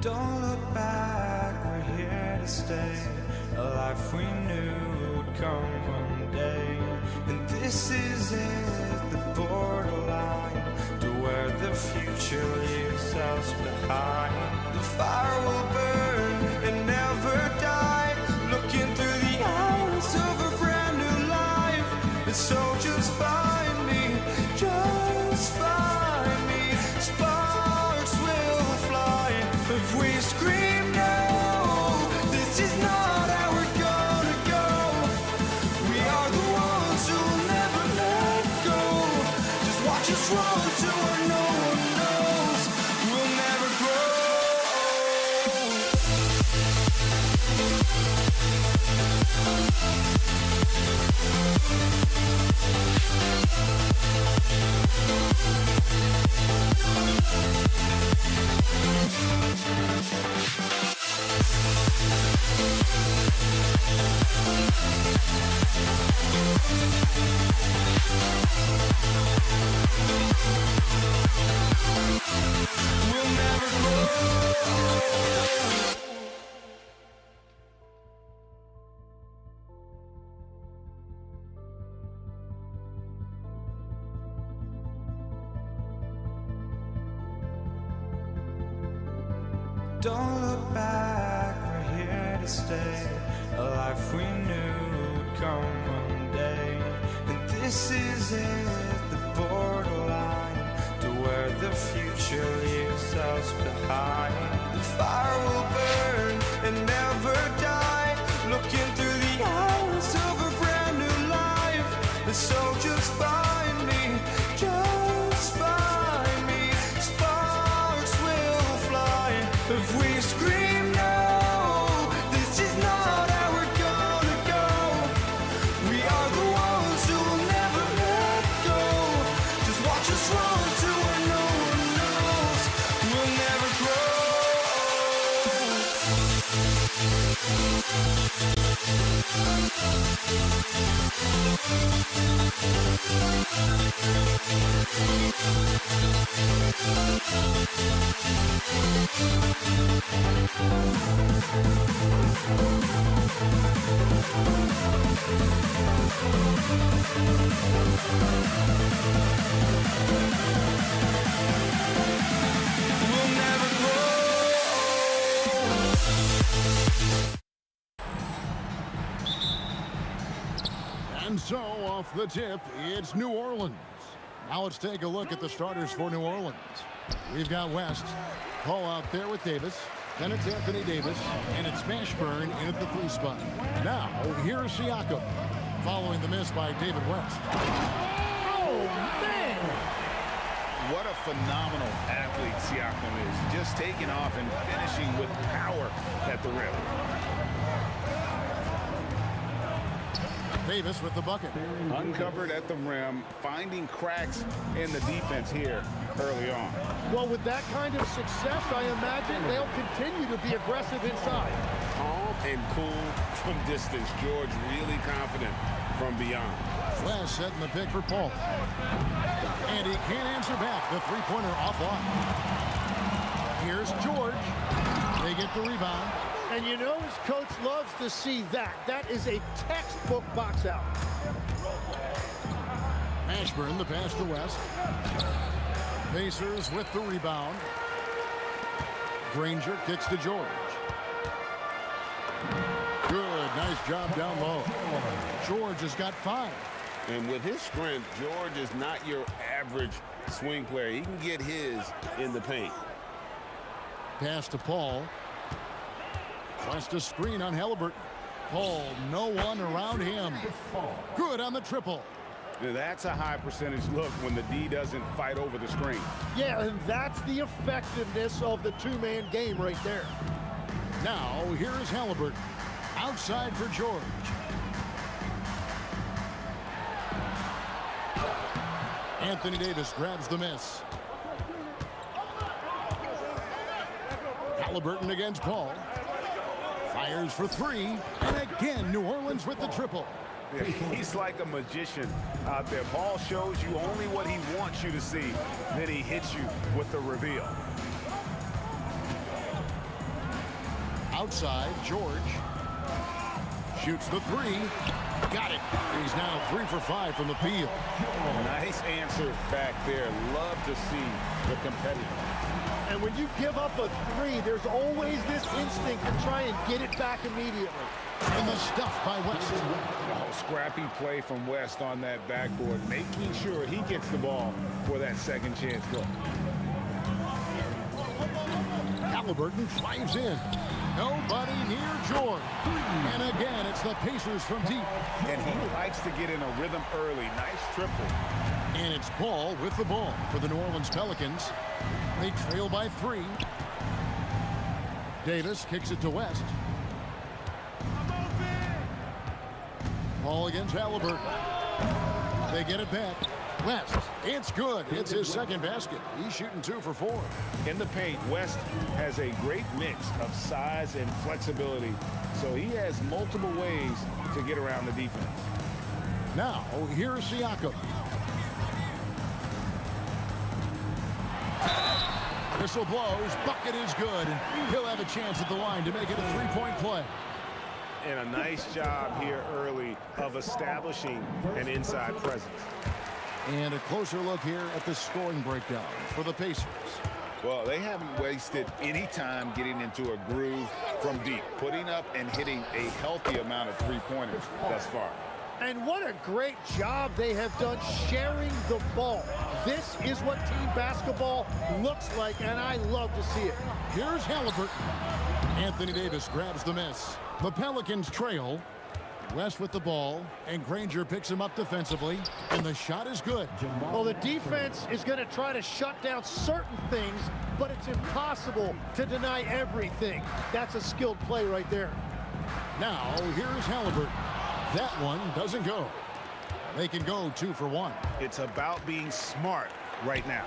Don't look back, we're here to stay. A life we knew would come one day. And this is it, the borderline to where the future leaves us behind. The fire will burn and never die, looking through the eyes of a brand new life. And so just find me, just find me. Sparks will fly if we scream no. This is not how we're gonna go. We are the ones who will never let go. Just watch us run to where no one knows. We'll never grow. We'll never grow. Don't look back, we're here to stay. A life we knew would come one day. And this is it, the borderline to where the future leaves us behind. The fire will burn and never die, looking through the eyes of a brand new life. And so just find me, just find me. Sparks will fly if we scream no. This is not how we're gonna go. We are the ones who will never let go. Just watch us run to where no one knows. We'll never grow. We'll never grow. And so, off the tip, it's New Orleans. Now let's take a look at the starters for New Orleans. We've got West. Paul out there with Davis. Then it's Anthony Davis. And it's Mashburn in at the 3 spot. Now, here's Siakam. Following the miss by David West. Oh, man! What a phenomenal athlete Siakam is. Just taking off and finishing with power at the rim. Davis with the bucket. Uncovered at the rim, finding cracks in the defense here early on. Well, with that kind of success, I imagine they'll continue to be aggressive inside. Calm and cool from distance. George really confident from beyond. West setting the pick for Paul. And he can't answer back. The three-pointer offline. Here's George. They get the rebound. And you know his coach loves to see that. That is a textbook box out. Mashburn, the pass to West. Pacers with the rebound. Granger kicks to George. Good, nice job down low. George has got 5. And with his strength, George is not your average swing player. He can get his in the paint. Pass to Paul. West a screen on Halliburton. Paul, no one around him. Good on the triple. Now that's a high percentage look when the D doesn't fight over the screen. Yeah, and that's the effectiveness of the two-man game right there. Now, here is Halliburton. Outside for George. Anthony Davis grabs the miss. Halliburton against Paul. Fires for 3. And again, New Orleans with the triple. Yeah, he's like a magician out there. Paul shows you only what he wants you to see. Then he hits you with the reveal. Outside, George. Shoots the three. Got it. He's now 3 for 5 from the field. Nice answer back there. Love to see the competitiveness. And when you give up a three, there's always this instinct to try and get it back immediately. And the stuff by West. Oh, scrappy play from West on that backboard, making sure he gets the ball for that second chance goal. Halliburton drives in. Nobody near George. And again, it's the Pacers from deep. And he likes to get in a rhythm early. Nice triple. And it's Paul with the ball for the New Orleans Pelicans. They trail by 3. Davis kicks it to West. Paul against Halliburton. They get it back. West, it's good. It's his second basket. He's shooting 2 for 4. In the paint, West has a great mix of size and flexibility, so he has multiple ways to get around the defense. Now, here's Siakam. Whistle blows. Bucket is good. And he'll have a chance at the line to make it a 3-point play. And a nice job here early of establishing an inside presence. And a closer look here at the scoring breakdown for the Pacers. Well, they haven't wasted any time getting into a groove from deep, putting up and hitting a healthy amount of three-pointers thus far. And what a great job they have done sharing the ball. This is what team basketball looks like, and I love to see it. Here's Halliburton. Anthony Davis grabs the miss. The Pelicans trail. West with the ball, and Granger picks him up defensively, and the shot is good. Well, the defense is going to try to shut down certain things, but it's impossible to deny everything. That's a skilled play right there. Now, here's Halliburton. That one doesn't go. They can go 2 for 1. It's about being smart right now.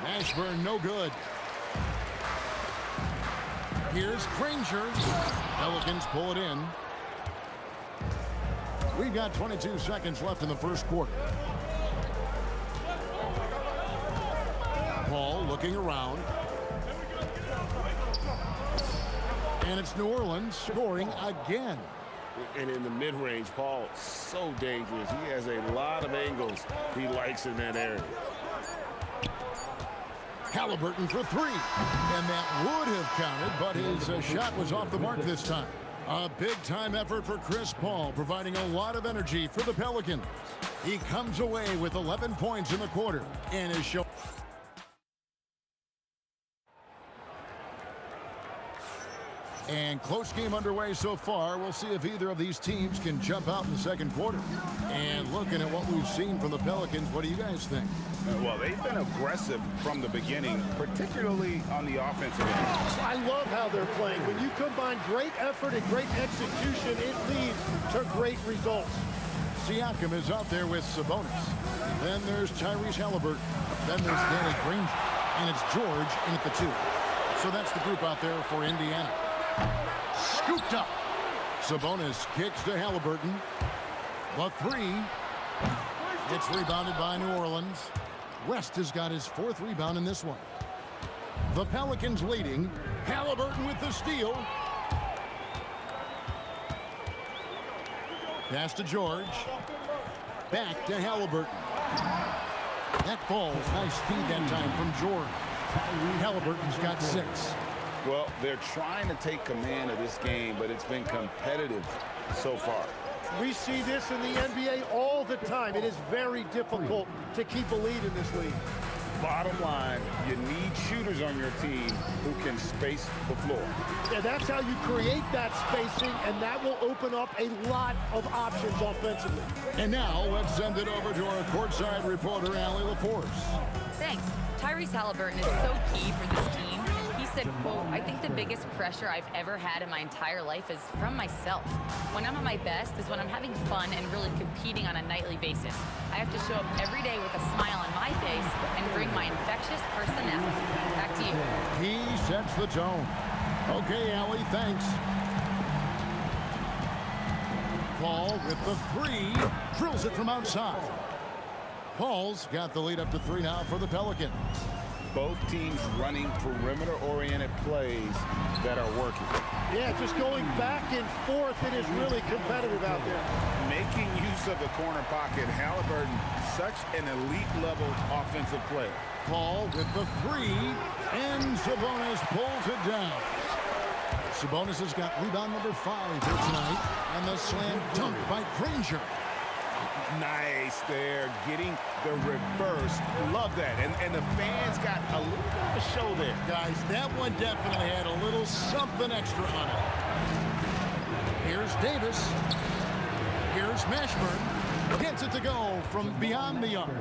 Ashburn, no good. Here's Granger. Pelicans pull it in. We've got 22 seconds left in the first quarter. Paul looking around. And it's New Orleans scoring again. And in the mid-range, Paul, so dangerous. He has a lot of angles he likes in that area. Halliburton for 3. And that would have counted, but his shot was off the mark this time. A big-time effort for Chris Paul, providing a lot of energy for the Pelicans. He comes away with 11 points in the quarter and is showing. And close game underway so far. We'll see if either of these teams can jump out in the second quarter. And looking at what we've seen from the Pelicans, what do you guys think? Well, they've been aggressive from the beginning, particularly on the offensive end. I love how they're playing. When you combine great effort and great execution, it leads to great results. Siakam is out there with Sabonis. Then there's Tyrese Halliburton. Then there's Danny Granger. And it's George in at the 2. So that's the group out there for Indiana. Scooped up. Sabonis kicks to Halliburton. The 3. It's rebounded by New Orleans. West has got his 4th rebound in this one. The Pelicans leading. Halliburton with the steal. Pass to George. Back to Halliburton. That falls. Nice feed that time from George. Halliburton's got 6. Well, they're trying to take command of this game, but it's been competitive so far. We see this in the NBA all the time. It is very difficult to keep a lead in this league. Bottom line, you need shooters on your team who can space the floor. Yeah, that's how you create that spacing, and that will open up a lot of options offensively. And now let's send it over to our courtside reporter, Allie LaForce. Thanks. Tyrese Halliburton is so key for this team. He said, quote, "I think the biggest pressure I've ever had in my entire life is from myself. When I'm at my best is when I'm having fun and really competing on a nightly basis. I have to show up every day with a smile on my face and bring my infectious personality." Back to you. He sets the tone. Okay, Allie, thanks. Paul with the 3. Drills it from outside. Paul's got the lead up to 3 now for the Pelicans. Both teams running perimeter-oriented plays that are working. Yeah, just going back and forth. It is really competitive out there. Making use of the corner pocket. Halliburton, such an elite-level offensive player. Paul with the three, and Sabonis pulls it down. Sabonis has got rebound number 5 here tonight, and the slam dunk by Granger. Nice there, getting the reverse. Love that. And the fans got a little bit of a show there. Guys, that one definitely had a little something extra on it. Here's Davis. Here's Mashburn. Gets it to go from beyond the arc.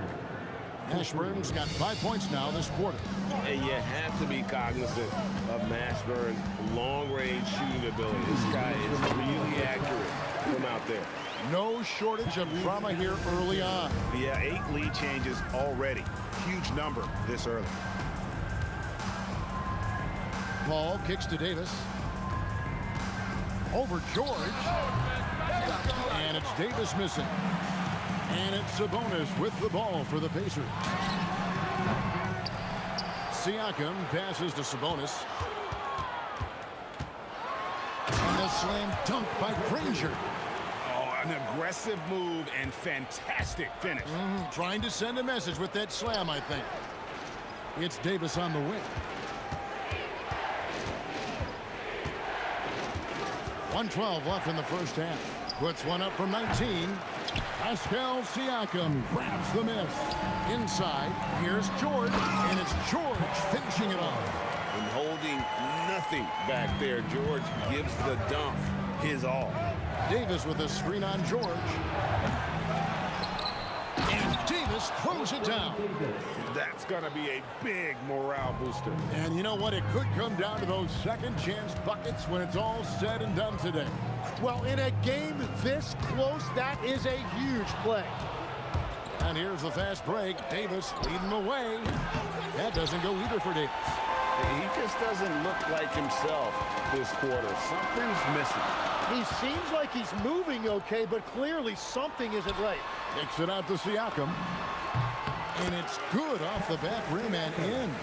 Mashburn's got 5 points now this quarter. And you have to be cognizant of Mashburn's long-range shooting ability. This guy is really accurate from out there. No shortage of drama here early on. Yeah, 8 lead changes already. Huge number this early. Paul kicks to Davis. Over George. And it's Davis missing. And it's Sabonis with the ball for the Pacers. Siakam passes to Sabonis. And the slam dunk by Granger. Oh, an aggressive move and fantastic finish. Trying to send a message with that slam, I think. It's Davis on the wing. 1:12 left in the first half. Puts one up from 19. Pascal Siakam grabs the miss. Inside, here's George, and it's George finishing it off. And holding nothing back there, George gives the dunk his all. Davis with a screen on George. And Davis throws it down. That's going to be a big morale booster. And you know what? It could come down to those second chance buckets when it's all said and done today. Well, in a game this close, that is a huge play. And here's the fast break. Davis leading the way. That doesn't go either for Davis. He just doesn't look like himself this quarter. Something's missing. He seems like he's moving okay, but clearly something isn't right. Kicks it out to Siakam. And it's good off the back rim and in.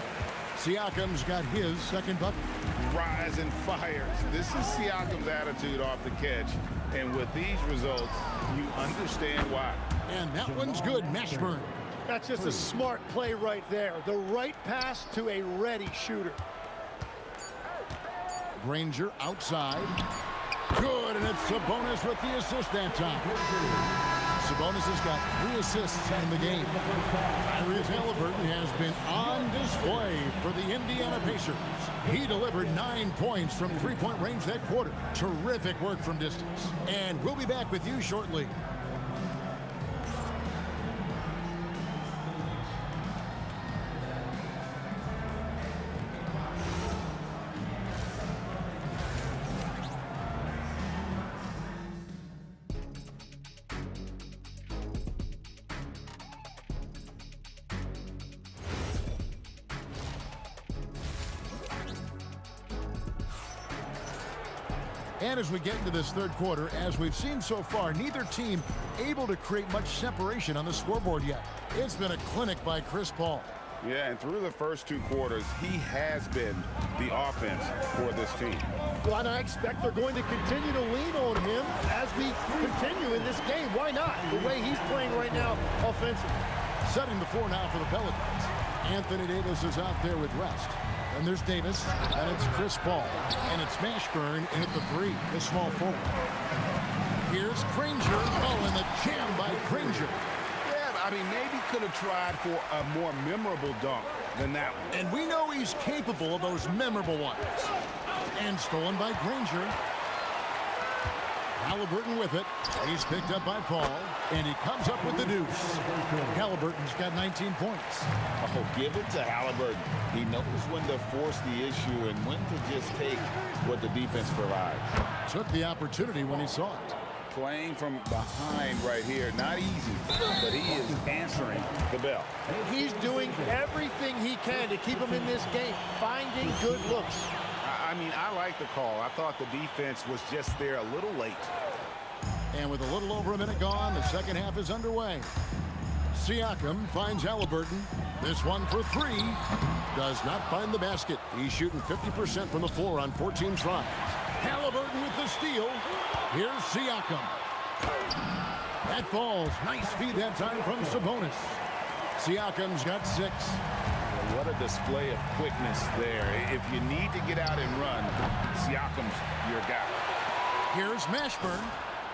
Siakam's got his second bucket. Rise and fires. This is Siakam's attitude off the catch. And with these results, you understand why. And that one's good. Mashburn. That's just a smart play right there. The right pass to a ready shooter. Granger outside. Good, and it's Sabonis with the assist that time. Sabonis has got 3 assists in the game. Tyrese Halliburton has been on display for the Indiana Pacers. He delivered 9 points from three-point range that quarter. Terrific work from distance. And we'll be back with you shortly. And as we get into this third quarter, as we've seen so far, neither team able to create much separation on the scoreboard yet. It's been a clinic by Chris Paul. Yeah, and through the first 2 quarters, he has been the offense for this team. Well, and I expect they're going to continue to lean on him as we continue in this game. Why not? The way he's playing right now offensively. Setting the floor now for the Pelicans. Anthony Davis is out there with rest. And there's Davis, and it's Chris Paul. And it's Mashburn in at the 3, the small forward. Here's Granger. Oh, and the jam by Granger. Yeah, I mean, maybe could have tried for a more memorable dunk than that one. And we know he's capable of those memorable ones. And stolen by Granger. Halliburton with it. He's picked up by Paul, and he comes up with the deuce. Halliburton's got 19 points. Oh, give it to Halliburton. He knows when to force the issue and when to just take what the defense provides. Took the opportunity when he saw it. Playing from behind right here, not easy, but he is answering the bell. He's doing everything he can to keep him in this game, finding good looks. I mean, I like the call. I thought the defense was just there a little late. And with a little over a minute gone, the second half is underway. Siakam finds Halliburton. This one for three. Does not find the basket. He's shooting 50% from the floor on 14 tries. Halliburton with the steal. Here's Siakam. That falls. Nice feed that time from Sabonis. Siakam's got 6. What a display of quickness there. If you need to get out and run, Siakam's your guy. Here's Mashburn.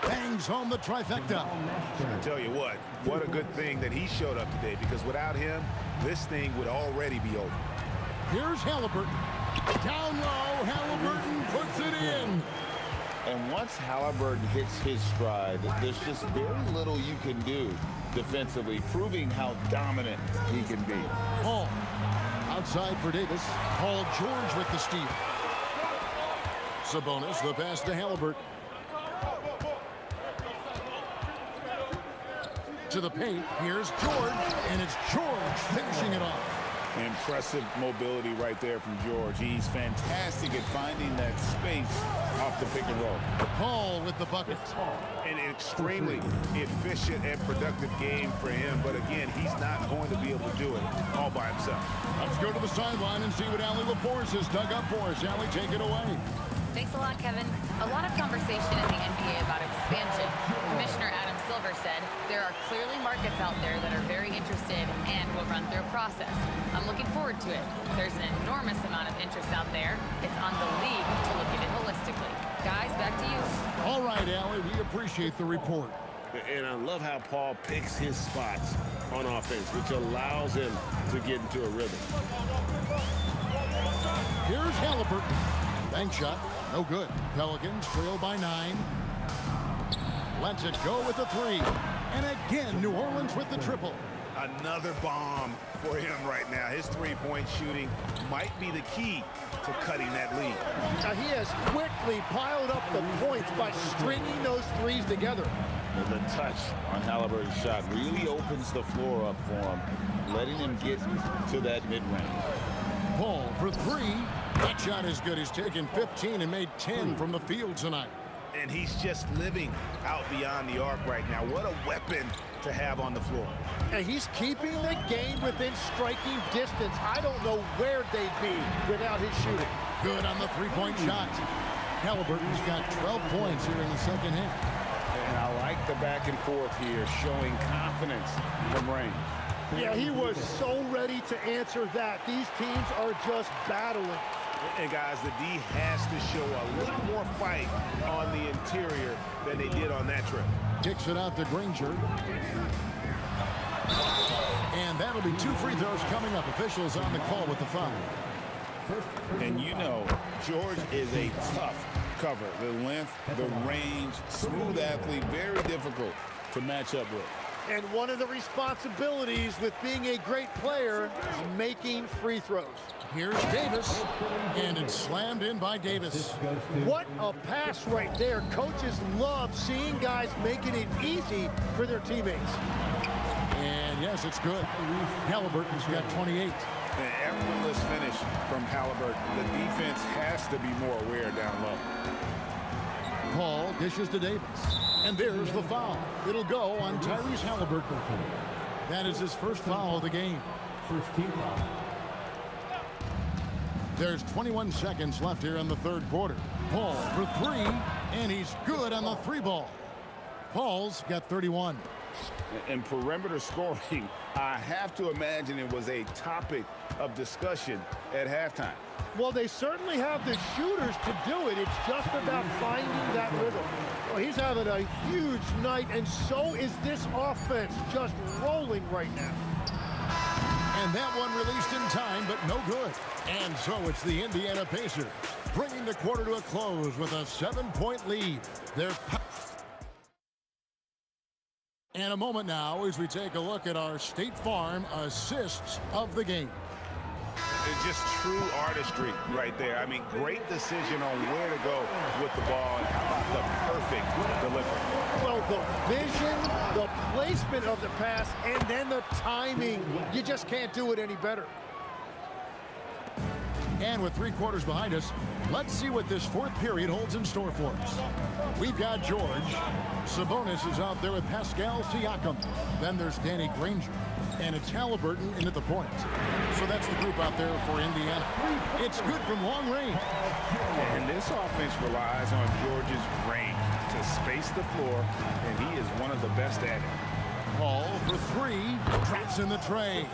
Bangs home the trifecta. I tell you what a good thing that he showed up today, because without him, this thing would already be over. Here's Halliburton. Down low, Halliburton puts it in. And once Halliburton hits his stride, there's just very little you can do defensively, proving how dominant he can be. Paul outside for Davis. Paul George with the steal. Sabonis, the pass to Halliburton. To the paint, here's George, and it's George finishing it off. Impressive mobility right there from George. He's fantastic at finding that space off the pick and roll. Paul with the bucket. An extremely efficient and productive game for him, but again, he's not going to be able to do it all by himself. Let's go to the sideline and see what Allie LaForce has dug up for us. Allie, take it away. Thanks a lot, Kevin. A lot of conversation in the NBA about expansion. Commissioner Adam Silver said there are clearly markets out there that are very interested and will run through a process. I'm looking forward to it. There's an enormous amount of interest out there. It's on the league to look at it holistically. Guys, back to you. All right, Allie, we appreciate the report. And I love how Paul picks his spots on offense, which allows him to get into a rhythm. Here's Halliburton. Bank shot, no good. Pelicans trail by 9. Lets it go with the 3. And again, New Orleans with the triple. Another bomb for him right now. His three-point shooting might be the key to cutting that lead. Now he has quickly piled up the points by stringing those threes together. And the touch on Halliburton's shot really opens the floor up for him, letting him get to that mid-range. Paul for 3. That shot is good. He's taken 15 and made 10 from the field tonight. And he's just living out beyond the arc right now. What a weapon to have on the floor. And he's keeping the game within striking distance. I don't know where they'd be without his shooting. Good on the three-point shot. Halliburton's got 12 points here in the second half. And I like the back and forth here, showing confidence from range. Yeah, he was so ready to answer that. These teams are just battling. And guys, the D has to show a little more fight on the interior than they did on that trip. Kicks it out to Granger. And that'll be 2 free throws coming up. Officials on the call with the foul. And you know, George is a tough cover. The length, the range, smooth athlete, very difficult to match up with. And one of the responsibilities with being a great player is making free throws. Here's Davis, and it's slammed in by Davis. What a pass right there. Coaches love seeing guys making it easy for their teammates. And yes, it's good. Halliburton's got 28. An effortless finish from Halliburton. The defense has to be more aware down low. Paul dishes to Davis. And there's the foul. It'll go on Tyrese Halliburton. That is his first foul of the game. First team foul. There's 21 seconds left here in the third quarter. Paul for 3, and he's good on the 3 ball. Paul's got 31. And perimeter scoring, I have to imagine it was a topic of discussion at halftime. Well, they certainly have the shooters to do it. It's just about finding that rhythm. Well, he's having a huge night, and so is this offense, just rolling right now. And that one released in time, but no good. And so it's the Indiana Pacers, bringing the quarter to a close with a 7-point lead. And a moment now as we take a look at our State Farm assists of the game. It's just true artistry right there. I mean, great decision on where to go with the ball, and how about the perfect delivery. Well, the vision, the placement of the pass, and then the timing. You just can't do it any better. And with 3 quarters behind us, let's see what this 4th period holds in store for us. We've got George. Sabonis is out there with Pascal Siakam. Then there's Danny Granger. And it's Halliburton in at the point. So that's the group out there for Indiana. It's good from long range. And this offense relies on George's range to space the floor, and he is one of the best at it. Paul for 3, drops in the tray.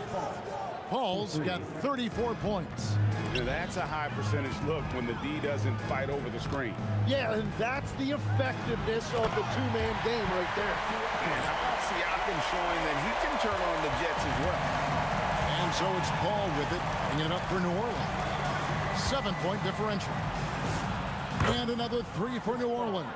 Paul's got 34 points. That's a high percentage look when the D doesn't fight over the screen. Yeah, and that's the effectiveness of the two-man game right there. And how about Siakam showing that he can turn on the Jets as well? And so it's Paul with it, bringing it up for New Orleans. 7-point differential. And another 3 for New Orleans.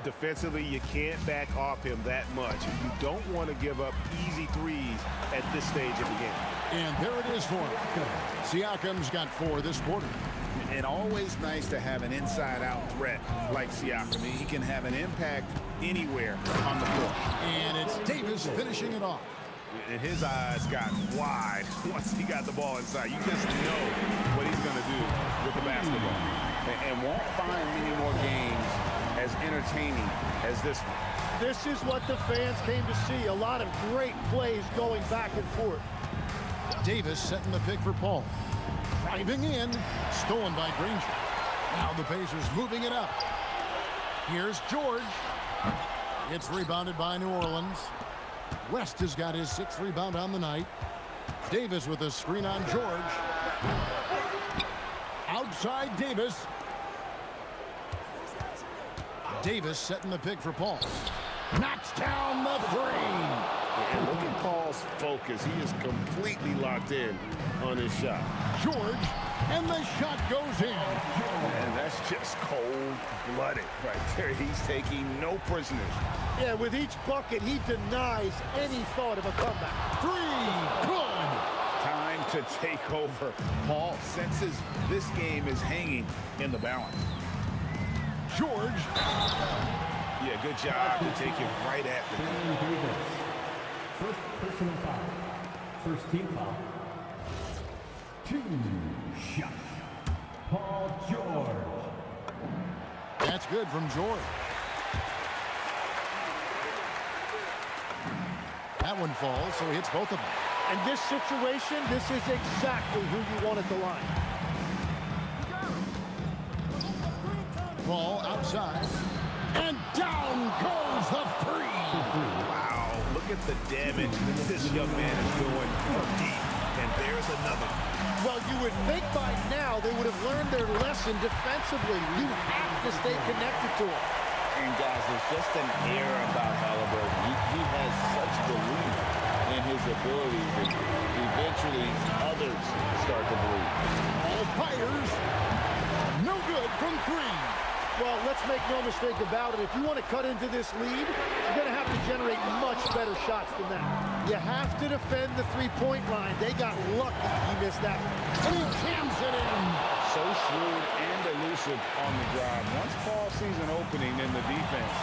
Defensively, you can't back off him that much. You don't want to give up easy threes at this stage of the game. And there it is for him. Siakam's got 4 this quarter. And always nice to have an inside-out threat like Siakam. He can have an impact anywhere on the floor. And it's Davis finishing it off. And his eyes got wide once he got the ball inside. You just know what he's going to do with the basketball. And won't find many more games as entertaining as this one. This is what the fans came to see. A lot of great plays going back and forth. Davis setting the pick for Paul. Driving in, stolen by Granger. Now the Pacers moving it up. Here's George. It's rebounded by New Orleans. West has got his 6th rebound on the night. Davis with a screen on George. Outside Davis. Davis setting the pick for Paul. Knocks down the 3. And look at Paul's focus. He is completely locked in on his shot. George, and the shot goes in. And that's just cold-blooded right there. He's taking no prisoners. Yeah, with each bucket, he denies any thought of a comeback. 3, good. Time to take over. Paul senses this game is hanging in the balance. George. Yeah, good job to take it right at the Davis. First personal foul. First team foul. 2 shots. Paul George. That's good from George. That one falls, so he hits both of them. In this situation, this is exactly who you want at the line. Ball outside. And down goes the 3. Wow, look at the damage that this young man is doing from deep. And there's another. Well, you would think by now they would have learned their lesson defensively. You have to stay connected to him. And guys, there's just an air about Halliburton. He has such belief in his ability that eventually others start to believe. All fires. No good from 3. Well, let's make no mistake about it. If you want to cut into this lead, you're going to have to generate much better shots than that. You have to defend the three-point line. They got lucky he missed that one. And he jams it in. So shrewd and elusive on the drive. Once Paul sees an opening in the defense,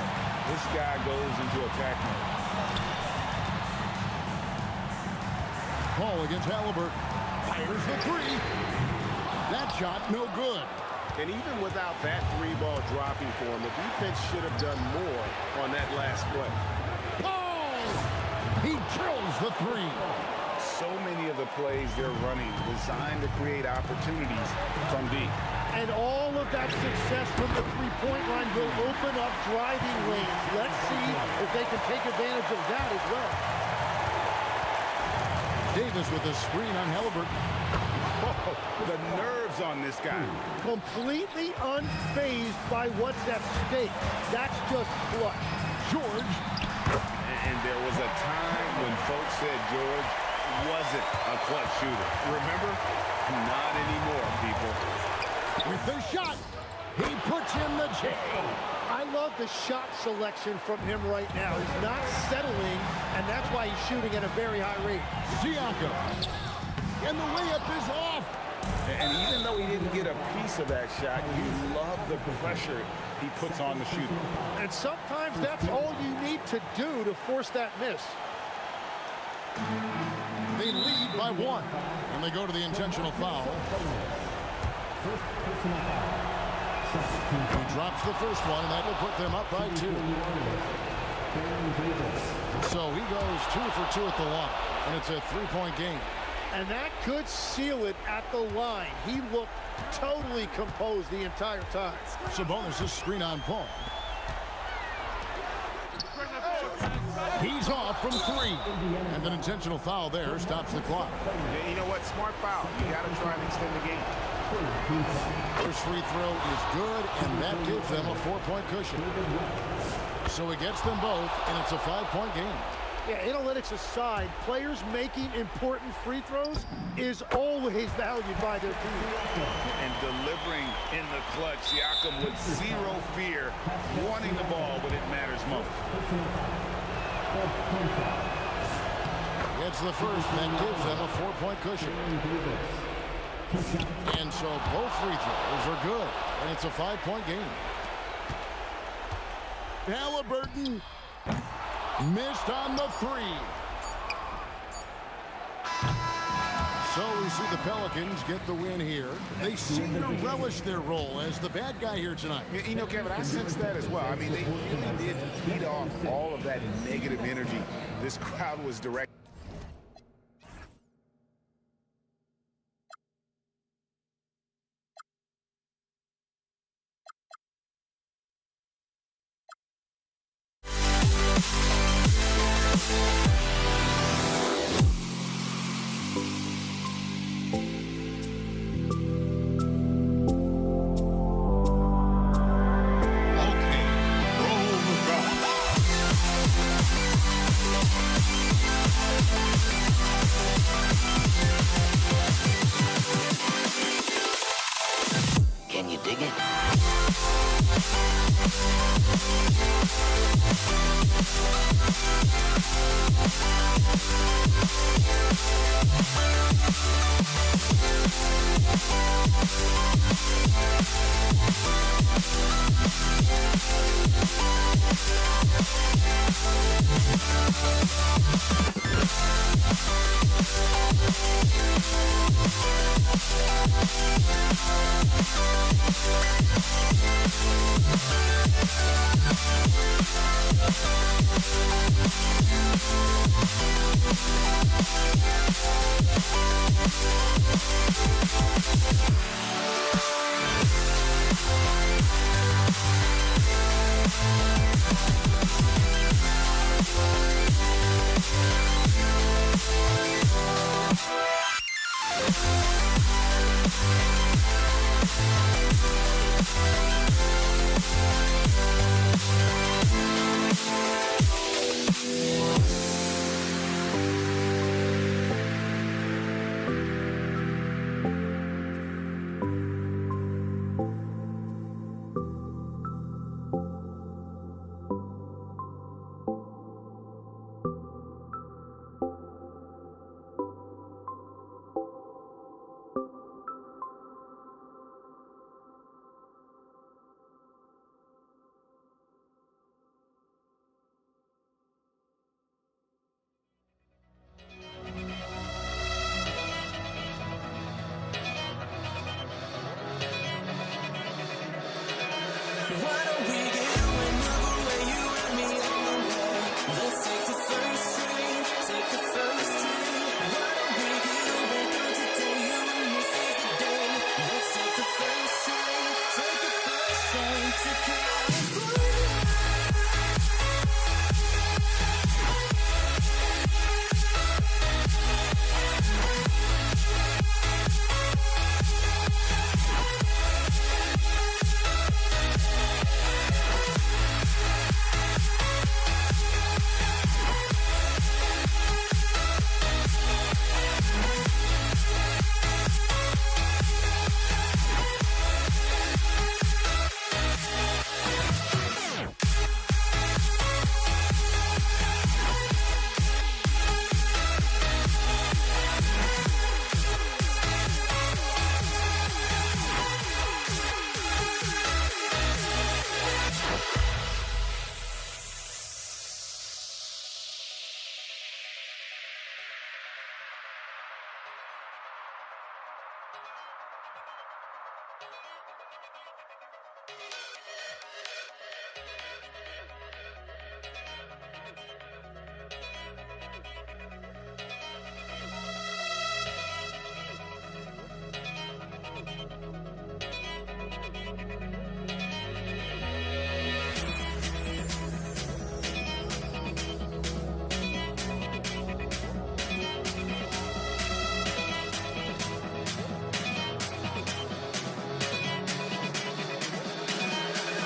this guy goes into attack mode. Paul against Halliburton. Fires the 3. That shot no good. And even without that 3-ball dropping for him, the defense should have done more on that last play. Paul! He drills the 3. So many of the plays they're running designed to create opportunities from deep. And all of that success from the three-point line will open up driving lanes. Let's see if they can take advantage of that as well. Davis with a screen on Halliburton. Oh, the nerves on this guy. Completely unfazed by what's at stake. That's just clutch. George. And there was a time when folks said George wasn't a clutch shooter. Remember? Not anymore, people. With the shot, he puts in the J. I love the shot selection from him right now. He's not settling, and that's why he's shooting at a very high rate. Siakam. And the layup is off. And even though he didn't get a piece of that shot, you love the pressure he puts on the shooter. And sometimes that's all you need to do to force that miss. They lead by 1. And they go to the intentional foul. First personal foul. Second team He foul. drops the first one, and that will put them up by 2. So he goes 2 for 2 at the line, and it's a 3-point game. And that could seal it at the line. He looked totally composed the entire time. Sabonis' screen on Paul. He's off from 3. And an intentional foul there stops the clock. Yeah, you know what? Smart foul. You got to try and extend the game. First free throw is good, and that gives them a 4-point cushion. So it gets them both, and it's a 5-point game. Yeah, analytics aside, players making important free throws is always valued by their team. And delivering in the clutch, Siakam with zero fear, wanting the ball when it matters most. It's the first, and that gives them a 4-point cushion. And so both free throws are good, and it's a 5-point game. Halliburton missed on the 3. So we see the Pelicans get the win here. They seem to relish their role as the bad guy here tonight. You know, Kevin, I sense that as well. I mean, they really did feed off all of that negative energy this crowd was directing. Can you dig it?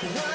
Well,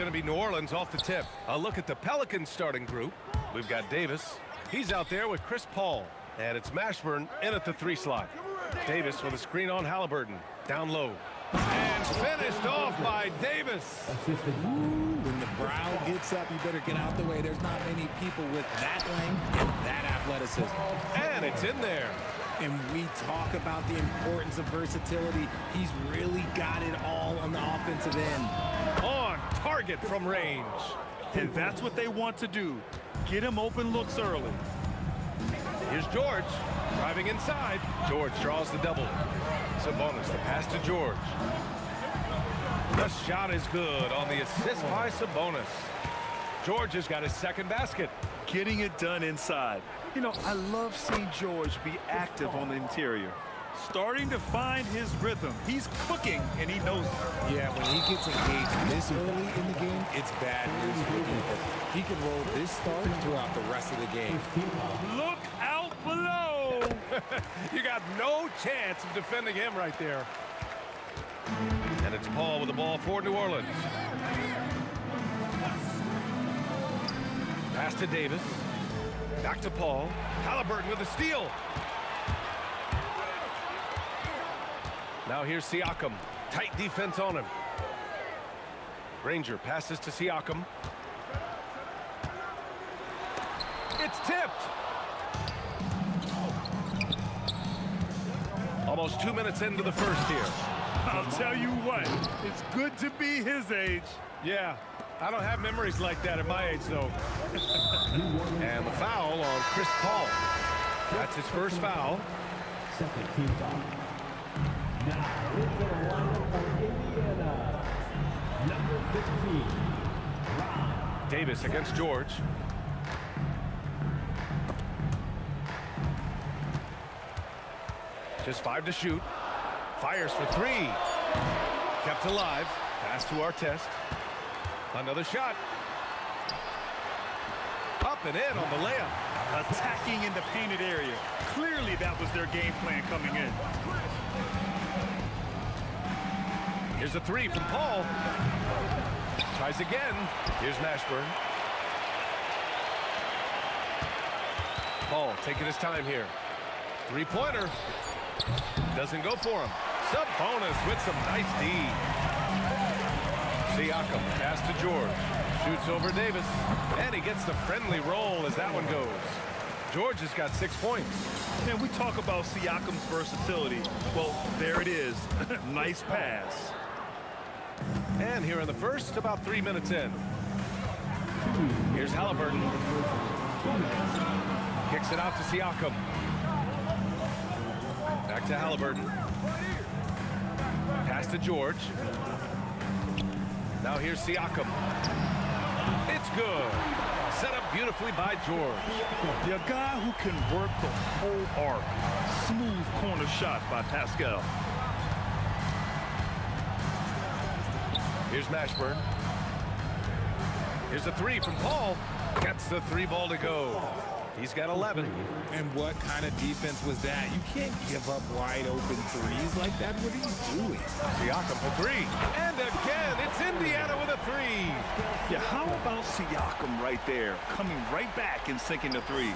going to be New Orleans off the tip. A look at the Pelicans starting group. We've got Davis. He's out there with Chris Paul. And it's Mashburn in at the 3 slot. Davis with a screen on Halliburton. Down low. And finished off by Davis. When the brow gets up, you better get out the way. There's not many people with that length and that athleticism. And it's in there. And we talk about the importance of versatility. He's really got it all on the offensive end. On target from range. And that's what they want to do. Get him open looks early. Here's George driving inside. George draws the double. Sabonis, the pass to George. The shot is good on the assist by Sabonis. George has got his second basket. Getting it done inside. You know, I love seeing George be active on the interior. Starting to find his rhythm. He's cooking, and he knows it. Yeah, when he gets engaged this early in the game, it's bad news for the defense. He can roll this start throughout the rest of the game. Look out below! You got no chance of defending him right there. And it's Paul with the ball for New Orleans. Pass to Davis. Back to Paul. Halliburton with a steal. Now here's Siakam. Tight defense on him. Granger passes to Siakam. It's tipped. Almost 2 minutes into the first here. I'll tell you what, it's good to be his age. Yeah, I don't have memories like that at my age, though. And the foul on Chris Paul. That's his first foul. Second team foul. Now, into the lineup for Indiana. Number 15. Davis against George. Just 5 to shoot. Fires for 3. Kept alive. Pass to Artest. Another shot. Up and in on the layup. Attacking in the painted area. Clearly that was their game plan coming in. Here's a 3 from Paul. Tries again. Here's Mashburn. Paul taking his time here. 3-pointer. Doesn't go for him. Sabonis with some nice D. Siakam, pass to George. Shoots over Davis. And he gets the friendly roll as that one goes. George has got 6 points. Man, we talk about Siakam's versatility. Well, there it is. Nice pass. And here in the first, about 3 minutes in. Here's Halliburton. Kicks it out to Siakam. Back to Halliburton. Pass to George. Now here's Siakam. It's good. Set up beautifully by George. The guy who can work the whole arc. Smooth corner shot by Pascal. Here's Mashburn. Here's a 3 from Paul. Gets the 3 ball to go. He's got 11. And what kind of defense was that? You can't give up wide open threes like that. What are you doing? Siakam for 3. And again, it's Indiana with a 3. Yeah, how about Siakam right there, coming right back and sinking the 3?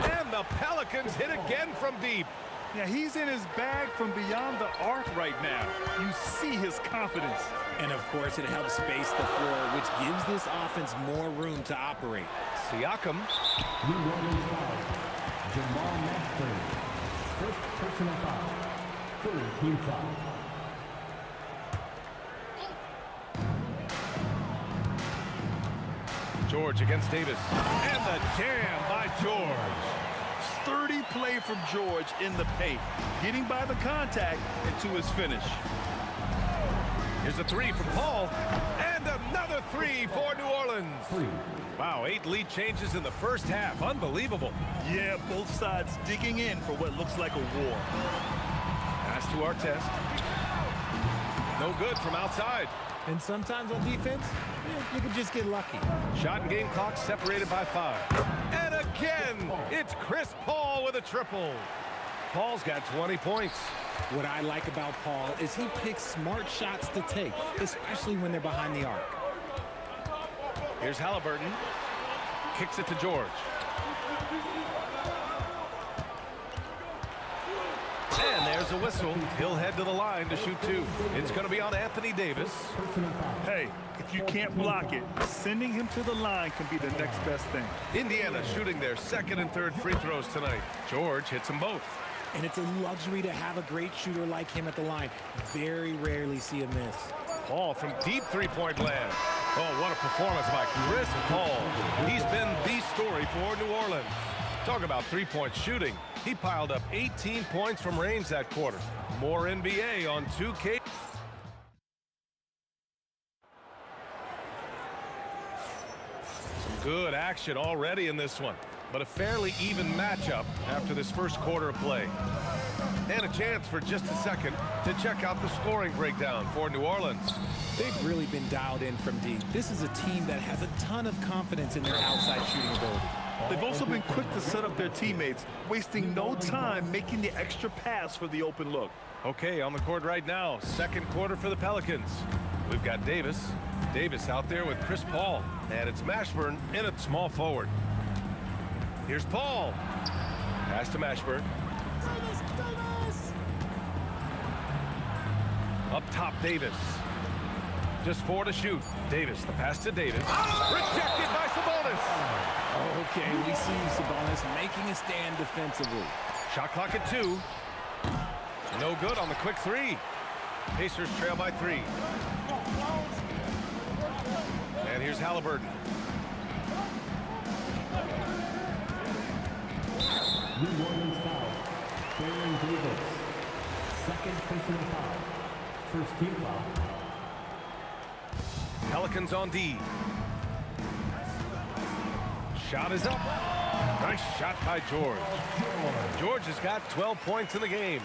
And the Pelicans hit again from deep. Yeah, he's in his bag from beyond the arc right now. You see his confidence. And, of course, it helps space the floor, which gives this offense more room to operate. Siakam. New Orleans foul. Jamal Mashburn. First personal foul. Third team foul. George against Davis. And the jam by George. Sturdy play from George in the paint, getting by the contact and to his finish. Here's a 3 from Paul. And another 3 for New Orleans. Wow, 8 lead changes in the first half. Unbelievable. Yeah, both sides digging in for what looks like a war. Pass to Artest. No good from outside. And sometimes on defense, you can just get lucky. Shot and game clock separated by 5. And again, it's Chris Paul with a triple. Paul's got 20 points. What I like about Paul is he picks smart shots to take, especially when they're behind the arc. Here's Halliburton. Kicks it to George. And there's a whistle. He'll head to the line to shoot two. It's going to be on Anthony Davis. Hey, if you can't block it, sending him to the line can be the next best thing. Indiana shooting their second and third free throws tonight. George hits them both. And it's a luxury to have a great shooter like him at the line. Very rarely see a miss. Paul from deep three-point land. Oh, what a performance by Chris Paul. He's been the story for New Orleans. Talk about three-point shooting. He piled up 18 points from range that quarter. More NBA on 2K. Some good action already in this one, but a fairly even matchup after this first quarter of play. And a chance for just a second to check out the scoring breakdown for New Orleans. They've really been dialed in from deep. This is a team that has a ton of confidence in their outside shooting ability. They've also been quick to set up their teammates, wasting no time making the extra pass for the open look. Okay, on the court right now, second quarter for the Pelicans. We've got Davis. Davis out there with Chris Paul. And it's Mashburn in at small forward. Here's Paul. Pass to Mashburn. Up top, Davis. Just 4 to shoot. Davis, the pass to Davis. Rejected by Sabonis. Okay, we see Sabonis making a stand defensively. Shot clock at 2. No good on the quick 3. Pacers trail by 3. And here's Halliburton. New Orleans foul. Baron Davis. Second personal foul. First team foul. Pelicans on D. Shot is up. Nice shot by George. George has got 12 points in the game.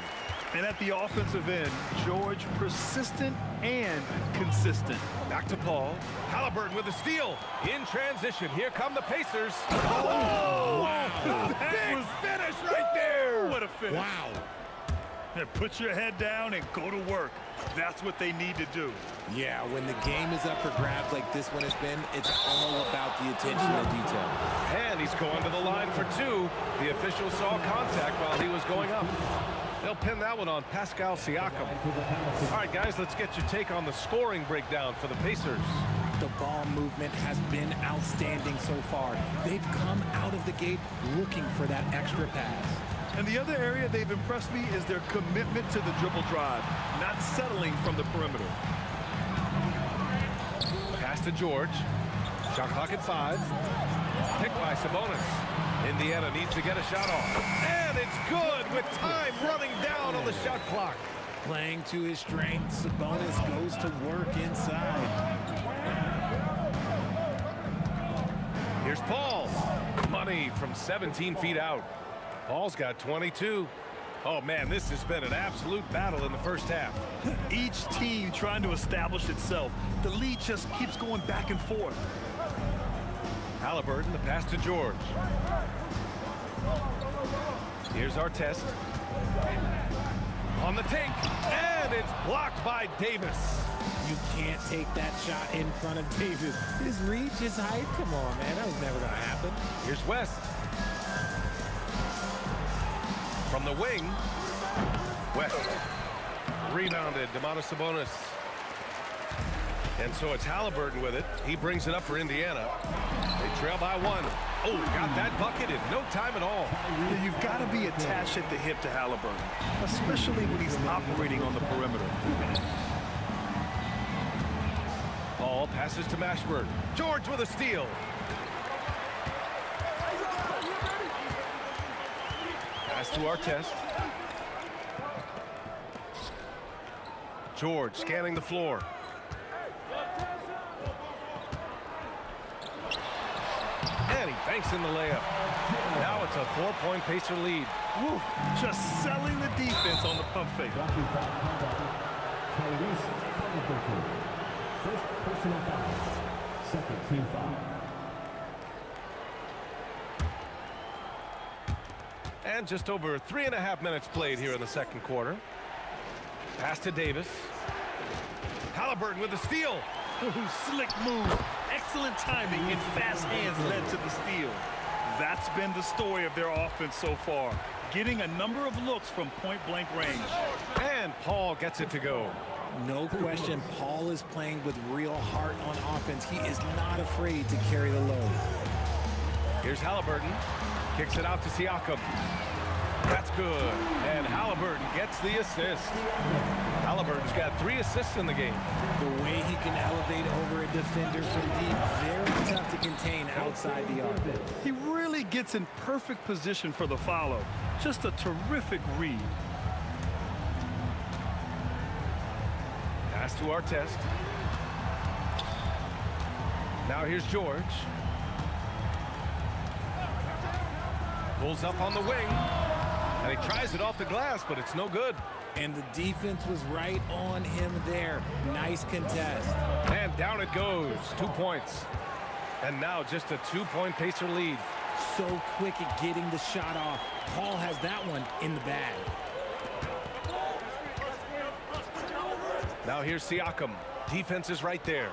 And at the offensive end, George persistent and consistent. Back to Paul. Halliburton with a steal. In transition. Here come the Pacers. Oh! Wow. Big finish right there. What a finish. Wow. And put your head down and go to work. That's what they need to do. Yeah, when the game is up for grabs like this one has been, it's all about the attention to detail. And he's going to the line for 2. The official saw contact while he was going up. They'll pin that one on Pascal Siakam. All right, guys, let's get your take on the scoring breakdown for the Pacers. The ball movement has been outstanding so far. They've come out of the gate looking for that extra pass. And the other area they've impressed me is their commitment to the dribble drive, not settling from the perimeter. Pass to George. Shot clock at 5. Picked by Sabonis. Indiana needs to get a shot off. And it's good with time running down on the shot clock. Playing to his strengths, Sabonis goes to work inside. Here's Paul. Money from 17 feet out. Paul's got 22. Oh, man, this has been an absolute battle in the first half. Each team trying to establish itself. The lead just keeps going back and forth. Halliburton, the pass to George. Here's our test. On the take, and it's blocked by Davis. You can't take that shot in front of Davis. His reach, his height, come on, man, that was never going to happen. Here's West. From the wing, West. Rebounded, Domantas Sabonis. And so it's Halliburton with it. He brings it up for Indiana. They trail by 1. Oh, got that bucket in no time at all. You've got to be attached at the hip to Halliburton, especially when he's operating on the perimeter. Paul passes to Mashburn. George with a steal. Pass to our test. George scanning the floor. And he banks in the layup. Now it's a 4-point Pacer lead. Woo, just selling the defense on the pump fake. First personal foul. Second team foul. And just over 3.5 minutes played here in the second quarter. Pass to Davis. Halliburton with the steal. Ooh, slick move. excellent timing and fast hands led to the steal. That's been the story of their offense so far, getting a number of looks from point-blank range. And Paul gets it to go. No question, Paul is playing with real heart on offense. He is not afraid to carry the load. Here's Halliburton. Kicks it out to Siakam. That's good. And Halliburton gets the assist. Halliburton's got 3 assists in the game. The way he can elevate over a defender from deep, very tough to contain outside the arc. He really gets in perfect position for the follow. Just a terrific read. Pass to Artest. Now here's George. Pulls up on the wing. And he tries it off the glass, but it's no good. And the defense was right on him there. Nice contest. And down it goes. 2 points. And now just a 2-point Pacer lead. So quick at getting the shot off. Paul has that one in the bag. Now here's Siakam. Defense is right there.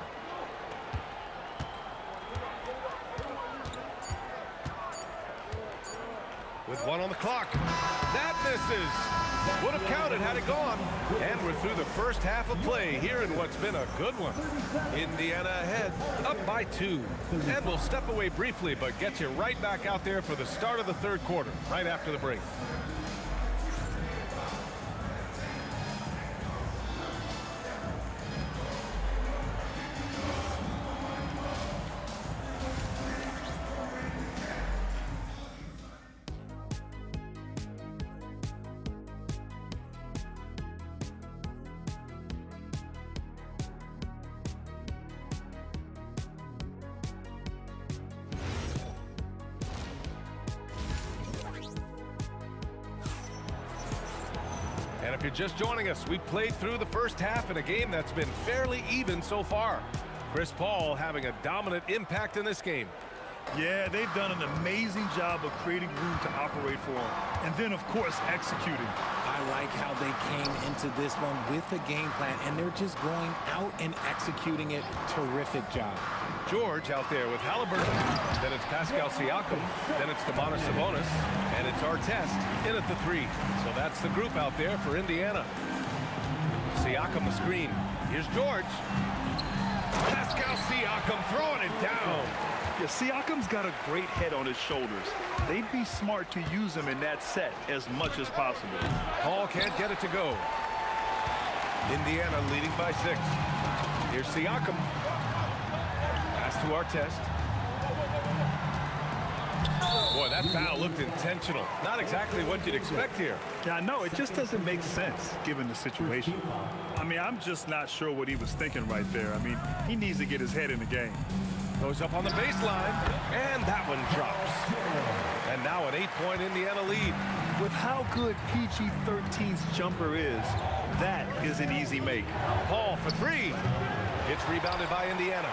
With 1 on the clock. That misses. Would have counted had it gone. And we're through the first half of play here in what's been a good one. Indiana ahead, up by 2. And we'll step away briefly, but get you right back out there for the start of the third quarter, right after the break. And if you're just joining us, we played through the first half in a game that's been fairly even so far. Chris Paul having a dominant impact in this game. Yeah, they've done an amazing job of creating room to operate for him. And then, of course, executing. I like how they came into this one with a game plan, and they're just going out and executing it. Terrific job. George out there with Halliburton. Then it's Pascal Siakam. Then it's Domantas Sabonis. And it's Artest in at the 3. So that's the group out there for Indiana. Siakam the screen. Here's George. Pascal Siakam throwing it down. Yeah, Siakam's got a great head on his shoulders. They'd be smart to use him in that set as much as possible. Paul can't get it to go. Indiana leading by 6. Here's Siakam. Pass to Artest. Boy, that foul looked intentional. Not exactly what you'd expect here. Yeah, I know. It just doesn't make sense given the situation. I mean, I'm just not sure what he was thinking right there. I mean, he needs to get his head in the game. Goes up on the baseline, and that one drops. And now an 8-point Indiana lead. With how good PG-13's jumper is, that is an easy make. Paul for 3. It's rebounded by Indiana.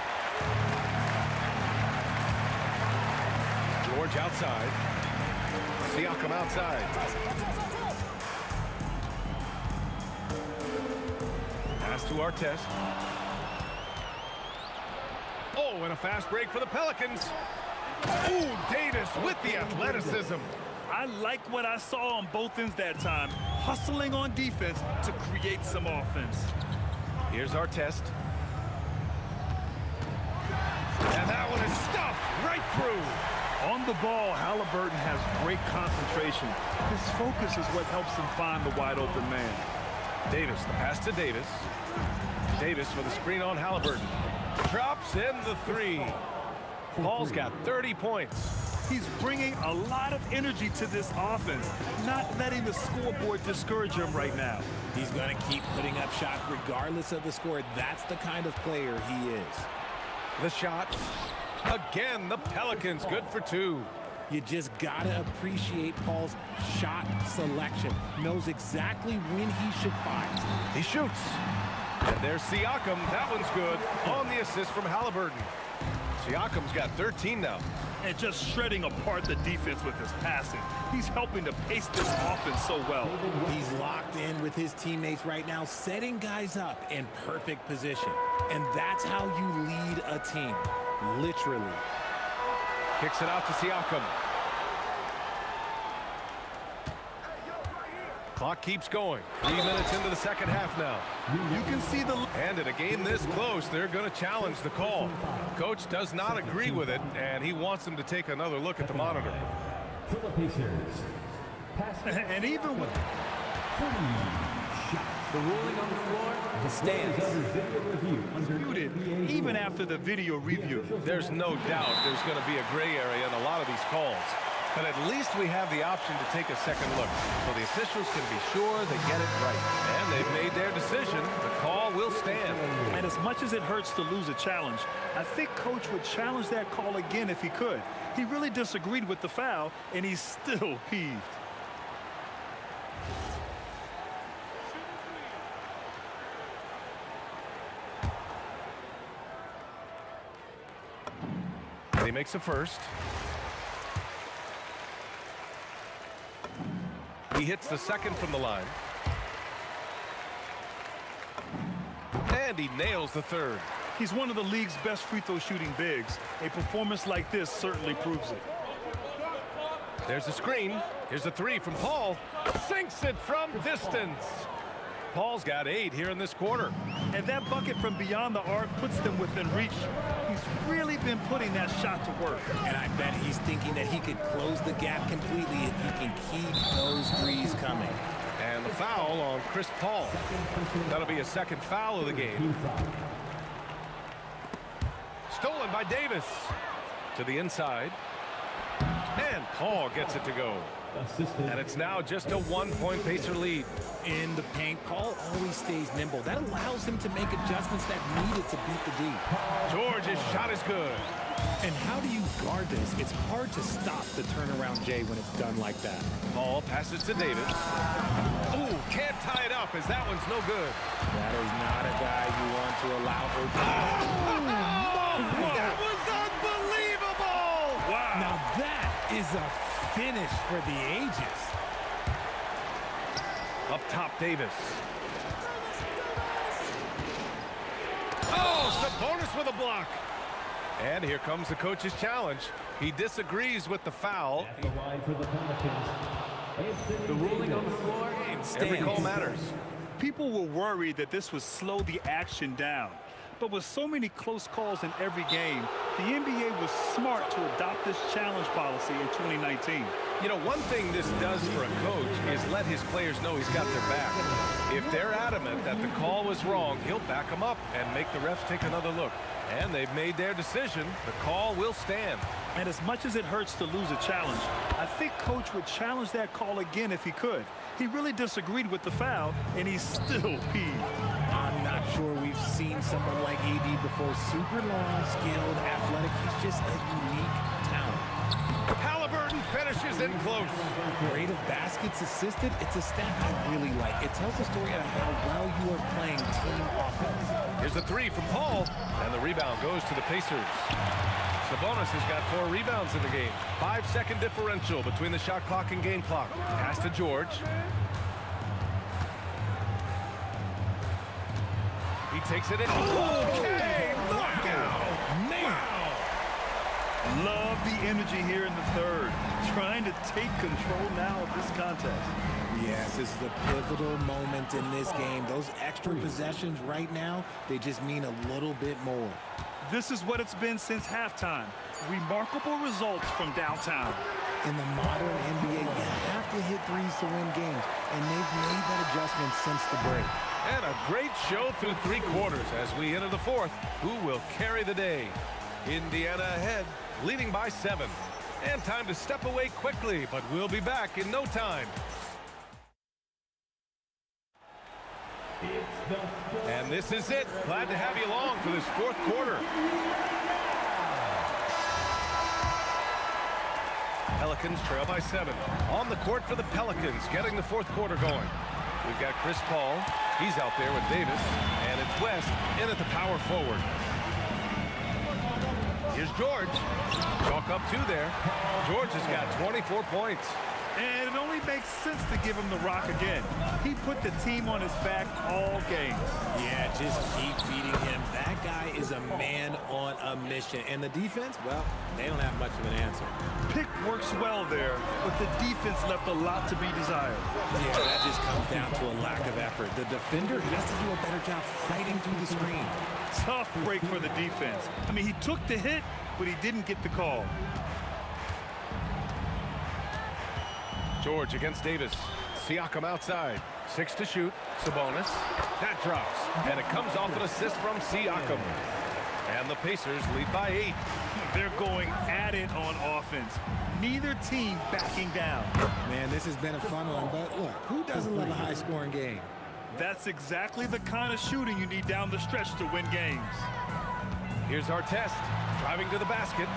George outside. Siakam outside. Pass to Artest. Oh, and a fast break for the Pelicans. Ooh, Davis with the athleticism. I like what I saw on both ends that time. Hustling on defense to create some offense. Here's Artest. And that one is stuffed right through. On the ball, Halliburton has great concentration. His focus is what helps him find the wide open man. Davis, the pass to Davis. Davis with a screen on Halliburton. Drops in the 3. Paul's got 30 points. He's bringing a lot of energy to this offense, not letting the scoreboard discourage him right now. He's going to keep putting up shots regardless of the score. That's the kind of player he is. The shot. Again, the Pelicans good for 2. You just got to appreciate Paul's shot selection. Knows exactly when he should fire. He shoots. And there's Siakam. That one's good on the assist from Halliburton. Siakam's got 13 now. And just shredding apart the defense with his passing. He's helping to pace this offense so well. He's locked in with his teammates right now, setting guys up in perfect position. And that's how you lead a team. literally. Kicks it out to Siakam. Clock keeps going. 3 minutes into the second half now. You can see the... And in a game this close, they're going to challenge the call. Coach does not agree with it, and he wants them to take another look at the monitor. For the Pacers. And even with... The ruling on the floor stands. Disputed, even after the video review. There's no doubt there's going to be a gray area in a lot of these calls. But at least we have the option to take a second look, so the officials can be sure they get it right. And they've made their decision. The call will stand. And as much as it hurts to lose a challenge, I think Coach would challenge that call again if he could. He really disagreed with the foul, and he's still peeved. And he makes a first. He hits the second from the line. And he nails the third. He's one of the league's best free throw shooting bigs. A performance like this certainly proves it. There's a screen. Here's a three from Paul. Sinks it from distance. Paul's got 8 here in this quarter. And that bucket from beyond the arc puts them within reach. He's really been putting that shot to work. And I bet he's thinking that he could close the gap completely if he can keep those threes coming. And the foul on Chris Paul. That'll be a second foul of the game. Stolen by Davis. To the inside. And Paul gets it to go. And it's now just a 1-point Pacer lead. In the paint, Paul always stays nimble. That allows him to make adjustments that needed to beat the D. George's shot is good. And how do you guard this? It's hard to stop the turnaround J when it's done like that. Paul passes to Davis. Ooh, can't tie it up as that one's no good. That is not a guy you want to allow her to... That was unbelievable! Wow. Now that is a finish for the ages. Up top, Davis. Oh, Sabonis with a block. And here comes the coach's challenge. He disagrees with the foul. At the line for the Pelicans. The ruling on the floor stands. Every call matters. People were worried that this would slow the action down. But with so many close calls in every game, the NBA was smart to adopt this challenge policy in 2019. You know, one thing this does for a coach is let his players know he's got their back. If they're adamant that the call was wrong, he'll back them up and make the refs take another look. And they've made their decision. The call will stand. And as much as it hurts to lose a challenge, I think Coach would challenge that call again if he could. He really disagreed with the foul, and he's still peeved. I'm not sure we've seen someone like AD before. Super long, skilled, athletic. He's just a unique talent. Halliburton finishes in close. Rate of baskets assisted, it's a stat I really like. It tells the story of how well you are playing team offense. Here's a three from Paul, and the rebound goes to the Pacers. Sabonis has got 4 rebounds in the game. 5-second differential between the shot clock and game clock. Pass to George. He takes it in. Okay, knockout. Man. Love the energy here in the third. Trying to take control now of this contest. Yes, this is a pivotal moment in this game. Those extra possessions right now, they just mean a little bit more. This is what it's been since halftime. Remarkable results from downtown. In the modern NBA, you have to hit threes to win games, and they've made that adjustment since the break. And a great show through 3 quarters as we enter the 4th. Who will carry the day? Indiana ahead, leading by 7. And time to step away quickly, but we'll be back in no time. And this is it. Glad to have you along for this 4th quarter. Pelicans trail by 7. On the court for the Pelicans, getting the 4th quarter going. We've got Chris Paul. He's out there with Davis. And it's West in at the power forward. Here's George. Chalk up 2 there. George has got 24 points. And it only makes sense to give him the rock again. He put the team on his back all game. Yeah, just keep feeding him. That guy is a man on a mission. And the defense, well, they don't have much of an answer. Pick works well there, but the defense left a lot to be desired. Yeah, that just comes down to a lack of effort. The defender has to do a better job fighting through the screen. Tough break for the defense. I mean, he took the hit, but he didn't get the call. George against Davis. Siakam outside. 6 to shoot. Sabonis. That drops. And it comes off an assist from Siakam. And the Pacers lead by 8. They're going at it on offense. Neither team backing down. Man, this has been a fun one, but look, who doesn't love a high-scoring game? That's exactly the kind of shooting you need down the stretch to win games. Here's our test. Driving to the basket.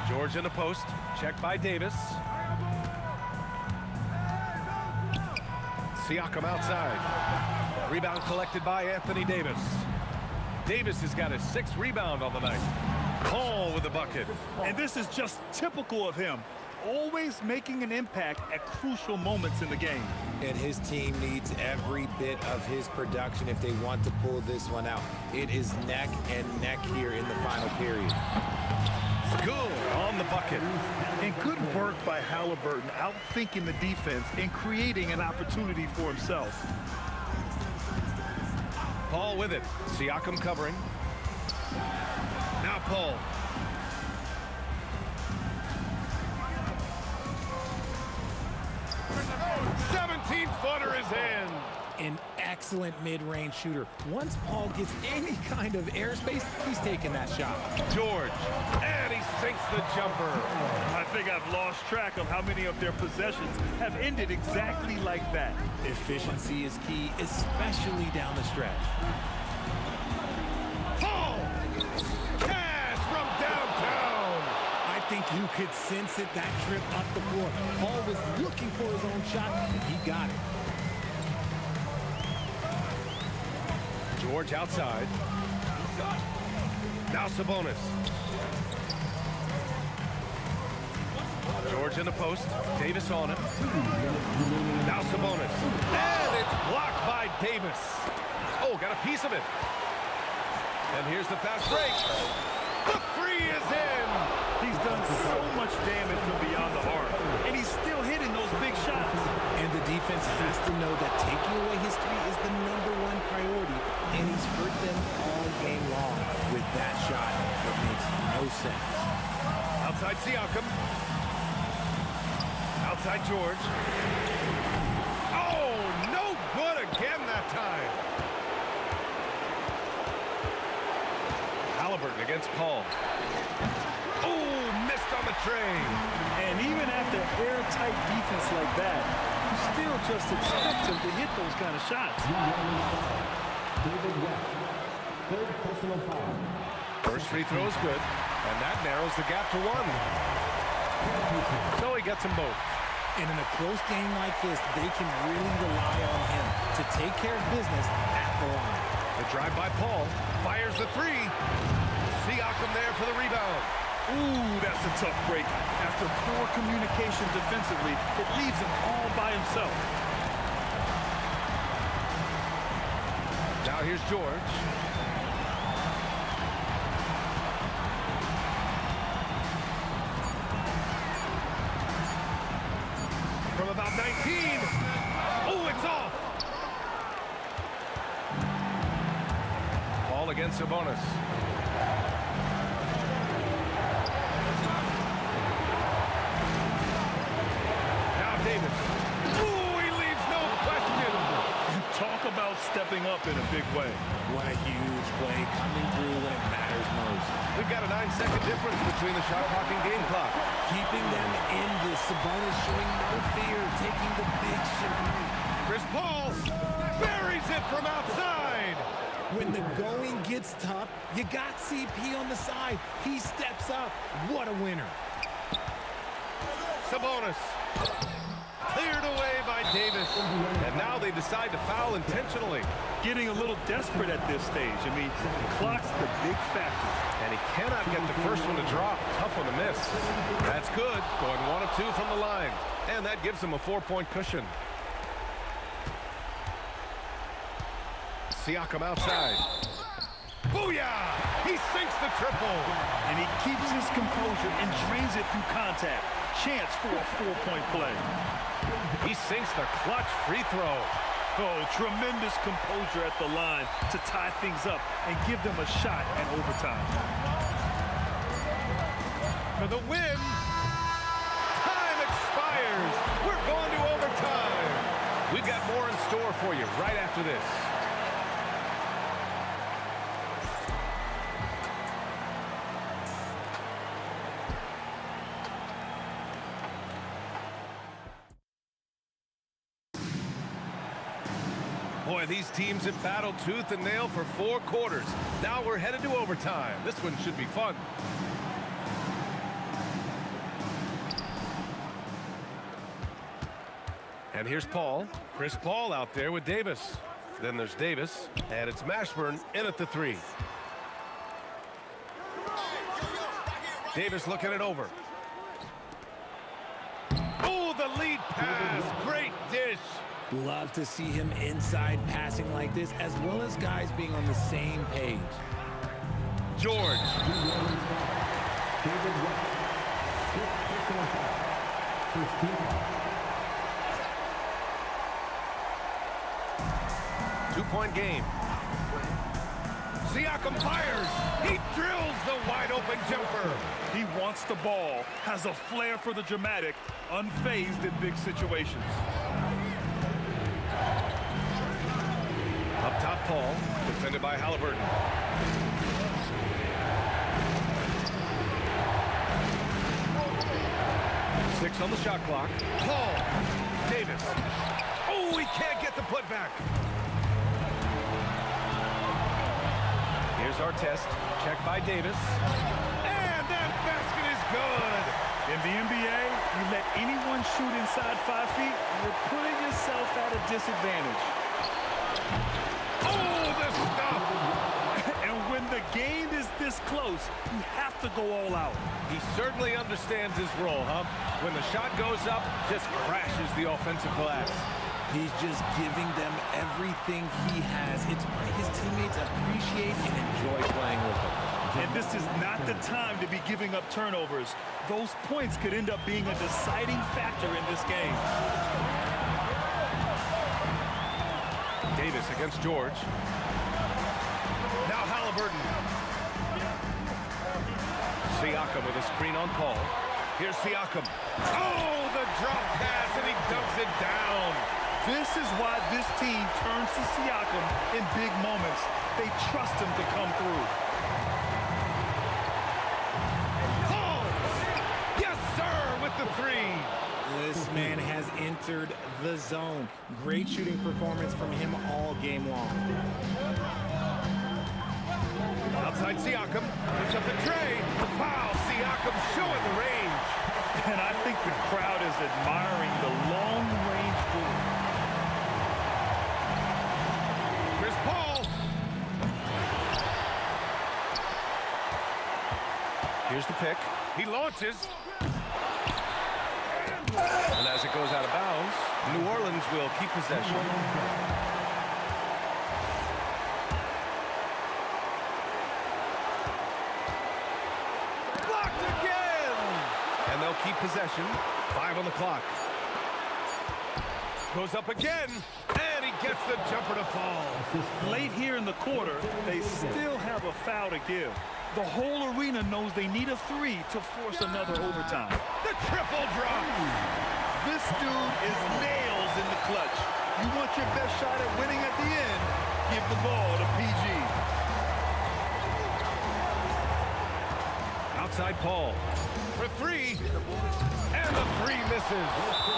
George in the post. Checked by Davis. Siakam outside. Rebound collected by Anthony Davis. Davis has got his 6th rebound on the night. Paul with the bucket. And this is just typical of him. Always making an impact at crucial moments in the game. And his team needs every bit of his production if they want to pull this one out. It is neck and neck here in the final period. Good on the bucket. And good work by Halliburton, outthinking the defense and creating an opportunity for himself. Paul with it. Siakam covering. Now Paul. Footer is in. An excellent mid-range shooter. Once Paul gets any kind of airspace, he's taking that shot. George, and he sinks the jumper. I think I've lost track of how many of their possessions have ended exactly like that. Efficiency is key, especially down the stretch. Paul! Cash from downtown! I think you could sense it, that trip up the floor. Paul was looking for his own shot, and he got it. George outside. Now Sabonis. George in the post. Davis on him. Now Sabonis. And it's blocked by Davis. Oh, got a piece of it. And here's the fast break. The 3 is in. He's done so much damage from beyond the arc, and he's still hitting those big shots. And the defense has to know that taking away his 3 is the #1 priority, and he's hurt them all game long with that shot. It makes no sense. Outside Siakam. Outside George. Oh, no good again that time. Halliburton against Paul. Oh, missed on the train. And even after airtight defense like that, you still just expect him to hit those kind of shots. First free throw is good, and that narrows the gap to 1. So he gets them both. And in a close game like this, they can really rely on him to take care of business at the line. The drive by Paul, fires the 3. Siakam there for the rebound. Ooh, that's a tough break. After poor communication defensively, it leaves him all by himself. Now here's George. From about 19. Oh, it's off. Ball against Sabonis. Davis. Ooh, he leaves no question. Talk about stepping up in a big way. What a huge play coming through when it matters most. We've got a 9-second difference between the shot clock and game clock. Keeping them in this. Sabonis showing no fear, taking the big shot. Chris Paul buries it from outside. When the going gets tough, you got CP on the side. He steps up. What a winner. Sabonis. Cleared away by Davis. And now they decide to foul intentionally. Getting a little desperate at this stage. I mean, the clock's the big factor. And he cannot get the first one to drop. Tough one to miss. pass. That's good. Going 1 of 2 from the line. And that gives him a 4-point cushion. Siakam outside. Booyah! He sinks the triple. And he keeps his composure and drains it through contact. Chance for a 4-point play. He sinks the clutch free throw. Oh, tremendous composure at the line to tie things up and give them a shot at overtime. For the win. Time expires. We're going to overtime. We've got more in store for you right after this. Boy, these teams have battled tooth and nail for 4 quarters. Now we're headed to overtime. This one should be fun. And here's Paul. Chris Paul out there with Davis. Then there's Davis, and it's Mashburn in at the 3. Davis looking it over. Oh, the lead pass. Great dish. Love to see him inside passing like this, as well as guys being on the same page. George. 2-point game. Siakam fires. He drills the wide-open jumper. He wants the ball, has a flair for the dramatic, unfazed in big situations. Up top, Paul, defended by Halliburton. Six on the shot clock. Paul. Davis. Oh, he can't get the putback. Here's our test. Check by Davis. And that basket is good. In the NBA, you let anyone shoot inside 5 feet, you're putting yourself at a disadvantage. Oh, the stuff! And when the game is this close, you have to go all out. He certainly understands his role, huh? When the shot goes up, just crashes the offensive glass. He's just giving them everything he has. It's why his teammates appreciate and enjoy playing with him. And this is not the time to be giving up turnovers. Those points could end up being a deciding factor in this game. Davis against George. Now Halliburton. Siakam with a screen on Paul. Here's Siakam. Oh, the drop pass, and he dunks it down. This is why this team turns to Siakam in big moments. They trust him to come through. Paul! Yes, sir, with the 3. This man has entered the zone. Great shooting performance from him all game long. Outside Siakam, puts up the tray. Wow, Siakam showing the range. And I think the crowd is admiring the long-range ball. Chris Paul. Here's the pick. He launches. And as it goes out of bounds, New Orleans will keep possession. Blocked again! And they'll keep possession. 5 on the clock. Goes up again, and he gets the jumper to fall. Late here in the quarter, they still have a foul to give. The whole arena knows they need a 3 to force another overtime. The triple drop. This dude is nails in the clutch. You want your best shot at winning at the end, give the ball to PG. Outside Paul for 3, and the 3 misses.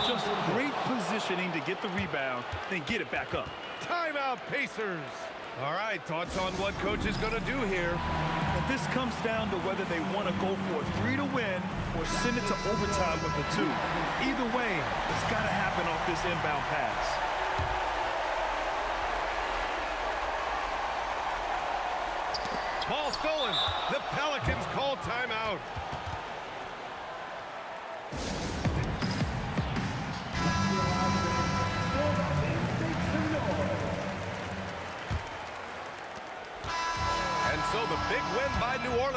Just great positioning to get the rebound, then get it back up. Timeout, Pacers. All right, thoughts on what coach is going to do here? And this comes down to whether they want to go for a 3 to win or send it to overtime with a 2. Either way, it's got to happen off this inbound pass. Ball stolen. The Pelicans call timeout.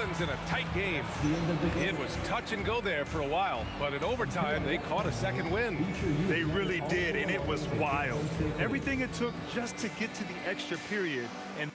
Orleans in a tight game. It was touch and go there for a while, but in overtime, they caught a second win. They really did, and it was wild. Everything it took just to get to the extra period. And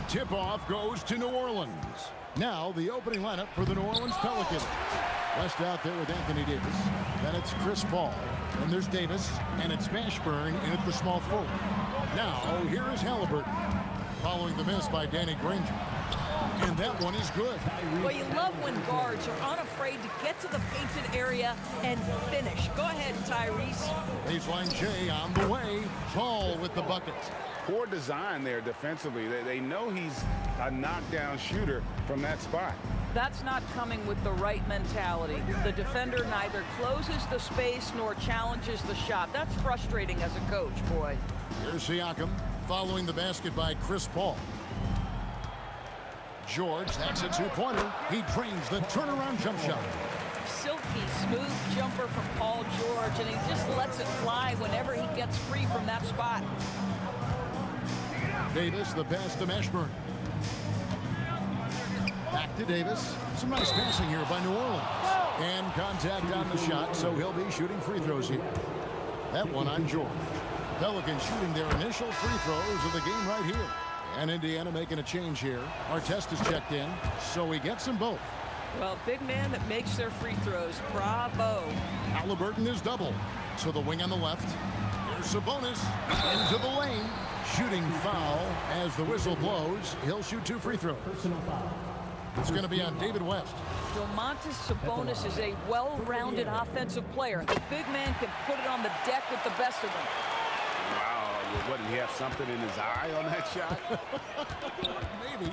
Tip-off goes to New Orleans. Now the opening lineup for the New Orleans Pelicans. West out there with Anthony Davis. Then it's Chris Paul. Then there's Davis. And it's Mashburn in at the small forward. Now here is Halliburton. Following the miss by Danny Granger. And that one is good. Well, you love when guards are unafraid to get to the painted area and finish. Go ahead, Tyrese. Baseline J on the way. Paul with the bucket. Poor design there defensively. They know he's a knockdown shooter from that spot. That's not coming with the right mentality. The defender neither closes the space nor challenges the shot. That's frustrating as a coach, boy. Here's Siakam following the basket by Chris Paul. George, that's a two-pointer. He drains the turnaround jump shot. Silky smooth jumper from Paul George, and he just lets it fly whenever he gets free from that spot. Davis, the pass to Mashburn. Back to Davis. Some nice passing here by New Orleans. And contact on the shot, so he'll be shooting free throws here. That one on George. Pelicans shooting their initial free throws of the game right here. And Indiana making a change here. Artest is checked in, so he gets them both. Well, big man that makes their free throws. Bravo. Halliburton is double. To the wing on the left. Here's Sabonis into the lane. Shooting foul as the whistle blows. He'll shoot two free throws. It's going to be on David West. Domantas Sabonis is a well-rounded offensive player. The big man can put it on the deck with the best of them. Wow, what, did he have something in his eye on that shot? Maybe.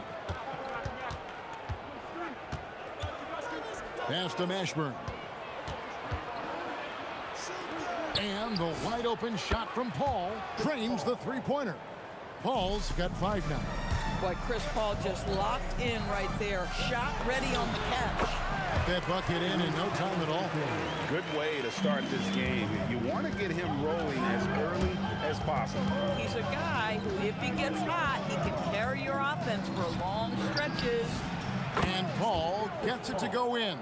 Pass to Mashburn. And the wide open shot from Paul drains the three-pointer. Paul's got 5 now. Boy, Chris Paul just locked in right there. Shot ready on the catch. That bucket in no time at all. Good way to start this game. You want to get him rolling as early as possible. He's a guy who, if he gets hot, he can carry your offense for long stretches. And Paul gets it to go in.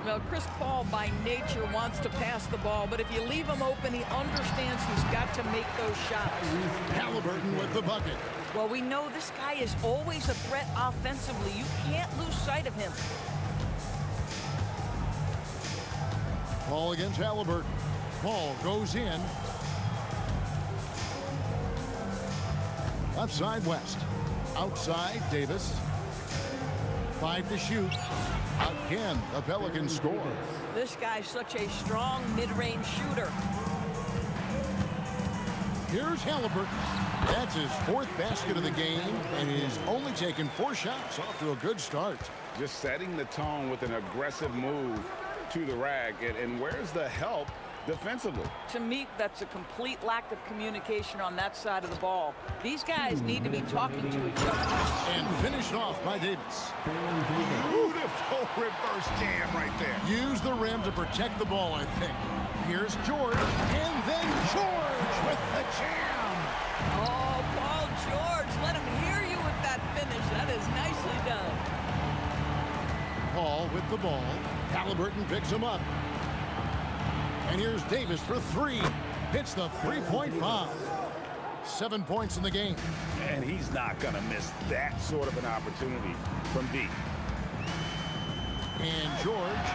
Well, Chris Paul by nature wants to pass the ball, but if you leave him open, he understands he's got to make those shots. Halliburton with the bucket. Well, we know this guy is always a threat offensively. You can't lose sight of him. Paul against Halliburton. Paul goes in. Left side West. Outside Davis. 5 to shoot. Again, the Pelicans score. This guy's such a strong mid-range shooter. Here's Halliburton. That's his 4th basket of the game, and he's only taken 4 shots. Off to a good start. Just setting the tone with an aggressive move to the rack. And where's the help defensively? To me, that's a complete lack of communication on that side of the ball. These guys need to be talking to each other. And finished off by Davis. Beautiful reverse jam right there. Use the rim to protect the ball, I think. Here's George, and then George with the jam. Oh, Paul George, let him hear you with that finish. That is nicely done. Paul with the ball. Halliburton picks him up. And here's Davis for 3. Hits the 3-point bomb. 7 points in the game. And he's not going to miss that sort of an opportunity from deep. And George.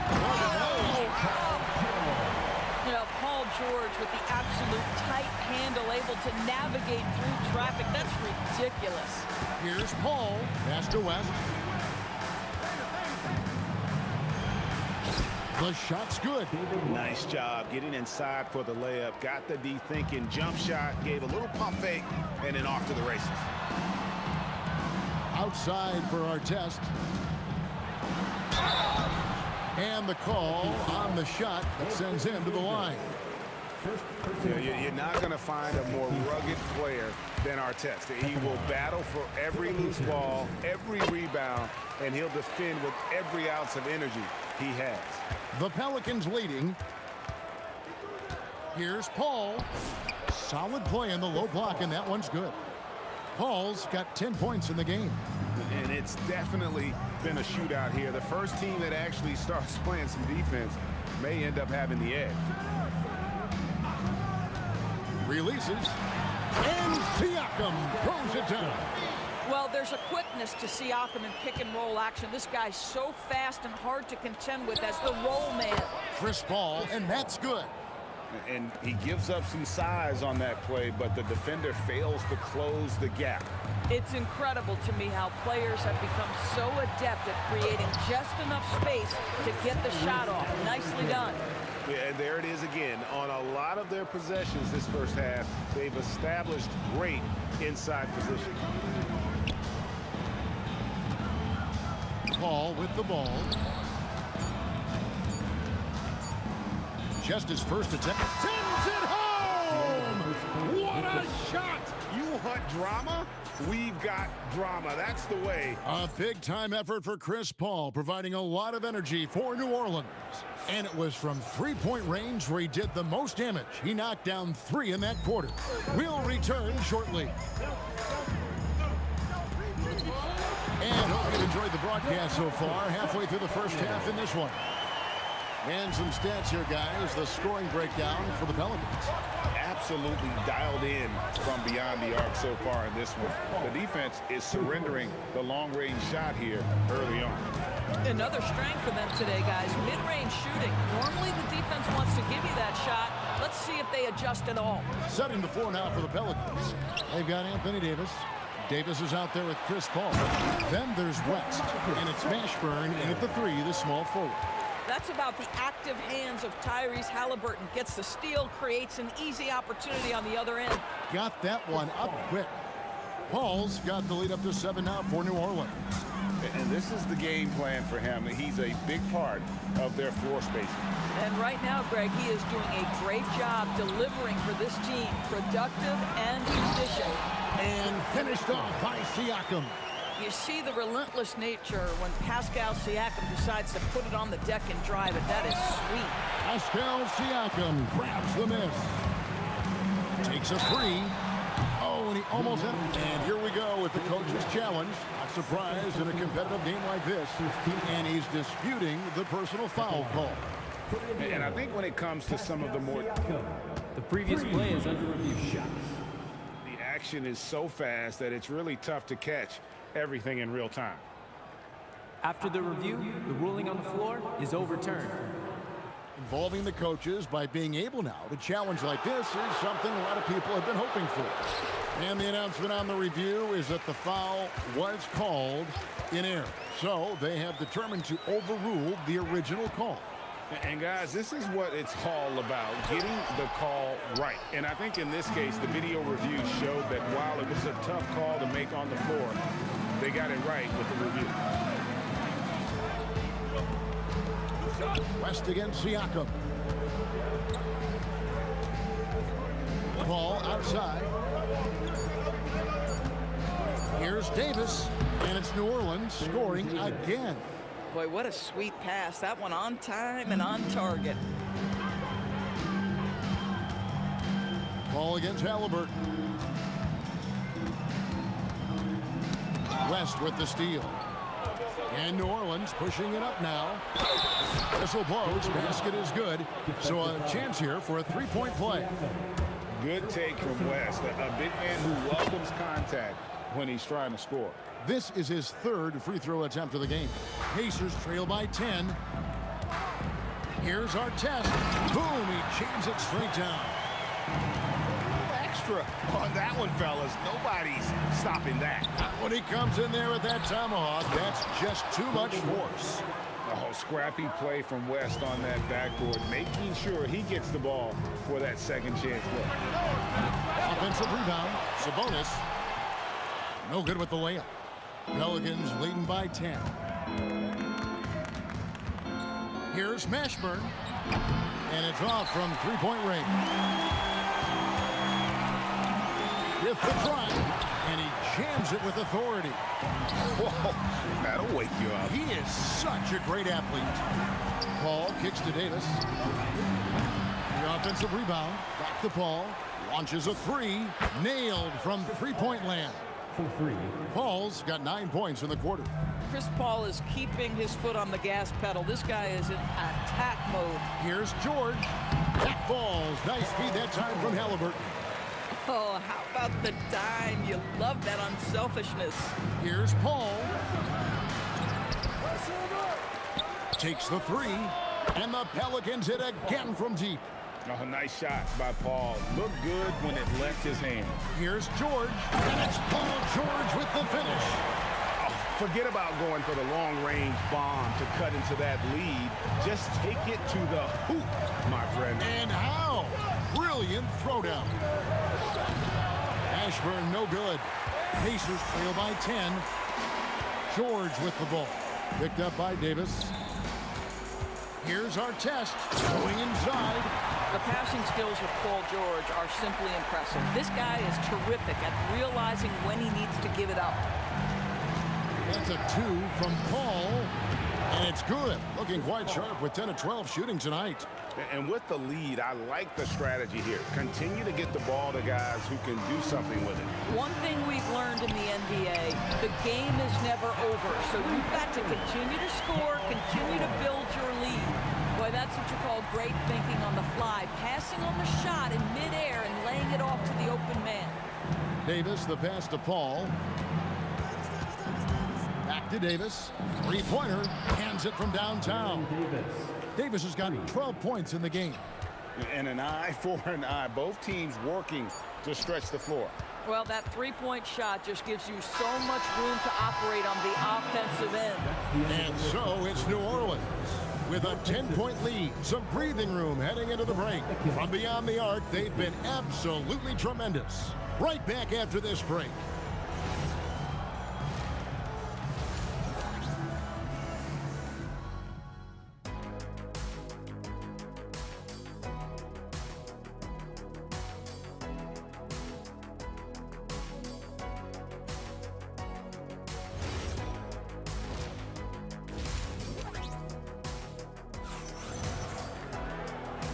You know, Paul George with the absolute tight handle, able to navigate through traffic. That's ridiculous. Here's Paul. Pass to West. The shot's good. Nice job getting inside for the layup. Got the D thinking. Jump shot. Gave a little pump fake. And then off to the races. Outside for our test. And the call on the shot that sends him to the line. You're not going to find a more rugged player than Artest. He will battle for every loose ball, every rebound, and he'll defend with every ounce of energy he has. The Pelicans leading. Here's Paul. Solid play in the low block, and that one's good. Paul's got 10 points in the game. And it's definitely been a shootout here. The first team that actually starts playing some defense may end up having the edge. Releases. And Siakam throws it down. Well, there's a quickness to Siakam in pick-and-roll action. This guy's so fast and hard to contend with as the roll man. Chris Paul, and that's good. And he gives up some size on that play, but the defender fails to close the gap. It's incredible to me how players have become so adept at creating just enough space to get the shot off. Nicely done. Yeah, and there it is again. On a lot of their possessions this first half, they've established great inside position. Paul with the ball. Just his first attempt. Sends it home! What a shot! You want drama? We've got drama. That's the way. A big-time effort for Chris Paul, providing a lot of energy for New Orleans. And it was from three-point range where he did the most damage. He knocked down 3 in that quarter. We'll return shortly. And hope you enjoyed the broadcast so far. Halfway through the first half in this one. And some stats here, guys. The scoring breakdown for the Pelicans. Absolutely dialed in from beyond the arc so far in this one. The defense is surrendering the long-range shot here early on. Another strength for them today, guys. Mid-range shooting. Normally the defense wants to give you that shot. Let's see if they adjust at all. Setting the floor now for the Pelicans. They've got Anthony Davis. Davis is out there with Chris Paul. Then there's West. And it's Mashburn in at the 3, the small forward. That's about the active hands of Tyrese Halliburton. Gets the steal, creates an easy opportunity on the other end. Got that one up quick. Paul's got the lead up to 7 now for New Orleans. And this is the game plan for him. He's a big part of their floor spacing. And right now, Greg, he is doing a great job delivering for this team. Productive and efficient. And finished off by Siakam. You see the relentless nature when Pascal Siakam decides to put it on the deck and drive it. That is sweet. Pascal Siakam grabs the miss. Takes a 3. Oh, and he almost had it. And here we go with the coach's challenge. Not surprised in a competitive game like this. And he's disputing the personal foul call. And I think when it comes to some of the more... The previous play is under review. The action is so fast that it's really tough to catch everything in real time. After the review, the ruling on the floor is overturned. Involving the coaches by being able now to challenge like this is something a lot of people have been hoping for. And the announcement on the review is that the foul was called in error. So they have determined to overrule the original call. And guys, this is what it's all about, getting the call right. And I think in this case, the video review showed that while it was a tough call to make on the floor, they got it right with the review. West against Siakam. Ball outside. Here's Davis, and it's New Orleans scoring again. Boy, what a sweet pass. That one on time and on target. Ball against Halliburton. West with the steal. And New Orleans pushing it up now. Whistle blows. Basket is good. So a chance here for a three-point play. Good take from West. A big man who welcomes contact when he's trying to score. This is his third free throw attempt of the game. Pacers trail by 10. Here's Artest. Boom, he jams it straight down. Extra on that one, fellas. Nobody's stopping that. Not when he comes in there with that tomahawk. That's just too much force. Oh, scrappy play from West on that backboard, making sure he gets the ball for that second chance look. Offensive rebound. Sabonis. No good with the layup. Pelicans leading by 10. Here's Mashburn. And it's off from three-point range. With the drive. And he jams it with authority. Whoa, that'll wake you up. He is such a great athlete. Paul kicks to Davis. The offensive rebound. Back to Paul. Launches a three. Nailed from three-point land. Paul's got 9 points in the quarter. Chris Paul is keeping his foot on the gas pedal. This guy is in attack mode. Here's George. That falls. Nice feed that time from Halliburton. Oh, how about the dime? You love that unselfishness. Here's Paul. Takes the three. And the Pelicans hit again from deep. Oh, nice shot by Paul. Looked good when it left his hand. Here's George. And it's Paul George with the finish. Oh, forget about going for the long-range bomb to cut into that lead. Just take it to the hoop, my friend. And how? Brilliant throwdown. Ashburn no good. Pacers trail by 10. George with the ball. Picked up by Davis. Here's Artest going inside. The passing skills of Paul George are simply impressive. This guy is terrific at realizing when he needs to give it up. That's a two from Paul. And it's good. Looking quite sharp with 10 of 12 shooting tonight. And with the lead, I like the strategy here. Continue to get the ball to guys who can do something with it. One thing we've learned in the NBA, the game is never over. So you've got to continue to score, continue to build your lead. Boy, that's what you call great thinking on the fly. Passing on the shot in midair and laying it off to the open man. Davis, the pass to Paul. Back to Davis. Three-pointer. Hands it from downtown. Davis has got 12 points in the game. And an eye for an eye. Both teams working to stretch the floor. Well, that three-point shot just gives you so much room to operate on the offensive end. And so it's New Orleans with a 10-point lead. Some breathing room heading into the break. From beyond the arc, they've been absolutely tremendous. Right back after this break.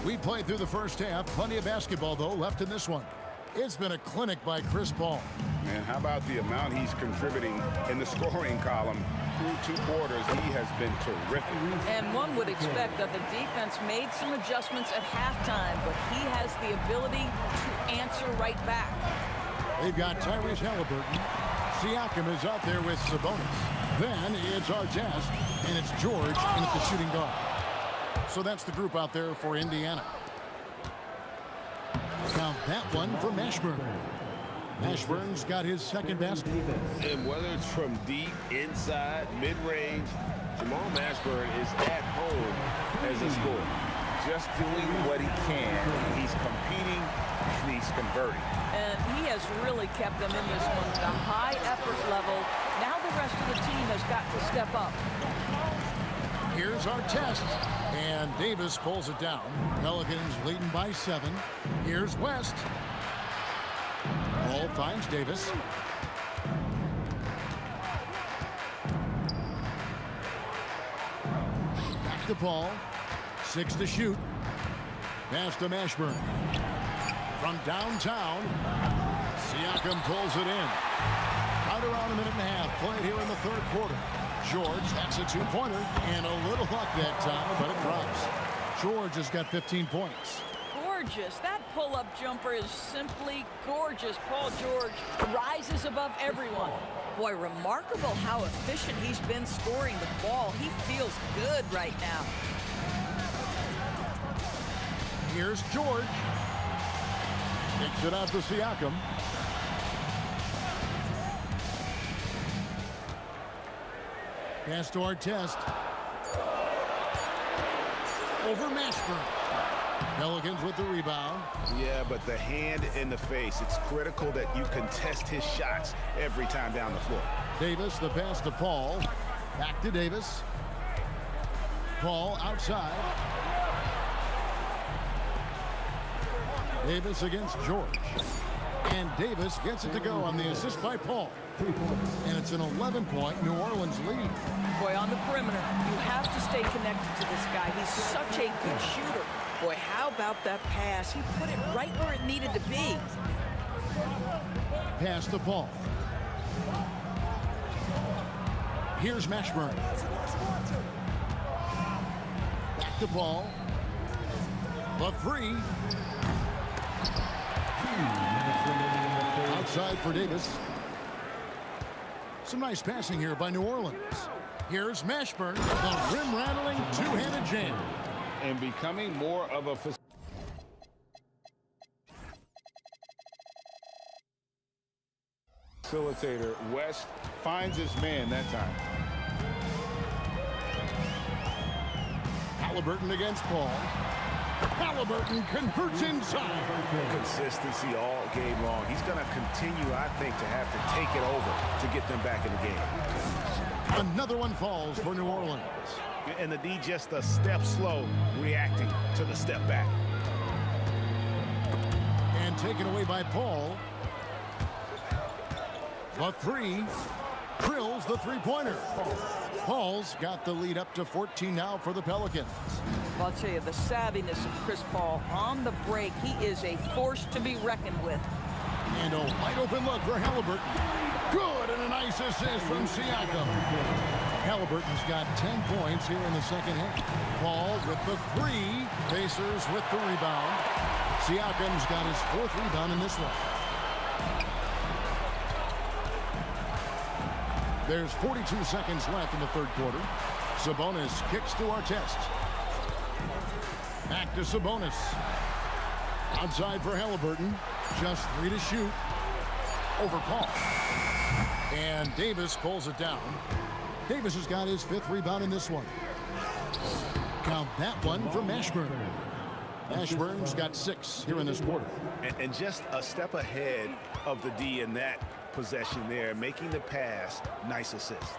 We played through the first half. Plenty of basketball, though, left in this one. It's been a clinic by Chris Paul. And how about the amount he's contributing in the scoring column through 2 quarters? He has been terrific. And one would expect that the defense made some adjustments at halftime, but he has the ability to answer right back. They've got Tyrese Halliburton. Siakam is out there with Sabonis. Then it's Artest, and it's George in at the shooting guard. So that's the group out there for Indiana. Now that one for Mashburn. Mashburn's got his second basket. And whether it's from deep, inside, mid-range, Jamal Mashburn is at home as a scorer. Just doing what he can. He's competing and he's converting. And he has really kept them in this one at a high effort level. Now the rest of the team has got to step up. Here's our test. And Davis pulls it down. Pelicans leading by 7. Here's West. Ball finds Davis. Back to Paul. 6 to shoot. Pass to Mashburn. From downtown, Siakam pulls it in. Right around a minute and a half played here in the third quarter. George, that's a two-pointer, and a little luck that time, but it drops. George has got 15 points. Gorgeous. That pull-up jumper is simply gorgeous. Paul George rises above everyone. Boy, remarkable how efficient he's been scoring the ball. He feels good right now. Here's George. Kicks it out to Siakam. Pass to Artest. Over Mashburn. Pelicans with the rebound. Yeah, but the hand in the face. It's critical that you contest his shots every time down the floor. Davis, the pass to Paul. Back to Davis. Paul outside. Davis against George. And Davis gets it to go on the assist by Paul. And it's an 11-point New Orleans lead. Boy, on the perimeter, you have to stay connected to this guy. He's such a good shooter. Boy, how about that pass? He put it right where it needed to be. Pass to Paul. Here's Mashburn. Back to Paul. The three. Outside for Davis. Some nice passing here by New Orleans. Here's Mashburn, the rim-rattling two-handed jam. And becoming more of a facilitator, West finds his man that time. Halliburton against Paul. Halliburton converts inside. Consistency all game long. He's going to continue, I think, to have to take it over to get them back in the game. Another one falls for New Orleans. And the D just a step slow, reacting to the step back. And taken away by Paul. The three drills the three-pointer. Paul's got the lead up to 14 now for the Pelicans. I'll tell you, the savviness of Chris Paul on the break, he is a force to be reckoned with. And a wide open look for Halliburton. Good, and a nice assist from Siakam. Halliburton's got 10 points here in the second half. Paul with the three. Pacers with the rebound. Siakam's got his 4th rebound in this one. There's 42 seconds left in the third quarter. Sabonis kicks to Artest. Back to Sabonis. Outside for Halliburton. Just 3 to shoot. Over Paul. And Davis pulls it down. Davis has got his 5th rebound in this one. Count that one from Mashburn. Mashburn's got 6 here in this quarter. And just a step ahead of the D in that possession there, making the pass. Nice assist.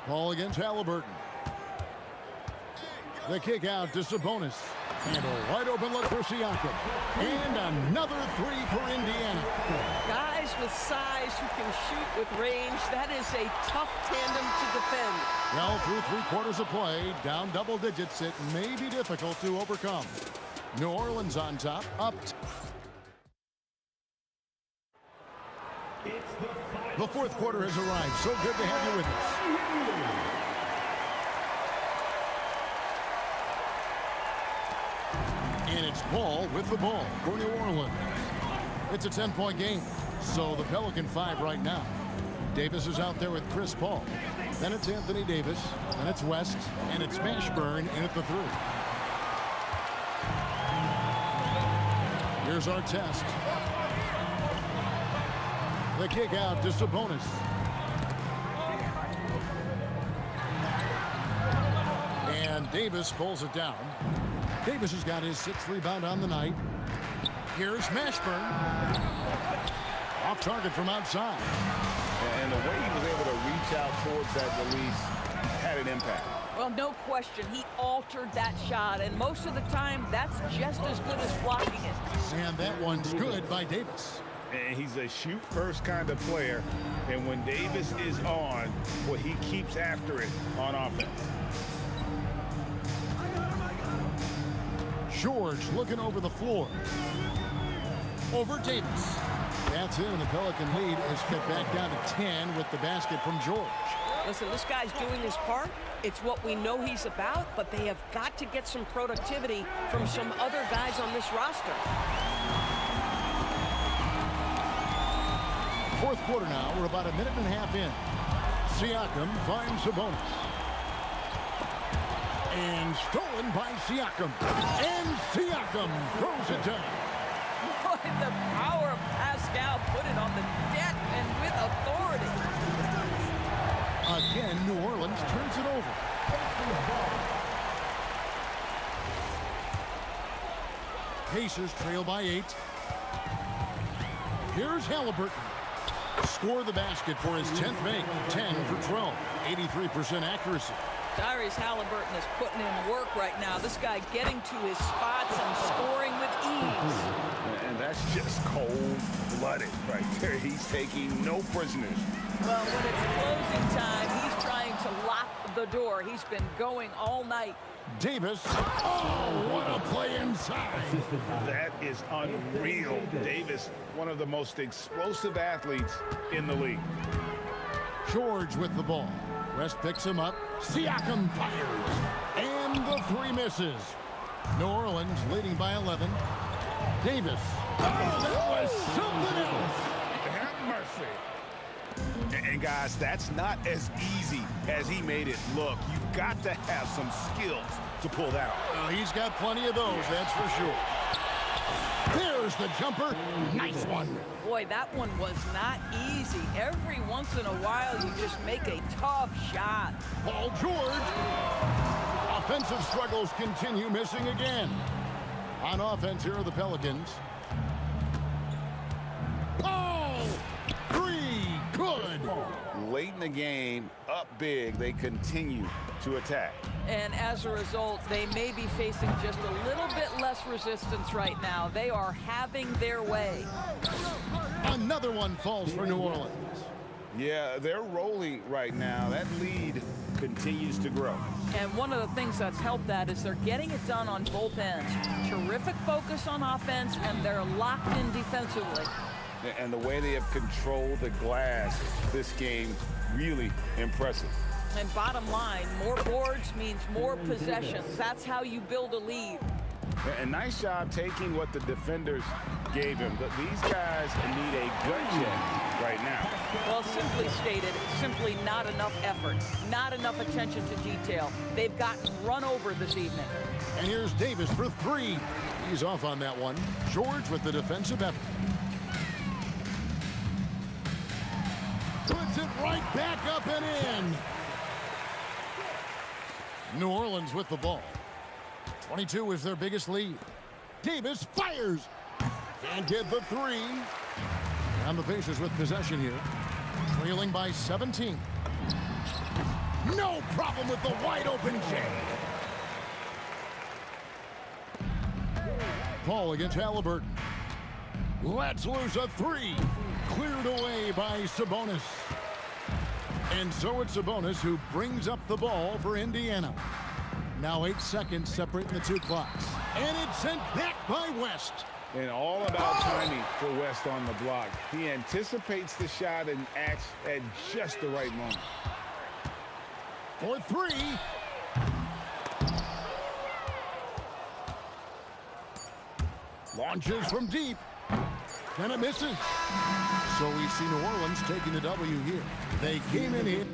Paul against Halliburton. The kick out to Sabonis. And a wide open look for Siakam. And another 3 for Indiana. Guys with size who can shoot with range, that is a tough tandem to defend. Well, through 3 quarters of play, down double digits, it may be difficult to overcome. New Orleans on top, up. The fourth quarter has arrived. So good to have you with us. And it's Paul with the ball for New Orleans. It's a 10-point game, so the Pelican 5 right now. Davis is out there with Chris Paul. Then it's Anthony Davis, then it's West, and it's Mashburn in at the 3. Here's our test. The kick out to Sabonis. And Davis pulls it down. Davis has got his 6th rebound on the night. Here's Mashburn. Off target from outside. And the way he was able to reach out towards that release had an impact. Well, no question. He altered that shot, and most of the time, that's just as good as blocking it. And that one's good by Davis. And he's a shoot-first kind of player. And when Davis is on, well, he keeps after it on offense. George looking over the floor. Over Davis. That's it, and the Pelican lead is cut back down to 10 with the basket from George. Listen, this guy's doing his part. It's what we know he's about, but they have got to get some productivity from some other guys on this roster. Fourth quarter now. We're about a minute and a half in. Siakam finds Sabonis. And stolen by Siakam. And Siakam throws it down. Boy, the power of Pascal put it on the deck and with authority. Again, New Orleans turns it over. Pacers trail by 8. Here's Halliburton. Score the basket for his 10th make. 10 for 12. 83% accuracy. Tyrese Halliburton is putting in work right now. This guy getting to his spots and scoring with ease. And that's just cold-blooded right there. He's taking no prisoners. Well, when it's closing time, he's trying to lock the door. He's been going all night. Davis. Oh, what a play inside. That is unreal. Davis, one of the most explosive athletes in the league. George with the ball. West picks him up. Siakam fires. And the 3 misses. New Orleans leading by 11. Davis. Oh, that was something else. Have mercy. And guys, that's not as easy as he made it look. You've got to have some skills to pull that off. He's got plenty of those, that's for sure. There's the jumper. Nice one. Boy, that one was not easy. Every once in a while, you just make a tough shot. Paul George. Offensive struggles continue, missing again. On offense, here are the Pelicans. Paul! 3, good. Late in the game, up big, they continue to attack. And as a result, they may be facing just a little bit less resistance right now. They are having their way. Another one falls for New Orleans. Yeah, they're rolling right now. That lead continues to grow. And one of the things that's helped that is they're getting it done on both ends. Terrific focus on offense, and they're locked in defensively. And the way they have controlled the glass this game, really impressive. And bottom line, more boards means more possessions. That's how you build a lead. And nice job taking what the defenders gave him. But these guys need a gut check right now. Well, simply stated, simply not enough effort, not enough attention to detail. They've gotten run over this evening. And here's Davis for 3. He's off on that one. George with the defensive effort. Puts it right back up and in. New Orleans with the ball. 22 is their biggest lead. Davis fires. Can't get the 3. And the Pacers with possession here. Trailing by 17. No problem with the wide open J. Paul against Halliburton. Let's lose a 3. Cleared away by Sabonis. And so it's Sabonis who brings up the ball for Indiana. Now 8 seconds separating the 2 clocks. And it's sent back by West. And all about timing for West on the block. He anticipates the shot and acts at just the right moment. For 3. Launches from deep. And it misses. So we see New Orleans taking the W here. They came in here.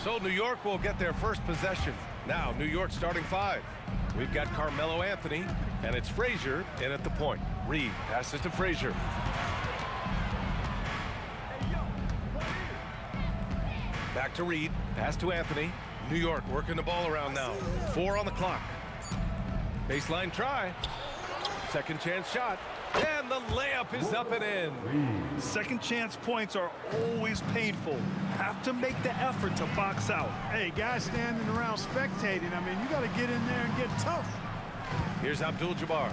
So New York will get their first possession. Now New York starting 5. We've got Carmelo Anthony, and it's Frazier in at the point. Reed passes to Frazier. Back to Reed, pass to Anthony. New York working the ball around now. 4 on the clock. Baseline try. Second chance shot. And the layup is up and in. Second chance points are always painful. Have to make the effort to box out. Hey, guys standing around spectating, I mean, you got to get in there and get tough. Here's Abdul-Jabbar.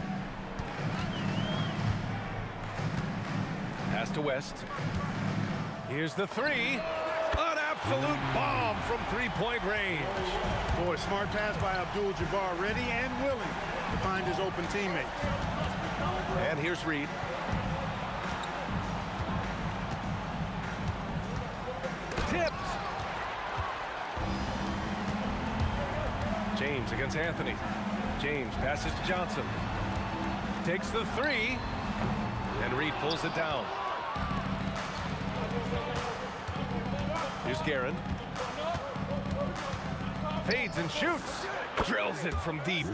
Pass to West. Here's the 3. An absolute bomb from three-point range. Boy, smart pass by Abdul-Jabbar, ready and willing to find his open teammates. And here's Reed. Tipped. James against Anthony. James passes to Johnson. Takes the 3. And Reed pulls it down. Here's Guerin. Fades and shoots. Drills it from deep.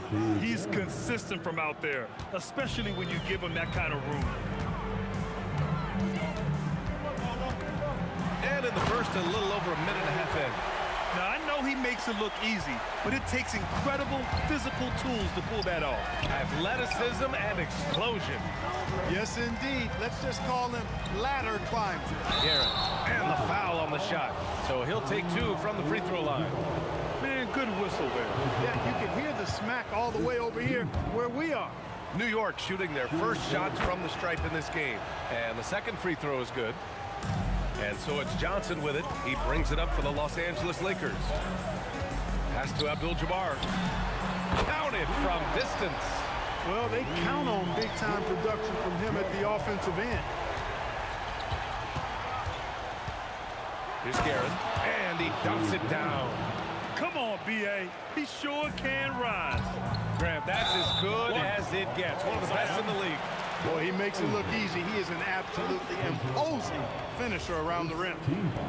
He's consistent from out there, especially when you give him that kind of room. And in the first, a little over a minute and a half in. Now, I know he makes it look easy, but it takes incredible physical tools to pull that off. Athleticism and explosion. Yes, indeed. Let's just call him ladder climbing. Guerin, and the foul on the shot. So he'll take 2 from the free throw line. Man, good whistle there. Yeah, you can hear the smack all the way over here where we are. New York shooting their first shots from the stripe in this game. And the second free throw is good. And so it's Johnson with it. He brings it up for the Los Angeles Lakers. Pass to Abdul-Jabbar. Counted from distance. Well, they count on big-time production from him at the offensive end. Here's Guerin, and he dumps it down. Come on, B.A. He sure can rise. Grant, that's as good as it gets. One of the best in the league. Boy, he makes it look easy. He is an absolutely imposing finisher around the rim.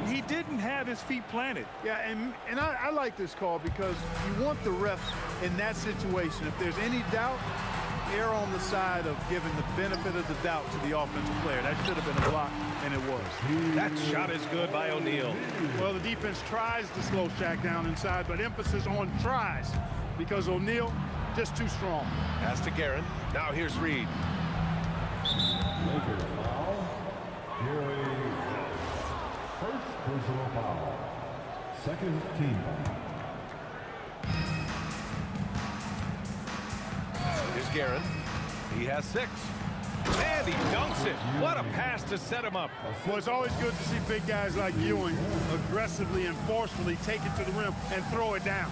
He didn't have his feet planted. Yeah, and I like this call because you want the refs in that situation. If there's any doubt, err on the side of giving the benefit of the doubt to the offensive player. That should have been a block, and it was. That shot is good by O'Neal. Well, the defense tries to slow Shaq down inside, but emphasis on tries because O'Neal just too strong. Pass to Guerin. Now here's Reed. Lakers foul. Gary. First personal foul. Second team foul. Here's Guerin. He has 6. And he dunks it. What a pass to set him up. Well, it's always good to see big guys like Ewing aggressively and forcefully take it to the rim and throw it down.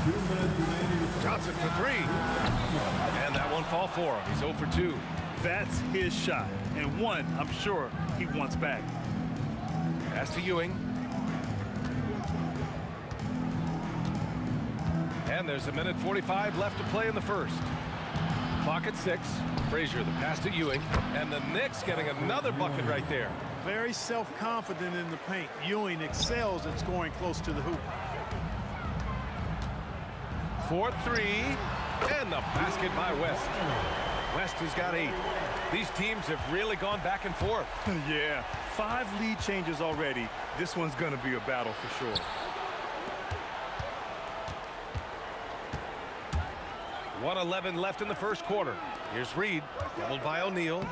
2 minutes remaining. Johnson for 3. And that one fall for him. He's 0 for 2. That's his shot, and one I'm sure he wants back. Pass to Ewing. And there's 1:45 left to play in the first. Clock at 6. Frazier, the pass to Ewing. And the Knicks getting another bucket right there. Very self-confident in the paint. Ewing excels at scoring close to the hoop. 4-3. And the basket by West. West has got 8. These teams have really gone back and forth. Yeah, 5 lead changes already. This one's going to be a battle for sure. .111 left in the first quarter. Here's Reed, doubled by O'Neal.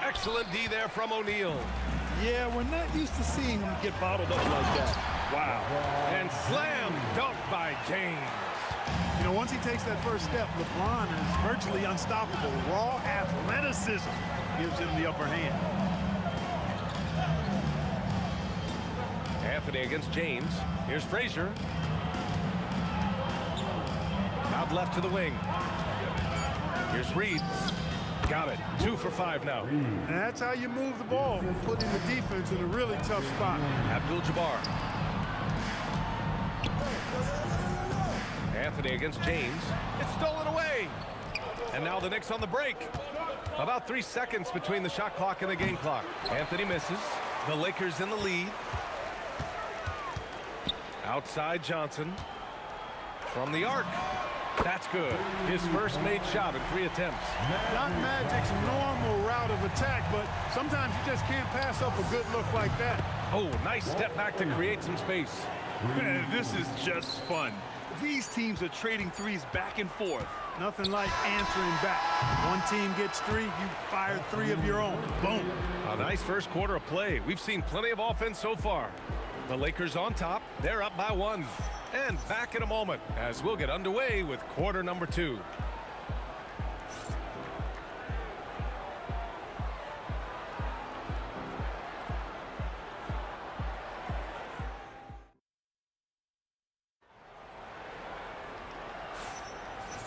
Excellent D there from O'Neal. Yeah, we're not used to seeing him get bottled up like that. Wow. And slam dunk by James. You know, once he takes that first step, LeBron is virtually unstoppable. Raw athleticism gives him the upper hand. Anthony against James. Here's Frazier. Out left to the wing. Here's Reed. Got it. 2 for 5 now. And that's how you move the ball, putting the defense in a really tough spot. Abdul-Jabbar. Anthony against James. It's stolen away. And now the Knicks on the break. About 3 seconds between the shot clock and the game clock. Anthony misses. The Lakers in the lead. Outside Johnson. From the arc. That's good. His first made shot in 3 attempts. Not Magic's normal route of attack, but sometimes you just can't pass up a good look like that. Oh, nice step back to create some space. Man, this is just fun. These teams are trading threes back and forth. Nothing like answering back. One team gets 3, you fire 3 of your own. Boom. A nice first quarter of play. We've seen plenty of offense so far. The Lakers on top. They're up by 1. And back in a moment as we'll get underway with quarter number 2.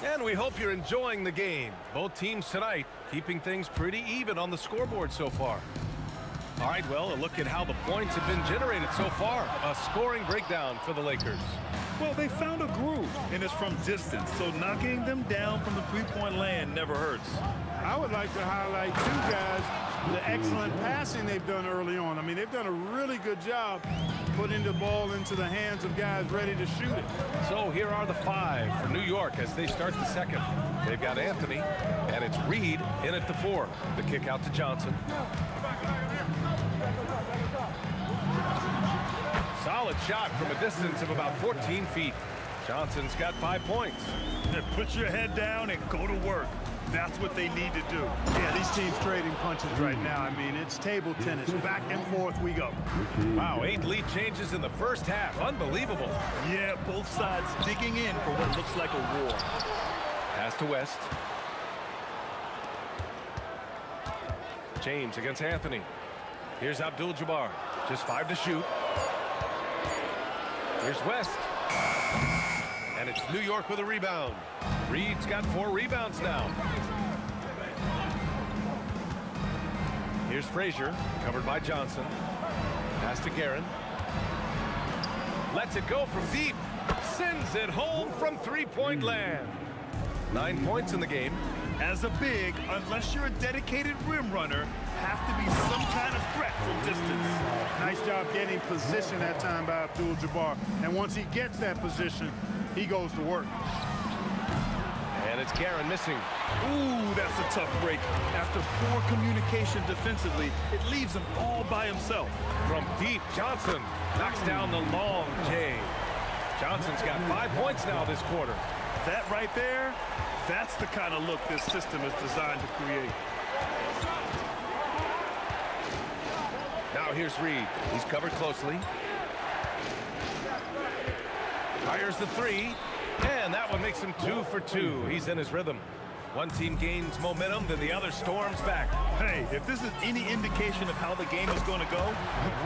And we hope you're enjoying the game. Both teams tonight keeping things pretty even on the scoreboard so far. All right, well, a look at how the points have been generated so far. A scoring breakdown for the Lakers. Well, they found a groove, and it's from distance, so knocking them down from the three-point land never hurts. I would like to highlight 2 guys, the excellent passing they've done early on. I mean, they've done a really good job putting the ball into the hands of guys ready to shoot it. So here are the 5 for New York as they start the second. They've got Anthony, and it's Reed in at the 4. The kick out to Johnson. Solid shot from a distance of about 14 feet. Johnson's got 5 points. Put your head down and go to work. That's what they need to do. Yeah, these teams trading punches right now. I mean, it's table tennis. Back and forth we go. Wow, 8 lead changes in the first half. Unbelievable. Yeah, both sides digging in for what looks like a war. Pass to West. James against Anthony. Here's Abdul-Jabbar. Just 5 to shoot. Here's West. And it's New York with a rebound. Reed's got 4 rebounds now. Here's Frazier, covered by Johnson. Pass to Guerin. Lets it go from deep. Sends it home from 3-point land. 9 points in the game. As a big, unless you're a dedicated rim runner, have to be some kind of threat from distance. Nice job getting position that time by Abdul-Jabbar. And once he gets that position, he goes to work. And it's Guerin missing. Ooh, that's a tough break. After poor communication defensively, it leaves him all by himself. From deep, Johnson knocks down the long J. Johnson's got 5 points now this quarter. That right there, that's the kind of look this system is designed to create. Now here's Reed. He's covered closely. Fires the 3. And that one makes him 2 for 2. He's in his rhythm. One team gains momentum, then the other storms back. Hey, if this is any indication of how the game is going to go,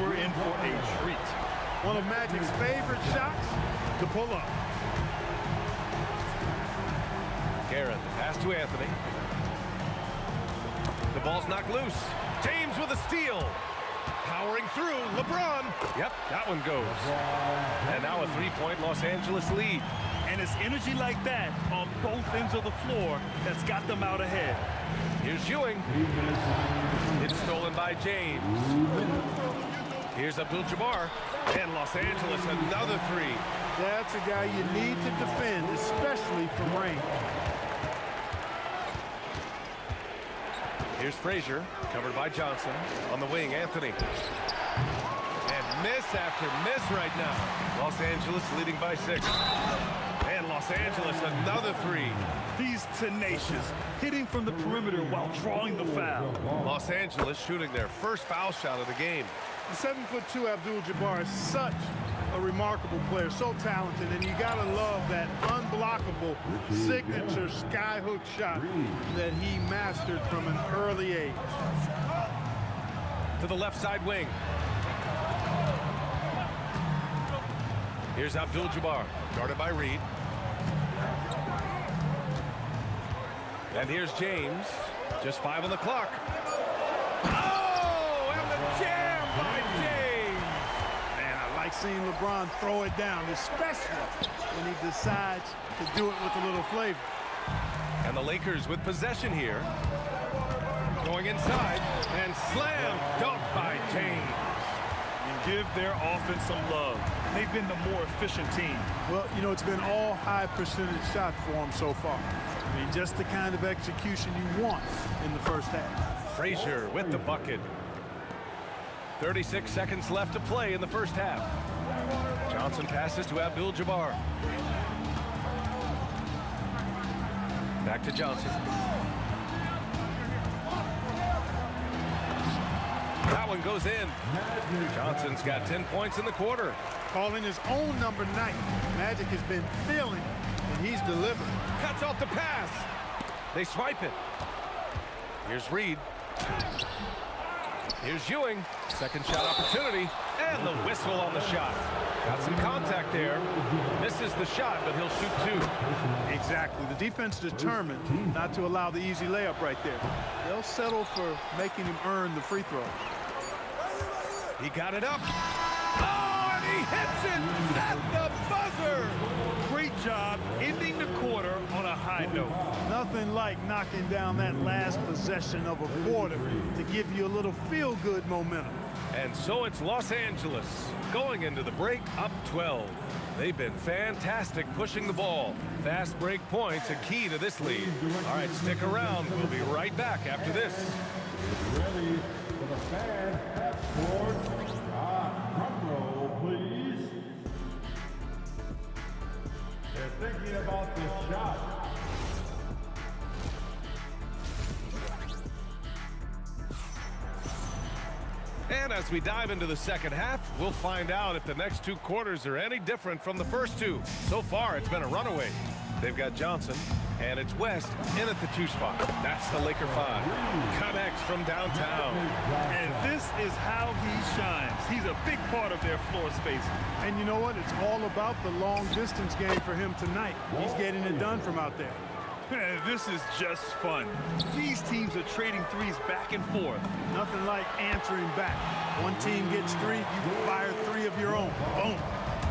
we're in for a treat. One of Magic's favorite shots to pull up. Guerin, pass to Anthony. The ball's knocked loose. James with a steal. Powering through, LeBron. Yep, that one goes. And now a 3-point Los Angeles lead. And it's energy like that on both ends of the floor that's got them out ahead. Here's Ewing. It's stolen by James. Here's Abdul-Jabbar. And Los Angeles, another three. That's a guy you need to defend, especially from range. Here's Frazier, covered by Johnson. On the wing, Anthony. And miss after miss right now. Los Angeles leading by 6. And Los Angeles, another three. He's tenacious, hitting from the perimeter while drawing the foul. Los Angeles shooting their first foul shot of the game. The 7'2" Abdul-Jabbar is such a remarkable player, so talented, and you gotta love that unblockable signature skyhook shot that he mastered from an early age. To the left side wing. Here's Abdul-Jabbar, guarded by Reed. And here's James, just 5 on the clock. Oh, and the jam by James. Man, I like seeing LeBron throw it down, especially when he decides to do it with a little flavor. And the Lakers with possession here. Going inside, and slam dunk by James. And give their offense some love. They've been the more efficient team. Well, you know, it's been all high percentage shots for them so far. I mean, just the kind of execution you want in the first half. Frazier with the bucket. 36 seconds left to play in the first half. Johnson passes to Abdul-Jabbar. Back to Johnson. That one goes in. Johnson's got 10 points in the quarter. Calling his own number 9. Magic has been feeling, and he's delivered. Cuts off the pass. They swipe it. Here's Reed. Here's Ewing. Second shot opportunity. And the whistle on the shot. Got some contact there. Misses the shot, but he'll shoot 2. Exactly. The defense determined not to allow the easy layup right there. They'll settle for making him earn the free throw. He got it up. Oh, and he hits it at the buzzer. Great job ending the quarter on a high note. Nothing like knocking down that last possession of a quarter to give you a little feel-good momentum. And so it's Los Angeles going into the break up 12. They've been fantastic pushing the ball. Fast break points a key to this lead. All right, stick around. We'll be right back after this. Ready for the fan at court. Drum roll, please. They're thinking about this shot. And as we dive into the second half, we'll find out if the next 2 quarters are any different from the first 2. So far, it's been a runaway. They've got Johnson, and it's West in at the 2 spot. That's the Laker 5. Connects from downtown. And this is how he shines. He's a big part of their floor space. And you know what? It's all about the long-distance game for him tonight. He's getting it done from out there. This is just fun. These teams are trading threes back and forth. Nothing like answering back. One team gets 3, you fire 3 of your own. Boom.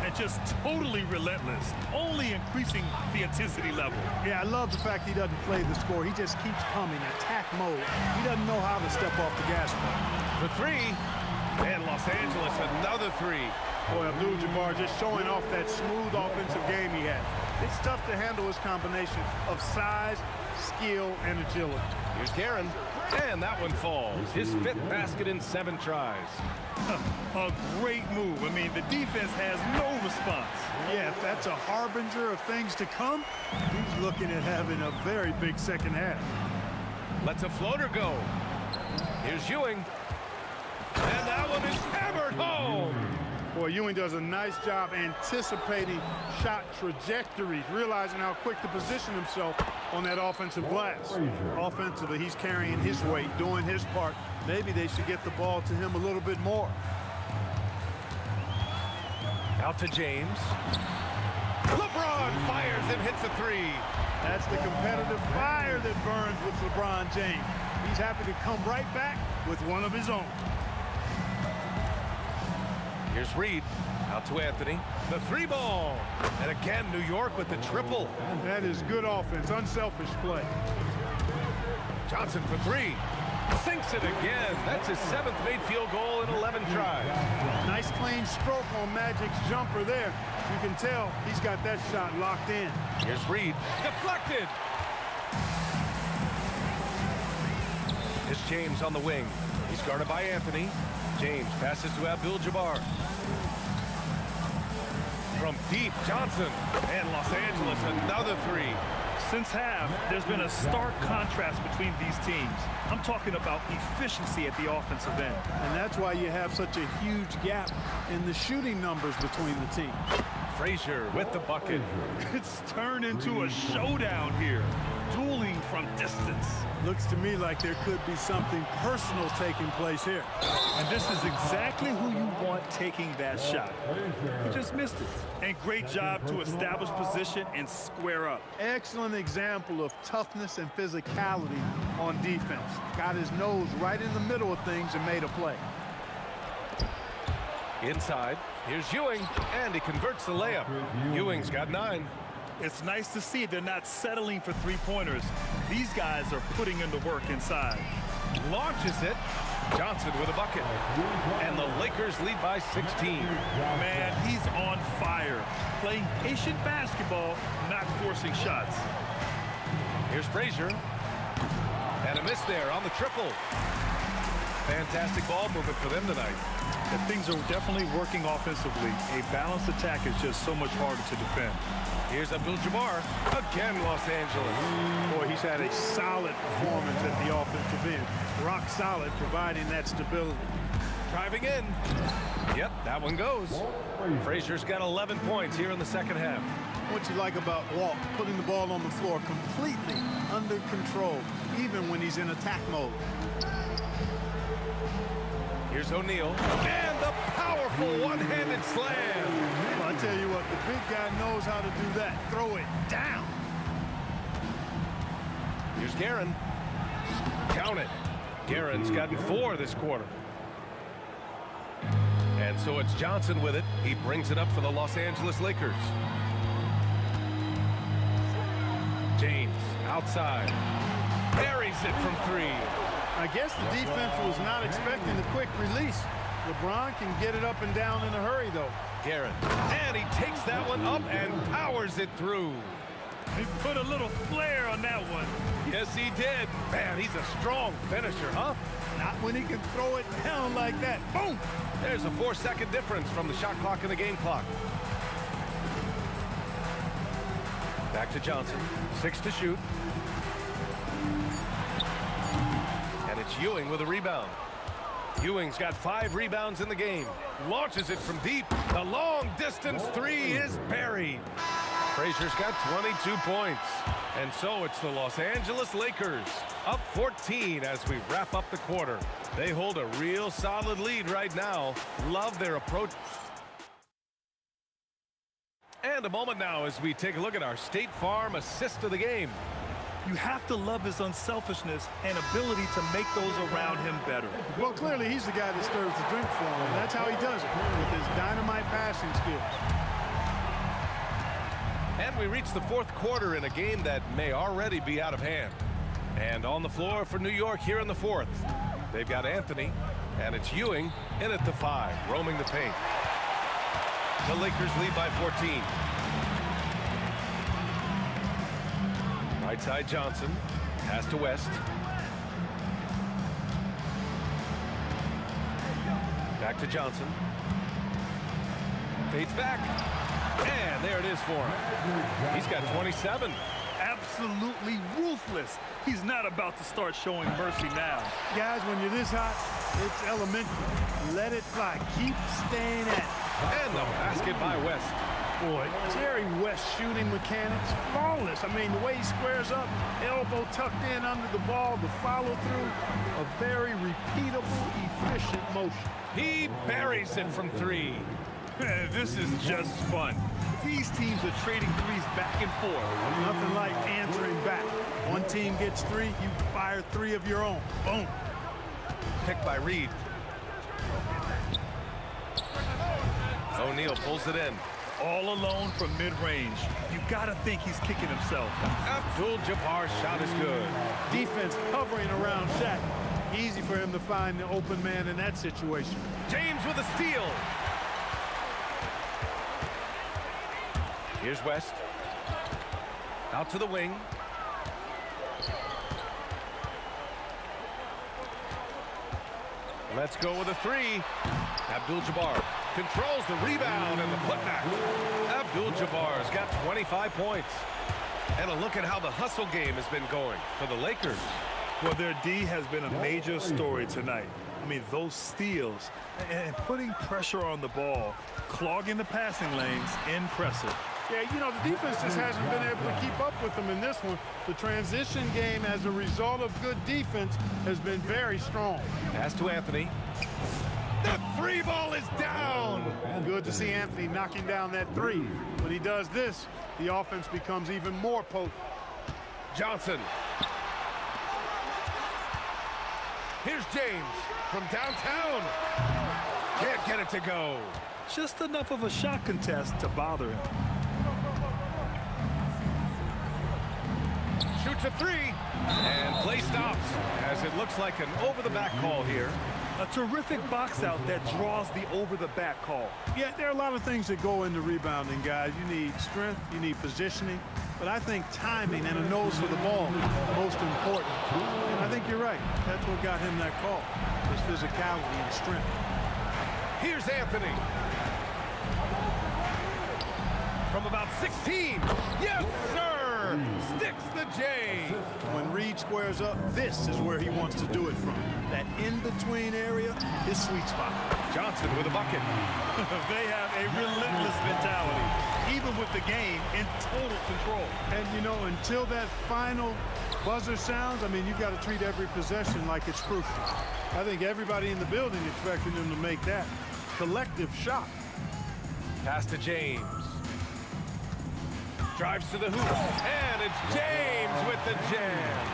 And just totally relentless, only increasing the intensity level. Yeah, I love the fact he doesn't play the score. He just keeps coming, attack mode. He doesn't know how to step off the gas pedal. For 3, and Los Angeles another 3. Boy, Abdul-Jabbar just showing off that smooth offensive game he has. It's tough to handle his combination of size, skill, and agility. Here's Guerin, and that one falls. His 5th basket in 7 tries. A great move. I mean, the defense has no response. Yeah, if that's a harbinger of things to come, he's looking at having a very big second half. Lets a floater go. Here's Ewing. And that one is hammered home. Boy, Ewing does a nice job anticipating shot trajectories, realizing how quick to position himself on that offensive glass. Offensively, he's carrying his weight, doing his part. Maybe they should get the ball to him a little bit more. Out to James. LeBron fires and hits a 3. That's the competitive fire that burns with LeBron James. He's happy to come right back with one of his own. Here's Reed. Out to Anthony. The three ball. And again, New York with the triple. That is good offense, unselfish play. Johnson for three. Sinks it again. That's his 7th made field goal in 11 tries. Nice clean stroke on Magic's jumper there. You can tell he's got that shot locked in. Here's Reed. Deflected. Here's James on the wing. He's guarded by Anthony. James passes to Abdul-Jabbar. From deep, Johnson. And Los Angeles, another three. Since half, there's been a stark contrast between these teams. I'm talking about efficiency at the offensive end. And that's why you have such a huge gap in the shooting numbers between the teams. Frazier with the bucket. It's turned into a showdown here. Dueling from distance. Looks to me like there could be something personal taking place here. And this is exactly who you want taking that shot. He just missed it. And great job to establish position and square up. Excellent example of toughness and physicality on defense. Got his nose right in the middle of things and made a play. Inside, here's Ewing, and he converts the layup. Ewing's got 9. It's nice to see they're not settling for three-pointers. These guys are putting in the work inside. Launches it. Johnson with a bucket. And the Lakers lead by 16. Man, he's on fire. Playing patient basketball, not forcing shots. Here's Frazier. And a miss there on the triple. Fantastic ball movement for them tonight. And things are definitely working offensively. A balanced attack is just so much harder to defend. Here's Abdul-Jabbar. Again, Los Angeles. Boy, he's had a solid performance at the offensive end. Rock solid, providing that stability. Driving in. Yep, that one goes. Frazier's got 11 points here in the second half. What you like about Walt, putting the ball on the floor completely under control, even when he's in attack mode. Here's O'Neal. And the powerful one-handed slam. Well, I tell you what, the big guy knows how to do that. Throw it down. Here's Guerin. Count it. Guerin's gotten 4 this quarter. And so it's Johnson with it. He brings it up for the Los Angeles Lakers. James outside. Buries it from 3. I guess the defense was not expecting the quick release. LeBron can get it up and down in a hurry, though. Guerin. And he takes that one up and powers it through. He put a little flair on that one. Yes, he did. Man, he's a strong finisher, huh? Not when he can throw it down like that. Boom! There's a 4-second difference from the shot clock and the game clock. Back to Johnson. 6 to shoot. And it's Ewing with a rebound. Ewing's got 5 rebounds in the game. Launches it from deep. The long distance 3 is buried. Frazier's got 22 points. And so it's the Los Angeles Lakers up 14 as we wrap up the quarter. They hold a real solid lead right now. Love their approach. And a moment now as we take a look at our State Farm assist of the game. You have to love his unselfishness and ability to make those around him better. Well, clearly he's the guy that stirs the drink for him, and that's how he does it, with his dynamite passing skills. And we reach the 4th quarter in a game that may already be out of hand. And on the floor for New York here in the 4th, they've got Anthony, and it's Ewing in at the 5, roaming the paint. The Lakers lead by 14. Right side Johnson, pass to West. Back to Johnson. Fades back. And there it is for him. He's got 27. Absolutely ruthless. He's not about to start showing mercy now. Guys, when you're this hot, it's elementary. Let it fly. Keep staying at it. And the basket by West. Boy, Jerry West shooting mechanics, flawless. I mean, the way he squares up, elbow tucked in under the ball, the follow through, a very repeatable, efficient motion. He buries it from 3. This is just fun. These teams are trading threes back and forth. Nothing like answering back. One team gets 3, you fire 3 of your own. Boom. Picked by Reed. O'Neal pulls it in. All alone from mid-range. You got to think he's kicking himself. Abdul-Jabbar's shot is good. Defense hovering around Shaq. Easy for him to find the open man in that situation. James with a steal. Here's West. Out to the wing. Let's go with a three. Abdul-Jabbar controls the rebound and the putback. Abdul-Jabbar's got 25 points. And a look at how the hustle game has been going for the Lakers. Well, their D has been a major story tonight. I mean, those steals and putting pressure on the ball, clogging the passing lanes, impressive. Yeah, you know, the defense just hasn't been able to keep up with them in this one. The transition game, as a result of good defense, has been very strong. Pass to Anthony. The three ball is down. Good to see Anthony knocking down that three. When he does this, the offense becomes even more potent. Johnson. Here's James from downtown. Can't get it to go. Just enough of a shot contest to bother him. Shoots a three, and play stops as it looks like an over-the-back call here. A terrific box out that draws the over-the-back call. Yeah, there are a lot of things that go into rebounding, guys. You need strength, you need positioning, but I think timing and a nose for the ball are most important. And I think you're right. That's what got him that call, his physicality and strength. Here's Anthony. From about 16. Yes, sir! Sticks the J. When Reed squares up, this is where he wants to do it from. That in-between area, his sweet spot. Johnson with a bucket. They have a relentless mentality, even with the game in total control. And, you know, until that final buzzer sounds, I mean, you've got to treat every possession like it's crucial. I think everybody in the building expecting them to make that collective shot. Pass to James. Drives to the hoop, and it's James with the jam.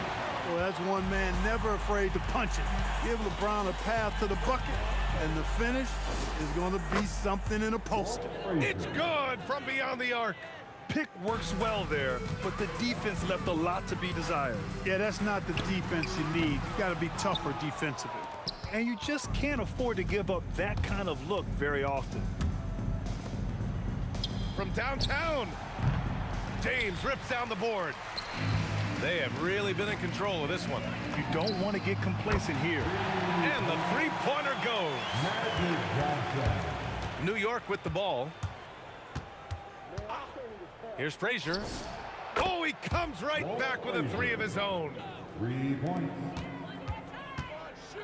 Well, that's one man never afraid to punch it. Give LeBron a path to the bucket, and the finish is going to be something in a poster. It's good from beyond the arc. Pick works well there, but the defense left a lot to be desired. Yeah, that's not the defense you need. You got to be tougher defensively. And you just can't afford to give up that kind of look very often. From downtown, James rips down the board. They have really been in control of this one. You don't want to get complacent here. And the three-pointer goes. New York with the ball. Here's Frazier. Oh, he comes right back with a three of his own. 3 points.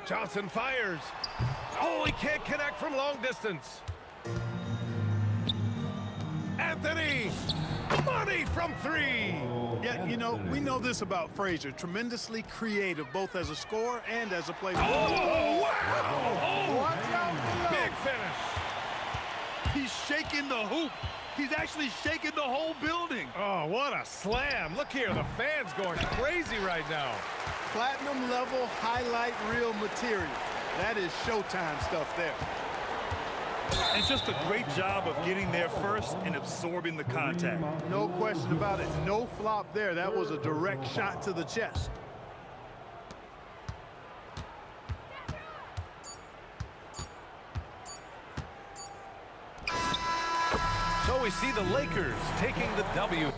Johnson fires. Oh, he can't connect from long distance. Anthony. Money from three. Yeah, you know, we know this about Frazier. Tremendously creative, both as a scorer and as a playmaker. Oh, wow. Oh, watch out. Big finish. He's shaking the hoop. He's actually shaking the whole building. Oh, what a slam. Look here, the fans going crazy right now. Platinum level highlight reel material. That is Showtime stuff there. And just a great job of getting there first and absorbing the contact. No question about it. No flop there. That was a direct shot to the chest. So we see the Lakers taking the W.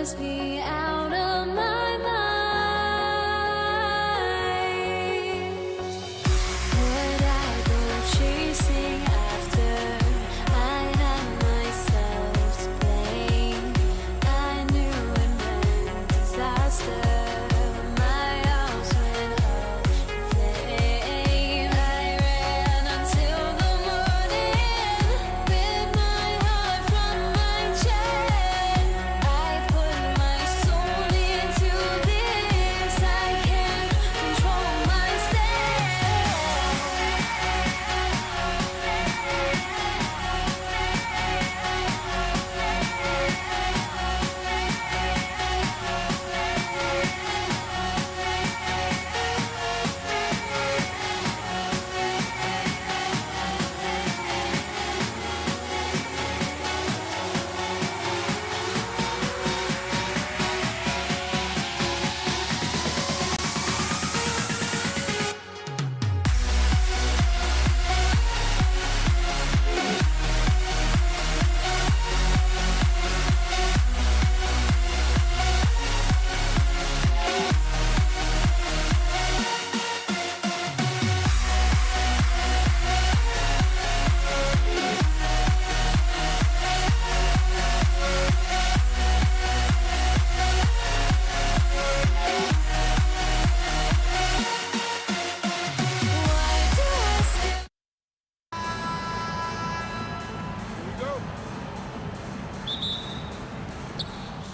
must be out of my mind.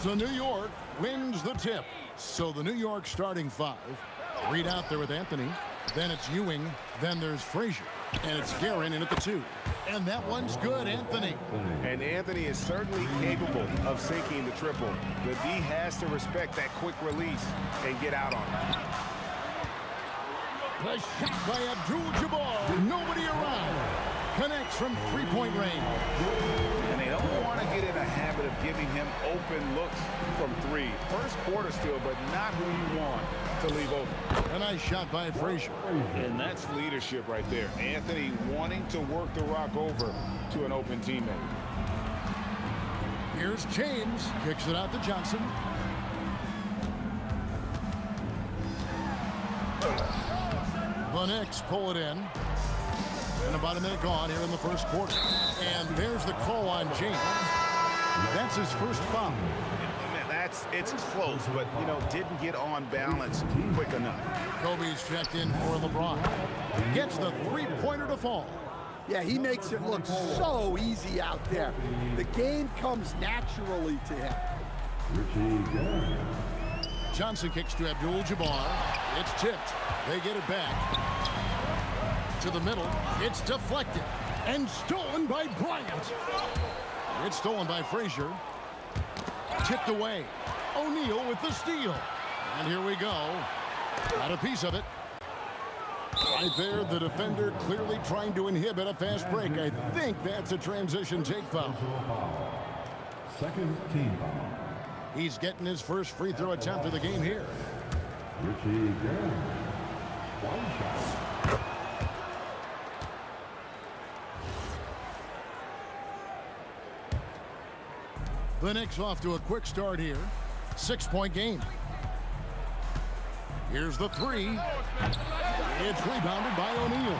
So New York wins the tip. So the New York starting five. Reed out there with Anthony. Then it's Ewing. Then there's Frazier. And it's Guerin in at the 2. And that one's good, Anthony. And Anthony is certainly capable of sinking the triple. The D has to respect that quick release and get out on it. The shot by Abdul-Jabbar. Nobody around. Connects from three-point range. And they don't want to get in a habit of giving him open looks from 3. First quarter still, but not who you want to leave open. A nice shot by Frazier. And that's leadership right there. Anthony wanting to work the rock over to an open teammate. Here's James. Kicks it out to Johnson. The Knicks pull it in. And about a minute gone here in the first quarter. And there's the call on James. That's his first foul. It's close, but, you know, didn't get on balance quick enough. Kobe's checked in for LeBron. Gets the three-pointer to fall. Yeah, he makes it look so easy out there. The game comes naturally to him. Johnson kicks to Abdul-Jabbar. It's tipped. They get it back. To the middle. It's deflected. And stolen by Bryant. It's stolen by Frazier. Tipped away. O'Neal with the steal. And here we go. Got a piece of it. Right there, the defender clearly trying to inhibit a fast break. I think that's a transition take foul. Second team foul. He's getting his first free throw attempt of the game here. Richie Guerin. One shot. The Knicks off to a quick start here. 6-point game. Here's the 3. It's rebounded by O'Neal.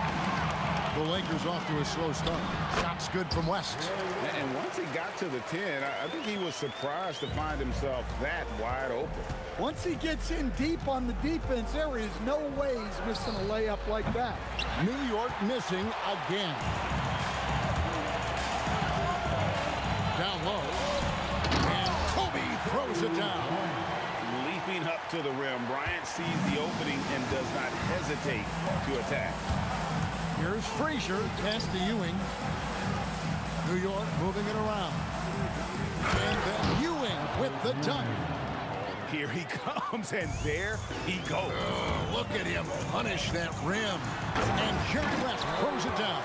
The Lakers off to a slow start. Shot's good from West. And once he got to the 10, I think he was surprised to find himself that wide open. Once he gets in deep on the defense, there is no way he's missing a layup like that. New York missing again. Down low. And Kobe throws it down. Leaping up to the rim, Bryant sees the opening and does not hesitate to attack. Here's Frazier, pass to Ewing. New York moving it around. And then Ewing with the dunk. Here he comes, and there he goes. Look at him punish that rim. And Jerry West throws it down.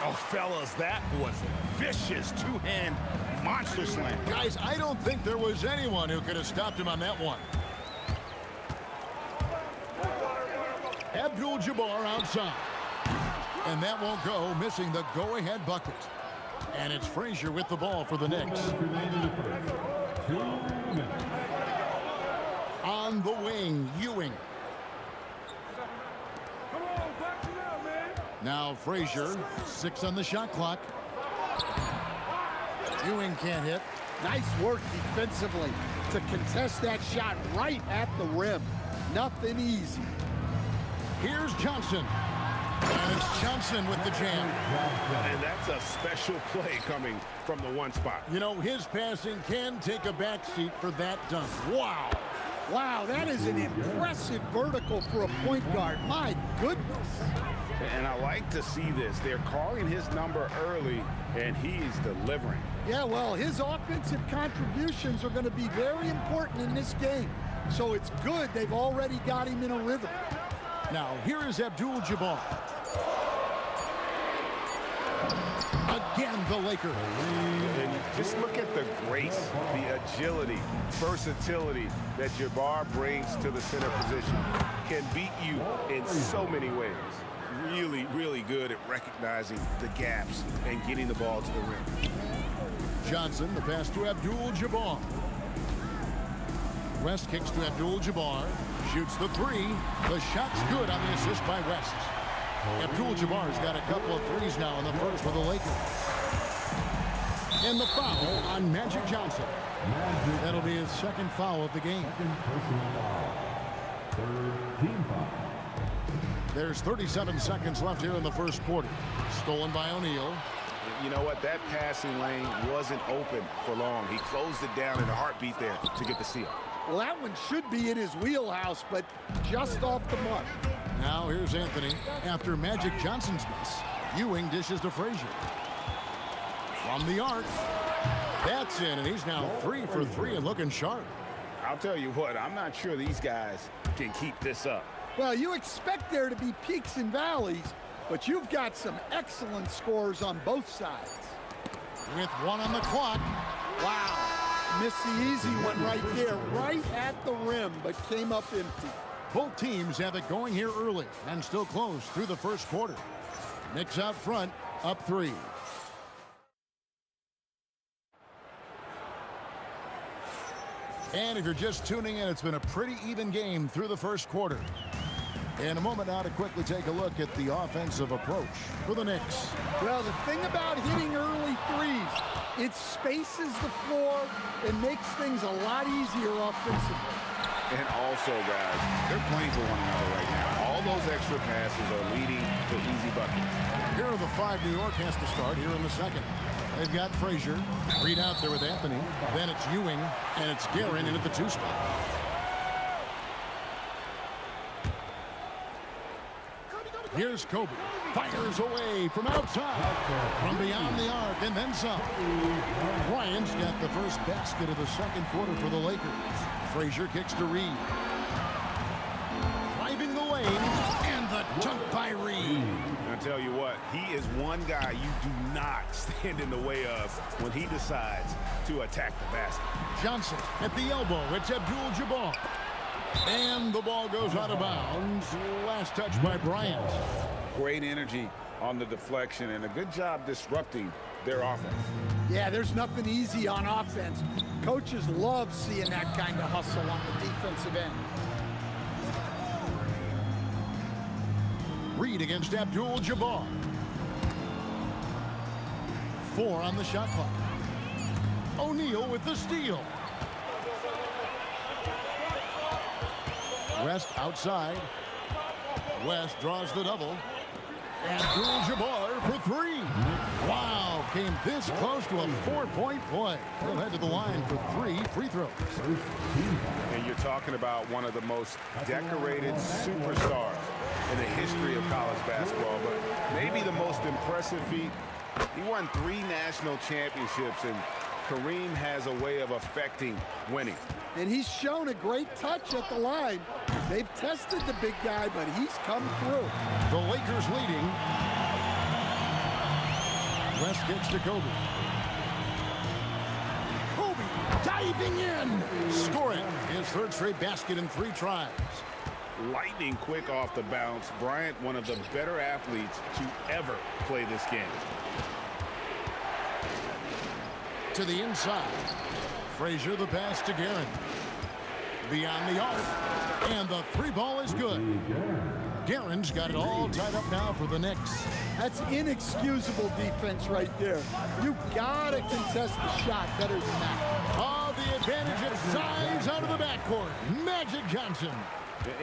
Oh, fellas, that was vicious two-hand monster slam. Guys, I don't think there was anyone who could have stopped him on that one. Abdul-Jabbar outside. And that won't go, missing the go-ahead bucket. And it's Frazier with the ball for the Knicks. On the wing, Ewing. Now Frazier, 6 on the shot clock. Ewing can't hit. Nice work defensively to contest that shot right at the rim. Nothing easy. Here's Johnson. And it's Johnson with the jam. And that's a special play coming from the one spot. You know, his passing can take a backseat for that dunk. Wow. Wow, that is an impressive vertical for a point guard. My goodness. And I like to see this. They're calling his number early, and he's delivering. Yeah, well, his offensive contributions are going to be very important in this game. So it's good they've already got him in a rhythm. Now, here is Abdul-Jabbar. Again, the Lakers. And just look at the grace, the agility, versatility that Jabbar brings to the center position. Can beat you in so many ways. Really, really good at recognizing the gaps and getting the ball to the rim. Johnson, the pass to Abdul-Jabbar. West kicks to Abdul-Jabbar. Shoots the 3. The shot's good on the assist by West. Abdul-Jabbar's got a couple of threes now in the first for the Lakers. And the foul on Magic Johnson. That'll be his second foul of the game. Third team foul. There's 37 seconds left here in the first quarter. Stolen by O'Neal. You know what? That passing lane wasn't open for long. He closed it down in a heartbeat there to get the steal. Well, that one should be in his wheelhouse, but just off the mark. Now here's Anthony. After Magic Johnson's miss, Ewing dishes to Frazier. From the arc. That's in, and he's now 3 for 3 and looking sharp. I'll tell you what, I'm not sure these guys can keep this up. Well, you expect there to be peaks and valleys, but you've got some excellent scores on both sides. With 1 on the clock. Wow. Missed the easy one right there, right at the rim, but came up empty. Both teams have it going here early and still close through the first quarter. Knicks out front, up 3. And if you're just tuning in, it's been a pretty even game through the first quarter. In a moment now to quickly take a look at the offensive approach for the Knicks. Well, the thing about hitting early threes, it spaces the floor and makes things a lot easier offensively. And also, guys, they're playing for one another right now. All those extra passes are leading to easy buckets. Here are the 5 New York has to start here in the second. They've got Frazier, Reed out there with Anthony. Then it's Ewing, and it's Guerin in at the 2 spot. Here's Kobe. Fires away from outside. From beyond the arc, and then some. Bryant's got the first basket of the second quarter for the Lakers. Frazier kicks to Reed. Driving the lane, and the dunk by Reed. I'll tell you what, he is one guy you do not stand in the way of when he decides to attack the basket. Johnson at the elbow. It's Abdul-Jabbar. And the ball goes out of bounds. Last touch by Bryant. Great energy on the deflection and a good job disrupting their offense. Yeah, there's nothing easy on offense. Coaches love seeing that kind of hustle on the defensive end. Reed against Abdul-Jabbar. 4 on the shot clock. O'Neal with the steal. West outside. West draws the double. Abdul-Jabbar for 3. Wow, came this close to a 4-point play. He'll head to the line for 3 free throws. And you're talking about one of the most decorated superstars in the history of college basketball, but maybe the most impressive feat. He won 3 national championships, and Kareem has a way of affecting winning. And he's shown a great touch at the line. They've tested the big guy, but he's come through. The Lakers leading. West kicks to Kobe. Kobe diving in. Scoring his 3rd straight basket in 3 tries. Lightning quick off the bounce. Bryant, one of the better athletes to ever play this game. To the inside. Frazier the pass to Guerin. Beyond the arc. And the 3 ball is good. Guerin's got it all tied up now for the Knicks. That's inexcusable defense right there. You gotta contest the shot better than that. Oh, the advantage of size out of the backcourt. Magic Johnson.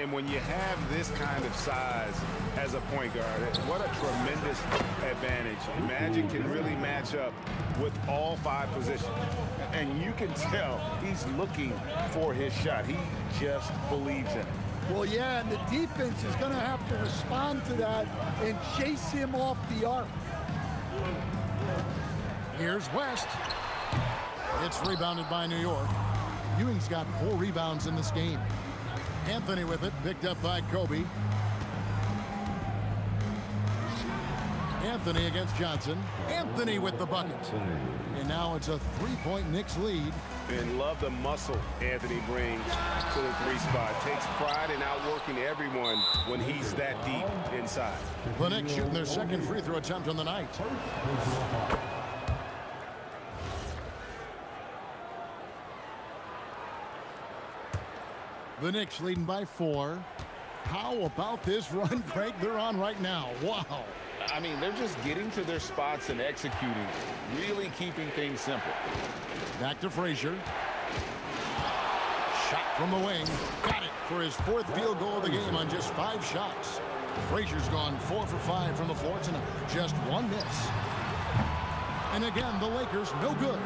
And when you have this kind of size as a point guard, what a tremendous advantage. And Magic can really match up with all 5 positions. And you can tell he's looking for his shot. He just believes in it. Well, yeah, and the defense is going to have to respond to that and chase him off the arc. Here's West. It's rebounded by New York. Ewing's got 4 rebounds in this game. Anthony with it, picked up by Kobe. Anthony against Johnson. Anthony with the bucket. And now it's a 3-point Knicks lead. And love the muscle Anthony brings to the 3 spot. Takes pride in outworking everyone when he's that deep inside. The Knicks shooting their 2nd free throw attempt on the night. The Knicks leading by 4. How about this run break they're on right now? Wow. I mean, they're just getting to their spots and executing, really keeping things simple. Back to Frazier. Shot from the wing. Got it for his 4th field goal of the game on just 5 shots. Frazier's gone 4 for 5 from the floor tonight. Just 1 miss. And again, the Lakers no good.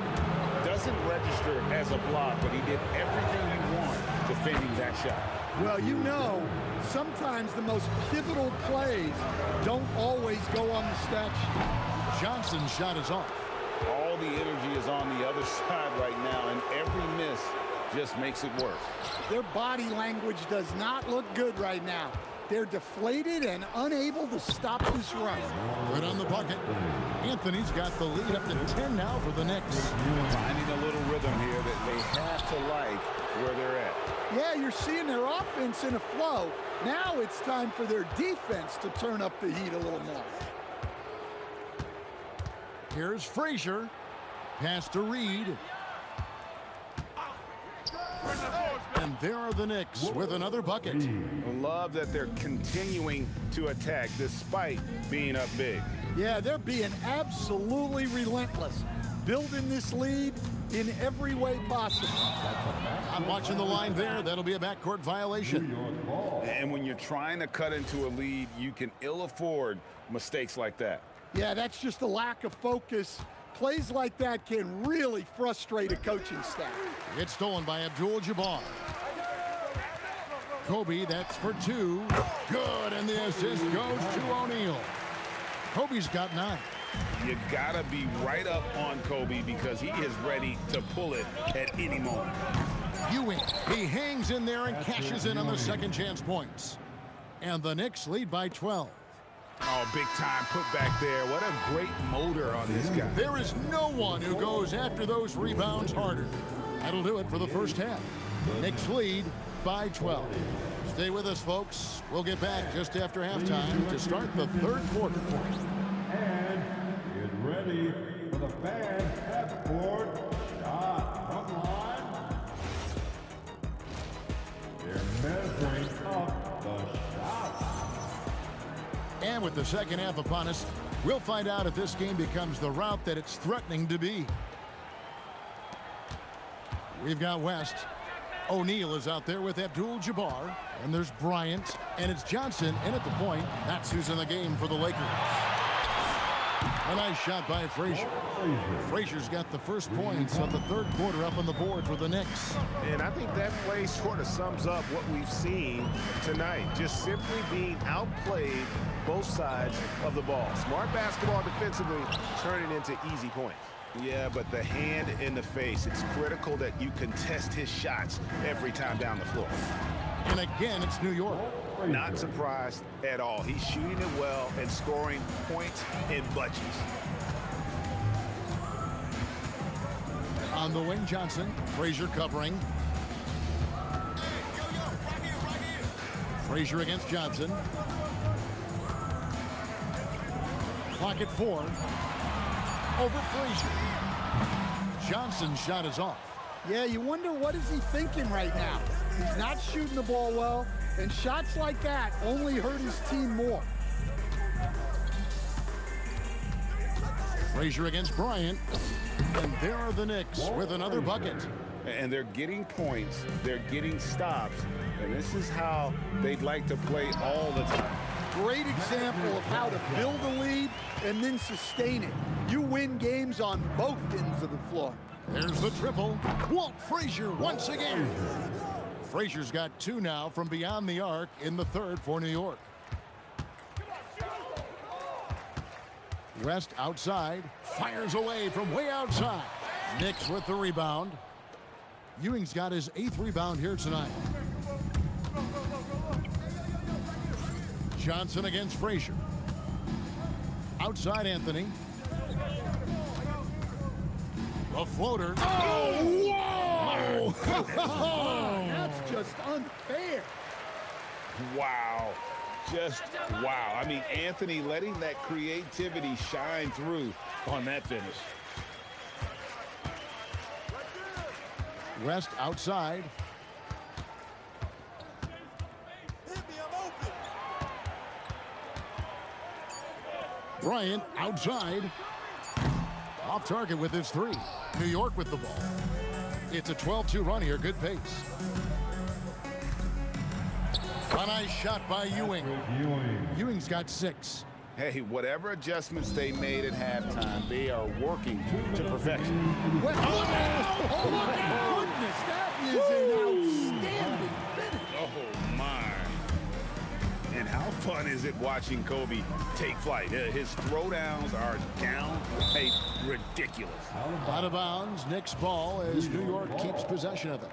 Doesn't register as a block, but he did everything you want defending that shot. Well, you know, sometimes the most pivotal plays don't always go on the stat sheet. Johnson's shot is off. All the energy is on the other side right now, and every miss just makes it worse. Their body language does not look good right now. They're deflated and unable to stop this run. Good on the bucket. Anthony's got the lead up to 10 now for the Knicks. Finding a little rhythm here that they have to like where they're at. Yeah, you're seeing their offense in a flow. Now it's time for their defense to turn up the heat a little more. Here's Frazier. Pass to Reed. And there are the Knicks with another bucket. I love that they're continuing to attack despite being up big. Yeah, they're being absolutely relentless, building this lead in every way possible. I'm watching the line there. That'll be a backcourt violation. And when you're trying to cut into a lead, you can ill afford mistakes like that. Yeah, that's just a lack of focus. Plays like that can really frustrate a coaching staff. It's stolen by Abdul-Jabbar. Kobe, that's for two. Good, and the assist goes to O'Neal. Kobe's got 9. You gotta be right up on Kobe because he is ready to pull it at any moment. Ewing, he hangs in there and cashes in on the second chance points. And the Knicks lead by 12. Oh, big time put back there. What a great motor on this guy. There is no one who goes after those rebounds harder. That'll do it for the first half. Knicks lead by 12. Stay with us, folks. We'll get back just after halftime to start the third quarter. And get ready for the fans at court shot from the line. They're measuring up the shot. And with the second half upon us, we'll find out if this game becomes the route that it's threatening to be. We've got West. O'Neal is out there with Abdul-Jabbar. And there's Bryant. And it's Johnson in at the point. That's who's in the game for the Lakers. A nice shot by Frazier. Frazier's got the first points of the third quarter up on the board for the Knicks. And I think that play sort of sums up what we've seen tonight. Just simply being outplayed both sides of the ball. Smart basketball defensively, turning into easy points. Yeah, but the hand in the face, it's critical that you contest his shots every time down the floor. And again, it's New York. Not surprised at all. He's shooting it well and scoring points in bunches. On the wing, Johnson. Frazier covering. Frazier against Johnson. Clock at 4. Over Frazier. Johnson's shot is off. Yeah, you wonder what is he thinking right now. He's not shooting the ball well, and shots like that only hurt his team more. Frazier against Bryant. And there are the Knicks with another bucket. And they're getting points, they're getting stops, and this is how they'd like to play all the time. Great example of how to build a lead and then sustain it. You win games on both ends of the floor. There's the triple. Walt Frazier once again. Frazier's got 2 now from beyond the arc in the third for New York. West outside. Fires away from way outside. Knicks with the rebound. Ewing's got his 8th rebound here tonight. Johnson against Frazier. Outside Anthony. A floater. Oh, whoa! That's just unfair. Wow. Just wow. I mean, Anthony letting that creativity shine through on that finish. West outside. Bryant outside. Off target with his 3. New York with the ball. It's a 12-2 run here. Good pace. A nice shot by Ewing. Ewing's got 6. Hey, whatever adjustments they made at halftime, they are working to perfection. Oh, my goodness. That is an outstanding finish. Oh, my. And how fun is it watching Kobe take flight? His throwdowns are downright ridiculous. Out of bounds, Knicks ball as New York keeps possession of it.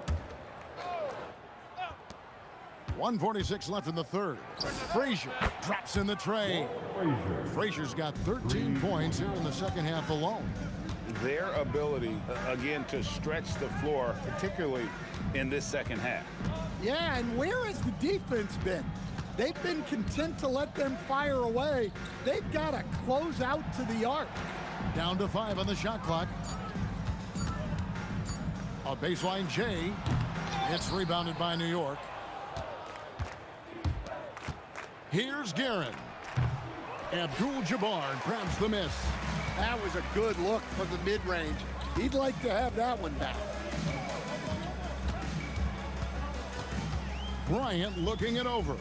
1:46 left in the third. Frazier drops in the tray. Frazier's got 13 points here in the second half alone. Their ability, again, to stretch the floor, particularly in this second half. Yeah, and where has the defense been? They've been content to let them fire away. They've got to close out to the arc. Down to 5 on the shot clock. A baseline J. It's rebounded by New York. Here's Guerin. Abdul-Jabbar grabs the miss. That was a good look from the mid-range. He'd like to have that one back. Bryant looking it over.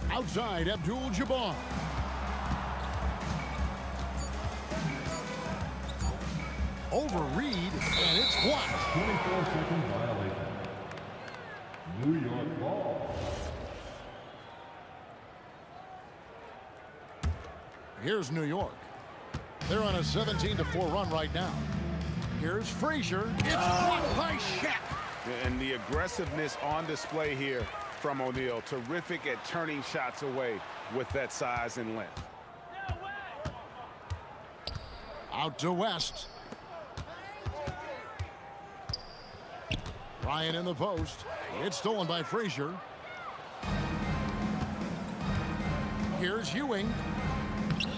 Outside, Abdul-Jabbar. Over Reed, and it's blocked. 24-second violation. New York ball. Here's New York. They're on a 17-4 run right now. Here's Frazier. It's blocked by Shaq. And the aggressiveness on display here from O'Neal. Terrific at turning shots away with that size and length. Out to West. Ryan in the post. It's stolen by Frazier. Here's Ewing.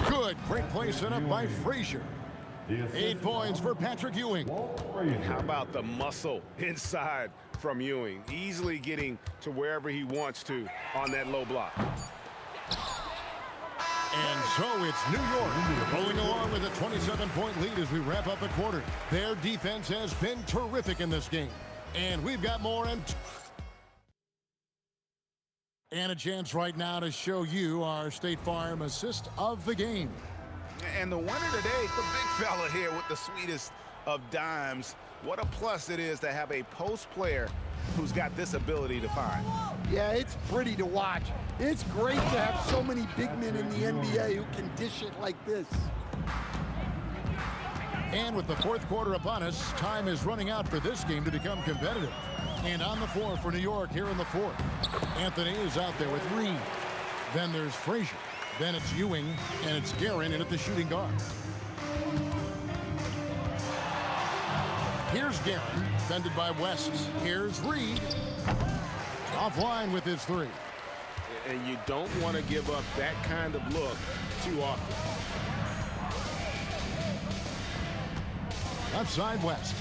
Good. Great play set up by Frazier. 8 points for Patrick Ewing. And how about the muscle inside from Ewing? Easily getting to wherever he wants to on that low block. And so it's New York rolling along with a 27-point lead as we wrap up the quarter. Their defense has been terrific in this game. And we've got more and a chance right now to show you our State Farm assist of the game. And the winner today, the big fella here with the sweetest of dimes. What a plus it is to have a post player who's got this ability to find. Yeah, it's pretty to watch. It's great to have so many big men in the NBA who can dish it like this. And with the fourth quarter upon us, time is running out for this game to become competitive. And on the floor for New York here in the fourth. Anthony is out there with Reed. Then there's Frazier. Then it's Ewing, and it's Guerin in at the shooting guard. Here's Guerin, defended by West. Here's Reed. Offline with his three. And you don't want to give up that kind of look too often. Left side, West.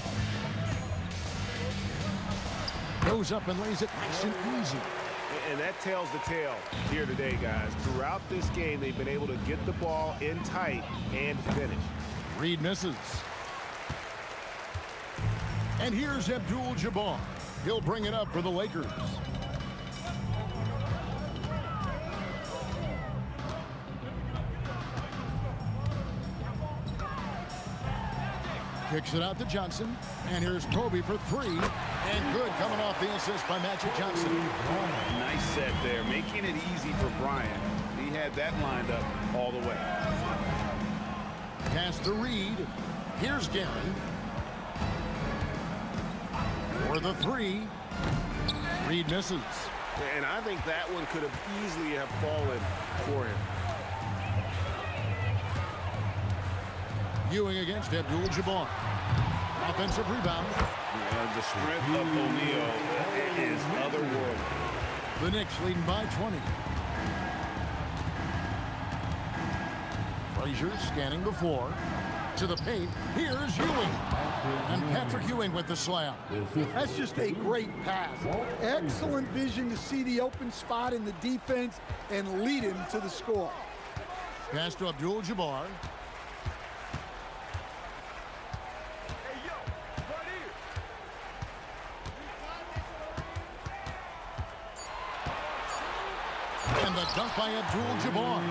Goes up and lays it nice and easy. And that tells the tale here today, guys. Throughout this game, they've been able to get the ball in tight and finish. Reed misses. And here's Abdul-Jabbar. He'll bring it up for the Lakers. Kicks it out to Johnson. And here's Kobe for three. And good coming off the assist by Magic Johnson. Nice set there, making it easy for Bryant. He had that lined up all the way. Pass to Reed. Here's Guerin. For the three. Reed misses. And I think that one could have easily have fallen for him. Ewing against Abdul-Jabbar. Offensive rebound. The strength of O'Neal is otherworldly. The Knicks leading by 20. Frazier scanning the floor. To the paint. Here's Ewing. And Patrick Ewing with the slam. That's just a great pass. Excellent vision to see the open spot in the defense and lead him to the score. Pass to Abdul-Jabbar. And a dunk by Abdul-Jabbar.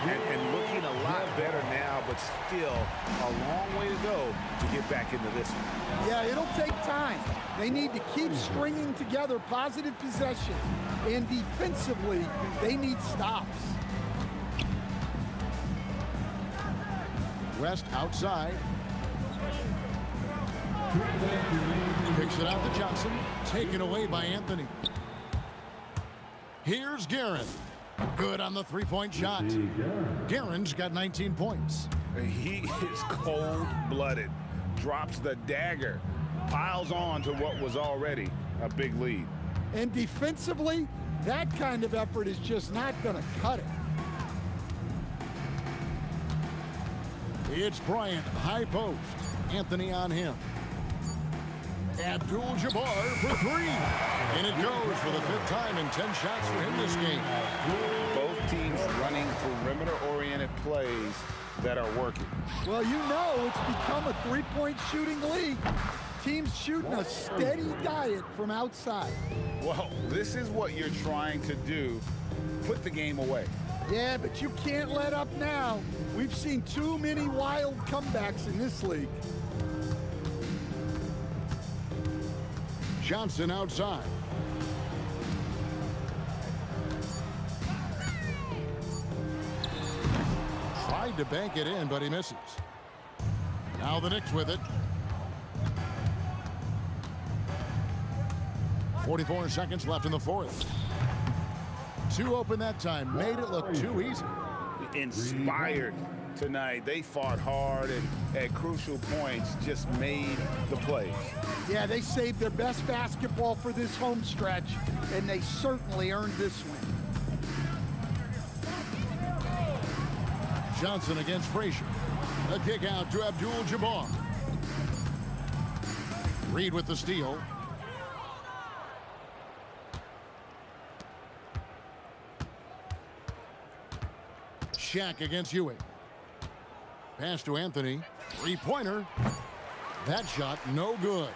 And looking a lot better now, but still a long way to go to get back into this one. Yeah, it'll take time. They need to keep stringing together positive possessions. And defensively, they need stops. West outside. Picks it out to Johnson. Taken away by Anthony. Here's Guerin. Good on the three-point shot. Guerin's got 19 points. He is cold-blooded. Drops the dagger. Piles on to what was already a big lead. And defensively, that kind of effort is just not going to cut it. It's Bryant, high post. Anthony on him. Abdul-Jabbar for three. And it goes for the fifth time in 10 shots for him this game. Both teams running perimeter-oriented plays that are working. Well, you know it's become a three-point shooting league. Teams shooting a steady diet from outside. Well, this is what you're trying to do. Put the game away. Yeah, but you can't let up now. We've seen too many wild comebacks in this league. Johnson outside. Tried to bank it in, but he misses. Now the Knicks with it. 44 seconds left in the fourth. Two open that time. Made it look too easy. Inspired tonight. They fought hard and at crucial points just made the plays. Yeah, they saved their best basketball for this home stretch, and they certainly earned this win. Johnson against Frazier. A kick out to Abdul-Jabbar. Reed with the steal. Shaq against Ewing. Pass to Anthony. Three-pointer. That shot no good.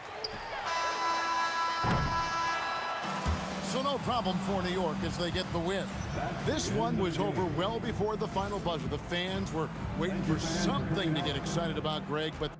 So no problem for New York as they get the win. This one was over well before the final buzzer. The fans were waiting for something to get excited about, Greg, but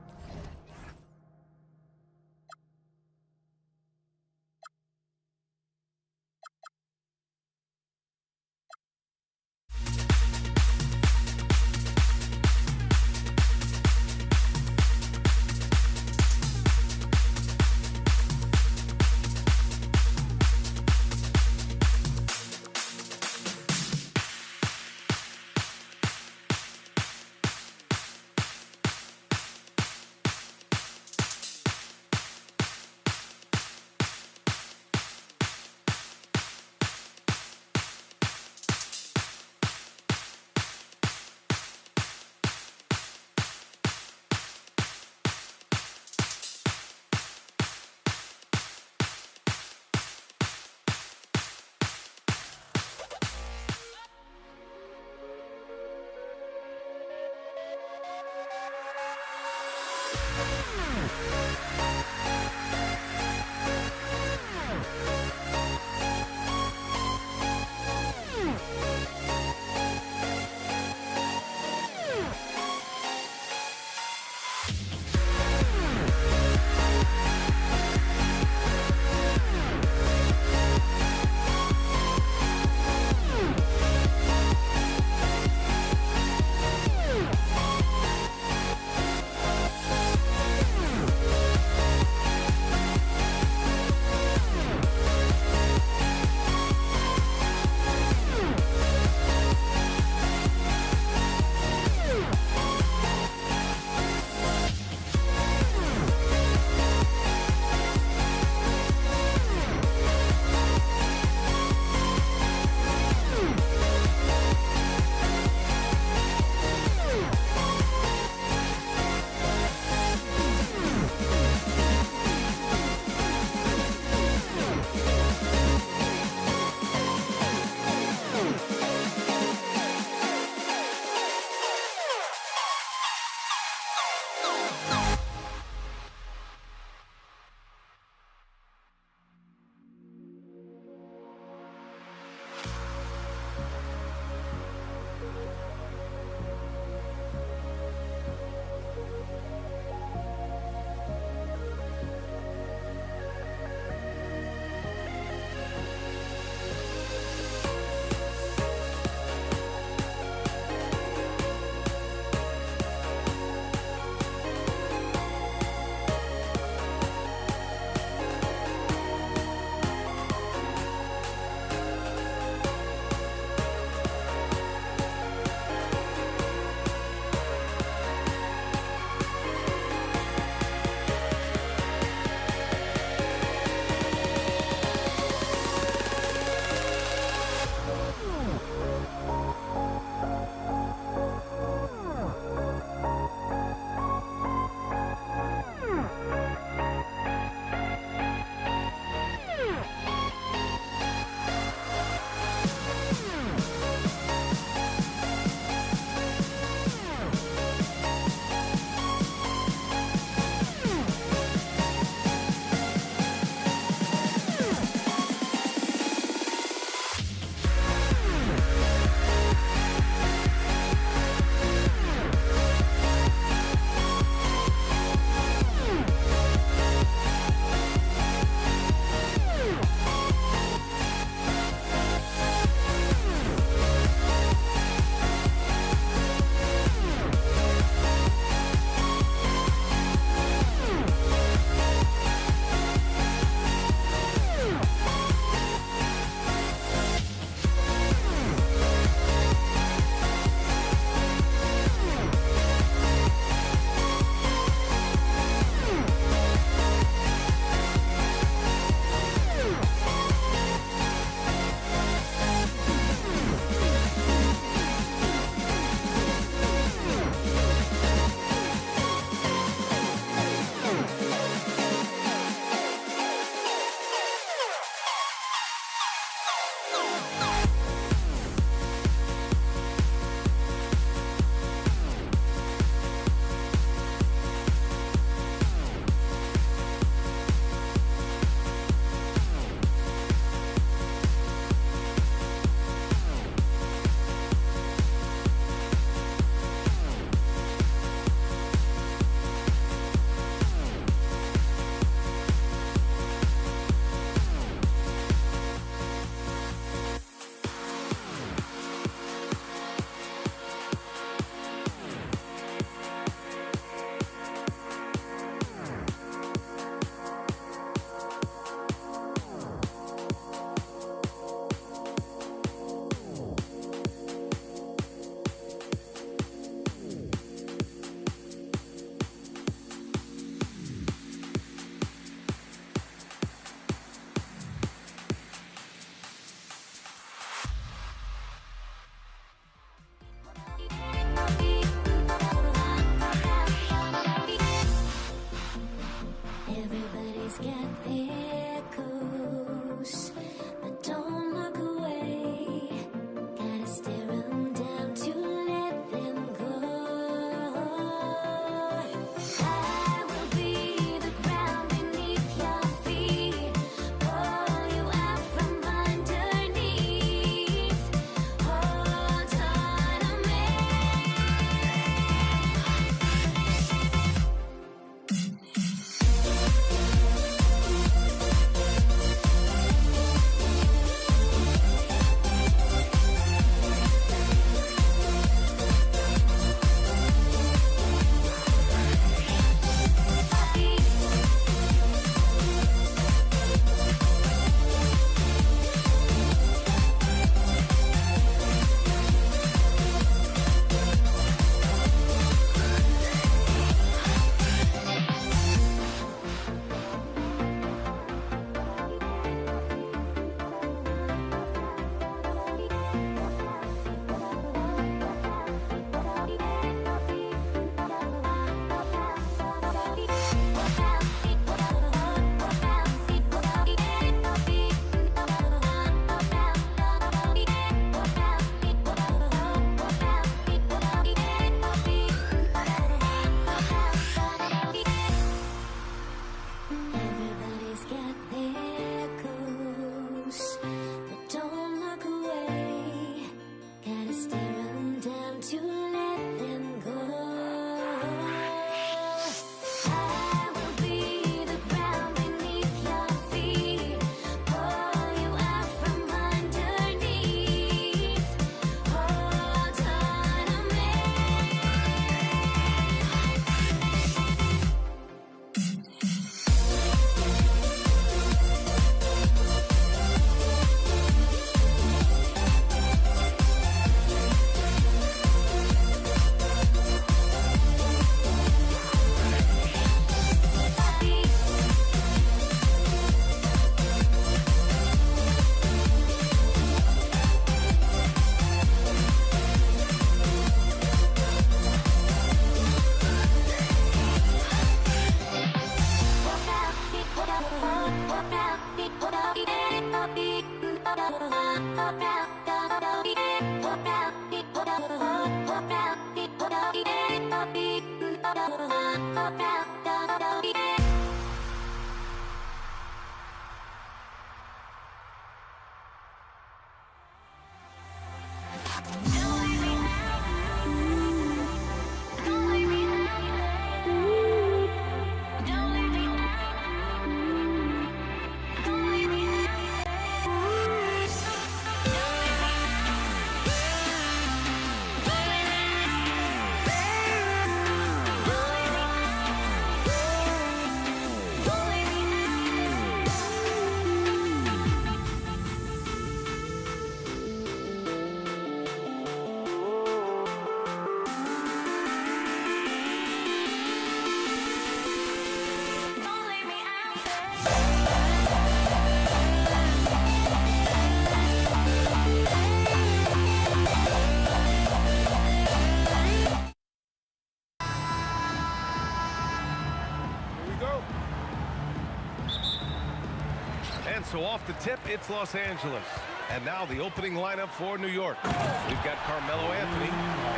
And so off the tip, it's Los Angeles. And now the opening lineup for New York. We've got Carmelo Anthony,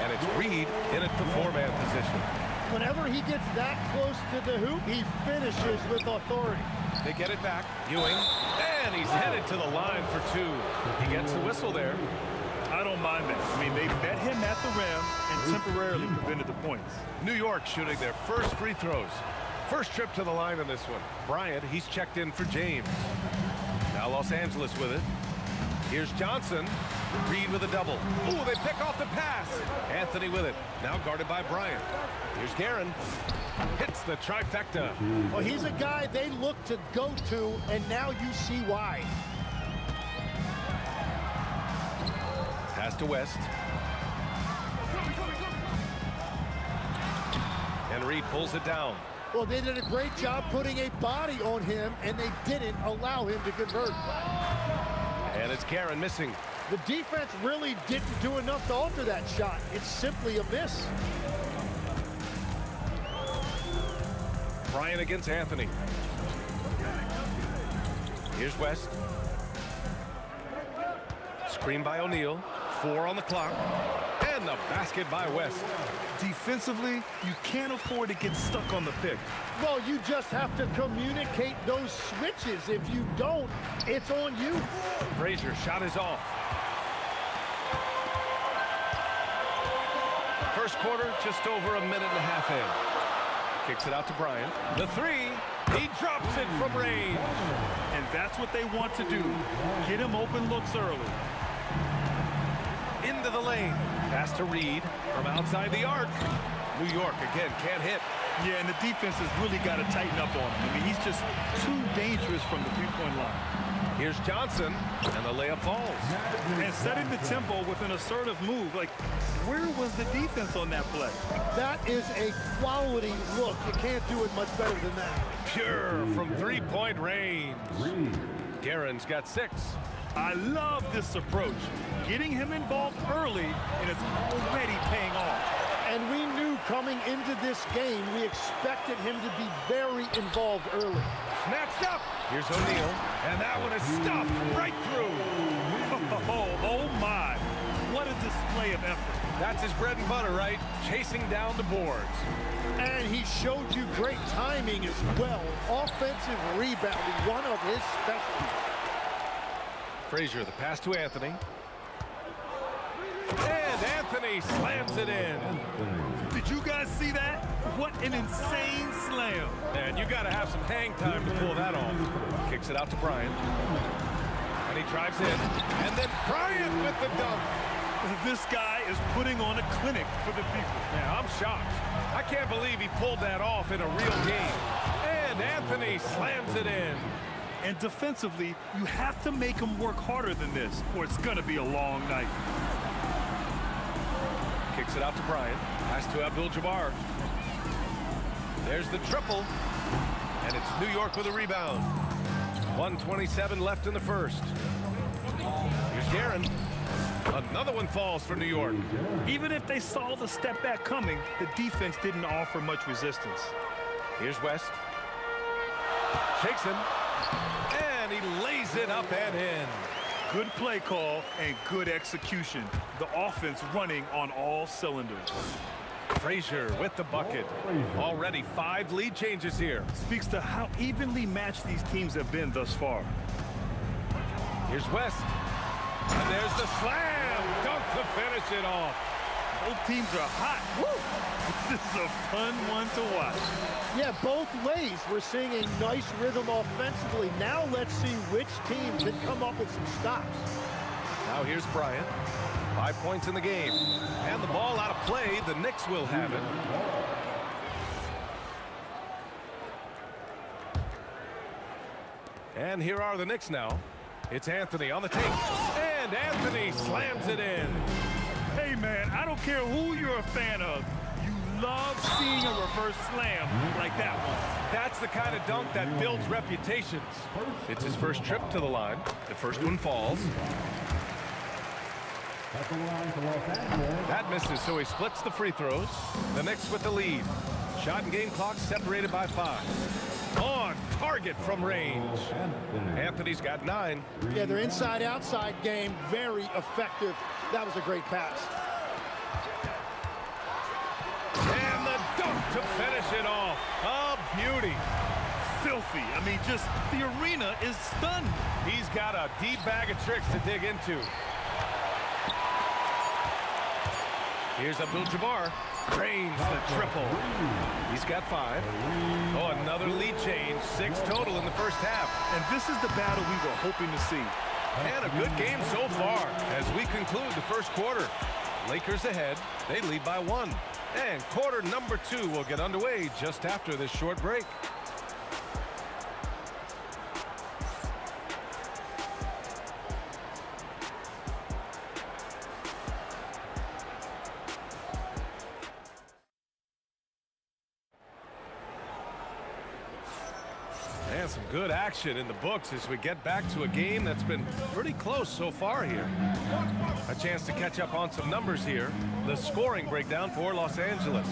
and it's Reed in at the four-man position. Whenever he gets that close to the hoop, he finishes with authority. They get it back. Ewing, and he's headed to the line for two. He gets the whistle there. I don't mind that. I mean, they met him at the rim and temporarily prevented the points. New York shooting their first free throws. First trip to the line in this one. Bryant, he's checked in for James. Now Los Angeles with it. Here's Johnson. Reed with a double. Ooh, they pick off the pass. Anthony with it. Now guarded by Bryant. Here's Guerin. Hits the trifecta. Well, he's a guy they look to go to, and now you see why. Pass to West. And Reed pulls it down. Well, they did a great job putting a body on him, and they didn't allow him to convert. And it's Guerin missing. The defense really didn't do enough to alter that shot. It's simply a miss. Bryant against Anthony. Here's West. Screen by O'Neal. 4 on the clock. And the basket by West. Defensively, you can't afford to get stuck on the pick. Well, you just have to communicate those switches. If you don't, it's on you. Frazier, shot is off. First quarter, just over a minute and a half in. Kicks it out to Bryant. The three, he drops it from range. And that's what they want to do. Get him open looks early. Into the lane. Pass to Reed from outside the arc. New York again can't hit. Yeah, and the defense has really got to tighten up on him. I mean, he's just too dangerous from the three-point line. Here's Johnson, and the layup falls. And setting the tempo with an assertive move. Like, where was the defense on that play? That is a quality look. You can't do it much better than that. Pure from three-point range. Guerin's got 6. I love this approach. Getting him involved early, and it's already paying off. And we knew coming into this game, we expected him to be very involved early. Snatched up. Here's O'Neal, and that one is stuffed right through. Oh my. What a display of effort. That's his bread and butter, right? Chasing down the boards. And he showed you great timing as well. Offensive rebounding, one of his specialties. Frazier, the pass to Anthony. And Anthony slams it in. Did you guys see that? What an insane slam. And you got to have some hang time to pull that off. Kicks it out to Bryant. And he drives in. And then Bryant with the dunk. This guy is putting on a clinic for the people. Yeah, I'm shocked. I can't believe he pulled that off in a real game. And Anthony slams it in. And defensively, you have to make him work harder than this, or it's going to be a long night. Kicks it out to Bryant. Pass to Abdul-Jabbar. There's the triple. And it's New York with a rebound. 1:27 left in the first. Here's Guerin. Another one falls for New York. Even if they saw the step back coming, the defense didn't offer much resistance. Here's West. Shakes him. And he lays it up and in. Good play call and good execution. The offense running on all cylinders. Frazier with the bucket. Already 5 lead changes here. Speaks to how evenly matched these teams have been thus far. Here's West. And there's the slam. Dunk to finish it off. Both teams are hot. Woo! This is a fun one to watch. Yeah, both ways. We're seeing a nice rhythm offensively. Now let's see which team can come up with some stops. Now here's Bryant. 5 points in the game. And the ball out of play. The Knicks will have it. And here are the Knicks now. It's Anthony on the take. And Anthony slams it in. Hey, man, I don't care who you're a fan of. You love seeing a reverse slam like that one. That's the kind of dunk that builds reputations. It's his first trip to the line. The first one falls. That misses, so he splits the free throws. The Knicks with the lead. Shot and game clock separated by 5. On target from range. Anthony's got 9. Yeah, their inside-outside game, very effective. That was a great pass. And the dunk to finish it off. A beauty. Filthy. I mean, just the arena is stunned. He's got a deep bag of tricks to dig into. Here's Abdul-Jabbar. Drains the triple. He's got 5. Oh, another lead change. 6 total in the first half. And this is the battle we were hoping to see. And a good game so far as we conclude the first quarter. Lakers ahead. They lead by 1. And quarter number 2 will get underway just after this short break. And some good action in the books as we get back to a game that's been pretty close so far here. A chance to catch up on some numbers here. The scoring breakdown for Los Angeles.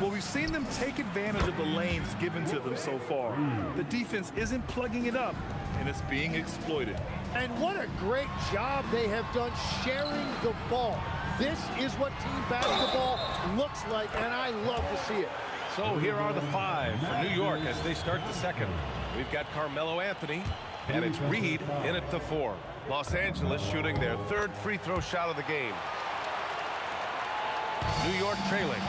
Well, we've seen them take advantage of the lanes given to them so far. The defense isn't plugging it up, and it's being exploited. And what a great job they have done sharing the ball. This is what team basketball looks like, and I love to see it. So here are the 5 for New York as they start the second. We've got Carmelo Anthony, and it's Reed in at the 4. Los Angeles shooting their 3rd free throw shot of the game. New York trailing.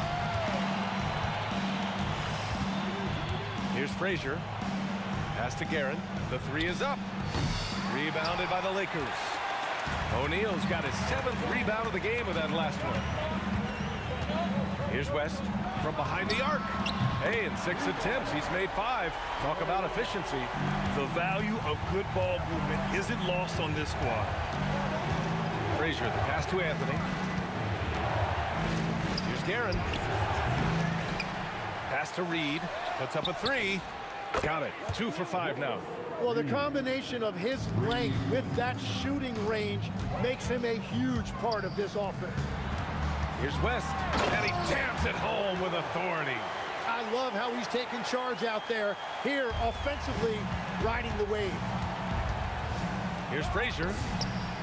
Here's Frazier. Pass to Guerin. The 3 is up. Rebounded by the Lakers. O'Neal's got his 7th rebound of the game with that last one. Here's West from behind the arc. Hey, in 6 attempts, he's made 5. Talk about efficiency. The value of good ball movement isn't lost on this squad. Frazier, the pass to Anthony. Here's Guerin. Pass to Reed. Puts up a 3. Got it. 2 for 5 now. Well, the combination of his length with that shooting range makes him a huge part of this offense. Here's West, and he jams it home with authority. I love how he's taking charge out there. Here, offensively, riding the wave. Here's Frazier.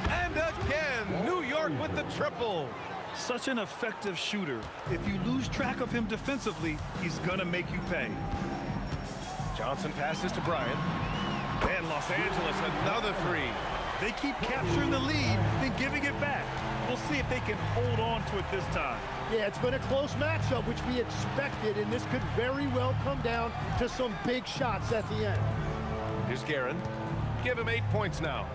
And again, New York with the triple. Such an effective shooter. If you lose track of him defensively, he's going to make you pay. Johnson passes to Bryant. And Los Angeles, another 3. They keep capturing the lead, then giving it back. We'll see if they can hold on to it this time. Yeah, it's been a close matchup, which we expected, and this could very well come down to some big shots at the end. Here's Guerin. Give him 8 points now.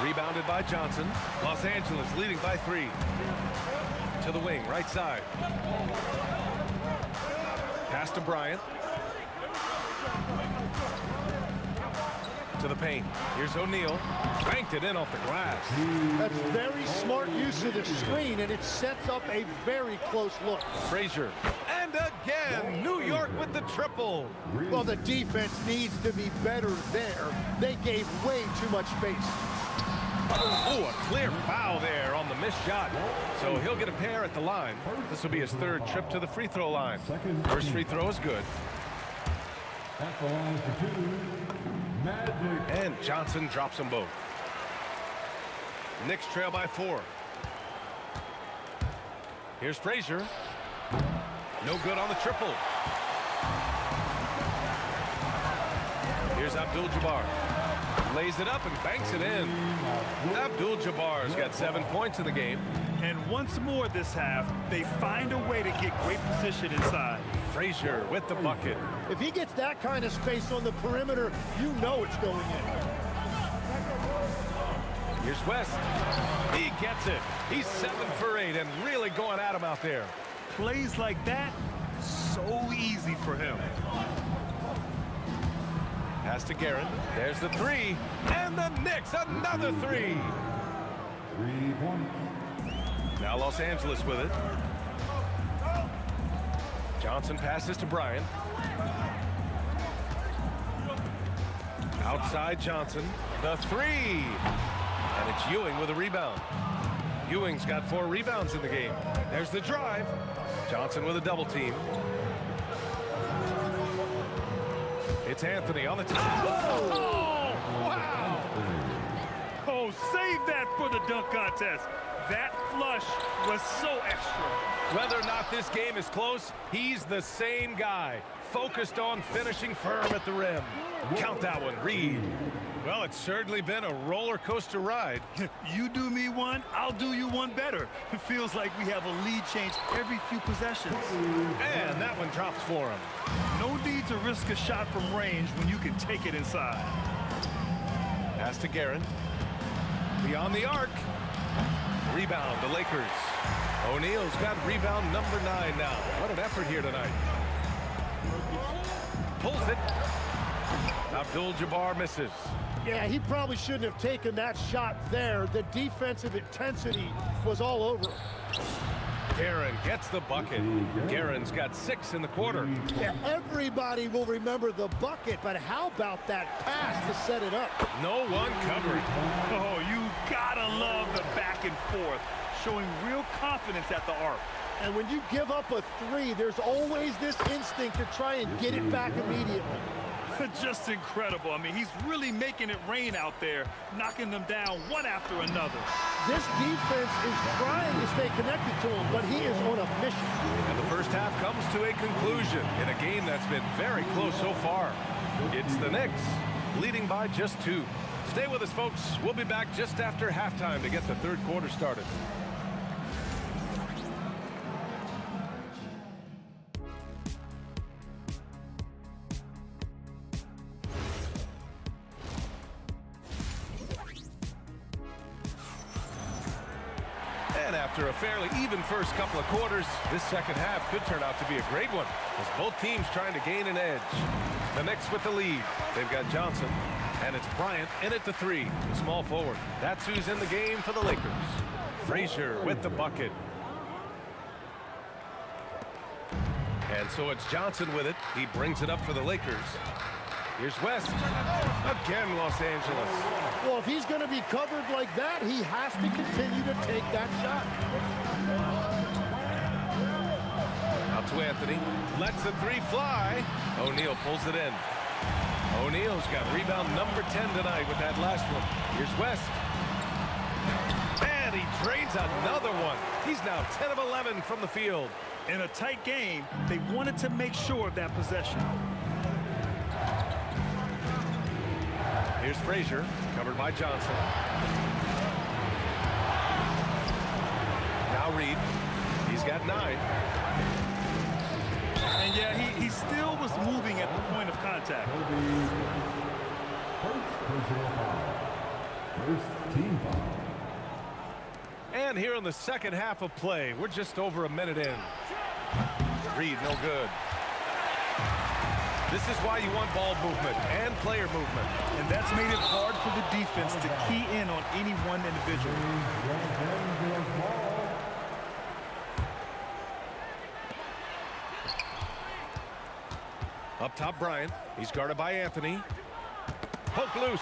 Rebounded by Johnson. Los Angeles leading by 3. To the wing, right side. Pass to Bryant. To the paint. Here's O'Neal. Banked it in off the glass. That's very smart use of the screen, and it sets up a very close look. Frazier. And again, New York with the triple. Well, the defense needs to be better there. They gave way too much space. Oh, a clear foul there on the missed shot. So he'll get a pair at the line. This will be his 3rd trip to the free throw line. First free throw is good. That's the line for 2. And Johnson drops them both. Knicks trail by 4. Here's Frazier. No good on the triple. Here's Abdul-Jabbar. Lays it up and banks it in. Abdul-Jabbar's got 7 points in the game. And once more this half, they find a way to get great position inside. Frazier with the bucket. If he gets that kind of space on the perimeter, you know it's going in. Here's West. He gets it. He's 7 for 8 and really going at him out there. Plays like that, so easy for him. Pass to Guerin. There's the 3. And the Knicks, another 3. 3 points. Now Los Angeles with it. Johnson passes to Bryant. Outside Johnson. The 3. And it's Ewing with a rebound. Ewing's got 4 rebounds in the game. There's the drive. Johnson with a double team. It's Anthony on the top. Oh, wow. Oh, save that for the dunk contest. That flush was so extra. Whether or not this game is close, he's the same guy. Focused on finishing firm at the rim. Count that one, Reed. Well, it's certainly been a roller coaster ride. You do me one, I'll do you one better. It feels like we have a lead change every few possessions. And that one drops for him. No need to risk a shot from range when you can take it inside. Pass to Guerin. Beyond the arc. Rebound, the Lakers. O'Neal's got rebound number 9 now. What an effort here tonight. Pulls it. Abdul-Jabbar misses. Yeah, he probably shouldn't have taken that shot there. The defensive intensity was all over him. Guerin gets the bucket. Guerin's got 6 in the quarter. Yeah, everybody will remember the bucket, but how about that pass to set it up? No one covering. Oh, you gotta love the back and forth, showing real confidence at the arc. And when you give up a 3, there's always this instinct to try and get it back immediately. Just incredible. I mean, he's really making it rain out there, knocking them down one after another. This defense is trying to stay connected to him, but he is on a mission. And the first half comes to a conclusion in a game that's been very close so far. It's the Knicks, leading by just 2. Stay with us, folks. We'll be back just after halftime to get the third quarter started. And after a fairly even first couple of quarters, this second half could turn out to be a great one as both teams trying to gain an edge. The Knicks with the lead. They've got Johnson, and it's Bryant in at the 3, the small forward. That's who's in the game for the Lakers. Frazier with the bucket. And so it's Johnson with it. He brings it up for the Lakers. Here's West. Again, Los Angeles. Well, if he's going to be covered like that, he has to continue to take that shot. Out to Anthony. Lets the 3 fly. O'Neal pulls it in. O'Neal's got rebound number 10 tonight with that last one. Here's West. And he drains another one. He's now 10 of 11 from the field. In a tight game, they wanted to make sure of that possession. Here's Frazier, covered by Johnson. Now Reed. He's got 9. And yeah, he still was moving at the point of contact. First team foul. And here in the second half of play, we're just over a minute in. Reed, no good. This is why you want ball movement and player movement. And that's made it hard for the defense to key in on any one individual. Up top, Bryant. He's guarded by Anthony. Poke loose.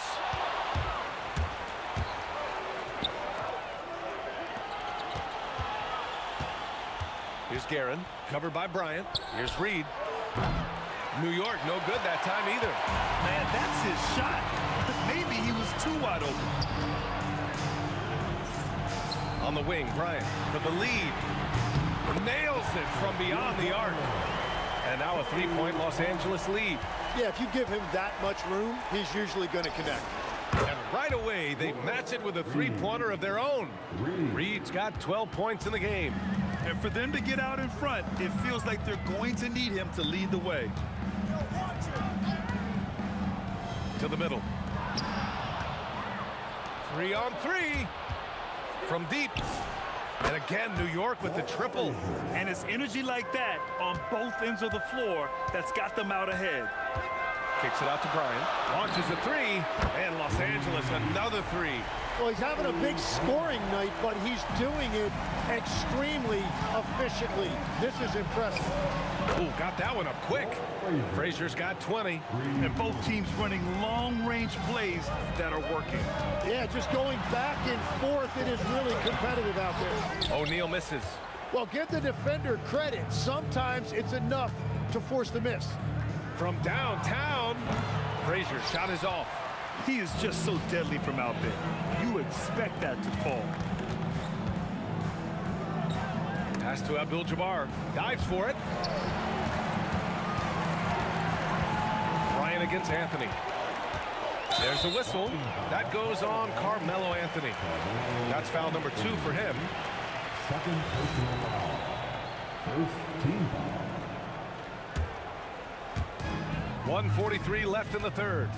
Here's Guerin, covered by Bryant. Here's Reed. New York, no good that time either. Man, that's his shot. Maybe he was too wide open. On the wing, Bryant for the lead. Nails it from beyond the arc. And now a three-point Los Angeles lead. Yeah, if you give him that much room, he's usually going to connect. And right away, they match it with a three-pointer of their own. Reed's got 12 points in the game. And for them to get out in front, it feels like they're going to need him to lead the way. To the middle. 3-on-3 from deep. And again, New York with the triple. And it's energy like that on both ends of the floor that's got them out ahead. Kicks it out to Bryant. Launches a three. And Los Angeles another three. Well, he's having a big scoring night, but he's doing it extremely efficiently. This is impressive. Oh, got that one up quick. Frazier's got 20. And both teams running long-range plays that are working. Yeah, just going back and forth. It is really competitive out there. O'Neal misses. Well, give the defender credit. Sometimes it's enough to force the miss. From downtown, Frazier's shot is off. He is just so deadly from out there. You expect that to fall. Pass to Abdul-Jabbar. Dives for it. Bryant against Anthony. There's a whistle. That goes on Carmelo Anthony. That's foul number 2 for him. Second personal foul. First team foul. 1:43 left in the third.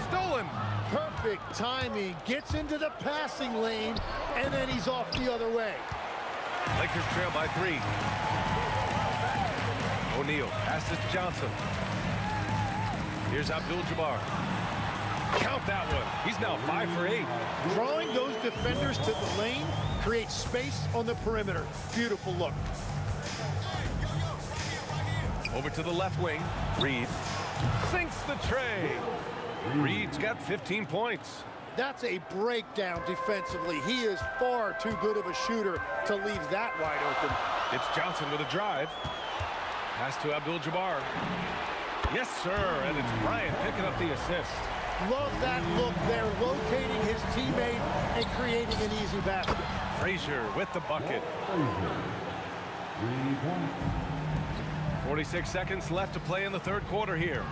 Stolen. Perfect timing. Gets into the passing lane, and then he's off the other way. Lakers trail by 3. O'Neal passes to Johnson. Here's Abdul-Jabbar. Count that one. He's now 5 for 8. Drawing those defenders to the lane creates space on the perimeter. Beautiful look. Over to the left wing. Reed sinks the tray. Reed's got 15 points. That's a breakdown defensively. He is far too good of a shooter to leave that wide open. It's Johnson with a drive. Pass to Abdul-Jabbar. Yes, sir, and it's Bryant picking up the assist. Love that look there, locating his teammate and creating an easy basket. Frazier with the bucket. 46 seconds left to play in the third quarter here.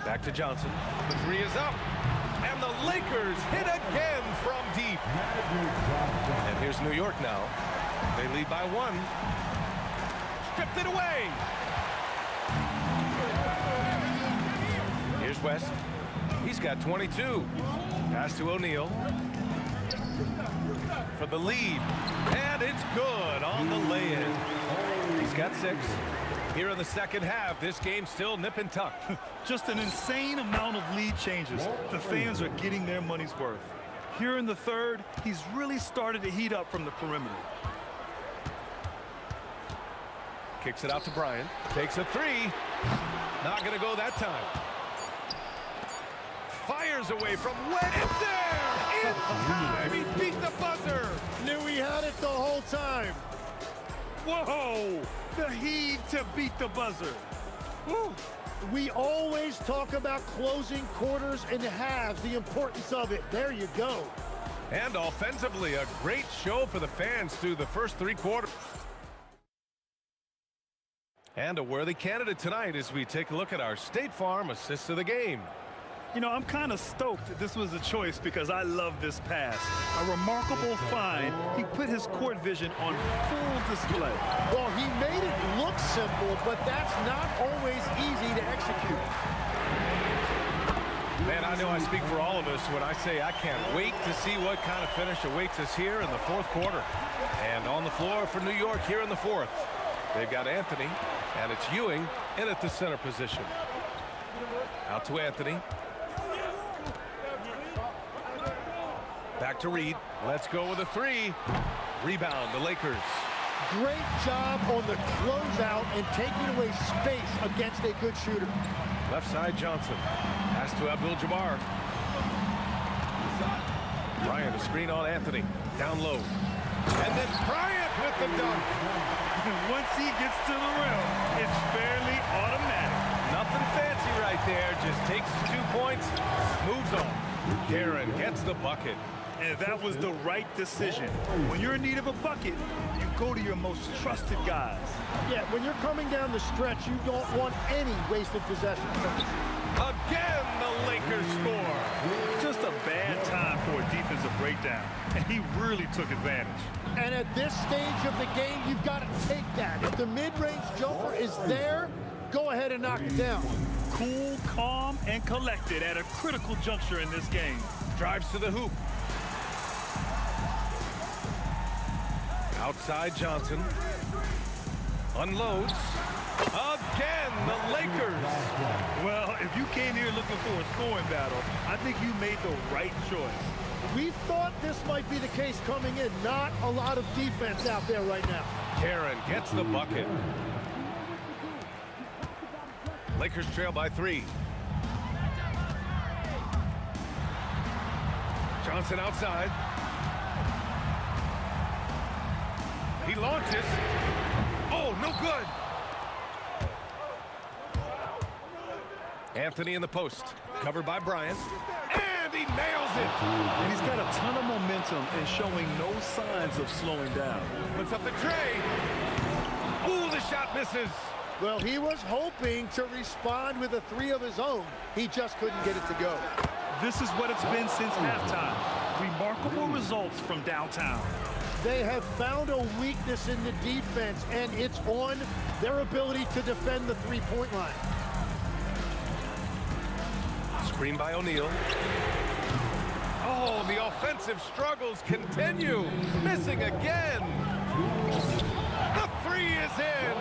Back to Johnson. The 3 is up. And the Lakers hit again from deep. And here's New York now. They lead by 1. Stripped it away. Here's West. He's got 22. Pass to O'Neal. For the lead. And it's good on the lay-in. He's got 6. Here in the second half, this game's still nip and tuck. Just an insane amount of lead changes. The fans are getting their money's worth. Here in the third, he's really started to heat up from the perimeter. Kicks it out to Bryant. Takes a 3. Not going to go that time. Fires away from West. It's there! In time! He beat the buzzer! Knew he had it the whole time. Whoa! The heave to beat the buzzer. Woo. We always talk about closing quarters and halves, the importance of it. There you go. And offensively, a great show for the fans through the first 3 quarters. And a worthy candidate tonight as we take a look at our State Farm assist of the game. You know, I'm kind of stoked that this was a choice because I love this pass. A remarkable find. He put his court vision on full display. Well, he made it look simple, but that's not always easy to execute. Man, I know I speak for all of us when I say I can't wait to see what kind of finish awaits us here in the fourth quarter. And on the floor for New York here in the fourth, they've got Anthony, and it's Ewing in at the center position. Out to Anthony. Back to Reed. Let's go with a 3. Rebound, the Lakers. Great job on the closeout and taking away space against a good shooter. Left side, Johnson. Pass to Abdul-Jabbar. Bryant, a screen on Anthony. Down low. And then Bryant with the dunk. Once he gets to the rim, it's fairly automatic. Nothing fancy right there. Just takes his 2 points, moves on. Karen gets the bucket. And that was the right decision. When you're in need of a bucket, you go to your most trusted guys. Yeah, when you're coming down the stretch, you don't want any wasted possessions. Again, the Lakers score. Just a bad time for a defensive breakdown, and he really took advantage. And at this stage of the game, you've got to take that. If the mid-range jumper is there, go ahead and knock it down. Cool, calm, and collected at a critical juncture in this game. Drives to the hoop. Outside Johnson. Unloads. Again, the Lakers. Well, if you came here looking for a scoring battle, I think you made the right choice. We thought this might be the case coming in. Not a lot of defense out there right now. Karen gets the bucket. Lakers trail by 3. Johnson outside. He launches. Oh, no good. Anthony in the post. Covered by Bryant. And he nails it. And he's got a ton of momentum and showing no signs of slowing down. Puts up the tray. Ooh, the shot misses. Well, he was hoping to respond with a 3 of his own. He just couldn't get it to go. This is what it's been since halftime. Remarkable results from downtown. They have found a weakness in the defense, and it's on their ability to defend the three-point line. Screen by O'Neal. Oh, the offensive struggles continue. Missing again. The 3 is in.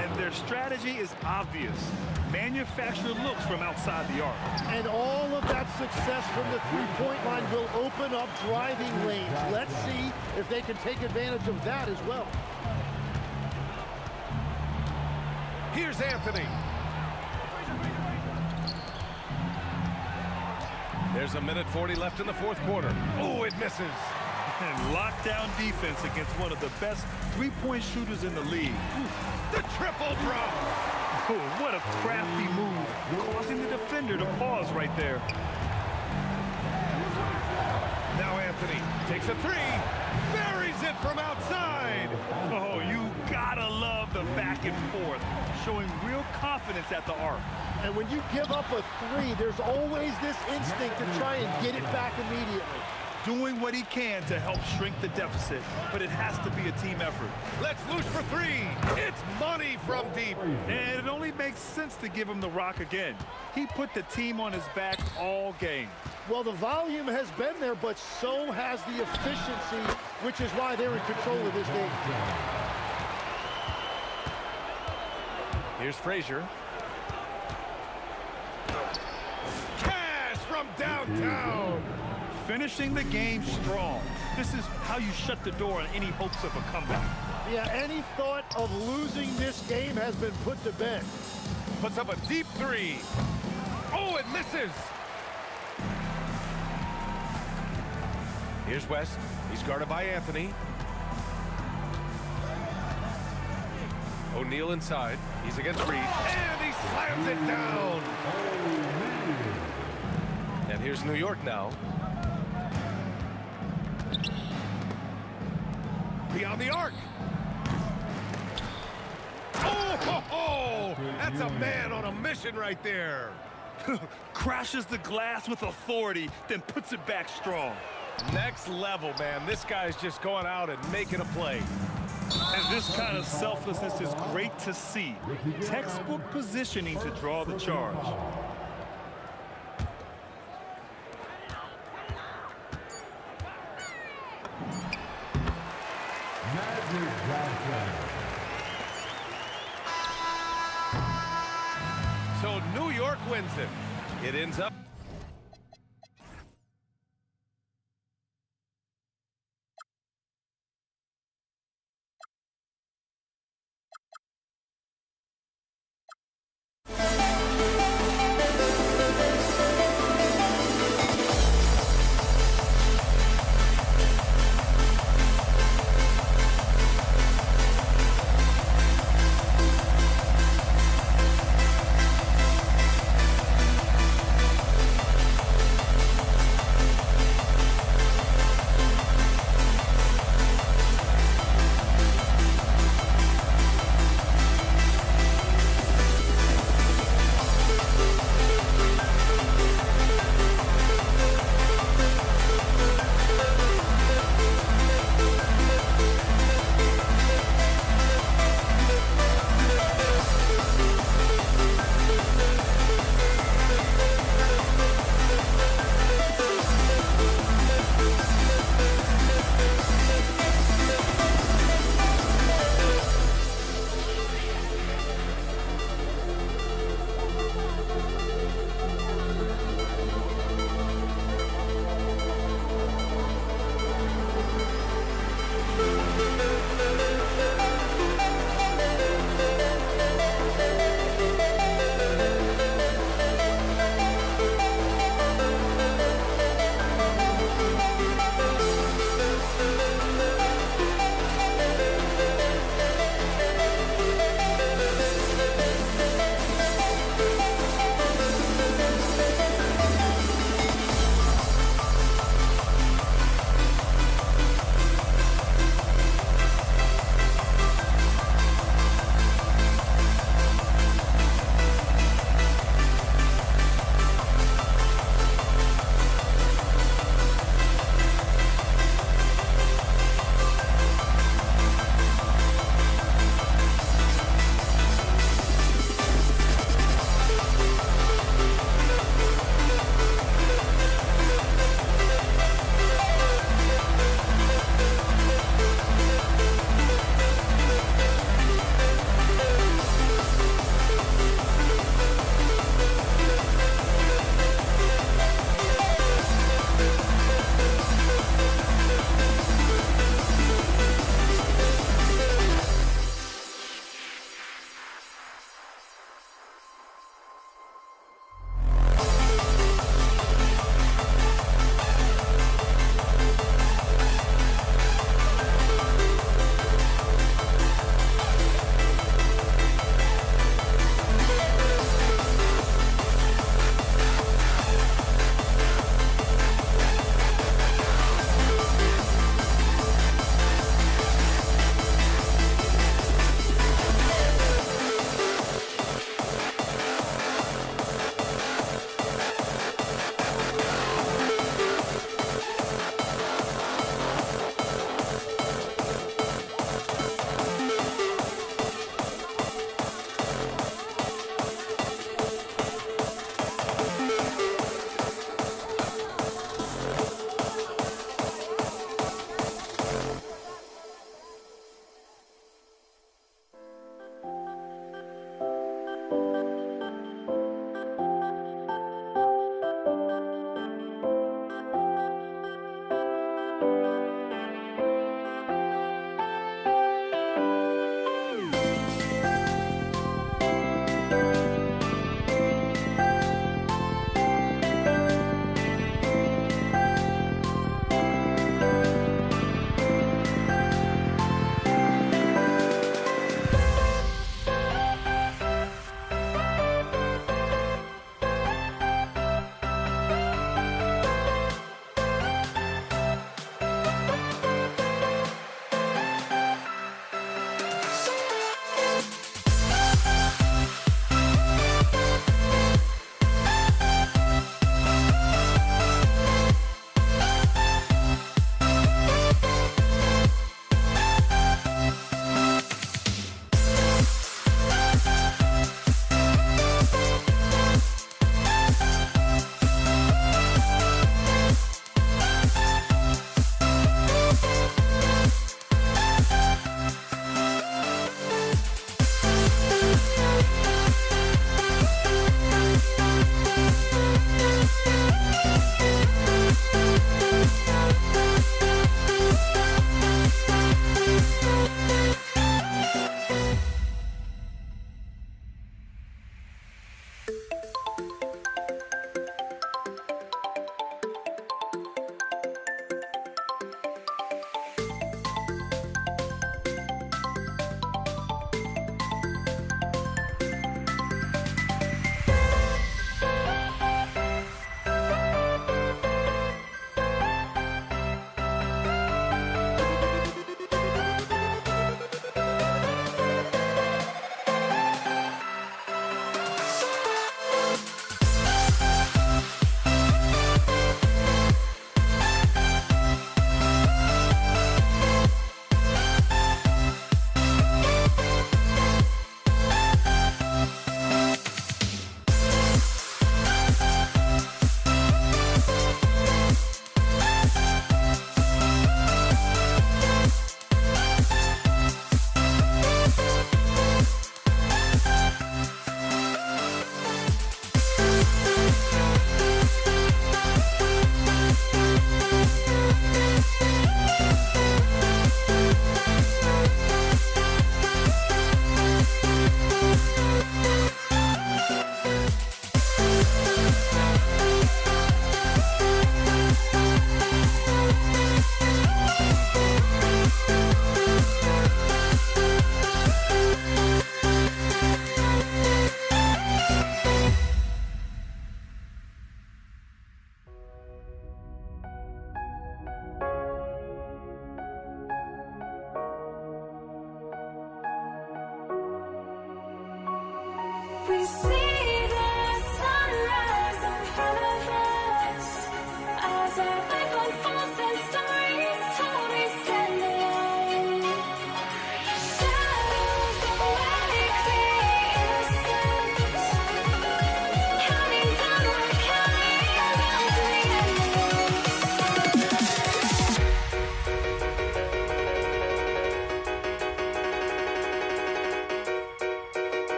And their strategy is obvious. Manufacture looks from outside the arc. And all of that success from the three-point line will open up driving lanes. Let's see if they can take advantage of that as well. Here's Anthony. There's a minute 40 left in the fourth quarter. Oh, it misses. And lockdown defense against one of the best three-point shooters in the league. The triple drop. Oh, what a crafty move, causing the defender to pause right there. Now Anthony takes a 3, buries it from outside. Oh, you gotta love the back and forth, showing real confidence at the arc. And when you give up a 3, there's always this instinct to try and get it back immediately. Doing what he can to help shrink the deficit, but it has to be a team effort. Let's loose for 3. It's money from deep. And it only makes sense to give him the rock again. He put the team on his back all game. Well, the volume has been there, but so has the efficiency, which is why they're in control of this game. Here's Frazier. Cash from downtown. Finishing the game strong. This is how you shut the door on any hopes of a comeback. Yeah, any thought of losing this game has been put to bed. Puts up a deep 3. Oh, it misses. Here's West. He's guarded by Anthony. O'Neal inside. He's against Reed. And he slams it down. And here's New York now. Beyond the arc. Oh, that's a man on a mission right there. Crashes the glass with authority, then puts it back strong. Next level, man. This guy's just going out and making a play. And this kind of selflessness is great to see. Textbook positioning to draw the charge. So New York wins it. It ends up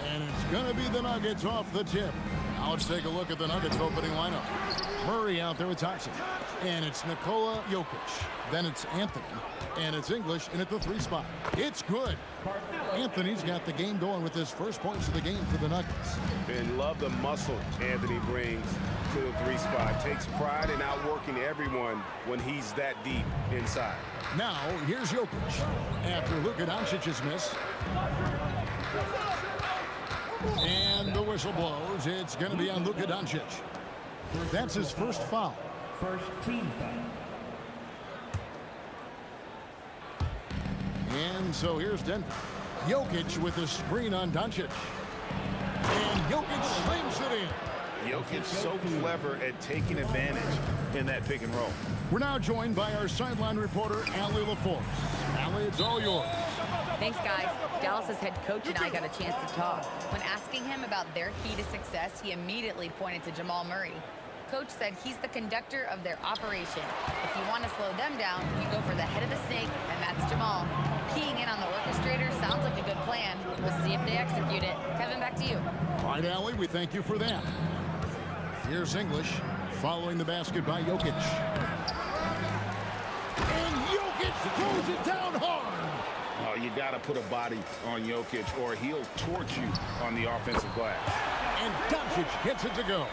And it's going to be the Nuggets off the tip. Now let's take a look at the Nuggets opening lineup. Murray out there with Thompson. And it's Nikola Jokic. Then it's Anthony. And it's English in at the 3 spot. It's good. Anthony's got the game going with his first points of the game for the Nuggets. And love the muscle Anthony brings to the 3 spot. Takes pride in outworking everyone when he's that deep inside. Now, here's Jokic. After Luka Doncic's miss. And the whistle blows. It's going to be on Luka Doncic. That's his first foul. First team foul. And so here's Denver. Jokic with a screen on Doncic. And Jokic slams it in. Jokic so clever at taking advantage in that pick and roll. We're now joined by our sideline reporter, Allie LaForce. Allie, it's all yours. Thanks, guys. Dallas's head coach and I got a chance to talk. When asking him about their key to success, he immediately pointed to Jamal Murray. Coach said he's the conductor of their operation. If you want to slow them down, you go for the head of the snake, and that's Jamal. Keying in on the orchestrator sounds like a good plan. We'll see if they execute it. Kevin, back to you. All right, Allie, we thank you for that. Here's English following the basket by Jokic. And Jokic throws it down hard. Oh, you got to put a body on Jokic or he'll torch you on the offensive glass. And Doncic gets it to go.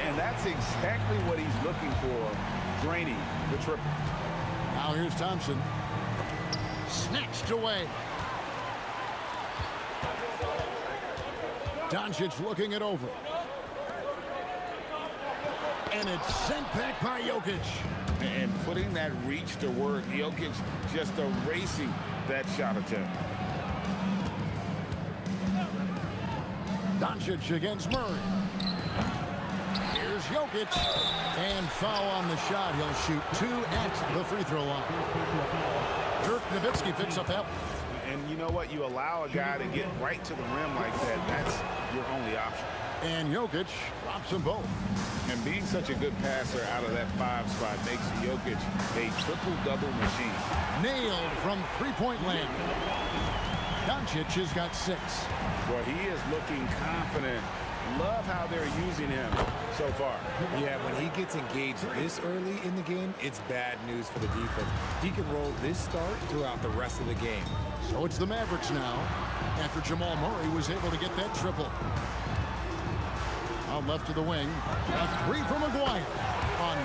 And that's exactly what he's looking for, draining the triple. Now here's Thompson. Snatched away. Doncic looking it over. And it's sent back by Jokic. And putting that reach to work, Jokic just erasing that shot attempt. Doncic against Murray. Here's Jokic. And foul on the shot. He'll shoot 2 at the free throw line. Dirk Nowitzki picks up that. And you know what? You allow a guy to get right to the rim like that. That's your only option. And Jokic drops them both. And being such a good passer out of that 5 spot makes Jokic a triple-double machine. Nailed from three-point land. Doncic has got 6. Well, he is looking confident. Love how they're using him so far. Yeah, when he gets engaged this early in the game, it's bad news for the defense. He can roll this start throughout the rest of the game. So it's the Mavericks now, after Jamal Murray was able to get that triple. Out left to the wing. A 3 from Maguire.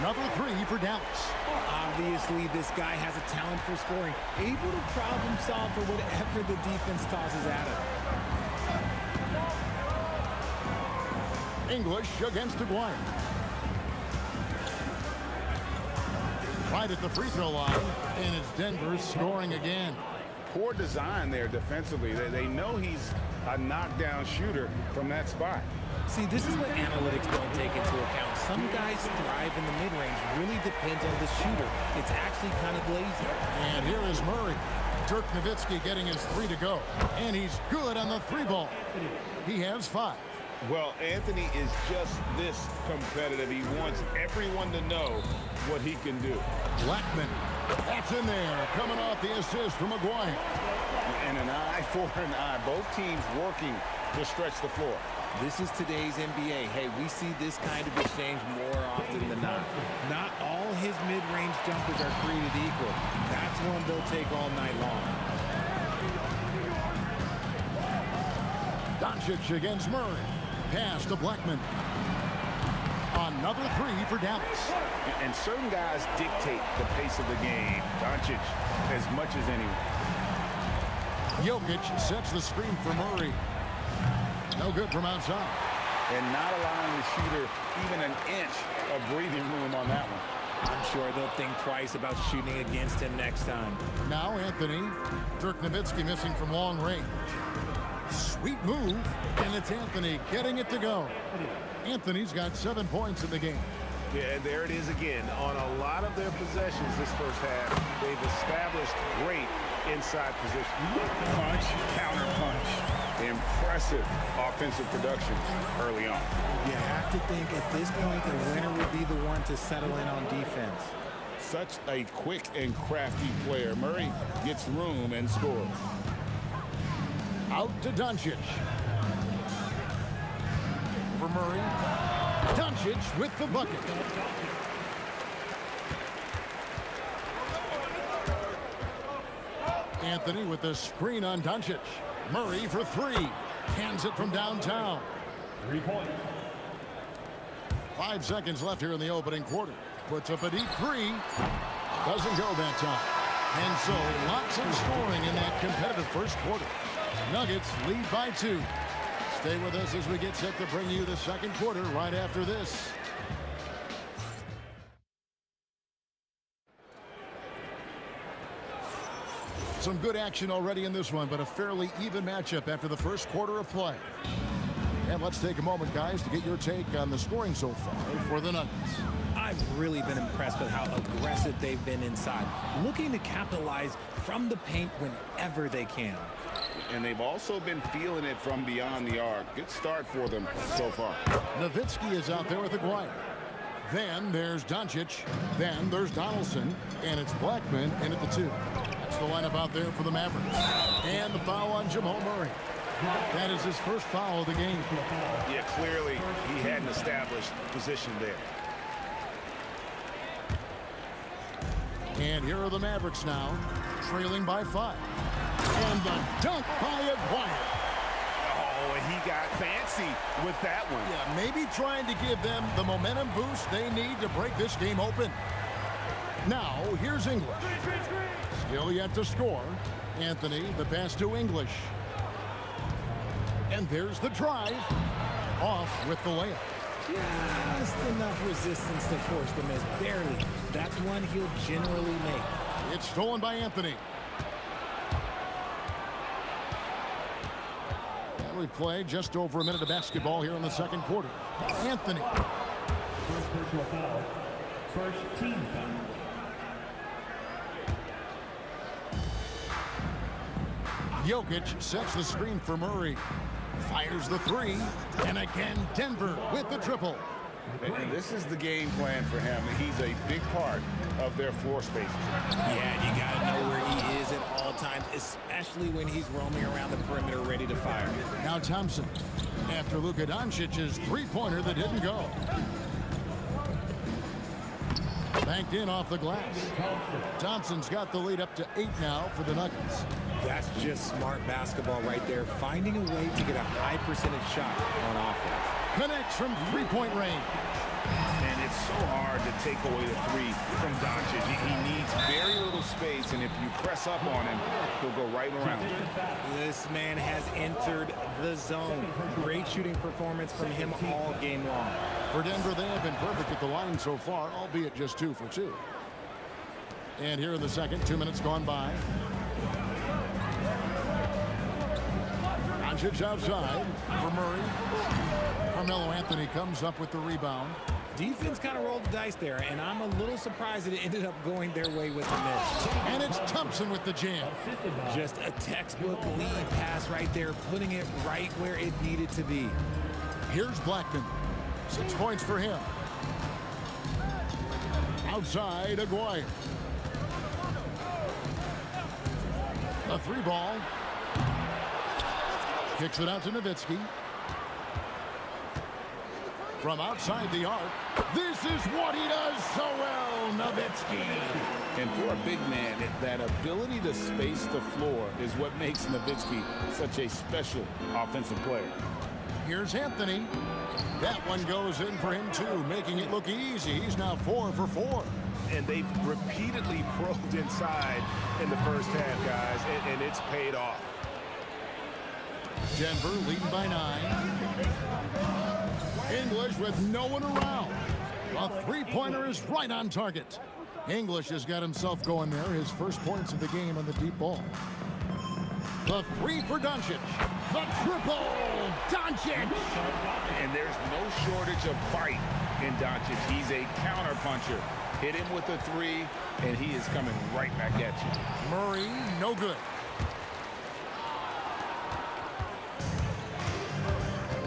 Another 3 for Dallas. Obviously, this guy has a talent for scoring, able to problem solve for whatever the defense tosses at him. English against Aguirre. Right at the free throw line, and it's Denver scoring again. poor design there defensively. They know he's a knockdown shooter from that spot. See, this is what analytics don't take into account. Some guys thrive in the mid-range. Really depends on the shooter. It's actually kind of lazy. And here is Murray. Dirk Nowitzki getting his 3 to go. And he's good on the 3 ball. He has 5. Well, Anthony is just this competitive. He wants everyone to know what he can do. Blackman, that's in there, coming off the assist from McGuire. And an eye for an eye. Both teams working to stretch the floor. This is today's NBA. Hey, we see this kind of exchange more often than not. Not all his mid-range jumpers are created equal. That's one they'll take all night long. Doncic against Murray. Pass to Blackman. Another 3 for Dallas. And certain guys dictate the pace of the game. Doncic as much as anyone. Jokic sets the screen for Murray. No good from outside. And not allowing the shooter even an inch of breathing room on that one. I'm sure they'll think twice about shooting against him next time. Now Anthony. Dirk Nowitzki missing from long range. Sweet move. And it's Anthony getting it to go. Anthony's got 7 points in the game. Yeah, and there it is again. On a lot of their possessions this first half, they've established great inside position. Punch, counter punch. Impressive offensive production early on. You have to think at this point the winner would be the one to settle in on defense. Such a quick and crafty player. Murray gets room and scores. Out to Doncic. For Murray. Doncic with the bucket. Anthony with the screen on Doncic. Murray for 3. Hands it from downtown. 3 points. 5 seconds left here in the opening quarter. Puts up a deep 3. Doesn't go that time. And so lots of scoring in that competitive first quarter. Nuggets lead by 2. Stay with us as we get set to bring you the second quarter right after this. Some good action already in this one, but a fairly even matchup after the first quarter of play. And let's take a moment, guys, to get your take on the scoring so far for the Nuggets. I've really been impressed with how aggressive they've been inside, looking to capitalize from the paint whenever they can. And they've also been feeling it from beyond the arc. Good start for them so far. Nowitzki is out there with Aguirre. Then there's Doncic. Then there's Donaldson. And it's Blackman in at the 2. That's the lineup out there for the Mavericks. And the foul on Jamal Murray. That is his first foul of the game. Yeah, clearly he hadn't established position there. And here are the Mavericks now, trailing by 5. And the dunk by Aguirre. Oh, and he got fancy with that one. Yeah, maybe trying to give them the momentum boost they need to break this game open. Now, here's English. Still yet to score. Anthony, the pass to English. And there's the drive. Off with the layup. Just enough resistance to force the miss. Barely. That's one he'll generally make. It's stolen by Anthony. And we've played just over a minute of basketball here in the second quarter. Anthony. First personal foul. First team foul. Jokic sets the screen for Murray. Fires the 3. And again, Denver with the triple. And this is the game plan for him. He's a big part of their floor space. Yeah, you got to know where he is at all times, especially when he's roaming around the perimeter ready to fire. Now Thompson, after Luka Doncic's 3-pointer that didn't go. Banked in off the glass. Thompson's got the lead up to 8 now for the Nuggets. That's just smart basketball right there, finding a way to get a high percentage shot on offense. Connects from 3-point range. And it's so hard to take away the 3 from Doncic. He needs very little space, and if you press up on him, he'll go right around. This man has entered the zone. Great shooting performance from him all game long. For Denver, they have been perfect at the line so far, albeit just 2 for 2. And here in the second, 2 minutes gone by. Doncic outside for Murray. Carmelo Anthony comes up with the rebound. Defense kind of rolled the dice there, and I'm a little surprised that it ended up going their way with the miss. And it's Thompson with the jam. Just a textbook lead pass right there, putting it right where it needed to be. Here's Blackman. 6 points for him. Outside, Aguirre. A 3-ball. Kicks it out to Nowitzki. From outside the arc, this is what he does so well, Nowitzki. And for a big man, that ability to space the floor is what makes Nowitzki such a special offensive player. Here's Anthony. That one goes in for him, too, making it look easy. He's now 4 for 4. And they've repeatedly probed inside in the first half, guys, and it's paid off. Denver leading by 9. English with no one around. A 3-pointer is right on target. English has got himself going there. His first points of the game on the deep ball. The 3 for Doncic. The triple, Doncic. And there's no shortage of fight in Doncic. He's a counterpuncher. Hit him with a 3, and he is coming right back at you. Murray, no good.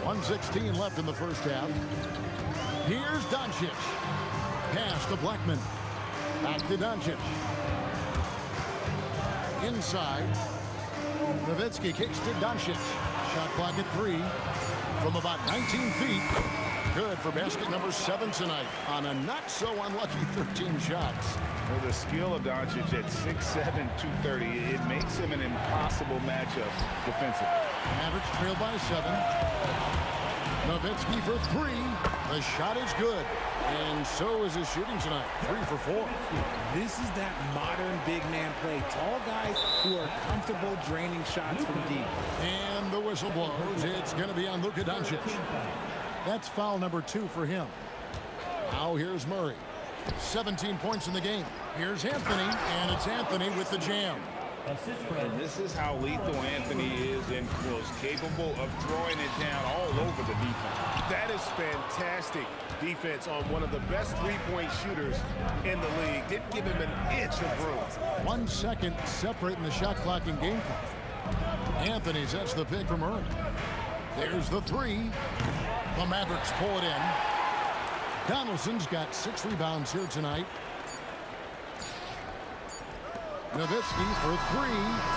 1:16 left in the first half. Here's Doncic. Pass to Blackman. Back to Doncic. Inside. Nowitzki kicks to Doncic. Shot clock at 3 from about 19 feet. Good for basket number 7 tonight on a not so unlucky 13 shots. Well, the skill of Doncic at 6'7", 230, it makes him an impossible matchup defensively. Mavericks trail by 7. Nowitzki for 3. The shot is good. And so is his shooting tonight. 3 for 4. This is that modern big man play. Tall guys who are comfortable draining shots from deep. And the whistle blows. It's going to be on Luka Doncic. That's foul number 2 for him. Now here's Murray. 17 points in the game. Here's Anthony, and it's Anthony with the jam. And this is how lethal Anthony is in close, capable of throwing it down all over the defense. That is fantastic defense on one of the best three-point shooters in the league. Didn't give him an inch of room. 1 second separating the shot clock and game clock. Anthony sets the pick for Murray. There's the 3. The Mavericks pull it in. Donaldson's got 6 rebounds here tonight. Nowitzki for 3.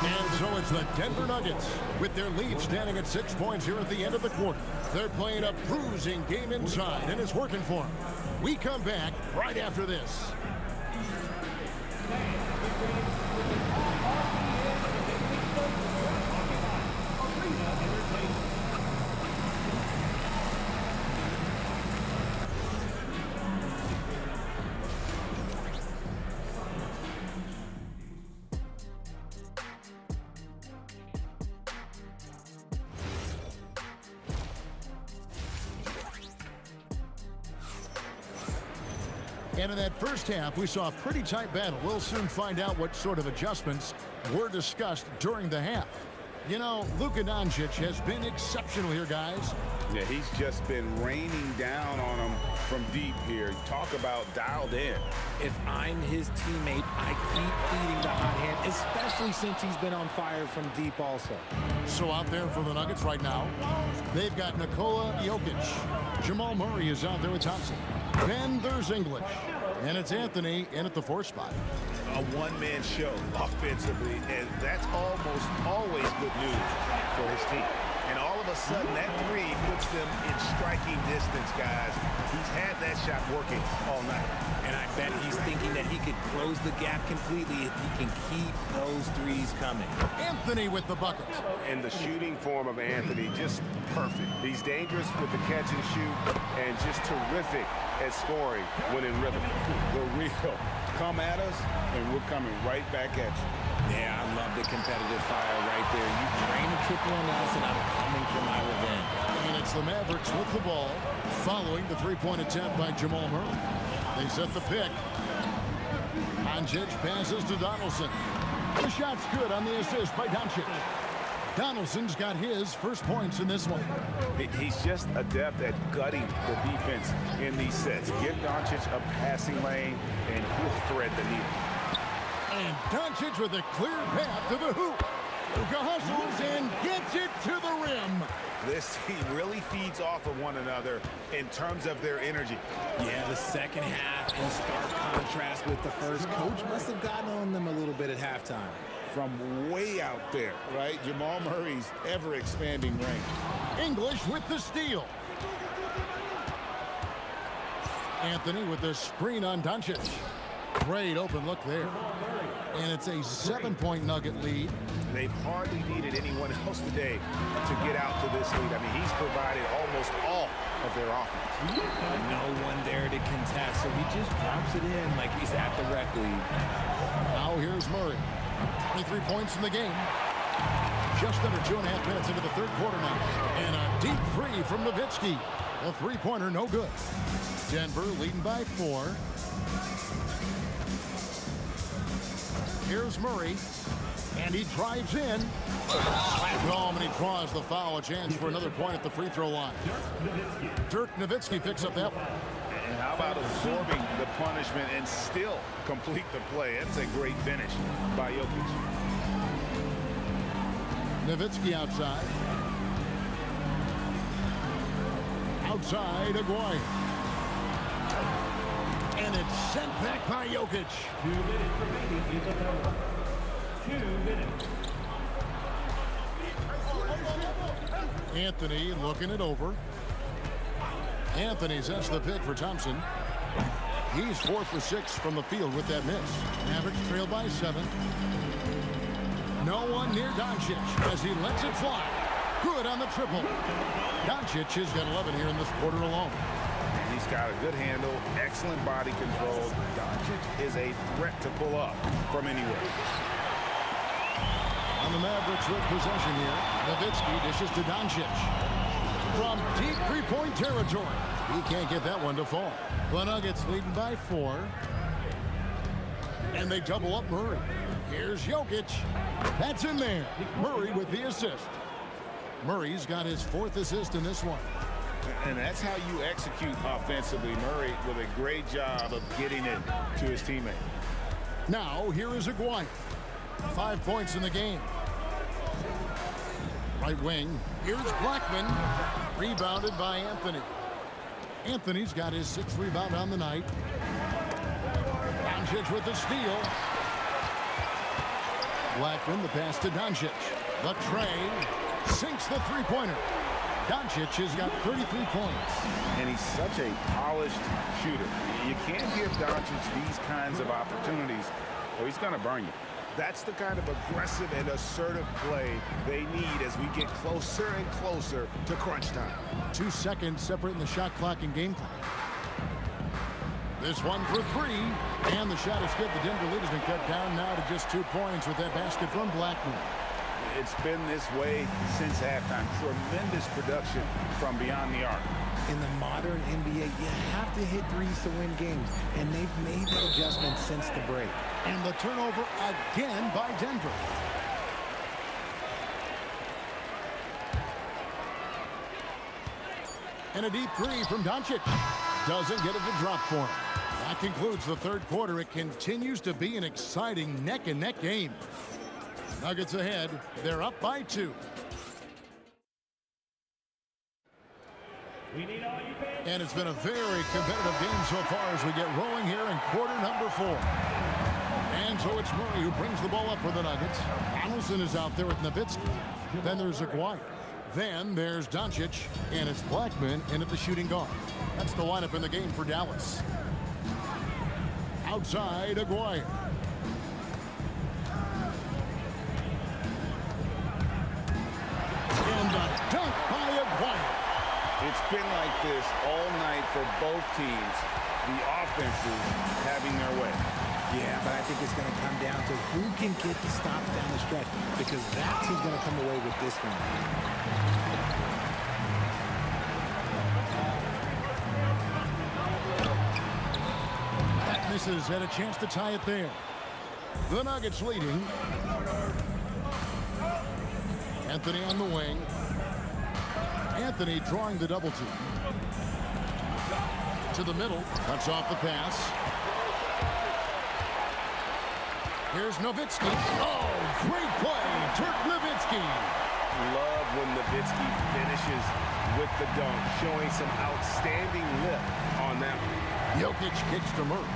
And so it's the Denver Nuggets with their lead standing at 6 points here at the end of the quarter. They're playing a bruising game inside, and it's working for them. We come back right after this. And in that first half, we saw a pretty tight battle. We'll soon find out what sort of adjustments were discussed during the half. You know, Luka Doncic has been exceptional here, guys. Yeah, he's just been raining down on him from deep here. Talk about dialed in. If I'm his teammate, I keep feeding the hot hand, especially since he's been on fire from deep also. So out there for the Nuggets right now, they've got Nikola Jokic. Jamal Murray is out there with Thompson. Then there's English. And it's Anthony in at the 4 spot. A one-man show offensively, and that's almost always good news for his team. And all of a sudden, that 3 puts them in striking distance, guys. He's had that shot working all night. And I bet he's thinking that he could close the gap completely if he can keep those 3s coming. Anthony with the bucket. And the shooting form of Anthony, just perfect. He's dangerous with the catch and shoot, and just terrific at scoring when in rhythm. The real. Come at us, and we're coming right back at you. Yeah, I love the competitive fire right there. You drain a triple on us, and I'm coming for my revenge. And it's the Mavericks with the ball, following the 3-point attempt by Jamal Murray. They set the pick. Doncic passes to Donaldson. The shot's good on the assist by Doncic. Donaldson's got his first points in this one. He's just adept at gutting the defense in these sets. Give Doncic a passing lane, and he'll thread the needle. And Doncic with a clear path to the hoop. Luka hustles and gets it to the rim. This team really feeds off of one another in terms of their energy. Yeah, the second half in stark contrast with the first. Coach must have gotten on them a little bit at halftime. From way out there, right? Jamal Murray's ever-expanding range. English with the steal. Anthony with the screen on Doncic. Great open look there. And it's a 7-point Nugget lead. They've hardly needed anyone else today to get out to this lead. I mean, he's provided almost all of their offense. No one there to contest, so he just drops it in like he's at the rec league. Now here's Murray. 23 points in the game. Just under 2.5 minutes into the third quarter now. And a deep three from Nowitzki. A three-pointer, no good. Denver leading by 4. Here's Murray. And he drives in. Slam home, and he draws the foul. A chance for another point at the free throw line. Dirk Nowitzki picks up that one. And how about absorbing the punishment and still complete the play? That's a great finish by Jokic. Nowitzki outside. Outside, Aguirre. And it's sent back by Jokic. 2 minutes remaining in the third. 2 minutes. Anthony looking it over. Anthony sets the pick for Thompson. He's 4 for 6 from the field with that miss. Mavericks trail by 7. No one near Doncic as he lets it fly. Good on the triple. Doncic has got 11 here in this quarter alone. He's got a good handle, excellent body control. Doncic is a threat to pull up from anywhere. On the Mavericks with possession here, Nowitzki dishes to Doncic. From deep three-point territory. He can't get that one to fall. The Nuggets leading by 4. And they double up Murray. Here's Jokic. That's in there. Murray with the assist. Murray's got his 4th assist in this one. And that's how you execute offensively. Murray with a great job of getting it to his teammate. Now, here is Aguirre. 5 points in the game. Right wing. Here's Blackman. Rebounded by Anthony. Anthony's got his 6th rebound on the night. Doncic with the steal. Blackman, the pass to Doncic. The tray. Sinks the three-pointer. Doncic has got 33 points. And he's such a polished shooter. You can't give Doncic these kinds of opportunities or he's going to burn you. That's the kind of aggressive and assertive play they need as we get closer and closer to crunch time. 2 seconds separating the shot clock and game clock. This one for 3. And the shot is good. The Denver lead has been cut down now to just 2 points with that basket from Blackman. It's been this way since halftime. Tremendous production from beyond the arc. In the modern NBA, you have to hit threes to win games, and they've made that adjustment since the break. And the turnover again by Denver. And a deep three from Doncic. Doesn't get it to drop for him. That concludes the third quarter. It continues to be an exciting neck-and-neck game. Nuggets ahead. They're up by 2. And it's been a very competitive game so far as we get rolling here in quarter number 4. And so it's Murray who brings the ball up for the Nuggets. Donaldson is out there with Nowitzki. Then there's Aguirre. Then there's Doncic. And it's Blackman in at the shooting guard. That's the lineup in the game for Dallas. Outside, Aguirre. And a dunk by Aguirre. It's been like this all night for both teams. The offenses having their way. Yeah, but I think it's going to come down to who can get the stops down the stretch, because that's who's going to come away with this one. That misses. Had a chance to tie it there. The Nuggets leading. Anthony on the wing. Anthony drawing the double team. To the middle. Cuts off the pass. Here's Nowitzki. Oh, great play. Dirk Nowitzki. Love when Nowitzki finishes with the dunk, showing some outstanding lift on that one. Jokic kicks to Murray.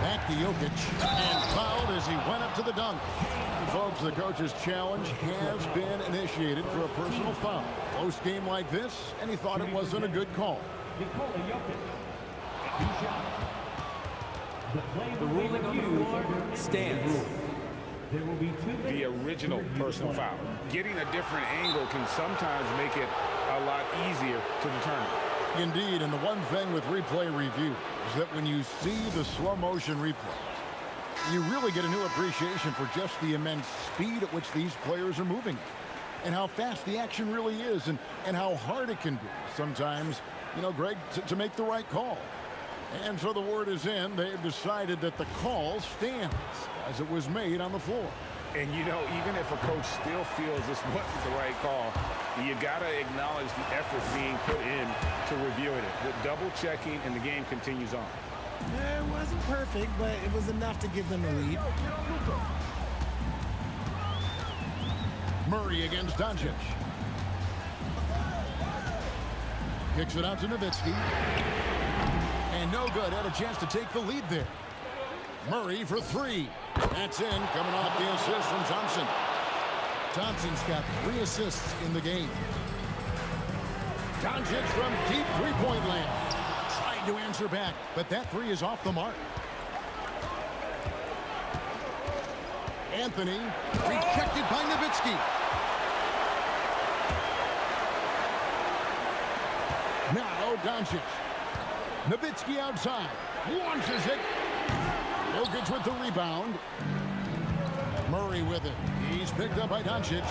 Back to Jokic. And fouled as he went up to the dunk. Folks, the coach's challenge has been initiated for a personal foul. Close game like this, and he thought it wasn't a good call. The ruling on the floor stands. There will be the original personal foul. Getting a different angle can sometimes make it a lot easier to determine. Indeed, and the one thing with replay review is that when you see the slow motion replays, you really get a new appreciation for just the immense speed at which these players are moving and how fast the action really is and how hard it can be sometimes, you know, Greg, to make the right call. And so the word is in. They've decided that the call stands as it was made on the floor. And, you know, even if a coach still feels this wasn't the right call, you got to acknowledge the effort being put in to reviewing it. The double checking and the game continues on. It wasn't perfect, but it was enough to give them a lead. Murray against Doncic. Kicks it out to Nowitzki. And no good. Had a chance to take the lead there. Murray for three. That's in. Coming off the assist from Thompson. Thompson's got 3 assists in the game. Doncic from deep three-point land. Tried to answer back, but that three is off the mark. Anthony rejected by Nowitzki. Now Doncic. Nowitzki outside. Launches it. Jokic with the rebound. Murray with it. He's picked up by Doncic.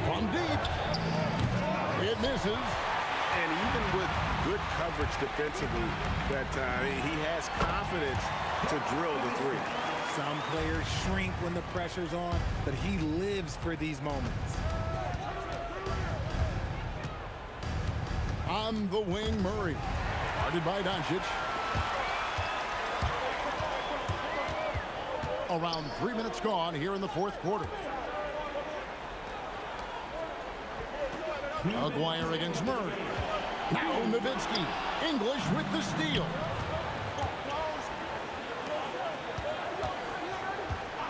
From deep. It misses. And even with good coverage defensively that time, he has confidence to drill the three. Some players shrink when the pressure's on, but he lives for these moments. On the wing, Murray. Guarded by Doncic. Around 3 minutes gone here in the fourth quarter. Aguirre against Murray. Now Nowitzki. English with the steal.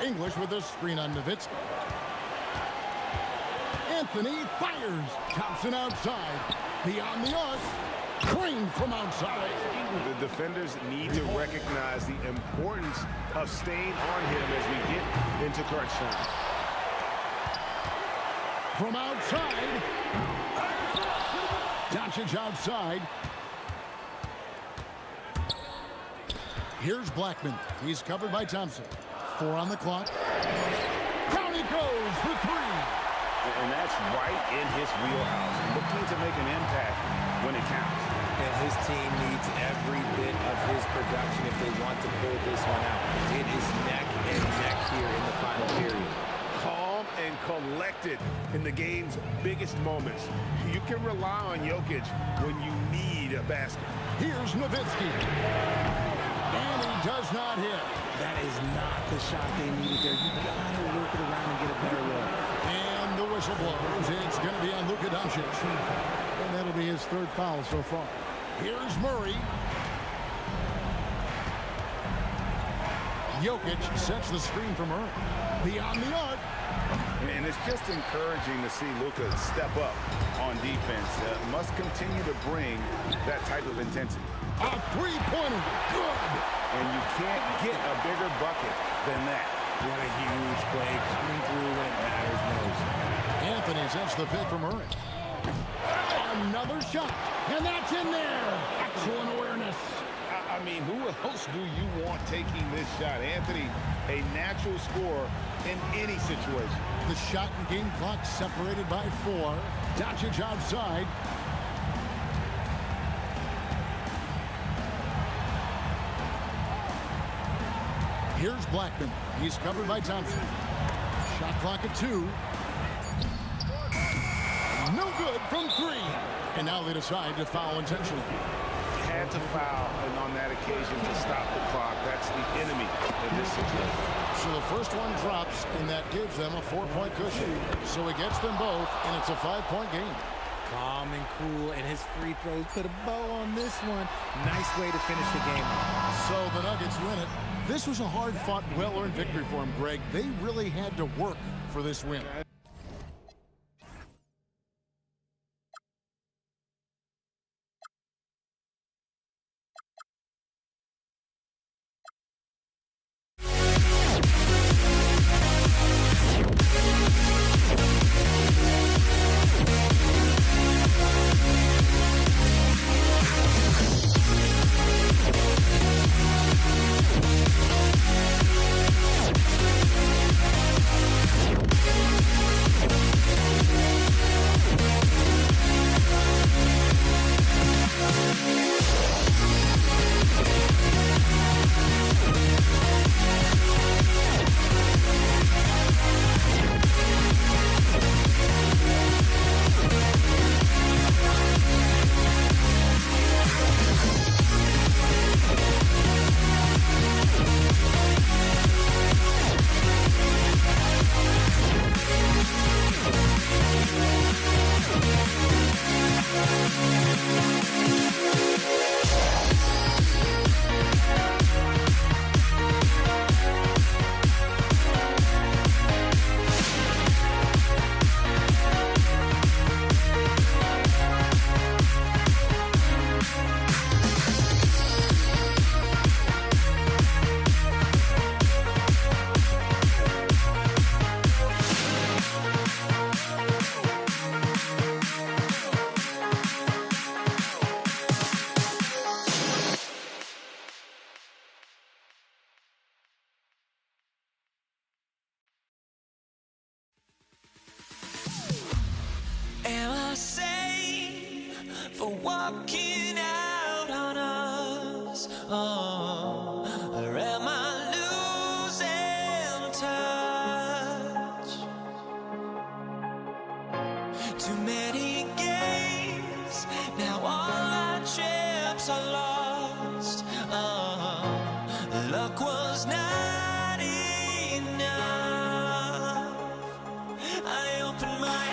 English with a screen on Nowitzki. Anthony fires. Thompson outside. Beyond the arc. Clean from outside. The defenders need to recognize the importance of staying on him as we get into crunch time. From outside. Doncic outside. Here's Blackman. He's covered by Thompson. 4 on the clock. Down he goes for 3. And that's right in his wheelhouse. Looking to make an impact when it counts. And his team needs every bit of his production if they want to pull this one out. It is neck and neck here in the final period. Calm and collected in the game's biggest moments. You can rely on Jokic when you need a basket. Here's Nowitzki. And he does not hit. That is not the shot they needed there. You gotta work it around and get a better look. And the whistle blows. It's going to be on Luka Doncic. And that'll be his 3rd foul so far. Here's Murray. Jokic sets the screen for Murray. Beyond the arc. And it's just encouraging to see Luka step up on defense. Must continue to bring that type of intensity. A 3-pointer. Good. And you can't get a bigger bucket than that. What a huge play coming through when it matters most. Anthony sets the pick for Murray. Another shot. And that's in there. Excellent awareness. I mean, who else do you want taking this shot? Anthony, a natural scorer in any situation. The shot and game clock separated by 4. Doncic outside. Here's Blackman. He's covered by Thompson. Shot clock at 2. No good from 3. And now they decide to foul intentionally. Had to foul, and on that occasion to stop the clock. That's the enemy in this situation. So the first one drops, and that gives them a 4-point cushion. So he gets them both, and it's a 5-point game. Calm and cool, and his free throws put a bow on this one. Nice way to finish the game. So the Nuggets win it. This was a hard-fought, well-earned victory for him, Greg. They really had to work for this win. Am I safe for walking out on us? Oh, or am I losing touch? Too many games, now all our chips are lost. Oh, luck was not enough. I opened my eyes.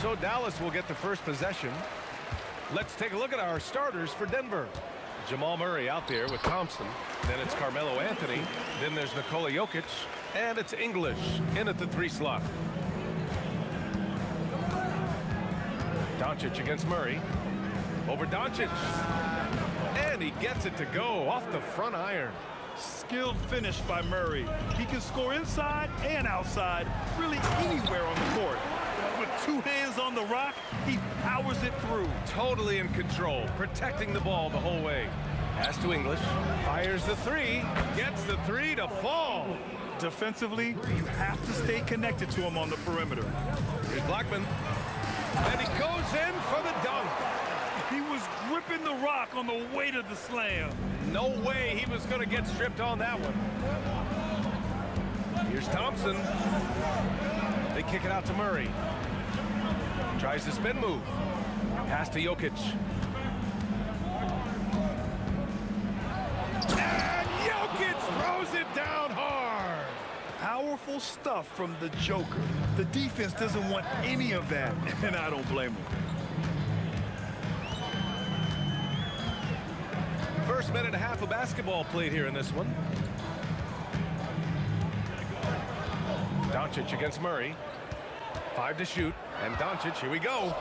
So Dallas will get the first possession. Let's take a look at our starters for Denver. Jamal Murray out there with Thompson. Then it's Carmelo Anthony. Then there's Nikola Jokic. And it's English in at the 3 slot. Doncic against Murray. Over Doncic. And he gets it to go off the front iron. Skilled finish by Murray. He can score inside and outside, really anywhere on the court. With 2 hands on the rock, he powers it through. Totally in control, protecting the ball the whole way. Pass to English, fires the 3, gets the 3 to fall. Defensively, you have to stay connected to him on the perimeter. Here's Blackman, and he goes in for the dunk. He was gripping the rock on the weight of the slam. No way he was going to get stripped on that one. Here's Thompson. They kick it out to Murray. Tries the spin move. Pass to Jokic. And Jokic throws it down hard. Powerful stuff from the Joker. The defense doesn't want any of that, and I don't blame them. First minute and a half of basketball played here in this one. Doncic against Murray. 5 to shoot, and Doncic, here we go.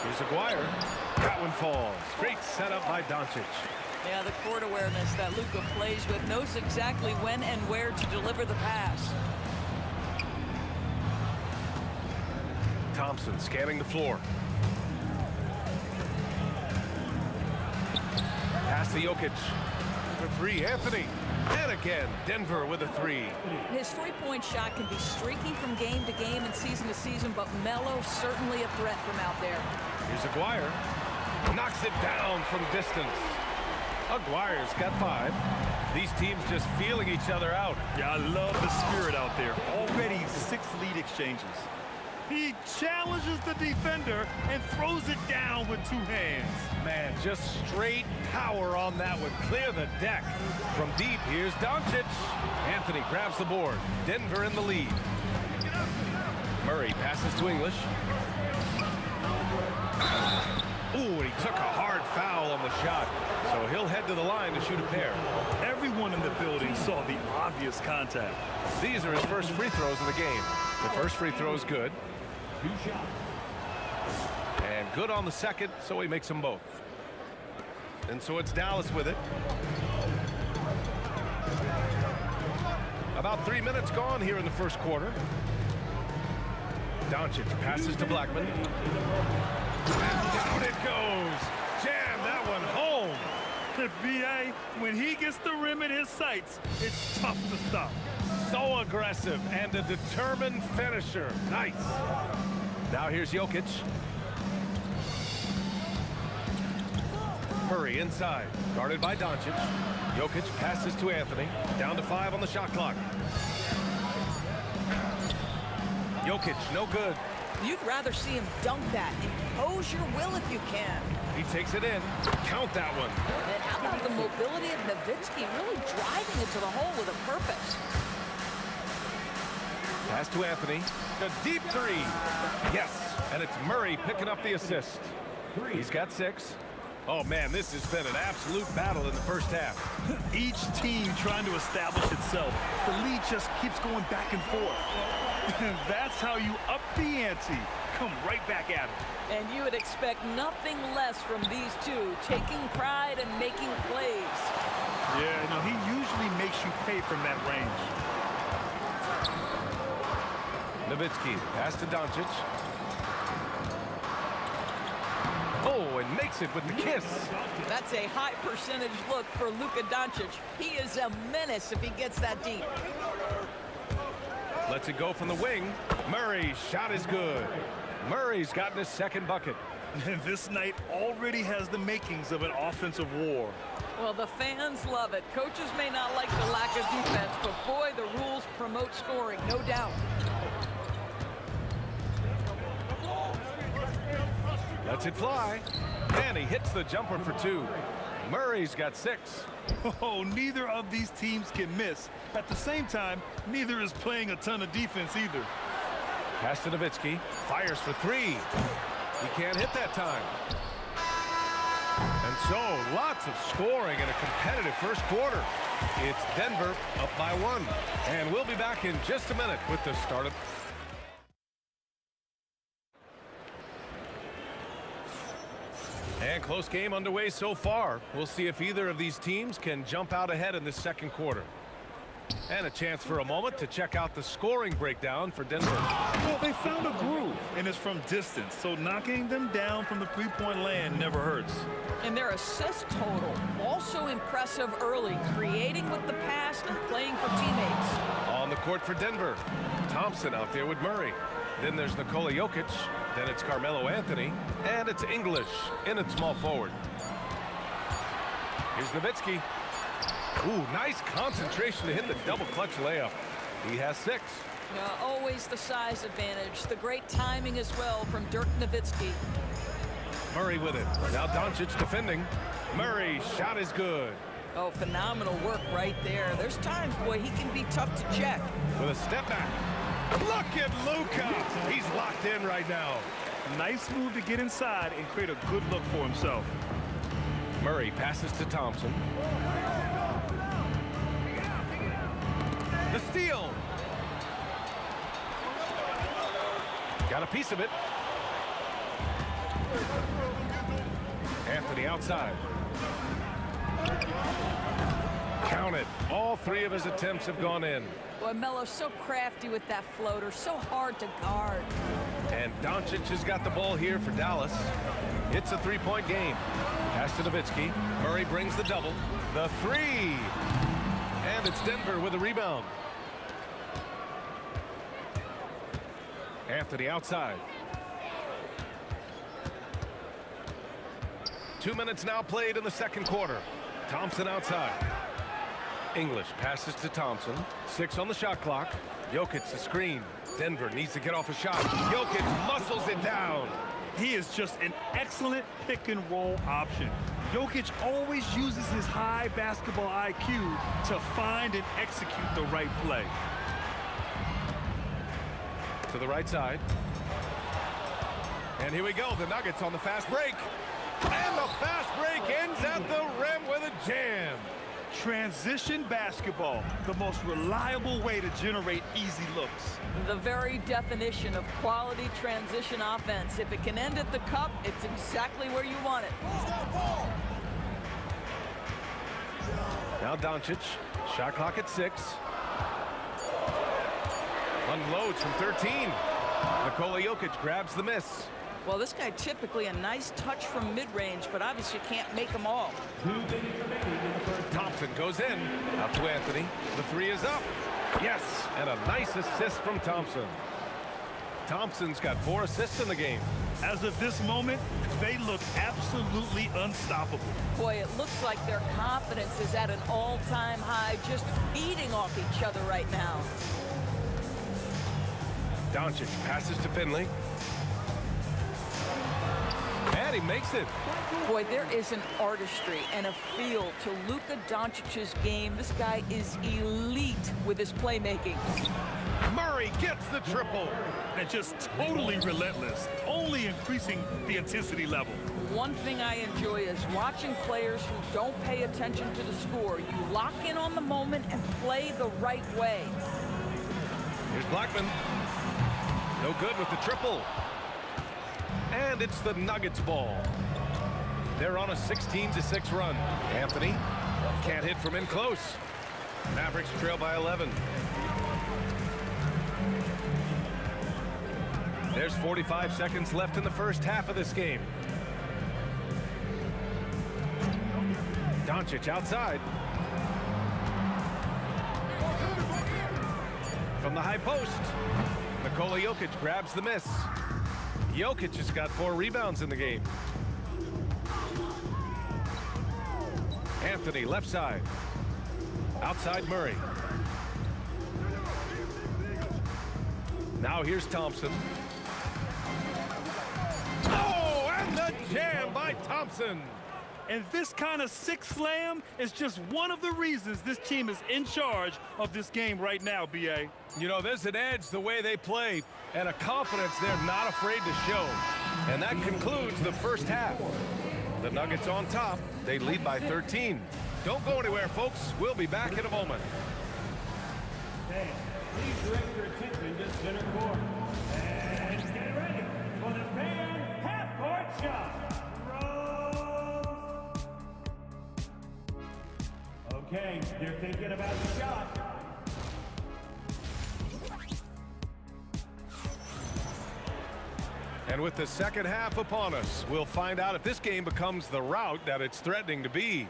Here's Aguirre. That one falls. Great setup by Doncic. Yeah, the court awareness that Luka plays with, knows exactly when and where to deliver the pass. Thompson scanning the floor. Pass to Jokic. For 3, Anthony. And again, Denver with a 3. His 3-point shot can be streaky from game to game and season to season, but Melo certainly a threat from out there. Here's Aguirre. Knocks it down from distance. Aguirre's got 5. These teams just feeling each other out. Yeah, I love the spirit out there. Already 6 lead exchanges. He challenges the defender and throws it down with 2 hands. Man, just straight power on that one. Clear the deck. From deep, here's Doncic. Anthony grabs the board. Denver in the lead. Murray passes to English. Ooh, and he took a hard foul on the shot. So he'll head to the line to shoot a pair. Everyone in the building saw the obvious contact. These are his first free throws in the game. The first free throw is good. And good on the second, so he makes them both. And so it's Dallas with it. About 3 minutes gone here in the first quarter. Doncic passes to Blackman. And down it goes. Jam that one home. B.A., when he gets the rim in his sights, it's tough to stop. So aggressive and a determined finisher. Nice. Now here's Jokic. Murray inside, guarded by Doncic. Jokic passes to Anthony. Down to 5 on the shot clock. Jokic, no good. You'd rather see him dunk that. Impose your will if you can. He takes it in. Count that one. And how about the mobility of Nowitzki really driving it to the hole with a purpose? Pass to Anthony. The deep 3. Yes, and it's Murray picking up the assist. He's got 6. Oh, man, this has been an absolute battle in the first half. Each team trying to establish itself. The lead just keeps going back and forth. That's how you up the ante. Come right back at it. And you would expect nothing less from these two, taking pride and making plays. Yeah, no, he usually makes you pay from that range. Nowitzki, pass to Doncic. Oh, and makes it with the kiss. That's a high percentage look for Luka Doncic. He is a menace if he gets that deep. Lets it go from the wing. Murray's shot is good. Murray's gotten his second bucket. This night already has the makings of an offensive war. Well, the fans love it. Coaches may not like the lack of defense, but boy, the rules promote scoring, no doubt. Lets it fly. And he hits the jumper for 2. Murray's got 6. Oh, neither of these teams can miss. At the same time, neither is playing a ton of defense either. Pass to Nowitzki. Fires for 3. He can't hit that time. And so, lots of scoring in a competitive first quarter. It's Denver up by 1. And we'll be back in just a minute with the start of... And close game underway so far. We'll see if either of these teams can jump out ahead in the second quarter. And a chance for a moment to check out the scoring breakdown for Denver. Well, they found a groove, and it's from distance, so knocking them down from the three-point land never hurts. And their assist total, also impressive early, creating with the pass and playing for teammates. On the court for Denver, Thompson out there with Murray. Then there's Nikola Jokic. Then it's Carmelo Anthony. And it's English in at small forward. Here's Nowitzki. Ooh, nice concentration to hit the double clutch layup. He has 6. Always the size advantage. The great timing as well from Dirk Nowitzki. Murray with it. Now Doncic defending. Murray's shot is good. Oh, phenomenal work right there. There's times, boy, he can be tough to check. With a step back. Look at Luka. He's locked in right now. Nice move to get inside and create a good look for himself. Murray passes to Thompson. The steal. Got a piece of it. Anthony outside. Count it. All 3 of his attempts have gone in. Boy, Melo's so crafty with that floater, so hard to guard. And Doncic has got the ball here for Dallas. It's a 3-point game. Pass to Nowitzki. Murray brings the double. The 3. And it's Denver with a rebound. Anthony outside. 2 minutes now played in the second quarter. Thompson outside. English passes to Thompson. 6 on the shot clock. Jokic the screen. Denver needs to get off a shot. Jokic muscles it down. He is just an excellent pick and roll option. Jokic always uses his high basketball IQ to find and execute the right play. To the right side. And here we go. The Nuggets on the fast break. And the fast break ends at the rim with a jam. Transition basketball, the most reliable way to generate easy looks. The very definition of quality transition offense. If it can end at the cup, it's exactly where you want it. Now Doncic. Shot clock at 6. Unloads from 13. Nikola Jokic grabs the miss. Well, this guy typically a nice touch from mid-range, but obviously can't make them all. Thompson goes in. Out to Anthony. The 3 is up. Yes, and a nice assist from Thompson. Thompson's got 4 assists in the game. As of this moment, they look absolutely unstoppable. Boy, it looks like their confidence is at an all-time high, just feeding off each other right now. Doncic passes to Finley. And he makes it. Boy, there is an artistry and a feel to Luka Doncic's game. This guy is elite with his playmaking. Murray gets the triple. And just totally relentless, only increasing the intensity level. One thing I enjoy is watching players who don't pay attention to the score. You lock in on the moment and play the right way. Here's Blackman. No good with the triple. And it's the Nuggets ball. They're on a 16-6 run. Anthony can't hit from in close. Mavericks trail by 11. There's 45 seconds left in the first half of this game. Doncic outside. From the high post. Nikola Jokic grabs the miss. Jokic has got 4 rebounds in the game. Anthony left side. Outside Murray. Now here's Thompson. Oh, and the jam by Thompson. And this kind of sick slam is just one of the reasons this team is in charge of this game right now, B.A. You know, there's an edge the way they play and a confidence they're not afraid to show. And that concludes the first half. The Nuggets on top. They lead by 13. Don't go anywhere, folks. We'll be back in a moment. Okay, please direct your attention to center court. And get ready for the fan half-court shot. Okay, they're thinking about the shot. And with the second half upon us, we'll find out if this game becomes the rout that it's threatening to be.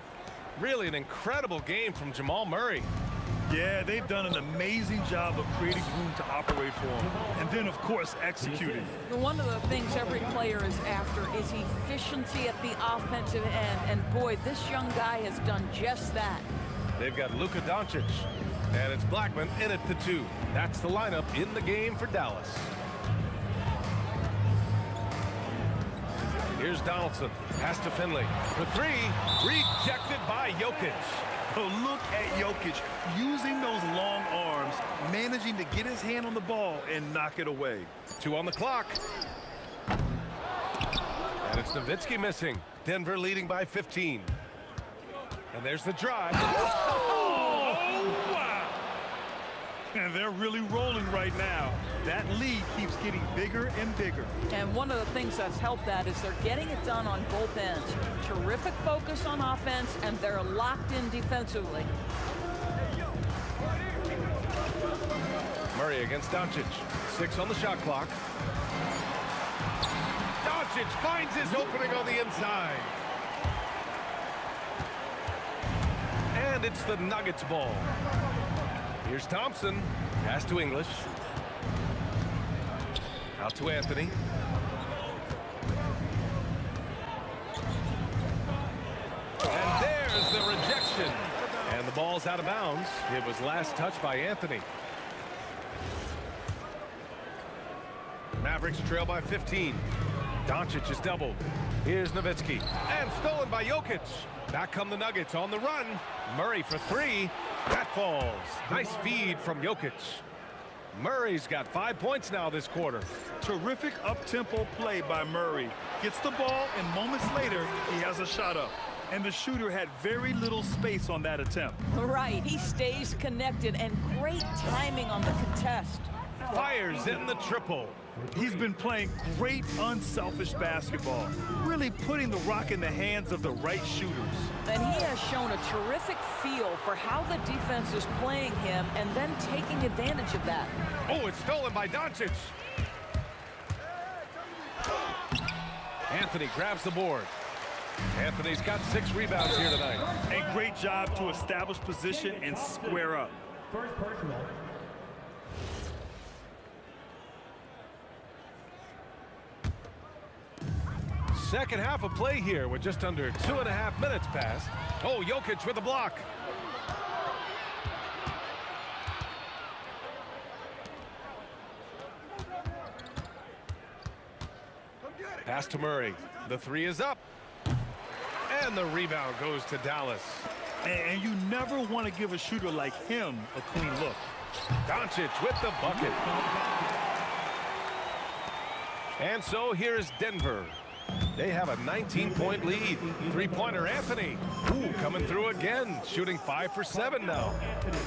Really an incredible game from Jamal Murray. Yeah, they've done an amazing job of creating room to operate for him. And then, of course, executing. One of the things every player is after is efficiency at the offensive end. And boy, this young guy has done just that. They've got Luka Doncic, and it's Blackman in at the 2. That's the lineup in the game for Dallas. Here's Donaldson, pass to Finley. For 3, rejected by Jokic. Oh, look at Jokic using those long arms, managing to get his hand on the ball and knock it away. 2 on the clock. And it's Nowitzki missing. Denver leading by 15. And there's the drive. Oh, wow. And they're really rolling right now. That lead keeps getting bigger and bigger. And one of the things that's helped that is they're getting it done on both ends. Terrific focus on offense, and they're locked in defensively. Murray against Doncic. 6 on the shot clock. Doncic finds his opening on the inside. And it's the Nuggets ball. Here's Thompson. Pass to English. Out to Anthony. And there's the rejection. And the ball's out of bounds. It was last touched by Anthony. Mavericks trail by 15. Doncic is doubled. Here's Nowitzki. And stolen by Jokic. Back come the Nuggets on the run. Murray for 3. That falls. Nice feed from Jokic. Murray's got 5 points now this quarter. Terrific up-tempo play by Murray. Gets the ball, and moments later, he has a shot up. And the shooter had very little space on that attempt. Right, he stays connected, and great timing on the contest. fires in the triple. He's been playing great, unselfish basketball, really putting the rock in the hands of the right shooters. And he has shown a terrific feel for how the defense is playing him and then taking advantage of that. Oh, it's stolen by Doncic. Anthony grabs the board. Anthony's got 6 rebounds here tonight. A great job to establish position and square up. First personal. Second half of play here with just under 2.5 minutes passed. Oh, Jokic with the block. Pass to Murray. The 3 is up. And the rebound goes to Dallas. And you never want to give a shooter like him a clean look. Doncic with the bucket. And so here's Denver. They have a 19-point lead. 3-pointer Anthony. Ooh, coming through again, shooting 5 for 7 now.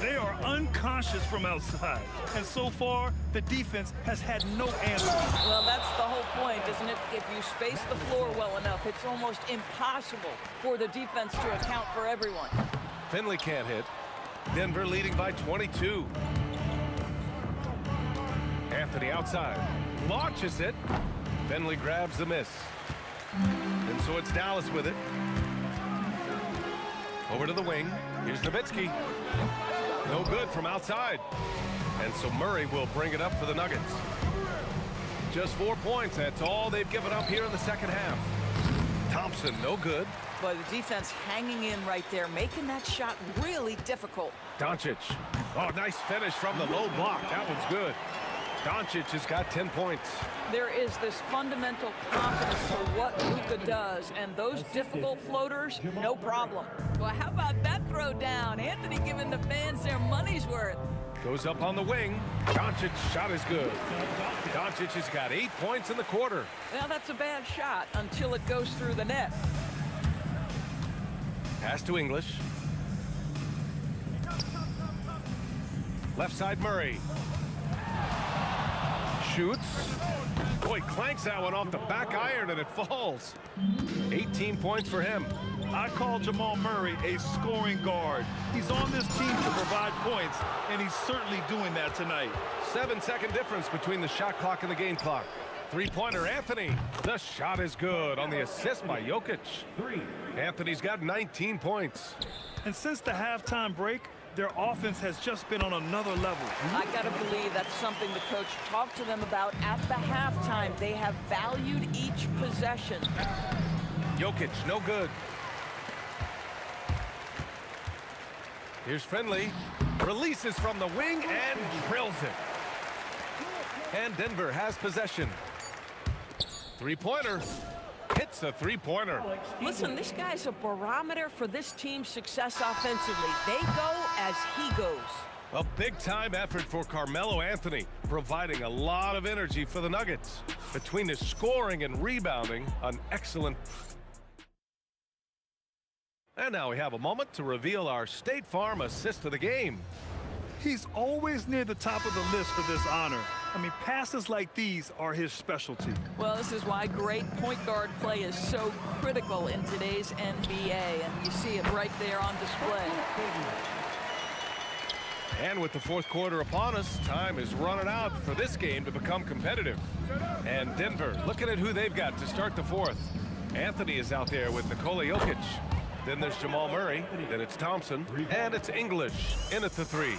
They are unconscious from outside. And so far, the defense has had no answer. Well, that's the whole point, isn't it? If you space the floor well enough, it's almost impossible for the defense to account for everyone. Finley can't hit. Denver leading by 22. Anthony outside. Launches it. Finley grabs the miss. And so it's Dallas with it. Over to the wing. Here's Nowitzki. No good from outside. And so Murray will bring it up for the Nuggets. Just 4 points. That's all they've given up here in the second half. Thompson, no good. But the defense hanging in right there, making that shot really difficult. Doncic. Oh, nice finish from the low block. That one's good. Doncic has got 10 points. There is this fundamental confidence for what Luka does, and those difficult floaters, no problem. Well, how about that throw down? Anthony giving the fans their money's worth. Goes up on the wing. Doncic's shot is good. Doncic has got 8 points in the quarter. Well, that's a bad shot until it goes through the net. Pass to English. Left side Murray. Shoots. Boy, clanks that one off the back iron and it falls. 18 points for him. I call Jamal Murray a scoring guard. He's on this team to provide points, and he's certainly doing that tonight. 7-second difference between the shot clock and the game clock. 3-pointer Anthony. The shot is good on the assist by Jokic. Anthony's got 19 points. And since the halftime break, their offense has just been on another level. I gotta believe that's something the coach talked to them about at the halftime. They have valued each possession. Jokic, no good. Here's Finley. Releases from the wing and drills it. And Denver has possession. 3-pointer. Hits a 3-pointer. Listen, this guy's a barometer for this team's success offensively. They go as he goes. A big-time effort for Carmelo Anthony, providing a lot of energy for the Nuggets. Between his scoring and rebounding, an excellent... And now we have a moment to reveal our State Farm assist of the game. He's always near the top of the list for this honor. I mean, passes like these are his specialty. Well, this is why great point guard play is so critical in today's NBA, and you see it right there on display. And with the fourth quarter upon us, time is running out for this game to become competitive. And Denver, looking at who they've got to start the fourth. Anthony is out there with Nikola Jokic. Then there's Jamal Murray, then it's Thompson, and it's English in at the 3.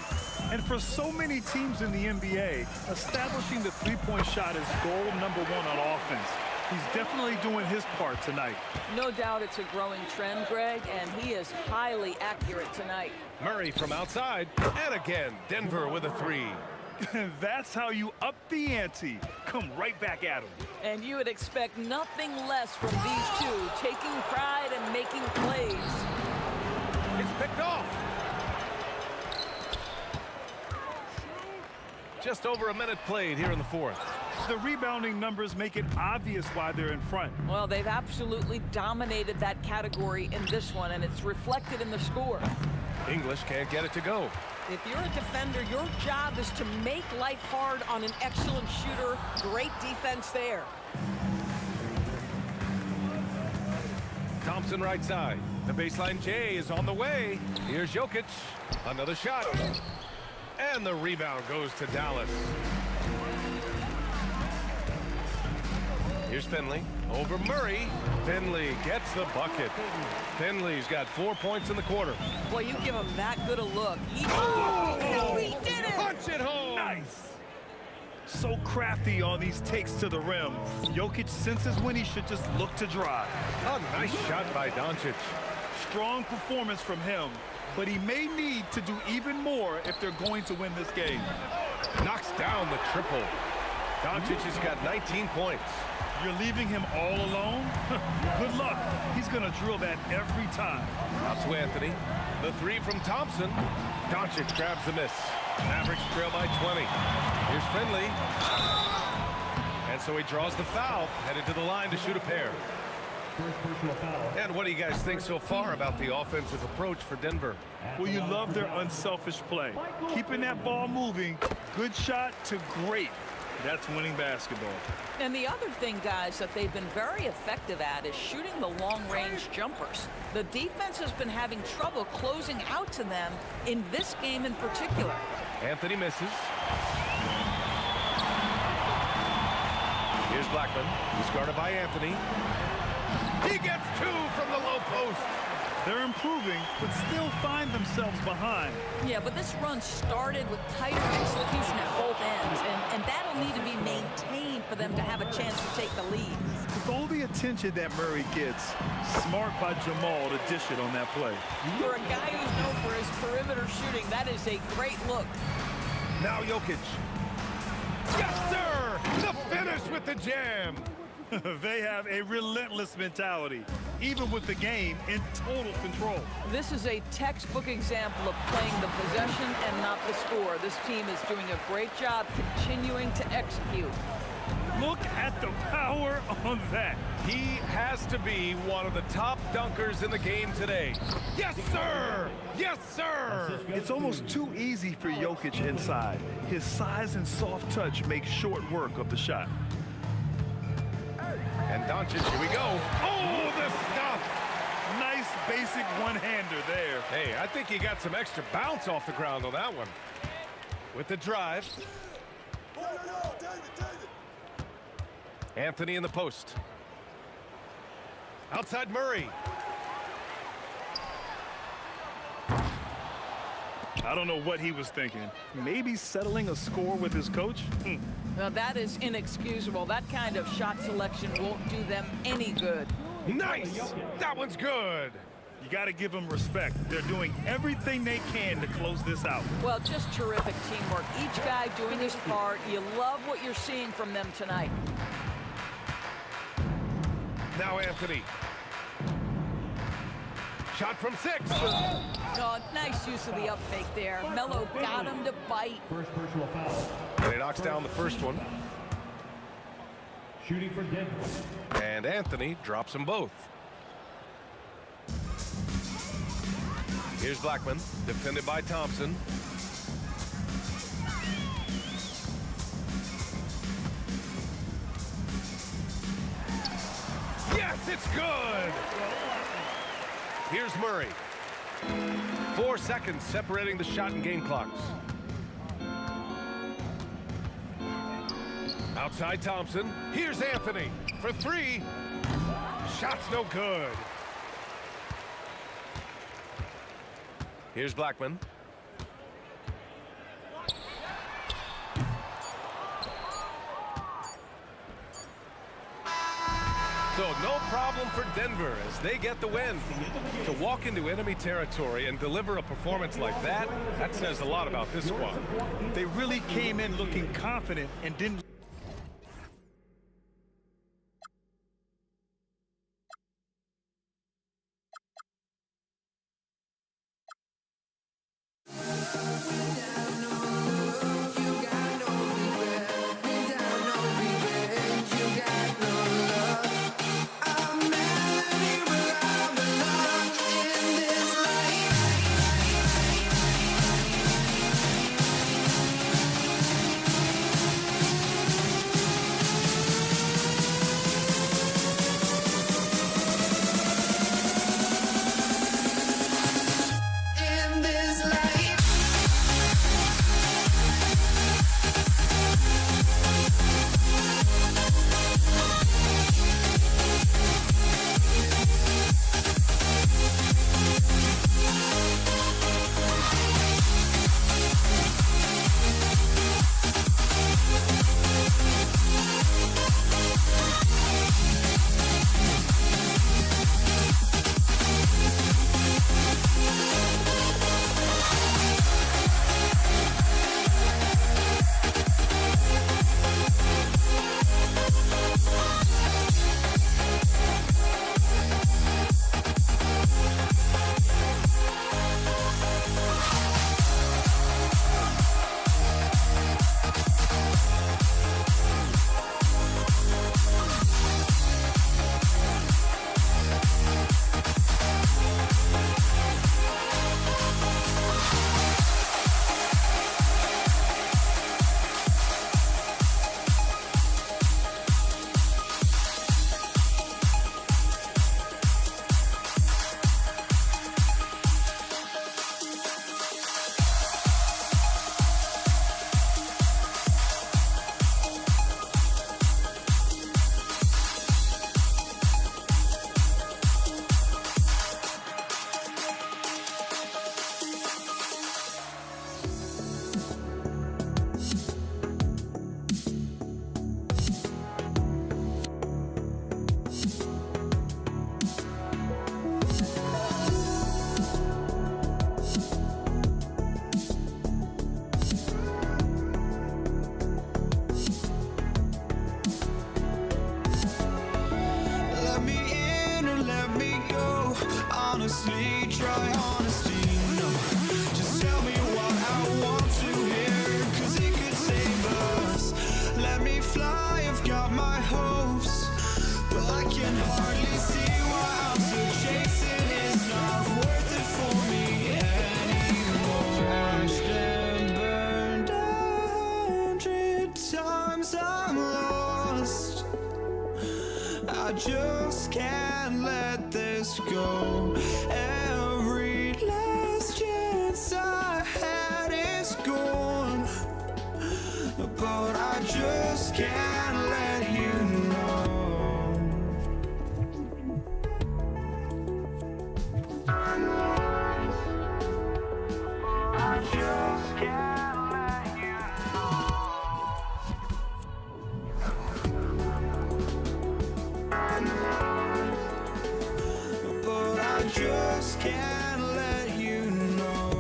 And for so many teams in the NBA, establishing the three-point shot is goal number 1 on offense. He's definitely doing his part tonight. No doubt it's a growing trend, Greg, and he is highly accurate tonight. Murray from outside, and again, Denver with a 3. That's how you up the ante. Come right back at him. And you would expect nothing less from these two, taking pride and making plays. It's picked off. Just over a minute played here in the fourth. The rebounding numbers make it obvious why they're in front. Well, they've absolutely dominated that category in this one, and it's reflected in the score. English can't get it to go. If you're a defender, your job is to make life hard on an excellent shooter. Great defense there. Thompson right side. The baseline J is on the way. Here's Jokic. Another shot. And the rebound goes to Dallas. Here's Finley. Over Murray. Finley gets the bucket. Finley's got 4 points in the quarter. Boy, you give him that good a look. He did it! Punch it home! Nice! So crafty on these takes to the rim. Jokic senses when he should just look to drive. A nice shot by Doncic. Strong performance from him, but he may need to do even more if they're going to win this game. Knocks down the triple. Doncic has got 19 points. You're leaving him all alone? Good luck. He's going to drill that every time. Out to Anthony. The three from Thompson. Doncic grabs the miss. Mavericks trail by 20. Here's Finley. And so he draws the foul, headed to the line to shoot a pair. And what do you guys think so far about the offensive approach for Denver? Well, you love their unselfish play. Keeping that ball moving, good shot to great. That's winning basketball. And the other thing, guys, that they've been very effective at is shooting the long-range jumpers. The defense has been having trouble closing out to them in this game in particular. Anthony misses. Here's Blackman. He's guarded by Anthony. He gets two from the low post. They're improving, but still find themselves behind. Yeah, but this run started with tighter execution at both ends, and that'll need to be maintained for them to have a chance to take the lead. With all the attention that Murray gets, smart by Jamal to dish it on that play. For a guy who's known for his perimeter shooting, that is a great look. Now Jokic. Yes, sir! The finish with the jam. They have a relentless mentality, even with the game in total control. This is a textbook example of playing the possession and not the score. This team is doing a great job continuing to execute. Look at the power on that. He has to be one of the top dunkers in the game today. Yes, sir! Yes, sir! It's almost too easy for Jokic inside. His size and soft touch make short work of the shot. And Doncic, here we go. Oh, the stuff! Nice basic one-hander there. Hey, I think he got some extra bounce off the ground on that one. With the drive. Anthony in the post. Outside Murray. I don't know what he was thinking. Maybe settling a score with his coach? Now that is inexcusable. That kind of shot selection won't do them any good. Nice! That one's good. You got to give them respect. They're doing everything they can to close this out. Well, just terrific teamwork. Each guy doing his part. You love what you're seeing from them tonight. Now Anthony. Shot from 6. Oh, nice use of the up fake there. Melo got him to bite. First personal foul. And he knocks down the first one. Shooting for Denver. And Anthony drops them both. Here's Blackman, defended by Thompson. Yes, it's good! Here's Murray. 4 seconds separating the shot and game clocks. Outside Thompson. Here's Anthony for 3. Shot's no good. Here's Blackman. So no problem for Denver as they get the win. To walk into enemy territory and deliver a performance like that, that says a lot about this squad. They really came in looking confident and didn't honestly, try honesty. No, just tell me what I want to hear, 'cause it could save us. Let me fly, I've got my hopes, but I can hardly see why I'm still chasing. It's not worth it for me anymore. Crashed and burned 100 times, I'm lost. I just can't let this go. Every last chance I had is gone, but I just can't let you know. I just can't let you know. But I just can't let you know.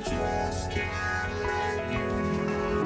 just can't let you know.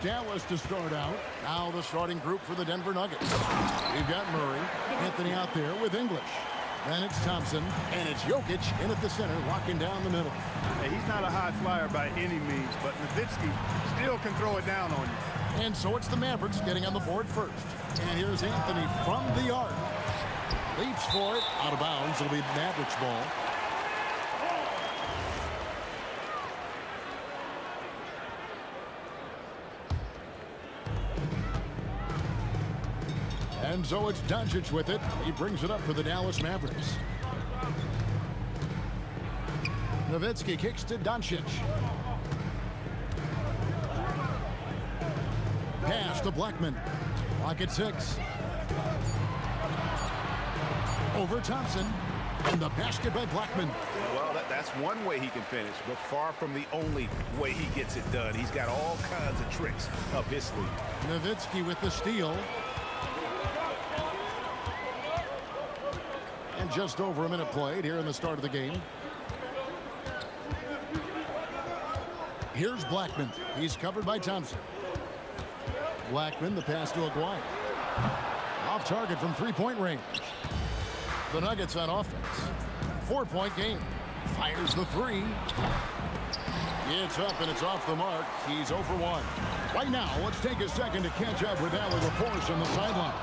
Dallas to start out. Now the starting group for the Denver Nuggets. We've got Murray, Anthony out there with English. Then it's Thompson, and it's Jokic in at the center, locking down the middle. Hey, he's not a high flyer by any means, but Nowitzki still can throw it down on you. And so it's the Mavericks getting on the board first. And here's Anthony from the arc. Leaps for it, out of bounds. It'll be Mavericks ball. And so it's Doncic with it. He brings it up for the Dallas Mavericks. Nowitzki kicks to Doncic. Pass to Blackman. Clock at 6. Over Thompson. And the basket by Blackman. Well, that's one way he can finish, but far from the only way he gets it done. He's got all kinds of tricks up his sleeve. Nowitzki with the steal. And just over a minute played here in the start of the game. Here's Blackman. He's covered by Thompson. Blackman, the pass to Aguirre. Off target from three-point range. The Nuggets on offense. 4-point game. Fires the three. It's up and it's off the mark. He's 0 for 1. Right now, let's take a second to catch up with Allie LaForce on the sidelines.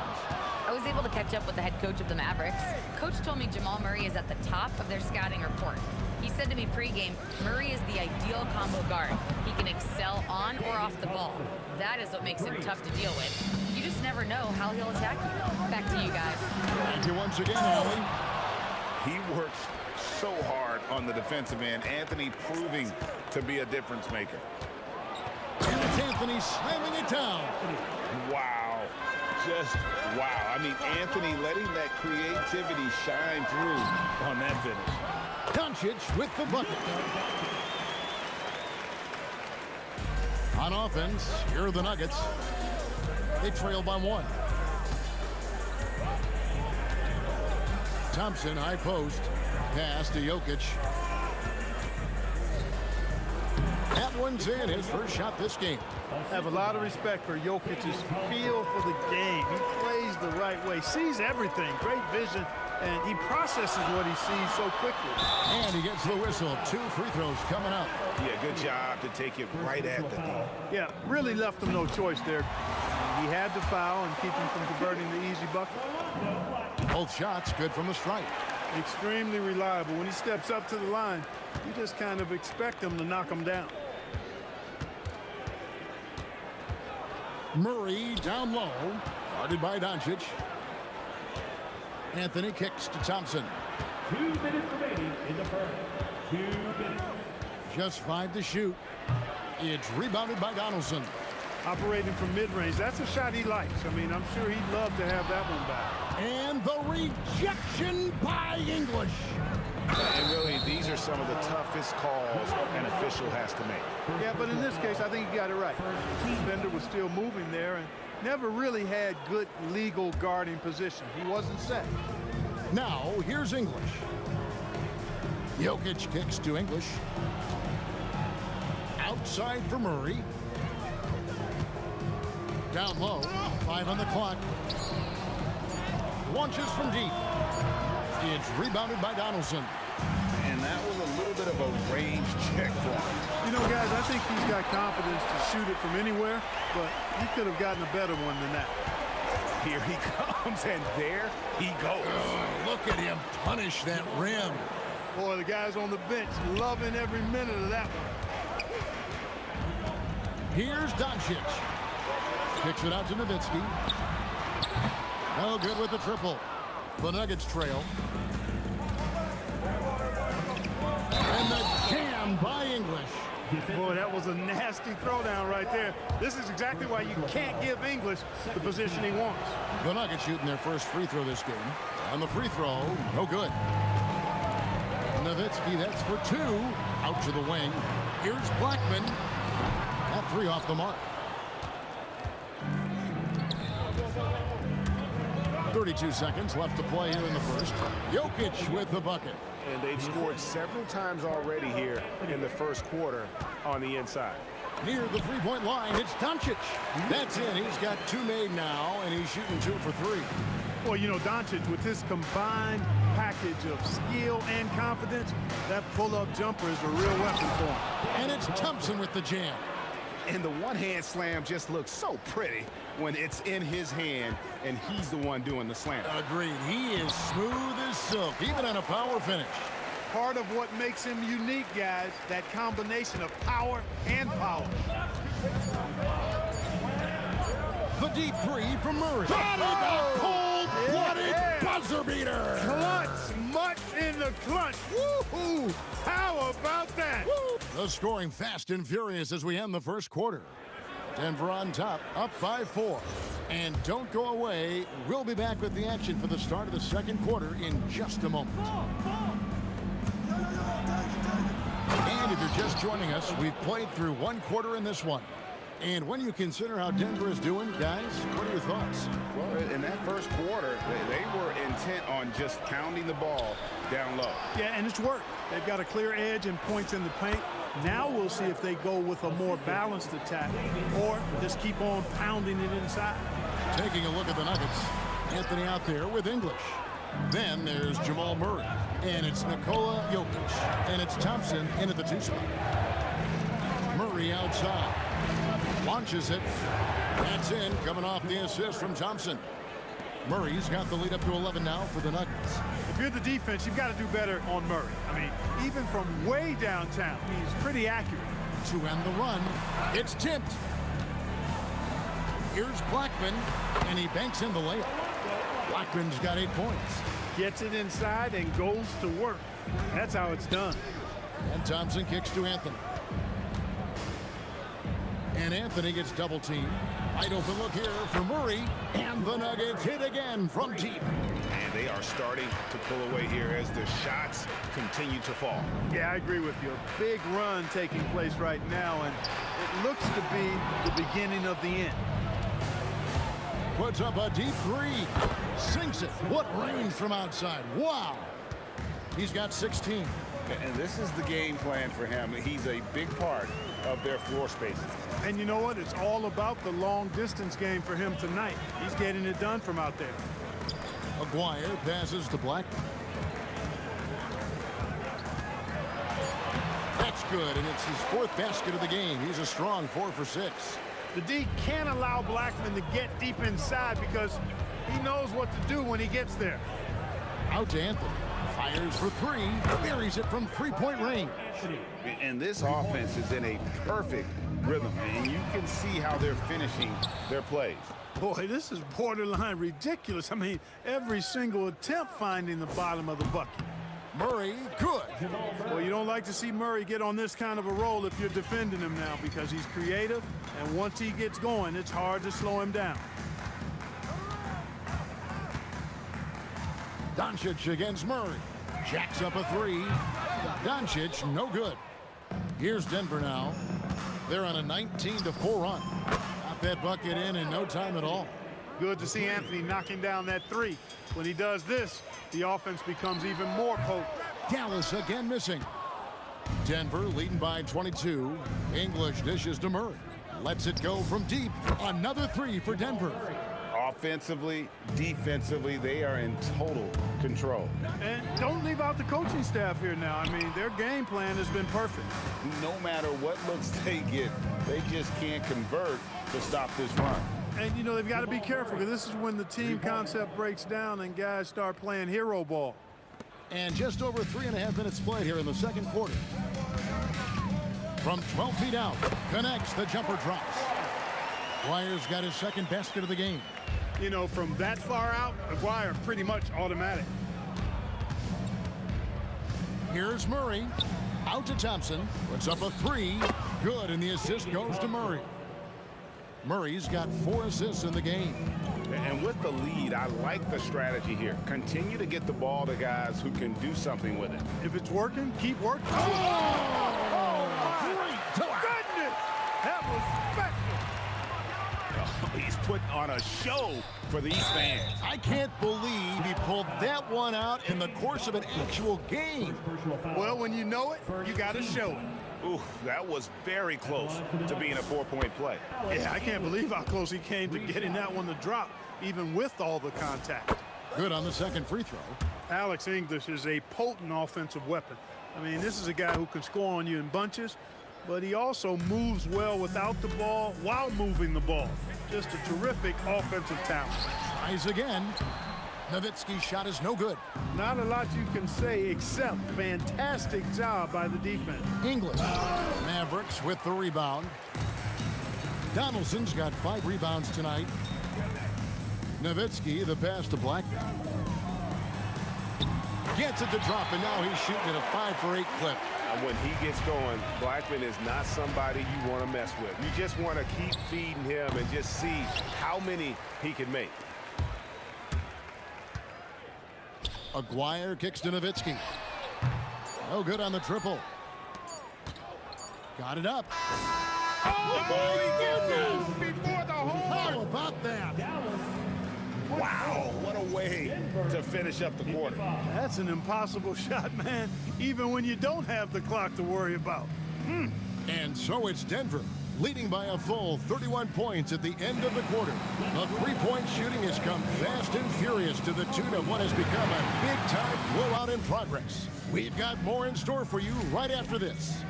I was able to catch up with the head coach of the Mavericks. Coach told me Jamal Murray is at the top of their scouting report. He said to me pregame, Murray is the ideal combo guard. He can excel on or off the ball. That is what makes him tough to deal with. You just never know how he'll attack you. Back to you guys. Thank you once again, Allie. He works so hard on the defensive end. Anthony proving to be a difference maker. And it's Anthony slamming it down. Wow. Just wow. I mean, Anthony letting that creativity shine through on that finish. Doncic with the bucket. On offense, here are the Nuggets. They trail by 1. Thompson, high post. Pass to Jokic. That one's in. His first shot this game. I have a lot of respect for Jokic's feel for the game. He plays the right way, sees everything, great vision, and he processes what he sees so quickly. And he gets the whistle. 2 free throws coming up. Yeah, good job to take it right at the goal. Yeah, really left him no choice there. He had to foul and keep him from converting the easy bucket. Both shots good from the stripe. Extremely reliable. When he steps up to the line, you just kind of expect him to knock him down. Murray down low, guarded by Doncic. Anthony kicks to Thompson. 2 minutes remaining in the first. 2 minutes. Just 5 to shoot. It's rebounded by Donaldson. Operating from mid-range, that's a shot he likes. I mean, I'm sure he'd love to have that one back. And the rejection by English. And really, these are some of the toughest calls an official has to make. Yeah, but in this case, I think he got it right. The defender was still moving there and never really had good legal guarding position. He wasn't set. Now, here's English. Jokic kicks to English. Outside for Murray. Down low, 5 on the clock. Launches from deep. It's rebounded by Donaldson. And that was a little bit of a range check for him. You know, guys, I think he's got confidence to shoot it from anywhere, but he could have gotten a better one than that. Here he comes, and there he goes. Oh, look at him punish that rim. Boy, the guys on the bench loving every minute of that one. Here's Doncic. Kicks it out to Nowitzki. No good with the triple. The Nuggets trail. And the jam by English. Boy, that was a nasty throwdown right there. This is exactly why you can't give English the position he wants. The Nuggets shooting their first free throw this game. On the free throw, no good. Nowitzki, that's for 2. Out to the wing. Here's Blackman. That 3 off the mark. 32 seconds left to play here in the first. Jokic with the bucket. And they've scored several times already here in the first quarter on the inside. Near the three-point line, it's Doncic. That's in. He's got 2 made now, and he's shooting 2 for 3. Well, you know, Doncic, with his combined package of skill and confidence, that pull-up jumper is a real weapon for him. And it's Thompson with the jam. And the one-hand slam just looks so pretty when it's in his hand and he's the one doing the slam. Agreed. He is smooth as silk, even on a power finish. Part of what makes him unique, guys, that combination of power and power. The deep three from Murray. The cold-blooded buzzer beater. Clutch, much in the clutch. Woo-hoo! How about that? Woo. The scoring fast and furious as we end the first quarter. Denver on top, up by 4. And don't go away. We'll be back with the action for the start of the second quarter in just a moment. And if you're just joining us, we've played through 1 quarter in this one. And when you consider how Denver is doing, guys, what are your thoughts? Well, in that first quarter, they were intent on just pounding the ball down low. Yeah, and it's worked. They've got a clear edge and points in the paint. Now we'll see if they go with a more balanced attack or just keep on pounding it inside. Taking a look at the Nuggets. Anthony out there with English. Then there's Jamal Murray. And it's Nikola Jokic. And it's Thompson in at the 2 spot. Murray outside. Launches it. That's in, coming off the assist from Thompson. Murray's got the lead up to 11 now for the Nuggets. If you're the defense, you've got to do better on Murray. I mean, even from way downtown, he's pretty accurate. To end the run, it's tipped. Here's Blackman, and he banks in the layup. Blackman's got 8 points. Gets it inside and goes to work. That's how it's done. And Thompson kicks to Anthony. And Anthony gets double teamed. Wide open look here for Murray. And the Nuggets hit again from deep. And they are starting to pull away here as the shots continue to fall. Yeah, I agree with you. A big run taking place right now, and it looks to be the beginning of the end. Puts up a deep 3. Sinks it. What range from outside. Wow. He's got 16. And this is the game plan for him. He's a big part of their floor spaces. And you know what? It's all about the long distance game for him tonight. He's getting it done from out there. Aguirre passes to Blackman. That's good, and it's his 4th basket of the game. He's a strong 4 for 6. The D can't allow Blackman to get deep inside because he knows what to do when he gets there. Out to Anthony. Fires for 3. Buries it from 3-point range. And this offense is in a perfect rhythm, and you can see how they're finishing their plays. Boy, this is borderline ridiculous. I mean, every single attempt finding the bottom of the bucket. Murray, good. Well, you don't like to see Murray get on this kind of a roll if you're defending him now because he's creative, and once he gets going, it's hard to slow him down. Doncic against Murray. Jacks up a 3. Doncic, no good. Here's Denver now. They're on a 19-4 run. Got that bucket in no time at all. Good to see Anthony knocking down that 3. When he does this, the offense becomes even more potent. Dallas again missing. Denver leading by 22. English dishes to Murray. Lets it go from deep. Another 3 for Denver. Offensively, defensively, they are in total control. And don't leave out the coaching staff here now. I mean, their game plan has been perfect. No matter what looks they get, they just can't convert to stop this run. And, you know, they've got to be careful because this is when the team concept breaks down and guys start playing hero ball. And just over 3.5 minutes played here in the second quarter. From 12 feet out, connects, the jumper drops. Aguirre's got his 2nd basket of the game. You know, from that far out, Aguirre pretty much automatic. Here's Murray. Out to Thompson. Puts up a 3. Good, and the assist goes to Murray. Murray's got 4 assists in the game. And with the lead, I like the strategy here. Continue to get the ball to guys who can do something with it. If it's working, keep working. Oh, great! Goodness! That was special. He's putting on a show for these fans. I can't believe he pulled that one out in the course of an actual game. Well, when you know it, you got to show it. Ooh, that was very close to being a 4-point play. Yeah, I can't believe how close he came to getting that one to drop, even with all the contact. Good on the second free throw. Alex English is a potent offensive weapon. I mean, this is a guy who can score on you in bunches, but he also moves well without the ball while moving the ball. Just a terrific offensive talent. Tries again. Nowitzki's shot is no good. Not a lot you can say except fantastic job by the defense. English. Mavericks with the rebound. Donaldson's got 5 rebounds tonight. Nowitzki, the pass to Blackman. Gets it to drop, and now he's shooting at a 5 for 8 clip. And when he gets going, Blackman is not somebody you want to mess with. You just want to keep feeding him and just see how many he can make. Aguirre kicks to Nowitzki. No good on the triple. Got it up. Oh, my goodness! Before the horn! How about that? Wow, what a way to finish up the quarter. That's an impossible shot, man, even when you don't have the clock to worry about. And so it's Denver, leading by a full 31 points at the end of the quarter. The three-point shooting has come fast and furious to the tune of what has become a big-time blowout in progress. We've got more in store for you right after this.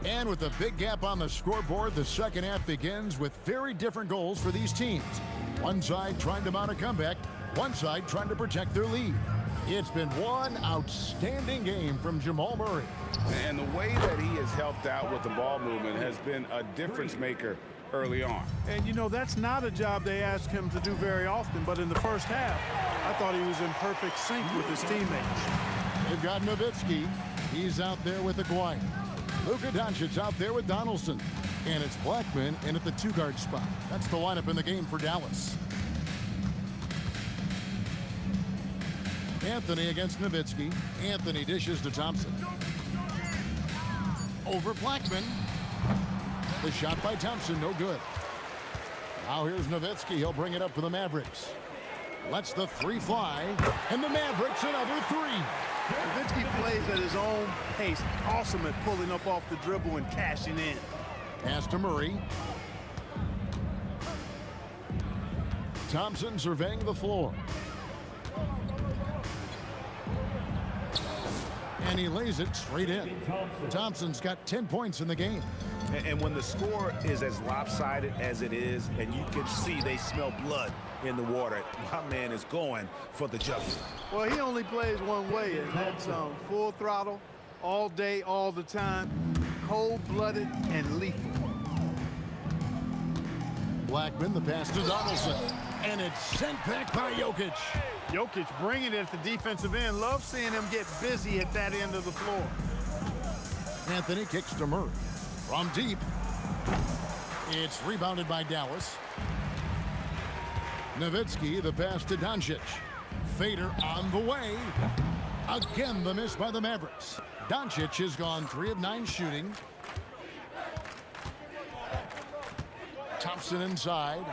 And with a big gap on the scoreboard, the second half begins with very different goals for these teams. One side trying to mount a comeback, one side trying to protect their lead. It's been one outstanding game from Jamal Murray. And the way that he has helped out with the ball movement has been a difference maker early on. And, you know, that's not a job they ask him to do very often, but in the first half, I thought he was in perfect sync with his teammates. They've got Nowitzki. He's out there with Aguirre. Luka Doncic's out there with Donaldson. And it's Blackman in at the 2-guard spot. That's the lineup in the game for Dallas. Anthony against Nowitzki. Anthony dishes to Thompson. Over Blackman. The shot by Thompson, no good. Now here's Nowitzki. He'll bring it up for the Mavericks. Lets the 3 fly. And the Mavericks another 3. Nowitzki plays at his own pace. Awesome at pulling up off the dribble and cashing in. Pass to Murray. Thompson surveying the floor. And he lays it straight in. Thompson's got 10 points in the game. And when the score is as lopsided as it is, and you can see they smell blood in the water, my man is going for the jugular. Well, he only plays one way, and that's full throttle, all day, all the time, cold-blooded and lethal. Blackman, the pass to Donaldson. And it's sent back by Jokic. Jokic bringing it at the defensive end. Love seeing him get busy at that end of the floor. Anthony kicks to Murray. From deep. It's rebounded by Dallas. Nowitzki, the pass to Doncic. Fader on the way. Again, the miss by the Mavericks. Doncic has gone 3 of 9 shooting. Thompson inside.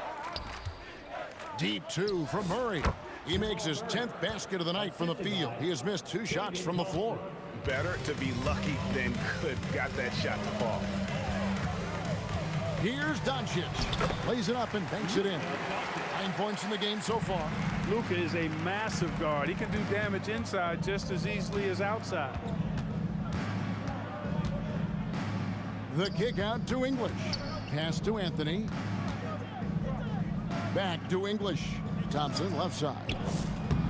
Deep 2 from Murray. He makes his 10th basket of the night from the field. He has missed 2 shots from the floor. Better to be lucky than good. Got that shot to fall. Here's Doncic. Plays it up and banks it in. 9 points in the game so far. Luka is a massive guard. He can do damage inside just as easily as outside. The kick out to English. Pass to Anthony. Back to English. Thompson left side.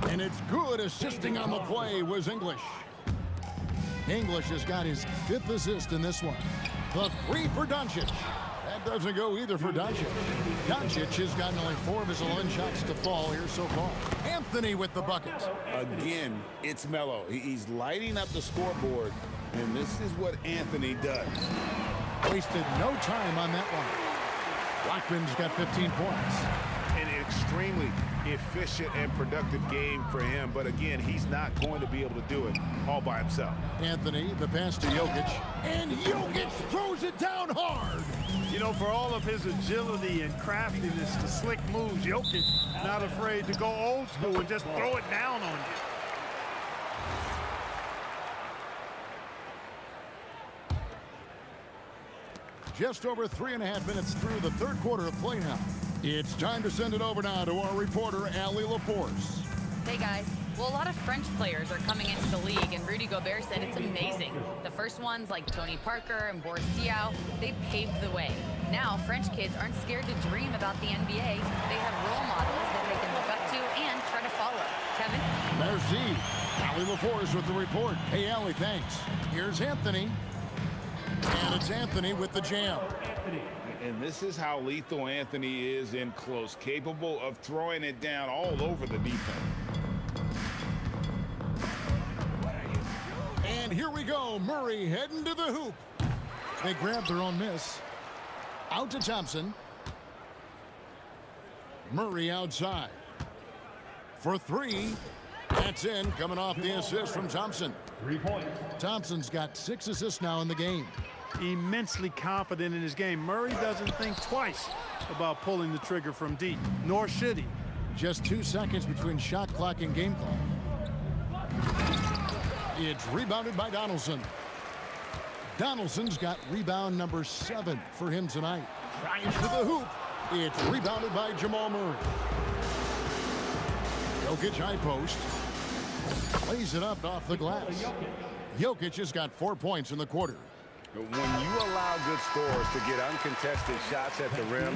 And it's good. Assisting on the play was English. English has got his 5th assist in this one. The 3 for Doncic. That doesn't go either for Doncic. Doncic has gotten only 4 of his 11 shots to fall here so far. Anthony with the bucket. Again, it's Melo. He's lighting up the scoreboard, and this is what Anthony does. Wasted no time on that one. Blackman's got 15 points. And extremely efficient and productive game for him. But again, he's not going to be able to do it all by himself. Anthony, the pass to Jokic. And Jokic throws it down hard. You know, for all of his agility and craftiness, the slick moves, Jokic not afraid to go old school and just throw it down on you. Just over 3.5 minutes through the third quarter of play now. It's time to send it over now to our reporter, Allie LaForce. Hey guys. Well, a lot of French players are coming into the league, and Rudy Gobert said it's amazing. The first ones, like Tony Parker and Boris Diaw, they paved the way. Now, French kids aren't scared to dream about the NBA. They have role models that they can look up to and try to follow. Kevin? Merci. Allie LaForce with the report. Hey, Allie, thanks. Here's Anthony. And it's Anthony with the jam. And this is how lethal Anthony is in close, capable of throwing it down all over the defense. And here we go. Murray heading to the hoop. They grab their own miss. Out to Thompson. Murray outside. For three. That's in, coming off the assist from Thompson. 3 points. Thompson's got 6 assists now in the game. Immensely confident in his game. Murray doesn't think twice about pulling the trigger from deep, nor should he. Just 2 seconds between shot clock and game clock. It's rebounded by Donaldson. Donaldson's got rebound number 7 for him tonight. Drives to the hoop. It's rebounded by Jamal Murray. Jokic high post. Plays it up off the glass. Jokic has got 4 points in the quarter. When you allow good scorers to get uncontested shots at the rim,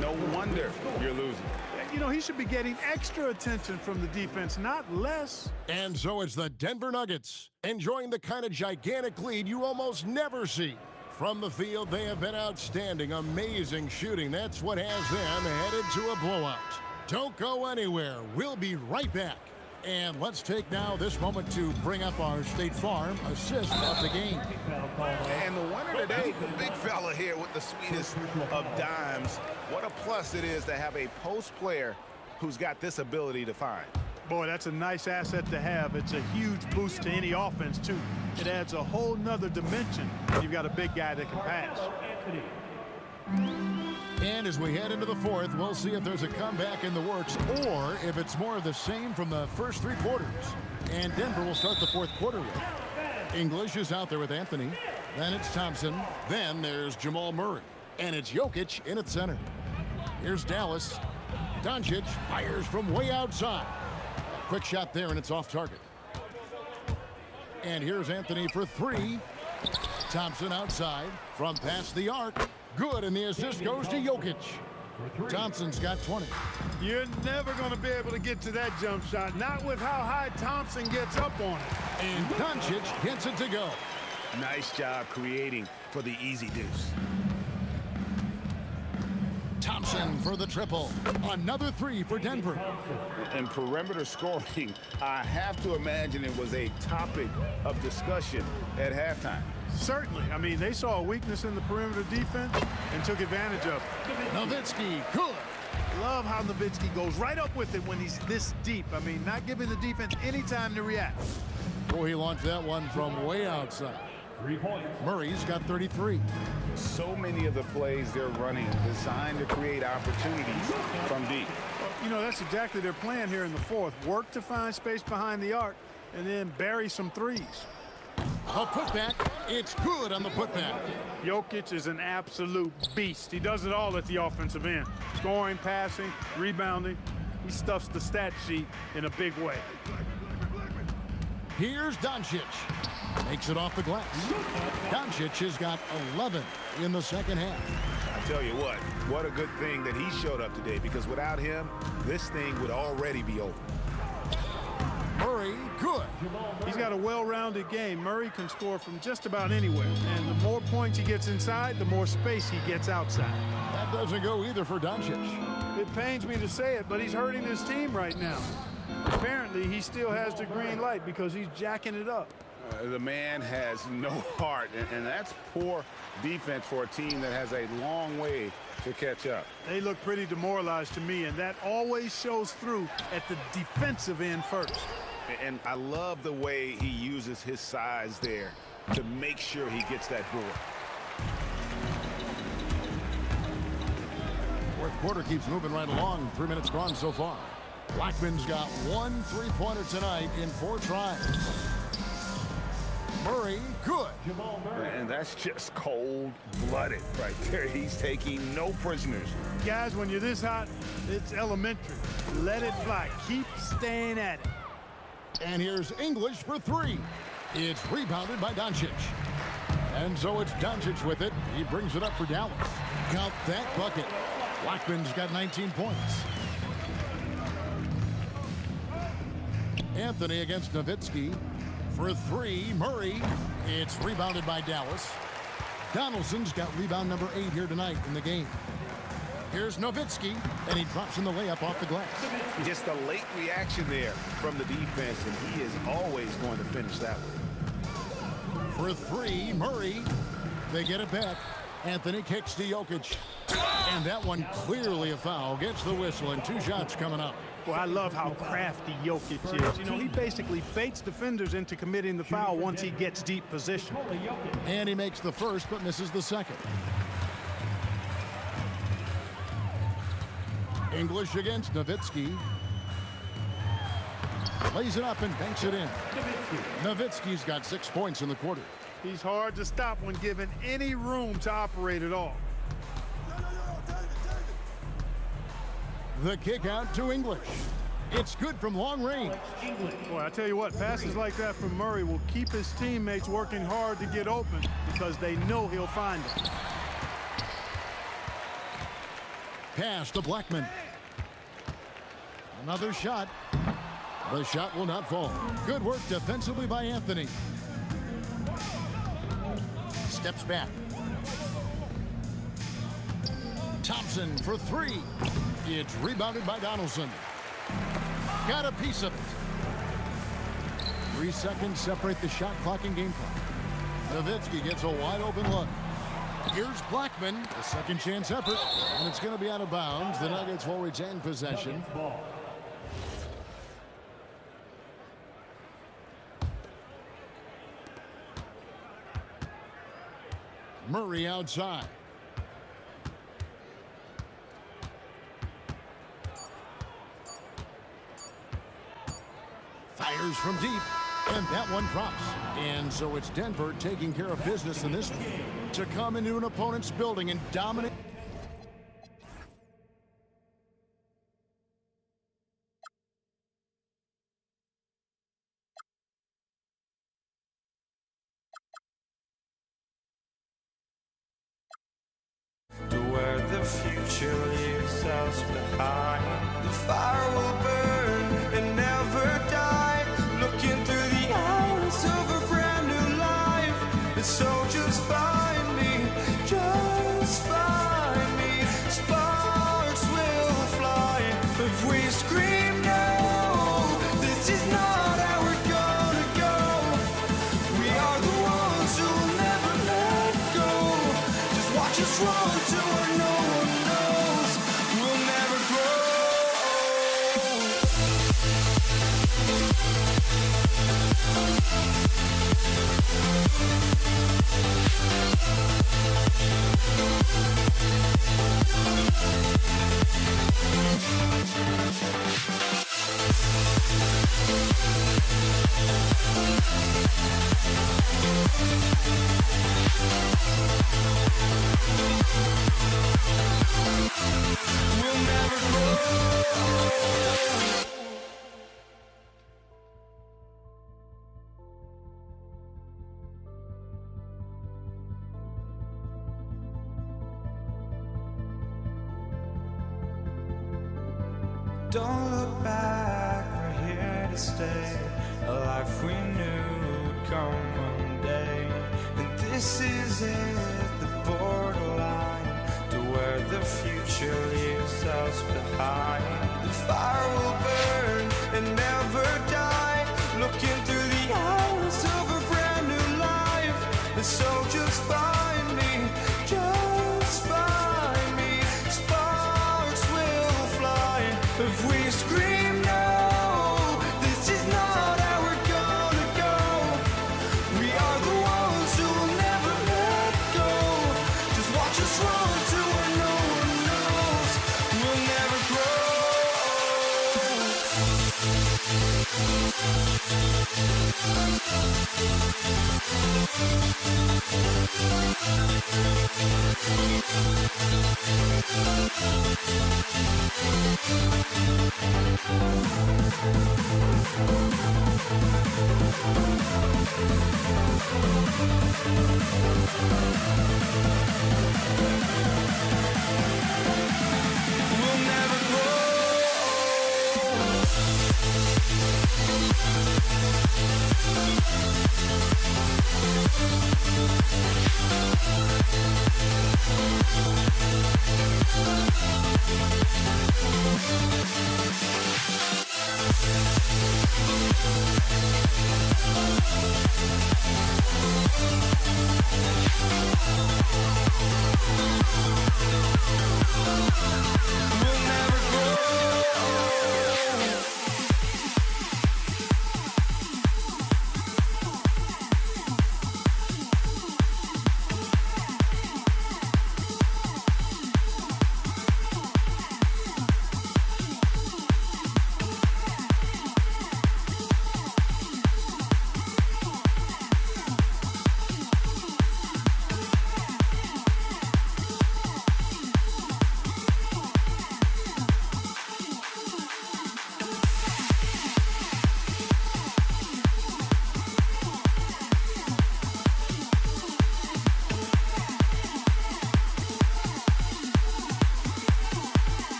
no wonder you're losing. You know, he should be getting extra attention from the defense, not less. And so it's the Denver Nuggets, enjoying the kind of gigantic lead you almost never see. From the field, they have been outstanding, amazing shooting. That's what has them headed to a blowout. Don't go anywhere. We'll be right back. And let's take now this moment to bring up our State Farm assist of the game. And the winner today, the big fella here with the sweetest of dimes. What a plus it is to have a post player who's got this ability to find. Boy, that's a nice asset to have. It's a huge boost to any offense, too. It adds a whole nother dimension when you've got a big guy that can pass. And as we head into the fourth, we'll see if there's a comeback in the works or if it's more of the same from the first 3 quarters. And Denver will start the fourth quarter with. English is out there with Anthony. Then it's Thompson. Then there's Jamal Murray. And it's Jokic in at center. Here's Dallas. Doncic fires from way outside. A quick shot there, and it's off target. And here's Anthony for 3. Thompson outside from past the arc. Good, and the assist goes to Jokic. Thompson's got 20. You're never going to be able to get to that jump shot, not with how high Thompson gets up on it. And Doncic gets it to go. Nice job creating for the easy deuce. Thompson for the triple. Another 3 for Denver. And perimeter scoring, I have to imagine it was a topic of discussion at halftime. Certainly. I mean, they saw a weakness in the perimeter defense and took advantage of it. Nowitzki, good. Love how Nowitzki goes right up with it when he's this deep. I mean, not giving the defense any time to react. Oh, he launched that one from way outside. 3 points. Murray's got 33. So many of the plays they're running designed to create opportunities from deep. You know, that's exactly their plan here in the fourth. Work to find space behind the arc and then bury some threes. A putback. It's good on the putback. Jokic is an absolute beast. He does it all at the offensive end. Scoring, passing, rebounding. He stuffs the stat sheet in a big way. Here's Doncic. Makes it off the glass. Doncic has got 11 in the second half. I tell you what a good thing that he showed up today, because without him, this thing would already be over. Murray, good. He's got a well-rounded game. Murray can score from just about anywhere. And the more points he gets inside, the more space he gets outside. That doesn't go either for Doncic. It pains me to say it, but he's hurting his team right now. Apparently, he still has the green light because he's jacking it up. The man has no heart, and that's poor defense for a team that has a long way to catch up. They look pretty demoralized to me, and that always shows through at the defensive end first. And I love the way he uses his size there to make sure he gets that board. Fourth quarter keeps moving right along. 3 minutes gone so far. Blackman's got 1 3-pointer tonight in 4 tries. Murray, good. And that's just cold-blooded right there. He's taking no prisoners. Guys, when you're this hot, it's elementary. Let it fly. Keep staying at it. And here's English for 3. It's rebounded by Doncic. And so it's Doncic with it. He brings it up for Dallas. Count that bucket. Blackman's got 19 points. Anthony against Nowitzki. For 3, Murray. It's rebounded by Dallas. Donaldson's got rebound number 8 here tonight in the game. Here's Nowitzki, and he drops in the layup off the glass. Just a late reaction there from the defense, and he is always going to finish that way. For 3, Murray. They get it back. Anthony kicks to Jokic. And that one clearly a foul. Gets the whistle, and 2 shots coming up. Well, I love how crafty Jokic is. You know, he basically baits defenders into committing the foul once he gets deep position. And he makes the first, but misses the second. English against Nowitzki. Lays it up and banks it in. Nowitzki's got 6 points in the quarter. He's hard to stop when given any room to operate at all. The kick out to English. It's good from long range. Boy, I tell you what, passes like that from Murray will keep his teammates working hard to get open because they know he'll find them. Pass to Blackman. Another shot. The shot will not fall. Good work defensively by Anthony. Steps back. Thompson for 3. It's rebounded by Donaldson. Got a piece of it. 3 seconds separate the shot clock and game clock. Nowitzki gets a wide open look. Here's Blackman, a second chance effort, and it's going to be out of bounds. The Nuggets will retain possession. Murray outside. Fires from deep, and that one drops. And so it's Denver taking care of business in this one to come into an opponent's building and dominate. To where the future leaves us behind. The fire will burn and never die. Looking through the eyes of a brand new life. And so just find me, just find me. Sparks will fly if we scream no. This is not how we're gonna go. We are the ones who'll never let go. Just watch us run to where no one knows. We'll never grow. We'll never grow. Don't look back, we're here to stay. A life we knew would come one day. And this is it, the borderline, to where the future leaves us behind. The fire will burn and never die. Looking through the eyes of a brand We'll never grow. We'll never grow.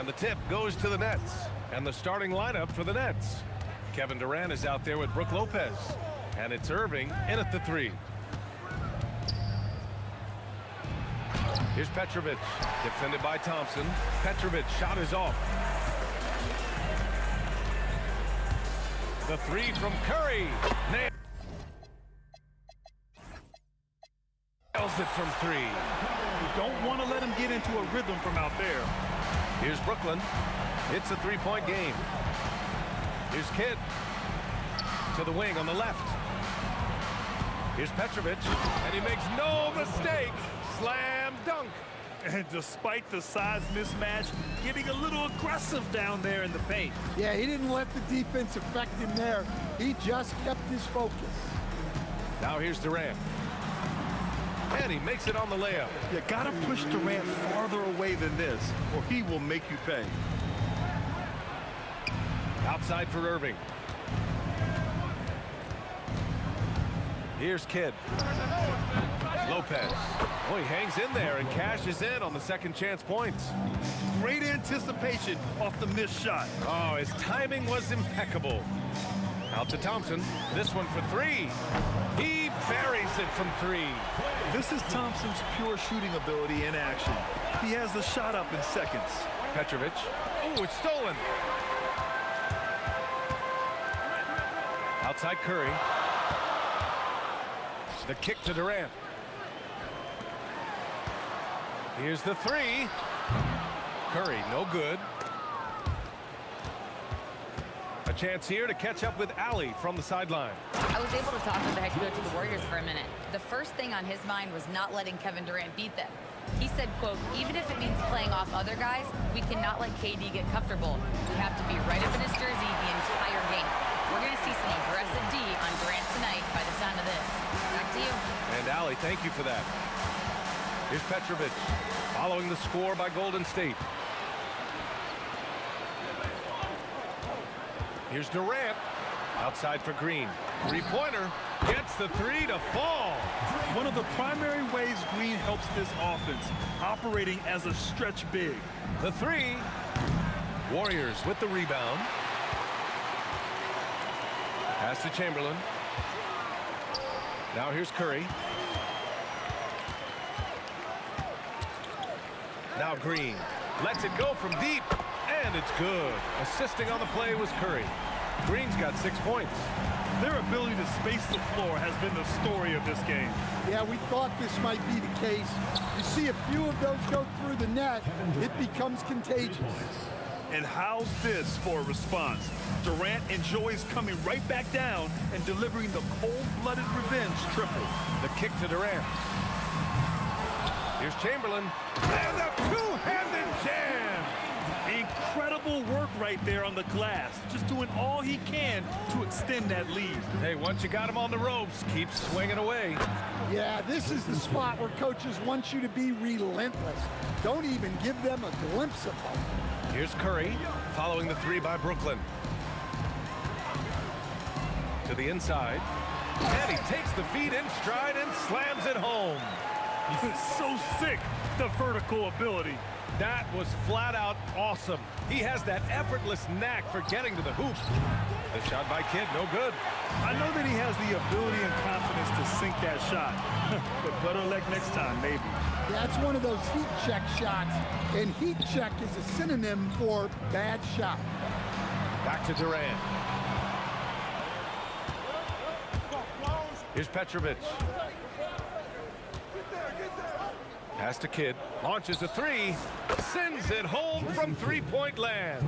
And the tip goes to the Nets. And the starting lineup for the Nets. Kevin Durant is out there with Brook Lopez. And it's Irving in at the 3. Here's Petrovic, defended by Thompson. Petrovic, shot is off. The 3 from Curry. Nails it from 3. You don't want to let him get into a rhythm from out there. Here's Brooklyn. It's a 3-point game. Here's Kidd to the wing on the left. Here's Petrovic, and he makes no mistake. Slam dunk. And despite the size mismatch, getting a little aggressive down there in the paint. Yeah, he didn't let the defense affect him there. He just kept his focus. Now here's Durant. And he makes it on the layup. You gotta push Durant farther away than this, or he will make you pay. Outside for Irving. Here's Kidd. Lopez. Oh, he hangs in there and cashes in on the second chance points. Great anticipation off the missed shot. Oh, his timing was impeccable. Out to Thompson. This one for 3. He buries it from 3. This is Thompson's pure shooting ability in action. He has the shot up in seconds. Petrovic. Oh, it's stolen. Outside Curry. The kick to Durant. Here's the 3. Curry, no good. A chance here to catch up with Allie from the sideline. I was able to talk with the head coach of the Warriors for a minute. The first thing on his mind was not letting Kevin Durant beat them. He said, quote, even if it means playing off other guys, we cannot let KD get comfortable. We have to be right up in his jersey the entire game. We're going to see some aggressive D on Durant tonight by the sound of this. Back to you. And Allie, thank you for that. Here's Petrovic, following the score by Golden State. Here's Durant, outside for Green. 3-pointer, gets the 3 to fall. One of the primary ways Green helps this offense, operating as a stretch big. The 3. Warriors with the rebound. Pass to Chamberlain. Now here's Curry. Now Green lets it go from deep, and it's good. Assisting on the play was Curry. Green's got 6 points. Their ability to space the floor has been the story of this game. Yeah, we thought this might be the case. You see a few of those go through the net, it becomes contagious. And how's this for a response? Durant enjoys coming right back down and delivering the cold-blooded revenge triple. The kick to Durant. Here's Chamberlain, and a two-handed jam. Incredible work right there on the glass. Just doing all he can to extend that lead. Hey, once you got him on the ropes, keep swinging away. Yeah, this is the spot where coaches want you to be relentless. Don't even give them a glimpse of hope. Here's Curry, following the 3 by Brooklyn. To the inside, and he takes the feet in stride and slams it home. He's so sick, the vertical ability. That was flat out awesome. He has that effortless knack for getting to the hoop. The shot by Kidd, no good. I know that he has the ability and confidence to sink that shot, but better luck next time, maybe. That's one of those heat check shots, and heat check is a synonym for bad shot. Back to Durant. Here's Petrovic. Pass to Kidd, launches a 3, sends it home from 3-point land.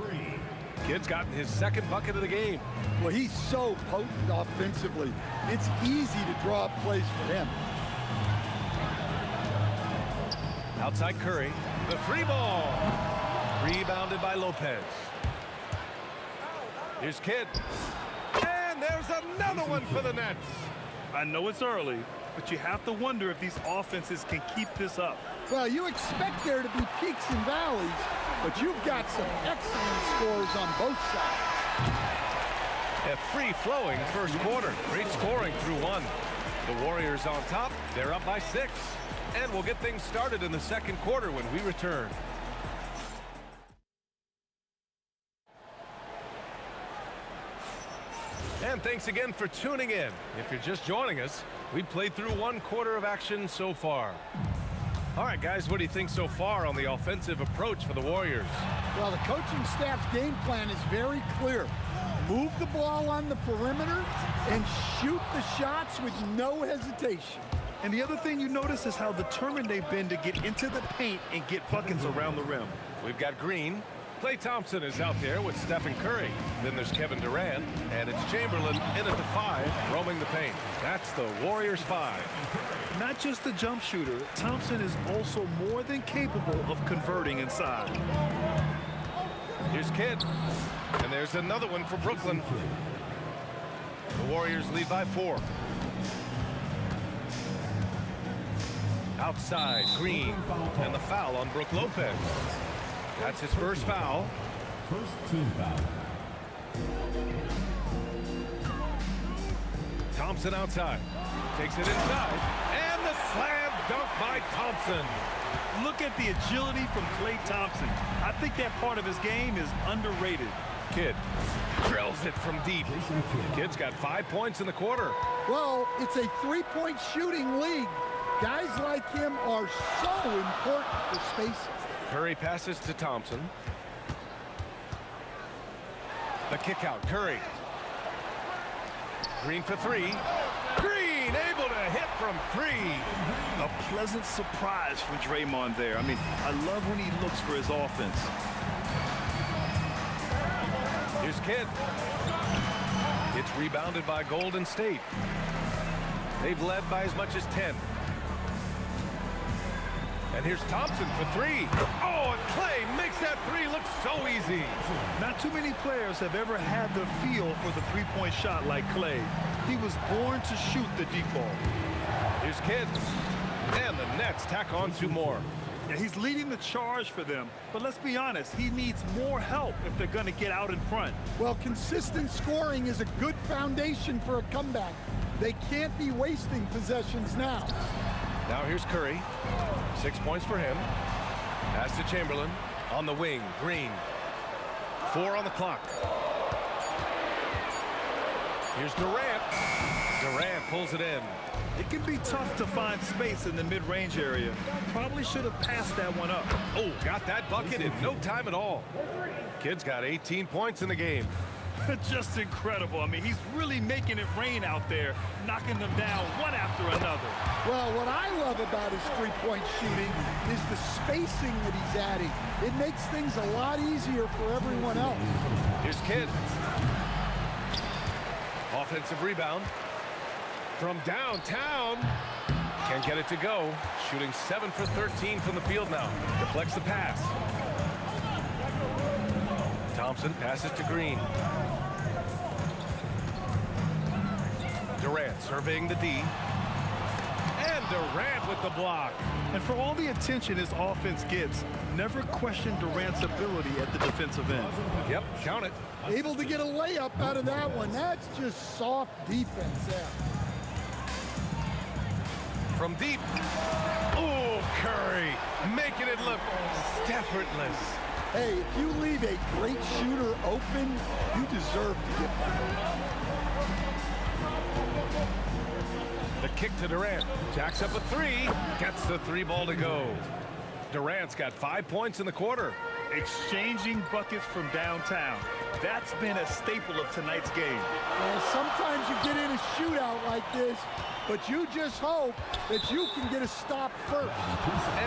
Kidd's gotten his second bucket of the game. Well, he's so potent offensively. It's easy to draw up plays for him. Outside Curry, the 3 ball. Rebounded by Lopez. Here's Kidd. And there's another one for the Nets. I know it's early, but you have to wonder if these offenses can keep this up. Well, you expect there to be peaks and valleys, but you've got some excellent scores on both sides. A free-flowing first quarter. Great scoring through 1. The Warriors on top. They're up by 6. And we'll get things started in the second quarter when we return. And thanks again for tuning in. If you're just joining us, we've played through 1 quarter of action so far. All right, guys, what do you think so far on the offensive approach for the Warriors? Well, the coaching staff's game plan is very clear. Move the ball on the perimeter and shoot the shots with no hesitation. And the other thing you notice is how determined they've been to get into the paint and get buckets around the rim. We've got Green. Klay Thompson is out there with Stephen Curry. Then there's Kevin Durant, and it's Chamberlain in at the 5, roaming the paint. That's the Warriors 5. Not just a jump shooter, Thompson is also more than capable of converting inside. Here's Kidd, and there's another one for Brooklyn. The Warriors lead by 4. Outside, Green, and the foul on Brook Lopez. That's his first foul. First team foul. Thompson outside. Takes it inside. And the slam dunk by Thompson. Look at the agility from Klay Thompson. I think that part of his game is underrated. Kidd drills it from deep. Kidd's got 5 points in the quarter. Well, it's a three-point shooting league. Guys like him are so important for spacing. Curry passes to Thompson. The kick out, Curry. Green for 3. Green able to hit from 3. A pleasant surprise from Draymond there. I mean, I love when he looks for his offense. Here's Kidd. It's rebounded by Golden State. They've led by as much as 10. And here's Thompson for 3. Oh, and Klay makes that 3 look so easy. Not too many players have ever had the feel for the three-point shot like Klay. He was born to shoot the deep ball. Here's Kidd. And the Nets tack on 2 more. Yeah, he's leading the charge for them, but let's be honest, he needs more help if they're going to get out in front. Well, consistent scoring is a good foundation for a comeback. They can't be wasting possessions now. Now here's Curry. 6 points for him. Pass to Chamberlain. On the wing, Green. 4 on the clock. Here's Durant. Durant pulls it in. It can be tough to find space in the mid-range area. Probably should have passed that one up. Oh, got that bucket in no time at all. Kid's got 18 points in the game. Just incredible. I mean, he's really making it rain out there, knocking them down one after another. Well, what I love about his three-point shooting is the spacing that he's adding. It makes things a lot easier for everyone else. Here's Kidd. Offensive rebound from downtown. Can't get it to go. Shooting 7 for 13 from the field now. Deflects the pass. Thompson passes to Green. Durant surveying the D. And Durant with the block. And for all the attention his offense gets, never question Durant's ability at the defensive end. Yep, count it. Able to get a layup out of that one. That's just soft defense there. From deep. Oh, Curry making it look effortless. Hey, if you leave a great shooter open, you deserve to get that. The kick to Durant. Jacks up a 3. Gets the 3 ball to go. Durant's got 5 points in the quarter. Exchanging buckets from downtown. That's been a staple of tonight's game. Well, sometimes you get in a shootout like this, but you just hope that you can get a stop first.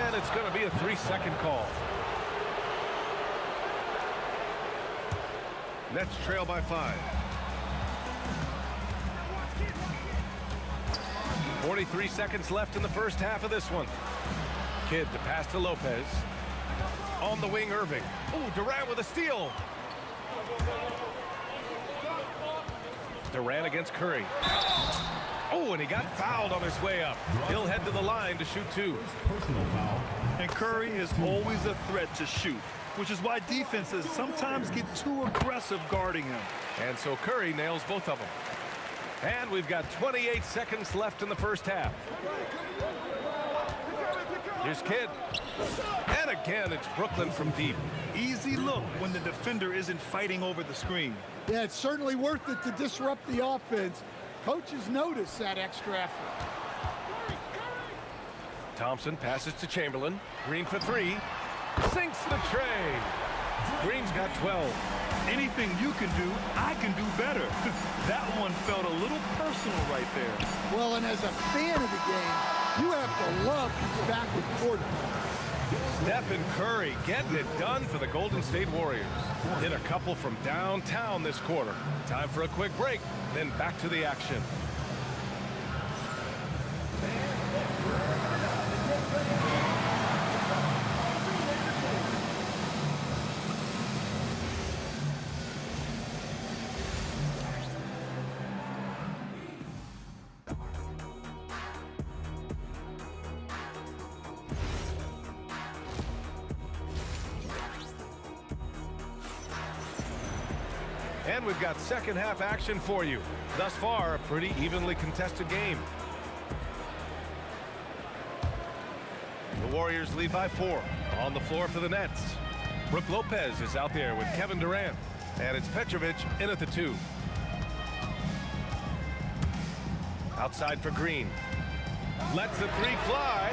And it's going to be a 3-second call. Nets trail by 5. 43 seconds left in the first half of this one. Kidd to pass to Lopez. On the wing, Irving. Oh, Durant with a steal. Durant against Curry. Oh, and he got fouled on his way up. He'll head to the line to shoot 2. And Curry is always a threat to shoot, which is why defenses sometimes get too aggressive guarding him. And so Curry nails both of them. And we've got 28 seconds left in the first half. Here's Kidd. And again, it's Brooklyn from deep. Easy look when the defender isn't fighting over the screen. Yeah, it's certainly worth it to disrupt the offense. Coaches notice that extra effort. Thompson passes to Chamberlain. Green for three. Sinks the tray. Green's got 12. Anything you can do, I can do better. That one felt a little personal right there. Well, and as a fan of the game, you have to love these backward quarter. Stephen Curry getting it done for the Golden State Warriors. Hit a couple from downtown this quarter. Time for a quick break, then back to the action. And we've got second half action for you. Thus far, a pretty evenly contested game. The Warriors lead by 4. On the floor for the Nets. Brook Lopez is out there with Kevin Durant. And it's Petrovic in at the 2. Outside for Green. Lets the 3 fly.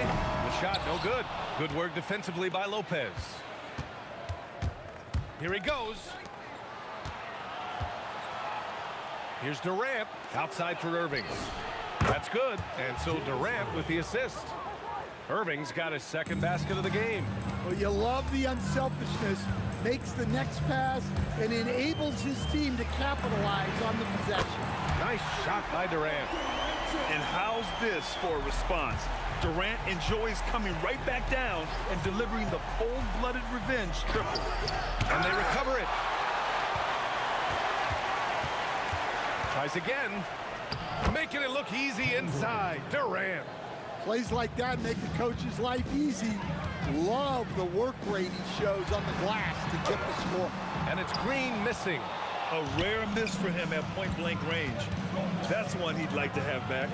The shot no good. Good work defensively by Lopez. Here he goes. Here's Durant, outside for Irving. That's good, and so Durant with the assist. Irving's got his second basket of the game. Well, you love the unselfishness. Makes the next pass and enables his team to capitalize on the possession. Nice shot by Durant. And how's this for a response? Durant enjoys coming right back down and delivering the cold-blooded revenge triple. And they recover it. Tries again, making it look easy inside. Durant. Plays like that make the coach's life easy. Love the work rate he shows on the glass to get the score. And it's Green missing. A rare miss for him at point-blank range. That's one he'd like to have back.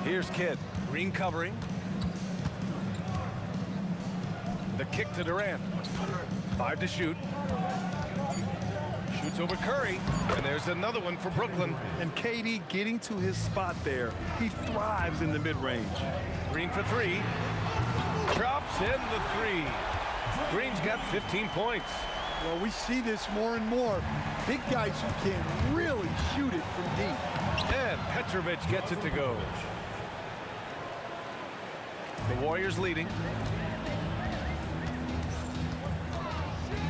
Here's Kidd. Green covering. The kick to Durant. 5 to shoot. Shoots over Curry, and there's another one for Brooklyn. And KD getting to his spot there. He thrives in the mid-range. Green for 3. Drops in the 3. Green's got 15 points. Well, we see this more and more. Big guys who can really shoot it from deep. And Petrovic gets it to go. The Warriors leading.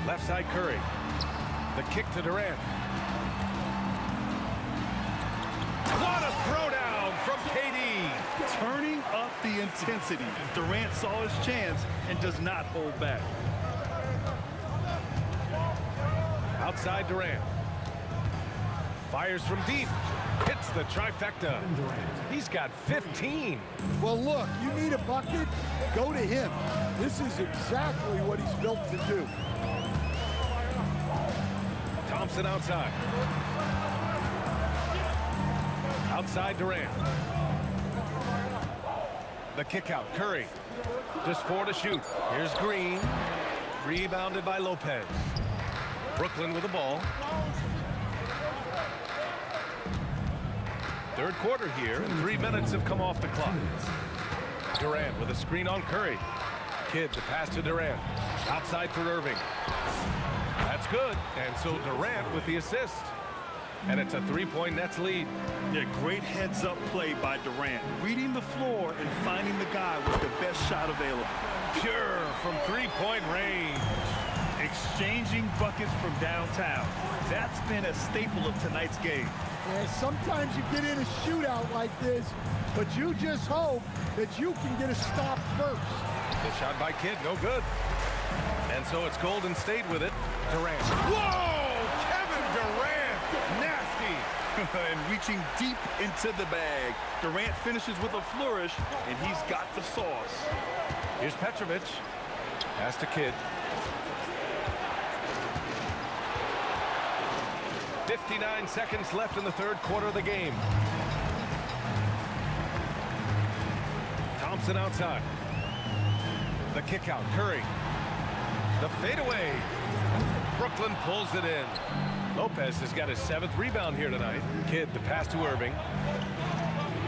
Left side Curry. The kick to Durant. What a throwdown from KD. Turning up the intensity. Durant saw his chance and does not hold back. Outside Durant. Fires from deep. Hits the trifecta. He's got 15. Well, look, you need a bucket, go to him. This is exactly what he's built to do. Thompson outside. Outside Durant. The kick out. Curry. Just 4 to shoot. Here's Green. Rebounded by Lopez. Brooklyn with the ball. Third quarter here, and 3 minutes have come off the clock. Durant with a screen on Curry. Kidd to pass to Durant. Outside for Irving. That's good, and so Durant with the assist. And it's a 3-point Nets lead. Yeah, great heads-up play by Durant. Reading the floor and finding the guy with the best shot available. Pure from 3-point range. Exchanging buckets from downtown. That's been a staple of tonight's game. Yeah, sometimes you get in a shootout like this, but you just hope that you can get a stop first. The shot by Kidd, no good. And so it's Golden State with it. Durant. Whoa! Kevin Durant! Nasty! And reaching deep into the bag. Durant finishes with a flourish, and he's got the sauce. Here's Petrovic. Pass to Kidd. 59 seconds left in the third quarter of the game. Thompson outside. The kick out, Curry. The fadeaway. Brooklyn pulls it in. Lopez has got his 7th rebound here tonight. Kidd, the pass to Irving.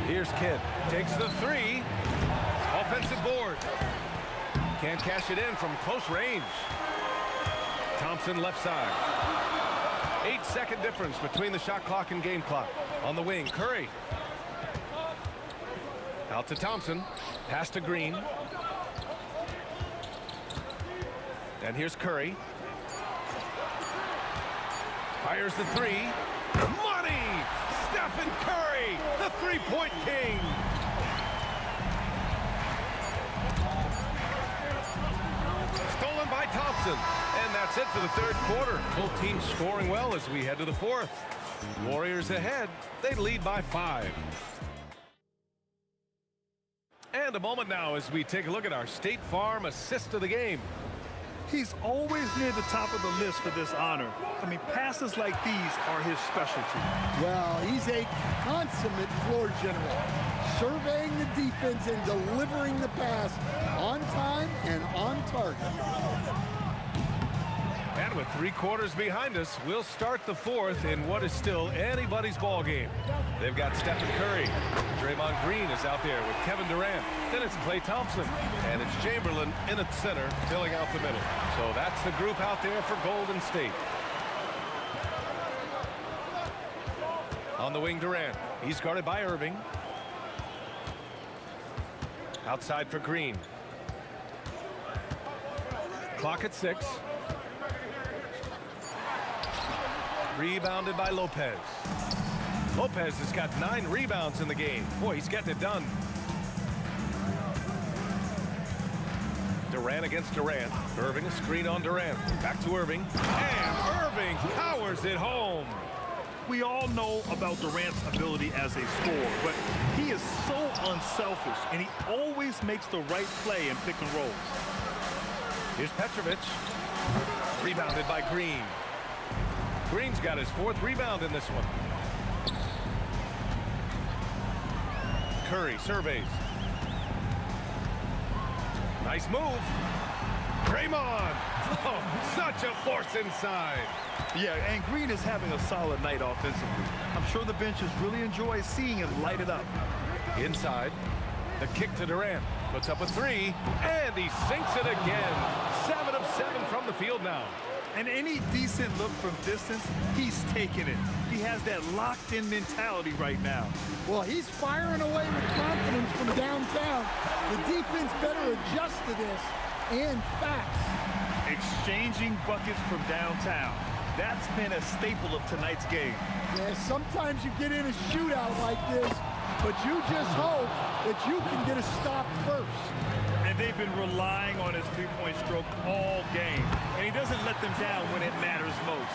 Here's Kidd. Takes the 3. Offensive board. Can't cash it in from close range. Thompson left side. 8-second difference between the shot clock and game clock. On the wing, Curry. Out to Thompson. Pass to Green. And here's Curry. Fires the 3. Money! Stephen Curry, the three-point king. Stolen by Thompson. And that's it for the third quarter. Both teams scoring well as we head to the fourth. Warriors ahead. They lead by 5. And a moment now as we take a look at our State Farm assist of the game. He's always near the top of the list for this honor. I mean, passes like these are his specialty. Well, he's a consummate floor general, surveying the defense and delivering the pass on time and on target. And with 3 quarters behind us, we'll start the fourth in what is still anybody's ball game. They've got Stephen Curry. Draymond Green is out there with Kevin Durant. Then it's Klay Thompson. And it's Chamberlain in at center, filling out the middle. So that's the group out there for Golden State. On the wing, Durant. He's guarded by Irving. Outside for Green. Clock at 6. Rebounded by Lopez. Lopez has got 9 rebounds in the game. Boy, he's getting it done. Durant against Durant. Irving, a screen on Durant. Back to Irving. And Irving powers it home. We all know about Durant's ability as a scorer, but he is so unselfish, and he always makes the right play in pick and rolls. Here's Petrovic. Rebounded by Green. Green's got his 4th rebound in this one. Curry surveys. Nice move. Draymond. Oh, such a force inside. Yeah, and Green is having a solid night offensively. I'm sure the benches really enjoy seeing him light it up. Inside. The kick to Durant. Puts up a 3. And he sinks it again. 7 of 7 from the field now. And any decent look from distance, he's taking it. He has that locked-in mentality right now. Well, he's firing away with confidence from downtown. The defense better adjust to this, and fast. Exchanging buckets from downtown. That's been a staple of tonight's game. Yeah, sometimes you get in a shootout like this, but you just hope that you can get a stop first. And they've been relying on his three-point stroke all game. And he doesn't let them down when it matters most.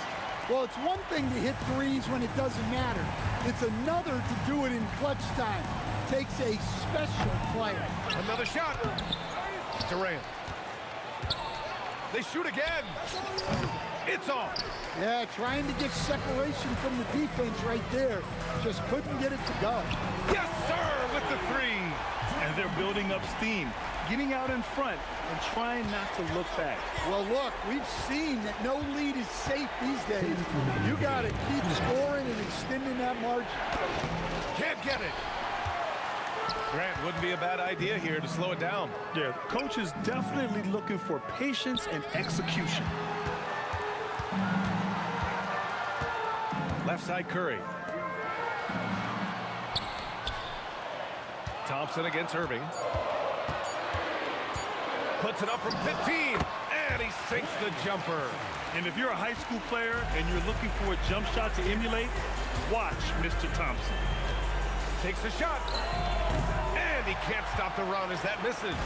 Well, it's one thing to hit threes when it doesn't matter. It's another to do it in clutch time. Takes a special player. Another shot. Durant. They shoot again. It's off. Yeah, trying to get separation from the defense right there. Just couldn't get it to go. Yes, sir, with the 3. And they're building up steam, getting out in front and trying not to look back. Well, look, we've seen that no lead is safe these days. You got to keep scoring and extending that margin. Can't get it. Grant, wouldn't be a bad idea here to slow it down. Yeah, coach is definitely looking for patience and execution. Left side, Curry. Thompson against Irving. Puts it up from 15, and he sinks the jumper. And if you're a high school player and you're looking for a jump shot to emulate, watch Mr. Thompson. Takes a shot, and he can't stop the run as that misses.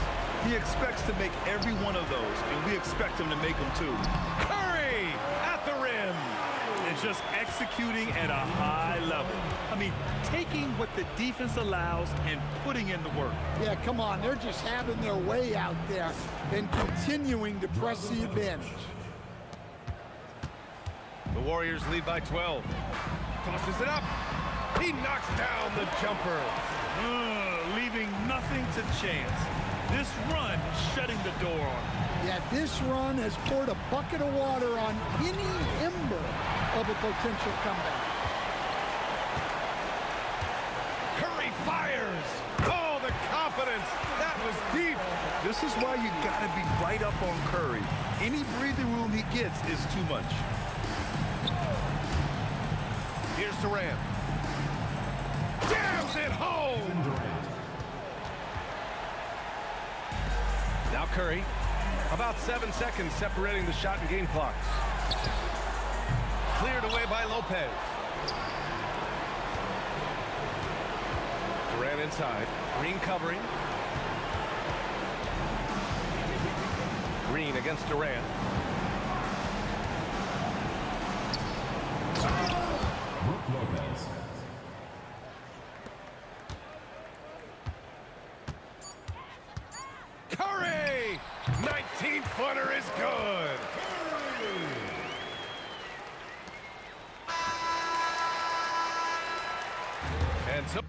He expects to make every one of those, and we expect him to make them too. Curry at the rim. And just executing at a high level. I mean, taking what the defense allows and putting in the work. Yeah, come on. They're just having their way out there and continuing to press the advantage. The Warriors lead by 12. Tosses it up. He knocks down the jumper. leaving nothing to chance. This run shutting the door on him. Yeah, this run has poured a bucket of water on any ember of a potential comeback. Curry fires. Oh, the confidence. That was deep. This is why you got to be right up on Curry. Any breathing room he gets is too much. Here's Durant. Jams it home. Now Curry. About 7 seconds separating the shot and game clocks. Cleared away by Lopez. Durant inside. Green covering. Green against Durant. Lopez. Curry! 19-footer is good. And so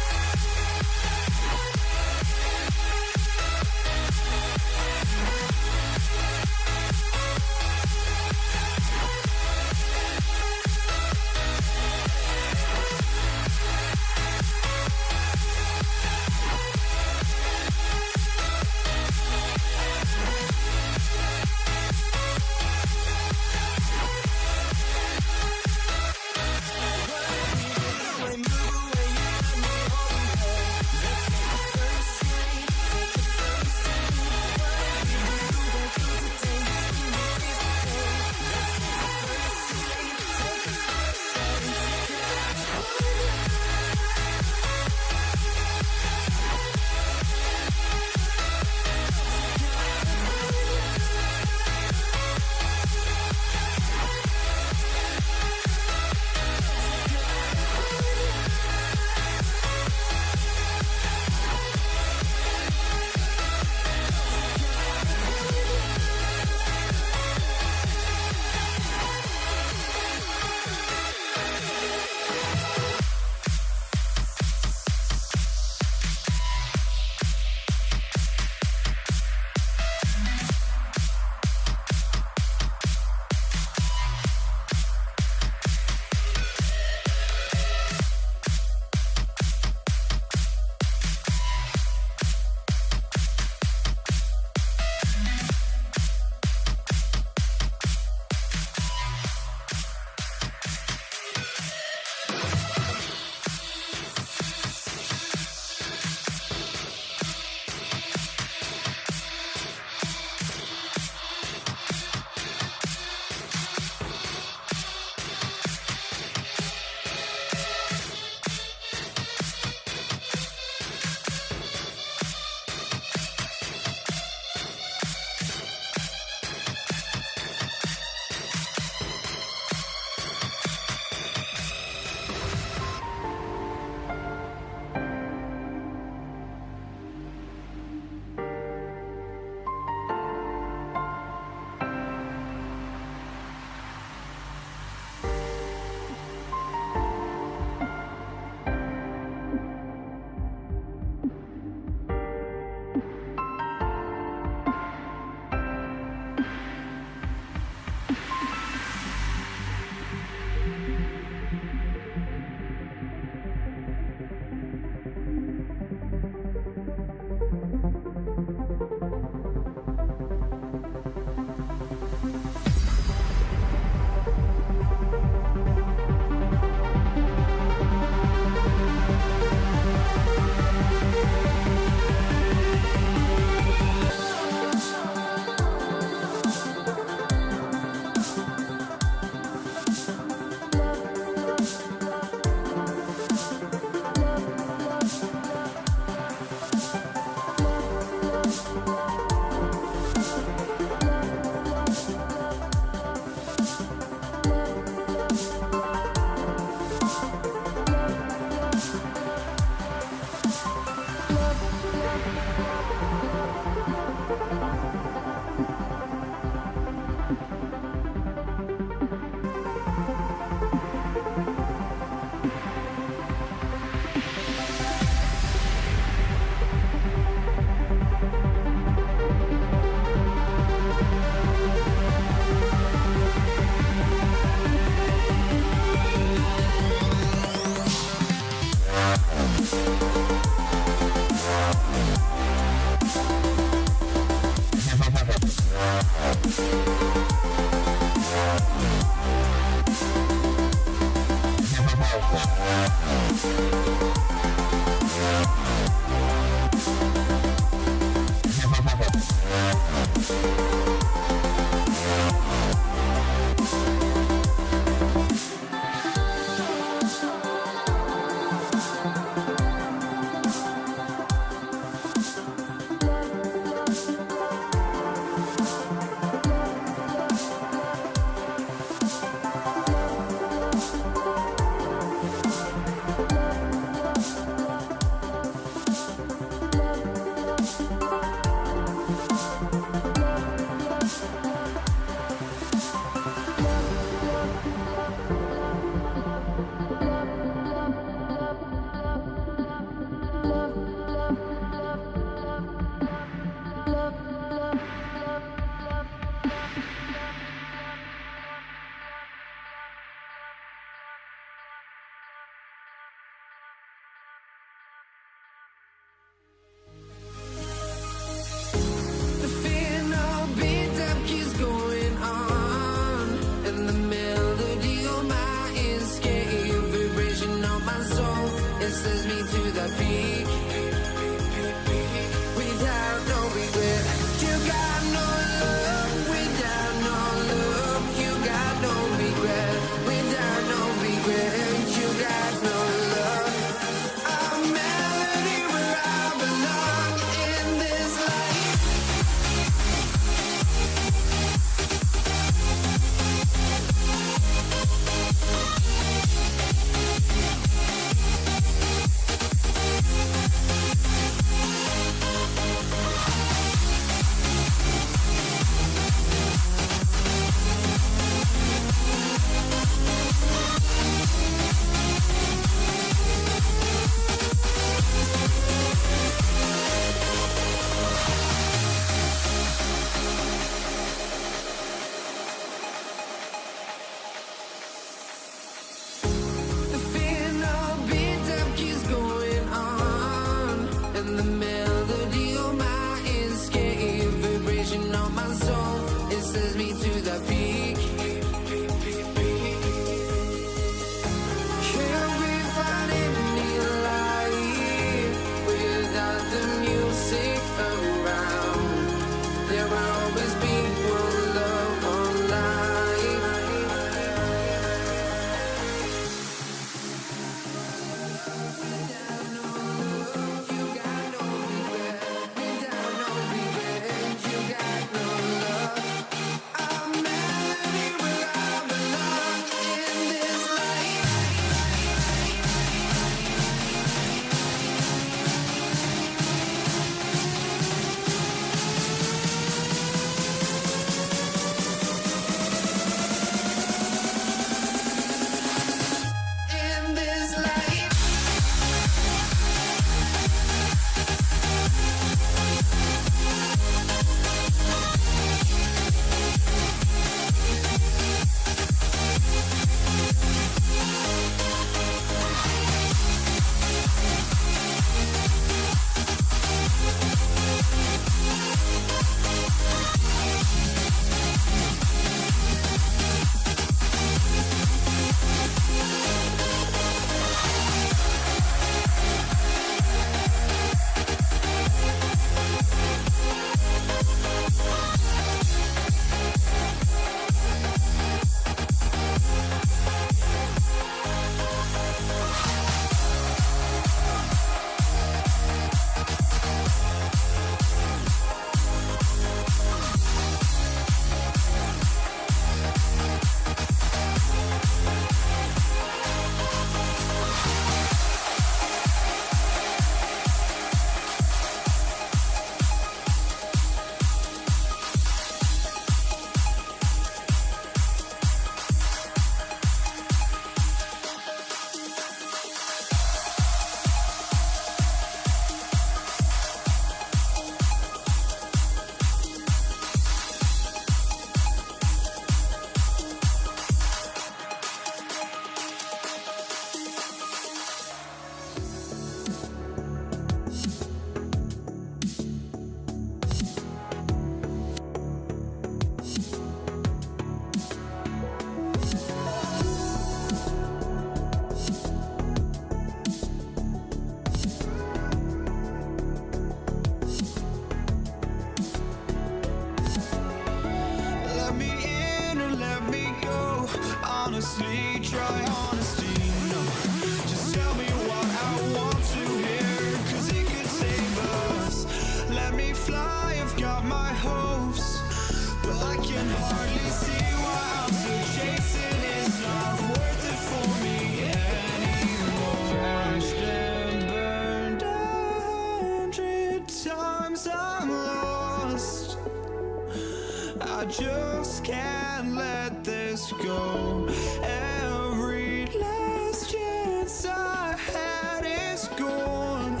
just can't let this go. Every last chance I had is gone,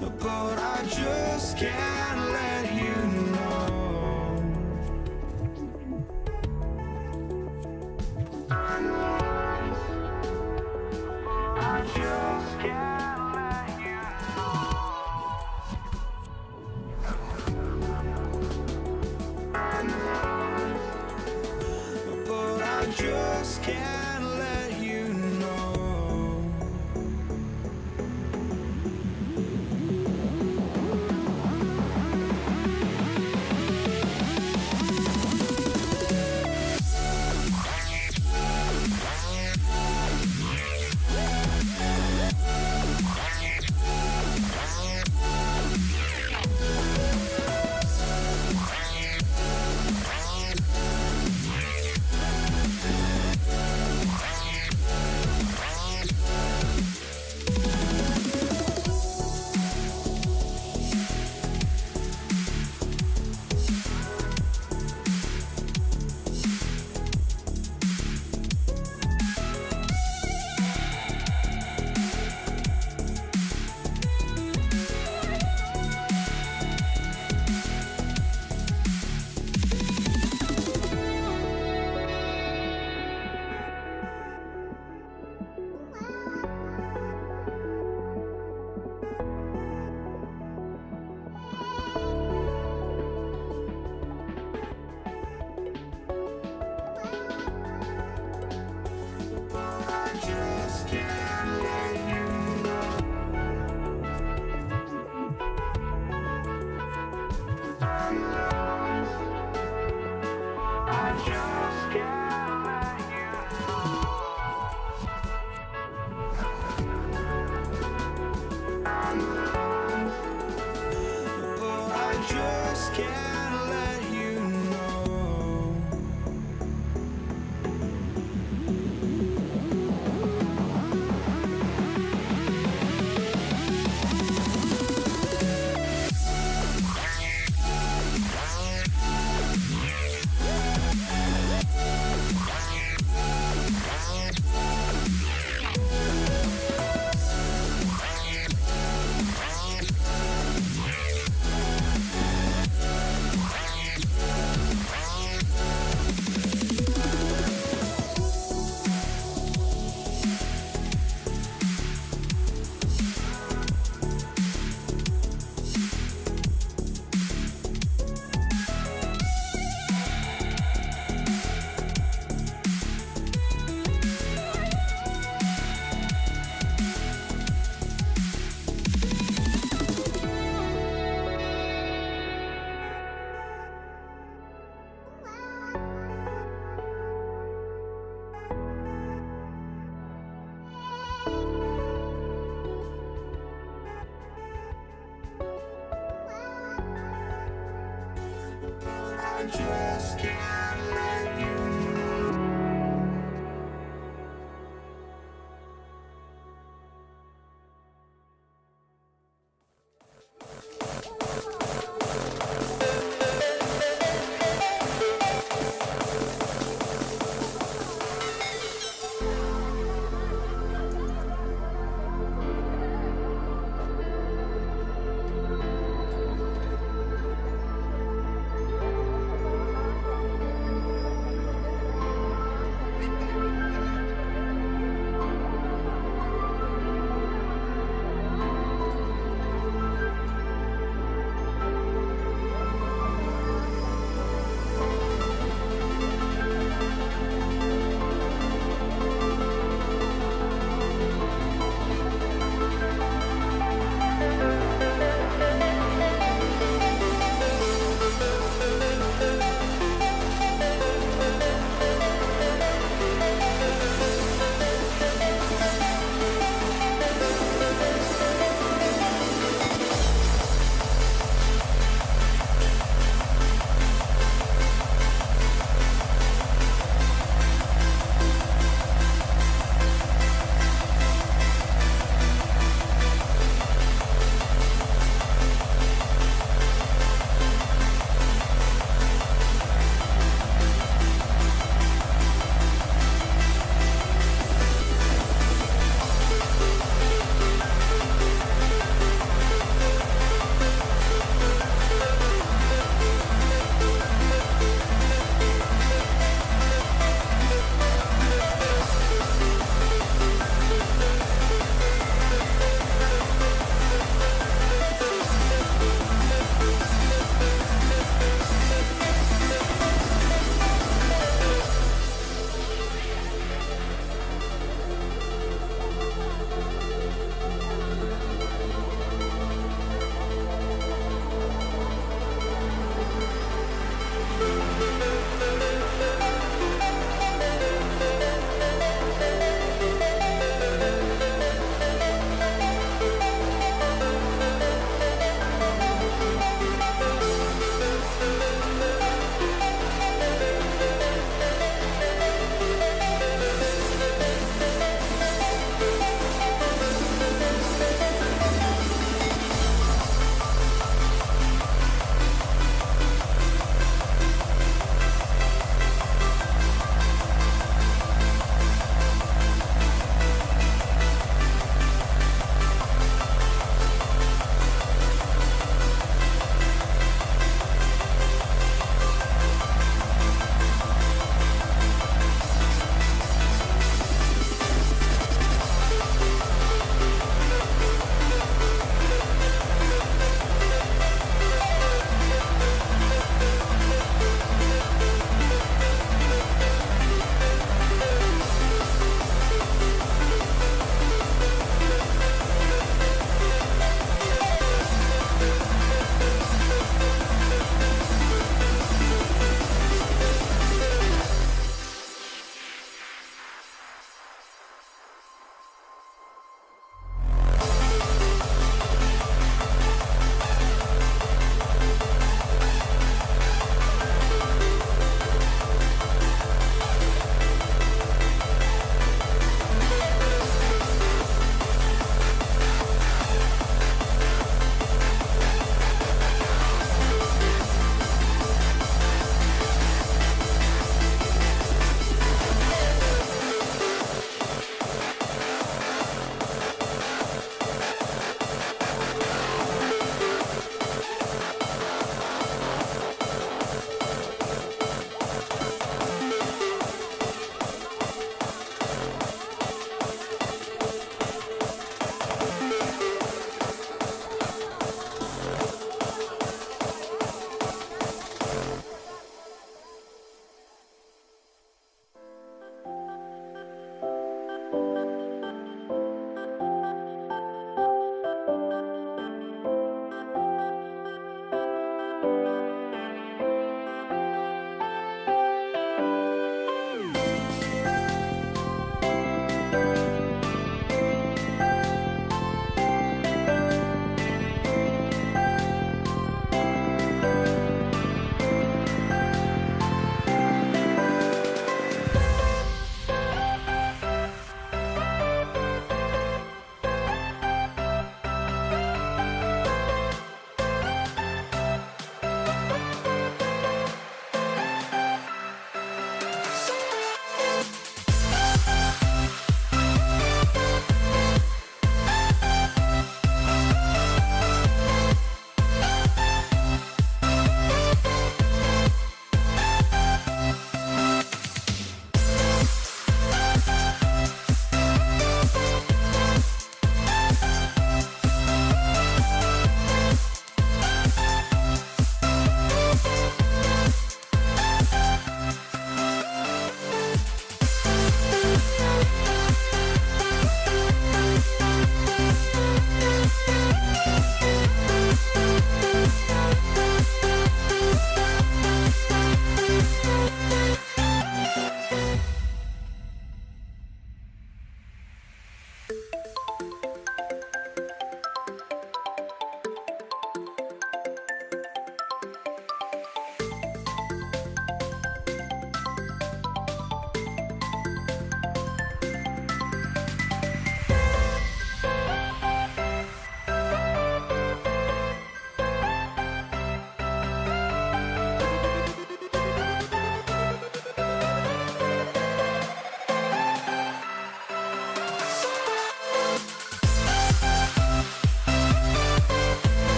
but I just can't let you know. I just can't let you know. But I just can't let you know. Just can't let you know.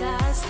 disaster.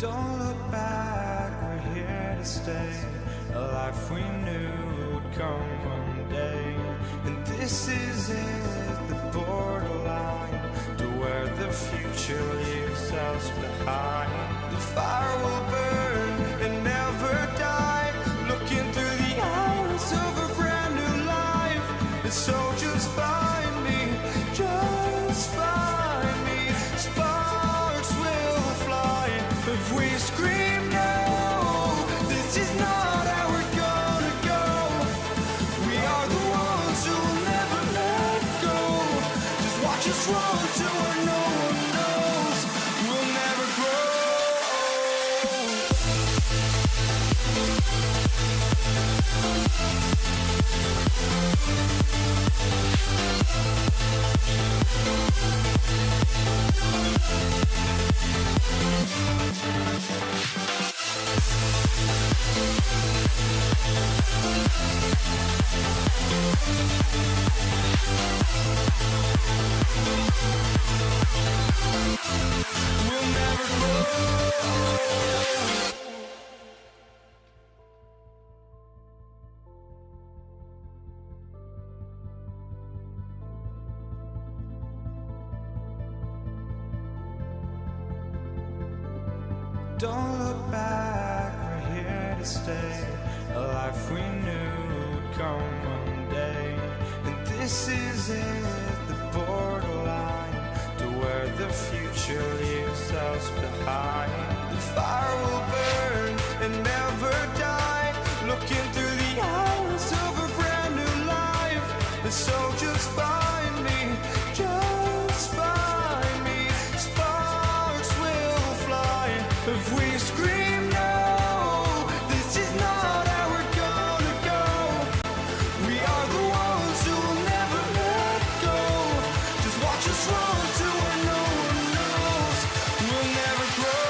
Don't look back, we're here to stay. A life we knew would come one day. And this is it, the borderline, to where the future leaves us behind. The fire will burn and never die, looking through the eyes of a brand new life. And so just find me, just find me. Sparks will fly if we scream no. This is not how we're gonna go. We are the ones who will never let go. Just watch us run to where no one knows. We'll never grow. We'll never grow. Don't look back, we're here to stay. A life we knew would come one day. And this is it, the borderline, to where the future leaves us behind. The fire will burn and never die, looking through the eyes of a brand new life. And so just find me, just find me. Sparks will fly if we scream no. This is not how we're gonna go. We are the ones who will never let go. Just watch us run to where no one knows. We'll never grow.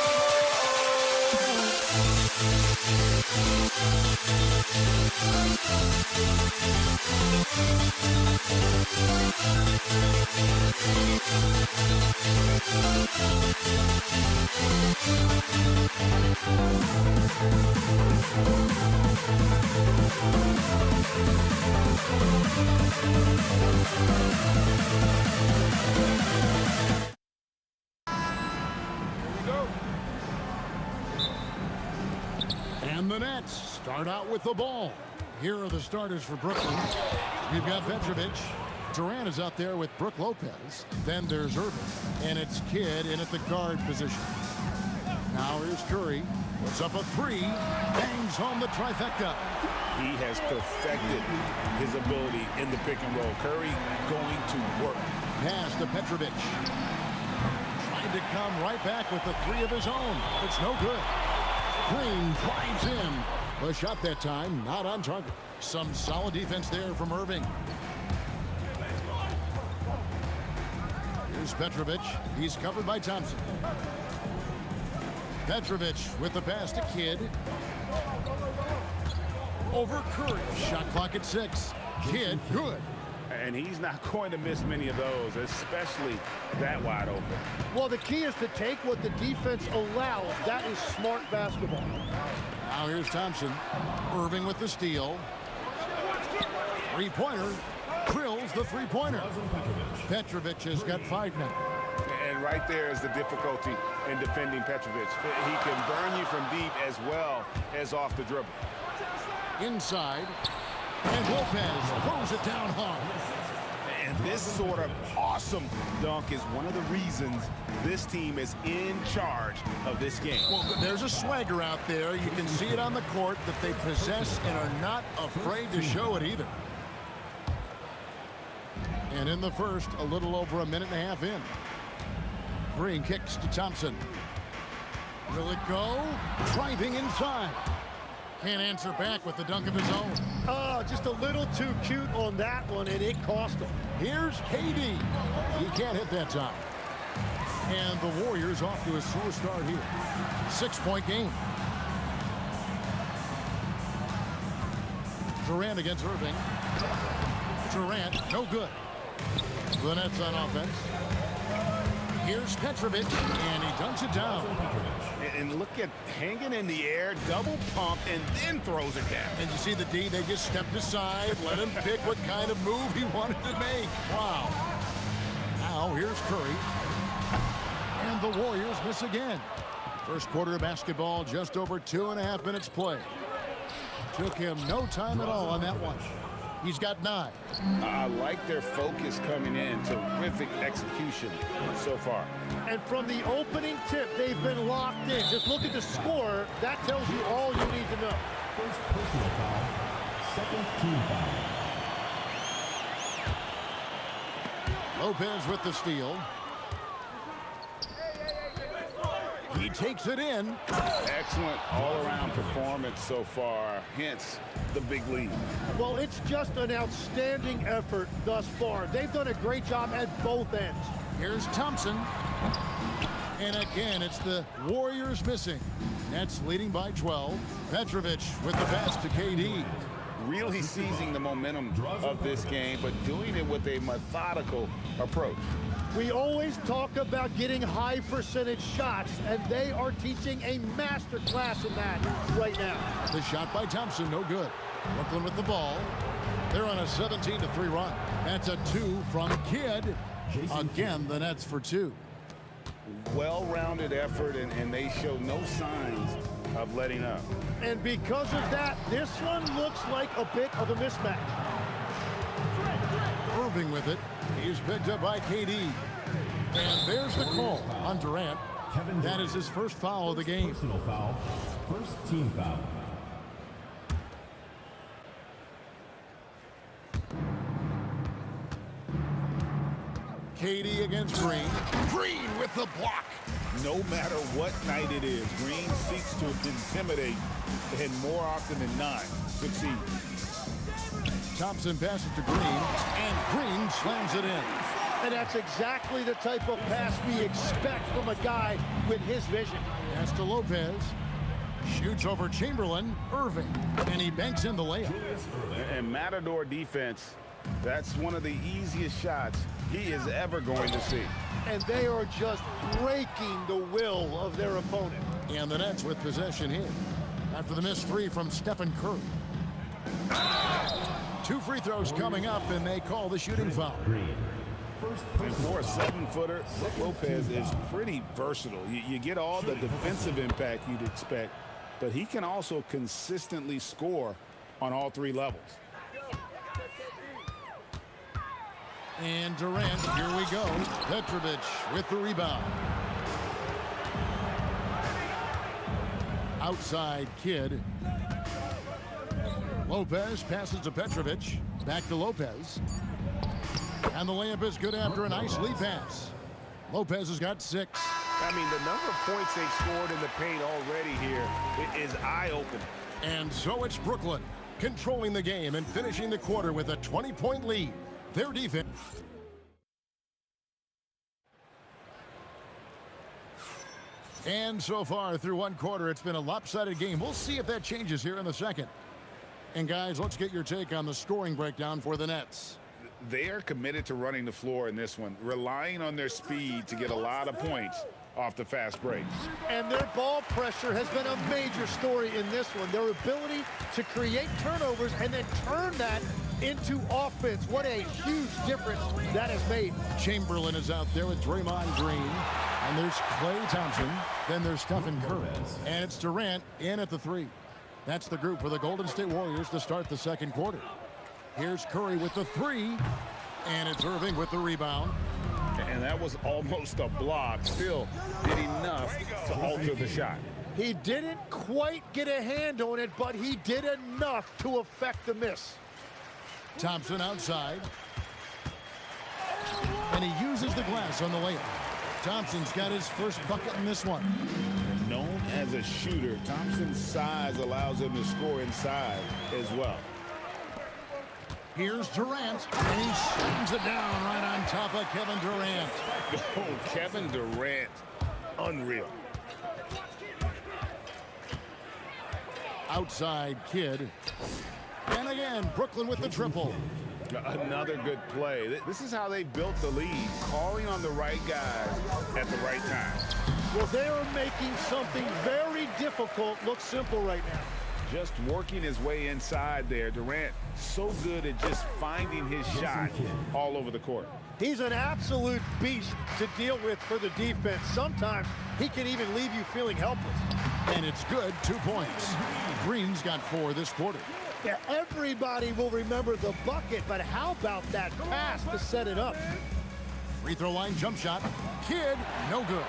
And the Nets start out with the ball. Here are the starters for Brooklyn. We've got Petrovic. Durant is out there with Brook Lopez. Then there's Irving. And it's Kidd in at the guard position. Now here's Curry. Puts up a three. Bangs home the trifecta. He has perfected his ability in the pick and roll. Curry going to work. Pass to Petrovic. Trying to come right back with the three of his own. It's no good. Green drives in. The shot that time, not on target. Some solid defense there from Irving. Here's Petrovic. He's covered by Thompson. Petrovic with the pass to Kidd. Over Curry. Shot clock at 6. Kidd, good. And he's not going to miss many of those, especially that wide open. Well, the key is to take what the defense allows. That is smart basketball. Now here's Thompson. Irving with the steal. Three-pointer. Drills the three-pointer. Petrovic has got 5 now. And right there is the difficulty in defending Petrovic. He can burn you from deep as well as off the dribble. Inside. And Lopez throws it down hard. And this sort of awesome dunk is one of the reasons this team is in charge of this game. Well, there's a swagger out there. You can see it on the court that they possess and are not afraid to show it either. And in the first, a little over a minute and a half in. Green kicks to Thompson. Will it go? Driving inside. Can't answer back with the dunk of his own. Oh, just a little too cute on that one, and it cost him. Here's KD. He can't hit that time. And the Warriors off to a slow start here. 6-point game. Durant against Irving. Durant, no good. The Nets on offense. Here's Petrovic, and he dunks it down. And look at hanging in the air, double pump, and then throws it down. And you see the D, they just stepped aside, let him pick what kind of move he wanted to make. Wow. Now here's Curry. And the Warriors miss again. First quarter of basketball, just over 2.5 minutes play. Took him no time at all on that one. He's got 9. I like their focus coming in. Terrific execution so far. And from the opening tip, they've been locked in. Just look at the score. That tells you all you need to know. First personal foul. Second team foul. Lopez with the steal. He takes it in. Excellent all-around performance so far, hence the big lead. Well, it's just an outstanding effort thus far. They've done a great job at both ends. Here's Thompson. And again, it's the Warriors missing. Nets leading by 12. Petrovic with the pass to KD. Really seizing the momentum of this game, but doing it with a methodical approach. We always talk about getting high percentage shots, and they are teaching a master class in that right now. The shot by Thompson, no good. Brooklyn with the ball. They're on a 17-3 run. That's a 2 from Kidd. Again, the Nets for 2. Well-rounded effort, and they show no signs of letting up. And because of that, this one looks like a bit of a mismatch. Irving with it. He's picked up by KD. And there's the call on Durant. That is his first foul of the game. Personal foul. First team foul. KD against Green. Green with the block. No matter what night it is, Green seeks to intimidate and more often than not succeed. Thompson passes to Green, and Green slams it in. And that's exactly the type of pass we expect from a guy with his vision. Pass to Lopez. Shoots over Chamberlain. Irving. And he banks in the layup. And Matador defense, that's one of the easiest shots he is ever going to see. And they are just breaking the will of their opponent. And the Nets with possession here. After the missed 3 from Stephen Curry. 2 free throws coming up, and they call the shooting foul. And for a 7-footer, Lopez is pretty versatile. You get all the defensive impact you'd expect, but he can also consistently score on all 3 levels. And Durant, here we go. Petrovic with the rebound. Outside Kidd. Lopez passes to Petrovic. Back to Lopez. And the layup is good after a nice lead pass. Lopez has got 6. I mean, the number of points they've scored in the paint already here is eye-opening. And so it's Brooklyn controlling the game and finishing the quarter with a 20-point lead. Their defense. And so far through one quarter, it's been a lopsided game. We'll see if that changes here in the second. And guys, let's get your take on the scoring breakdown for the Nets. They are committed to running the floor in this one, relying on their speed to get a lot of points off the fast breaks. And their ball pressure has been a major story in this one. Their ability to create turnovers and then turn that into offense. What a huge difference that has made. Chamberlain is out there with Draymond Green. And there's Klay Thompson. Then there's Stephen Curry. And it's Durant in at the 3. That's the group for the Golden State Warriors to start the second quarter. Here's Curry with the 3. And it's Irving with the rebound. And that was almost a block. Still did enough to alter the shot. He didn't quite get a hand on it, but he did enough to affect the miss. Thompson outside. And he uses the glass on the layup. Thompson's got his first bucket in this one. And known as a shooter, Thompson's size allows him to score inside as well. Here's Durant, and he slams it down right on top of Kevin Durant. Oh, Kevin Durant, unreal. Outside Kidd. And again, Brooklyn with the triple. Another good play. This is how they built the lead, calling on the right guys at the right time. Well, they are making something very difficult look simple right now. Just working his way inside there. Durant so good at just finding his shot all over the court. He's an absolute beast to deal with for the defense. Sometimes he can even leave you feeling helpless. And it's good, 2 points. Green's got 4 this quarter. Yeah, everybody will remember the bucket, but how about that pass to set it up? Free throw line jump shot. Kidd, no good.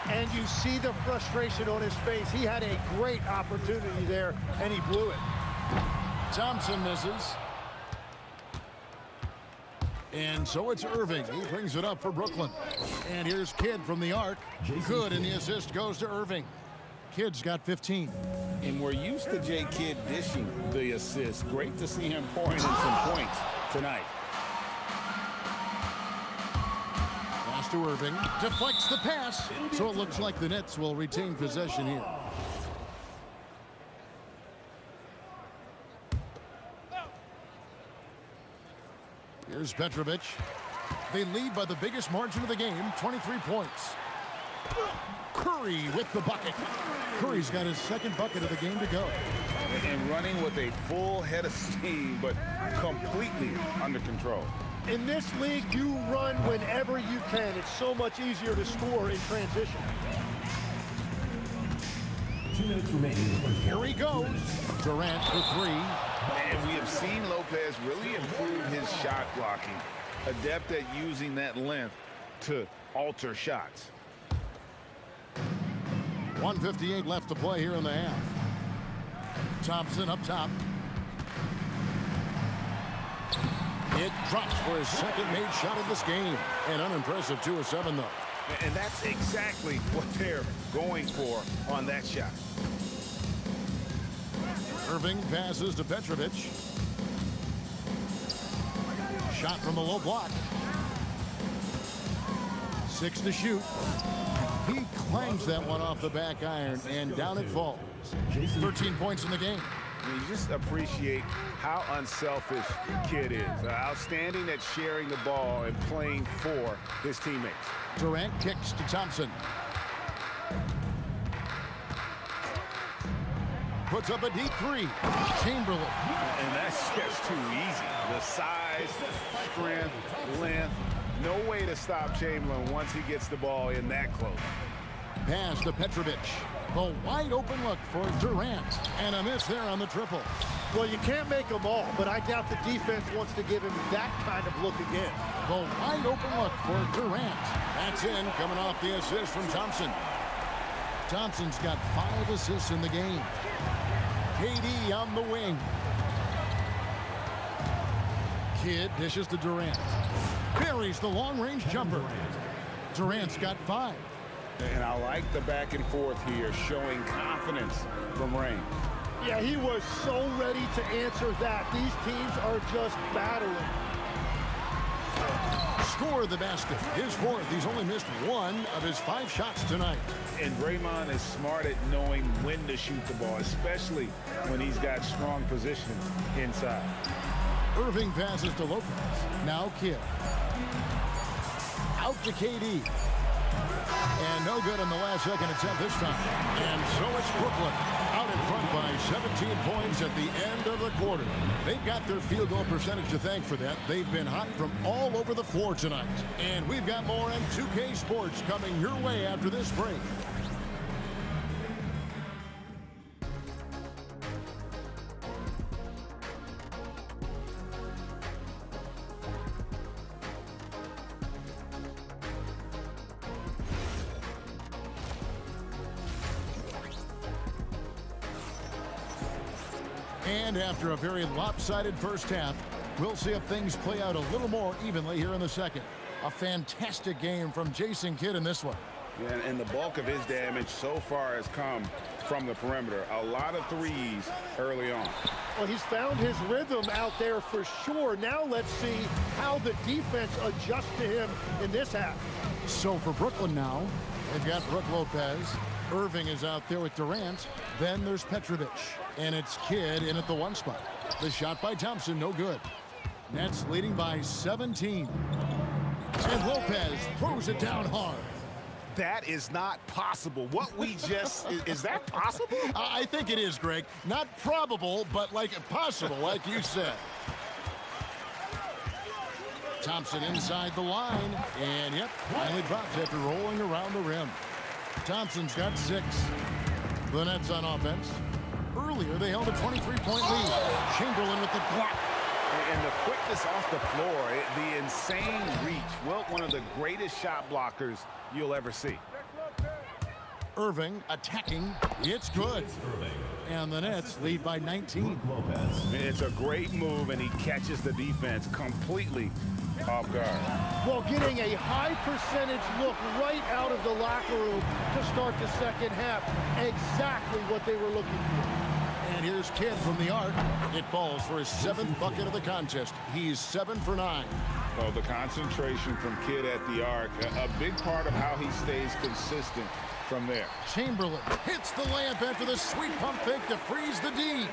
And you see the frustration on his face. He had a great opportunity there, and he blew it. Thompson misses. And so it's Irving. He brings it up for Brooklyn. And here's Kidd from the arc. Good, and the assist goes to Irving. Kidd's got 15. And we're used to Jay Kidd dishing the assist. Great to see him pouring in some points tonight. Pass to Irving. Deflects the pass. So it looks like the Nets will retain possession here. Here's Petrovic. They lead by the biggest margin of the game, 23 points. Curry with the bucket. Curry's got his second bucket of the game to go. And running with a full head of steam, but completely under control. In this league, you run whenever you can. It's so much easier to score in transition. 2 minutes remaining. Here he goes. Durant for 3. And we have seen Lopez really improve his shot blocking. Adept at using that length to alter shots. 1:58 left to play here in the half. Thompson up top. It drops for his second made shot of this game. An unimpressive 2 of 7, though. And that's exactly what they're going for on that shot. Irving passes to Petrovic. Shot from the low block. 6 to shoot. He clangs that one off the back iron, and down it falls. 13 points in the game. You just appreciate how unselfish Kidd is. Outstanding at sharing the ball and playing for his teammates. Durant kicks to Thompson. Puts up a deep 3. Chamberlain. And that's just too easy. The size, strength, length. No way to stop Chamberlain once he gets the ball in that close. Pass to Petrovic. The wide open look for Durant. And a miss there on the triple. Well, you can't make them all, but I doubt the defense wants to give him that kind of look again. The wide open look for Durant. That's in, coming off the assist from Thompson. Thompson's got 5 assists in the game. KD on the wing. Kidd dishes to Durant. Buries the long-range jumper. Durant's got 5. And I like the back and forth here, showing confidence from Rain. Yeah, he was so ready to answer that. These teams are just battling. Score the basket. His 4th. He's only missed 1 of his 5 shots tonight. And Draymond is smart at knowing when to shoot the ball, especially when he's got strong position inside. Irving passes to Lopez. Now Kidd. Out to KD. And no good on the last second attempt this time. And so it's Brooklyn out in front by 17 points at the end of the quarter. They've got their field goal percentage to thank for that. They've been hot from all over the floor tonight. And we've got more on 2K Sports coming your way after this break. And after a very lopsided first half, we'll see if things play out a little more evenly here in the second. A fantastic game from Jason Kidd in this one. Yeah, and the bulk of his damage so far has come from the perimeter. A lot of threes early on. Well, he's found his rhythm out there for sure. Now let's see how the defense adjusts to him in this half. So for Brooklyn now, they've got Brook Lopez. Irving is out there with Durant. Then there's Petrovic. And it's Kidd in at the 1 spot. The shot by Thompson, no good. Nets leading by 17. And Lopez throws it down hard. That is not possible. What we just, is that possible? I think it is, Greg. Not probable, but like possible, like you said. Thompson inside the line, and yep, finally drops after rolling around the rim. Thompson's got 6. The Nets on offense. Earlier, they held a 23-point lead. Chamberlain with the block. And the quickness off the floor, the insane reach. Well, one of the greatest shot blockers you'll ever see. Irving attacking. It's good. And the Nets lead by 19. It's a great move, and he catches the defense completely off guard. Well, getting a high percentage look right out of the locker room to start the second half. Exactly what they were looking for. And here's Kidd from the arc. It falls for his 7th bucket of the contest. He's 7 for 9. Well, the concentration from Kidd at the arc, a big part of how he stays consistent from there. Chamberlain hits the layup after the sweet pump fake to freeze the D.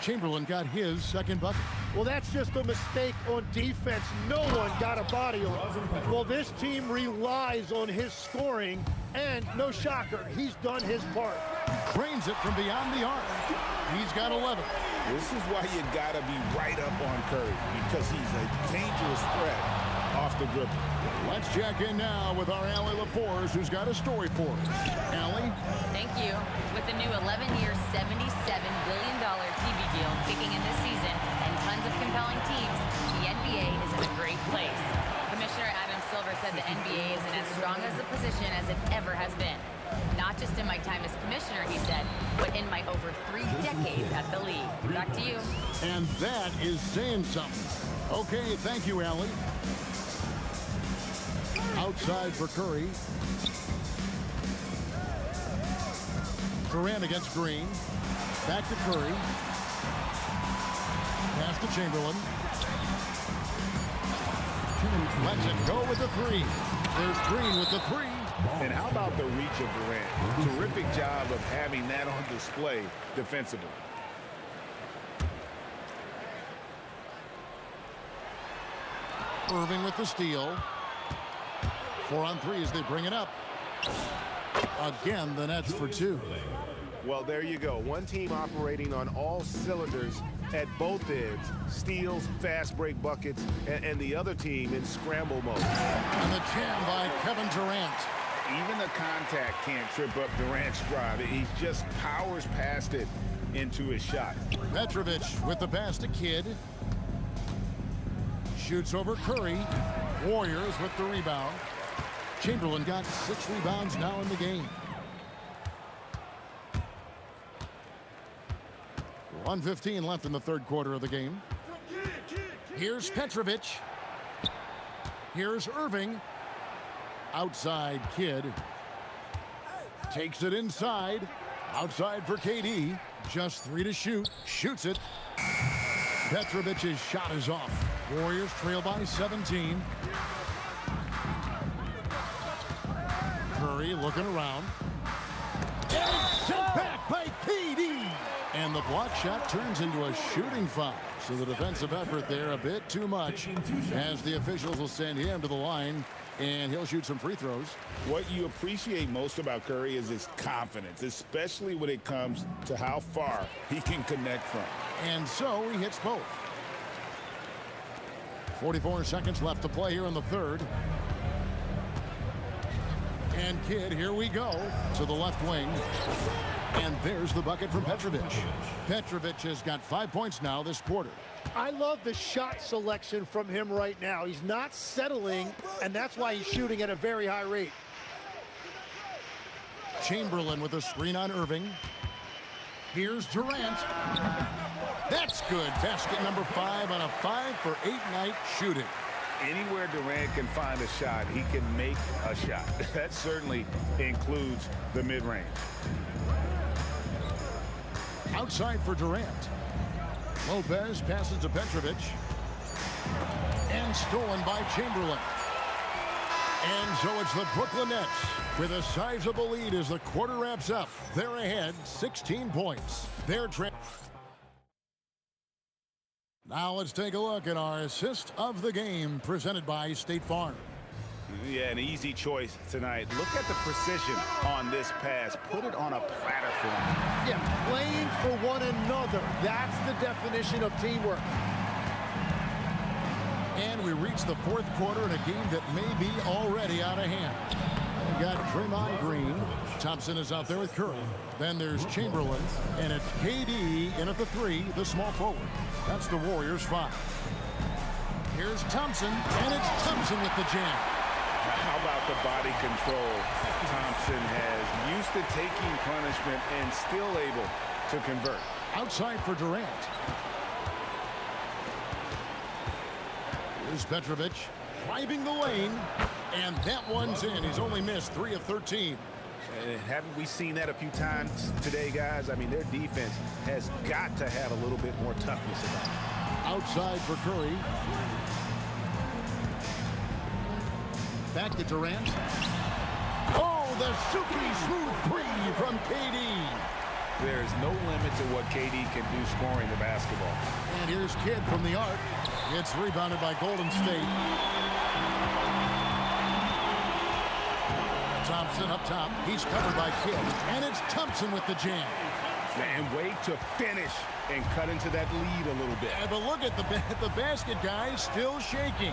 Chamberlain got his 2nd bucket. Well, that's just a mistake on defense. No one got a body on him. Well, this team relies on his scoring, and no shocker, he's done his part. Drains it from beyond the arc. He's got 11. This is why you gotta be right up on Curry, because he's a dangerous threat off the dribble. Let's check in now with our Allie LaForce, who's got a story for us. Allie? Thank you. With the new 11-year, $77 billion TV deal kicking in this season and tons of compelling teams, the NBA is in a great place. Commissioner Adam Silver said the NBA is in as strong as a position as it ever has been. Not just in my time as commissioner, he said, but in my over 3 decades at the league. Back to you. And that is saying something. Okay, thank you, Allie. Outside for Curry. Durant against Green. Back to Curry. Pass to Chamberlain. Lets it go with the 3. There's Green with the 3. And how about the reach of Durant? Terrific job of having that on display defensively. Irving with the steal. 4 on 3 as they bring it up. Again, the Nets for 2. Well, there you go. One team operating on all cylinders at both ends. Steals, fast break buckets, and the other team in scramble mode. And the jam by Kevin Durant. Even the contact can't trip up Durant's drive. He just powers past it into his shot. Petrovic with the pass to Kidd. Shoots over Curry. Warriors with the rebound. Chamberlain got 6 rebounds now in the game. 1:15 left in the 3rd quarter of the game. Here's Petrovic. Here's Irving. Outside Kidd. Takes it inside. Outside for KD. Just 3 to shoot. Shoots it. Petrovic's shot is off. Warriors trail by 17. Curry looking around. And sent back by KD. And the block shot turns into a shooting foul. So the defensive effort there a bit too much, as the officials will send him to the line, and he'll shoot some free throws. What you appreciate most about Curry is his confidence, especially when it comes to how far he can connect from. And so he hits both. 44 seconds left to play here in the 3rd. And Kidd, here we go, to the left wing. And there's the bucket from Petrovic. Petrovic has got 5 points now this quarter. I love the shot selection from him right now. He's not settling, and that's why he's shooting at a very high rate. Chamberlain with a screen on Irving. Here's Durant. That's good. Basket number 5 on a 5-for-8 night shooting. Anywhere Durant can find a shot, he can make a shot. That certainly includes the mid-range. Outside for Durant. Lopez passes to Petrovic. And stolen by Chamberlain. And so it's the Brooklyn Nets with a sizable lead as the quarter wraps up. They're ahead 16 points. Now let's take a look at our assist of the game presented by State Farm. Yeah, an easy choice tonight. Look at the precision on this pass. Put it on a platter for him. Yeah, playing for one another. That's the definition of teamwork. And we reach the fourth quarter in a game that may be already out of hand. We got Draymond Green. Thompson is out there with Curry. Then there's Chamberlain. And it's KD in at the 3, the small forward. That's the Warriors' 5. Here's Thompson, and it's Thompson with the jam. How about the body control Thompson has? Used to taking punishment and still able to convert. Outside for Durant. Here's Petrovic driving the lane, and that one's in. He's only missed 3 of 13. And haven't we seen that a few times today, guys? I mean, their defense has got to have a little bit more toughness about it. Outside for Curry. Back to Durant. Oh, the silky smooth 3 from KD. There's no limit to what KD can do scoring the basketball. And here's Kidd from the arc. It's rebounded by Golden State. Thompson up top. He's covered by Kidd. And it's Thompson with the jam. And wait to finish and cut into that lead a little bit. Yeah, but look at the basket, guys, still shaking.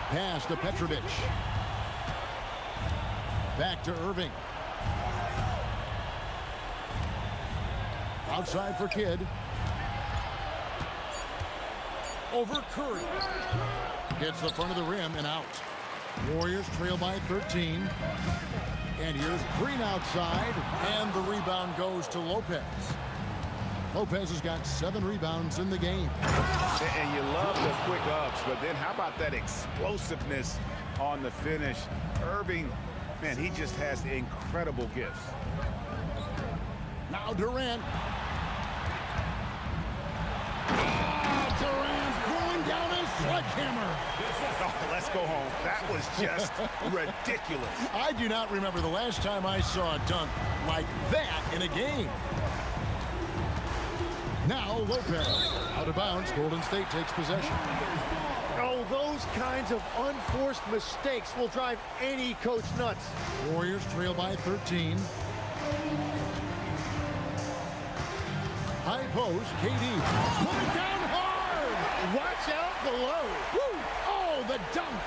Pass to Petrovic. Back to Irving. Outside for Kidd. Over Curry. Hits the front of the rim and out. Warriors trail by 13. And here's Green outside. And the rebound goes to Lopez. Lopez has got 7 rebounds in the game. And you love the quick ups, but then how about that explosiveness on the finish? Irving, man, he just has incredible gifts. Now Durant. Durant throwing down a sledgehammer. Oh, let's go home. That was just ridiculous. I do not remember the last time I saw a dunk like that in a game. Now Lopez out of bounds. Golden State takes possession. Oh, those kinds of unforced mistakes will drive any coach nuts. Warriors trail by 13. High post, KD. Put it down hard. Watch out below. Woo. Oh, the dunk.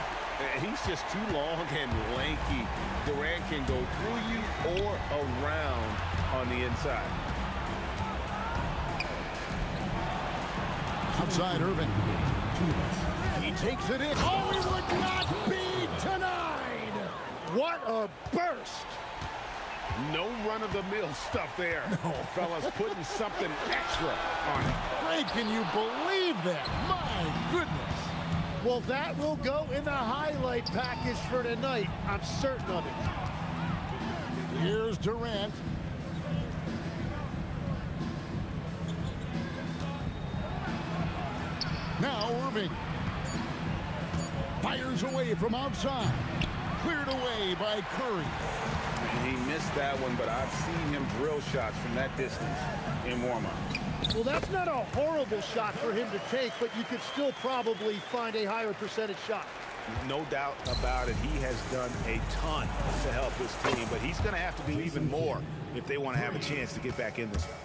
He's just too long and lanky. Durant can go through you or around on the inside. Outside Irving. He takes it in. Oh, he would not be denied. What a burst. No run-of-the-mill stuff there. No. Fellas putting something extra on it. Greg, can you believe that? My goodness. Well, that will go in the highlight package for tonight. I'm certain of it. Here's Durant. Now Irving fires away from outside. Cleared away by Curry. He missed that one, but I've seen him drill shots from that distance in warm-up. Well, that's not a horrible shot for him to take, but you could still probably find a higher percentage shot. No doubt about it. He has done a ton to help this team, but he's going to have to do even more if they want to have a chance to get back in this one.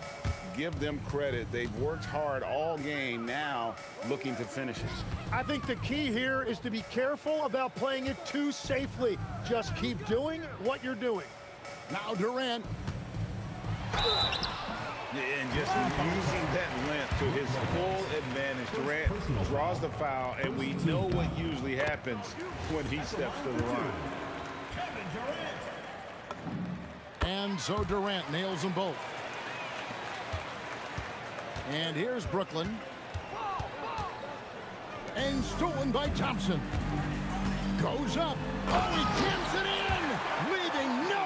Give them credit. They've worked hard all game, now looking to finish it. I think the key here is to be careful about playing it too safely. Just keep doing what you're doing. Now Durant. And just using that length to his full advantage. Durant draws the foul, and we know what usually happens when he steps to the line. And so Durant nails them both. And here's Brooklyn. And stolen by Thompson. Goes up. Oh, he jams it in, leaving no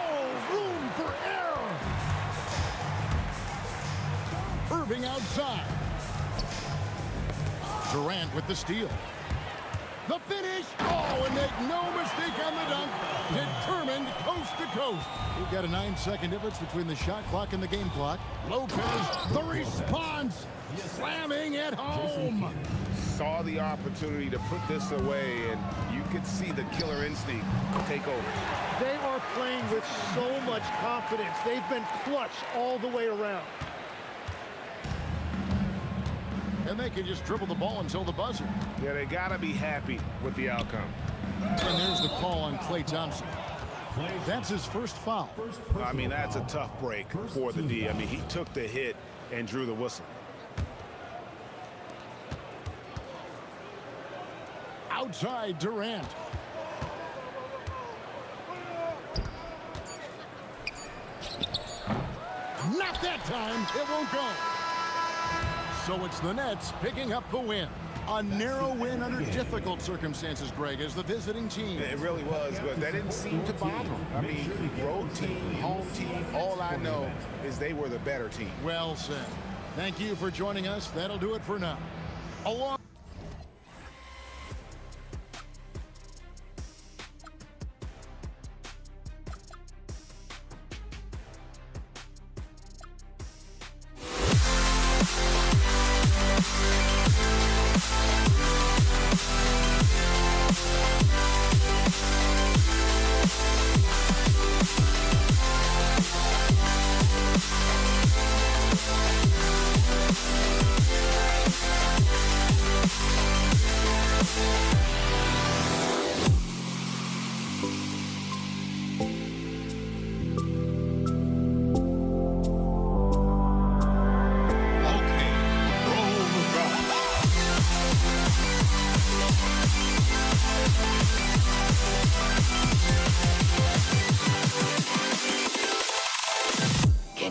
room for error. Irving outside. Durant with the steal. The finish. Oh, and make no mistake on the dunk. Determined coast to coast. We've got a 9-second difference between the shot clock and the game clock. Lopez, the response. Slamming at home. Saw the opportunity to put this away, and you could see the killer instinct take over. They are playing with so much confidence. They've been clutch all the way around. And they can just dribble the ball until the buzzer. Yeah, they got to be happy with the outcome. And there's the call on Klay Thompson. That's his first foul. I mean, that's a tough break for the D. I mean, he took the hit and drew the whistle. Outside Durant. Not that time. It won't go. So it's the Nets picking up the win. A narrow win under difficult circumstances, Greg, as the visiting team. It really was, but that didn't seem to bother them. I mean, road team, home team, all I know is they were the better team. Well said. Thank you for joining us. That'll do it for now. Along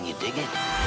We'll be right back.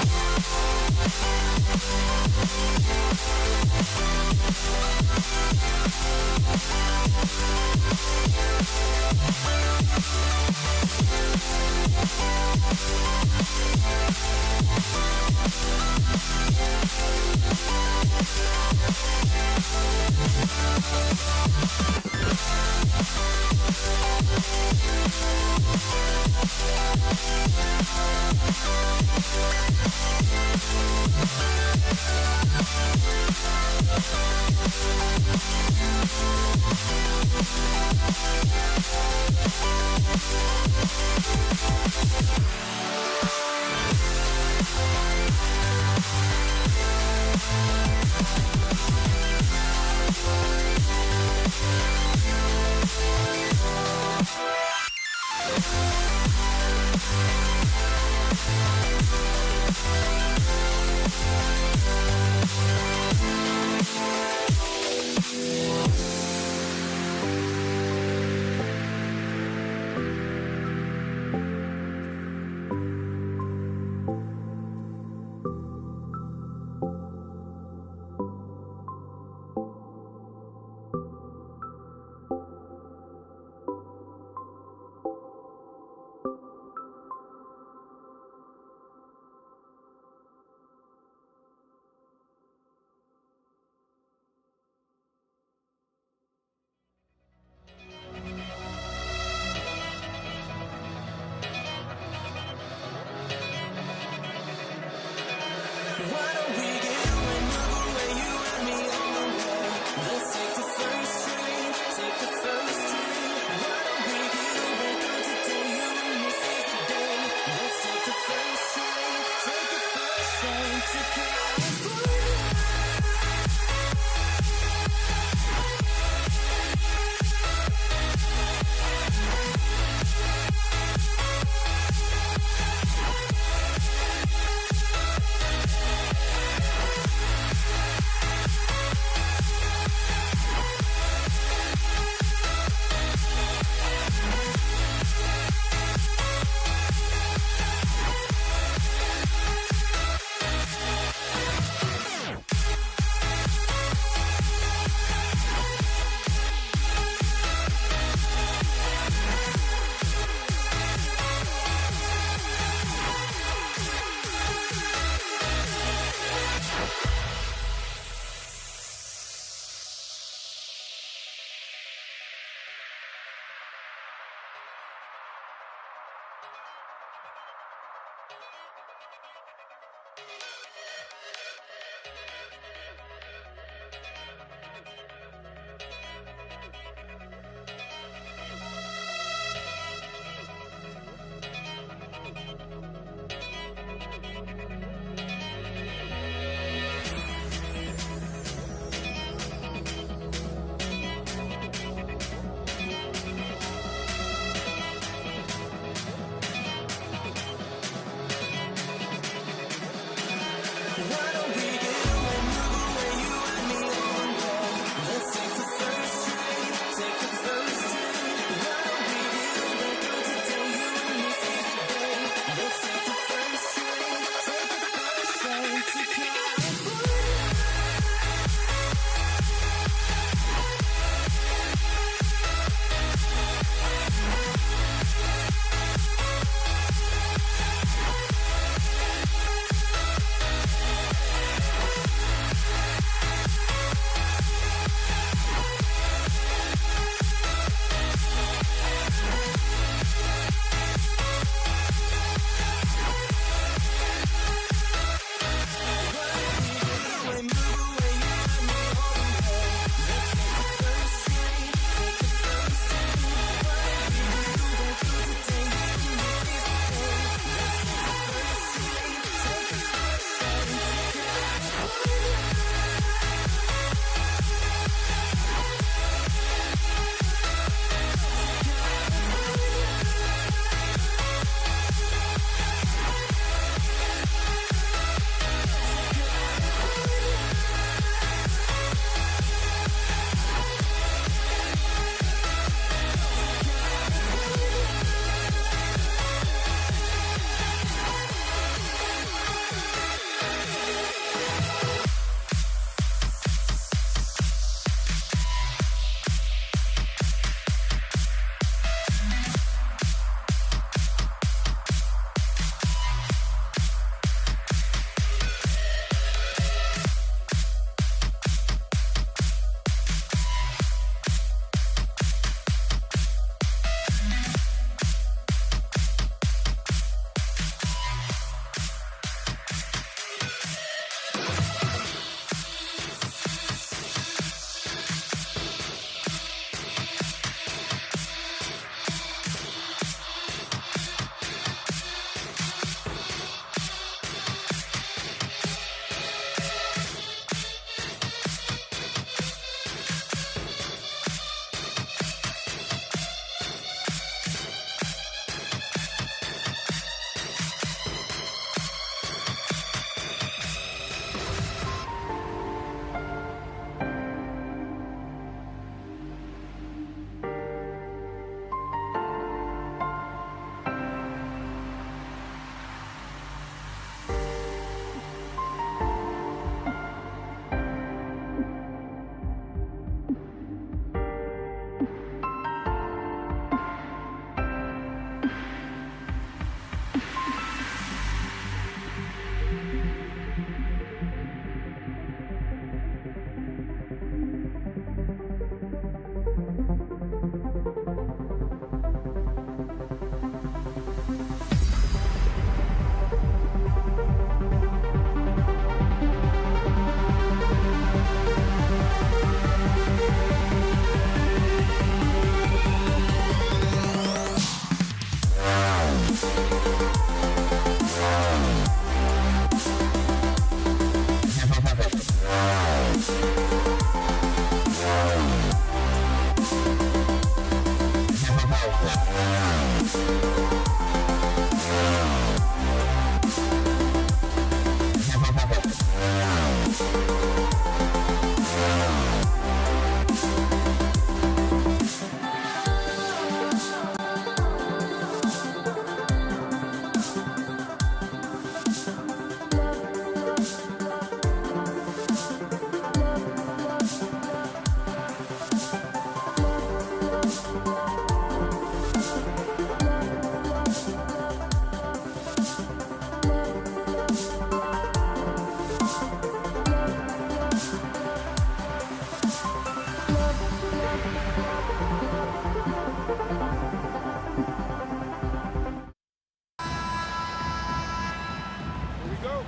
Here we go.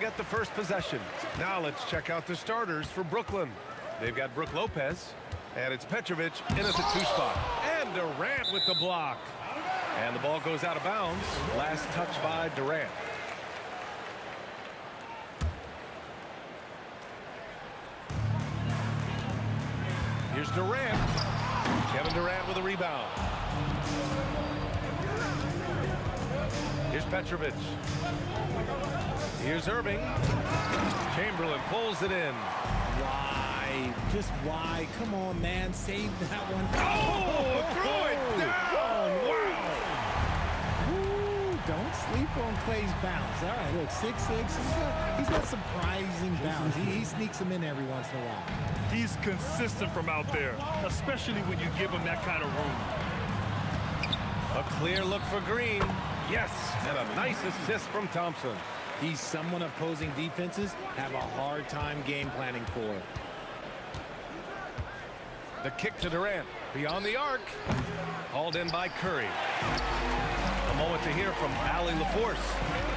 get the first possession. Now let's check out the starters for Brooklyn. They've got Brook Lopez, and it's Petrovic in at the 2 spot. And Durant with the block. And the ball goes out of bounds. Last touch by Durant. Here's Durant. Kevin Durant with a rebound. Here's Petrovic. Here's Irving. Chamberlain pulls it in. Why? Just why? Come on, man. Save that one. Oh, throw it down. Wow. Woo, don't sleep on Clay's bounce. All right, look, 6'6". He's got surprising bounce. He sneaks them in every once in a while. He's consistent from out there, especially when you give him that kind of room. A clear look for Green. Yes, and a nice assist from Thompson. He's someone opposing defenses have a hard time game planning for. The kick to Durant. Beyond the arc. Hauled in by Curry. A moment to hear from Allie LaForce.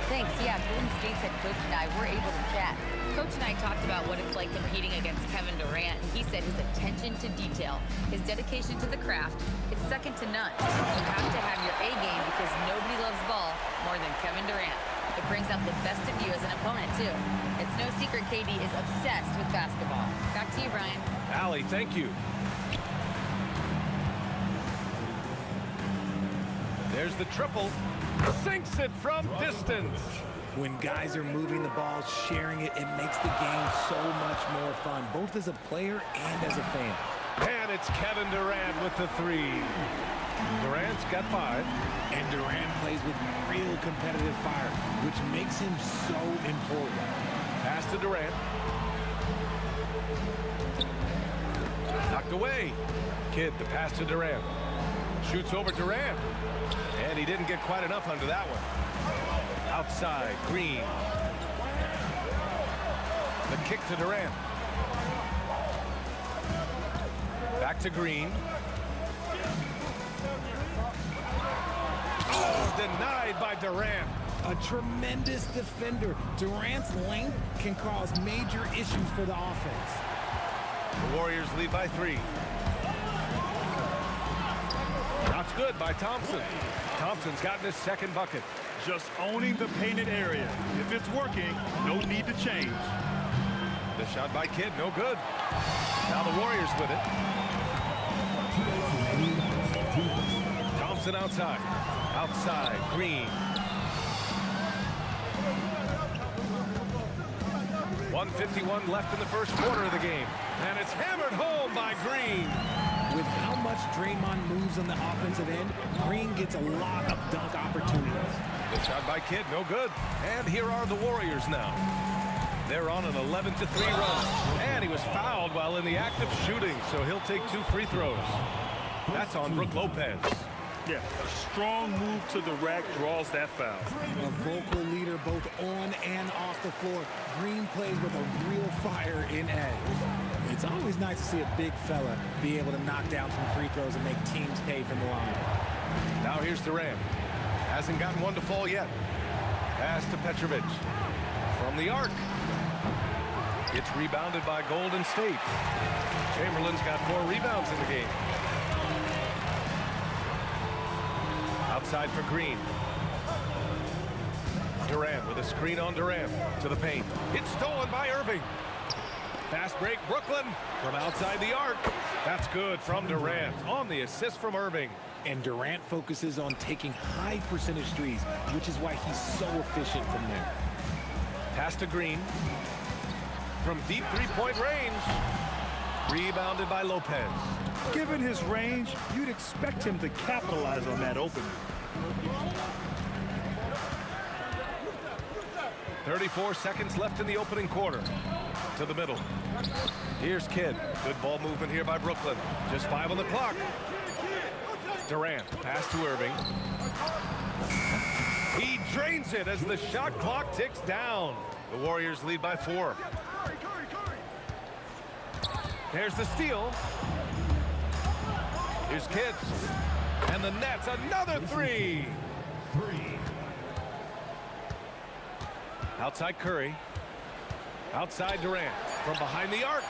Thanks. Yeah, Golden State's head coach and I were able to chat. Coach and I talked about what it's like competing against Kevin Durant, and he said his attention to detail, his dedication to the craft, it's second to none. You have to have your A game because nobody loves ball more than Kevin Durant. It brings out the best of you as an opponent, too. It's no secret KD is obsessed with basketball. Back to you, Brian. Allie, thank you. There's the triple. Sinks it from distance. When guys are moving the ball, sharing it, it makes the game so much more fun, both as a player and as a fan. And it's Kevin Durant with the 3. Durant's got 5. And Durant plays with real competitive fire, which makes him so important. Pass to Durant. Knocked away. Kidd, the pass to Durant. Shoots over Durant. And he didn't get quite enough under that one. Outside, Green. The kick to Durant. Back to Green. Oh, denied by Durant. A tremendous defender. Durant's length can cause major issues for the offense. The Warriors lead by 3. Shots good by Thompson. Thompson's gotten his second bucket. Just owning the painted area. If it's working, no need to change. The shot by Kidd, no good. Now the Warriors with it. Thompson outside. Outside, Green. 1:51 left in the first quarter of the game. And it's hammered home by Green. With how much Draymond moves on the offensive end, Green gets a lot of dunk opportunities. The shot by Kidd, no good. And here are the Warriors now. They're on an 11-3 run. And he was fouled while in the act of shooting, so he'll take 2 free throws. That's on Brook Lopez. Yeah, a strong move to the rack draws that foul. A vocal leader both on and off the floor. Green plays with a real fire in edge. It's always nice to see a big fella be able to knock down some free throws and make teams pay from the line. Now here's Durant. Hasn't gotten one to fall yet. Pass to Petrovic. From the arc. It's rebounded by Golden State. Chamberlain's got 4 rebounds in the game. Outside for Green. Durant with a screen on Durant to the paint. It's stolen by Irving. Fast break, Brooklyn from outside the arc. That's good from Durant on the assist from Irving. And Durant focuses on taking high percentage threes, which is why he's so efficient from there. Pass to Green. From deep three-point range. Rebounded by Lopez. Given his range, you'd expect him to capitalize on that opening. 34 seconds left in the opening quarter. To the middle. Here's Kidd. Good ball movement here by Brooklyn. Just 5 on the clock. Durant, pass to Irving. He drains it as the shot clock ticks down. The Warriors lead by 4. There's the steal. Here's Kidd. And the Nets, another 3. Outside Curry. Outside Durant from behind the arc.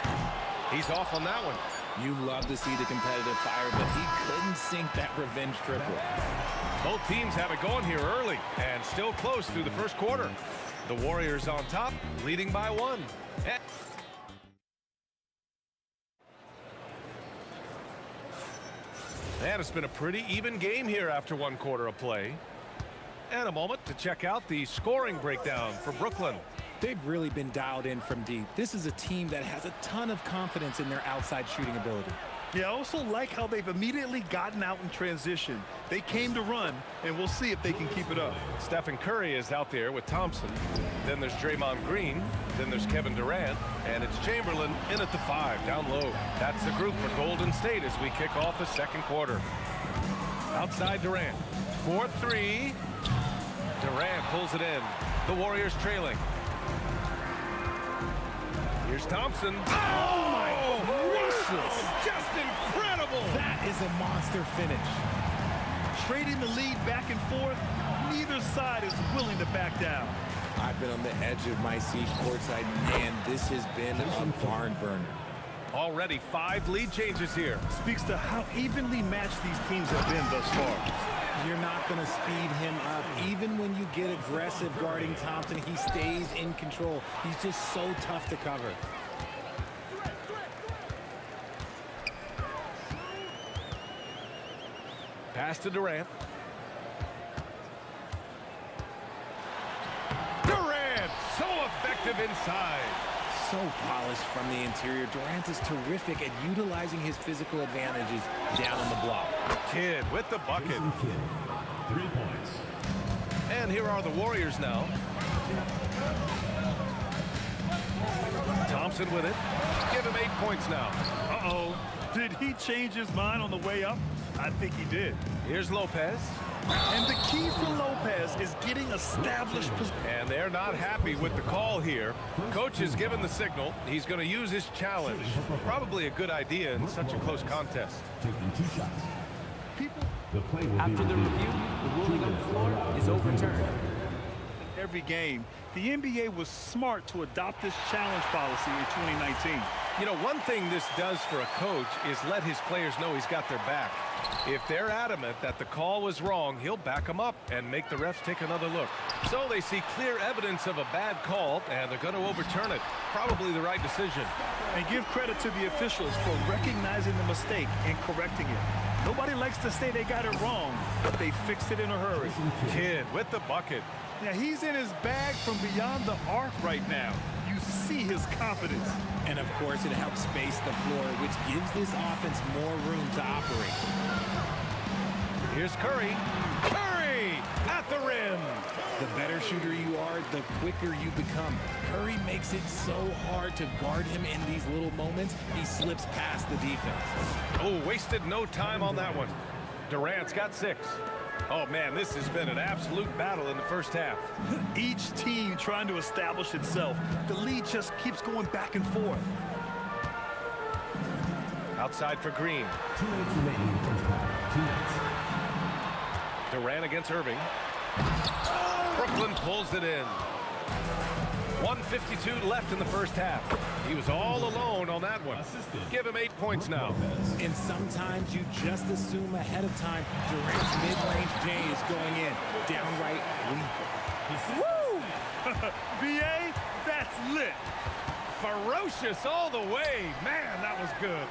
He's off on that one. You love to see the competitive fire, but he couldn't sink that revenge triple. Both teams have it going here early and still close through the first quarter. The Warriors on top, leading by 1. And it's been a pretty even game here after 1 quarter of play. And a moment to check out the scoring breakdown for Brooklyn. They've really been dialed in from deep. This is a team that has a ton of confidence in their outside shooting ability. Yeah, I also like how they've immediately gotten out in transition. They came to run, and we'll see if they can keep it up. Stephen Curry is out there with Thompson. Then there's Draymond Green. Then there's Kevin Durant. And it's Chamberlain in at the 5, down low. That's the group for Golden State as we kick off the second quarter. Outside Durant. 4-3. Durant pulls it in. The Warriors trailing. Here's Thompson. Oh my gracious! Just incredible! That is a monster finish. Trading the lead back and forth, neither side is willing to back down. I've been on the edge of my seat courtside. Man, this has been a barn burner. Already 5 lead changes here. Speaks to how evenly matched these teams have been thus far. You're not going to speed him up. Even when you get aggressive guarding Thompson, he stays in control. He's just so tough to cover. Pass to Durant. Durant, so effective inside. So polished from the interior. Durant is terrific at utilizing his physical advantages down on the block. Kidd with the bucket. 3 points. And here are the Warriors now. Thompson with it. Give him 8 points now. Uh-oh. Did he change his mind on the way up? I think he did. Here's Lopez. And the key for Lopez is getting established position. And they're not happy with the call here. Coach has given the signal. He's going to use his challenge. Probably a good idea in such a close contest. Taking 2 shots. After the review, the ruling on the floor is overturned. Every game, the NBA was smart to adopt this challenge policy in 2019. You know, one thing this does for a coach is let his players know he's got their back. If they're adamant that the call was wrong, he'll back them up and make the refs take another look. So they see clear evidence of a bad call, and they're going to overturn it. Probably the right decision. And give credit to the officials for recognizing the mistake and correcting it. Nobody likes to say they got it wrong, but they fixed it in a hurry. Kidd with the bucket. Yeah, he's in his bag from beyond the arc right now. You see his confidence. And, of course, it helps space the floor, which gives this offense more room to operate. Here's Curry. Curry at the rim. The better shooter you are, the quicker you become. Curry makes it so hard to guard him in these little moments. He slips past the defense. Oh, wasted no time on that one. Durant's got 6. Oh, man, this has been an absolute battle in the first half. Each team trying to establish itself. The lead just keeps going back and forth. Outside for Green. 2 minutes remaining in the first half. 2 minutes. Durant against Irving. Brooklyn pulls it in. 1:52 left in the first half. He was all alone on that one. Give him 8 points now. And sometimes you just assume ahead of time Durant's mid-range J is going in. Downright lethal. Woo! B.A., that's lit. Ferocious all the way. Man, that was good.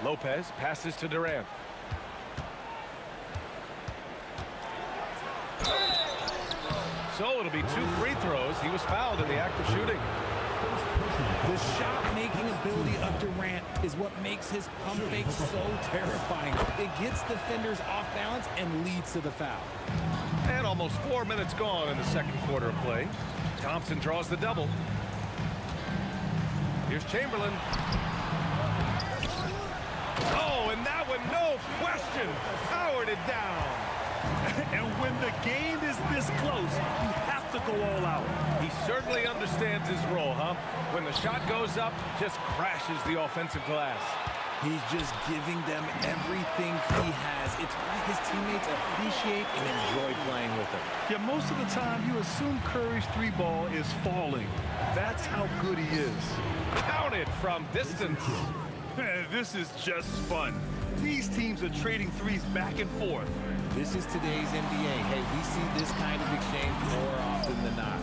Lopez passes to Durant. So it'll be 2 free throws. He was fouled in the act of shooting. The shot-making ability of Durant is what makes his pump fake so terrifying. It gets defenders off balance and leads to the foul. And almost 4 minutes gone in the second quarter of play. Thompson draws the double. Here's Chamberlain. Oh, and that one, no question, powered it down. And when the game is this close, you have to go all out. He certainly understands his role, huh? When the shot goes up, just crashes the offensive glass. He's just giving them everything he has. It's why his teammates appreciate and enjoy playing with him. Yeah, most of the time you assume Curry's three ball is falling. That's how good he is. Counted from distance. This is just fun. These teams are trading threes back and forth. This is today's NBA. Hey, we see this kind of exchange more often than not.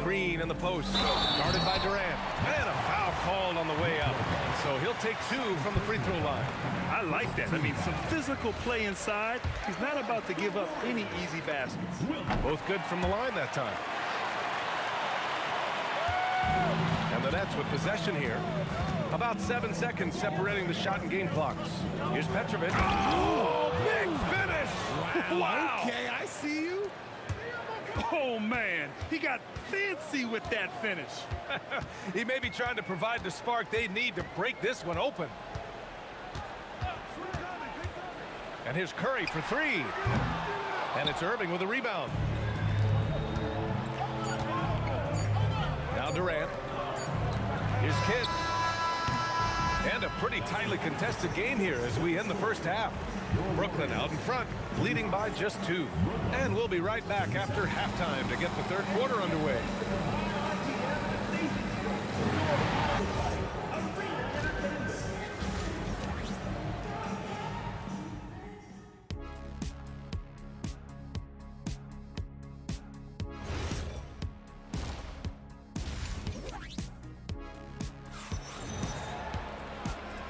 Green in the post, guarded by Durant. And a foul called on the way up. So he'll take 2 from the free throw line. I like that. I mean, some physical play inside. He's not about to give up any easy baskets. Both good from the line that time. And the Nets with possession here. About 7 seconds separating the shot and game clocks. Here's Petrovic. Oh, big finish! Wow. Okay, I see you. Oh, man. He got fancy with that finish. He may be trying to provide the spark they need to break this one open. And here's Curry for 3. And it's Irving with a rebound. Now Durant. Here's Kidd. And a pretty tightly contested game here as we end the first half. Brooklyn out in front, leading by just 2. And we'll be right back after halftime to get the third quarter underway.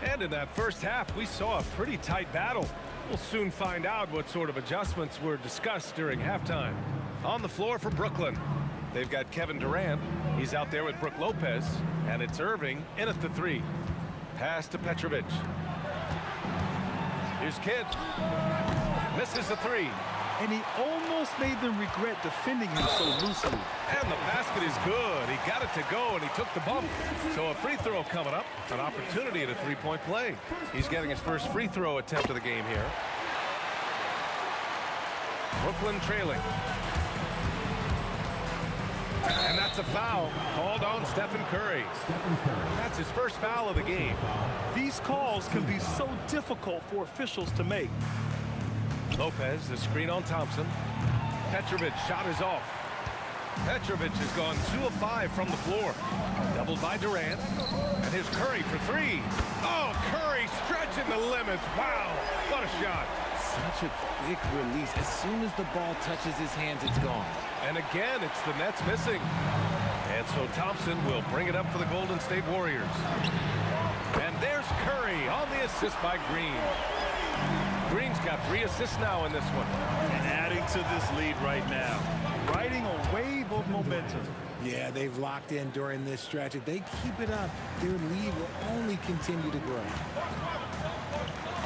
And in that first half, we saw a pretty tight battle. We'll soon find out what sort of adjustments were discussed during halftime. On the floor for Brooklyn, they've got Kevin Durant. He's out there with Brook Lopez. And it's Irving in at the 3. Pass to Petrovic. Here's Kidd. Misses the 3. And he almost made them regret defending him so loosely. And the basket is good. He got it to go, and he took the bump. So a free throw coming up. An opportunity at a three-point play. He's getting his first free throw attempt of the game here. Brooklyn trailing. And that's a foul called on Stephen Curry. That's his first foul of the game. These calls can be so difficult for officials to make. Lopez, the screen on Thompson. Petrovic shot is off. Petrovic has gone 2 of 5 from the floor. Doubled by Durant. And here's Curry for 3. Oh, Curry stretching the limits. Wow, what a shot. Such a quick release. As soon as the ball touches his hands, it's gone. And again, it's the Nets missing. And so Thompson will bring it up for the Golden State Warriors. And there's Curry on the assist by Green. Green's got 3 assists now in this one. And adding to this lead right now. Riding a wave of momentum. Yeah, they've locked in during this stretch. If they keep it up, their lead will only continue to grow.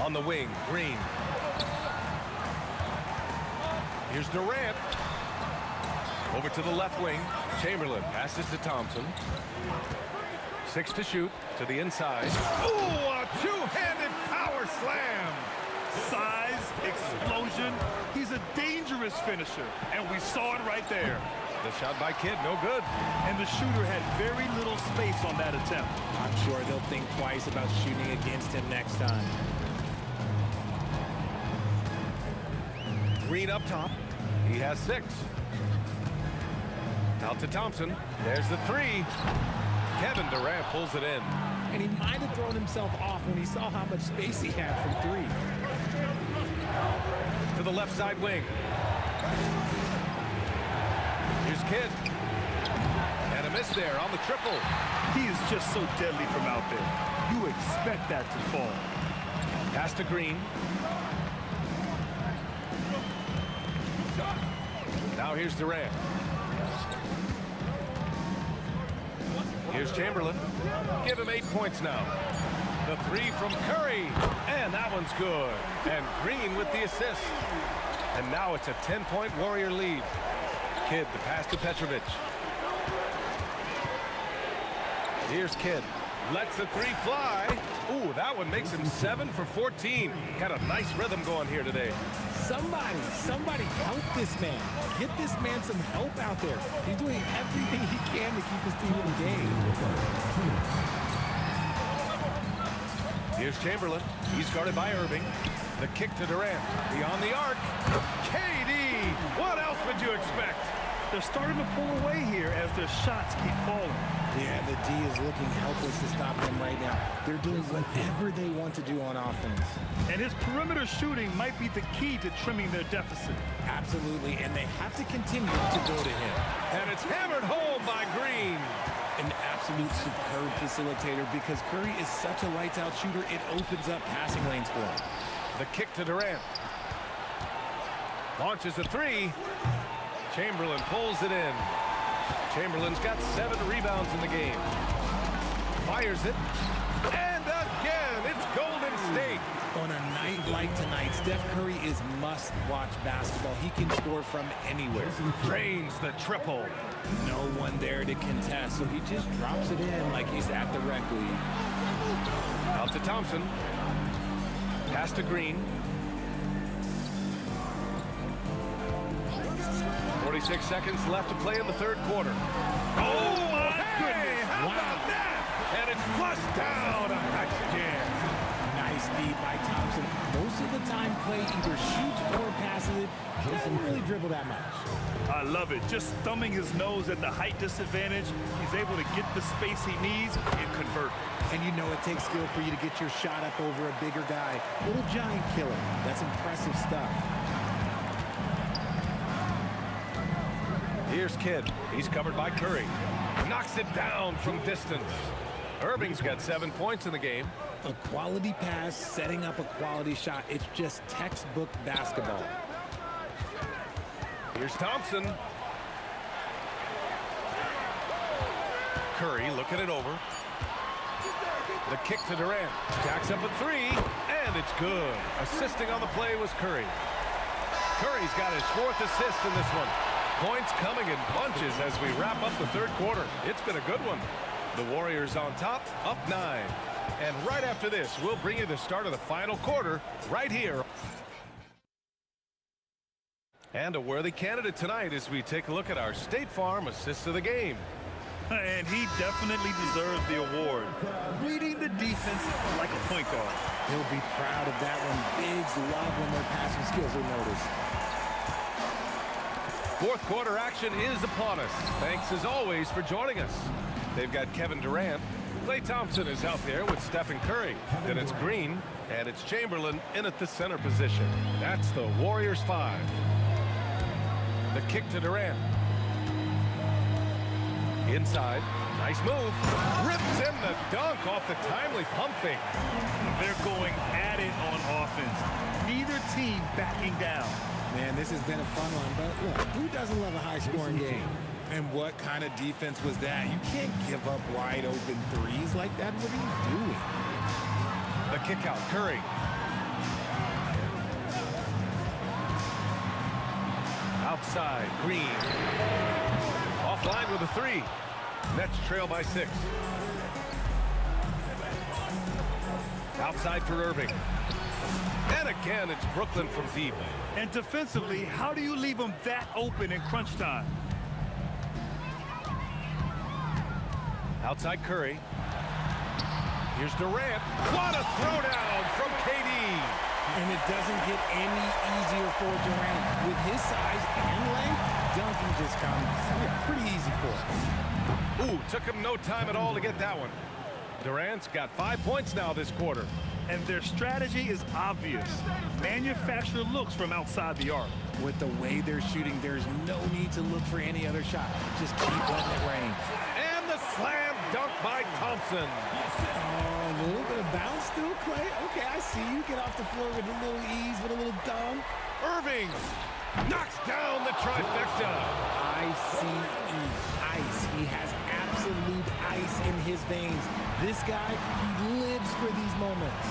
On the wing, Green. Here's Durant. Over to the left wing. Chamberlain passes to Thompson. 6 to shoot to the inside. Ooh, a two-handed power slam. Size, explosion. He's a dangerous finisher, and we saw it right there. The shot by Kidd, no good. And the shooter had very little space on that attempt. I'm sure they'll think twice about shooting against him next time. Green up top. He has 6. Out to Thompson. There's the 3. Kevin Durant pulls it in. And he might have thrown himself off when he saw how much space he had from 3. To the left side wing. Here's Kidd. And a miss there on the triple. He is just so deadly from out there. You expect that to fall. Pass to Green. Now here's Durant. Here's Chamberlain. Give him 8 points now. The 3 from Curry. And that one's good. And Green with the assist. And now it's a 10-point Warrior lead. Kidd, the pass to Petrovic. Here's Kidd. Lets the 3 fly. Ooh, that one makes him 7 for 14. Got a nice rhythm going here today. Somebody help this man. Get this man some help out there. He's doing everything he can to keep his team in the game. Here's Chamberlain. He's guarded by Irving. The kick to Durant. Beyond the arc. KD! What else would you expect? They're starting to pull away here as their shots keep falling. Yeah, the D is looking helpless to stop them right now. They're doing whatever they want to do on offense. And his perimeter shooting might be the key to trimming their deficit. Absolutely, and they have to continue to go to him. And it's hammered home by Green. An absolute superb facilitator because Curry is such a lights-out shooter, it opens up passing lanes for him. The kick to Durant. Launches a three. Chamberlain pulls it in. Chamberlain's got 7 rebounds in the game. Fires it. And again, it's Golden State. On a night like tonight, Steph Curry is must-watch basketball. He can score from anywhere. Drains the triple. No one there to contest, so he just drops it in like he's at the rec league. Out to Thompson. Pass to Green. 46 seconds left to play in the third quarter. Oh, my goodness! How about that? And it's flushed down. A nice jam. Nice feed by Thompson. Most of the time, Clay either shoots or passes it. He doesn't really dribble that much. I love it. Just thumbing his nose at the height disadvantage, he's able to get the space he needs and convert. And you know it takes skill for you to get your shot up over a bigger guy. Little giant killer. That's impressive stuff. Here's Kidd. He's covered by Curry. Knocks it down from distance. Irving's got 7 points in the game. A quality pass, setting up a quality shot. It's just textbook basketball. Here's Thompson. Curry looking it over. The kick to Durant. Jacks up a three, and it's good. Assisting on the play was Curry. Curry's got his 4th assist in this one. Points coming in bunches as we wrap up the third quarter. It's been a good one. The Warriors on top, up 9. And right after this, we'll bring you the start of the final quarter right here. And a worthy candidate tonight as we take a look at our State Farm Assist of the Game. And he definitely deserves the award. Reading the defense like a point guard. He'll be proud of that one. Bigs love when their passing skills are noticed. Fourth quarter action is upon us. Thanks as always for joining us. They've got Kevin Durant. Klay Thompson is out there with Stephen Curry. Then it's Green, and it's Chamberlain in at the center position. That's the Warriors 5. The kick to Durant. Inside. Nice move. Rips in the dunk off the timely pump fake. They're going at it on offense. Neither team backing down. Man, this has been a fun one, but look, who doesn't love a high-scoring game? And what kind of defense was that? You can't give up wide-open threes like that. What are you doing? The kick out, Curry. Outside, Green. Offline with a three. Nets trail by 6. Outside for Irving. And again, it's Brooklyn from deep. And defensively, how do you leave them that open in crunch time? Outside Curry. Here's Durant. What a throwdown from KD. And it doesn't get any easier for Durant. With his size and length, dunking just comes pretty easy for him. Ooh, took him no time at all to get that one. Durant's got 5 points now this quarter. And their strategy is obvious. Manufacture looks from outside the arc. With the way they're shooting, there's no need to look for any other shot. Just keep letting it rain. And the slam dunk by Thompson. Oh, a little bit of bounce still, Clay. Okay, I see you. Get off the floor with a little ease, with a little dunk. Irving knocks down the trifecta. I-C-E, ice. He has absolute ice in his veins. This guy, he lives for these moments.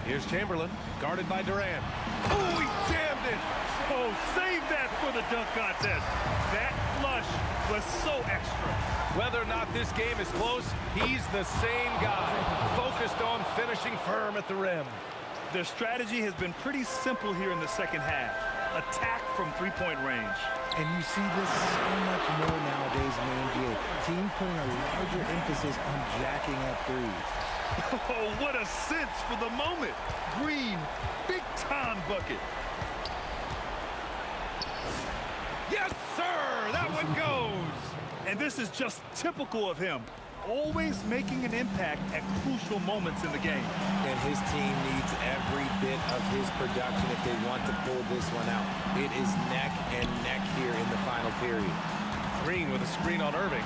Here's Chamberlain, guarded by Durant. Oh, he jammed it. Oh, save that for the dunk contest. That flush was so extra. Whether or not this game is close, he's the same guy, focused on finishing firm at the rim. Their strategy has been pretty simple here in the second half. Attack from three-point range. And you see this so much more nowadays in the NBA. Teams putting a larger emphasis on jacking up threes. Oh, what a sense for the moment. Green, big-time bucket. Yes, sir! That one goes! And this is just typical of him. Always making an impact at crucial moments in the game. And his team needs every bit of his production if they want to pull this one out. It is neck and neck here in the final period. Green with a screen on Irving.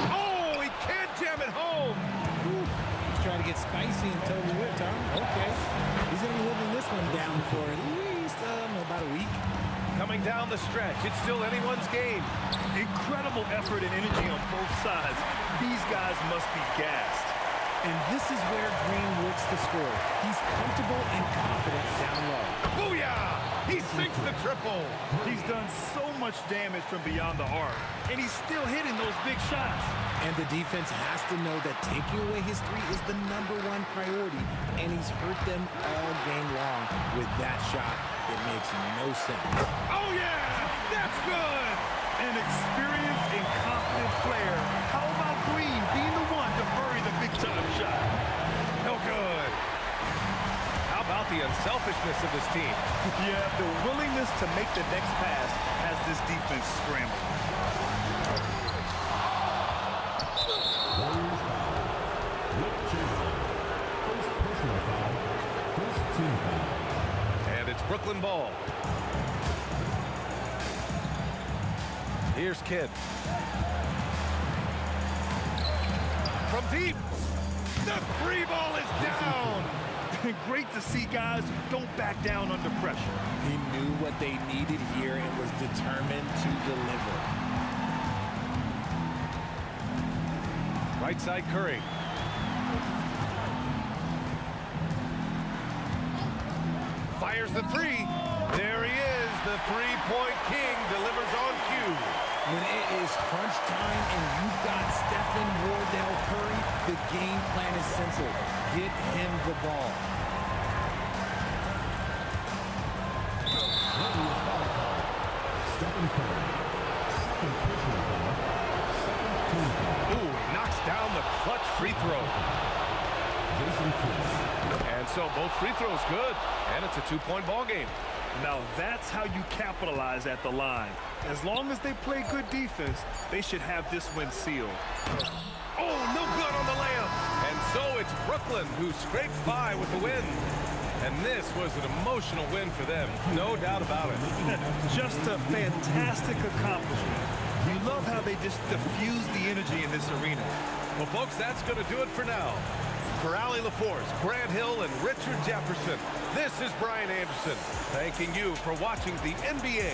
Oh, he can't jam it home! He's trying to get spicy and totally whipped, huh? Okay. He's going to be living this one down for at least about a week. Coming down the stretch, it's still anyone's game. Incredible effort and energy on both sides. These guys must be gassed. And this is where Green looks to score. He's comfortable and confident down low. Booyah! He sinks the triple. He's done so much damage from beyond the arc, and he's still hitting those big shots. And the defense has to know that taking away his three is the #1 priority, and he's hurt them all game long with that shot. It makes no sense. Oh, yeah! That's good! An experienced and confident player. How about Green being the one to bury the big-time shot? No good. How about the unselfishness of this team? Yeah, the willingness to make the next pass has this defense scrambled. And it's Brooklyn ball. Here's Kidd. From deep. The free ball is down. Great to see guys who don't back down under pressure. He knew what they needed here and was determined to deliver. Right side Curry. Fires the three. There he is. The three-point king delivers on cue. When it is crunch time and you've got Stephen Wardell Curry, the game plan is simple. Get him the ball. Ooh, knocks down the clutch free throw. And so both free throws good, and it's a two-point ball game. Now that's how you capitalize at the line. As long as they play good defense, they should have this win sealed. Oh, no good on the layup. And so it's Brooklyn who scrapes by with the win. And this was an emotional win for them, no doubt about it. Just a fantastic accomplishment. We love how they just diffuse the energy in this arena. Well, folks, that's going to do it for now. For Allie LaForce, Grant Hill, and Richard Jefferson, this is Brian Anderson, thanking you for watching the NBA.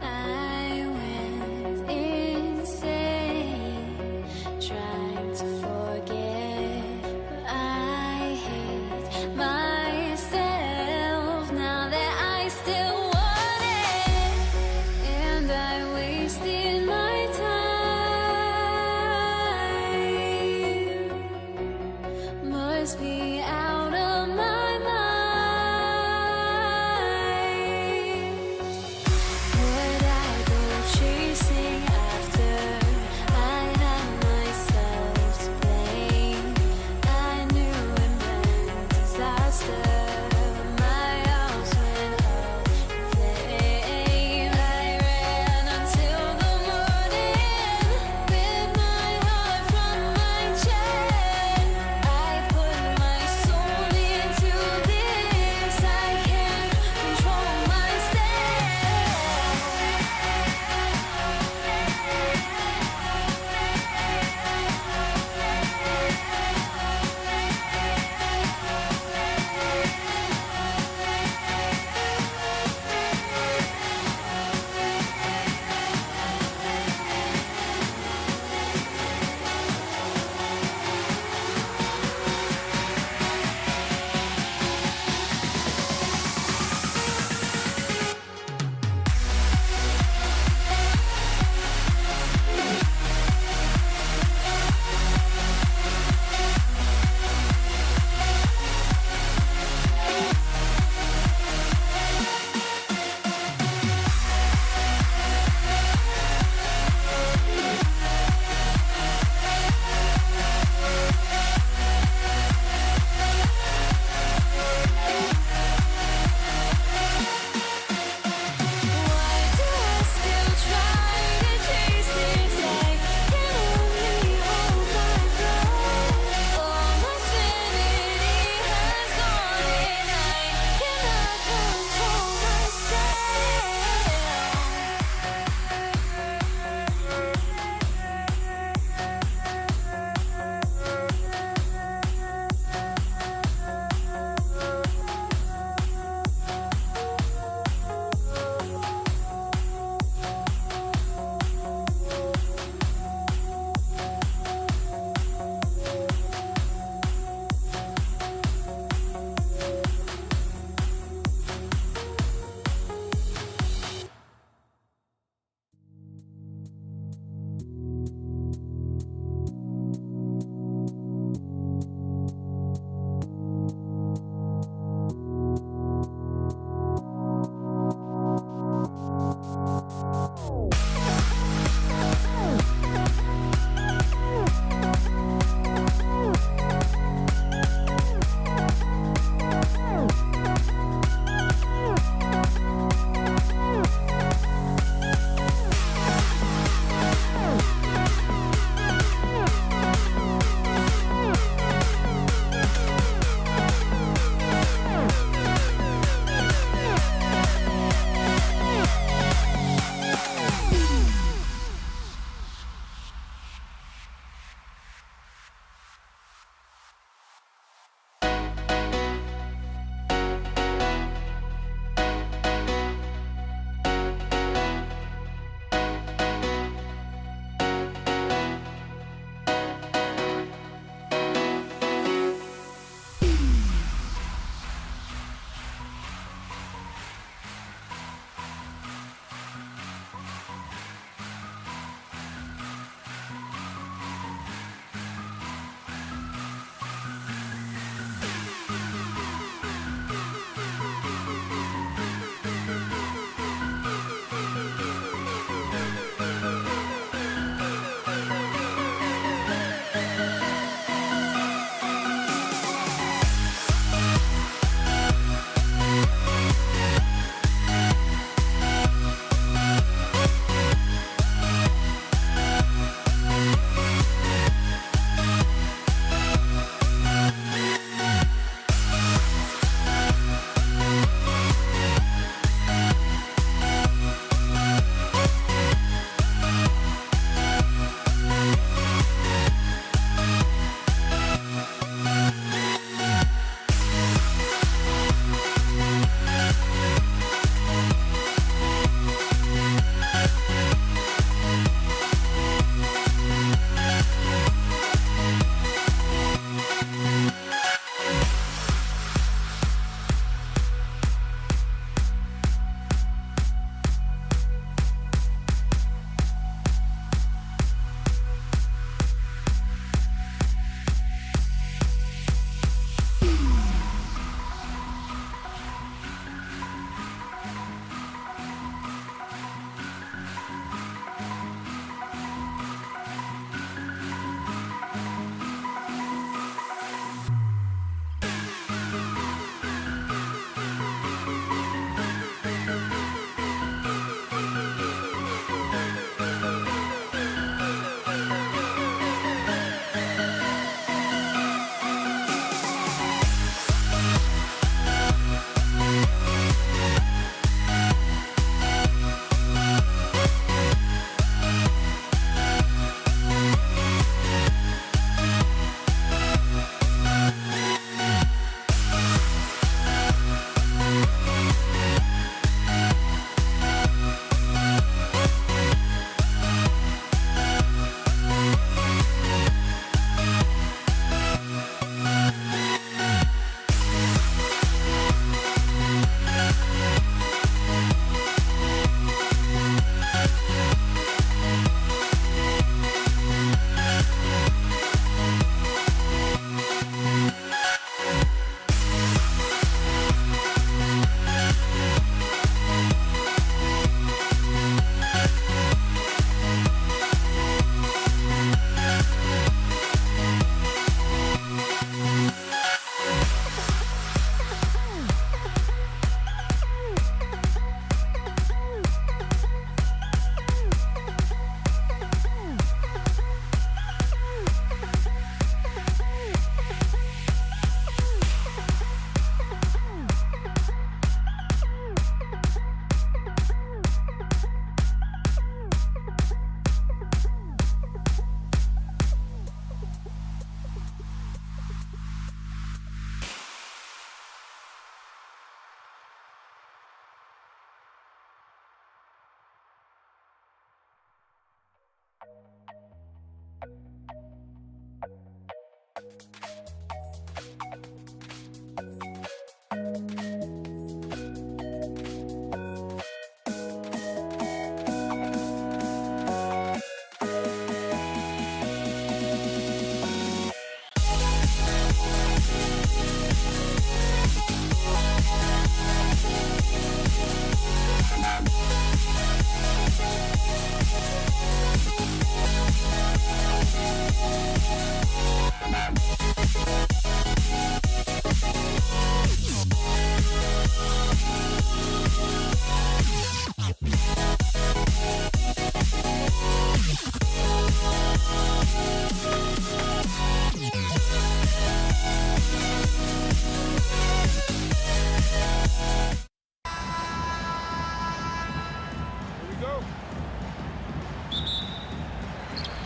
I went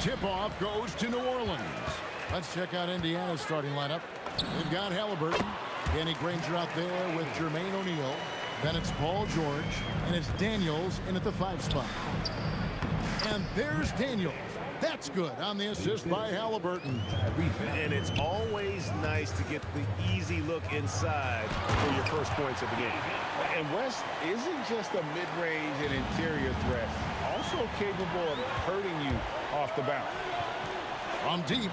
tip-off goes to New Orleans. Let's check out Indiana's starting lineup. We've got Halliburton, Danny Granger out there with Jermaine O'Neal. Then it's Paul George, and it's Daniels in at the 5 spot. And there's Daniels. That's good on the assist by Halliburton. And it's always nice to get the easy look inside for your first points of the game. And West isn't just a mid-range and interior threat, also capable of hurting you off the bounce. From deep,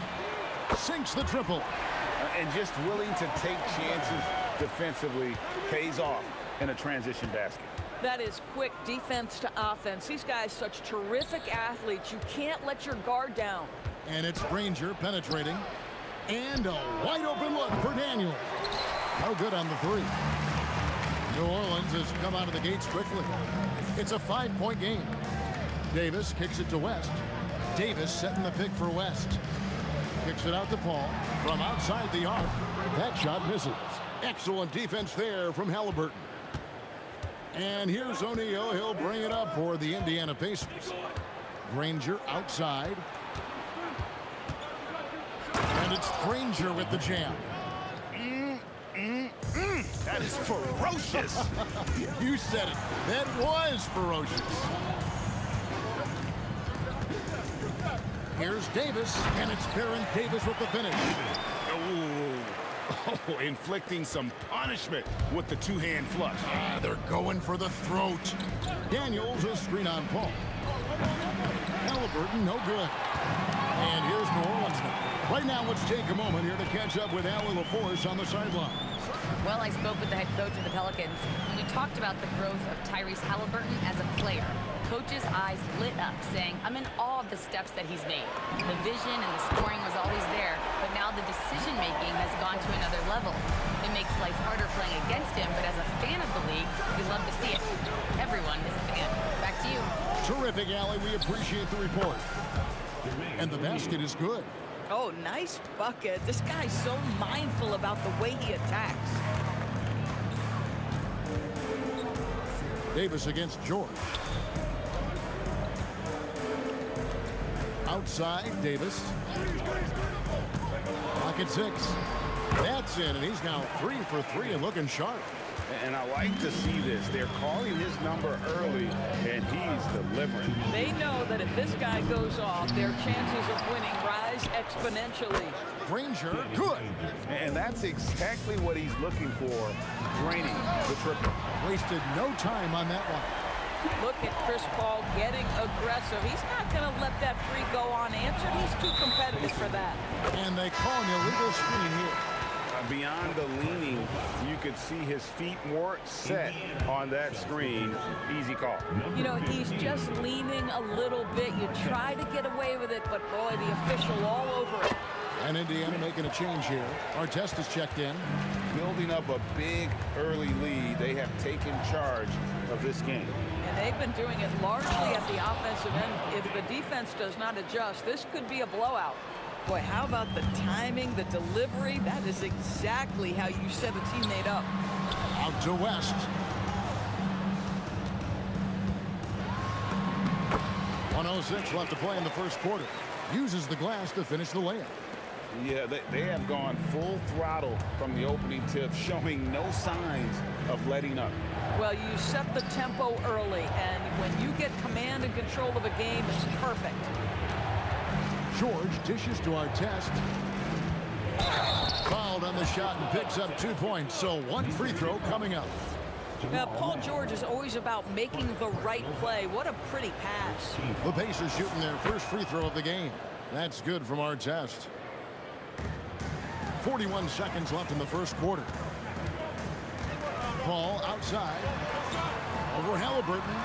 sinks the triple. And just willing to take chances defensively pays off in a transition basket. That is quick defense to offense. These guys, such terrific athletes. You can't let your guard down. And it's Granger penetrating. And a wide open look for Daniels. No good on the 3. New Orleans has come out of the gates quickly. It's a 5-point game. Davis kicks it to West. Davis setting the pick for West. Kicks it out to Paul from outside the arc. That shot misses. Excellent defense there from Halliburton. And here's O'Neal. He'll bring it up for the Indiana Pacers. Granger outside. And it's Granger with the jam. That is ferocious. You said it. That was ferocious. Here's Davis, and it's Baron Davis with the finish. Oh, inflicting some punishment with the 2-hand flush. They're going for the throat. Daniels, a screen on Paul. Halliburton, no good. And here's New Orleans now. Right now, let's take a moment here to catch up with Allie LaForce on the sideline. Well, I spoke with the head coach of the Pelicans, and we talked about the growth of Tyrese Halliburton as a player. Coach's eyes lit up, saying, I'm in awe of the steps that he's made. The vision and the scoring was always there, but now the decision-making has gone to another level. It makes life harder playing against him, but as a fan of the league, we love to see it. Everyone is a fan. Back to you. Terrific, Allie. We appreciate the report. And the basket is good. Oh, nice bucket. This guy's so mindful about the way he attacks. Davis against George. Outside, Davis. Clock at 6. That's in, and he's now 3 for 3 and looking sharp. And I like to see this. They're calling his number early, and he's delivering. They know that if this guy goes off, their chances of winning rise exponentially. Granger, good. And that's exactly what he's looking for, draining the triple. Wasted no time on that one. Look at Chris Paul getting aggressive. He's not going to let that 3 go unanswered. He's too competitive for that. And they call an illegal screen here. Beyond the leaning, you could see his feet more set on that screen. Easy call. You know, he's just leaning a little bit. You try to get away with it, but boy, the official all over it. And Indiana making a change here. Artest is checked in. Building up a big early lead, they have taken charge of this game. And they've been doing it largely at the offensive end. If the defense does not adjust, this could be a blowout. Boy, how about the timing, the delivery? That is exactly how you set a teammate up. Out to West. 1:06 left to play in the first quarter. Uses the glass to finish the layup. Yeah, they have gone full throttle from the opening tip, showing no signs of letting up. Well, you set the tempo early, and when you get command and control of a game, it's perfect. George dishes to Artest. Fouled on the shot and picks up 2 points. So 1 free throw coming up. Now, Paul George is always about making the right play. What a pretty pass. The Pacers shooting their first free throw of the game. That's good from Artest. 41 seconds left in the first quarter. Paul outside. Over Halliburton.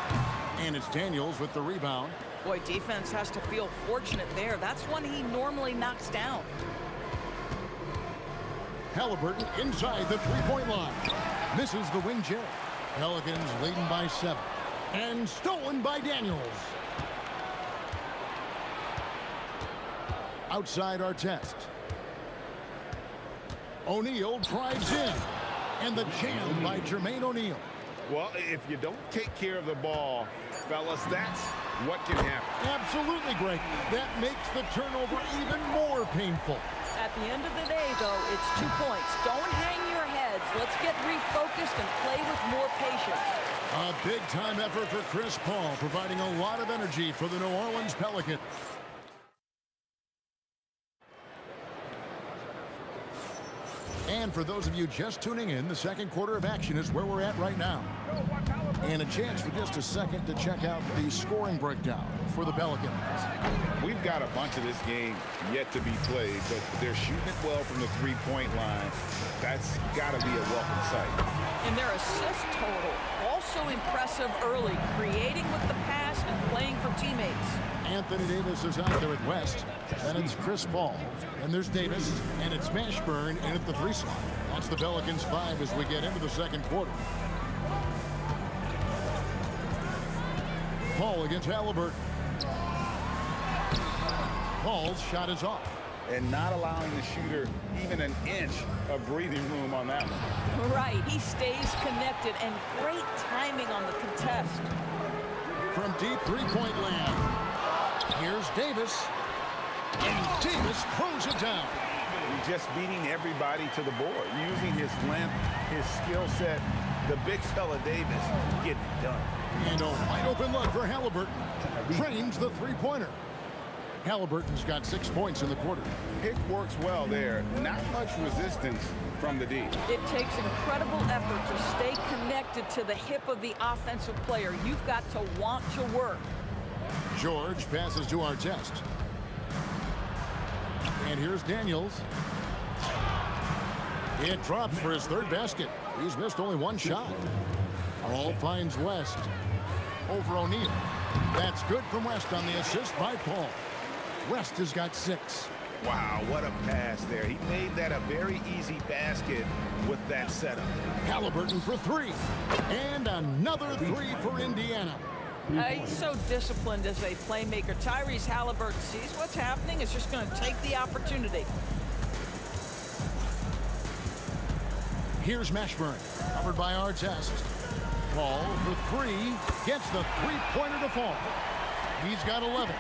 And it's Daniels with the rebound. Boy, defense has to feel fortunate there. That's one he normally knocks down. Halliburton inside the three-point line. Misses the wing J. Pelicans leading by 7. And stolen by Daniels. Outside Artest. O'Neal drives in. And the jam by Jermaine O'Neal. Well, if you don't take care of the ball, fellas, that's what can happen. Absolutely, Greg. That makes the turnover even more painful. At the end of the day, though, it's 2 points. Don't hang your heads. Let's get refocused and play with more patience. A big-time effort for Chris Paul, providing a lot of energy for the New Orleans Pelicans. And for those of you just tuning in, the second quarter of action is where we're at right now. And a chance for just a second to check out the scoring breakdown for the Pelicans. We've got a bunch of this game yet to be played, but they're shooting it well from the three-point line. That's got to be a welcome sight. And their assist total, also impressive early, creating with the pass and playing for teammates. Anthony Davis is out there at West, and it's Chris Paul. And there's Davis, and it's Mashburn in at the 3 slot. That's the Pelicans 5 as we get into the second quarter. Paul against Halliburton. Paul's shot is off. And not allowing the shooter even an inch of breathing room on that one. Right, he stays connected, and great timing on the contest. From deep three-point land, here's Davis. And Davis throws it down. He's just beating everybody to the board, using his length, his skill set. The big fella Davis getting it done. And a wide open look for Halliburton. Trains the three-pointer. Halliburton's got 6 points in the quarter. Pick works well there. Not much resistance from the D. It takes incredible effort to stay connected to the hip of the offensive player. You've got to want to work. George passes to Artest. And here's Daniels. It drops for his third basket. He's missed only one shot. Paul finds West over O'Neal. That's good from West on the assist by Paul. West has got 6. Wow, what a pass there. He made that a very easy basket with that setup. Halliburton for 3. And another 3 for Indiana. He's so disciplined as a playmaker. Tyrese Halliburton sees what's happening. Is just going to take the opportunity. Here's Mashburn, covered by Artest. Paul for 3, gets the three-pointer to fall. He's got 11.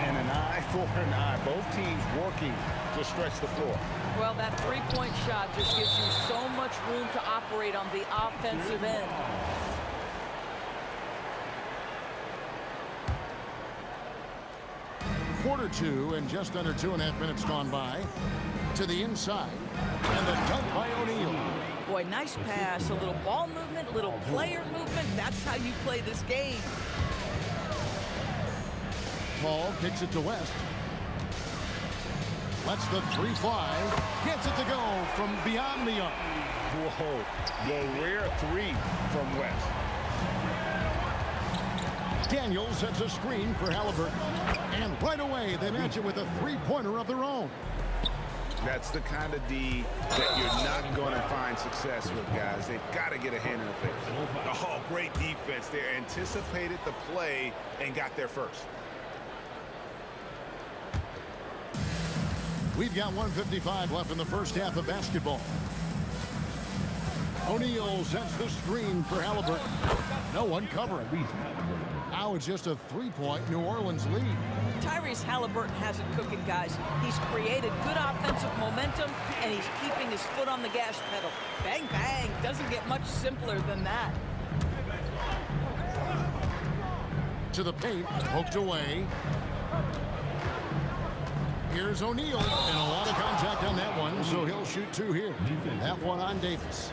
And an eye for an eye. Both teams working to stretch the floor. Well, that three-point shot just gives you so much room to operate on the offensive end. Quarter 2 and just under 2.5 minutes gone by. To the inside. And the dunk by O'Neal. Boy, nice pass. A little ball movement, a little player movement. That's how you play this game. Paul kicks it to West. Lets the 3 fly. Gets it to go from beyond the arc. Whoa, the rare 3 from West. Daniels sets a screen for Halliburton. And right away, they match it with a three-pointer of their own. That's the kind of D that you're not going to find success with, guys. They've got to get a hand in the face. Oh, great defense there. Anticipated the play and got there first. We've got 1:55 left in the first half of basketball. O'Neal sets the screen for Halliburton. No one covering. Now it's just a 3-point New Orleans lead. Tyrese Halliburton has it cooking, guys. He's created good offensive momentum, and he's keeping his foot on the gas pedal. Bang, bang. Doesn't get much simpler than that. To the paint, poked away. Here's O'Neal, and a lot of contact on that one, so he'll shoot 2 here. That one on Davis.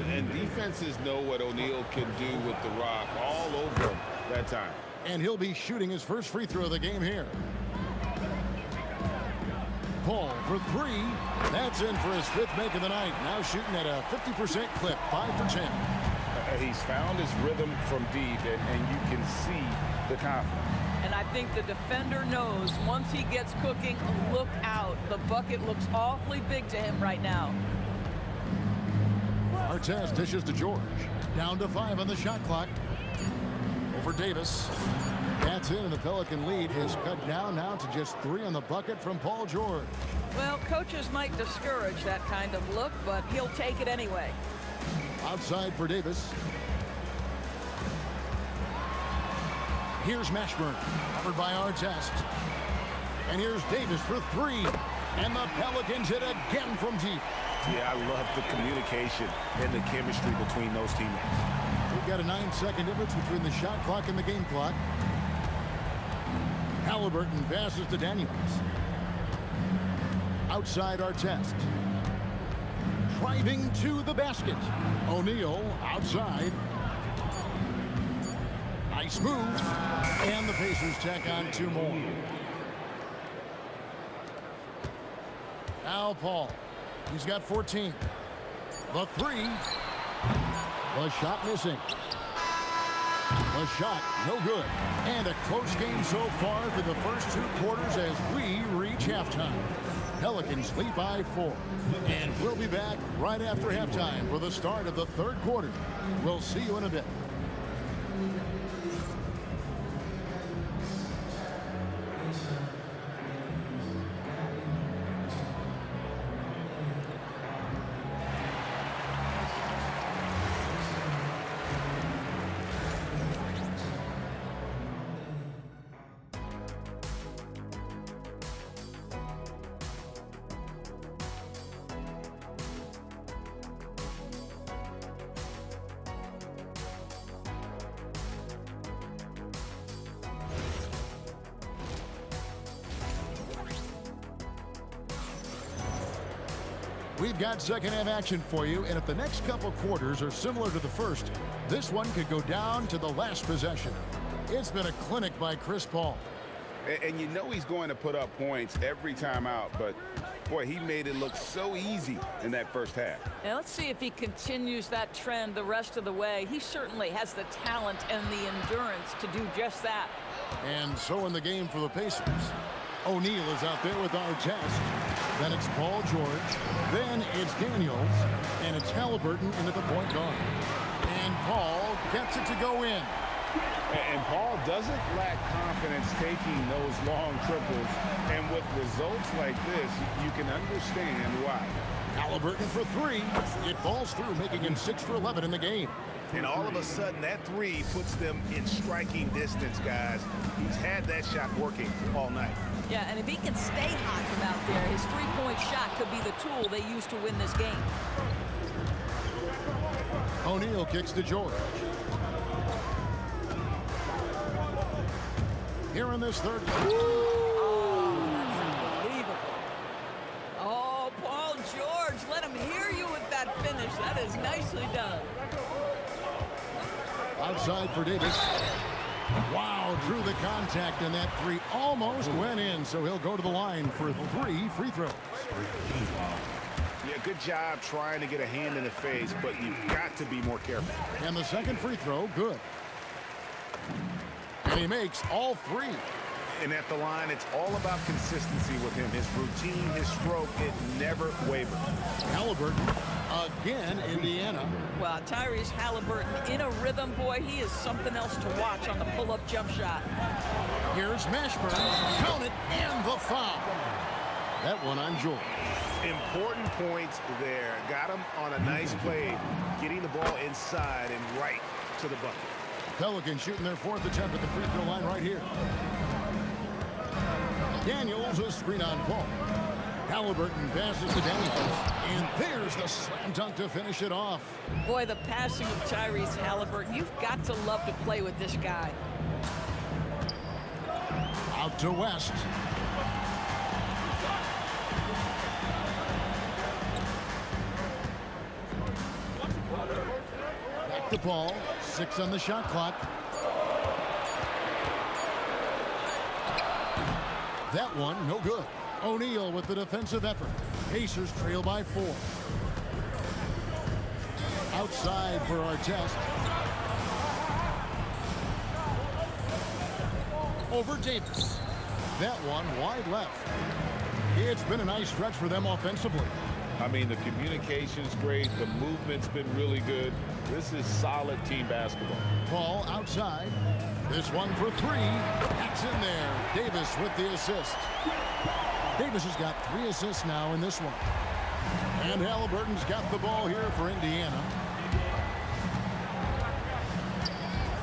And defenses know what O'Neal can do with the rock all over him that time. And he'll be shooting his first free throw of the game here. Paul for 3. That's in for his 5th make of the night. Now shooting at a 50% clip, 5 for 10. He's found his rhythm from deep, and you can see the confidence. And I think the defender knows once he gets cooking, look out. The bucket looks awfully big to him right now. Artest dishes to George. Down to 5 on the shot clock. Over Davis. That's in, and the Pelican lead is cut down now to just 3 on the bucket from Paul George. Well, coaches might discourage that kind of look, but he'll take it anyway. Outside for Davis. Here's Mashburn, covered by Artest. And here's Davis for three. And the Pelicans hit again from deep. Yeah, I love the communication and the chemistry between those teammates. We've got a 9-second difference between the shot clock and the game clock. Halliburton passes to Daniels. Outside Artest. Driving to the basket. O'Neal outside. Nice move. And the Pacers tack on 2 more. Now Paul. He's got 14. The three. The shot missing. The shot no good. And a close game so far through the first 2 quarters as we reach halftime. Pelicans lead by 4. And we'll be back right after halftime for the start of the 3rd quarter. We'll see you in a bit. We've got second half action for you, and if the next couple quarters are similar to the first, this one could go down to the last possession. It's been a clinic by Chris Paul. And you know he's going to put up points every time out, but boy, he made it look so easy in that first half. And let's see if he continues that trend the rest of the way. He certainly has the talent and the endurance to do just that. And so in the game for the Pacers. O'Neal is out there with Artest. Then it's Paul George. Then it's Daniels. And it's Halliburton into the point guard. And Paul gets it to go in. And Paul doesn't lack confidence taking those long triples. And with results like this, you can understand why. Halliburton for three. It falls through, making him 6 for 11 in the game. And all of a sudden, that three puts them in striking distance, guys. He's had that shot working all night. Yeah, and if he can stay hot from out there, his three-point shot could be the tool they use to win this game. O'Neal kicks to George. Here in this third quarter. Oh, that's unbelievable. Oh, Paul George, let him hear you with that finish. That is nicely done. Outside for Davis. Wow, drew the contact, and that three almost went in, so he'll go to the line for 3 free throws. Yeah, good job trying to get a hand in the face, but you've got to be more careful. And the second free throw, good. And he makes all 3. And at the line, it's all about consistency with him. His routine, his stroke, it never wavers. Halliburton, again, Indiana. Well, Tyrese Halliburton in a rhythm, boy, he is something else to watch on the pull-up jump shot. Here's Mashburn, count it, and the foul. That one on George. Important points there. Got him on a nice play, getting the ball inside and right to the bucket. Pelicans shooting their 4th attempt at the free throw line right here. Daniels, a screen on Paul. Halliburton passes to Daniels. And there's the slam dunk to finish it off. Boy, the passing of Tyrese Halliburton, you've got to love to play with this guy. Out to West. Back to Paul. 6 on the shot clock. That one, no good. O'Neal with the defensive effort. Pacers trail by 4. Outside for Artest. Over Davis. That one wide left. It's been a nice stretch for them offensively. I mean, the communication's great. The movement's been really good. This is solid team basketball. Paul outside. This one for 3. That's in there. Davis with the assist. Davis has got 3 assists now in this one. And Halliburton's got the ball here for Indiana.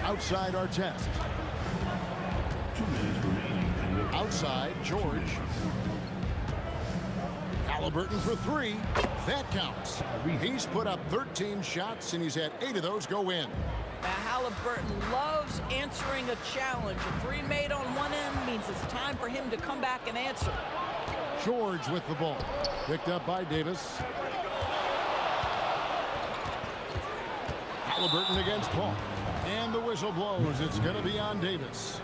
Outside Artest. outside, George. Halliburton for three. That counts. He's put up 13 shots, and he's had 8 of those go in. Now, Halliburton loves answering a challenge. A three made on one end means it's time for him to come back and answer. George with the ball. Picked up by Davis. Halliburton against Paul. And the whistle blows. It's going to be on Davis.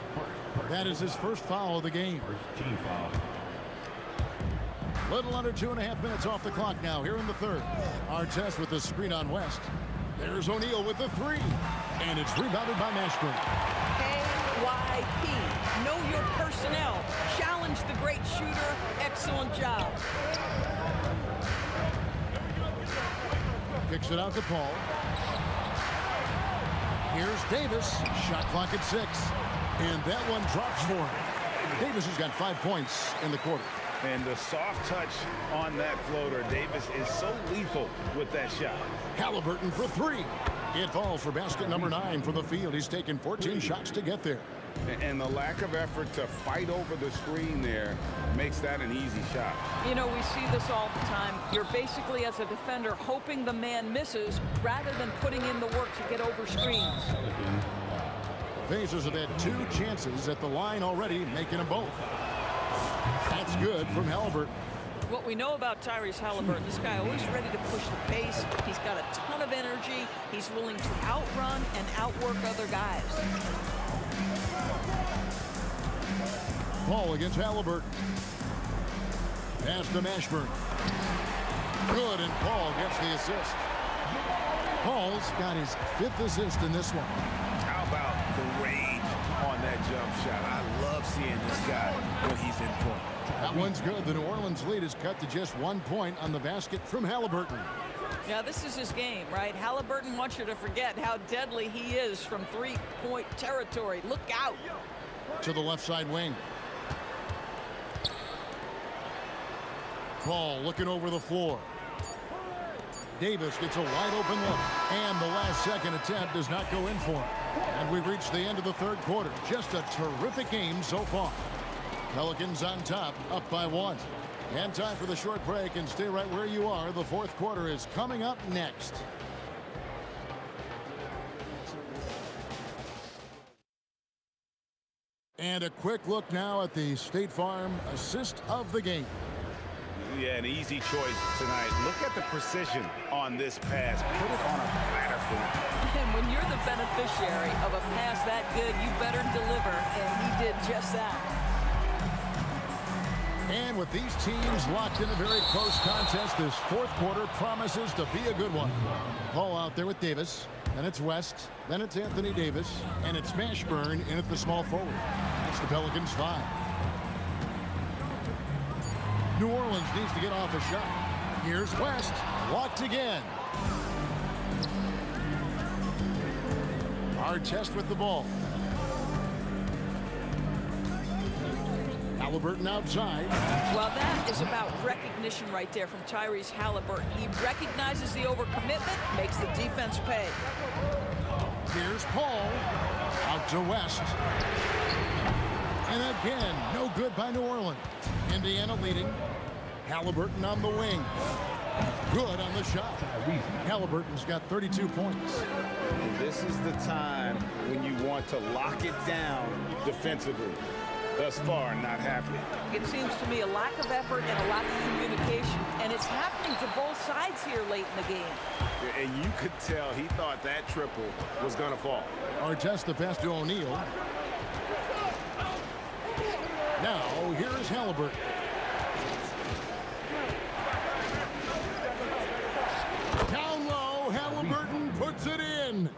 That is his first foul of the game. Team foul. Little under 2.5 minutes off the clock now here in the third. Artest with the screen on West. There's O'Neal with the three. And it's rebounded by Mashburn. KYP. Know your personnel. Challenge the great shooter. Excellent job. Kicks it out to Paul. Here's Davis. Shot clock at 6. And that one drops for him. Davis has got 5 points in the quarter. And the soft touch on that floater. Davis is so lethal with that shot. Halliburton for three. It falls for basket number 9 from the field. He's taken 14 shots to get there. And the lack of effort to fight over the screen there makes that an easy shot. You know, we see this all the time. You're basically, as a defender, hoping the man misses rather than putting in the work to get over screens. The Pacers have had 2 chances at the line already, making them both. That's good from Halliburton. What we know about Tyrese Halliburton, this guy always ready to push the pace. He's got a ton of energy. He's willing to outrun and outwork other guys. Paul against Halliburton. Pass to Mashburn. Good, and Paul gets the assist. Paul's got his 5th assist in this one. How about the range on that jump shot? I love seeing this guy when he's in form. That one's good. The New Orleans lead is cut to just 1 point on the basket from Halliburton. Yeah, this is his game, right? Halliburton wants you to forget how deadly he is from three-point territory. Look out. To the left side wing. Paul looking over the floor. Davis gets a wide open look. And the last second attempt does not go in for him. And we've reached the end of the third quarter. Just a terrific game so far. Pelicans on top, up by 1. And time for the short break, and stay right where you are. The fourth quarter is coming up next. And a quick look now at the State Farm assist of the game. Yeah, an easy choice tonight. Look at the precision on this pass. Put it on a platter for him. And when you're the beneficiary of a pass that good, you better deliver, and he did just that. And with these teams locked in a very close contest, this fourth quarter promises to be a good one. Paul out there with Davis. Then it's West. Then it's Anthony Davis. And it's Mashburn in at the small forward. That's the Pelicans 5. New Orleans needs to get off a shot. Here's West. Locked again. Artest with the ball. Halliburton outside. Well, that is about recognition right there from Tyrese Halliburton. He recognizes the overcommitment, makes the defense pay. Here's Paul. Out to West. And again, no good by New Orleans. Indiana leading. Halliburton on the wing. Good on the shot. Halliburton's got 32 points. And this is the time when you want to lock it down defensively. Thus far, not happening. It seems to me a lack of effort and a lack of communication, and it's happening to both sides here late in the game. And you could tell he thought that triple was going to fall. Artest the pass to O'Neal. Now, here is Halliburton. Down low, Halliburton puts it in.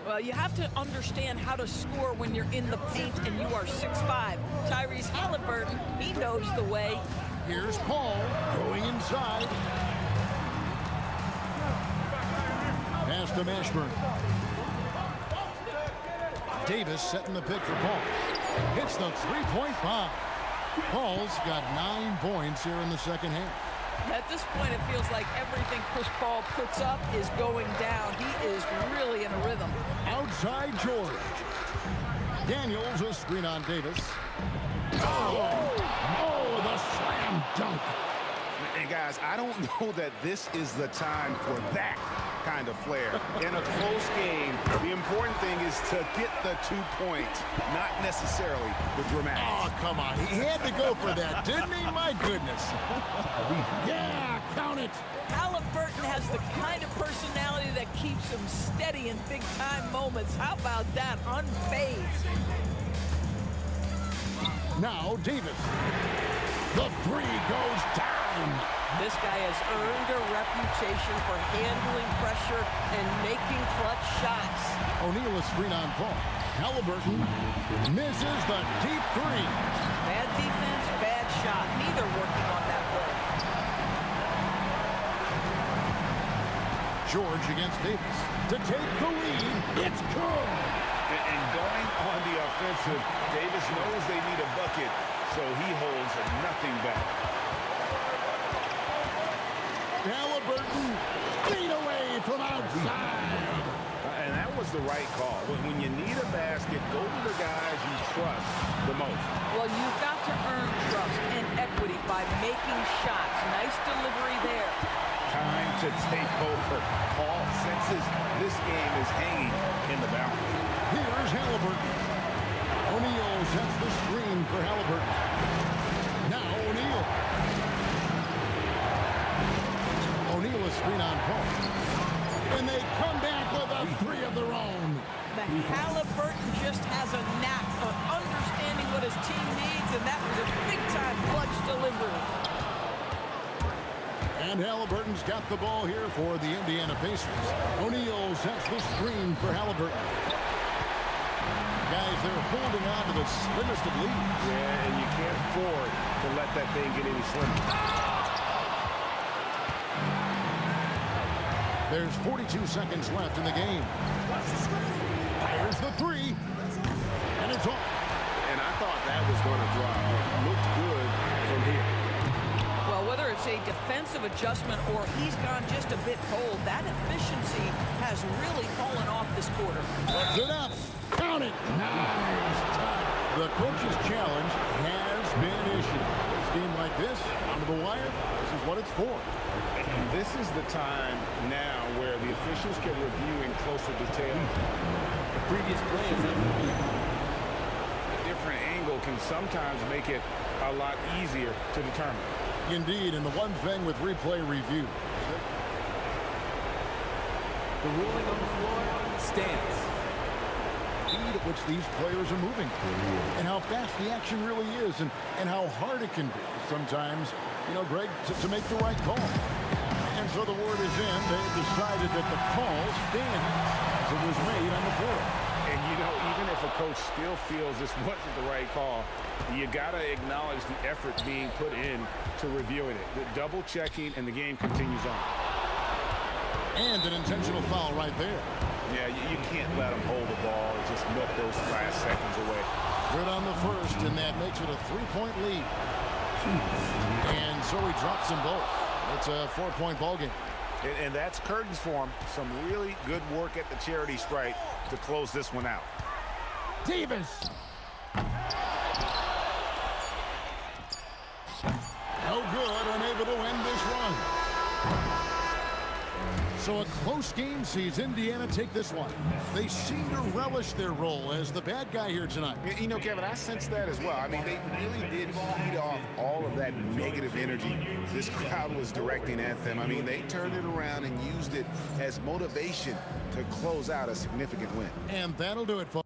Well, you have to understand how to score when you're in the paint and you are 6'5". Tyrese Halliburton, he knows the way. Here's Paul going inside. Pass to Mashburn. Davis setting the pick for Paul. Hits the three-point bomb. Paul's got 9 points here in the second half. At this point, it feels like everything Chris Paul puts up is going down. He is really in a rhythm. Outside George. Daniels a screen on Davis. Oh! guys, I don't know that this is the time for that kind of flair. In a close game, the important thing is to get the 2 points, not necessarily the dramatics. Oh, come on. He had to go for that, didn't he? My goodness. Yeah, count it. Halliburton has the kind of personality that keeps him steady in big-time moments. How about that? Unfazed. Now, Davis. The three goes down. This guy has earned a reputation for handling pressure and making clutch shots. O'Neal is screen on Paul. Halliburton misses the deep three. Bad defense, bad shot. Neither working on that play. George against Davis to take the lead. It's good. And going on the offensive, Davis knows they need a bucket, so he holds nothing back. Halliburton feet away from outside. And that was the right call. When you need a basket, go to the guys you trust the most. Well, you've got to earn trust and equity by making shots. Nice delivery there. Time to take over. Paul senses this game is hanging in the balance. Here's Halliburton. O'Neal sets the screen for Halliburton. Now O'Neal. O'Neal is screen on Paul. And they come back with a three of their own. The Halliburton just has a knack for understanding what his team needs, and that was a big-time clutch delivery. And Halliburton's got the ball here for the Indiana Pacers. O'Neal sets the screen for Halliburton. Guys, they're holding on to the slimmest of leads. Yeah, and you can't afford to let that thing get any slimmer. There's 42 seconds left in the game. Fires the three. And it's off. And I thought that was going to drop. It looked good from here. Well, whether it's a defensive adjustment or he's gone just a bit cold, that efficiency has really fallen off this quarter. That's enough. Count it. Nice touch. The coach's challenge has been issued. This game like this, onto the wire, this is what it's for. And this is the time now where the officials can review in closer detail. The previous play is up. A different angle can sometimes make it a lot easier to determine. Indeed, and the one thing with replay review. The ruling on the floor stands. Speed at which these players are moving. And how fast the action really is and how hard it can be. Sometimes, you know, Greg, to make the right call. And so the word is in. They've decided that the call stands as it was made on the floor. And, you know, even if a coach still feels this wasn't the right call, you got to acknowledge the effort being put in to reviewing it. The double checking, and the game continues on. And an intentional foul right there. Yeah, you can't let them hold the ball and just milk those last seconds away. Good on the first, and that makes it a 3-point lead. And so he drops them both. It's a 4-point ball game. And that's curtains for him. Some really good work at the charity stripe to close this one out. Davis. No good, unable to end this run. So a close game sees Indiana take this one. They seem to relish their role as the bad guy here tonight. You know, Kevin, I sense that as well. I mean, they really did feed off all of that negative energy this crowd was directing at them. I mean, they turned it around and used it as motivation to close out a significant win. And that'll do it, folks.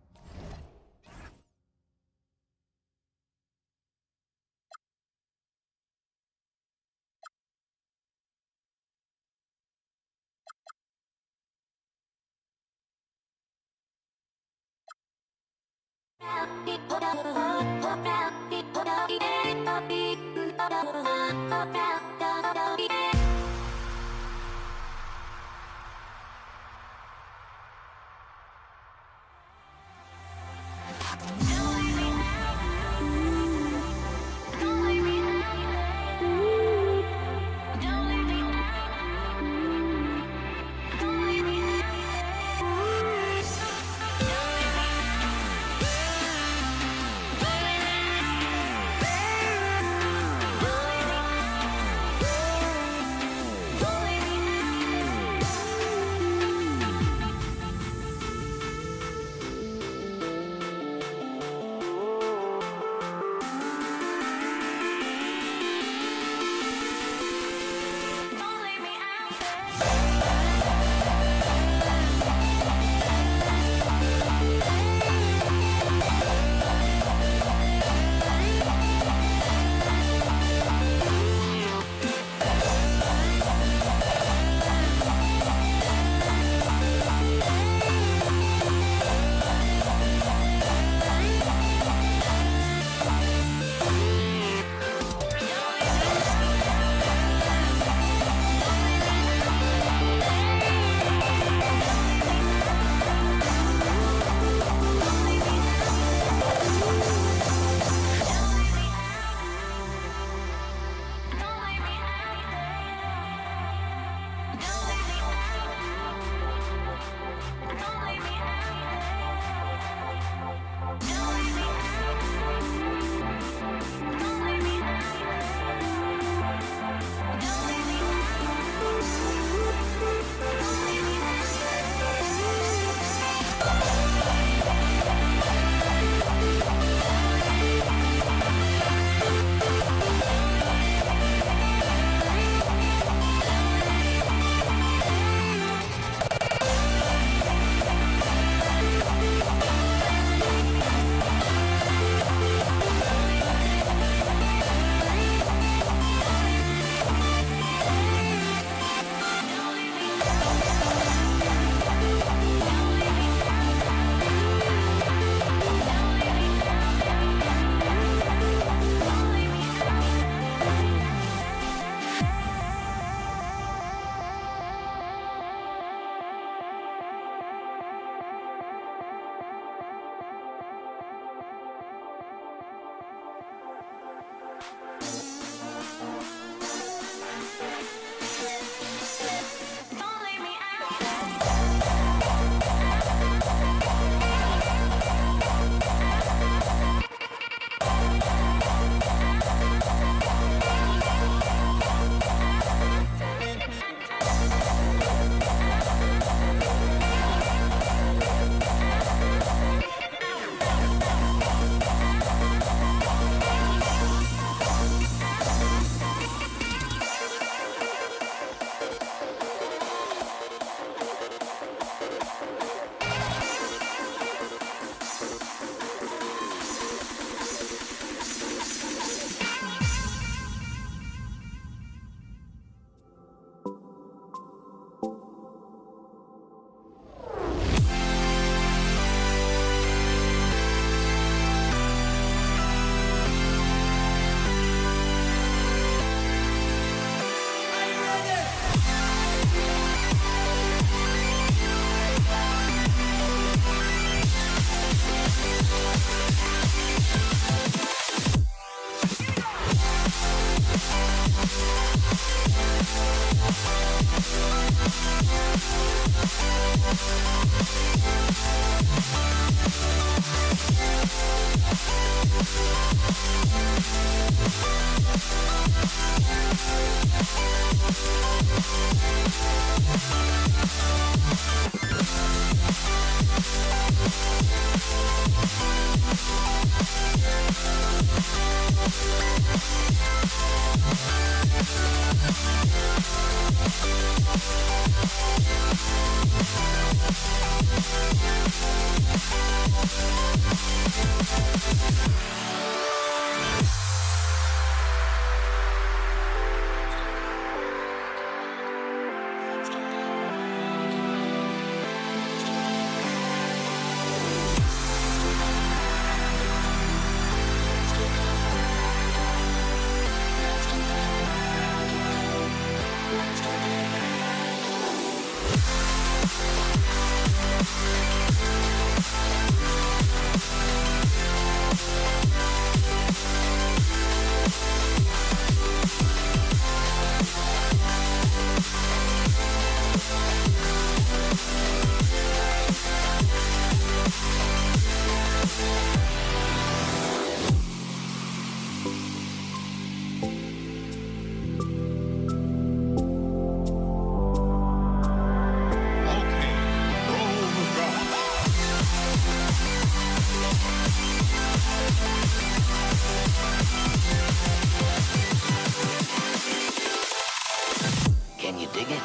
Can you dig it?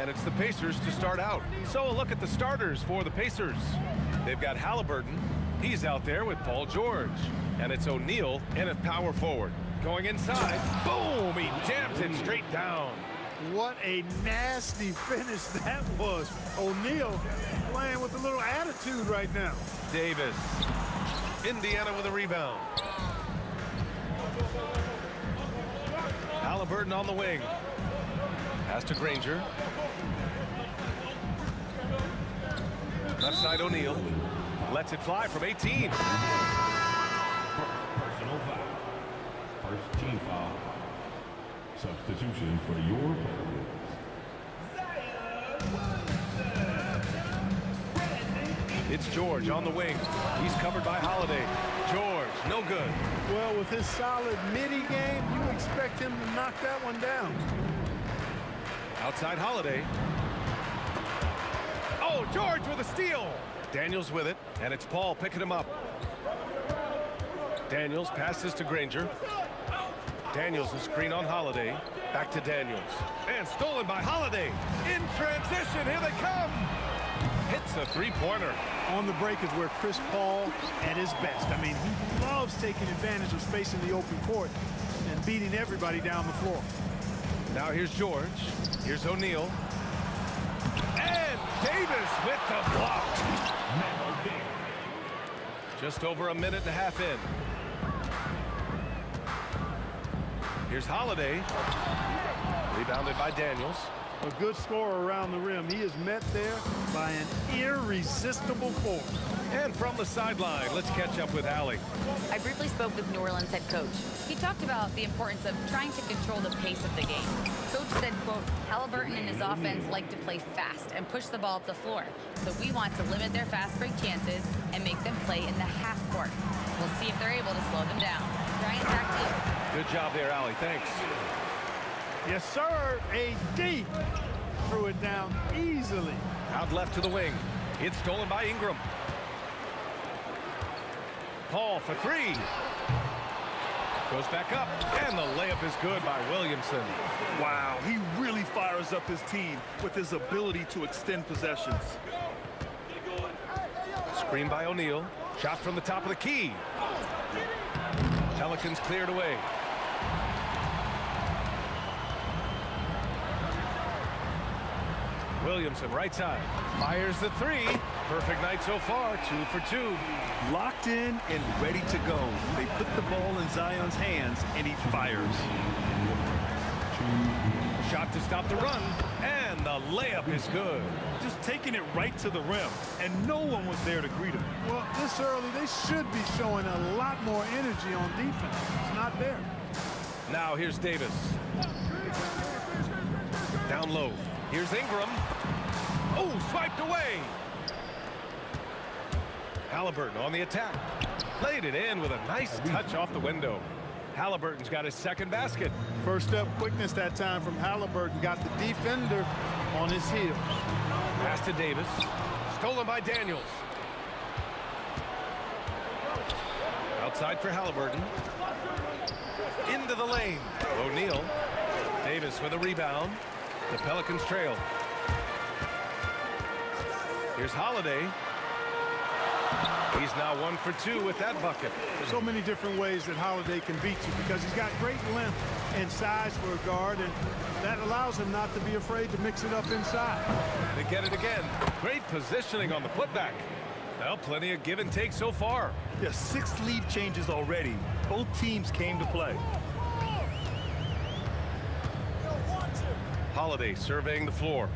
And it's the Pacers to start out. So a look at the starters for the Pacers. They've got Halliburton. He's out there with Paul George. And it's O'Neal in at power forward. Going inside. Boom! He jams it straight down. What a nasty finish that was. O'Neal playing with a little attitude right now. Davis. Indiana with a rebound. Halliburton on the wing. Pass to Granger. Left side O'Neal. Lets it fly from 18. Personal foul. First team foul. Substitution for your players. It's George on the wing. He's covered by Holiday. George, no good. Well, with his solid midi game, you expect him to knock that one down. Outside Holiday. Oh, George with a steal. Daniels with it, and it's Paul picking him up. Daniels passes to Granger. Daniels, a screen on Holiday. Back to Daniels. And stolen by Holiday. In transition, here they come. Hits a three-pointer. On the break is where Chris Paul at his best. I mean, he loves taking advantage of space in the open court and beating everybody down the floor. Now here's George. Here's O'Neal. And Davis with the block. Just over a minute and a half in. Here's Holiday. Rebounded by Daniels. A good scorer around the rim. He is met there by an irresistible force. And from the sideline, let's catch up with Allie. I briefly spoke with New Orleans head coach. He talked about the importance of trying to control the pace of the game. Coach said, quote, Halliburton and his offense like to play fast and push the ball up the floor. So we want to limit their fast break chances and make them play in the half court. We'll see if they're able to slow them down. Brian, back to you. Good job there, Allie. Thanks. Yes, sir. AD threw it down easily. Out left to the wing. It's stolen by Ingram. Paul for three. Goes back up, and the layup is good by Williamson. Wow, he really fires up his team with his ability to extend possessions. Screen by O'Neal. Shot from the top of the key. Pelicans cleared away. Williamson, right side. Fires the three. Perfect night so far, 2 for 2. Locked in and ready to go. They put the ball in Zion's hands, and he fires. Shot to stop the run, and the layup is good. Just taking it right to the rim, and no one was there to greet him. Well, this early, they should be showing a lot more energy on defense. It's not there. Now here's Davis. Down low. Here's Ingram. Oh, swiped away. Halliburton on the attack. Laid it in with a nice touch off the window. Halliburton's got his second basket. First up quickness that time from Halliburton. Got the defender on his heels. Pass to Davis. Stolen by Daniels. Outside for Halliburton. Into the lane. O'Neal. Davis with a rebound. The Pelicans trail. Here's Holiday. He's now 1 for 2 with that bucket. So many different ways that Holiday can beat you because he's got great length and size for a guard, and that allows him not to be afraid to mix it up inside. They get it again. Great positioning on the putback. Well, plenty of give and take so far. Yeah, 6 lead changes already. Both teams came to play. Holiday surveying the floor.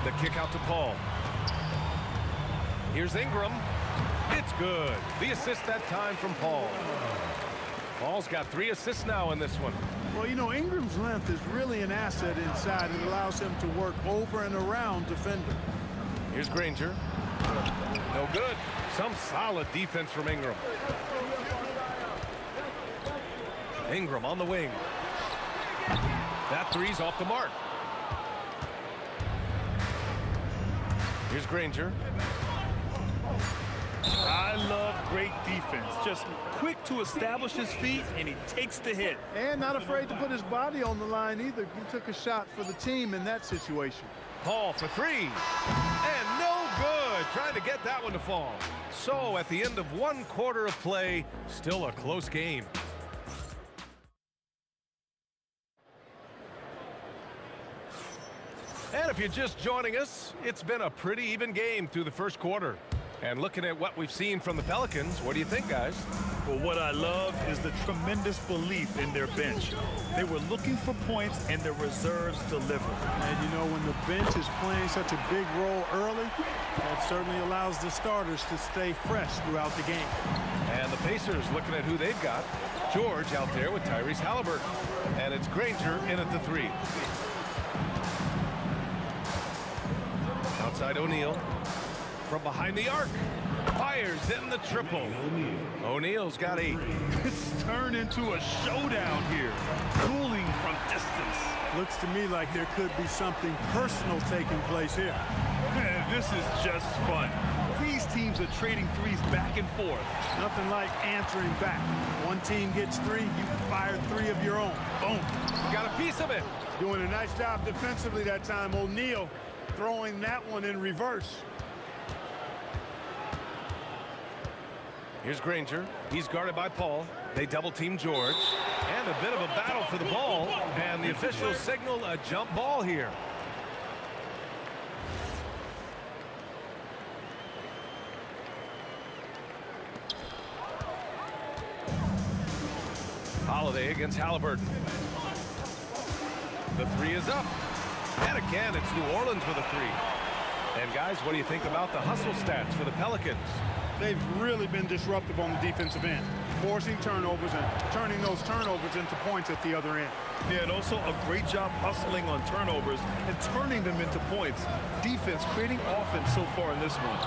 The kick out to Paul. Here's Ingram. It's good. The assist that time from Paul. Paul's got 3 assists now in this one. Well, you know, Ingram's length is really an asset inside. It allows him to work over and around defenders. Here's Granger. No good. Some solid defense from Ingram. Ingram on the wing. That three's off the mark. Here's Granger. I love great defense. Just quick to establish his feet, and he takes the hit. And not afraid to put his body on the line either. He took a shot for the team in that situation. Paul for three. And no good. Trying to get that one to fall. So at the end of 1 quarter of play, still a close game. And if you're just joining us, it's been a pretty even game through the first quarter. And looking at what we've seen from the Pelicans, what do you think, guys? Well, what I love is the tremendous belief in their bench. They were looking for points, and their reserves delivered. And you know, when the bench is playing such a big role early, that certainly allows the starters to stay fresh throughout the game. And the Pacers looking at who they've got. George out there with Tyrese Halliburton. And it's Granger in at the three. Outside O'Neal. From behind the arc. Fires in the triple. O'Neal's got 8. It's turned into a showdown here. Cooling from distance. Looks to me like there could be something personal taking place here. Man, this is just fun. These teams are trading threes back and forth. Nothing like answering back. One team gets 3, you fire 3 of your own. Boom. You got a piece of it. Doing a nice job defensively that time. O'Neal throwing that one in reverse. Here's Granger. He's guarded by Paul. They double-team George. And a bit of a battle for the ball. And the officials signal a jump ball here. Holiday against Halliburton. The three is up. And again, it's New Orleans with a three. And guys, what do you think about the hustle stats for the Pelicans? They've really been disruptive on the defensive end, forcing turnovers and turning those turnovers into points at the other end. Yeah, and also a great job hustling on turnovers and turning them into points. Defense creating offense so far in this one.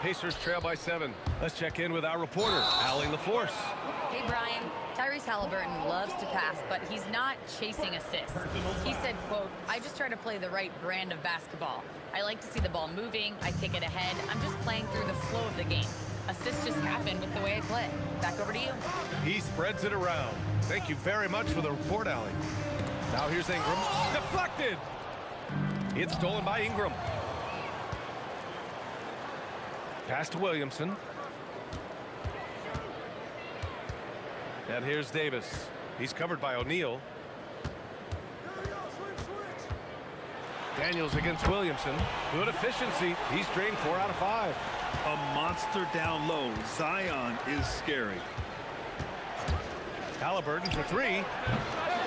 Pacers trail by 7. Let's check in with our reporter, Allie LaForce. Hey, Brian. Tyrese Halliburton loves to pass, but he's not chasing assists. He said, quote, "I just try to play the right brand of basketball. I like to see the ball moving. I kick it ahead. I'm just playing through the flow of the game. Assists just happen with the way I play." Back over to you. He spreads it around. Thank you very much for the report, Allie. Now here's Ingram. Deflected. It's stolen by Ingram. Pass to Williamson. And here's Davis. He's covered by O'Neal. Daniels against Williamson. Good efficiency. He's drained 4 out of 5. A monster down low. Zion is scary. Halliburton for 3.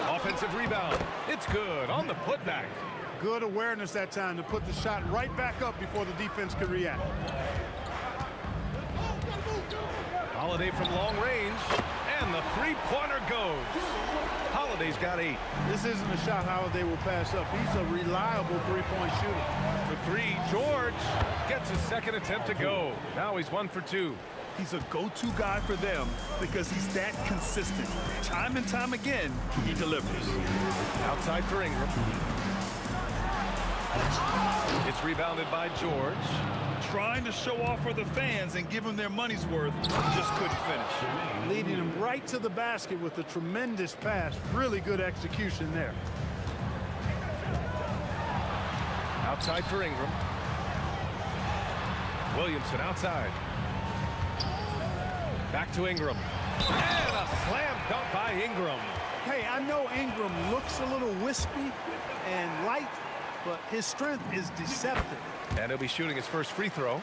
Offensive rebound. It's good on the putback. Good awareness that time to put the shot right back up before the defense could react. Holiday from long range. And the three-pointer goes. Holiday's got 8. This isn't a shot Holiday will pass up. He's a reliable three-point shooter. For 3, George gets his second attempt to go. Now he's 1 for 2. He's a go-to guy for them because he's that consistent. Time and time again, he delivers. Outside for Ingram. It's rebounded by George. Trying to show off for the fans and give them their money's worth, just couldn't finish. Leading him right to the basket with a tremendous pass. Really good execution there. Outside for Ingram. Williamson outside. Back to Ingram. And a slam dunk by Ingram. Hey, I know Ingram looks a little wispy and light, but his strength is deceptive. And he'll be shooting his first free throw.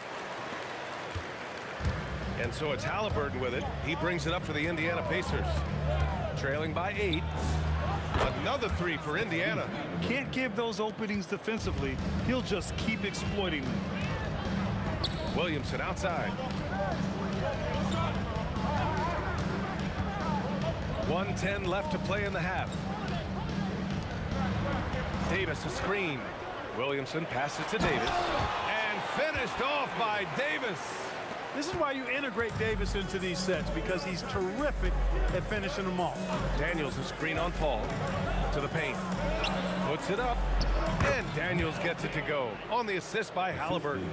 And so it's Halliburton with it. He brings it up for the Indiana Pacers. Trailing by 8. Another 3 for Indiana. Can't give those openings defensively. He'll just keep exploiting them. Williamson outside. 1:10 left to play in the half. Davis a screen. Williamson passes to Davis. And finished off by Davis. This is why you integrate Davis into these sets, because he's terrific at finishing them off. Daniels a screen on Paul. To the paint. Puts it up. And Daniels gets it to go. On the assist by Halliburton.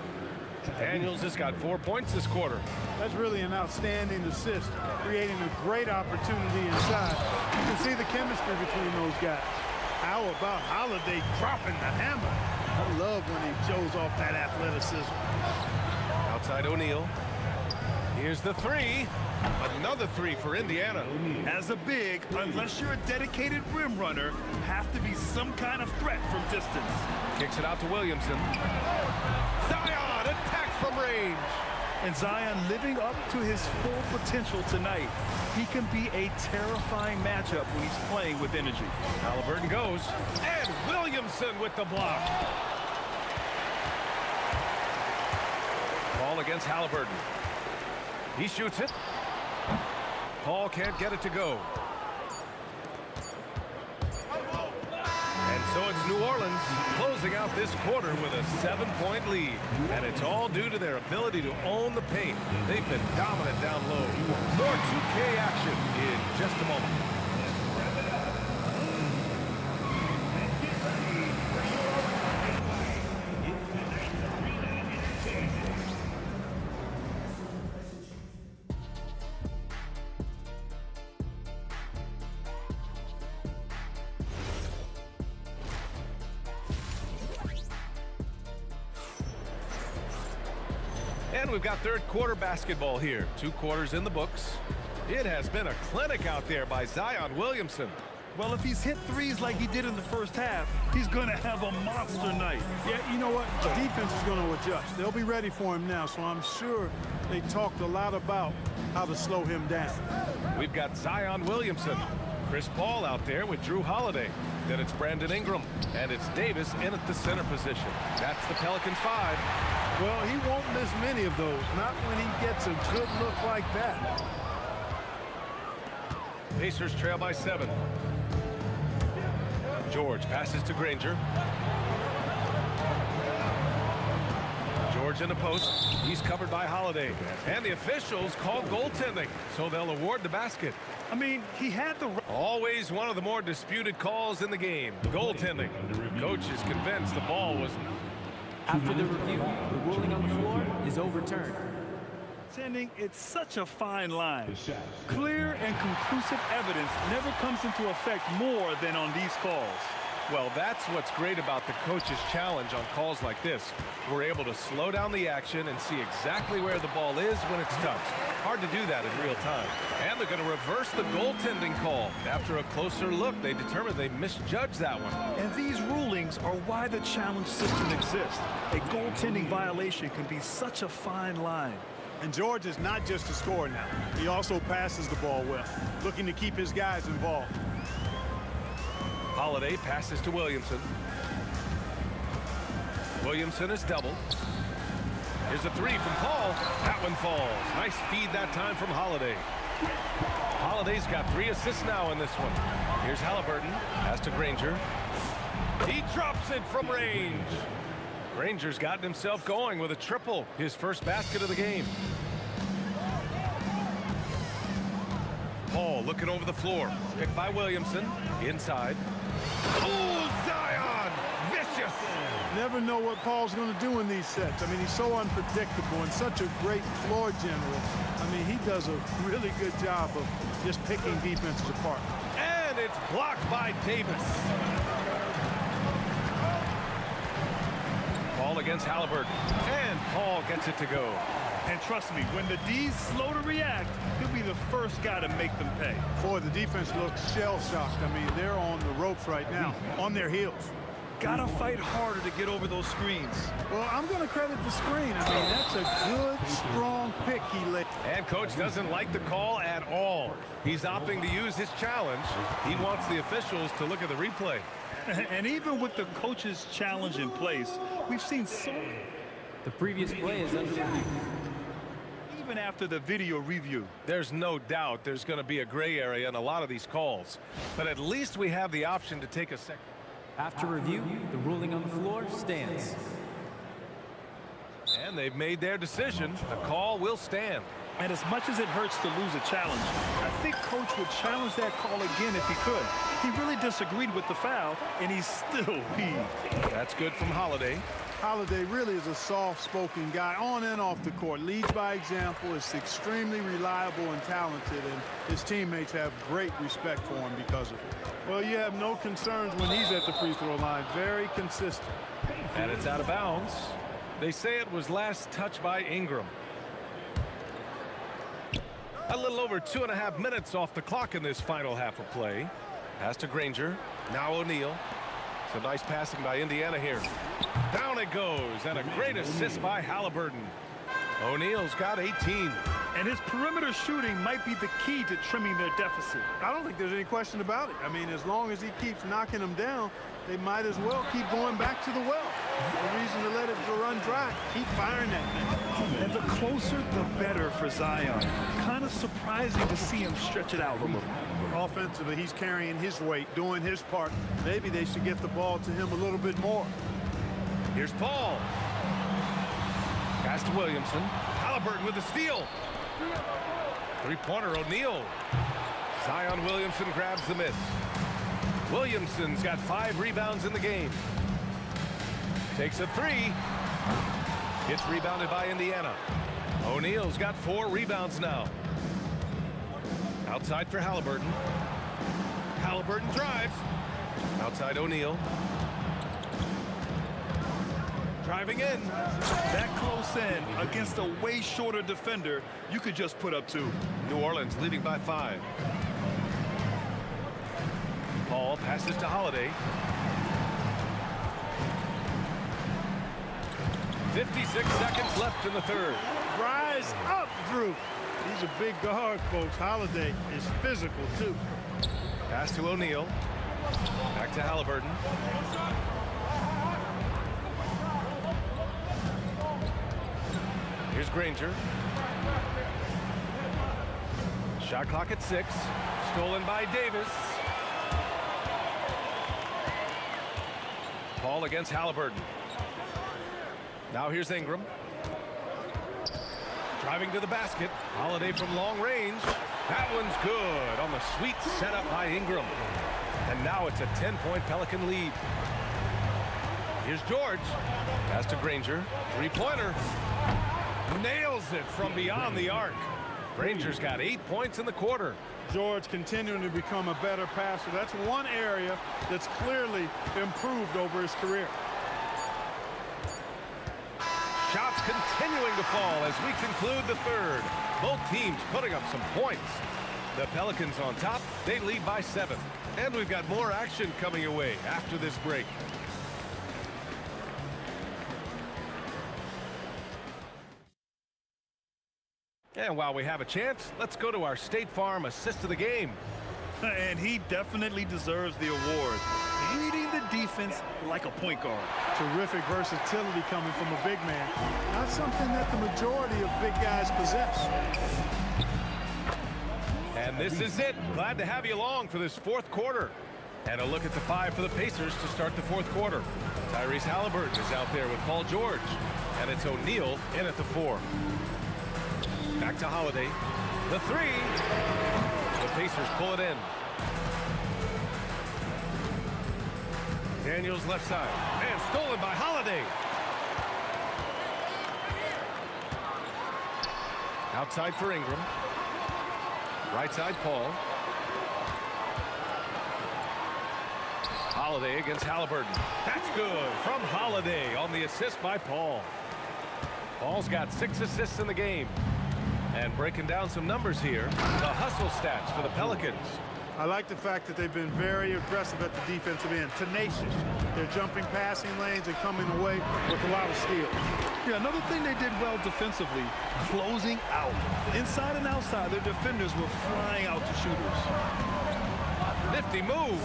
Daniels has got 4 points this quarter. That's really an outstanding assist, creating a great opportunity inside. You can see the chemistry between those guys. How about Holiday dropping the hammer? I love when he shows off that athleticism. Outside O'Neal. Here's the 3. Another 3 for Indiana. As a big, unless you're a dedicated rim runner, have to be some kind of threat from distance. Kicks it out to Williamson. Zion attacks from range. And Zion living up to his full potential tonight. He can be a terrifying matchup when he's playing with energy. Halliburton goes. And Williamson with the block. Ball against Halliburton. He shoots it. Paul can't get it to go. And so it's New Orleans closing out this quarter with a 7-point lead. And it's all due to their ability to own the paint. They've been dominant down low. More 2K action in just a moment. And we've got third quarter basketball here. 2 quarters in the books. It has been a clinic out there by Zion Williamson. Well, if he's hit threes like he did in the first half, he's going to have a monster night. Yeah, you know what? The defense is going to adjust. They'll be ready for him now, so I'm sure they talked a lot about how to slow him down. We've got Zion Williamson, Chris Paul out there with Drew Holiday. Then it's Brandon Ingram, and it's Davis in at the center position. That's the Pelicans 5. Well, he won't miss many of those, not when he gets a good look like that. Pacers trail by 7. George passes to Granger. George in the post. He's covered by Holiday. And the officials call goaltending, so they'll award the basket. I mean, he had the... Always one of the more disputed calls in the game. Goaltending. Coach is convinced the ball was... After the review, the ruling on the floor is overturned. Goaltending, it's such a fine line. Clear and conclusive evidence never comes into effect more than on these calls. Well, that's what's great about the coach's challenge on calls like this. We're able to slow down the action and see exactly where the ball is when it's touched. Hard to do that in real time. And they're going to reverse the goaltending call. After a closer look, they determined they misjudged that one. And these rulings are why the challenge system exists. A goaltending violation can be such a fine line. And George is not just a scorer now. He also passes the ball well, looking to keep his guys involved. Holiday passes to Williamson. Williamson is doubled. Here's a 3 from Paul. That one falls. Nice feed that time from Holiday. Holiday's got 3 assists now in this one. Here's Halliburton. Pass to Granger. He drops it from range. Granger's gotten himself going with a triple. His first basket of the game. Paul looking over the floor. Picked by Williamson. Inside. Oh, Zion! Vicious! Never know what Paul's going to do in these sets. I mean, he's so unpredictable and such a great floor general. I mean, he does a really good job of just picking defenses apart. And it's blocked by Davis. Paul against Halliburton. And Paul gets it to go. And trust me, when the D's slow to react, he'll be the first guy to make them pay. Boy, the defense looks shell-shocked. I mean, they're on the ropes right now, on their heels. Gotta fight harder to get over those screens. Well, I'm going to credit the screen. I mean, that's a good, strong pick he laid. And coach doesn't like the call at all. He's opting to use his challenge. He wants the officials to look at the replay. And even with the coach's challenge in place, we've seen so... The previous play is under review. Even after the video review. There's no doubt there's going to be a gray area in a lot of these calls. But at least we have the option to take a second. After review, the ruling on the floor stands. And they've made their decision. The call will stand. And as much as it hurts to lose a challenge, I think Coach would challenge that call again if he could. He really disagreed with the foul, and he's still peeved. That's good from Holiday. Holiday really is a soft-spoken guy on and off the court. Leads by example, is extremely reliable and talented, and his teammates have great respect for him because of it. Well, you have no concerns when he's at the free throw line. Very consistent. And it's out of bounds. They say it was last touched by Ingram. A little over 2.5 minutes off the clock in this final half of play. Pass to Granger. Now O'Neal. Some nice passing by Indiana here. Down it goes, and a great assist by Halliburton. O'Neal's got 18. And his perimeter shooting might be the key to trimming their deficit. I don't think there's any question about it. I mean, as long as he keeps knocking them down, they might as well keep going back to the well. No reason to let it run dry. Keep firing that thing. And the closer, the better for Zion. Kind of surprising to see him stretch it out a little. Offensively, he's carrying his weight, doing his part. Maybe they should get the ball to him a little bit more. Here's Paul. Pass to Williamson. Halliburton with the steal. Three-pointer O'Neal. Zion Williamson grabs the miss. Williamson's got 5 rebounds in the game. Takes a 3. Gets rebounded by Indiana. O'Neal's got 4 rebounds now. Outside for Halliburton. Halliburton drives. Outside O'Neal. Driving in. That close in against a way shorter defender, you could just put up 2. New Orleans leading by 5. Paul passes to Holiday. 56 seconds left in the third. Rise up, Drew. He's a big guard, folks. Holiday is physical, too. Pass to O'Neal. Back to Halliburton. Here's Granger. Shot clock at 6. Stolen by Davis. Paul against Halliburton. Now here's Ingram. Driving to the basket. Holiday from long range. That one's good on the sweet setup by Ingram. And now it's a 10-point Pelican lead. Here's George. Pass to Granger. Three-pointer. Nails it from beyond the arc. Granger's got 8 points in the quarter. George continuing to become a better passer. That's one area that's clearly improved over his career. Shots continuing to fall as we conclude the third. Both teams putting up some points. The Pelicans on top. They lead by 7. And we've got more action coming your way after this break. And while we have a chance, let's go to our State Farm assist of the game. And he definitely deserves the award. Reading the defense like a point guard. Terrific versatility coming from a big man. Not something that the majority of big guys possess. And this is it. Glad to have you along for this fourth quarter. And a look at the 5 for the Pacers to start the fourth quarter. Tyrese Halliburton is out there with Paul George. And it's O'Neal in at the 4. Back to Holiday. The 3. The Pacers pull it in. Daniels left side. And stolen by Holiday. Outside for Ingram. Right side Paul. Holiday against Halliburton. That's good from Holiday on the assist by Paul. Paul's got 6 assists in the game. And breaking down some numbers here, the hustle stats for the Pelicans. I like the fact that they've been very aggressive at the defensive end. Tenacious. They're jumping passing lanes and coming away with a lot of steals. Yeah, another thing they did well defensively, closing out. Inside and outside, their defenders were flying out to shooters. Nifty move.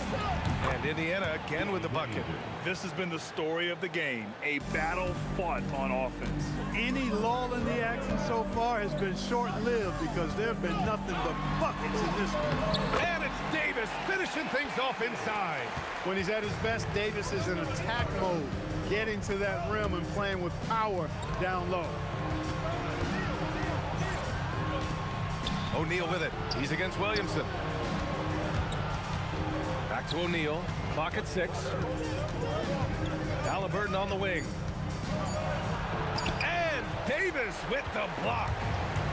And Indiana again with the bucket. This has been the story of the game, a battle fought on offense. Any lull in the action so far has been short-lived because there have been nothing but buckets in this one. And it's Davis finishing things off inside. When he's at his best, Davis is in attack mode, getting to that rim and playing with power down low. O'Neal with it. He's against Williamson. Back to O'Neal. Clock at 6. Halliburton on the wing. And Davis with the block.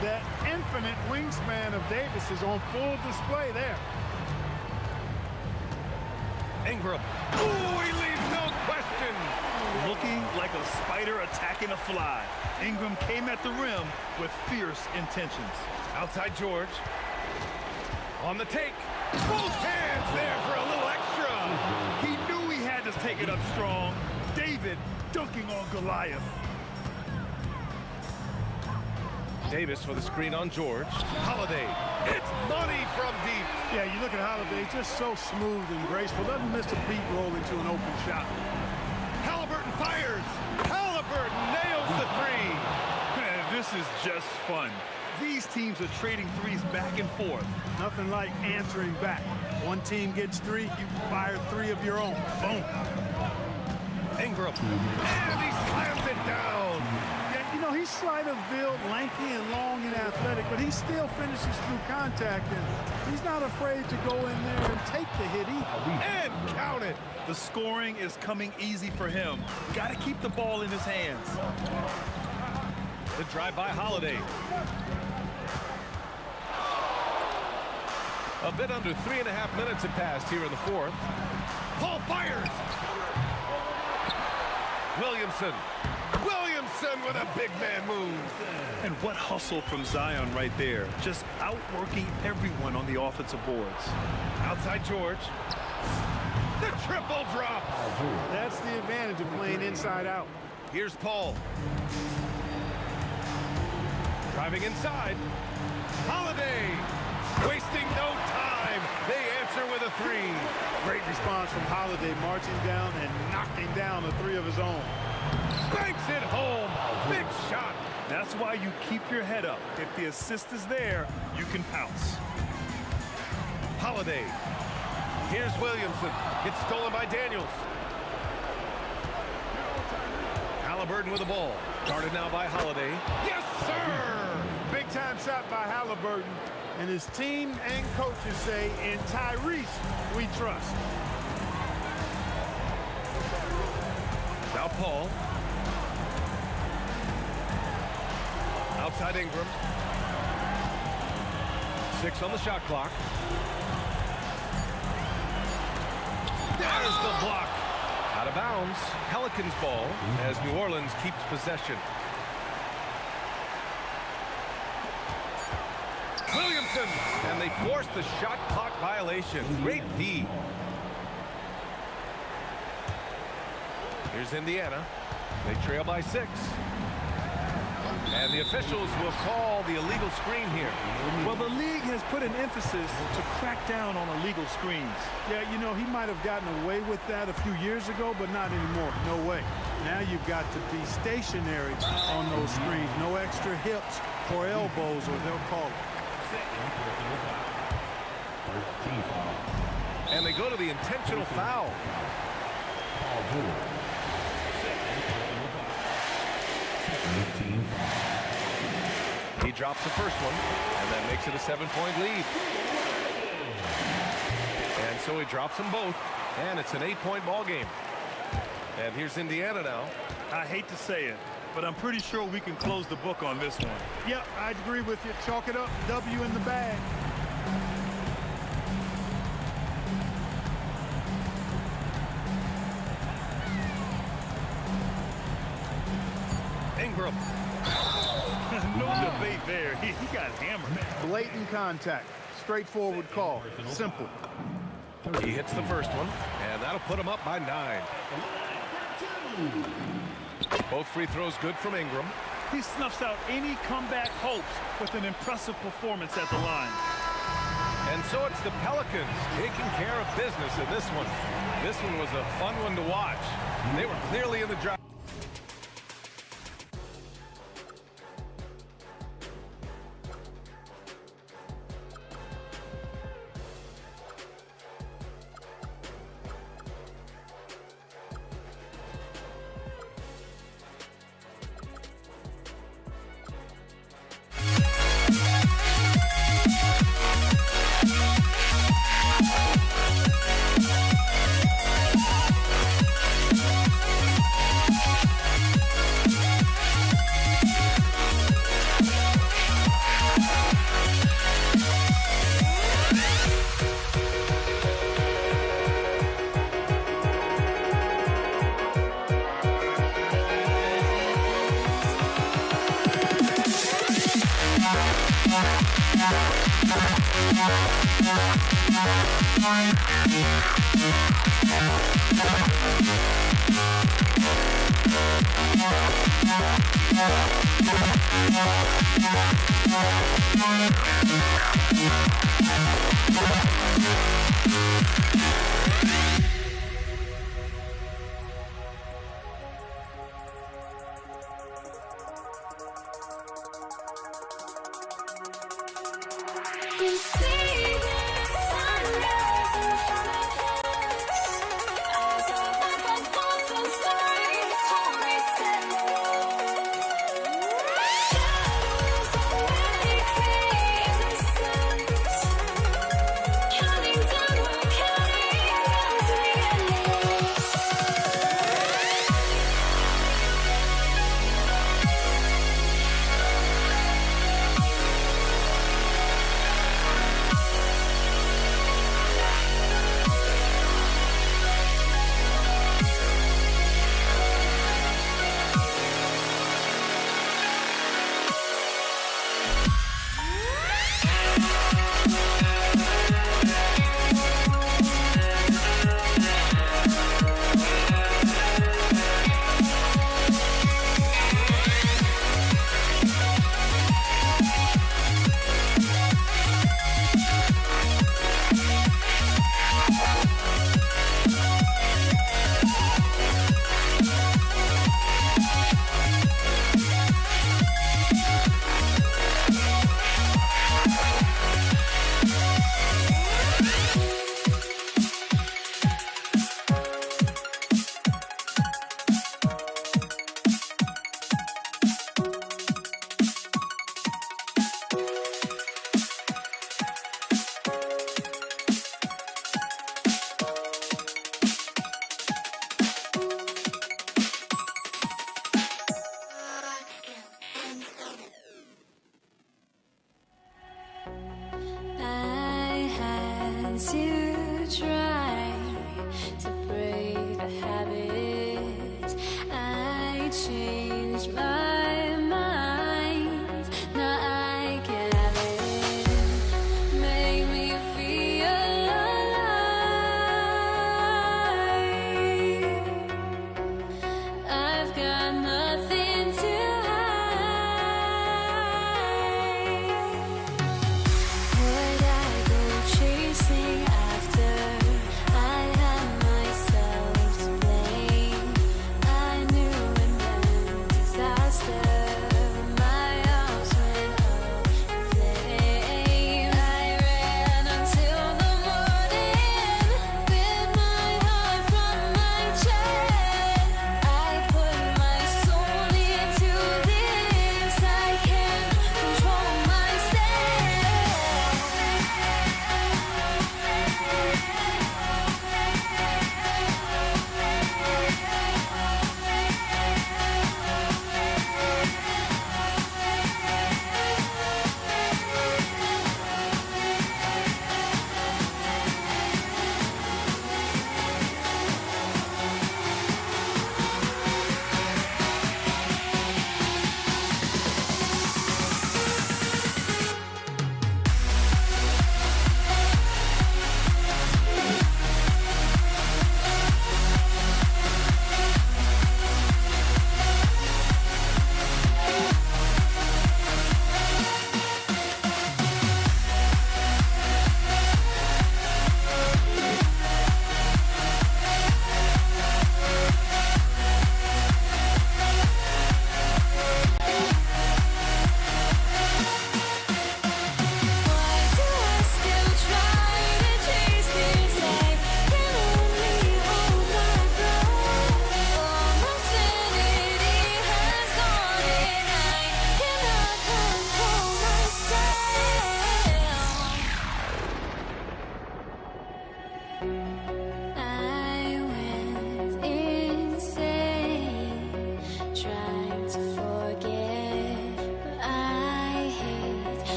That infinite wingspan of Davis is on full display there. Ingram. Ooh, he leaves no question. Looking like a spider attacking a fly. Ingram came at the rim with fierce intentions. Outside George. On the take. Both hands there for a little extra. He knew he had to take it up strong. David dunking on Goliath. Davis for the screen on George. Holiday. It's money from deep. Yeah, you look at Holiday, just so smooth and graceful. Doesn't miss a beat roll into an open shot. Halliburton fires. Halliburton nails the 3. Man, this is just fun. These teams are trading threes back and forth. Nothing like answering back. One team gets 3, you fire 3 of your own. Boom. Ingram. And he slams it down. Yeah, you know, he's slight of build, lanky and long and athletic, but he still finishes through contact, and he's not afraid to go in there and take the hit either. And count it. The scoring is coming easy for him. Got to keep the ball in his hands. The drive by Holiday. A bit under 3.5 minutes had passed here in the fourth. Paul fires. Williamson. Williamson with a big man move. And what hustle from Zion right there. Just outworking everyone on the offensive boards. Outside George. The triple drop. That's the advantage of playing inside out. Here's Paul. Driving inside. Holiday. Wasting no time. They answer with a three. Great response from Holiday, marching down and knocking down a three of his own. Banks it home. Big shot. That's why you keep your head up. If the assist is there, you can pounce. Holiday. Here's Williamson. It's stolen by Daniels. Halliburton with the ball. Guarded now by Holiday. Yes, sir! Big time shot by Halliburton. And his team and coaches say, in Tyrese, we trust. Now Paul. Outside Ingram. 6 on the shot clock. There's the block. Out of bounds. Pelicans ball as New Orleans keeps possession. Williamson. And they force the shot clock violation. Great D. Here's Indiana. They trail by 6. And the officials will call the illegal screen here. Well, the league has put an emphasis to crack down on illegal screens. Yeah, you know, he might have gotten away with that a few years ago, but not anymore. No way. Now you've got to be stationary on those screens. No extra hips or elbows, or they'll call it. And they go to the intentional foul. He drops the first one, and that makes it a 7-point lead. And so he drops them both, and it's an 8-point ball game. And here's Indiana now. I hate to say it, but I'm pretty sure we can close the book on this one. Yep, I'd agree with you. Chalk it up. W in the bag. Ingram. No debate there. He got hammered. Blatant contact. Straightforward call. Simple. He hits the first one, and that'll put him up by 9. Both free throws good from Ingram. He snuffs out any comeback hopes with an impressive performance at the line. And so it's the Pelicans taking care of business in this one. This one was a fun one to watch. They were clearly in the drive.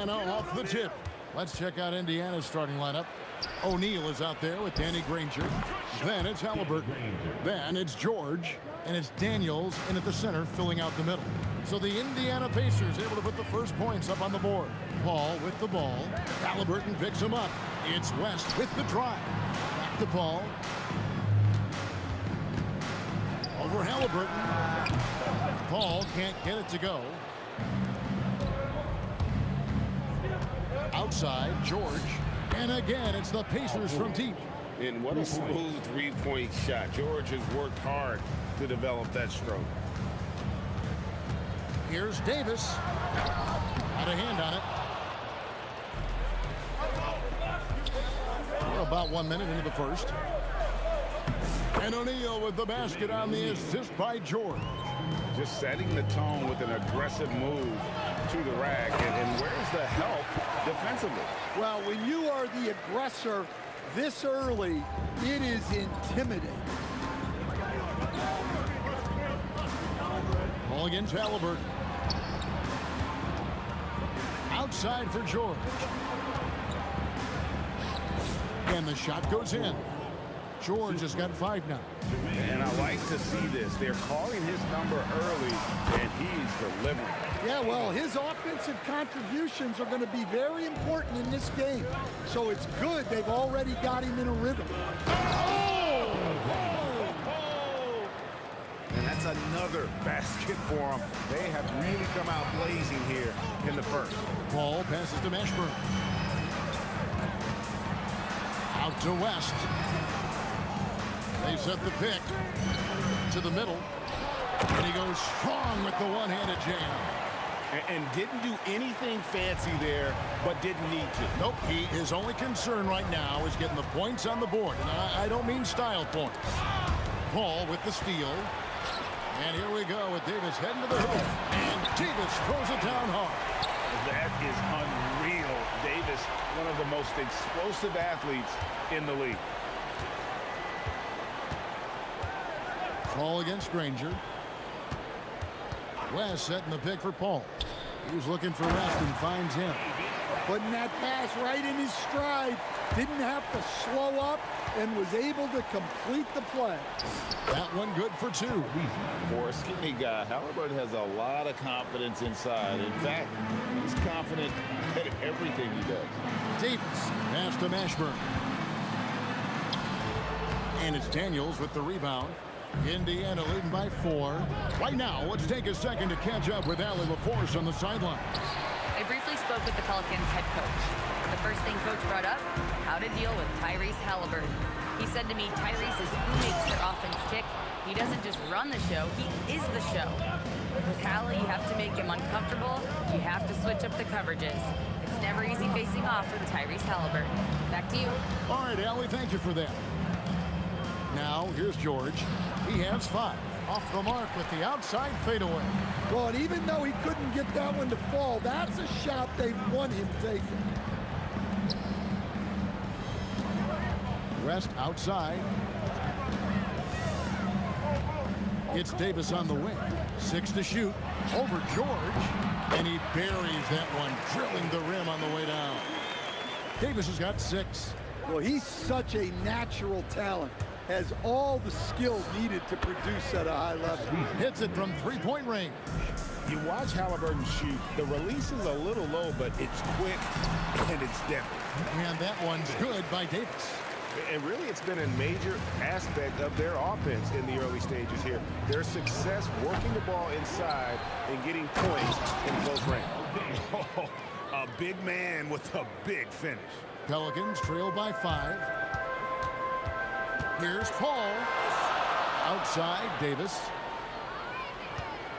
Indiana off the tip. Let's check out Indiana's starting lineup. O'Neal is out there with Danny Granger. Then it's Halliburton. Then it's George. And it's Daniels in at the center, filling out the middle. So the Indiana Pacers able to put the first points up on the board. Paul with the ball. Halliburton picks him up. It's West with the drive. Back to Paul. Over Halliburton. Paul can't get it to go. Outside, George. And again, it's the Pacers from deep. And what a smooth three-point shot. George has worked hard to develop that stroke. Here's Davis. Had a hand on it. We're about 1 minute into the first. And O'Neal with the basket on the assist by George. Just setting the tone with an aggressive move to the rack. And where's the help defensively? Well, when you are the aggressor this early, it is intimidating. Ball against Halliburton. Outside for George. And the shot goes in. George has got 5 now. And I like to see this. They're calling his number early, and he's delivering. Yeah, well, his offensive contributions are going to be very important in this game. So it's good they've already got him in a rhythm. Oh! And that's another basket for them. They have really come out blazing here in the first. Paul passes to Mashburn. Out to West. They set the pick to the middle. And he goes strong with the one-handed jam. And didn't do anything fancy there, but didn't need to. Nope, his only concern right now is getting the points on the board. And I don't mean style points. Paul with the steal. And here we go with Davis heading to the hoop. And Davis throws it down hard. That is unreal. Davis, one of the most explosive athletes in the league. Paul against Granger. West setting the pick for Paul. He was looking for West and finds him. Putting that pass right in his stride. Didn't have to slow up and was able to complete the play. That one good for 2. For a skinny guy, Halliburton has a lot of confidence inside. In fact, he's confident at everything he does. Davis pass to Mashburn. And it's Daniels with the rebound. Indiana leading by 4. Right now, let's take a second to catch up with Allie LaForce on the sideline. I briefly spoke with the Pelicans head coach. The first thing coach brought up, how to deal with Tyrese Halliburton. He said to me, Tyrese is who makes their offense tick. He doesn't just run the show, he is the show. With Hallie, you have to make him uncomfortable. You have to switch up the coverages. It's never easy facing off with Tyrese Halliburton. Back to you. All right, Allie, thank you for that. Now, here's George. He has 5. Off the mark with the outside fadeaway. Well, and even though he couldn't get that one to fall, that's a shot they want him taking. West outside. It's Davis on the wing. 6 to shoot. Over George. And he buries that one, drilling the rim on the way down. Davis has got 6. Well, he's such a natural talent. Has all the skill needed to produce at a high level. Hits it from 3-point range. You watch Halliburton shoot. The release is a little low, but it's quick and it's deadly. And that one's good by Davis. And really, it's been a major aspect of their offense in the early stages here. Their success working the ball inside and getting points in close range. Oh, a big man with a big finish. Pelicans trail by 5. Here's Paul. Outside, Davis.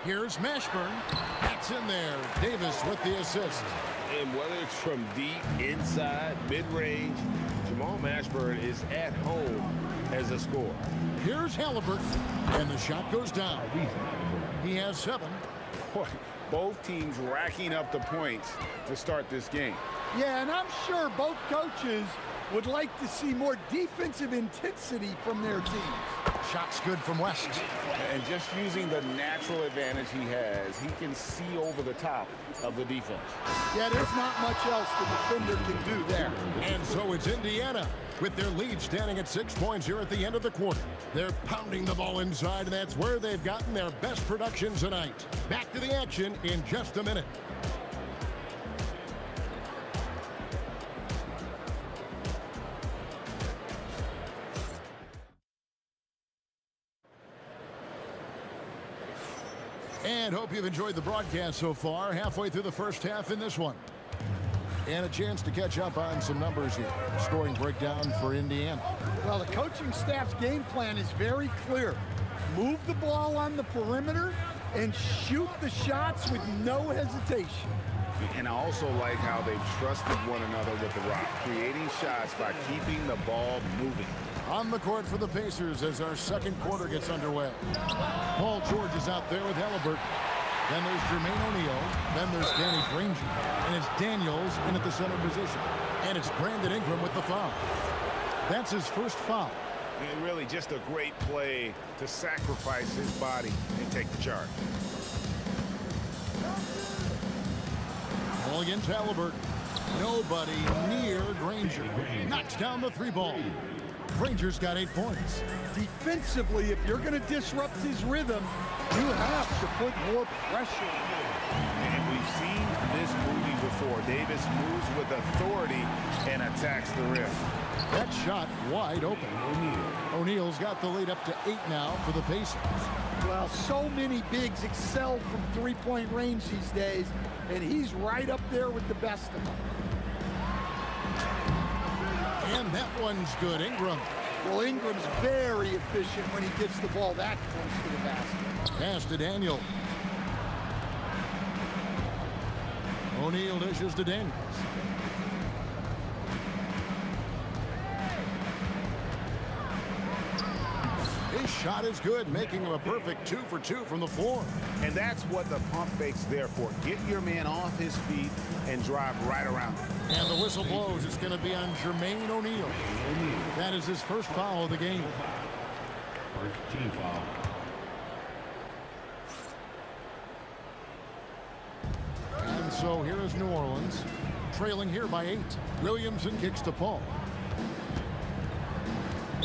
Here's Mashburn. That's in there. Davis with the assist. And whether it's from deep, inside, mid-range, Jamal Mashburn is at home as a scorer. Here's Halliburton. And the shot goes down. He has 7. Boy, both teams racking up the points to start this game. Yeah, and I'm sure both coaches would like to see more defensive intensity from their teams. Shot's good from West. And just using the natural advantage he has, he can see over the top of the defense. Yeah, there's not much else the defender can do there. And so it's Indiana with their lead standing at 6 points here at the end of the quarter. They're pounding the ball inside, and that's where they've gotten their best production tonight. Back to the action in just a minute. And hope you've enjoyed the broadcast so far. Halfway through the first half in this one. And a chance to catch up on some numbers here. Scoring breakdown for Indiana. Well, the coaching staff's game plan is very clear. Move the ball on the perimeter and shoot the shots with no hesitation. And I also like how they've trusted one another with the rock, creating shots by keeping the ball moving. On the court for the Pacers as our second quarter gets underway. Paul George is out there with Halliburton. Then there's Jermaine O'Neal. Then there's Danny Granger. And it's Daniels in at the center position. And it's Brandon Ingram with the foul. That's his first foul. And really just a great play to sacrifice his body and take the charge. Ball against Halliburton. Nobody near Granger. Knocks down the three ball. Granger's got 8 points. Defensively, if you're going to disrupt his rhythm, you have to put more pressure on him. And we've seen this movie before. Davis moves with authority and attacks the rim. That shot wide open. O'Neal's got the lead up to 8 now for the Pacers. Well, so many bigs excel from three-point range these days, and he's right up there with the best of them. And that one's good. Ingram. Well, Ingram's very efficient when he gets the ball that close to the basket. Pass to Daniel. O'Neal dishes to Daniels. His shot is good, making him a perfect 2 for 2 from the floor. And that's what the pump fake's there for. Get your man off his feet and drive right around him. And the whistle blows. It's going to be on Jermaine O'Neal. That is his first foul of the game. First team foul. And so here is New Orleans, trailing here by 8. Williamson kicks to Paul.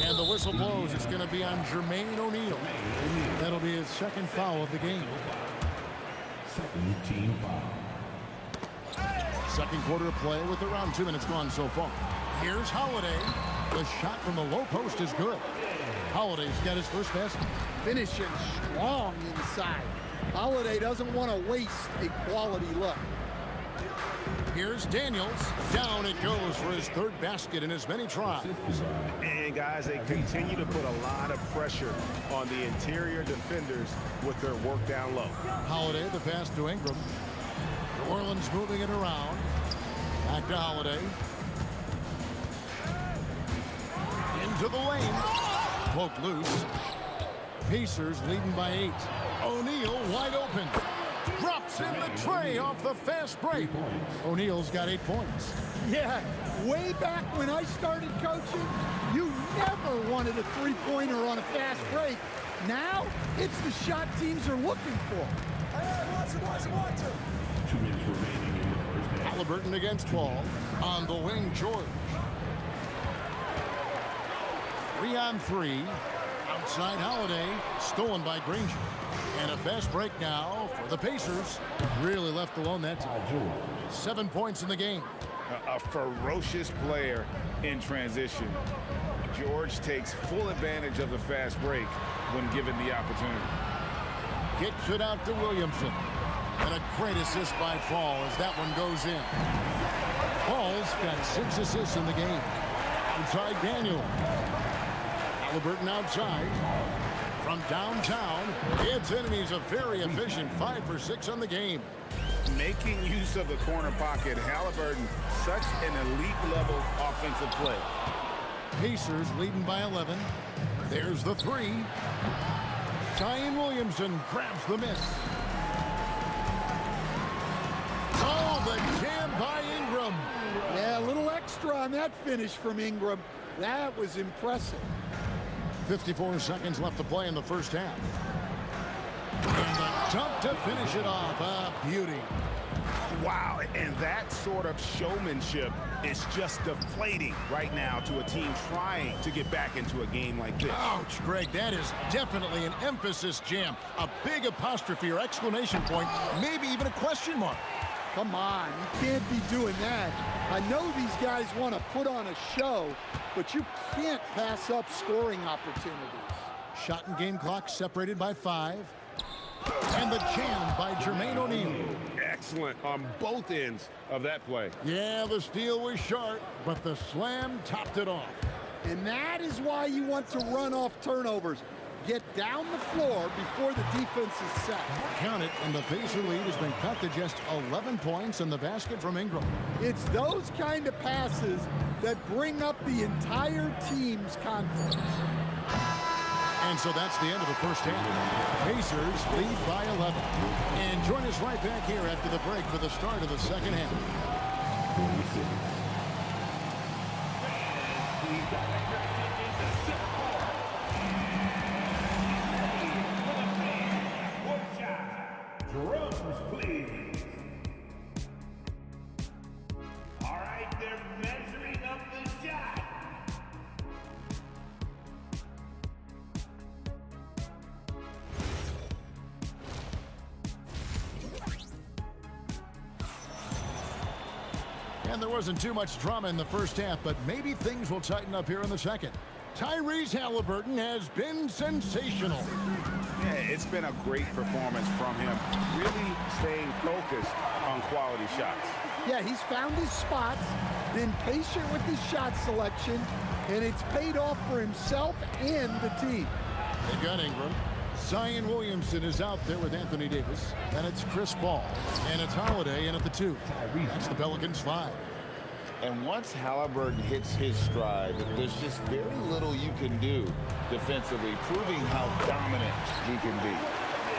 And the whistle blows. It's going to be on Jermaine O'Neal. That'll be his second foul of the game. Second team foul. Second quarter of play with around 2 minutes gone so far. Here's Holiday. The shot from the low post is good. Holiday's got his first basket. Finishing strong inside. Holiday doesn't want to waste a quality look. Here's Daniels. Down it goes for his third basket in as many tries. And guys, they continue to put a lot of pressure on the interior defenders with their work down low. Holiday, the pass to Ingram. New Orleans moving it around. Back to Holiday. Into the lane. Poked loose. Pacers leading by 8. O'Neal wide open. Drops in the tray off the fast break. O'Neal's got 8 points. Yeah, way back when I started coaching, you never wanted a three-pointer on a fast break. Now, it's the shot teams are looking for. Watch it. 2 minutes remaining in the first half. Halliburton against Paul. On the wing, George. 3-on-3. Outside Holiday. Stolen by Granger. And a fast break now for the Pacers. Really left alone that time. 7 points in the game. A ferocious player in transition. George takes full advantage of the fast break when given the opportunity. Kicks it out to Williamson. And a great assist by Paul as that one goes in. Paul's got 6 assists in the game. Outside Daniel. Halliburton outside. From downtown, it's in, and he's a very efficient 5 for 6 on the game. Making use of the corner pocket, Halliburton, such an elite level offensive play. Pacers leading by 11. There's the 3. Zion Williamson grabs the miss. Oh, the jam by Ingram. Yeah, a little extra on that finish from Ingram. That was impressive. 54 seconds left to play in the first half. And the dunk to finish it off. A beauty. Wow, and that sort of showmanship is just deflating right now to a team trying to get back into a game like this. Ouch, Greg, that is definitely an emphasis jam. A big apostrophe or exclamation point, maybe even a question mark. Come on, you can't be doing that. I know these guys want to put on a show, but you can't pass up scoring opportunities. Shot and game clock separated by 5. And the jam by Jermaine O'Neal. Excellent on both ends of that play. Yeah, the steal was sharp, but the slam topped it off. And that is why you want to run off turnovers. Get down the floor before the defense is set. Count it, and the Pacer lead has been cut to just 11 points in the basket from Ingram. It's those kind of passes that bring up the entire team's confidence. And so that's the end of the first half. Pacers lead by 11. And join us right back here after the break for the start of the second half. Drums, please. All right, they're measuring up the shot. And there wasn't too much drama in the first half, but maybe things will tighten up here in the second. Tyrese Halliburton has been sensational. Yeah, it's been a great performance from him, really staying focused on quality shots. Yeah, he's found his spots, been patient with his shot selection, and it's paid off for himself and the team. They got Ingram. Zion Williamson is out there with Anthony Davis. And it's Chris Paul. And it's Holiday in at the 2. That's the Pelicans 5. And once Halliburton hits his stride, there's just very little you can do defensively, proving how dominant he can be.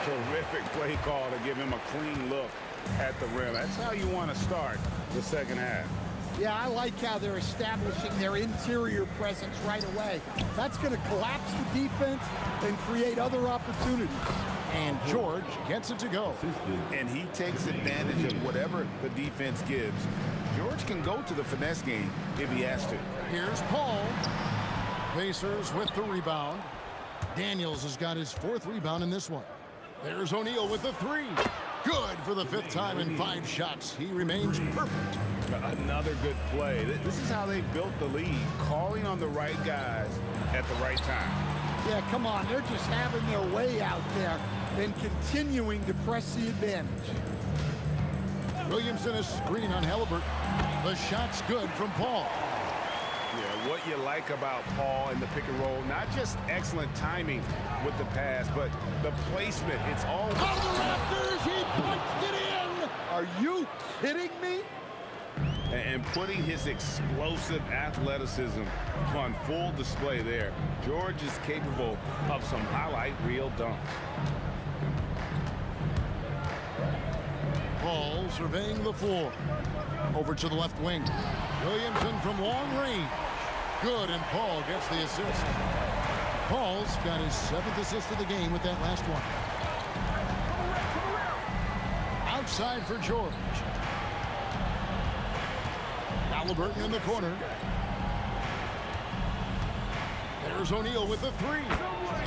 Terrific play call to give him a clean look at the rim. That's how you want to start the second half. Yeah, I like how they're establishing their interior presence right away. That's going to collapse the defense and create other opportunities. And George gets it to go. And he takes advantage of whatever the defense gives. George can go to the finesse game if he has to. Here's Paul. Pacers with the rebound. Daniels has got his 4th rebound in this one. There's O'Neal with the 3. Good for the 5th time in 5 shots. He remains perfect. Another good play. This is how they built the lead, calling on the right guys at the right time. Yeah, come on. They're just having their way out there and continuing to press the advantage. Williamson is screen on Halliburton. The shot's good from Paul. Yeah, what you like about Paul in the pick and roll, not just excellent timing with the pass, but the placement. It's all on the rafters. He punched it in. Are you kidding me? And putting his explosive athleticism on full display there. George is capable of some highlight reel dunks. Paul surveying the floor. Over to the left wing. Williamson from long range. Good, and Paul gets the assist. Paul's got his 7th assist of the game with that last one. Outside for George. Halliburton in the corner. There's O'Neal with the 3.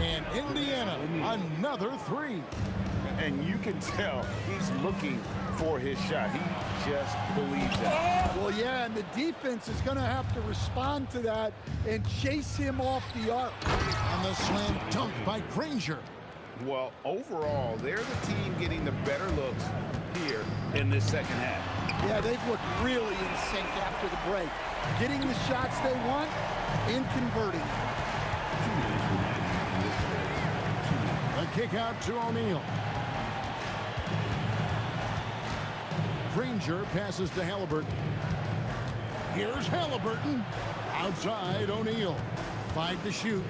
And Indiana, another 3. And you can tell he's looking for his shot. He just believes that. Well, yeah, and the defense is going to have to respond to that and chase him off the arc. And the slam dunk by Granger. Well, overall, they're the team getting the better looks here in this second half. Yeah, they've looked really in sync after the break. Getting the shots they want and converting. The kick out to O'Neal. Granger passes to Halliburton. Here's Halliburton. Outside O'Neal. 5 to shoot.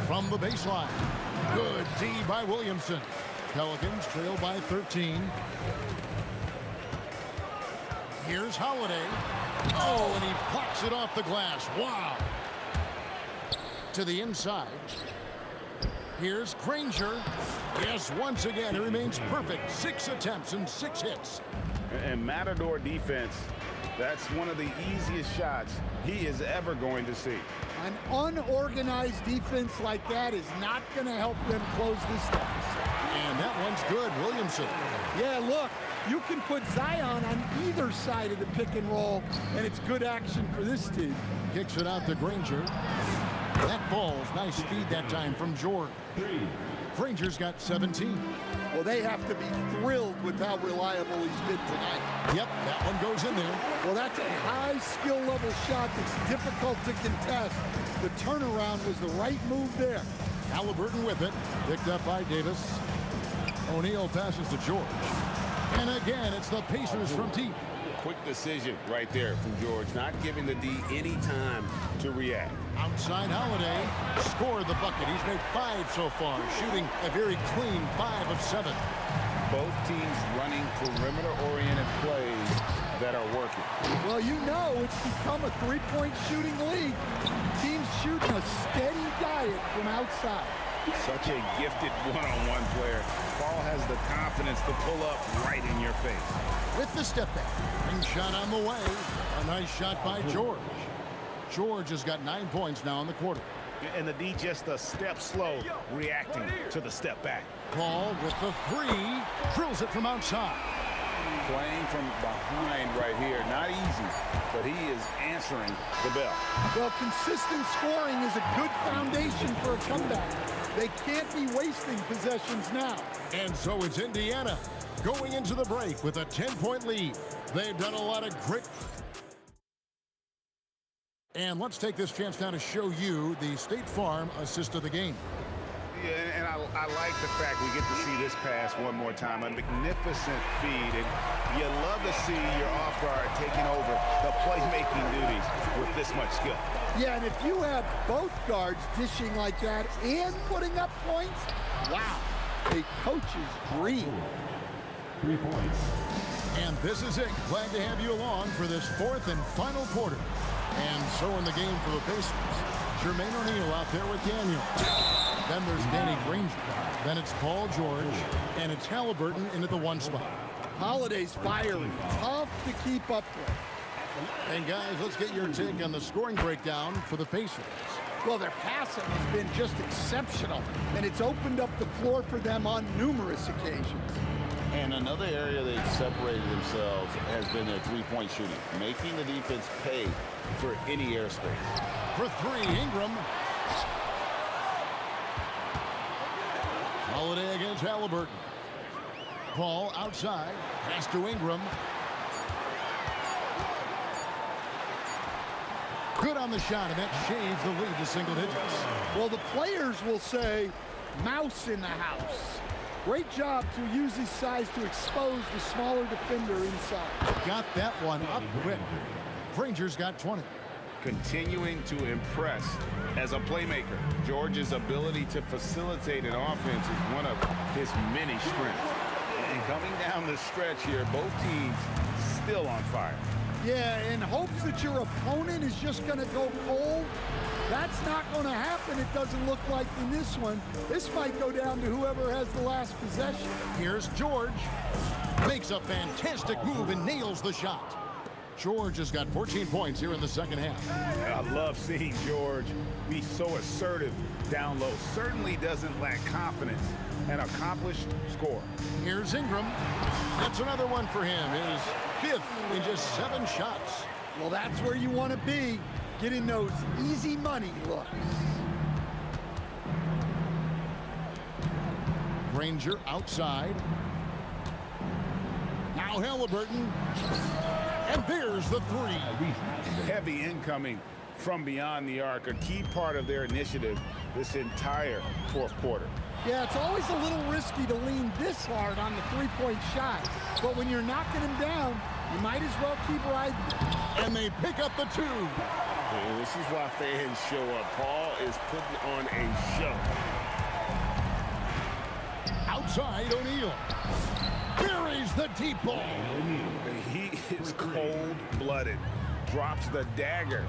From the baseline. Good D by Williamson. Pelicans trail by 13. Here's Holiday. Oh, and he blocks it off the glass. Wow. To the inside. Here's Granger. Yes, once again, he remains perfect. 6 attempts and 6 hits. And Matador defense, that's one of the easiest shots he is ever going to see. An unorganized defense like that is not going to help them close this deficit. And that one's good, Williamson. Yeah, look, you can put Zion on either side of the pick and roll, and it's good action for this team. Kicks it out to Granger. That ball's nice speed that time from George. Granger's got 17. Well, they have to be thrilled with how reliable he's been tonight. Yep, that one goes in there. Well, that's a high skill level shot that's difficult to contest. The turnaround was the right move there. Halliburton with it. Picked up by Davis. O'Neal passes to George. And again, it's the Pacers from deep. Quick decision right there from George, not giving the D any time to react. Outside Holiday scored the bucket. He's made 5 so far, shooting a very clean 5 of 7. Both teams running perimeter-oriented plays that are working. Well, you know it's become a three-point shooting league. Teams shooting a steady diet from outside. Such a gifted one-on-one player. Paul has the confidence to pull up right in your face. With the step back. Ring shot on the way. A nice shot by George. George has got 9 points now in the quarter. And the D just a step slow, reacting to the step back. Paul with the 3. Drills it from outside. Playing from behind right here. Not easy, but he is answering the bell. Well, consistent scoring is a good foundation for a comeback. They can't be wasting possessions now. And so it's Indiana going into the break with a 10-point lead. They've done a lot of great. And let's take this chance now to show you the State Farm assist of the game. Yeah, and I like the fact we get to see this pass one more time. A magnificent feed, and you love to see your off guard taking over the playmaking duties with this much skill. Yeah, and if you have both guards dishing like that and putting up points, wow, a coach's dream. 3 points. And this is it. Glad to have you along for this 4th and final quarter. And so in the game for the Pacers, Jermaine O'Neal out there with Daniel. Then there's Danny Granger. Then it's Paul George. And it's Halliburton into the 1 spot. Holiday's fiery. Tough to keep up with. And guys, let's get your take on the scoring breakdown for the Pacers. Well, their passing has been just exceptional. And it's opened up the floor for them on numerous occasions. And another area they've separated themselves has been their three-point shooting, making the defense pay for any airspace. For 3, Ingram. Holiday against Halliburton. Paul outside. Pass to Ingram. Good on the shot, and that shaves the lead to single digits. Well, the players will say, mouse in the house. Great job to use his size to expose the smaller defender inside. Got that one up quick. Granger's got 20. Continuing to impress as a playmaker. George's ability to facilitate an offense is one of his many strengths. And coming down the stretch here, both teams still on fire. Yeah, in hopes that your opponent is just going to go cold. That's not going to happen, it doesn't look like in this one. This might go down to whoever has the last possession. Here's George. Makes a fantastic move and nails the shot. George has got 14 points here in the second half. I love seeing George be so assertive down low. Certainly doesn't lack confidence. An accomplished scorer. Here's Ingram. That's another one for him. His 5th in just 7 shots. Well, that's where you want to be. Getting those easy money looks. Granger outside. Now Halliburton. And there's the 3. Heavy incoming from beyond the arc. A key part of their initiative this entire 4th quarter. Yeah, it's always a little risky to lean this hard on the three-point shot. But when you're knocking him down, you might as well keep riding. And they pick up the 2. And this is why fans show up. Paul is putting on a show. Outside, O'Neal. Buries the deep ball. And he is cold-blooded. Drops the dagger.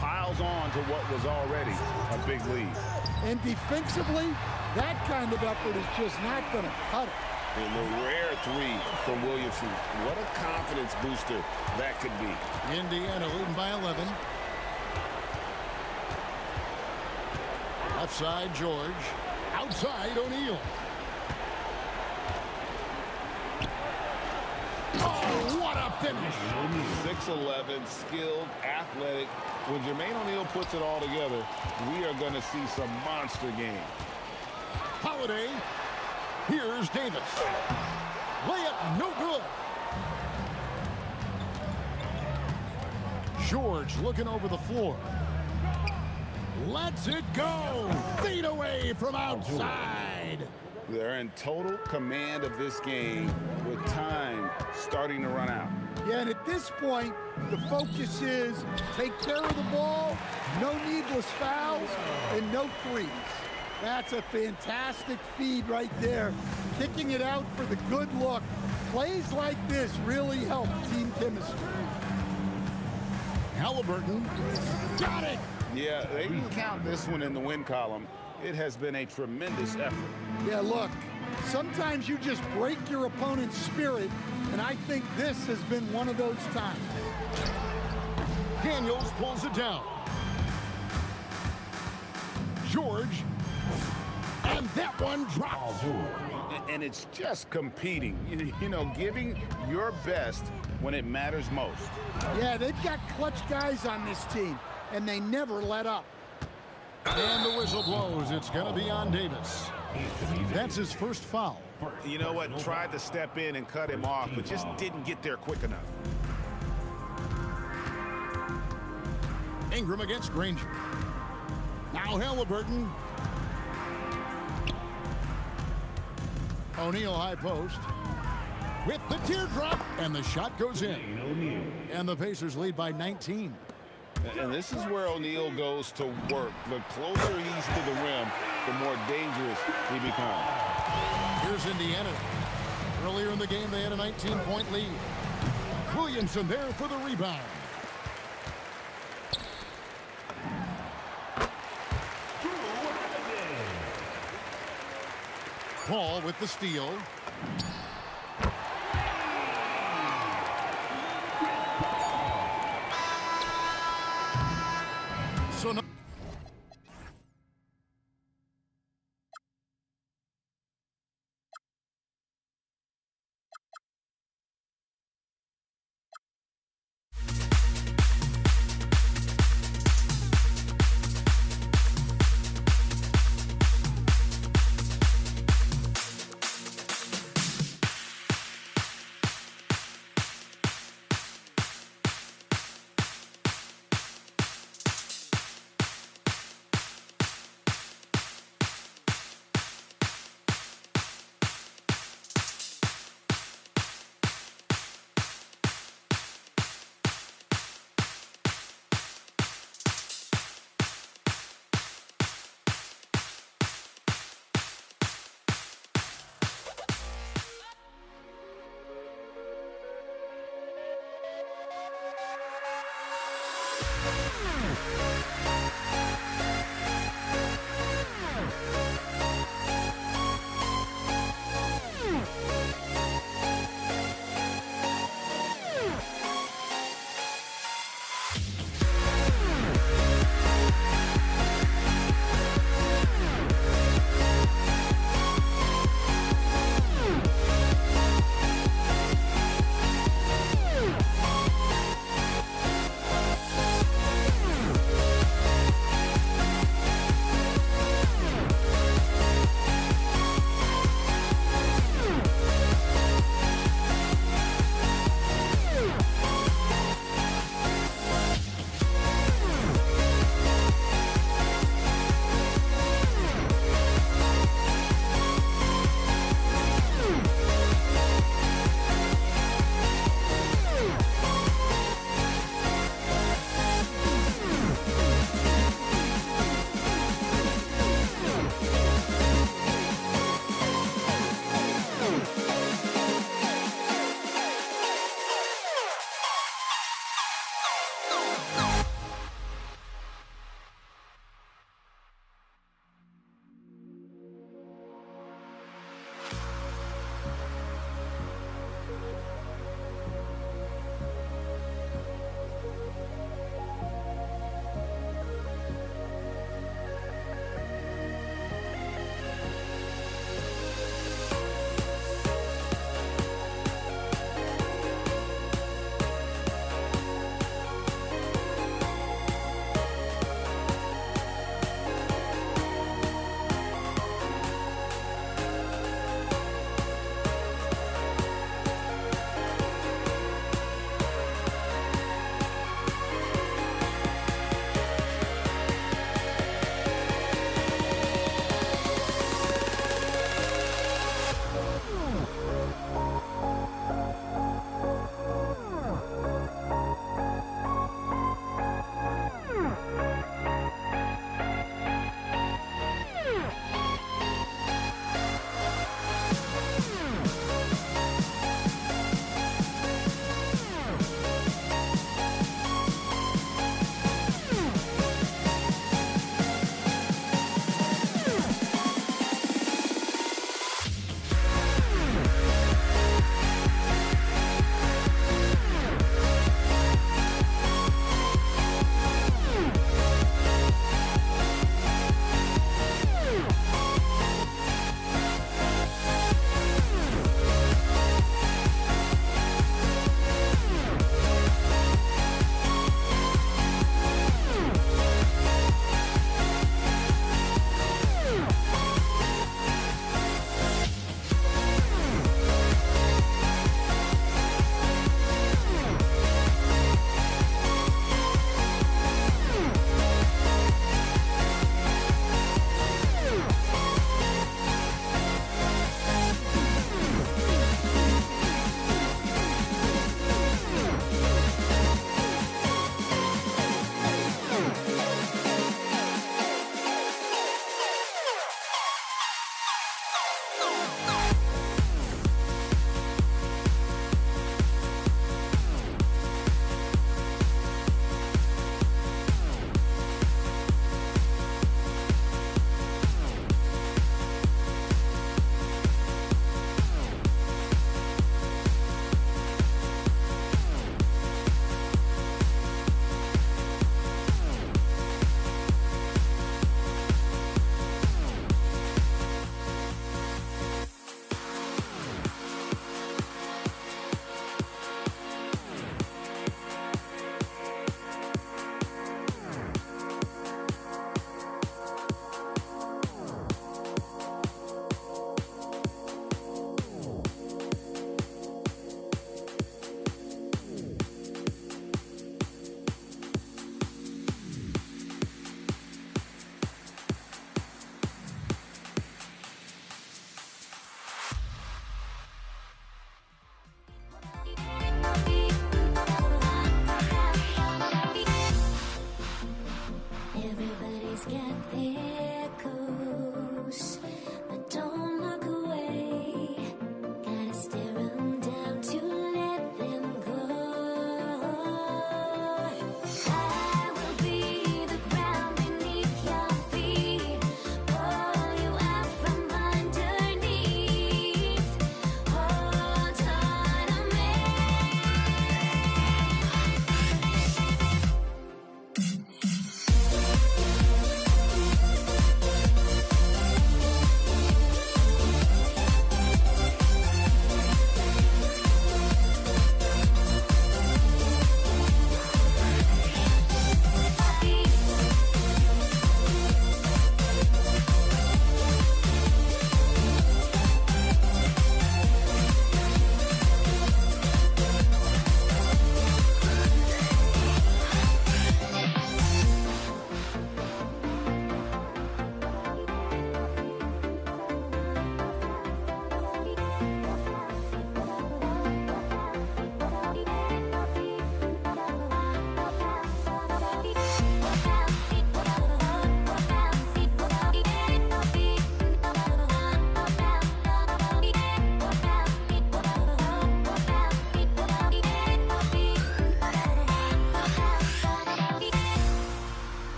piles on to what was already a big lead. And defensively, that kind of effort is just not going to cut it. And the rare three from Williamson. What a confidence booster that could be. Indiana leading by 11. Left side, George. Outside, O'Neal. Oh, what a finish. 6'11", skilled, athletic. When Jermaine O'Neal puts it all together, we are going to see some monster game. Holiday. Here's Davis. Layup, no good. George looking over the floor. Lets it go. Fade away from outside. They're in total command of this game with time starting to run out. Yeah, and at this point, the focus is take care of the ball, no needless fouls, and no threes. That's a fantastic feed right there. Kicking it out for the good look. Plays like this really help team chemistry. Halliburton got it. Yeah, they can count this one in the win column. It has been a tremendous effort. Yeah, look, sometimes you just break your opponent's spirit, and I think this has been one of those times. Daniels pulls it down. George. And that one drops. And it's just competing, you know, giving your best when it matters most. Yeah, they've got clutch guys on this team, and they never let up. And the whistle blows. It's going to be on Davis. That's his first foul. You know what? Tried to step in and cut him off, but just didn't get there quick enough. Ingram against Granger. Now Halliburton. O'Neal high post. With the teardrop, and the shot goes in. And the Pacers lead by 19. And this is where O'Neal goes to work. The closer he's to the rim, the more dangerous he becomes. Here's Indiana. Earlier in the game, they had a 19-point lead. Williamson there for the rebound. Paul with the steal. So no Everybody's got their goals, but don't look away. Gotta stare them down to let them go. I will be the ground beneath your feet, pull you out from underneath. Hold on to me.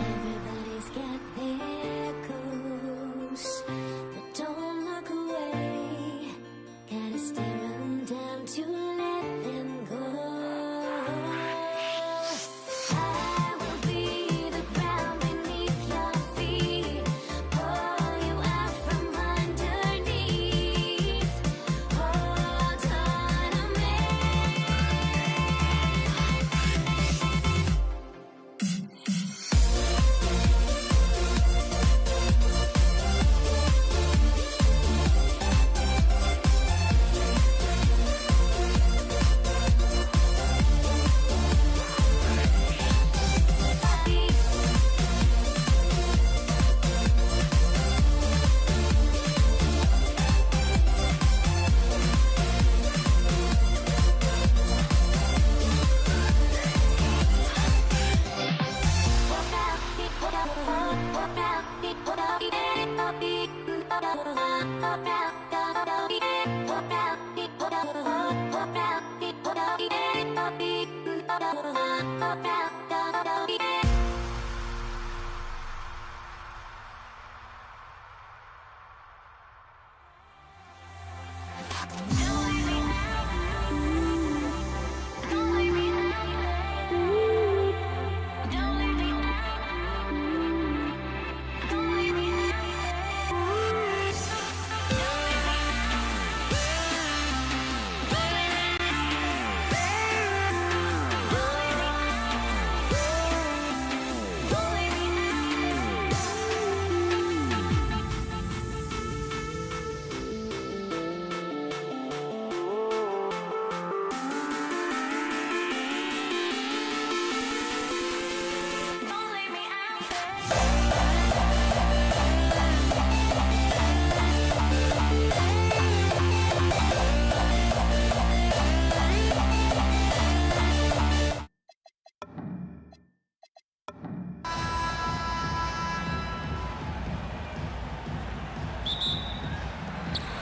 Everybody's got their goals, but don't look away. Gotta stare them down to let them go. I will be the ground beneath your feet, pull you out from underneath. Hold on to me.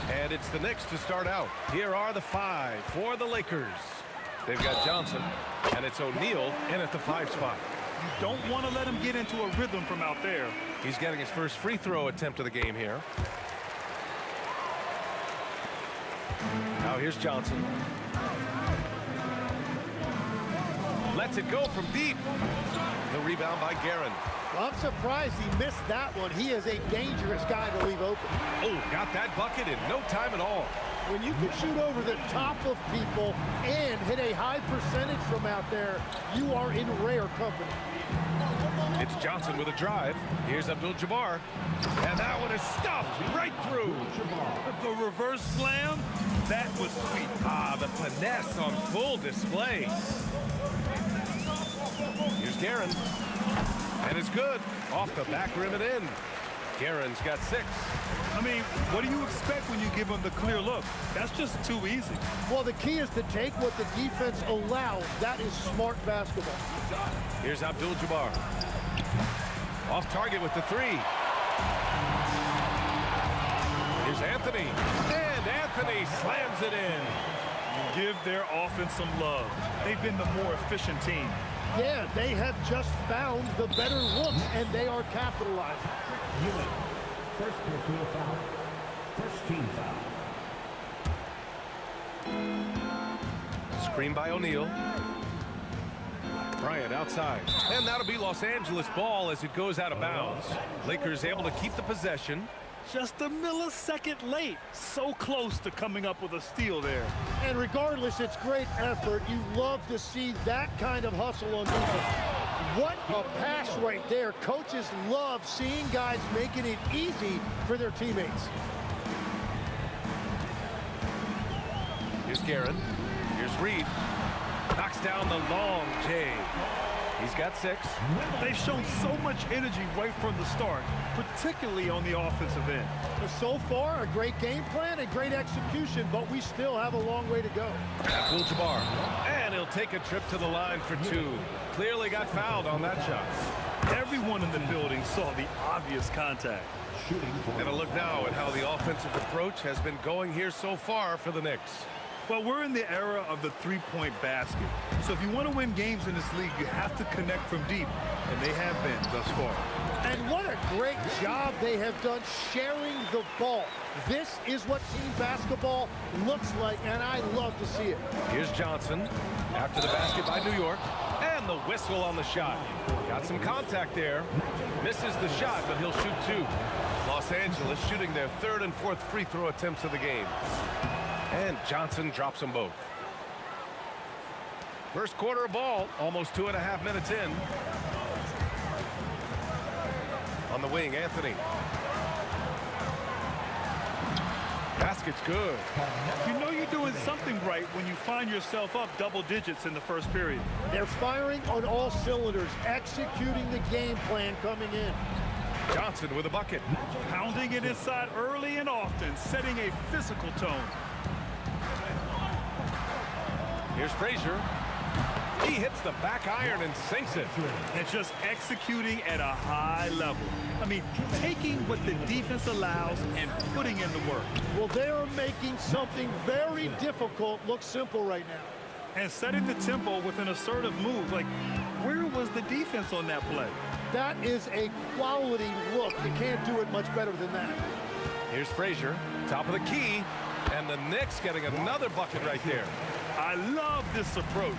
And it's the Knicks to start out. Here are the 5 for the Lakers. They've got Johnson, and it's O'Neal in at the 5 spot. You don't want to let him get into a rhythm from out there. He's getting his first free throw attempt of the game here. Now here's Johnson. Lets it go from deep. The rebound by Guerin. Well, I'm surprised he missed that one. He is a dangerous guy to leave open. Oh, got that bucket in no time at all. When you can shoot over the top of people and hit a high percentage from out there, you are in rare company. It's Johnson with a drive. Here's Abdul-Jabbar. And that one is stuffed right through. The reverse slam, that was sweet. Ah, the finesse on full display. Here's Guerin. And it's good. Off the back rim and in. Guerin's got 6. I mean, what do you expect when you give him the clear look? That's just too easy. Well, the key is to take what the defense allows. That is smart basketball. Here's Abdul-Jabbar. Off target with the three. Here's Anthony. And Anthony slams it in. Give their offense some love. They've been the more efficient team. Yeah, they have just found the better looks, and they are capitalizing. First personal foul. First team foul. Screen by O'Neal. Bryant outside. And that'll be Los Angeles ball as it goes out of bounds. Lakers able to keep the possession. Just a millisecond late. So close to coming up with a steal there. And regardless, it's great effort. You love to see that kind of hustle on defense. What a pass right there. Coaches love seeing guys making it easy for their teammates. Here's Guerin. Here's Reed. Knocks down the long J. He's got 6. They've shown so much energy right from the start, particularly on the offensive end. So far, a great game plan and great execution, but we still have a long way to go. Abdul-Jabbar. And he'll take a trip to the line for 2. Clearly got fouled on that shot. Everyone in the building saw the obvious contact. And a look now at how the offensive approach has been going here so far for the Knicks. Well, we're in the era of the three-point basket. So if you want to win games in this league, you have to connect from deep, and they have been thus far. And what a great job they have done sharing the ball. This is what team basketball looks like, and I love to see it. Here's Johnson after the basket by New York, and the whistle on the shot. Got some contact there. Misses the shot, but he'll shoot 2. Los Angeles shooting their 3rd and 4th free throw attempts of the game. And Johnson drops them both. First quarter of ball, almost 2.5 minutes in. On the wing, Anthony. Basket's good. You know you're doing something right when you find yourself up double digits in the first period. They're firing on all cylinders, executing the game plan coming in. Johnson with a bucket. Pounding it inside early and often, setting a physical tone. Here's Frazier. He hits the back iron and sinks it. And just executing at a high level. I mean, taking what the defense allows and putting in the work. Well, they are making something very difficult look simple right now. And setting the tempo with an assertive move. Like, where was the defense on that play? That is a quality look. You can't do it much better than that. Here's Frazier, top of the key, and the Knicks getting another bucket right there. I love this approach.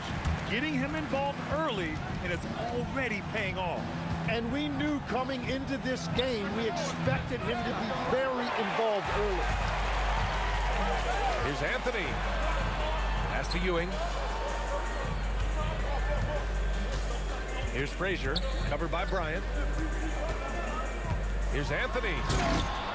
Getting him involved early, and it's already paying off. And we knew coming into this game, we expected him to be very involved early. Here's Anthony. Pass to Ewing. Here's Frazier, covered by Bryant. Here's Anthony.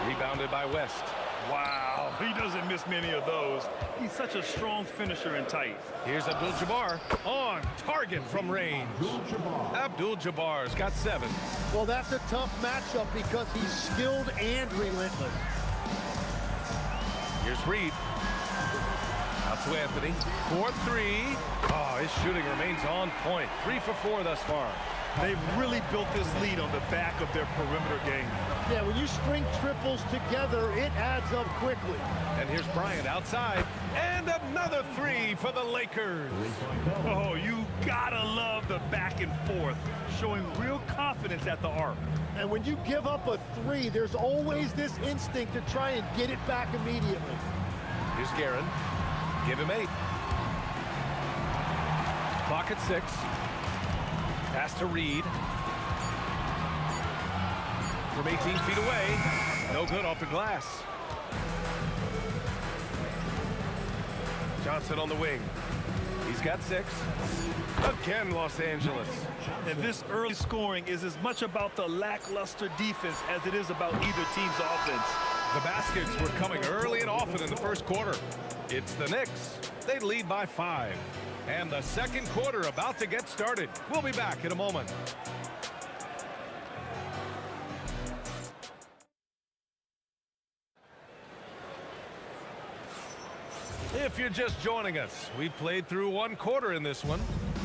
Rebounded by West. Wow, he doesn't miss many of those. He's such a strong finisher and tight. Here's Abdul-Jabbar on target from range. Abdul-Jabbar's got 7. Well, that's a tough matchup because he's skilled and relentless. Here's Reed. Out to Anthony. 4-3. Oh, his shooting remains on point. 3 for 4 thus far. They've really built this lead on the back of their perimeter game. Yeah, when you string triples together, it adds up quickly. And here's Bryant outside. And another 3 for the Lakers. Oh, you gotta love the back and forth, showing real confidence at the arc. And when you give up a 3, there's always this instinct to try and get it back immediately. Here's Guerin. Give him 8. Clock at 6. Pass to Reed. From 18 feet away. No good off the glass. Johnson on the wing. He's got 6. Again, Los Angeles. And this early scoring is as much about the lackluster defense as it is about either team's offense. The baskets were coming early and often in the first quarter. It's the Knicks. They lead by 5. And the second quarter about to get started. We'll be back in a moment. If you're just joining us, we played through 1 quarter in this one.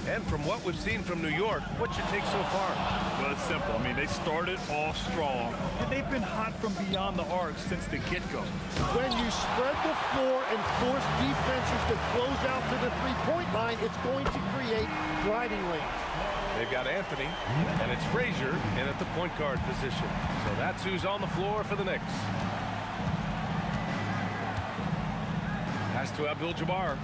And from what we've seen from New York, what's your take so far? Well, it's simple. I mean, they started off strong, and they've been hot from beyond the arc since the get-go. When you spread the floor and force defenses to close out to the three-point line, it's going to create driving lanes. They've got Anthony, and it's Frazier in at the point guard position. So that's who's on the floor for the Knicks. Pass to Abdul-Jabbar.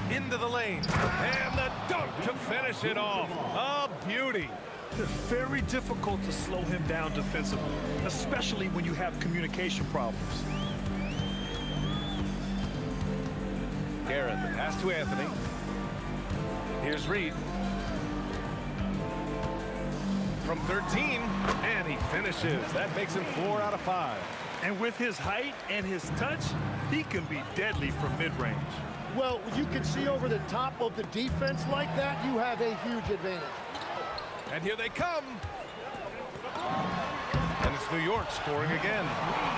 Into the lane, and the dunk to finish it off. A beauty. It's very difficult to slow him down defensively, especially when you have communication problems. Garrett, the pass to Anthony. Here's Reed. From 13, and he finishes. That makes him 4 out of 5. And with his height and his touch, he can be deadly from mid-range. Well, you can see over the top of the defense like that, you have a huge advantage. And here they come. And it's New York scoring again.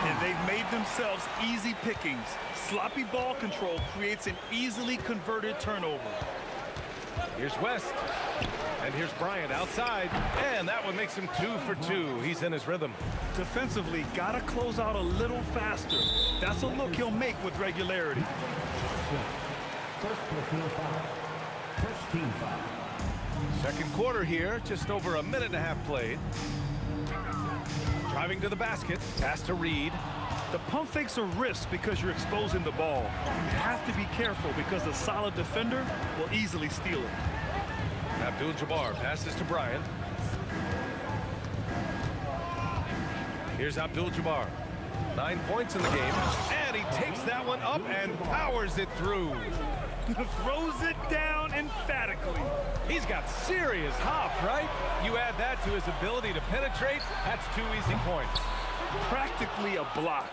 And they've made themselves easy pickings. Sloppy ball control creates an easily converted turnover. Here's West. And here's Bryant outside. And that one makes him 2 for 2. He's in his rhythm. Defensively, gotta close out a little faster. That's a look he'll make with regularity. First foul. First team foul. Second quarter here, just over a minute and a half played. Driving to the basket, pass to Reed. The pump fakes are risks because you're exposing the ball. You have to be careful because a solid defender will easily steal it. Abdul-Jabbar passes to Bryant. Here's Abdul-Jabbar. 9 points in the game, and he takes that one up and powers it through. Throws it down emphatically. He's got serious hop, right? You add that to his ability to penetrate, that's 2 easy points. Practically a block.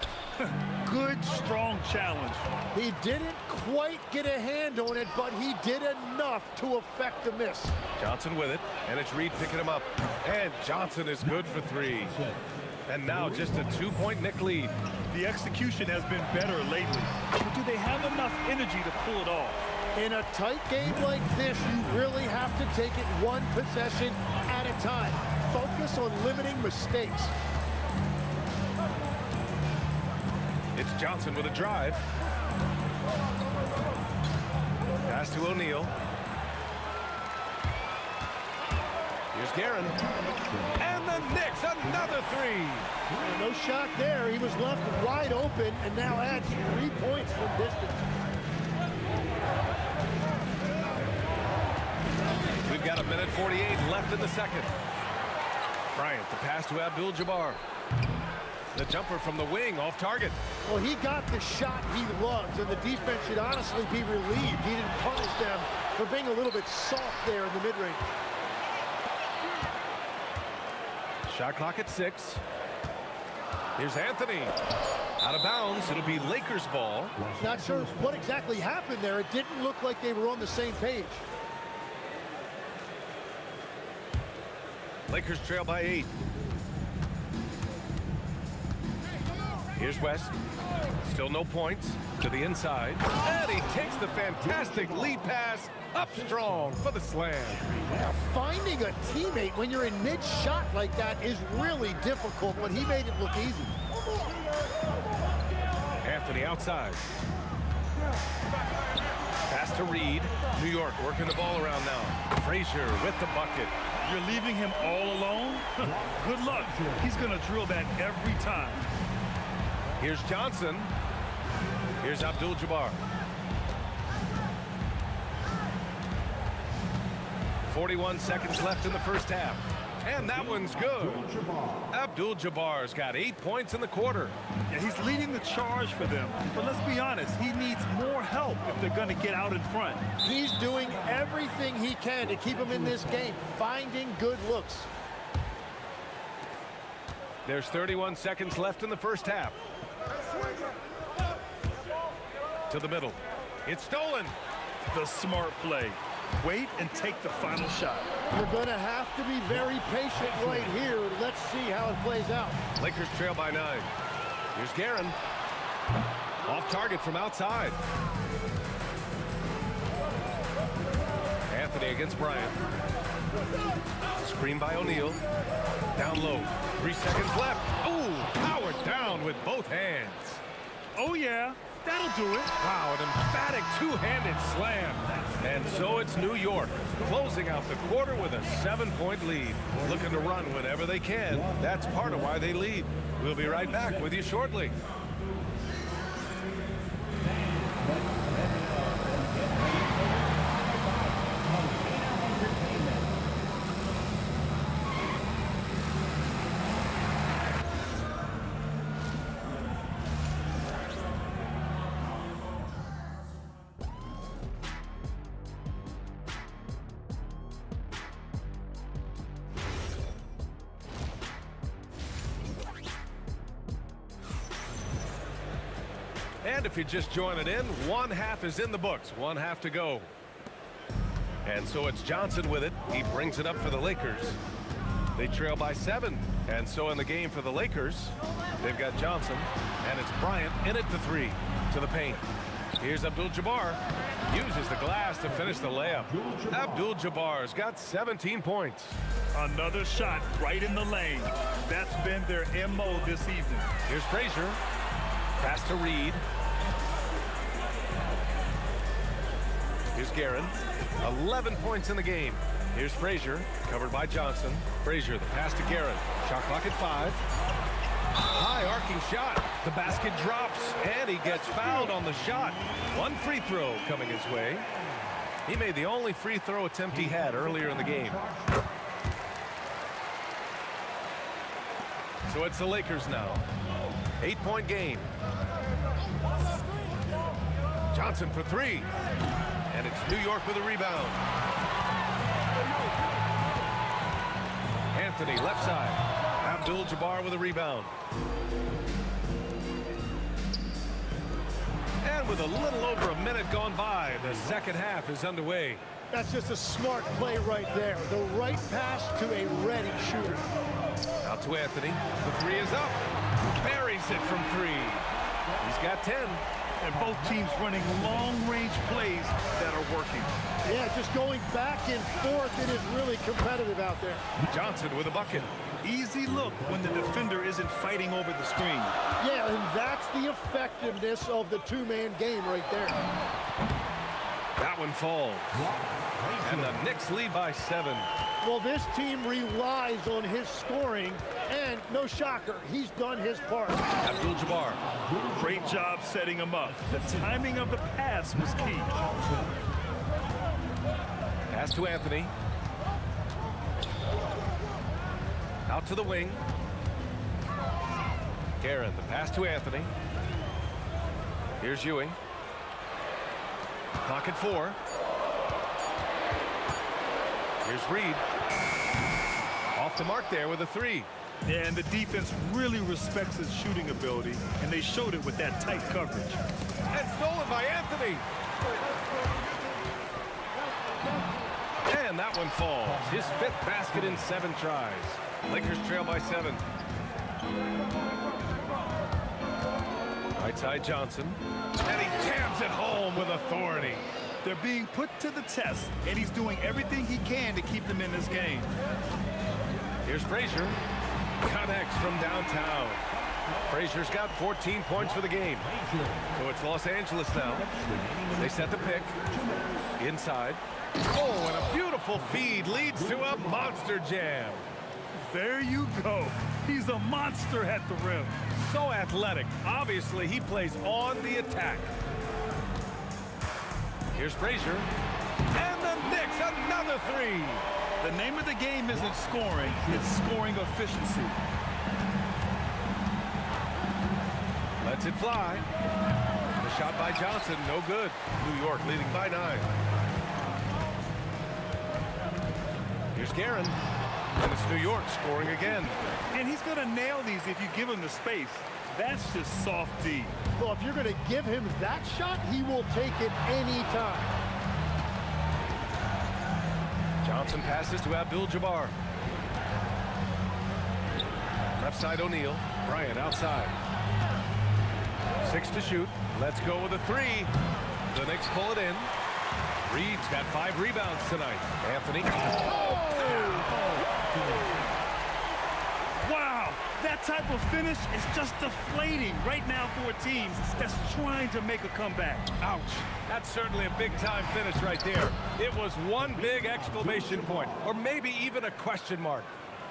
Good, strong challenge. He didn't quite get a hand on it, but he did enough to affect the miss. Johnson with it, and it's Reed picking him up. And Johnson is good for 3. And now just a 2-point Knick lead. The execution has been better lately. But do they have enough energy to pull it off? In a tight game like this, you really have to take it one possession at a time. Focus on limiting mistakes. It's Johnson with a drive. Pass to O'Neal. Here's Guerin. And the Knicks, another 3. No shot there. He was left wide open and now adds 3 points from distance. We've got a minute 48 left in the second. Bryant, the pass to Abdul-Jabbar. The jumper from the wing, off target. Well, he got the shot he loves, and the defense should honestly be relieved. He didn't punish them for being a little bit soft there in the mid-range. Shot clock at 6. Here's Anthony. Out of bounds. It'll be Lakers ball. Not sure what exactly happened there. It didn't look like they were on the same page. Lakers trail by 8. Here's West. Still no points. To the inside. And he takes the fantastic lead pass up strong for the slam. Now, finding a teammate when you're in mid-shot like that is really difficult, but he made it look easy. Anthony outside. Pass to Reed. New York working the ball around now. Frazier with the bucket. You're leaving him all alone? Good luck. He's going to drill that every time. Here's Johnson. Here's Abdul-Jabbar. 41 seconds left in the first half. And that one's good. Abdul-Jabbar's got 8 points in the quarter. Yeah, he's leading the charge for them. But let's be honest, he needs more help if they're going to get out in front. He's doing everything he can to keep them in this game, finding good looks. There's 31 seconds left in the first half. To the middle. It's stolen. The smart play. Wait and take the final shot. You're going to have to be very patient right here. Let's see how it plays out. Lakers trail by 9. Here's Guerin. Off target from outside. Anthony against Bryant. Screen by O'Neal. Down low. 3 seconds left. Ooh, powered down with both hands. Oh, yeah. That'll do it. Wow, an emphatic two-handed slam. And so it's New York, closing out the quarter with a 7-point lead. Looking to run whenever they can. That's part of why they lead. We'll be right back with you shortly. And if you just join it in, one half is in the books, one half to go. And so it's Johnson with it. He brings it up for the Lakers. They trail by 7. And so in the game for the Lakers, they've got Johnson, and it's Bryant in it to 3 to the paint. Here's Abdul-Jabbar. Uses the glass to finish the layup. Abdul-Jabbar's got 17 points. Another shot right in the lane. That's been their MO this evening. Here's Frazier. Pass to Reed. Here's Guerin. 11 points in the game. Here's Frazier, covered by Johnson. Frazier, the pass to Guerin. Shot clock at 5. High arcing shot. The basket drops, and he gets fouled on the shot. One free throw coming his way. He made the only free throw attempt he had earlier in the game. So it's the Lakers now. 8-point game. Johnson for 3. And it's New York with a rebound. Anthony left side. Abdul-Jabbar with a rebound. And with a little over a minute gone by, the second half is underway. That's just a smart play right there. The right pass to a ready shooter. Out to Anthony. The 3 is up. Buries it from 3. He's got 10. And both teams running long-range plays that are working. Yeah, just going back and forth. It is really competitive out there. Johnson with a bucket. Easy look when the defender isn't fighting over the screen. Yeah, and that's the effectiveness of the two-man game right there. That one falls. And the Knicks lead by 7. Well, this team relies on his scoring, and no shocker, he's done his part. Abdul-Jabbar. Great job setting him up. The timing of the pass was key. Pass to Anthony. Out to the wing. Guerin, the pass to Anthony. Here's Ewing. Clock at 4. Here's Reed. Off the mark there with a 3. And the defense really respects his shooting ability, and they showed it with that tight coverage. And stolen by Anthony. And that one falls. His 5th basket in 7 tries. Lakers trail by 7. Right side Johnson. And he jams it home with authority. They're being put to the test, and he's doing everything he can to keep them in this game. Here's Frazier. Connects from downtown. Frazier's got 14 points for the game. So it's Los Angeles now. They set the pick. Inside. Oh, and a beautiful feed leads to a monster jam. There you go. He's a monster at the rim. So athletic. Obviously, he plays on the attack. Here's Frazier. And the Knicks, another 3. The name of the game isn't scoring, it's scoring efficiency. Lets it fly. The shot by Johnson, no good. New York leading by 9. Here's Guerin. And it's New York scoring again. And he's going to nail these if you give him the space. That's just soft D. Well, if you're going to give him that shot, he will take it any time. Johnson passes to Abdul-Jabbar. Left side O'Neal. Bryant outside. 6 to shoot. Let's go with a 3. The Knicks pull it in. Reed's got 5 rebounds tonight. Anthony. Wow, that type of finish is just deflating right now for a team that's trying to make a comeback. Ouch. That's certainly a big-time finish right there. It was one big exclamation point, or maybe even a question mark.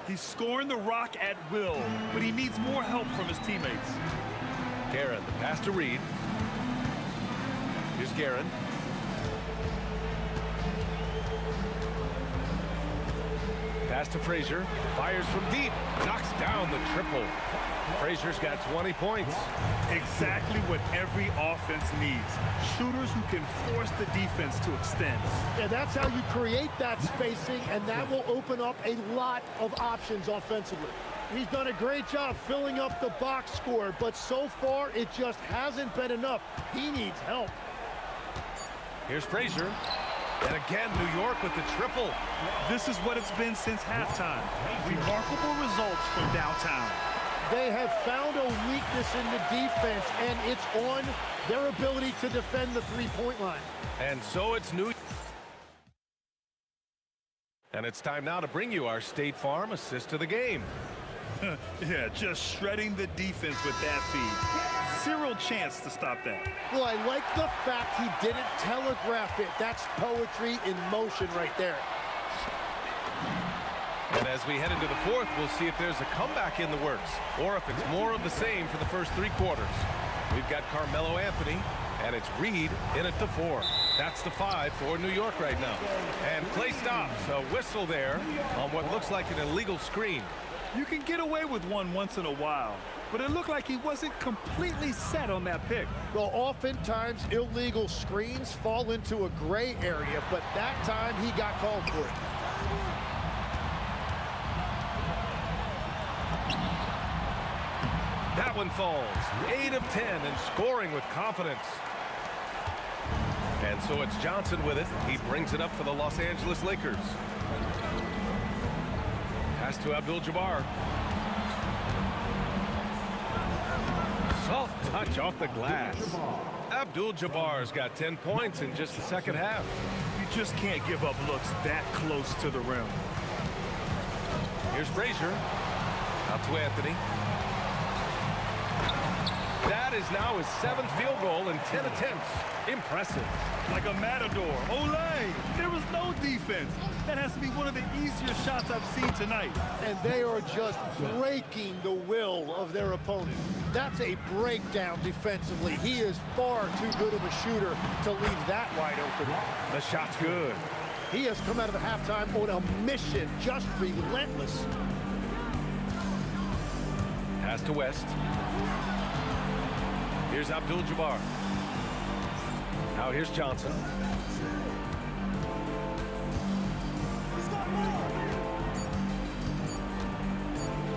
He's scoring the rock at will, but he needs more help from his teammates. Guerin, the pass to Reed. Here's Guerin. Pass to Frazier. Fires from deep. Knocks down the triple. Frazier's got 20 points. Exactly what every offense needs. Shooters who can force the defense to extend. And that's how you create that spacing, and that will open up a lot of options offensively. He's done a great job filling up the box score, but so far it just hasn't been enough. He needs help. Here's Frazier. And again, New York with the triple. This is what it's been since halftime. Remarkable results from downtown. They have found a weakness in the defense, and it's on their ability to defend the three-point line. And so it's New York. And it's time now to bring you our State Farm assist of the game. Yeah, just shredding the defense with that feed. Zero chance to stop that. Well, I like the fact he didn't telegraph it. That's poetry in motion right there. And as we head into the fourth, we'll see if there's a comeback in the works, or if it's more of the same for the first 3 quarters. We've got Carmelo Anthony, and it's Reed in at the 4. That's the 5 for New York right now. And play stops. A whistle there on what looks like an illegal screen. You can get away with one once in a while, but it looked like he wasn't completely set on that pick. Well, oftentimes illegal screens fall into a gray area, but that time he got called for it. That one falls. 8 of 10 and scoring with confidence. And so it's Johnson with it. He brings it up for the Los Angeles Lakers. Pass to Abdul-Jabbar. Soft touch off the glass. Abdul-Jabbar's got 10 points in just the second half. You just can't give up looks that close to the rim. Here's Frazier. Out to Anthony. That is now his 7th field goal in 10 attempts. Impressive. Like a matador. Olay! There was no defense. That has to be one of the easier shots I've seen tonight. And they are just breaking the will of their opponent. That's a breakdown defensively. He is far too good of a shooter to leave that wide open. The shot's good. He has come out of the halftime on a mission, just relentless. Pass to West. Here's Abdul-Jabbar. Now here's Johnson.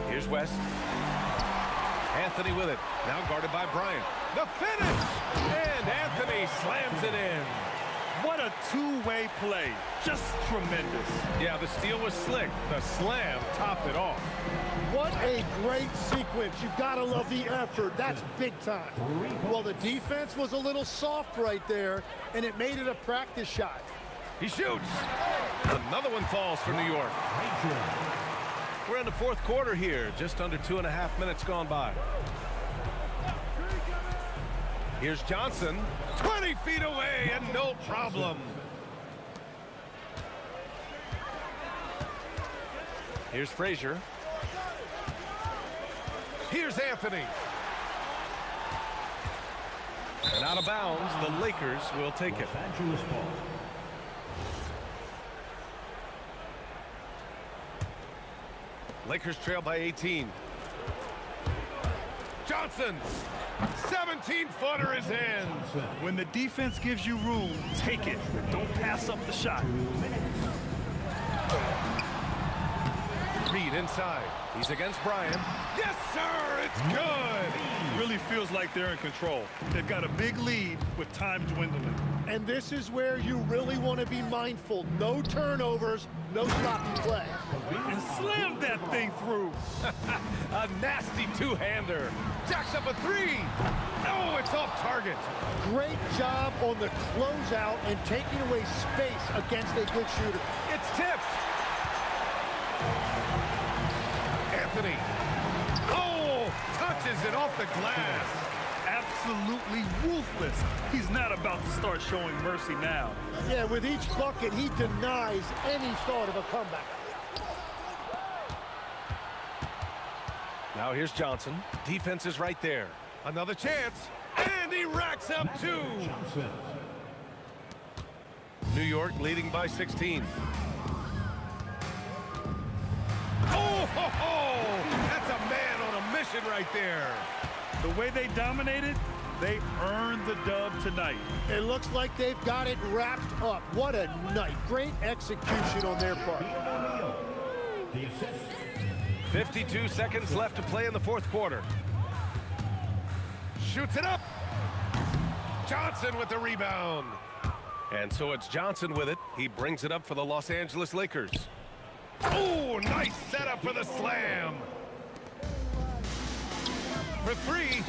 Here's West. Anthony with it. Now guarded by Bryant. The finish! And Anthony slams it in. What a two-way play. Just tremendous. Yeah, the steal was slick. The slam topped it off. What a great sequence. You gotta love the effort. That's big time. Well, the defense was a little soft right there, and it made it a practice shot. He shoots. Another one falls for New York. We're in the fourth quarter here. Just under 2.5 minutes gone by. Here's Johnson. 20 feet away and no problem. Here's Frazier. Here's Anthony. And out of bounds, the Lakers will take it. Lakers trail by 18. Johnson. 17-footer is in. When the defense gives you room, take it. Don't pass up the shot. Reed inside. He's against Bryant. Yes, sir! It's good! Really feels like they're in control. They've got a big lead with time dwindling. And this is where you really want to be mindful. No turnovers, no sloppy play. And slam that thing through. A nasty two-hander. Jacks up a three. No, it's off target. Great job on the closeout and taking away space against a good shooter. It's tipped. Anthony. Oh, touches it off the glass. Absolutely ruthless. He's not about to start showing mercy now. Yeah, with each bucket, he denies any thought of a comeback. Now here's Johnson. Defense is right there. Another chance. And he racks up two. New York leading by 16. Oh, ho, ho! That's a man on a mission right there. The way they dominated, they earned the dub tonight. It looks like they've got it wrapped up. What a night. Great execution on their part. 52 seconds left to play in the fourth quarter. Shoots it up. Johnson with the rebound. And so it's Johnson with it. He brings it up for the Los Angeles Lakers. Oh, nice setup for the slam. For three.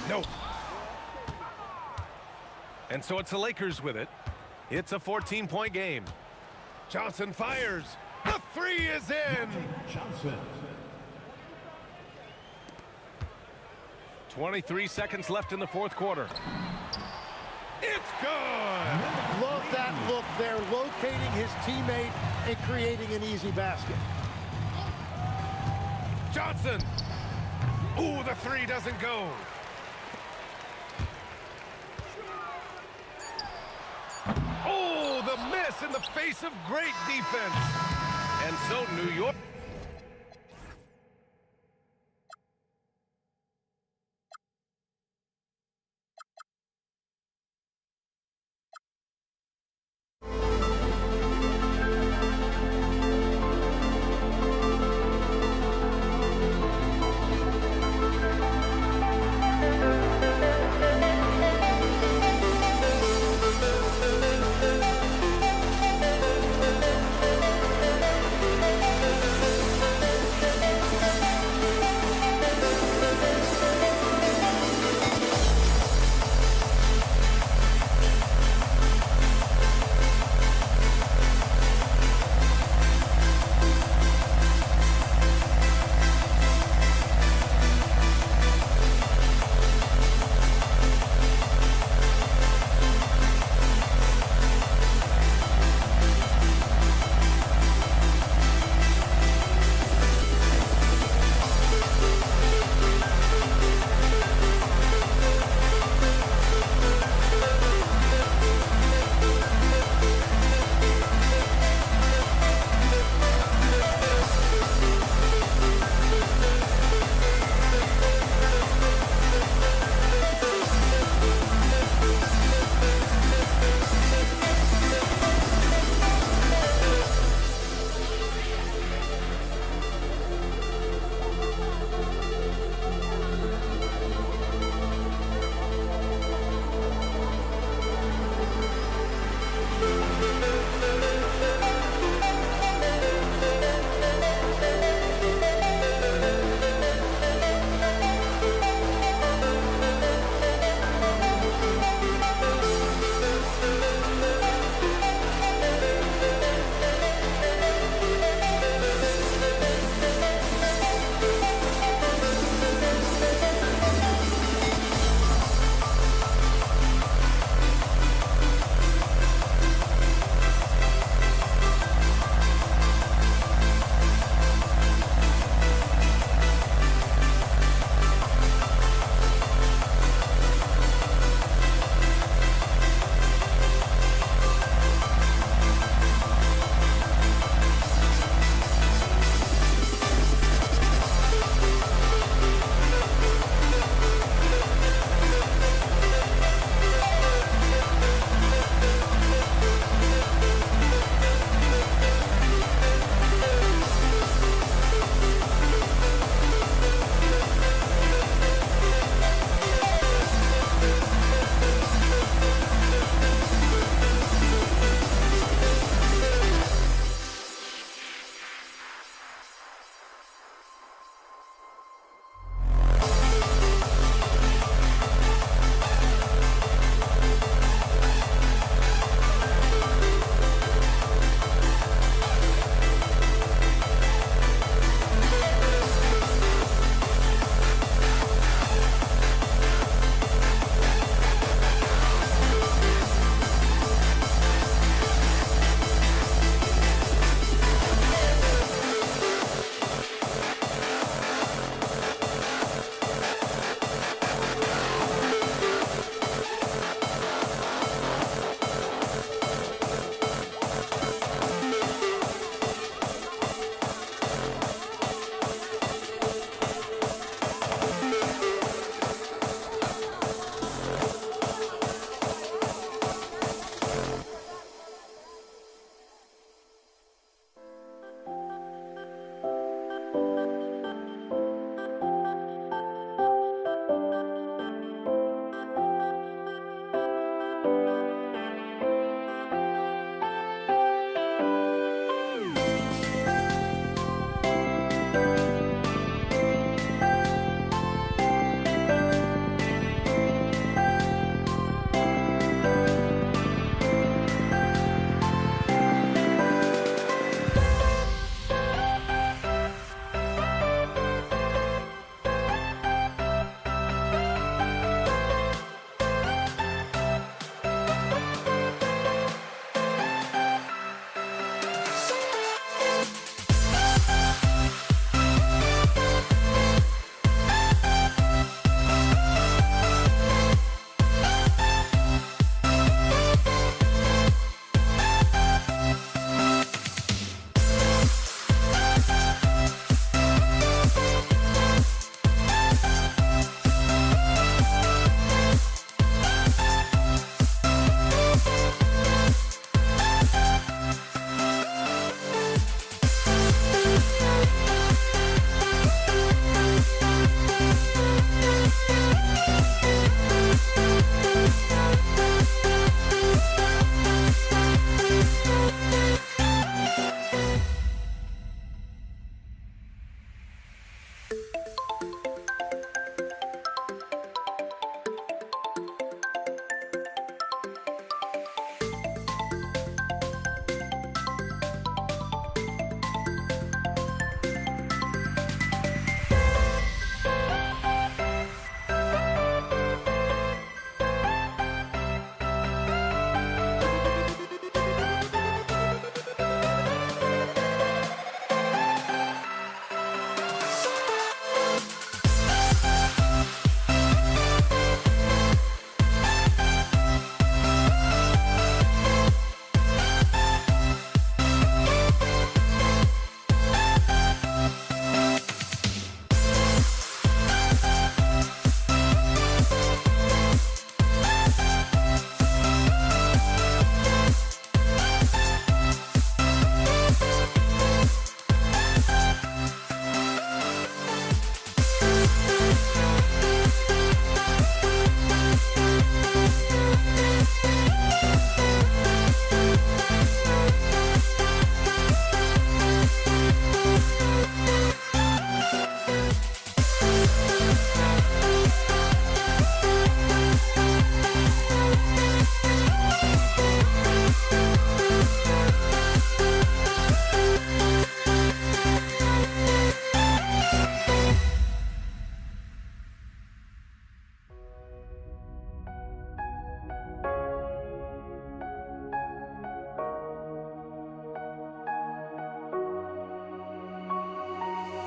Nope. And so it's the Lakers with it. It's a 14-point game. Johnson fires. The three is in. Johnson. 23 seconds left in the fourth quarter. It's good. Love that look there, locating his teammate and creating an easy basket. Johnson. Ooh, the three doesn't go. Oh, the miss in the face of great defense. And so New York.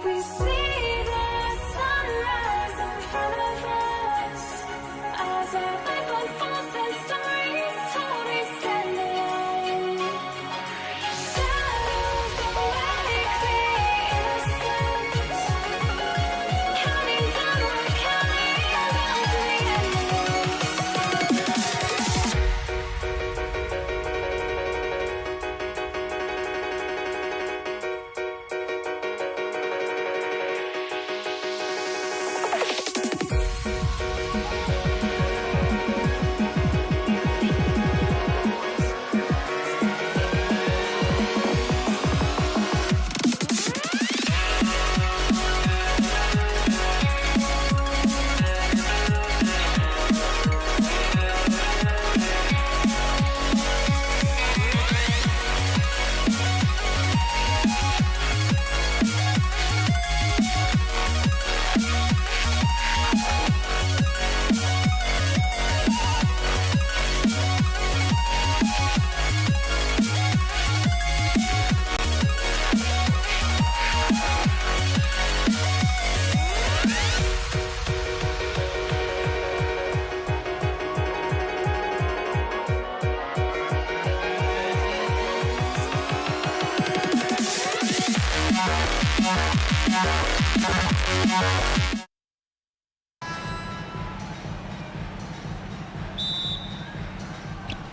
We see the sunrise in front of us. As our life unfolds and stories told, we stand alone. Shadows awake the innocent. Counting down, we're counting down to the end.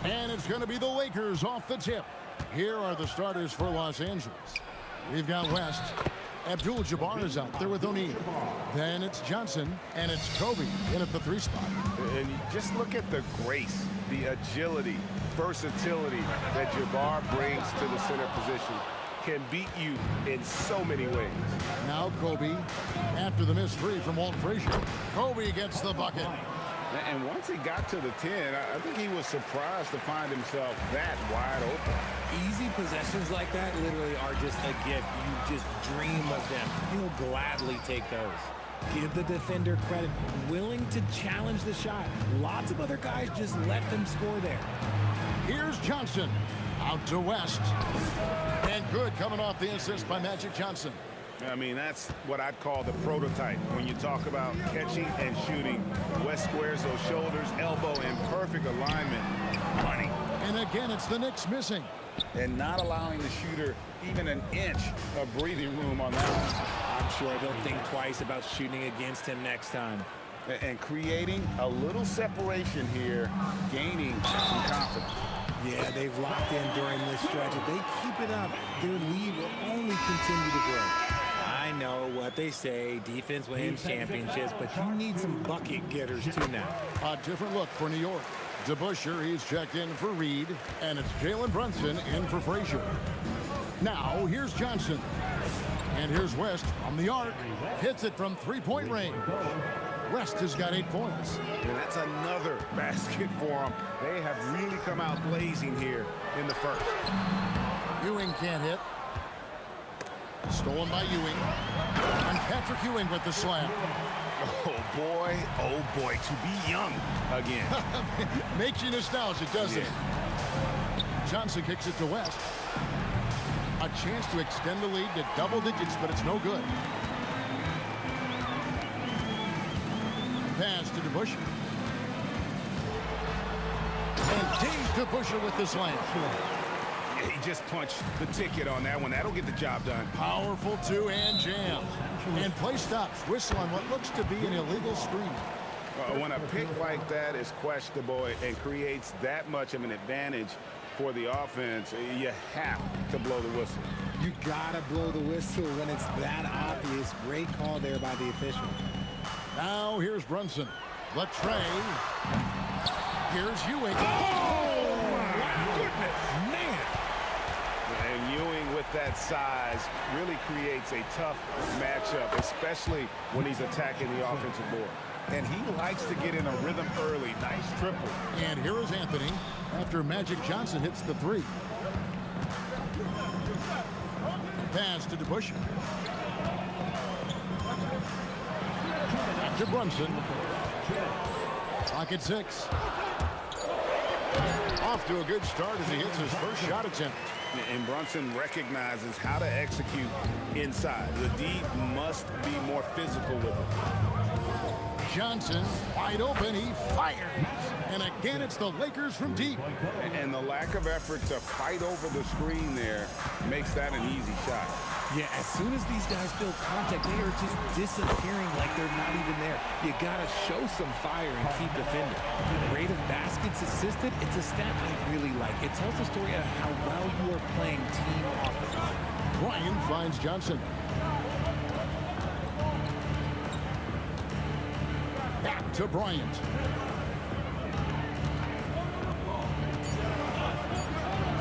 And it's going to be the Lakers off the tip. Here are the starters for Los Angeles. We've got West. Abdul-Jabbar is out there with O'Neal. Then it's Johnson, and it's Kobe in at the 3 spot. And you just look at the grace, the agility, versatility that Jabbar brings to the center position. Can beat you in so many ways. Now Kobe, after the missed 3 from Walt Frazier. Kobe gets the bucket. And once he got to the 10, I think he was surprised to find himself that wide open. Easy possessions like that literally are just a gift. You just dream of them. He'll gladly take those. Give the defender credit. Willing to challenge the shot. Lots of other guys just let them score there. Here's Johnson. Out to West. And good coming off the assist by Magic Johnson. I mean, that's what I'd call the prototype. When you talk about catching and shooting, West squares those shoulders, elbow in perfect alignment. Money. And again, it's the Knicks missing. And not allowing the shooter even an inch of breathing room on that one. I'm sure they'll think twice about shooting against him next time. And creating a little separation here, gaining some confidence. Yeah, they've locked in during this stretch. If they keep it up, their lead will only continue to grow. I know what they say, defense wins championships, but you need some bucket getters too now. A different look for New York. DeBusschere, he's checked in for Reed, and it's Jalen Brunson in for Frazier. Now, here's Johnson. And here's West from the arc. Hits it from 3-point range. West has got 8 points. And that's another basket for them. They have really come out blazing here in the first. Ewing can't hit. Stolen by Ewing. And Patrick Ewing with the slam. Oh boy, to be young again. Makes you nostalgic, doesn't it? Johnson kicks it to West. A chance to extend the lead to double digits, but it's no good. Pass to DeBusschere. And Dave DeBusschere with the slam. He just punched the ticket on that one. That'll get the job done. Powerful 2-hand jam. And play stops. Whistle on what looks to be an illegal screen. When a pick like that is questionable and creates that much of an advantage for the offense, you have to blow the whistle. You gotta blow the whistle when it's that obvious. Great call there by the official. Now here's Brunson. Latre. Here's Ewing. Oh, my goodness. Man. And Ewing with that size really creates a tough matchup, especially when he's attacking the offensive board. And he likes to get in a rhythm early. Nice triple. And here is Anthony after Magic Johnson hits the 3. Pass to DeBusschere. Back to Brunson. Clock at 6. Off to a good start as he hits his first shot attempt. And Brunson recognizes how to execute inside. The D must be more physical with it. Johnson, wide open, he fires. And again, it's the Lakers from deep. And the lack of effort to fight over the screen there makes that an easy shot. Yeah, as soon as these guys feel contact, they are just disappearing like they're not even there. You got to show some fire and keep defending. Rate of baskets assisted, it's a stat I really like. It tells the story of how well you are playing team offense. Bryant finds Johnson. Back to Bryant.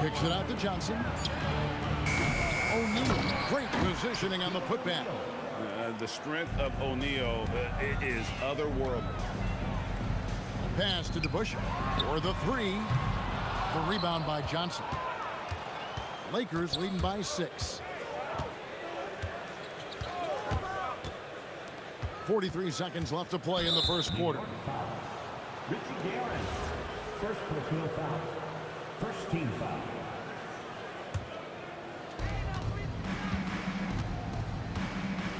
Kicks it out to Johnson. O'Neal, great positioning on the putback. The strength of O'Neal is otherworldly. Pass to DeBusschere for the three. The rebound by Johnson. Lakers leading by 6. 43 seconds left to play in the first quarter. Richie Garrett, first personal foul. First team foul.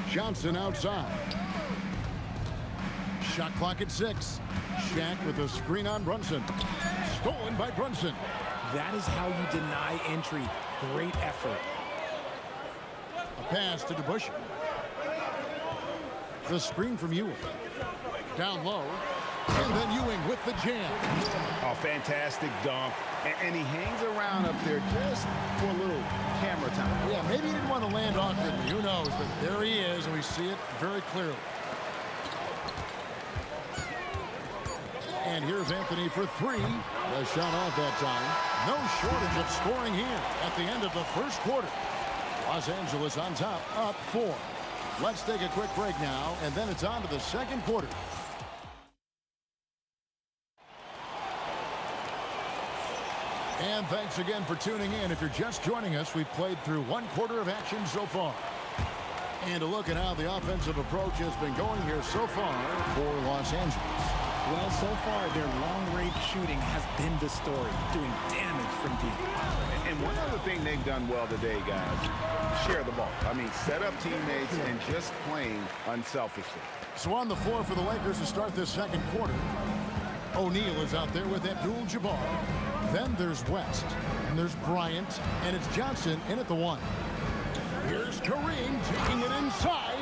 Johnson outside. Shot clock at 6. Shaq with a screen on Brunson. Stolen by Brunson. That is how you deny entry. Great effort. A pass to DeBusschere. The screen from Ewing. Down low. And then Ewing with the jam. Oh, fantastic dunk. And he hangs around up there just for a little camera time. Yeah, maybe he didn't want to land awkwardly. Who knows? But there he is, and we see it very clearly. And here's Anthony for 3. The shot off that time. No shortage of scoring here at the end of the first quarter. Los Angeles on top, up 4. Let's take a quick break now, and then it's on to the second quarter. And thanks again for tuning in. If you're just joining us, we've played through one quarter of action so far. And a look at how the offensive approach has been going here so far for Los Angeles. Well, so far, their long-range shooting has been the story, doing damage from deep. And one other thing they've done well today, guys, share the ball. I mean, set up teammates and just playing unselfishly. So on the floor for the Lakers to start this second quarter, O'Neal is out there with Abdul-Jabbar. Then there's West, and there's Bryant, and it's Johnson in at the 1. Here's Kareem taking it inside.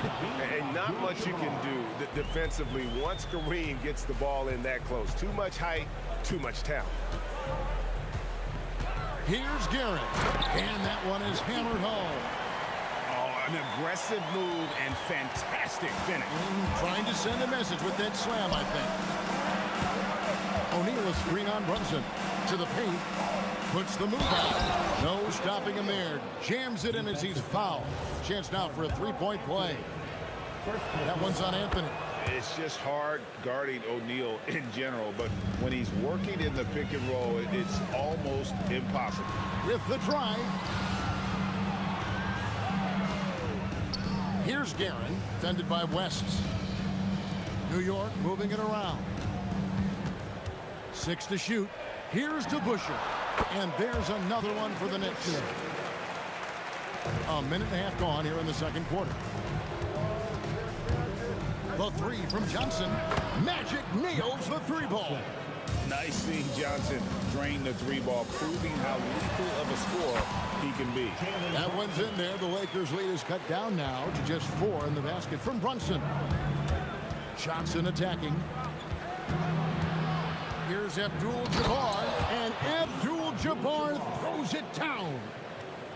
And not much you can do defensively once Kareem gets the ball in that close. Too much height, too much talent. Here's Garrett, and that one is hammered home. Oh, an aggressive move and fantastic finish. Trying to send a message with that slam, I think. O'Neal a screen on Brunson. To the paint, puts the move out. No stopping him there. Jams it in as he's fouled. Chance now for a three-point play. That one's on Anthony. It's just hard guarding O'Neal in general, but when he's working in the pick and roll, it's almost impossible. With the drive. Here's Guerin, defended by West. New York moving it around. 6 to shoot. Here's DeBusschere, and there's another one for the Knicks. A minute and a half gone here in the second quarter. The 3 from Johnson. Magic nails the 3-ball. Nice seeing Johnson drain the 3-ball, proving how lethal of a scorer he can be. That one's in there. The Lakers' lead is cut down now to just 4 in the basket from Brunson. Johnson attacking. Here's Abdul-Jabbar, and Abdul-Jabbar throws it down.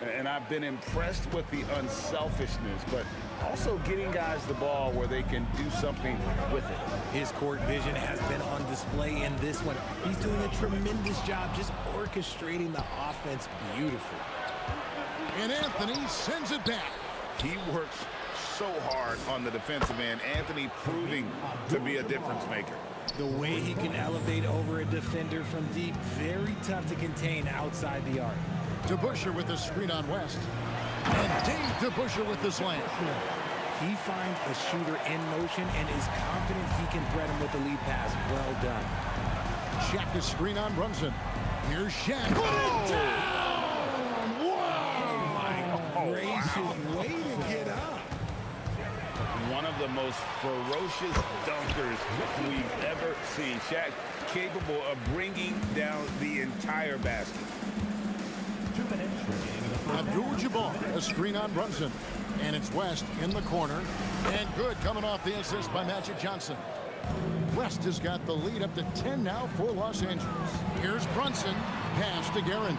And I've been impressed with the unselfishness, but also getting guys the ball where they can do something with it. His court vision has been on display in this one. He's doing a tremendous job just orchestrating the offense beautifully. And Anthony sends it back. He works so hard on the defensive end. Anthony proving to be a difference maker. The way he can elevate over a defender from deep, very tough to contain outside the arc. DeBusschere with the screen on West. And Dave DeBusschere with the slam. He finds a shooter in motion and is confident he can thread him with the lead pass. Well done. Shaq is screen on Brunson. Here's Shaq. Put it down! Way to get up. One of the most ferocious dunkers we've ever seen. Shaq capable of bringing down the entire basket. Abdul-Jabbar, a screen on Brunson. And it's West in the corner. And good coming off the assist by Magic Johnson. West has got the lead up to 10 now for Los Angeles. Here's Brunson. Pass to Guerin.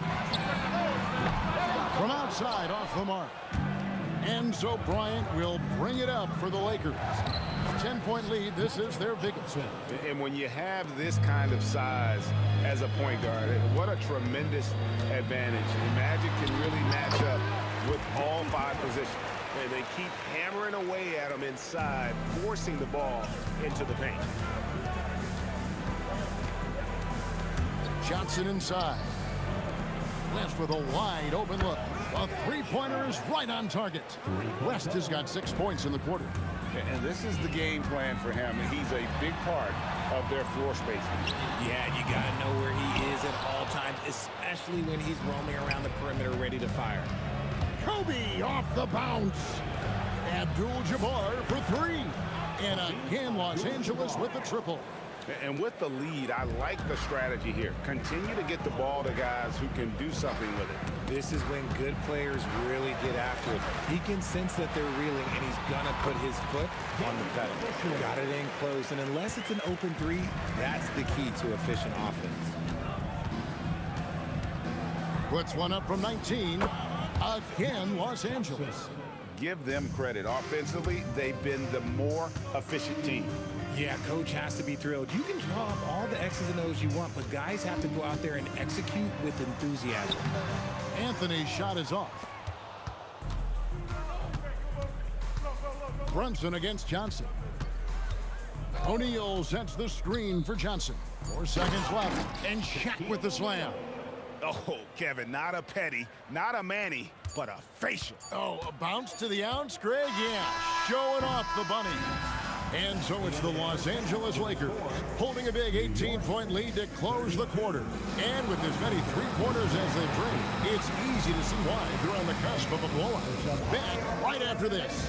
From outside off the mark. And so Bryant will bring it up for the Lakers. 10-point lead. This is their biggest. And when you have this kind of size as a point guard, what a tremendous advantage. And Magic can really match up with all 5 positions. And they keep hammering away at him inside, forcing the ball into the paint. Johnson inside. West with a wide open look. A three-pointer is right on target. West has got 6 points in the quarter. And this is the game plan for him. And he's a big part of their floor spacing. Yeah, you got to know where he is at all times, especially when he's roaming around the perimeter ready to fire. Kobe off the bounce. Abdul-Jabbar for 3. And again, Los Angeles with the triple. And with the lead, I like the strategy here. Continue to get the ball to guys who can do something with it. This is when good players really get after it. He can sense that they're reeling, and he's going to put his foot on the pedal. Got it in close, and unless it's an open 3, that's the key to efficient offense. Puts one up from 19. Again, Los Angeles. Give them credit. Offensively, they've been the more efficient team. Yeah, coach has to be thrilled. You can draw up all the X's and O's you want, but guys have to go out there and execute with enthusiasm. Anthony's shot is off. Brunson against Johnson. O'Neal sets the screen for Johnson. 4 seconds left, and Shaq with the slam. Oh, Kevin, not a petty, not a Manny, but a facial. Oh, a bounce to the ounce, Greg? Yeah, showing off the bunny. And so it's the Los Angeles Lakers holding a big 18-point lead to close the quarter. And with as many three-pointers as they bring, it's easy to see why they're on the cusp of a blowout. Back right after this.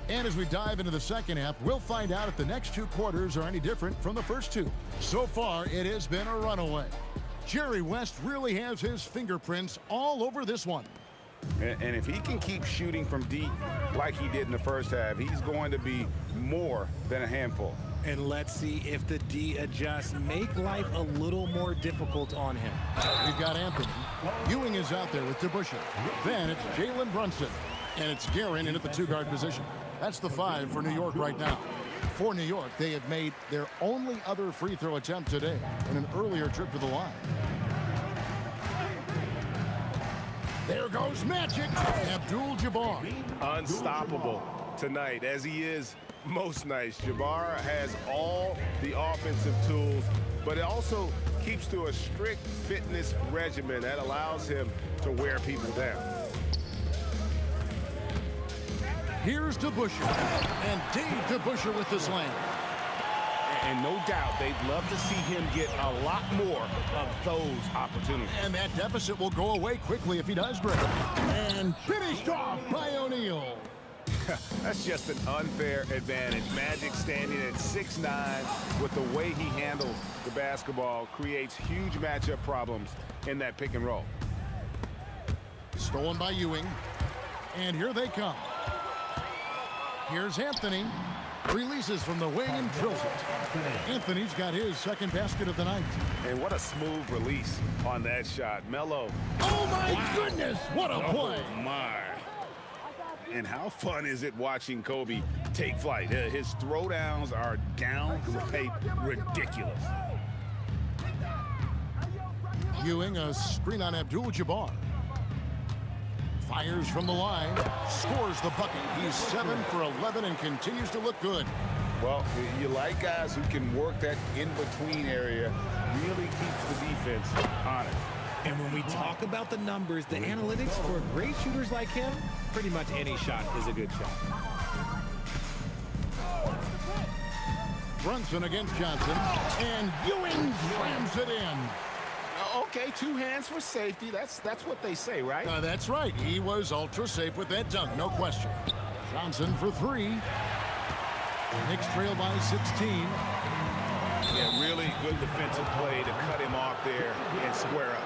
And as we dive into the second half, we'll find out if the next 2 quarters are any different from the first 2. So far, it has been a runaway. Jerry West really has his fingerprints all over this one. And if he can keep shooting from deep like he did in the first half, he's going to be more than a handful. And let's see if the D adjusts, make life a little more difficult on him. We've got Anthony. Ewing is out there with DeBusschere. Then it's Jalen Brunson. And it's Guerin in at the 2-guard position. That's the 5 for New York right now. For New York, they have made their only other free throw attempt today in an earlier trip to the line. There goes Magic. Abdul-Jabbar. Unstoppable tonight, as he is most nights. Jabbar has all the offensive tools, but it also keeps to a strict fitness regimen that allows him to wear people down. Here's DeBusschere, and Dave DeBusschere with the slam. And no doubt they'd love to see him get a lot more of those opportunities. And that deficit will go away quickly if he does, Greg. And finished off by O'Neal. That's just an unfair advantage. Magic standing at 6'9", with the way he handles the basketball, creates huge matchup problems in that pick and roll. Stolen by Ewing. And here they come. Here's Anthony. Releases from the wing and drills it. Anthony's got his second basket of the night. And what a smooth release on that shot. Melo. Oh, my goodness. What a play. Oh, my. And how fun is it watching Kobe take flight? His throwdowns are downright ridiculous. Ewing, a screen on Abdul-Jabbar. Fires from the line, scores the bucket. He's 7 for 11 and continues to look good. Well, you like guys who can work that in-between area, really keeps the defense honest. And when we talk about the numbers, the analytics for great shooters like him, pretty much any shot is a good shot. Brunson against Johnson, and Ewing slams it in. Okay, 2 hands for safety. That's what they say, right? That's right. He was ultra safe with that dunk, no question. Johnson for 3. Knicks trail by 16. Yeah, really good defensive play to cut him off there and square up.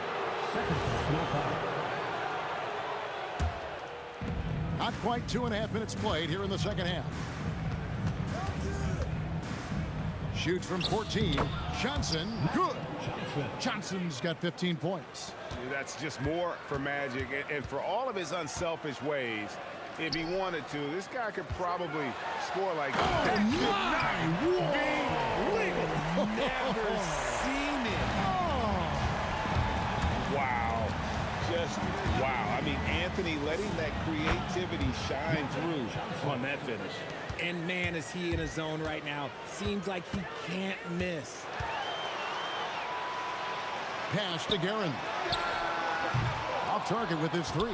Not quite 2.5 minutes played here in the second half. Shoots from 14. Johnson, good. Johnson's got 15 points. That's just more for Magic, and for all of his unselfish ways, if he wanted to, this guy could probably score like that. Never seen it. Wow. Just wow. I mean, Anthony letting that creativity shine through on that finish. And man, is he in a zone right now. Seems like he can't miss. Pass to Guerin. Off target with his 3.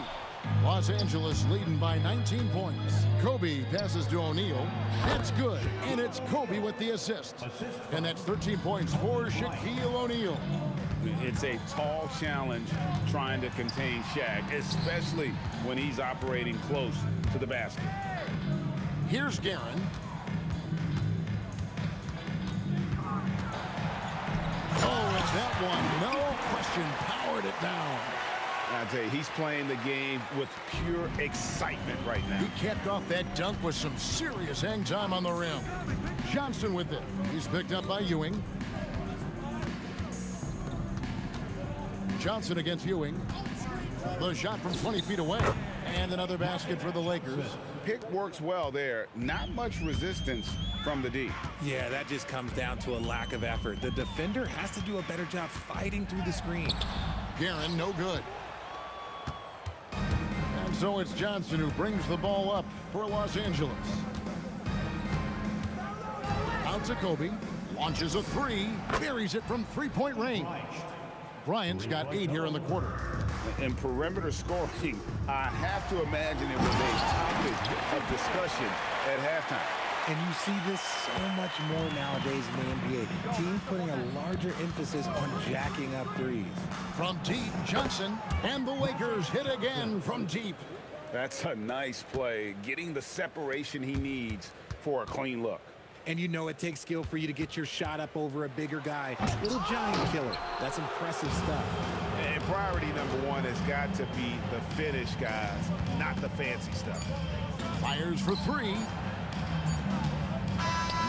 Los Angeles leading by 19 points. Kobe passes to O'Neal. That's good. And it's Kobe with the assist. And that's 13 points for Shaquille O'Neal. It's a tall challenge trying to contain Shaq, especially when he's operating close to the basket. Here's Guerin. Oh, and that one, no question, powered it down. I tell you, he's playing the game with pure excitement right now. He capped off that dunk with some serious hang time on the rim. Johnson with it. He's picked up by Ewing. Johnson against Ewing. The shot from 20 feet away. And another basket for the Lakers. Pick works well there. Not much resistance from the D. Yeah, that just comes down to a lack of effort. The defender has to do a better job fighting through the screen. Guerin, no good. And so it's Johnson who brings the ball up for Los Angeles. Out to Kobe. Launches a 3. Buries it from 3-point range. Bryant's got 8 here in the quarter. In perimeter scoring, I have to imagine it was a topic of discussion at halftime. And you see this so much more nowadays in the NBA. Teams putting a larger emphasis on jacking up threes. From deep, Johnson, and the Lakers hit again from deep. That's a nice play, getting the separation he needs for a clean look. And you know it takes skill for you to get your shot up over a bigger guy. Little giant killer. That's impressive stuff. And priority number 1 has got to be the finish, guys, not the fancy stuff. Fires for 3.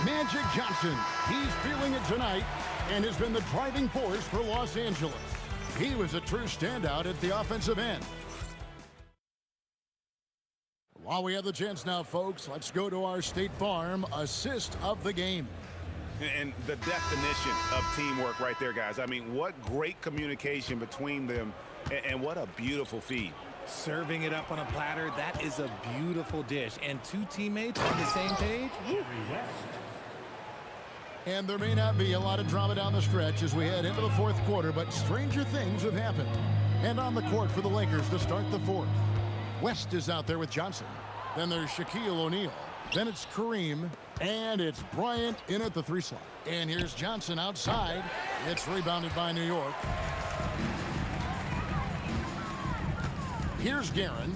Magic Johnson. He's feeling it tonight and has been the driving force for Los Angeles. He was a true standout at the offensive end. While we have the chance now, folks, let's go to our State Farm assist of the game. And the definition of teamwork right there, guys. I mean, what great communication between them, and what a beautiful feed. Serving it up on a platter, that is a beautiful dish. And 2 teammates on the same page. And there may not be a lot of drama down the stretch as we head into the 4th quarter, but stranger things have happened. And on the court for the Lakers to start the 4th. West is out there with Johnson. Then there's Shaquille O'Neal. Then it's Kareem. And it's Bryant in at the 3 slot. And here's Johnson outside. It's rebounded by New York. Here's Guerin.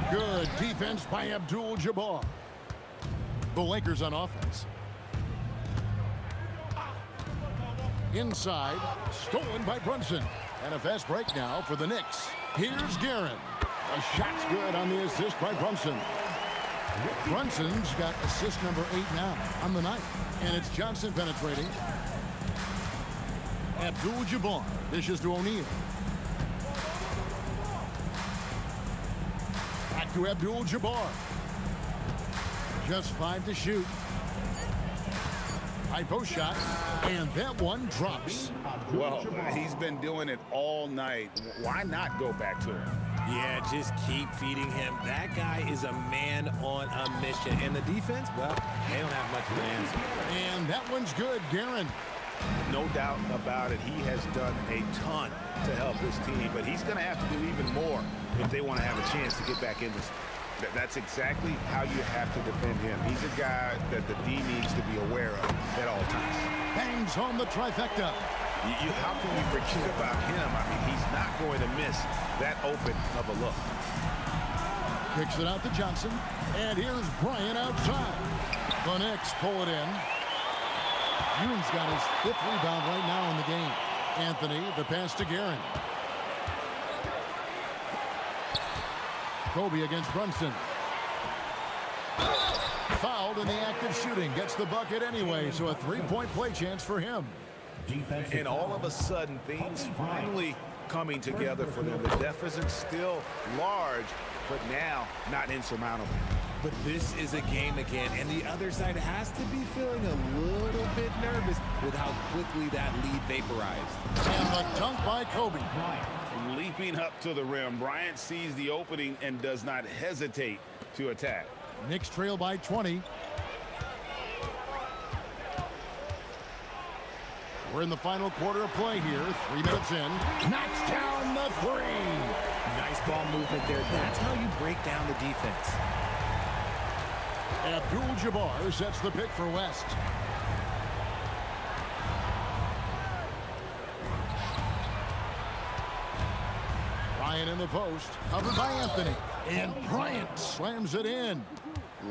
Good defense by Abdul-Jabbar. The Lakers on offense. Inside, stolen by Brunson. And a fast break now for the Knicks. Here's Guerin. A shot's good on the assist by Brunson. Brunson's got assist number 8 now on the night. And it's Johnson penetrating. Abdul-Jabbar dishes to O'Neal. Back to Abdul-Jabbar. Just 5 to shoot. High post shot, and that one drops. Well, he's been doing it all night. Why not go back to him? Yeah, just keep feeding him. That guy is a man on a mission. And the defense, well, they don't have much of an answer. And that one's good, Guerin. No doubt about it. He has done a ton to help this team, but he's going to have to do even more if they want to have a chance to get back in this. That's exactly how you have to defend him. He's a guy that the D needs to be aware of at all times. Bangs home the trifecta. How can we forget about him? I mean, he's not going to miss that open of a look. Kicks it out to Johnson. And here's Bryant outside. The Knicks pull it in. Ewing's got his 5th rebound right now in the game. Anthony, the pass to Guerin. Kobe against Brunson. Fouled in the act of shooting. Gets the bucket anyway, so a 3-point play chance for him. And all of a sudden, things finally coming together for them. The deficit's still large, but now not insurmountable. But this is a game again, and the other side has to be feeling a little bit nervous with how quickly that lead vaporized. And the dunk by Kobe. Leaping up to the rim, Bryant sees the opening and does not hesitate to attack. Knicks trail by 20. We're in the final quarter of play here. 3 minutes in. Knocks down the 3. Nice ball movement there. That's how you break down the defense. Abdul-Jabbar sets the pick for West. Bryant in the post, covered by Anthony. And Bryant slams it in.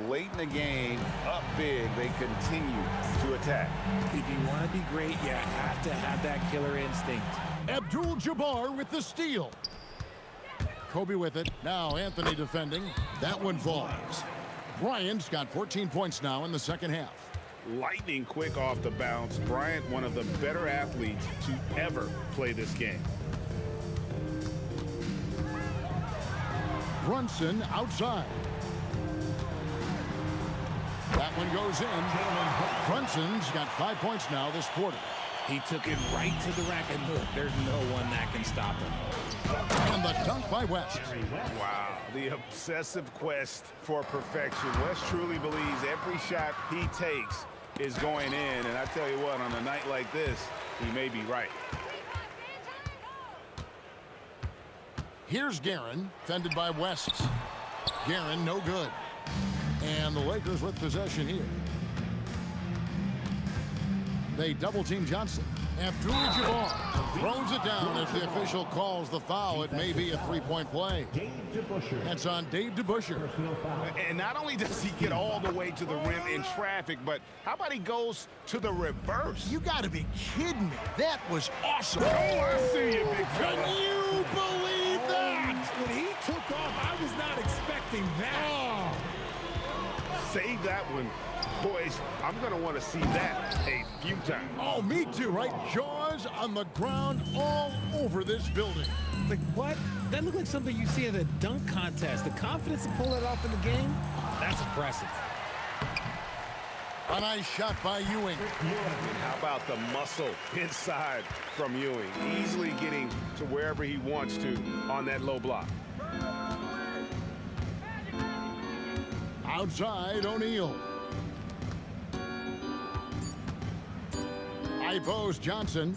Late in the game, up big, they continue to attack. If you want to be great, you have to have that killer instinct. Abdul-Jabbar with the steal. Kobe with it. Now Anthony defending. That one falls. Bryant's got 14 points now in the second half. Lightning quick off the bounce. Bryant, one of the better athletes to ever play this game. Brunson outside. That one goes in. Brunson's got 5 points now this quarter. He took it right to the rack, and look, there's no one that can stop him. And the dunk by West. Wow, the obsessive quest for perfection. West truly believes every shot he takes is going in, and I tell you what, on a night like this, he may be right. Here's Guerin, fended by West. Guerin, no good. And the Lakers with possession here. They double-team Johnson. Abdul-Jabbar throws it down as the official calls the foul. It may be a 3-point play. That's on Dave DeBusschere. And not only does he get all the way to the rim in traffic, but how about he goes to the reverse? You got to be kidding me. That was awesome. Oh, I see you, big fella. Can you believe that? When he took off, I was not expecting that. Save that one. Boys, I'm going to want to see that a few times. Oh, me too, right? Jaws on the ground all over this building. Like, what? That looked like something you see at a dunk contest. The confidence to pull it off in the game, that's impressive. A nice shot by Ewing. And how about the muscle inside from Ewing? Easily getting to wherever he wants to on that low block. Outside, O'Neal. High post, Johnson.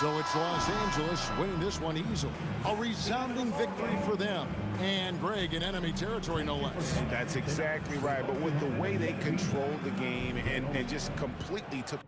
So it's Los Angeles winning this one easily. A resounding victory for them. And Greg in enemy territory, no less. That's exactly right. But with the way they controlled the game and just completely took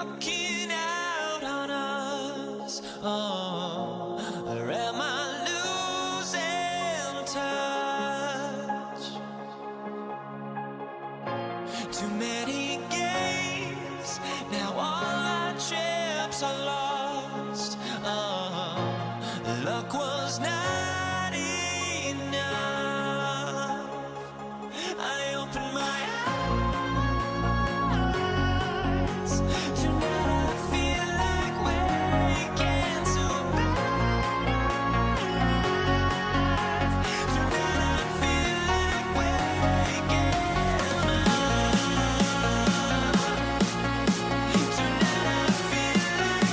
walking out on us. Oh, or am I losing touch? Too many games, now all our chips are lost. Oh, luck was not enough. I opened my eyes. Tonight I feel like waking to life. Tonight I feel like waking up. Tonight I feel like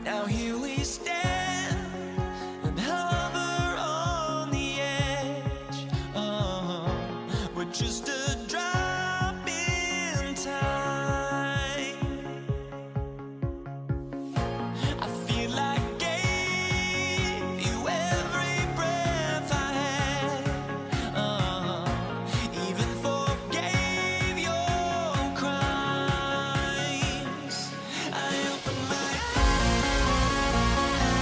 now here we stand and hover on the edge. Oh, we're just a drop in time. I feel like I gave you every breath I had. Even forgave your crimes. I opened my eyes.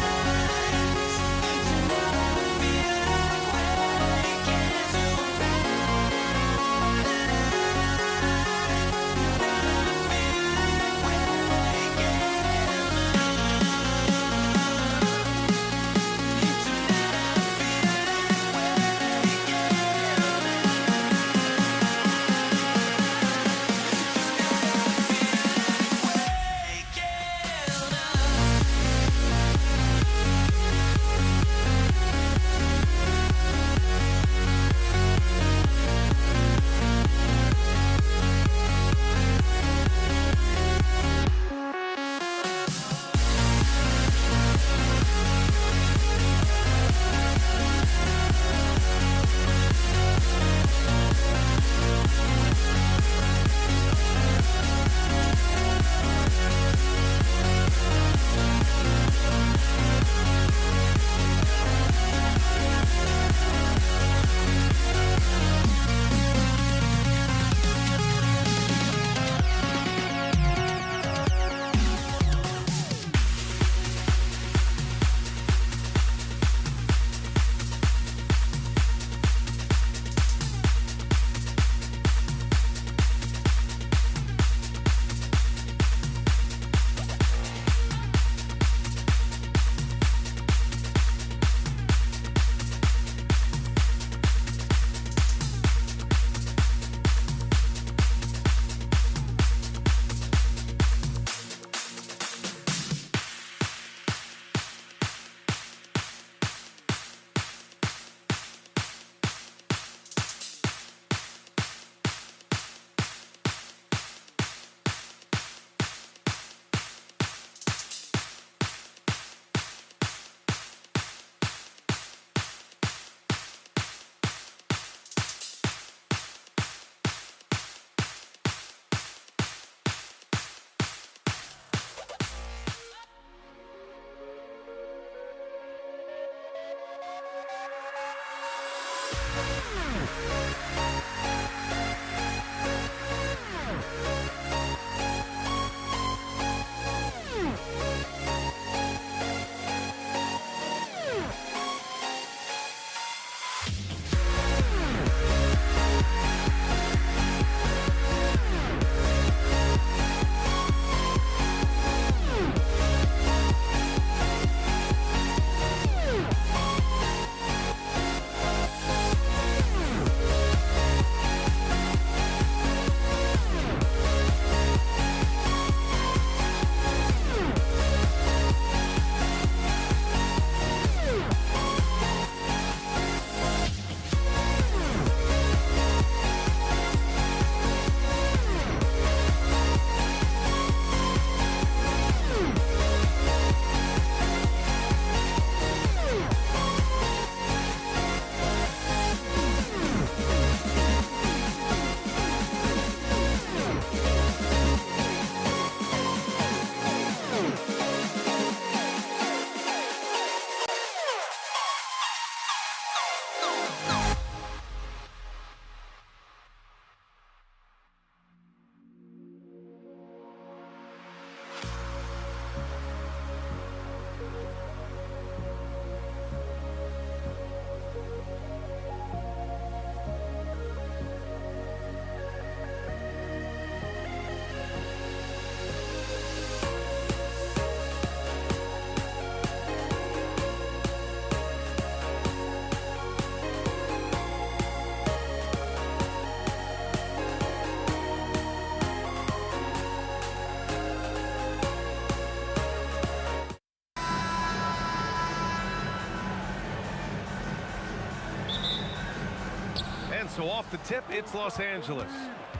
So off the tip, it's Los Angeles.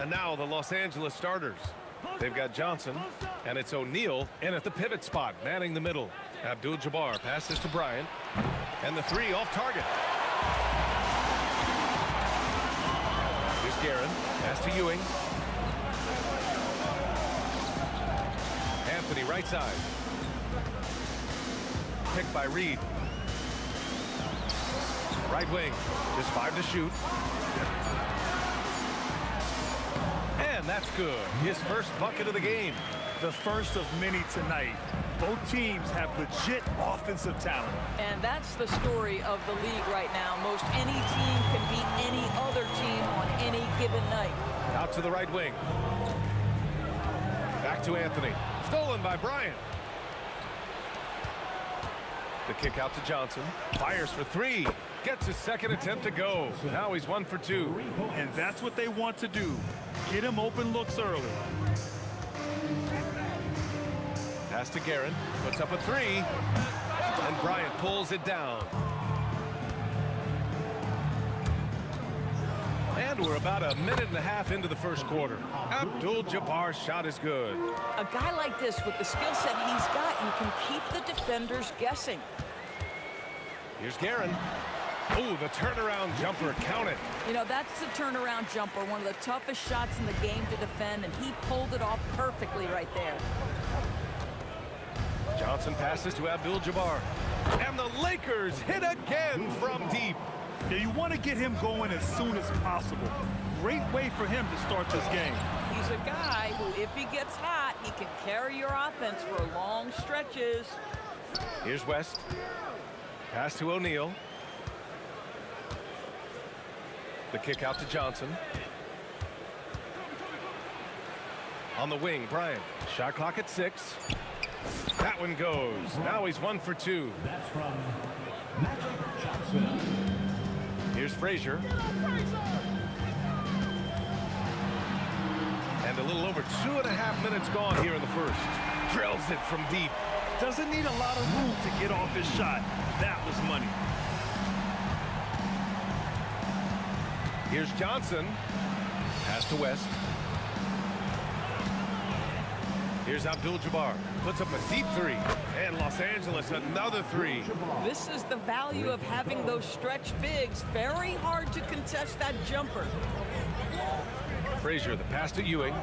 And now the Los Angeles starters. They've got Johnson, and it's O'Neal in at the pivot spot, manning the middle. Abdul-Jabbar passes to Bryant, and the three off target. Here's Guerin, pass to Ewing. Anthony right side. Picked by Reed. Right wing, just 5 to shoot. And that's good. His first bucket of the game. The first of many tonight. Both teams have legit offensive talent. And that's the story of the league right now. Most any team can beat any other team on any given night. Out to the right wing. Back to Anthony. Stolen by Bryant. The kick out to Johnson. Fires for three. Gets his second attempt to go. Now he's 1 for 2. And that's what they want to do. Get him open looks early. Pass to Guerin. Puts up a three. And Bryant pulls it down. And we're about a minute and a half into the first quarter. Abdul-Jabbar's shot is good. A guy like this with the skill set he's got, you can keep the defenders guessing. Here's Guerin. Oh, the turnaround jumper, count it. You know, that's the turnaround jumper, one of the toughest shots in the game to defend, and he pulled it off perfectly right there. Johnson passes to Abdul-Jabbar. And the Lakers hit again from deep. Yeah, you want to get him going as soon as possible. Great way for him to start this game. He's a guy who, if he gets hot, he can carry your offense for long stretches. Here's West. Pass to O'Neal. The kick out to Johnson. On the wing, Bryant. Shot clock at 6. That one goes. Now he's 1 for 2. That's from Magic Johnson. Here's Frazier. And a little over 2.5 minutes gone here in the first. Drills it from deep. Doesn't need a lot of room to get off his shot. That was money. Here's Johnson. Pass to West. Here's Abdul-Jabbar. Puts up a deep three. And Los Angeles another three. This is the value of having those stretch bigs. Very hard to contest that jumper. Frazier, the pass to Ewing.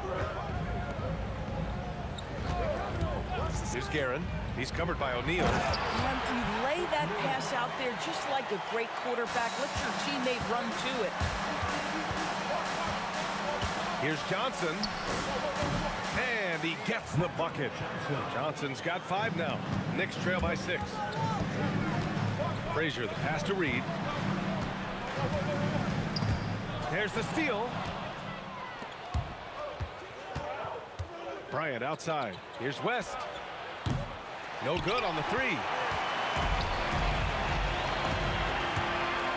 Here's Guerin. He's covered by O'Neal. And you lay that pass out there just like a great quarterback. Let your teammate run to it. Here's Johnson. And he gets the bucket. Johnson's got 5 now. Knicks trail by 6. Frazier, the pass to Reed. There's the steal. Bryant outside. Here's West. No good on the 3.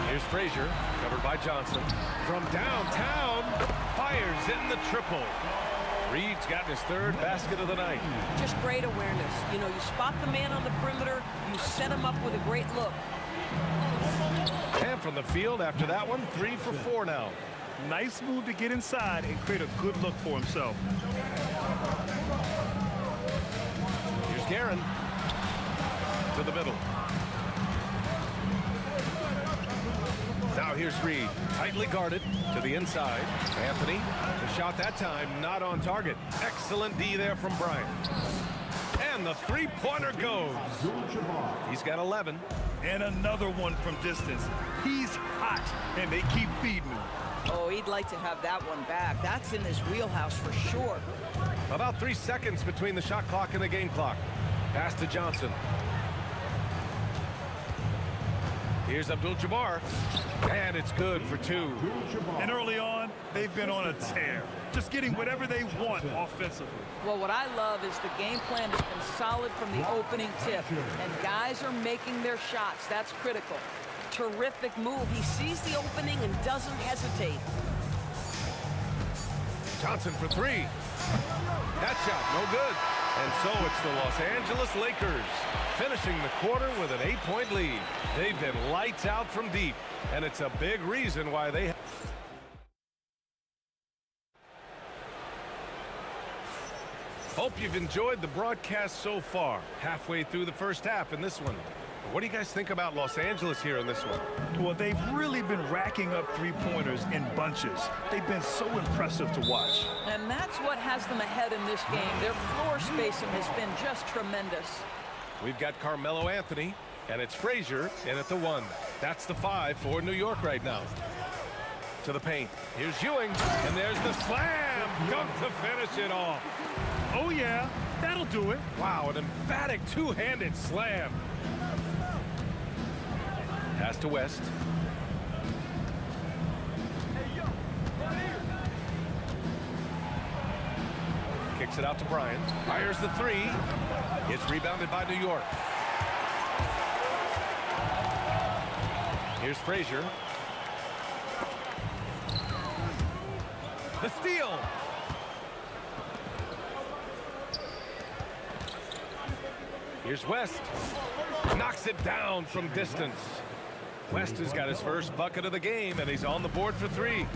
Here's Frazier, covered by Johnson. From downtown, fires in the triple. Reed's gotten his 3rd basket of the night. Just great awareness. You know, you spot the man on the perimeter, you set him up with a great look. And from the field after that one, 3 for 4 now. Nice move to get inside and create a good look for himself. Here's Guerin. To the middle. Now here's Reed, tightly guarded to the inside. Anthony, the shot that time not on target. Excellent D there from Bryant. And the three-pointer goes. He's got 11. And another one from distance. He's hot, and they keep feeding him. Oh, he'd like to have that one back. That's in his wheelhouse for sure. About 3 seconds between the shot clock and the game clock. Pass to Johnson. Here's Abdul-Jabbar, and it's good for 2. And early on, they've been on a tear, just getting whatever they want offensively. Well, what I love is the game plan has been solid from the opening tip, and guys are making their shots. That's critical. Terrific move. He sees the opening and doesn't hesitate. Johnson for 3. That shot, no good. And so it's the Los Angeles Lakers finishing the quarter with an 8-point lead. They've been lights out from deep, and it's a big reason why they Hope you've enjoyed the broadcast so far. Halfway through the first half in this one. What do you guys think about Los Angeles here in this one? Well, they've really been racking up three-pointers in bunches. They've been so impressive to watch. And that's what has them ahead in this game. Their floor spacing has been just tremendous. We've got Carmelo Anthony, and it's Frazier in at the 1. That's the 5 for New York right now. To the paint. Here's Ewing, and there's the slam. Dunk to finish it off. Oh, yeah, that'll do it. Wow, an emphatic two-handed slam. Pass to West. Kicks it out to Bryant. Fires the 3. It's rebounded by New York. Here's Frazier. The steal. Here's West. Knocks it down from distance. West has got his first bucket of the game, and he's on the board for 3.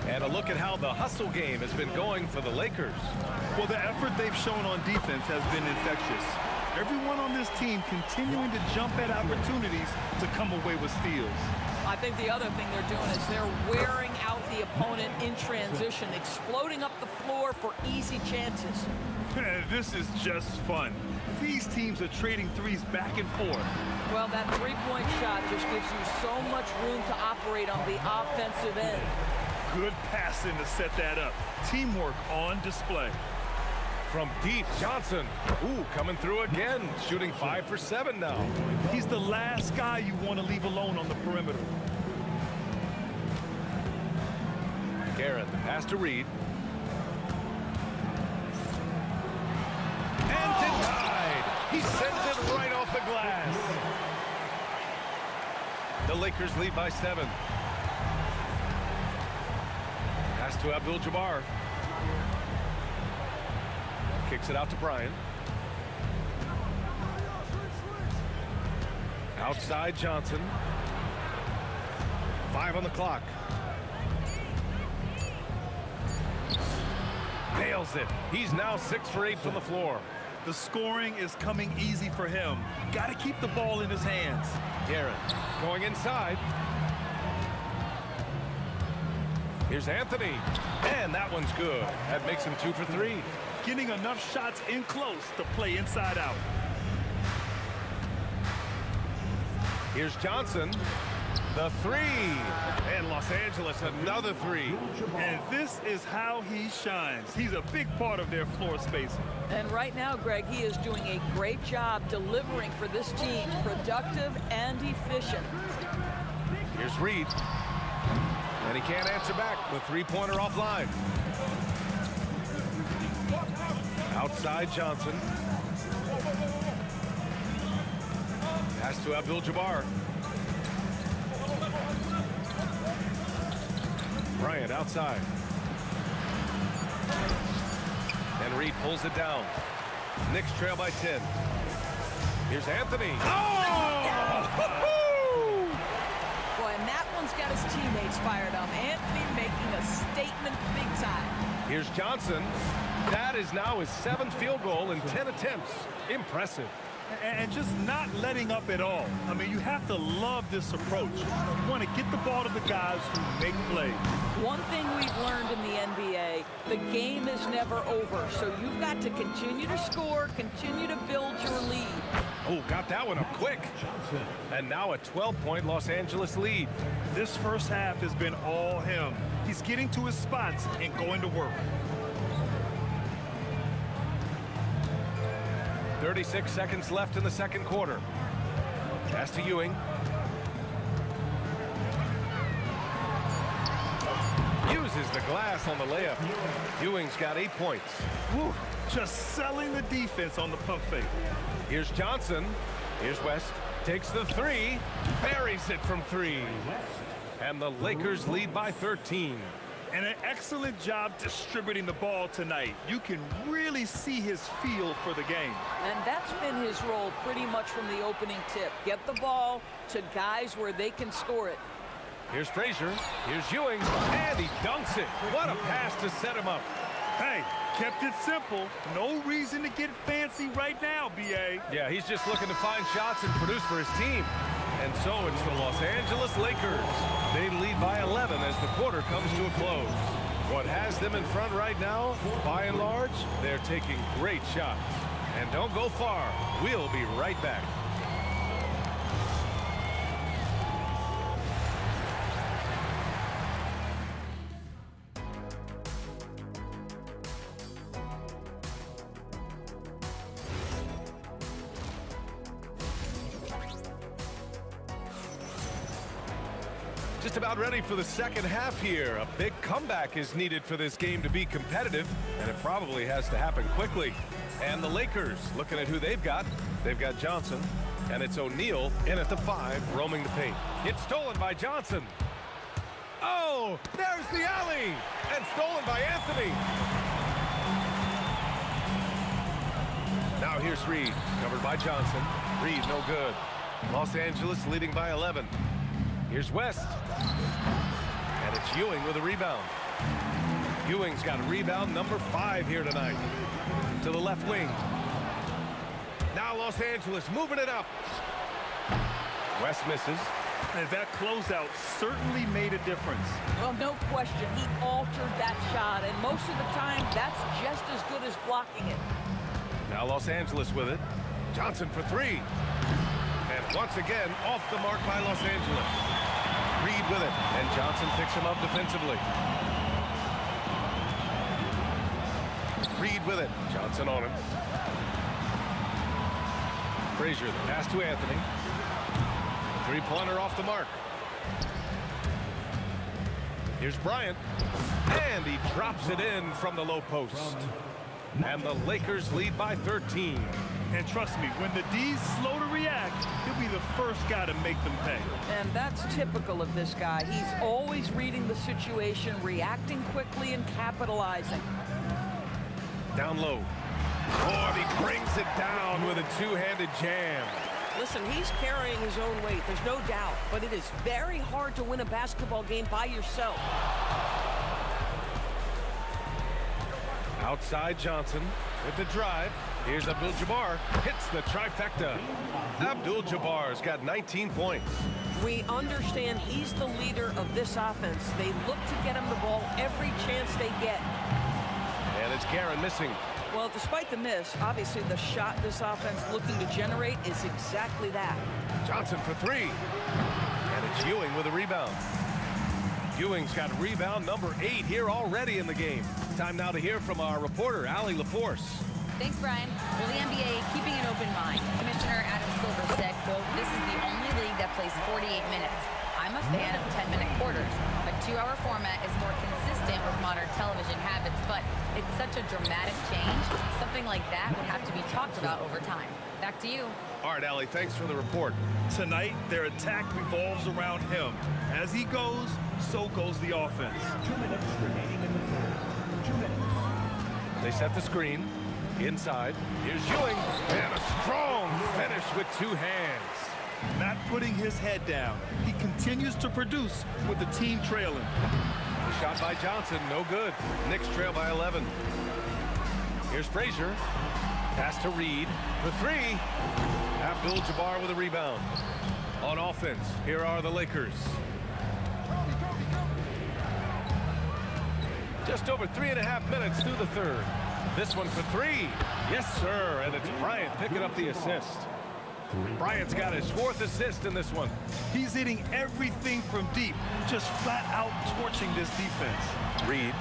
And a look at how the hustle game has been going for the Lakers. Well, the effort they've shown on defense has been infectious. Everyone on this team continuing to jump at opportunities to come away with steals. I think the other thing they're doing is they're wearing out the opponent in transition, exploding up the floor for easy chances. This is just fun. These teams are trading threes back and forth. Well, that three-point shot just gives you so much room to operate on the offensive end. Good passing to set that up. Teamwork on display. From deep, Johnson. Ooh, coming through again. Shooting 5 for 7 now. He's the last guy you want to leave alone on the perimeter. Garrett, the pass to Reed. And denied. He sends it right off the glass. The Lakers lead by 7. Pass to Abdul-Jabbar. Kicks it out to Bryant. Outside Johnson. 5 on the clock. Nails it. He's now 6 for 8 from the floor. The scoring is coming easy for him. Got to keep the ball in his hands. Garrett going inside. Here's Anthony. And that one's good. That makes him 2 for 3. Getting enough shots in close to play inside out. Here's Johnson. The 3. And Los Angeles another 3. And this is how he shines. He's a big part of their floor spacing. And right now, Greg, he is doing a great job delivering for this team. Productive and efficient. Here's Reed. And he can't answer back. The three-pointer offline. Outside Johnson. Pass to Abdul-Jabbar. Bryant outside. And Reed pulls it down. Knicks trail by 10. Here's Anthony. Oh! Boy, and that one's got his teammates fired up. Anthony making a statement big time. Here's Johnson. That is now his 7th field goal in 10 attempts. Impressive. And just not letting up at all. I mean, you have to love this approach. You want to get the ball to the guys who make plays. One thing we've learned in the NBA, the game is never over. So you've got to continue to score, continue to build your lead. Oh, got that one up quick. And now a 12-point Los Angeles lead. This first half has been all him. He's getting to his spots and going to work. 36 seconds left in the second quarter. Pass to Ewing. Uses the glass on the layup. Ewing's got 8 points. Whew, just selling the defense on the pump fake. Here's Johnson. Here's West. Takes the 3. Buries it from 3. And the Lakers lead by 13. And an excellent job distributing the ball tonight. You can really see his feel for the game. And that's been his role pretty much from the opening tip. Get the ball to guys where they can score it. Here's Frazier. Here's Ewing. And he dunks it. What a pass to set him up. Hey, Kept it simple. No reason to get fancy right now, B.A. Yeah, he's just looking to find shots and produce for his team. And so it's the Los Angeles Lakers. They lead by 11 as the quarter comes to a close. What has them in front right now, by and large, they're taking great shots. And don't go far. We'll be right back. Just about ready for the second half here. A big comeback is needed for this game to be competitive, and it probably has to happen quickly. And the Lakers, looking at who they've got Johnson, and it's O'Neal in at the 5, roaming the paint. It's stolen by Johnson. Oh, there's the alley, and stolen by Anthony. Now here's Reed, covered by Johnson. Reed, no good. Los Angeles leading by 11. Here's West. And it's Ewing with a rebound. Ewing's got rebound number 5 here tonight. To the left wing. Now Los Angeles moving it up. West misses. And that closeout certainly made a difference. Well, no question. He altered that shot, and most of the time, that's just as good as blocking it. Now Los Angeles with it. Johnson for 3. And once again, off the mark by Los Angeles. Reed with it, and Johnson picks him up defensively. Reed with it. Johnson on him. Frazier, the pass to Anthony. Three-pointer off the mark. Here's Bryant. And he drops it in from the low post. And the Lakers lead by 13. And trust me, when the D's slow to react, he'll be the first guy to make them pay. And that's typical of this guy. He's always reading the situation, reacting quickly, and capitalizing. Down low. Oh, and he brings it down with a two-handed jam. Listen, he's carrying his own weight, there's no doubt. But it is very hard to win a basketball game by yourself. Outside Johnson with the drive. Here's Abdul-Jabbar. Hits the trifecta. Abdul-Jabbar's got 19 points. We understand he's the leader of this offense. They look to get him the ball every chance they get. And it's Guerin missing. Well, despite the miss, obviously the shot this offense looking to generate is exactly that. Johnson for 3. And it's Ewing with a rebound. Ewing's got rebound number 8 here already in the game. Time now to hear from our reporter, Allie LaForce. Thanks, Brian. Well, the NBA keeping an open mind. Commissioner Adam Silver said, quote, "This is the only league that plays 48 minutes. I'm a fan of 10-minute quarters. A 2-hour format is more consistent with modern television habits, but it's such a dramatic change. Something like that would have to be talked about over time." Back to you. All right, Allie, thanks for the report. Tonight, their attack revolves around him. As he goes, so goes the offense. 2 minutes remaining in the third. 2 minutes. They set the screen. Inside. Here's Ewing. And a strong finish with 2 hands. Not putting his head down. He continues to produce with the team trailing. The shot by Johnson, no good. Knicks trail by 11. Here's Frazier. Pass to Reed for 3. Abdul-Jabbar with a rebound. On offense, here are the Lakers. Just over 3.5 minutes through the third. This one for 3. Yes, sir. And it's Bryant picking up the assist. Bryant's got his 4th assist in this one. He's hitting everything from deep, just flat out torching this defense. Reed.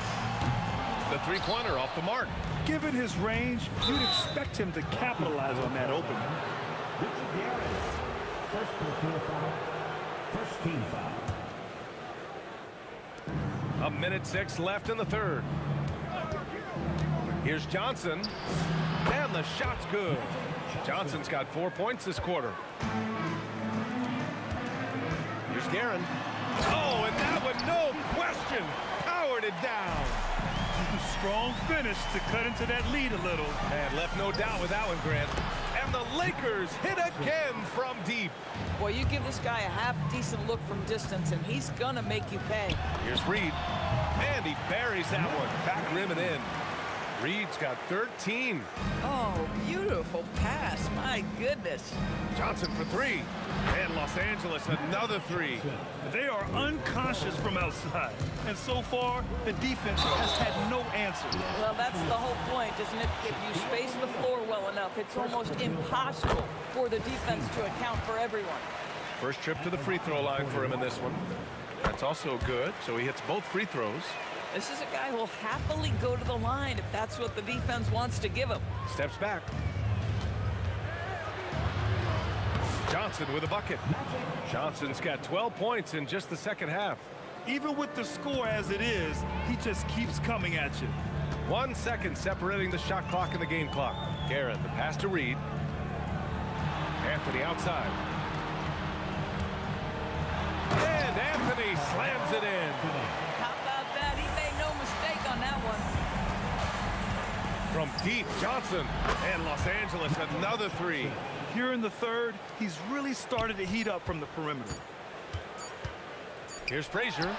The three-pointer off the mark. Given his range, you'd expect him to capitalize on that opening. First personal foul. First team foul. 1:06 left in the third. Here's Johnson. And the shot's good. Johnson's got 4 points this quarter. Here's Guerin. Oh, and that one, no question, powered it down. Strong finish to cut into that lead a little. And left no doubt with that one, Grant. And the Lakers hit again from deep. Boy, you give this guy a half-decent look from distance, and he's gonna make you pay. Here's Reed. And he buries that one. Back rim and in. Reed's got 13. Oh, beautiful pass. My goodness. Johnson for 3. And Los Angeles another 3. They are unconscious from outside. And so far, the defense has had no answer. Well, that's the whole point, isn't it? If you space the floor well enough, it's almost impossible for the defense to account for everyone. First trip to the free throw line for him in this one. That's also good, so he hits both free throws. This is a guy who will happily go to the line if that's what the defense wants to give him. Steps back. Johnson with a bucket. Johnson's got 12 points in just the second half. Even with the score as it is, he just keeps coming at you. 1 second separating the shot clock and the game clock. Garrett, the pass to Reed. Anthony outside. And Anthony slams it in. How about that? He made no mistake on that one. From deep, Johnson. And Los Angeles another 3. Here in the third, he's really started to heat up from the perimeter. Here's Frazier.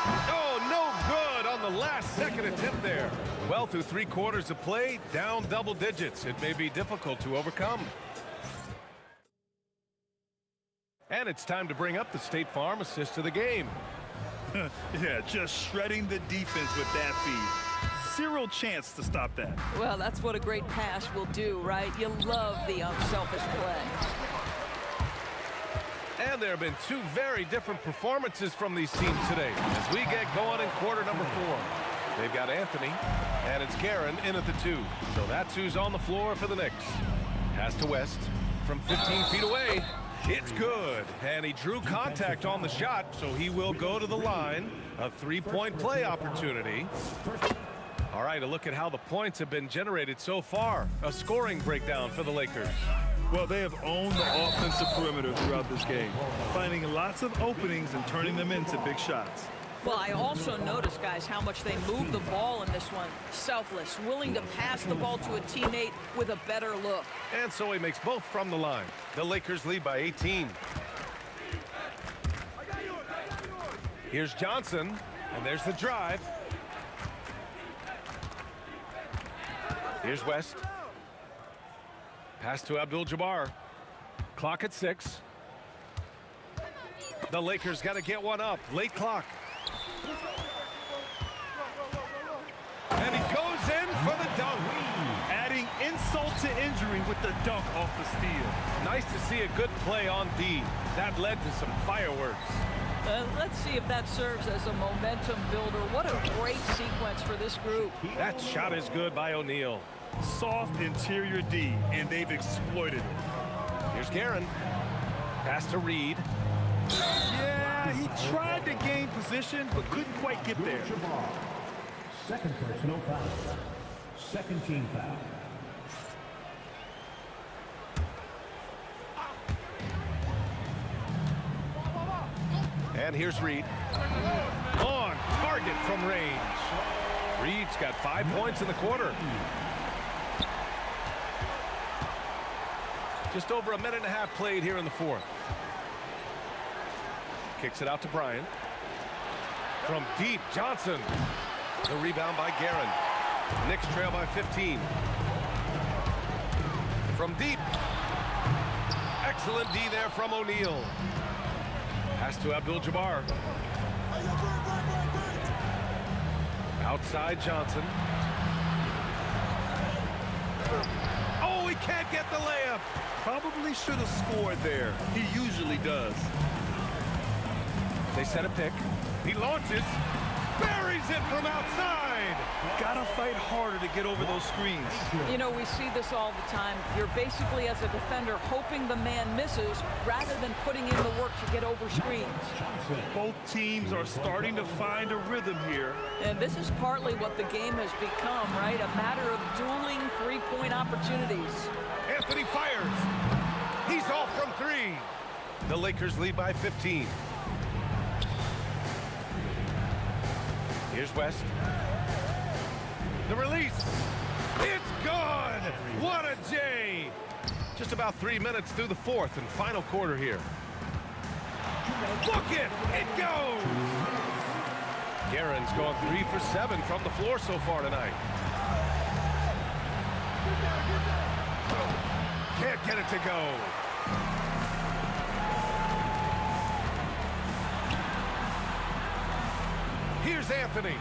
Oh, no good on the last second attempt there. Well, through 3 quarters of play, down double digits. It may be difficult to overcome. And it's time to bring up the State Farm assist of the game. Yeah, just shredding the defense with that feed. Zero chance to stop that. Well, that's what a great pass will do, right? You love the unselfish play. And there have been 2 very different performances from these teams today as we get going in quarter number 4. They've got Anthony, and it's Guerin in at the 2. So that's who's on the floor for the Knicks. Pass to West from 15 feet away. It's good, and he drew contact on the shot, so he will go to the line. A 3-point play opportunity. All right, a look at how the points have been generated so far. A scoring breakdown for the Lakers. Well, they have owned the offensive perimeter throughout this game, finding lots of openings and turning them into big shots. Well, I also noticed, guys, how much they moved the ball in this one. Selfless, willing to pass the ball to a teammate with a better look. And so he makes both from the line. The Lakers lead by 18. Here's Johnson, and there's the drive. Here's West. Pass to Abdul-Jabbar. Clock at 6. The Lakers got to get one up. Late clock. And he goes in for the dunk. Adding insult to injury with the dunk off the steal. Nice to see a good play on D. That led to some fireworks. Let's see if that serves as a momentum builder. What a great sequence for this group. That shot is good by O'Neal. Soft interior D, and they've exploited it. Here's Guerin. Pass to Reed. Yeah, he tried to gain position, but couldn't quite get there. Second personal foul. Second team foul. And here's Reed. On target from range. Reed's got 5 points in the quarter. Just over a minute and a half played here in the 4th. Kicks it out to Bryant. From deep, Johnson. The rebound by Guerin. Knicks trail by 15. From deep. Excellent D there from O'Neal. Pass to Abdul-Jabbar. Outside Johnson. Oh, he can't get the layup. Probably should have scored there. He usually does. They set a pick. He launches. Buries it from outside. Gotta fight harder to get over those screens. You know, we see this all the time. You're basically, as a defender, hoping the man misses rather than putting in the work to get over screens. Both teams are starting to find a rhythm here. And this is partly what the game has become, right? A matter of dueling three-point opportunities. Anthony fires. He's off from 3. The Lakers lead by 15. Here's West. The release. It's gone. What a J. Just about 3 minutes through the 4th and final quarter here. Look it. It goes. Guerin's gone 3 for 7 from the floor so far tonight. Can't get it to go. Here's Anthony.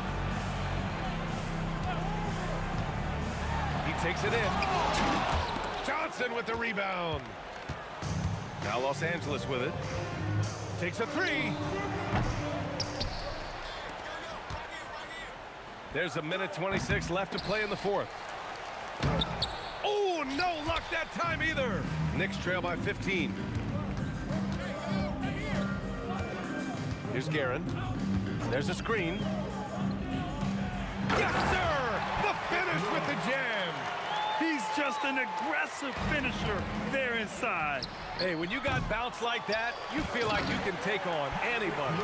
He takes it in. Johnson with the rebound. Now Los Angeles with it. Takes a three. There's a minute 26 left to play in the fourth. Oh, no luck that time either. Knicks trail by 15. Here's Guerin. There's a screen. Yes, sir! The finish with the jam. He's just an aggressive finisher there inside. Hey, when you got bounce like that, you feel like you can take on anybody.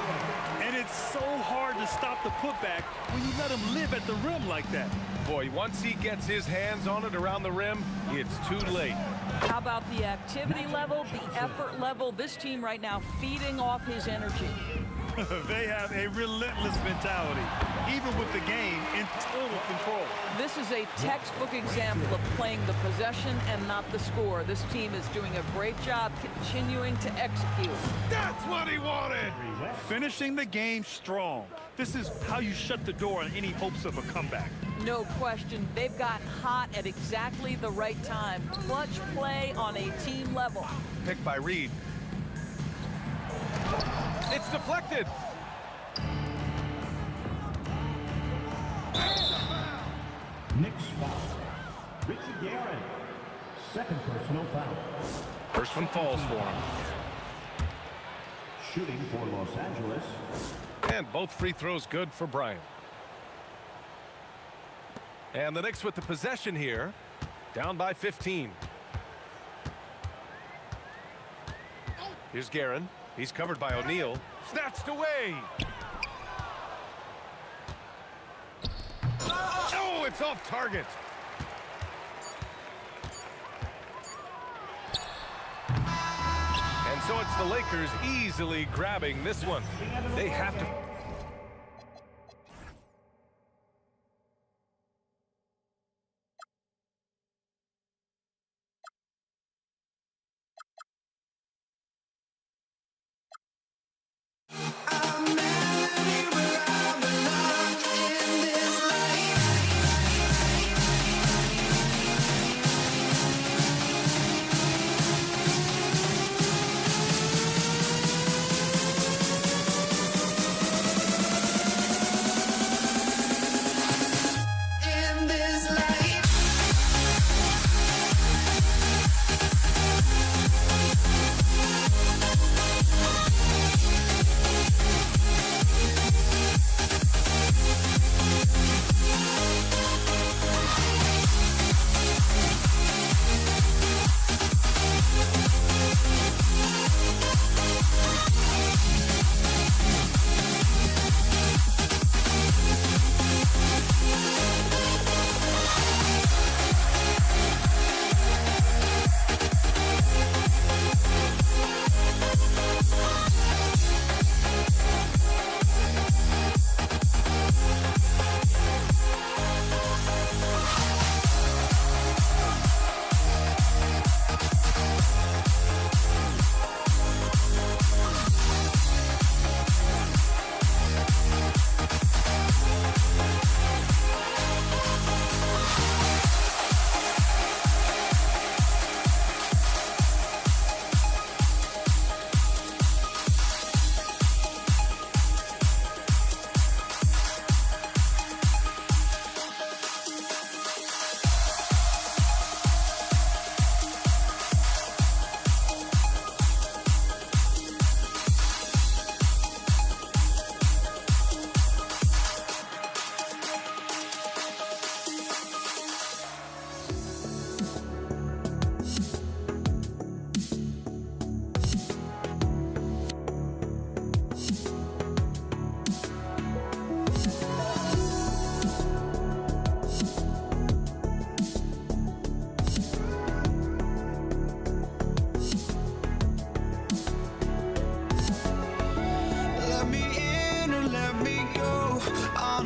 And it's so hard to stop the putback when you let him live at the rim like that. Boy, once he gets his hands on it around the rim, it's too late. How about the activity level, the effort level? This team right now feeding off his energy. They have a relentless mentality, even with the game in total control. This is a textbook example of playing the possession and not the score. This team is doing a great job continuing to execute. That's what he wanted! Finishing the game strong. This is how you shut the door on any hopes of a comeback. No question, they've got hot at exactly the right time. Clutch play on a team level. Picked by Reed. It's deflected. Knicks foul. Richard Guerin. Second personal foul. First one falls for him. Shooting for Los Angeles. And both free throws good for Bryant. And the Knicks with the possession here. Down by 15. Here's Guerin. He's covered by O'Neal. Snatched away. Oh, it's off target. And so it's the Lakers easily grabbing this one. They have to...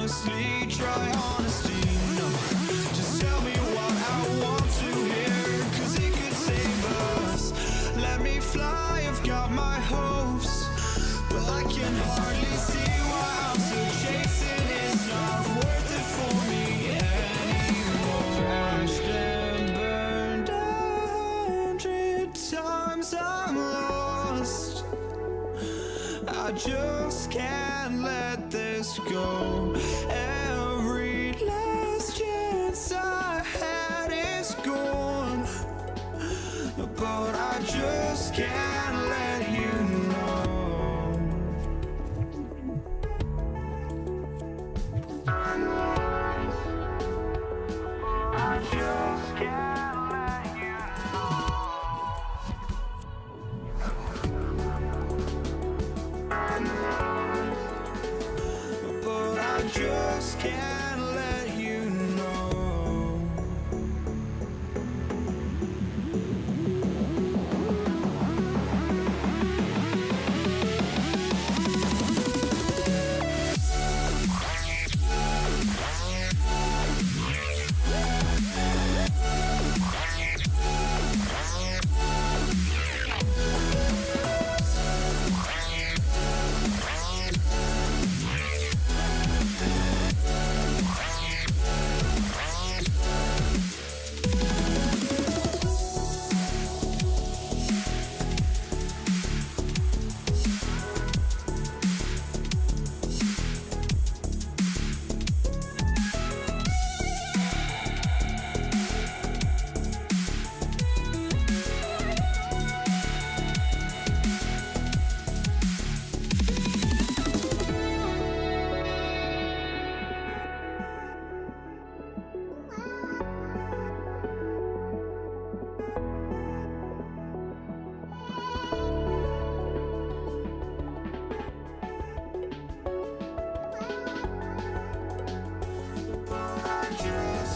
honestly, try honesty, no. Just tell me what I want to can hardly see why I'm still chasing. It's not worth it for me anymore. Crashed and burned 100 times I'm lost. I just can't let this go. Every last chance I had is gone, but I just can't let you know. I just can't let you know. But I just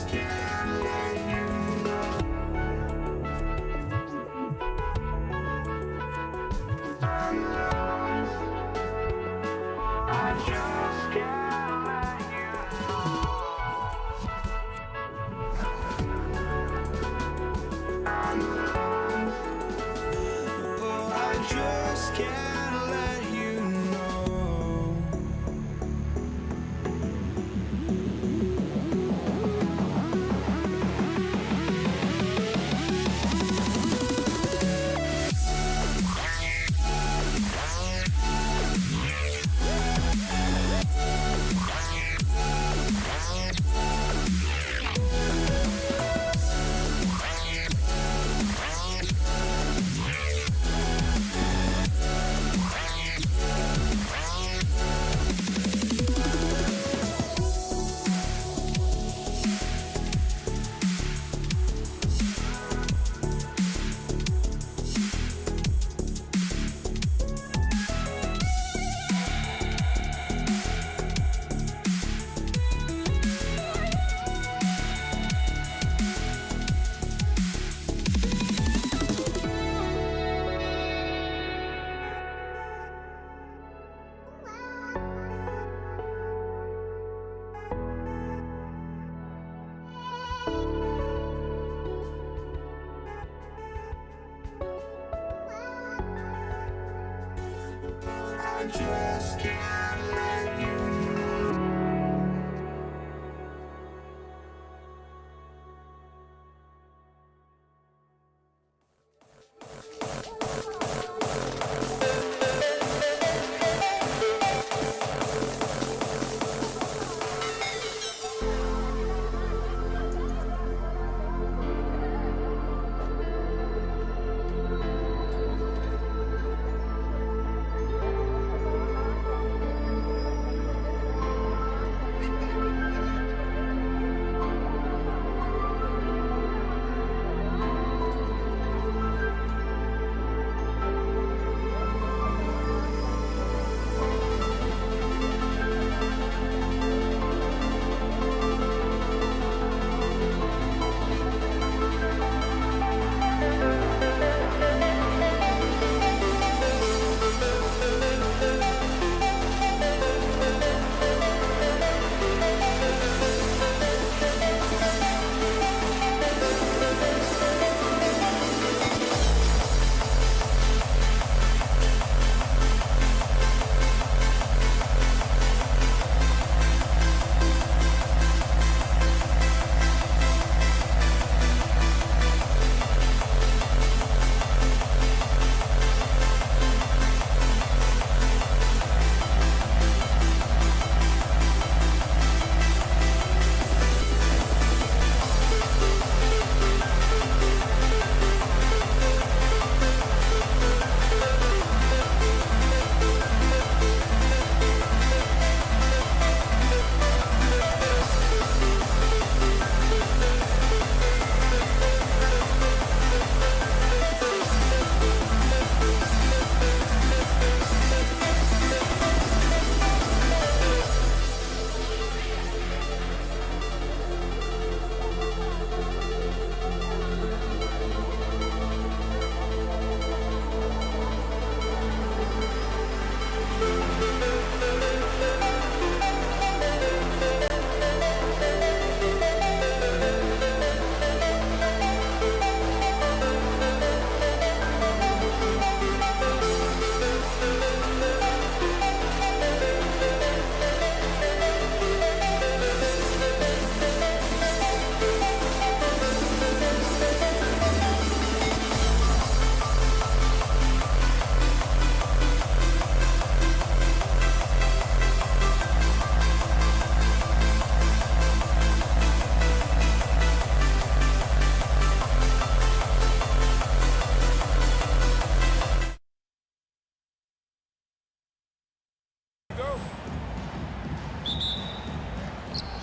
can't let you know. I just can't let you know.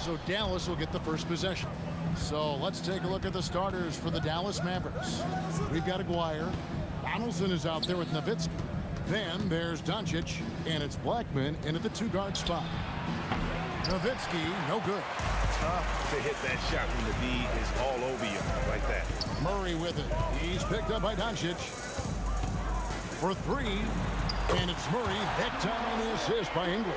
So Dallas will get the first possession. So let's take a look at the starters for the Dallas Mavericks. We've got Aguirre. Donaldson is out there with Nowitzki. Then there's Doncic, and it's Blackman in at the 2-guard spot. Nowitzki, no good. Tough to hit that shot when the D is all over you like that. Murray with it. He's picked up by Doncic. For 3, and it's Murray. That time on the assist by English.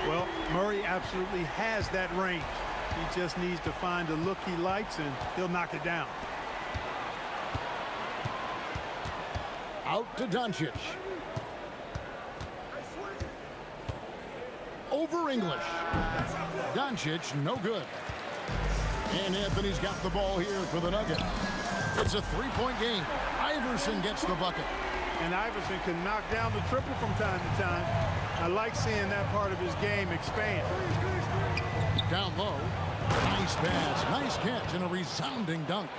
Well, Murray absolutely has that range. He just needs to find a look he likes, and he'll knock it down. Out to Doncic. Over English. Doncic, no good. And Anthony's got the ball here for the Nuggets. It's a 3-point game. Iverson gets the bucket. And Iverson can knock down the triple from time to time. I like seeing that part of his game expand. Down low. Nice pass. Nice catch and a resounding dunk.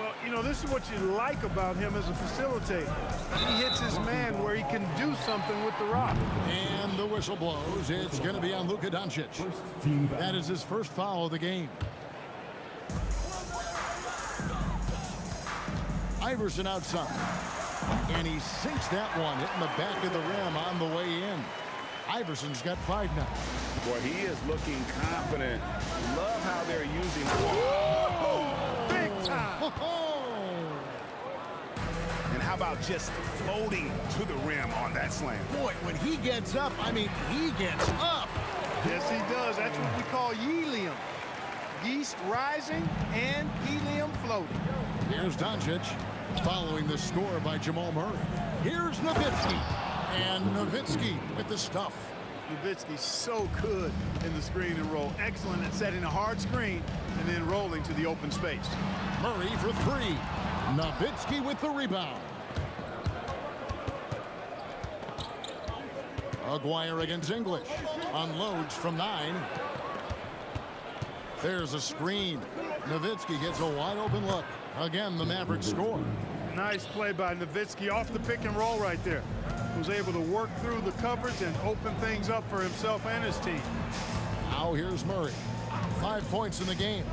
Well, you know, this is what you like about him as a facilitator. He hits his man where he can do something with the rock. And the whistle blows. It's going to be on Luka Doncic. That is his first foul of the game. Iverson outside. And he sinks that one, hitting the back of the rim on the way in. Iverson's got 5 now. Boy, he is looking confident. Love how they're using. Whoa! Big time! And how about just floating to the rim on that slam? Boy, when he gets up, I mean, he gets up. Yes, he does. That's what we call helium. Yeast rising and helium floating. Here's Doncic, following the score by Jamal Murray. Here's Nowitzki. And Nowitzki with the stuff. Nowitzki's so good in the screen and roll. Excellent at setting a hard screen and then rolling to the open space. Murray for 3. Nowitzki with the rebound. Aguirre against English. Unloads from 9. There's a screen. Nowitzki gets a wide open look. Again, the Mavericks score. Nice play by Nowitzki off the pick and roll right there. Was able to work through the coverage and open things up for himself and his team. Now here's Murray. 5 points in the game.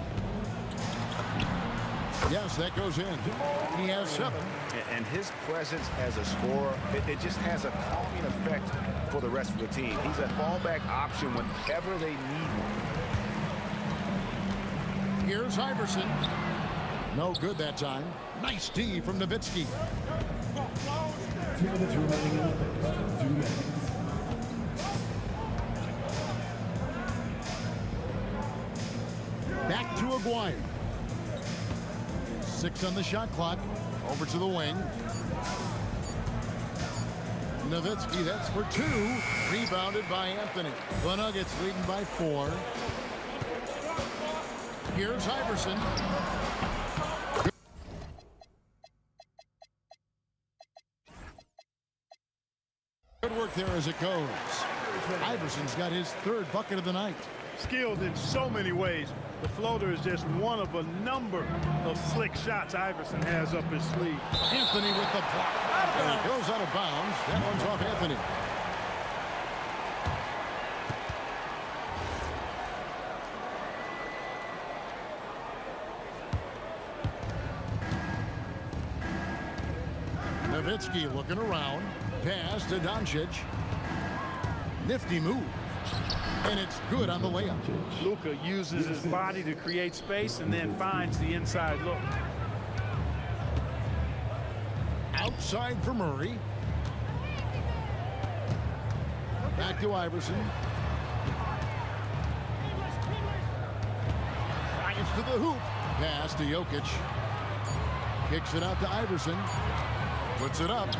Yes, that goes in. He has 7. And his presence as a scorer, it just has a calming effect for the rest of the team. He's a fallback option whenever they need him. Here's Iverson. No good that time. Nice D from Nowitzki. 2 minutes remaining in the first. 2 minutes. Back to Aguirre. 6 on the shot clock. Over to the wing. Nowitzki, that's for 2. Rebounded by Anthony. The Nuggets leading by 4. Here's Iverson. Good work there as it goes. Iverson's got his 3rd bucket of the night. Skilled in so many ways. The floater is just one of a number of slick shots Iverson has up his sleeve. Anthony with the block. And it goes out of bounds. That one's off Anthony. Nowitzki looking around. Pass to Doncic. Nifty move. And it's good on the layup. Luka uses his body to create space and then finds the inside look. Outside for Murray. Back to Iverson. Drives to the hoop. Pass to Jokic. Kicks it out to Iverson. Puts it up.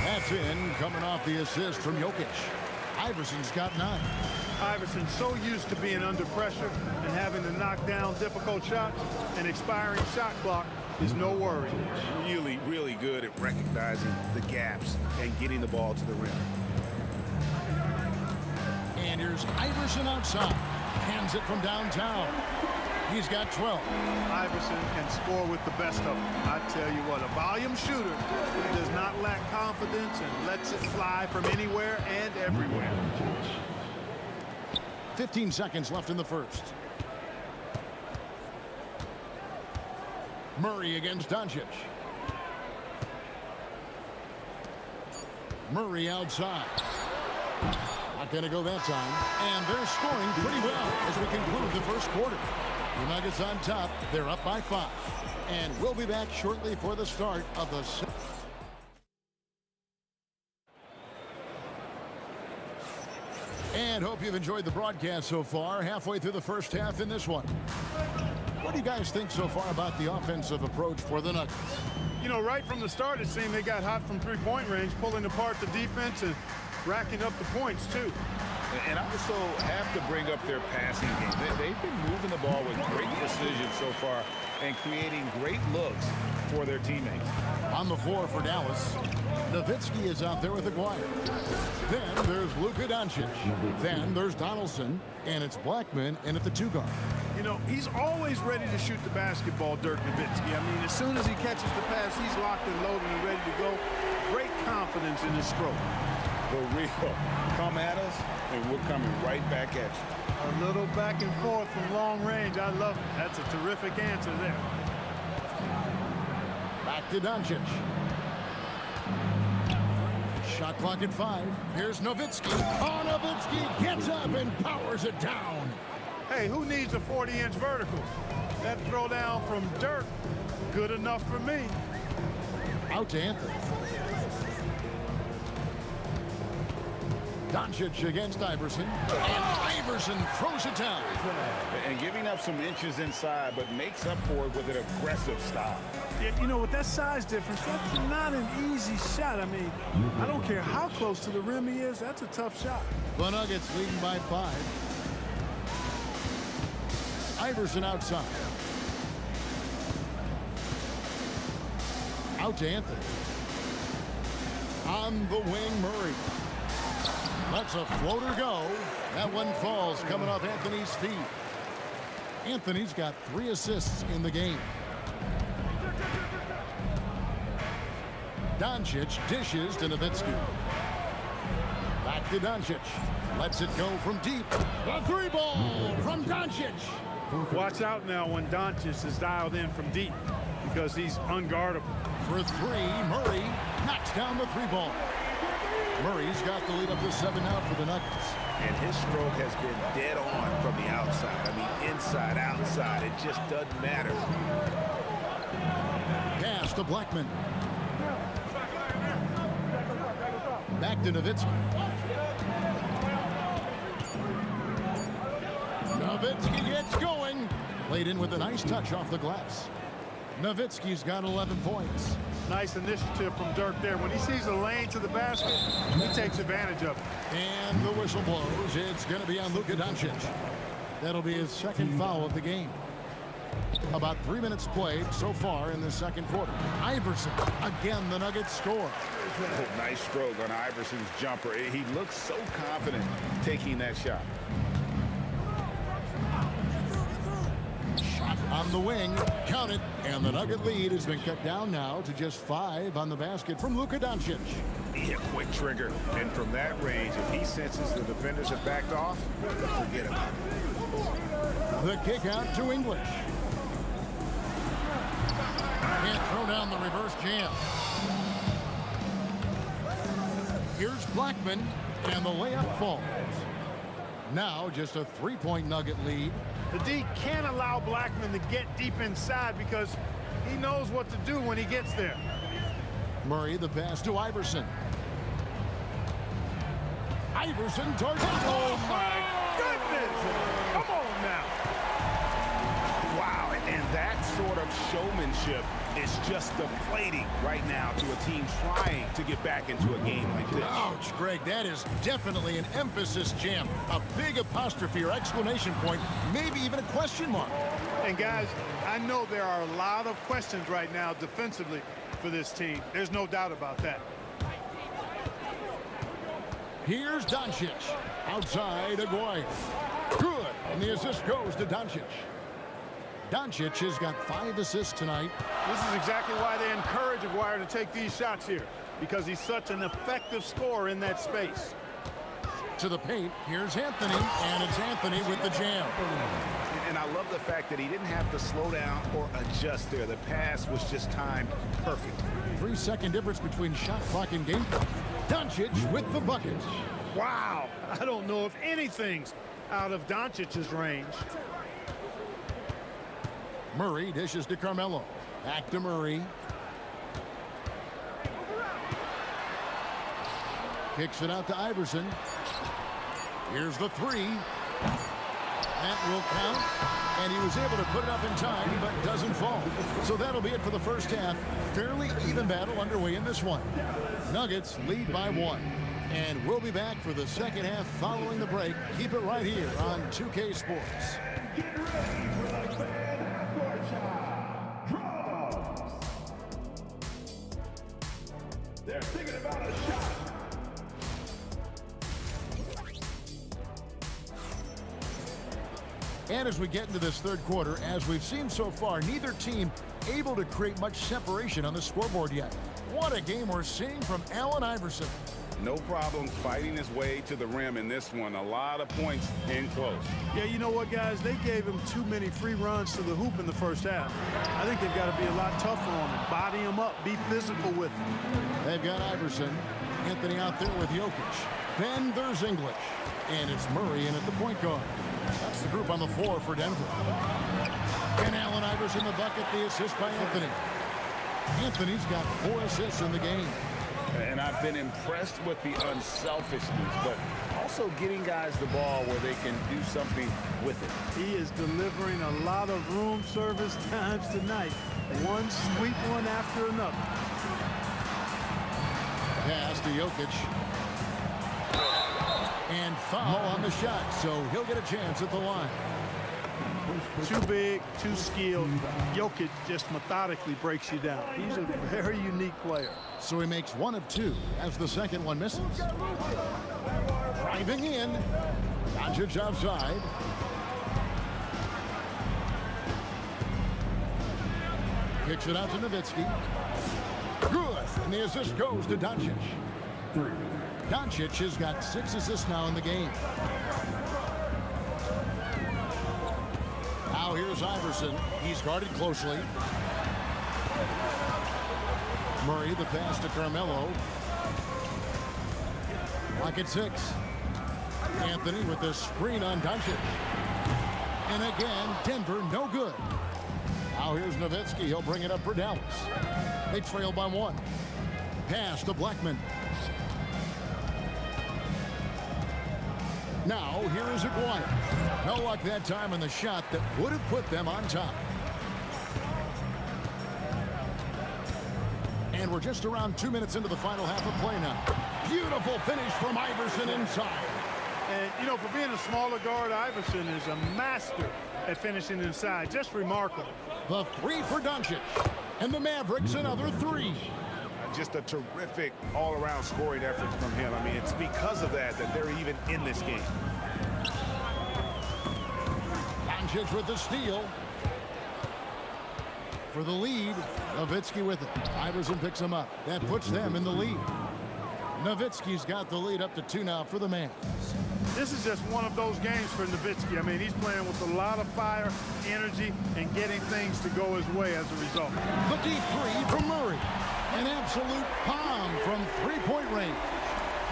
That's in, coming off the assist from Jokic. Iverson's got 9. Iverson's so used to being under pressure and having to knock down difficult shots. An expiring shot clock is no worry. Really, really good at recognizing the gaps and getting the ball to the rim. And here's Iverson outside. Hands it from downtown. He's got 12. Iverson can score with the best of them. I tell you what, a volume shooter who does not lack confidence and lets it fly from anywhere and everywhere. 15 seconds left in the first. Murray against Doncic. Murray outside. Not going to go that time. And they're scoring pretty well as we conclude the first quarter. The Nuggets on top. They're up by 5. And we'll be back shortly for the start of the second. And hope you've enjoyed the broadcast so far. Halfway through the first half in this one. What do you guys think so far about the offensive approach for the Nuggets? You know, right from the start, it seemed they got hot from three-point range, pulling apart the defense and racking up the points, too. And I also have to bring up their passing game. They've been moving the ball with great precision so far and creating great looks for their teammates. On the floor for Dallas, Nowitzki is out there with Aguirre. Then there's Luka Doncic. Then there's Donaldson, and it's Blackman in at the 2 guard. You know, he's always ready to shoot the basketball, Dirk Nowitzki. I mean, as soon as he catches the pass, he's locked and loaded and ready to go. Great confidence in his stroke. The real come at us, and we're coming right back at you. A little back and forth from long range. I love it. That's a terrific answer there. Back to Doncic. Shot clock at 5. Here's Nowitzki. Oh, Nowitzki gets up and powers it down. Hey, who needs a 40-inch vertical? That throwdown from Dirk, good enough for me. Out to Anthony. Doncic against Iverson. And Iverson throws it down. And giving up some inches inside, but makes up for it with an aggressive style. Yeah, you know, with that size difference, that's not an easy shot. I mean, I don't care how close to the rim he is, that's a tough shot. The Nuggets leading by 5. Iverson outside. Out to Anthony. On the wing, Murray. Lets a floater go. That one falls coming off Anthony's feet. Anthony's got 3 assists in the game. Doncic dishes to Nowitzki. Back to Doncic. Lets it go from deep. The 3-ball from Doncic. Watch out now when Doncic is dialed in from deep because he's unguardable. For 3, Murray knocks down the 3-ball. Murray's got the lead up to 7 now for the Nuggets. And his stroke has been dead on from the outside. I mean, inside, outside, it just doesn't matter. Pass to Blackman. Back to Nowitzki. Nowitzki gets going. Played in with a nice touch off the glass. Nowitzki's got 11 points. Nice initiative from Dirk there. When he sees a lane to the basket, he takes advantage of it. And the whistle blows. It's going to be on Luka Doncic. That'll be his 2nd foul of the game. About 3 minutes played so far in the 2nd quarter. Iverson, again, the Nuggets score. Oh, nice stroke on Iverson's jumper. He looks so confident taking that shot. Shot on the wing. Count it. And the Nugget lead has been cut down now to just 5 on the basket from Luka Doncic. Yeah, quick trigger. And from that range, if he senses the defenders have backed off, forget about it. The kick out to English. Can't throw down the reverse jam. Here's Blackman, and the layup falls. Now just a 3-point Nugget lead. The D can't allow Blackman to get deep inside because he knows what to do when he gets there. Murray, the pass to Iverson. Iverson towards it. Oh, my goodness! Come on now. Wow, and that sort of showmanship is just deflating right now to a team trying to get back into a game like this. Ouch, Greg, that is definitely an emphasis jam. A big apostrophe or exclamation point, maybe even a question mark. And guys, I know there are a lot of questions right now defensively for this team. There's no doubt about that. Here's Doncic. Outside, Aguirre. Good, and the assist goes to Doncic. Doncic has got 5 assists tonight. This is exactly why they encourage Aguirre to take these shots here, because he's such an effective scorer in that space. To the paint, here's Anthony, and it's Anthony with the jam. And I love the fact that he didn't have to slow down or adjust there. The pass was just timed perfect. 3-second difference between shot clock and game clock. Doncic with the bucket. Wow, I don't know if anything's out of Doncic's range. Murray dishes to Carmelo. Back to Murray. Kicks it out to Iverson. Here's the three. That will count. And he was able to put it up in time, but doesn't fall. So that'll be it for the first half. Fairly even battle underway in this one. Nuggets lead by 1. And we'll be back for the second half following the break. Keep it right here on 2K Sports. Get ready for the fan half-court shot. Draws. They're thinking about a shot. And as we get into this third quarter, as we've seen so far, neither team able to create much separation on the scoreboard yet. What a game we're seeing from Allen Iverson. No problems fighting his way to the rim in this one. A lot of points in close. Yeah, you know what, guys? They gave him too many free runs to the hoop in the first half. I think they've got to be a lot tougher on him. Body him up. Be physical with him. They've got Iverson. Anthony out there with Jokic. Then there's English. And it's Murray in at the point guard. That's the group on the floor for Denver. And Allen Iverson the bucket, the assist by Anthony. Anthony's got 4 assists in the game. And I've been impressed with the unselfishness, but also getting guys the ball where they can do something with it. He is delivering a lot of room service times tonight. One sweet one after another. Pass to Jokic. And foul on the shot, so he'll get a chance at the line. Too big, too skilled. Jokic just methodically breaks you down. He's a very unique player. So he makes 1 of 2 as the second one misses. Driving in. Doncic outside. Kicks it out to Nowitzki. Good. And the assist goes to Doncic. Doncic has got 6 assists now in the game. Now here's Iverson. He's guarded closely. Murray, the pass to Carmelo. Lock at 6. Anthony with the screen on Doncic. And again, Denver no good. Now here's Nowitzki. He'll bring it up for Dallas. They trail by 1. Pass to Blackman. Now, here is Aguirre. No luck that time on the shot that would have put them on top. And we're just around 2 minutes into the final half of play now. Beautiful finish from Iverson inside. And, you know, for being a smaller guard, Iverson is a master at finishing inside. Just remarkable. The 3 for Doncic. And the Mavericks another 3. Just a terrific all-around scoring effort from him. I mean, it's because of that they're even in this game. Doncic with the steal. For the lead, Nowitzki with it. Iverson picks him up. That puts them in the lead. Nowitzki's got the lead up to 2 now for the Mavs. This is just one of those games for Nowitzki. I mean, he's playing with a lot of fire, energy, and getting things to go his way as a result. The deep 3 from Murray. An absolute bomb from 3-point range.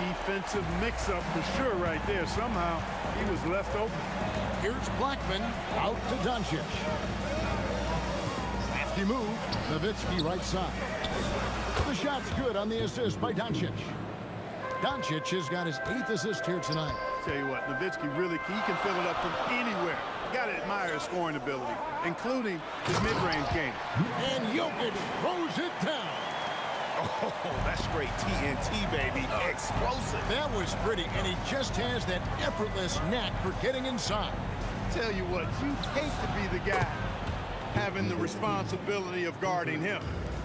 Defensive mix-up for sure right there. Somehow, he was left open. Here's Blackman out to Doncic. Crafty move. Nowitzki right side. The shot's good on the assist by Doncic. Doncic has got his 8th assist here tonight. Tell you what, Nowitzki really, he can fill it up from anywhere. You got to admire his scoring ability, including his mid-range game. And Jokic throws it down. Oh, that's straight TNT, baby. Explosive. That was pretty, and he just has that effortless knack for getting inside. Tell you what, you'd hate to be the guy having the responsibility of guarding him.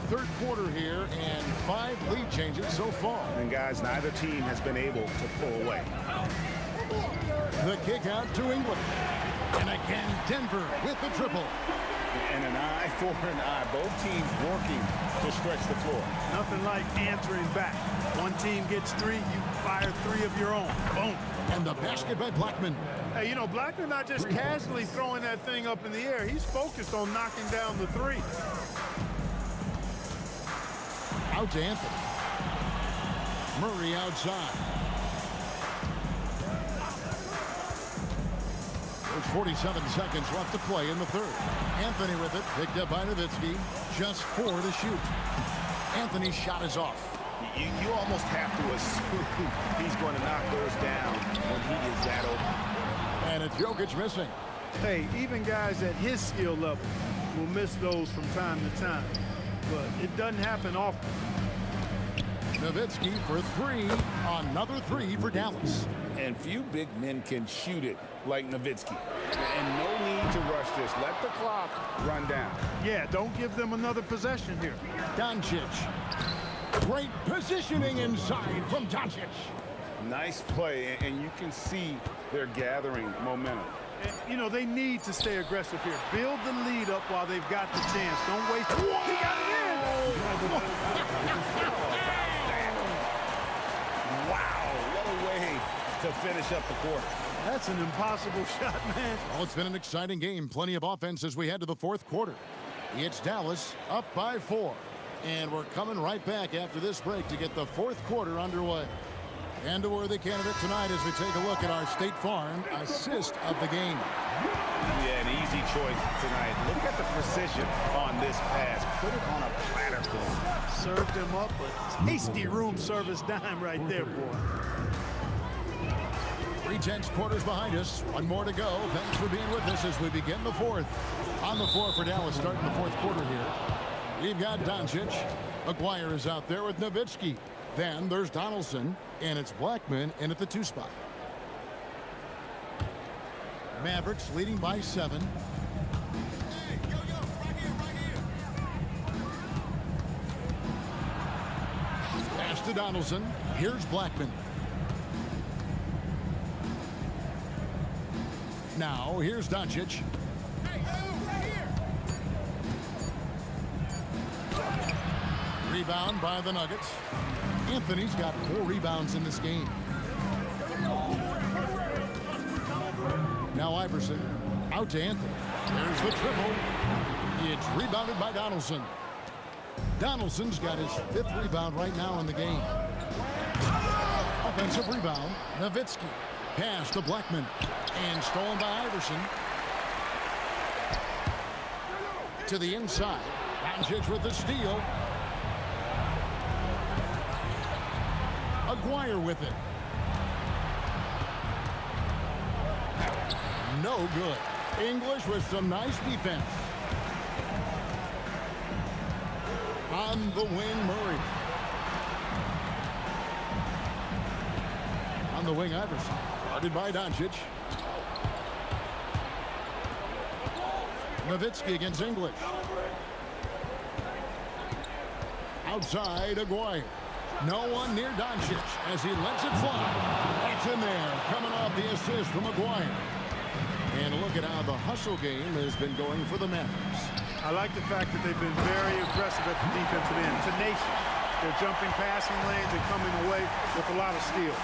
Third quarter here, and 5 lead changes so far. And guys, neither team has been able to pull away. The kick out to English. And again, Denver with the triple. And an eye for an eye. Both teams working to stretch the floor. Nothing like answering back. One team gets 3, you fire 3 of your own. Boom. And the basket by Blackman. Hey, you know, Blackman not just casually throwing that thing up in the air. He's focused on knocking down the 3. Out to Anthony. Murray outside. There's 47 seconds left to play in the third. Anthony with it, picked up by Nowitzki. Just 4 to shoot. Anthony's shot is off. You almost have to assume he's going to knock those down when he is that open. And it's Jokic missing. Hey, even guys at his skill level will miss those from time to time. But it doesn't happen often. Nowitzki for 3. Another 3 for Dallas. And few big men can shoot it like Nowitzki. And no need to rush this. Let the clock run down. Yeah, don't give them another possession here. Doncic. Great positioning inside from Doncic. Nice play, and you can see they're gathering momentum. And, you know, they need to stay aggressive here. Build the lead up while they've got the chance. Don't waste it. He got it in! Wow, what a way to finish up the quarter. That's an impossible shot, man. Well, it's been an exciting game. Plenty of offense as we head to the fourth quarter. It's Dallas up by 4. And we're coming right back after this break to get the fourth quarter underway. And a worthy candidate tonight as we take a look at our State Farm assist of the game. Yeah, an easy choice tonight. Look at the precision on this pass. Put it on a platter for him. Served him up a tasty room service dime right there, boy. 3/10 quarters behind us. 1 more to go. Thanks for being with us as we begin the fourth. On the floor for Dallas starting the fourth quarter here. We've got Doncic. Aguirre is out there with Nowitzki. Then there's Donaldson, and it's Blackman in at the 2 spot. Mavericks leading by 7. Pass to Donaldson. Here's Blackman. Now here's Doncic. Rebound by the Nuggets. Anthony's got 4 rebounds in this game. Now Iverson out to Anthony. There's the triple. It's rebounded by Donaldson. Donaldson's got his 5th rebound right now in the game. Offensive rebound. Nowitzki. Pass to Blackman. And stolen by Iverson. To the inside. Doncic with the steal. Aguirre with it. No good. English with some nice defense. On the wing, Murray. On the wing, Iverson. Guarded by Doncic. Nowitzki against English. Outside, Aguirre. No one near Doncic as he lets it fly. It's in there, coming off the assist from Aguirre. And look at how the hustle game has been going for the Mavericks. I like the fact that they've been very aggressive at the defensive end, tenacious. They're jumping passing lanes and coming away with a lot of steals.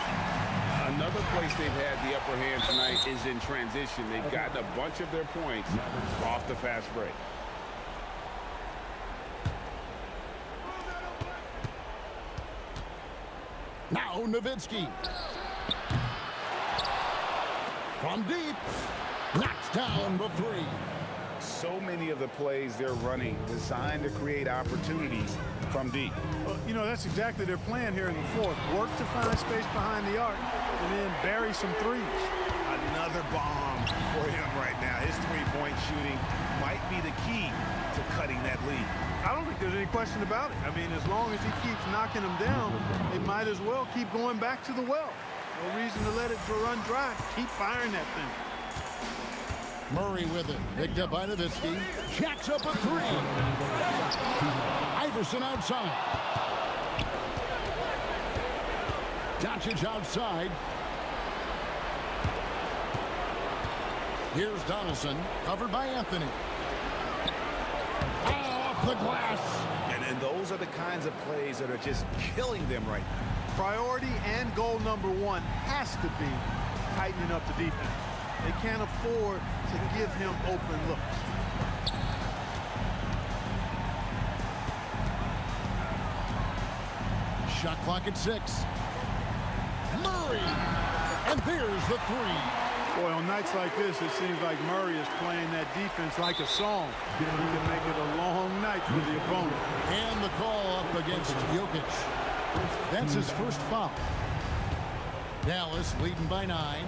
Another place they've had the upper hand tonight is in transition. They've gotten a bunch of their points off the fast break. Now Nowitzki. From deep. Knocks down the 3. So many of the plays they're running designed to create opportunities from deep. Well, you know, that's exactly their plan here in the fourth. Work to find space behind the arc and then bury some threes. Another bomb for him right now. His three-point shooting might be the key to cutting that lead. I don't think there's any question about it. I mean, as long as he keeps knocking them down, they might as well keep going back to the well. No reason to let it run dry. Keep firing that thing. Murray with it. Picked up by Nowitzki. Jacks up a 3. Iverson outside. Doncic outside. Here's Donaldson, covered by Anthony. the glass. And those are the kinds of plays that are just killing them right now. Priority and goal number one has to be tightening up the defense. They can't afford to give him open looks. Shot clock at 6. Murray. And there's the 3. Boy, on nights like this, it seems like Murray is playing that defense like a song. He can make it a long night for the opponent. And the call up against Jokic. That's his first foul. Dallas leading by 9.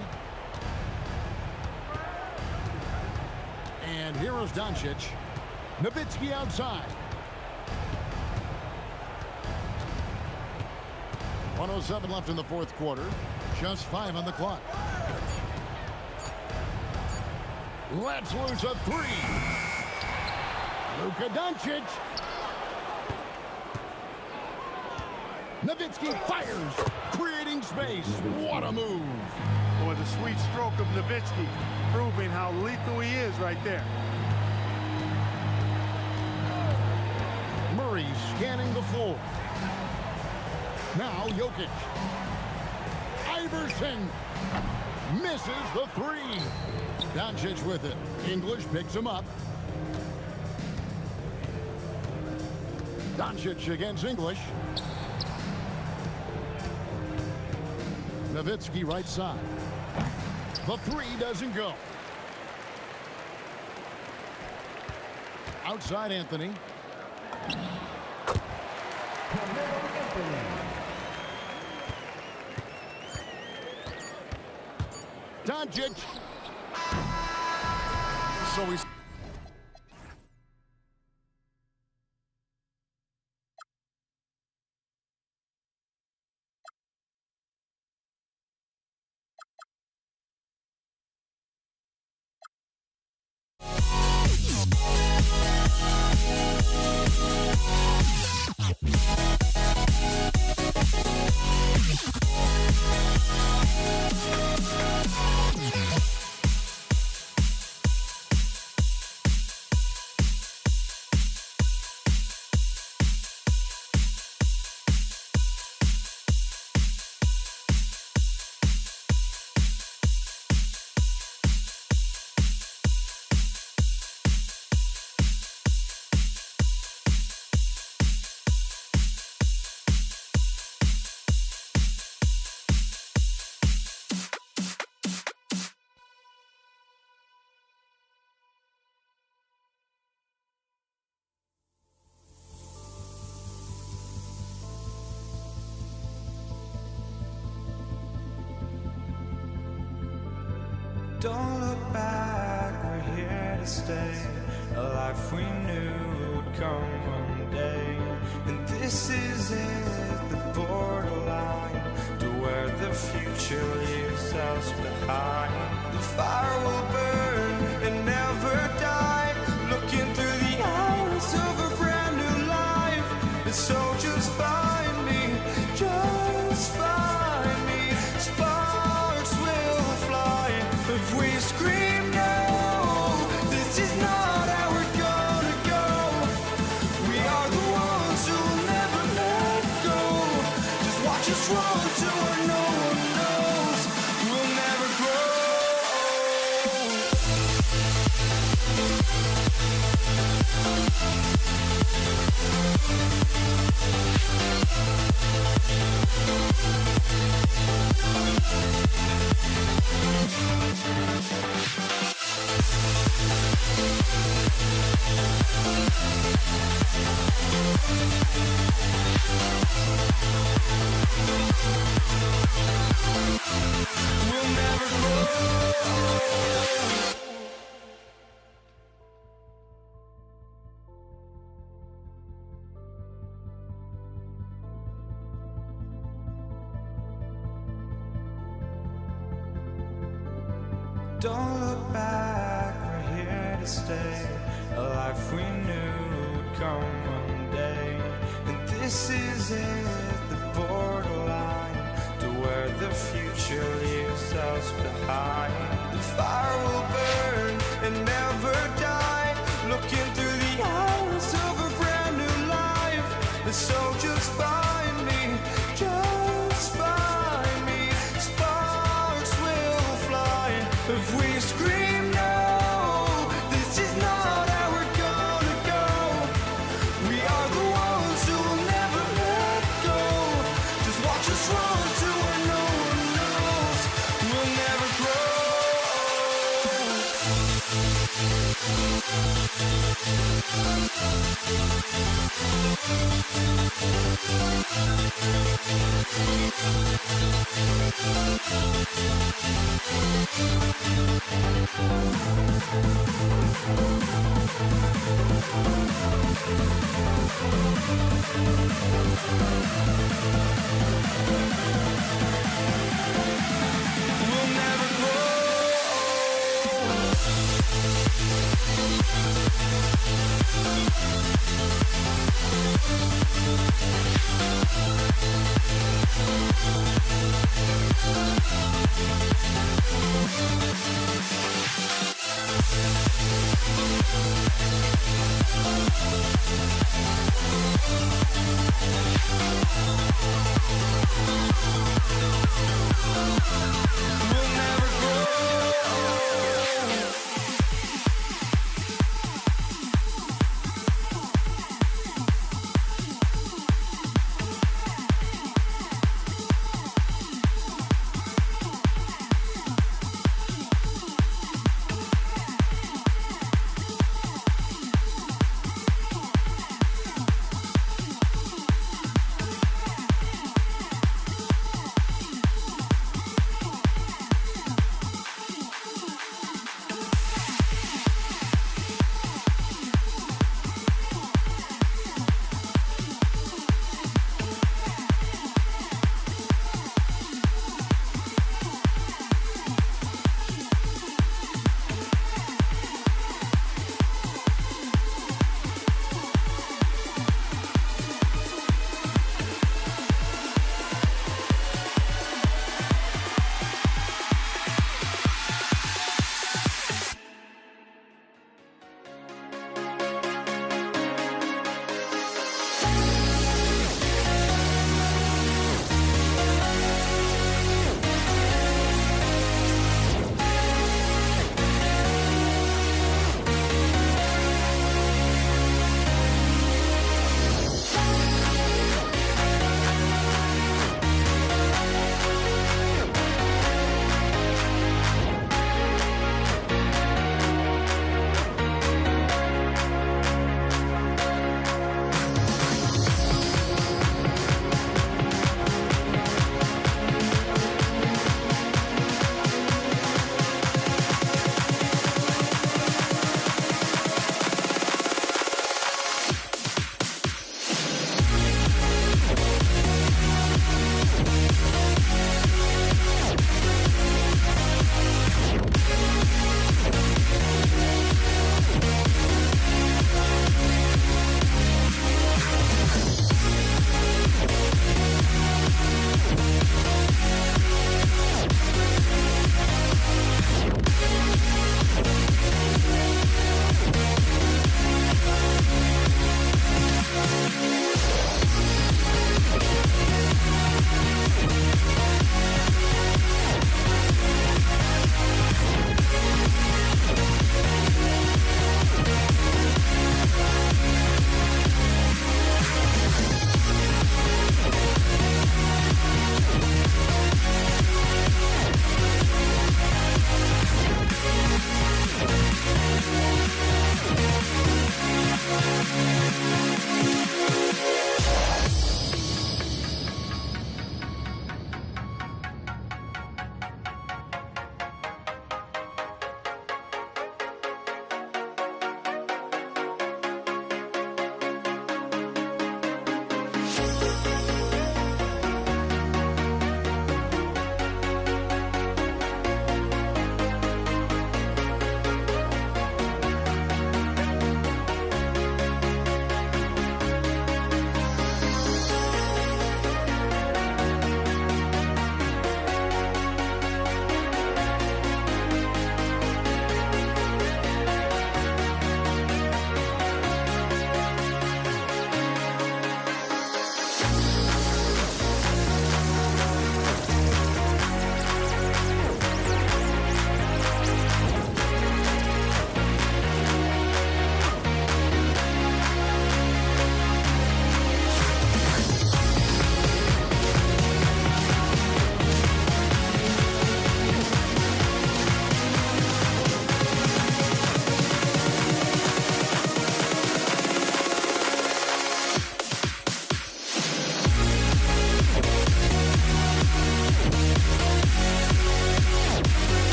And here is Doncic. Nowitzki outside. 1:07 left in the fourth quarter. Just 5 on the clock. Let's lose a 3. Luka Doncic. Nowitzki fires, creating space. What a move. Boy, the sweet stroke of Nowitzki, proving how lethal he is right there. Murray scanning the floor. Now Jokic. Iverson misses the 3. Doncic with it. English picks him up. Doncic against English. Nowitzki right side. The 3 doesn't go. Outside Anthony. Doncic. So he's Don't look back, we're here to stay. A life we knew would come one day. And this is it, the borderline to where the future leaves us behind. The fire will burn and never die. Looking through the eyes of a brand new life. And so just find me, just find me. Sparks will fly if we scream no. This is not how we're gonna go. We are the ones who will never let go. Just watch us run to where no one knows. We'll never grow. We'll never grow. Don't look back, we're here to stay. A life we knew would come one day. And this is it, the borderline to where the future leaves us behind. The fire will burn and never die. Looking through the eyes of a brand just find me, just find me. Sparks will fly if we scream no. This is not how we're gonna go. We are the ones who will never let go. Just watch us run to where no one knows. We'll never grow. We'll never grow. We'll never grow.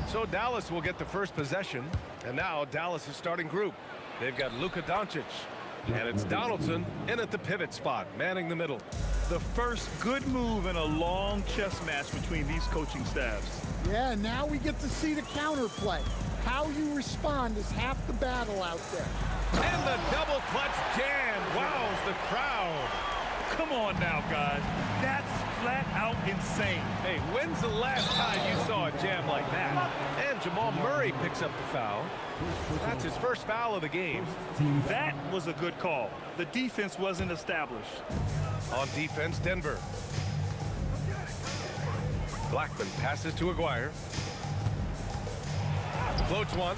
So Dallas will get the first possession. And now Dallas' starting group. They've got Luka Doncic. And it's Donaldson in at the pivot spot, manning the middle. The first good move in a long chess match between these coaching staffs. Yeah, now we get to see the counterplay. How you respond is half the battle out there. And the double clutch jam wows the crowd. Come on now, guys. That's flat out insane. Hey, when's the last time you saw a jam like that? And Jamal Murray picks up the foul. That's his first foul of the game. That was a good call. The defense wasn't established. On defense, Denver. Blackman passes to Aguirre. Floats one.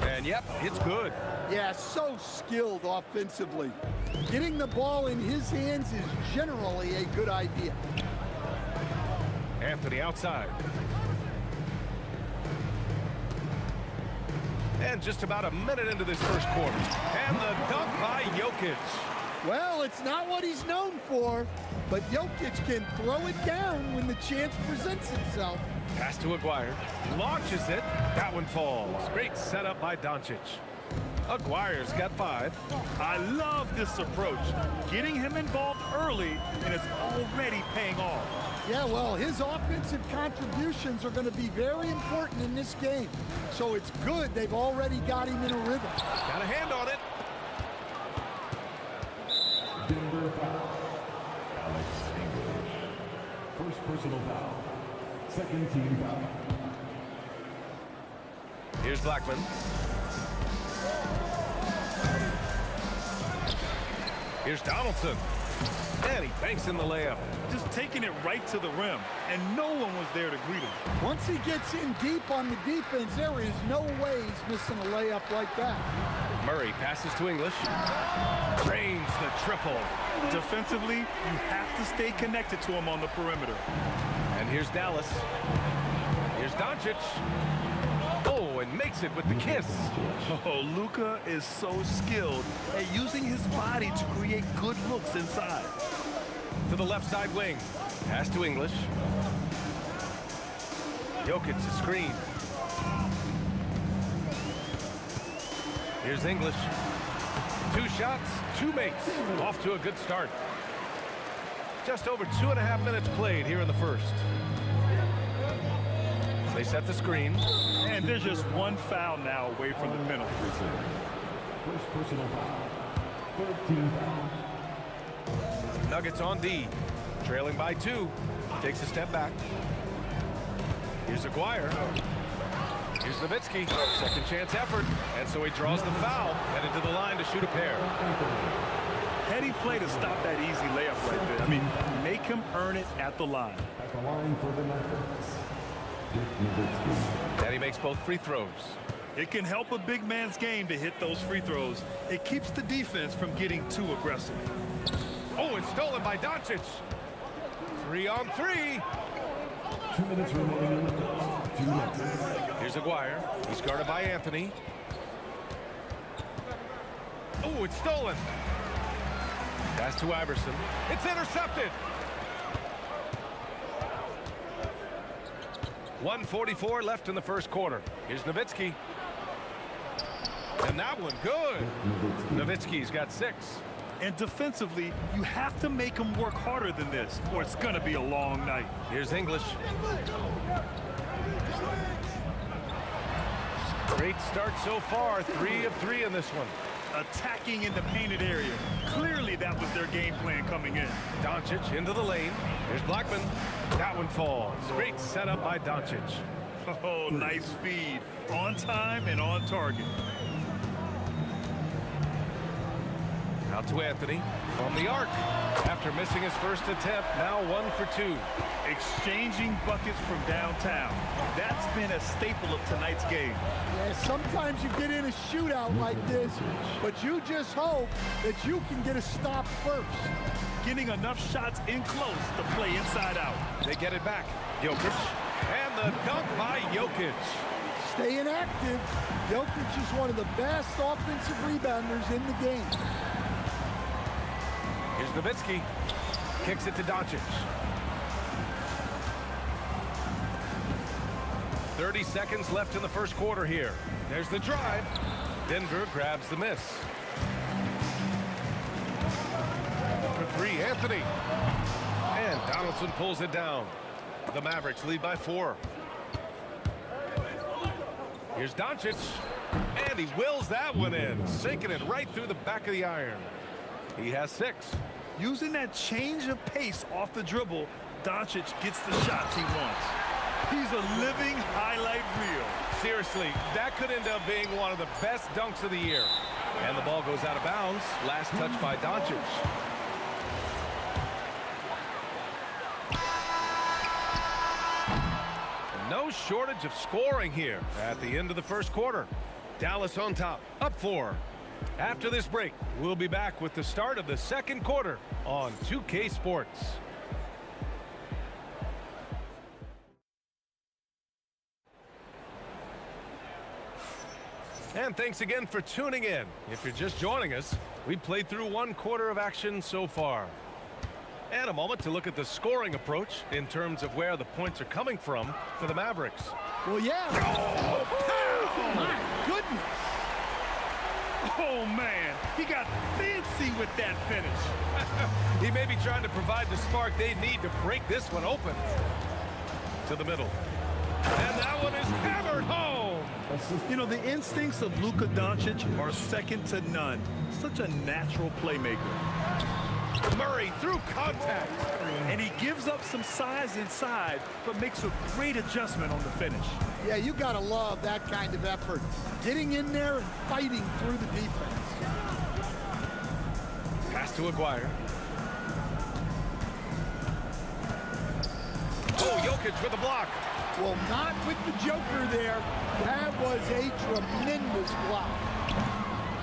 And yep, it's good. Yeah, so skilled offensively. Getting the ball in his hands is generally a good idea. Anthony outside. And just about a minute into this first quarter. And the dunk by Jokic. Well, it's not what he's known for, but Jokic can throw it down when the chance presents itself. Pass to Aguirre. Launches it. That one falls. Great setup by Doncic. Aguirre's got 5. I love this approach. Getting him involved early, and it's already paying off. Yeah, well, his offensive contributions are going to be very important in this game. So it's good they've already got him in a rhythm. Got a hand on it. Denver foul. Alex English. First personal foul. Second team foul. Here's Blackman. Here's Donaldson. And he banks in the layup. Just taking it right to the rim, and no one was there to greet him. Once he gets in deep on the defense, there is no way he's missing a layup like that. Murray passes to English. Drains the triple. Defensively, you have to stay connected to him on the perimeter. And here's Dallas. Here's Doncic. Oh, and makes it with the kiss. Oh, Luka is so skilled at using his body to create good looks inside. To the left side wing. Pass to English. Jokic's screen. Here's English. 2 shots, 2 makes. Off to a good start. Just over 2.5 minutes played here in the first. They set the screen. And there's just one foul now away from the penalty. First personal foul. 13 foul. Nuggets on D. Trailing by 2. Takes a step back. Here's Aguirre. Here's Nowitzki. Second chance effort. And so he draws the foul. Headed to the line to shoot a pair. Heady play to stop that easy layup right there. I mean, make him earn it at the line. At the line for the Nuggets. And he makes both free throws. It can help a big man's game to hit those free throws. It keeps the defense from getting too aggressive. Oh, it's stolen by Doncic. 3 on 3. 2 minutes remaining in the first. 2 minutes. Here's Aguirre. He's guarded by Anthony. Oh, it's stolen. Pass to Iverson. It's intercepted. 1:44 left in the first quarter. Here's Nowitzki. And that one good. Nowitzki's got 6. And defensively, you have to make him work harder than this, or it's going to be a long night. Here's English. Great start so far. 3 of 3 in this one. Attacking in the painted area. Clearly that was their game plan coming in. Doncic into the lane. Here's Blackman. That one falls. Great setup by Doncic. Oh, nice feed. On time and on target. Out to Anthony from the arc. After missing his first attempt, now 1 for 2. Exchanging buckets from downtown. That's been a staple of tonight's game. Yeah, sometimes you get in a shootout like this, but you just hope that you can get a stop first. Getting enough shots in close to play inside out. They get it back. Jokic. And the dunk by Jokic. Staying active. Jokic is one of the best offensive rebounders in the game. Here's Nowitzki. Kicks it to Doncic. 30 seconds left in the first quarter here. There's the drive. Denver grabs the miss. For three, Anthony. And Donaldson pulls it down. The Mavericks lead by 4. Here's Doncic. And he wills that one in, sinking it right through the back of the iron. He has 6. Using that change of pace off the dribble, Doncic gets the shots he wants. He's a living highlight reel. Seriously, that could end up being one of the best dunks of the year. And the ball goes out of bounds. Last touch by Doncic. No shortage of scoring here at the end of the first quarter. Dallas on top, up 4. After this break, we'll be back with the start of the second quarter on 2K Sports. And thanks again for tuning in. If you're just joining us, we played through 1 quarter of action so far. And a moment to look at the scoring approach in terms of where the points are coming from for the Mavericks. Well, yeah. Oh, my goodness. Oh, man. He got fancy with that finish. He may be trying to provide the spark they need to break this one open. To the middle. And that one is hammered home. You know, the instincts of Luka Doncic are second to none. Such a natural playmaker. Murray through contact. And he gives up some size inside, but makes a great adjustment on the finish. Yeah, you got to love that kind of effort. Getting in there and fighting through the defense. Pass to Aguirre. Oh, Jokic with the block. Well, not with the Joker there. That was a tremendous block.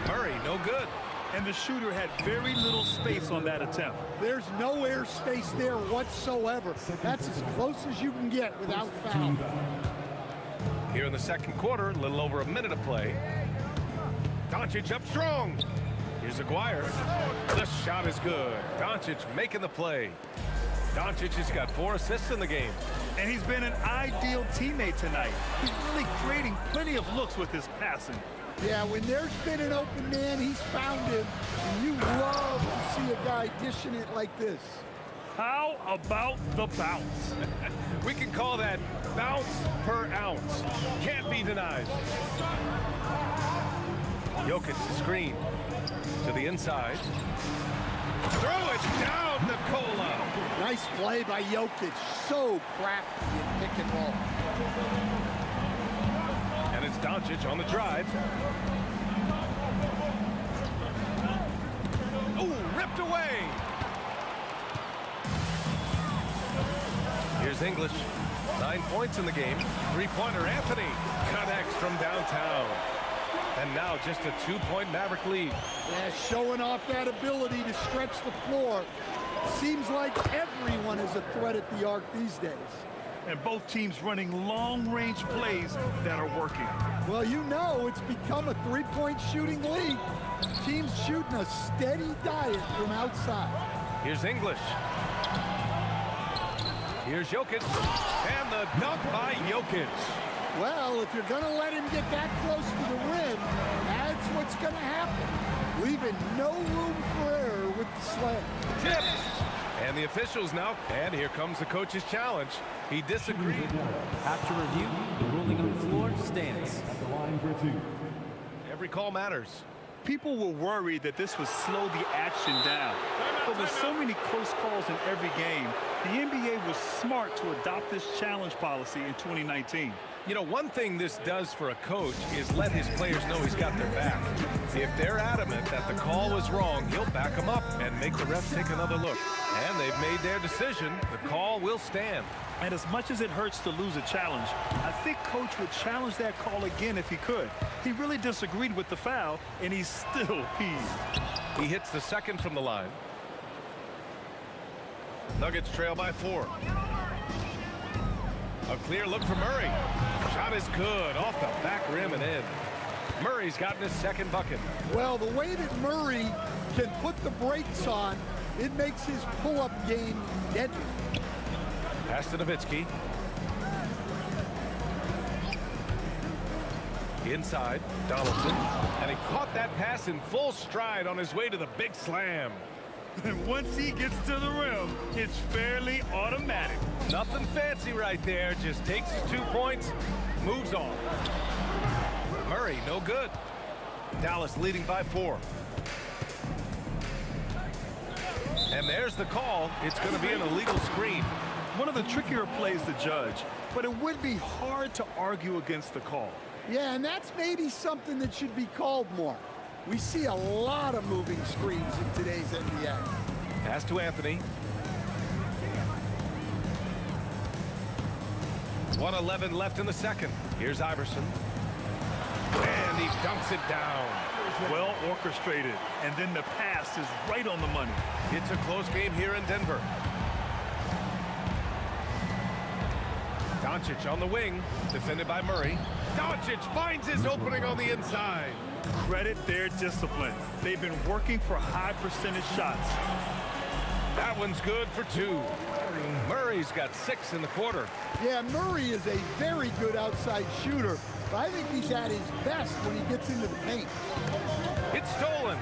Murray, no good. And the shooter had very little space on that attempt. There's no air space there whatsoever. That's as close as you can get without foul. Here in the second quarter, a little over a minute of play. Doncic up strong. Here's Aguirre. The shot is good. Doncic making the play. Doncic has got 4 assists in the game. And he's been an ideal teammate tonight. He's really creating plenty of looks with his passing. Yeah, when there's been an open man, he's found him. And you love to see a guy dishing it like this. How about the bounce? We can call that bounce per ounce. Can't be denied. Jokic the screen. To the inside. Throw it down, Nikola. Nice play by Jokic. So crafty in pick and roll. And it's Doncic on the drive. Oh, ripped away. Here's English. 9 points in the game. 3-pointer Anthony connects from downtown. And now just a 2-point Maverick lead. Yeah, showing off that ability to stretch the floor. Seems like everyone is a threat at the arc these days. And both teams running long-range plays that are working. Well, you know it's become a 3-point shooting league. Teams shooting a steady diet from outside. Here's English. Here's Jokic. And the dunk by Jokic. Well, if you're going to let him get that close to the rim, that's what's going to happen. Leaving no room for error with the slam. Tipped. And the officials now. And here comes the coach's challenge. He disagreed. After review, the ruling on the floor stands. Every call matters. People were worried that this would slow the action down. But with so many close calls in every game, the NBA was smart to adopt this challenge policy in 2019. You know, one thing this does for a coach is let his players know he's got their back. If they're adamant that the call was wrong, he'll back them up and make the refs take another look. And they've made their decision. The call will stand. And as much as it hurts to lose a challenge, I think Coach would challenge that call again if he could. He really disagreed with the foul, and he's still peeved. He hits the second from the line. Nuggets trail by 4. A clear look for Murray. Shot is good off the back rim and in. Murray's gotten his second bucket. Well, the way that Murray can put the brakes on, it makes his pull-up game deadly. Pass to Nowitzki. Inside, Donaldson. And he caught that pass in full stride on his way to the big slam. And once he gets to the rim, it's fairly automatic. Nothing fancy right there. Just takes his 2 points, moves on. Murray, no good. Dallas leading by 4. And there's the call. It's going to be an illegal screen. One of the trickier plays to judge, but it would be hard to argue against the call. Yeah, and that's maybe something that should be called more. We see a lot of moving screens in today's NBA. Pass to Anthony. 1:11 left in the second. Here's Iverson. And he dunks it down. Well orchestrated, and then the pass is right on the money. It's a close game here in Denver. Doncic on the wing, defended by Murray. Doncic finds his opening on the inside. Credit their discipline. They've been working for high percentage shots. That one's good for 2. Murray's got 6 in the quarter. Yeah, Murray is a very good outside shooter, but I think he's at his best when he gets into the paint. It's stolen.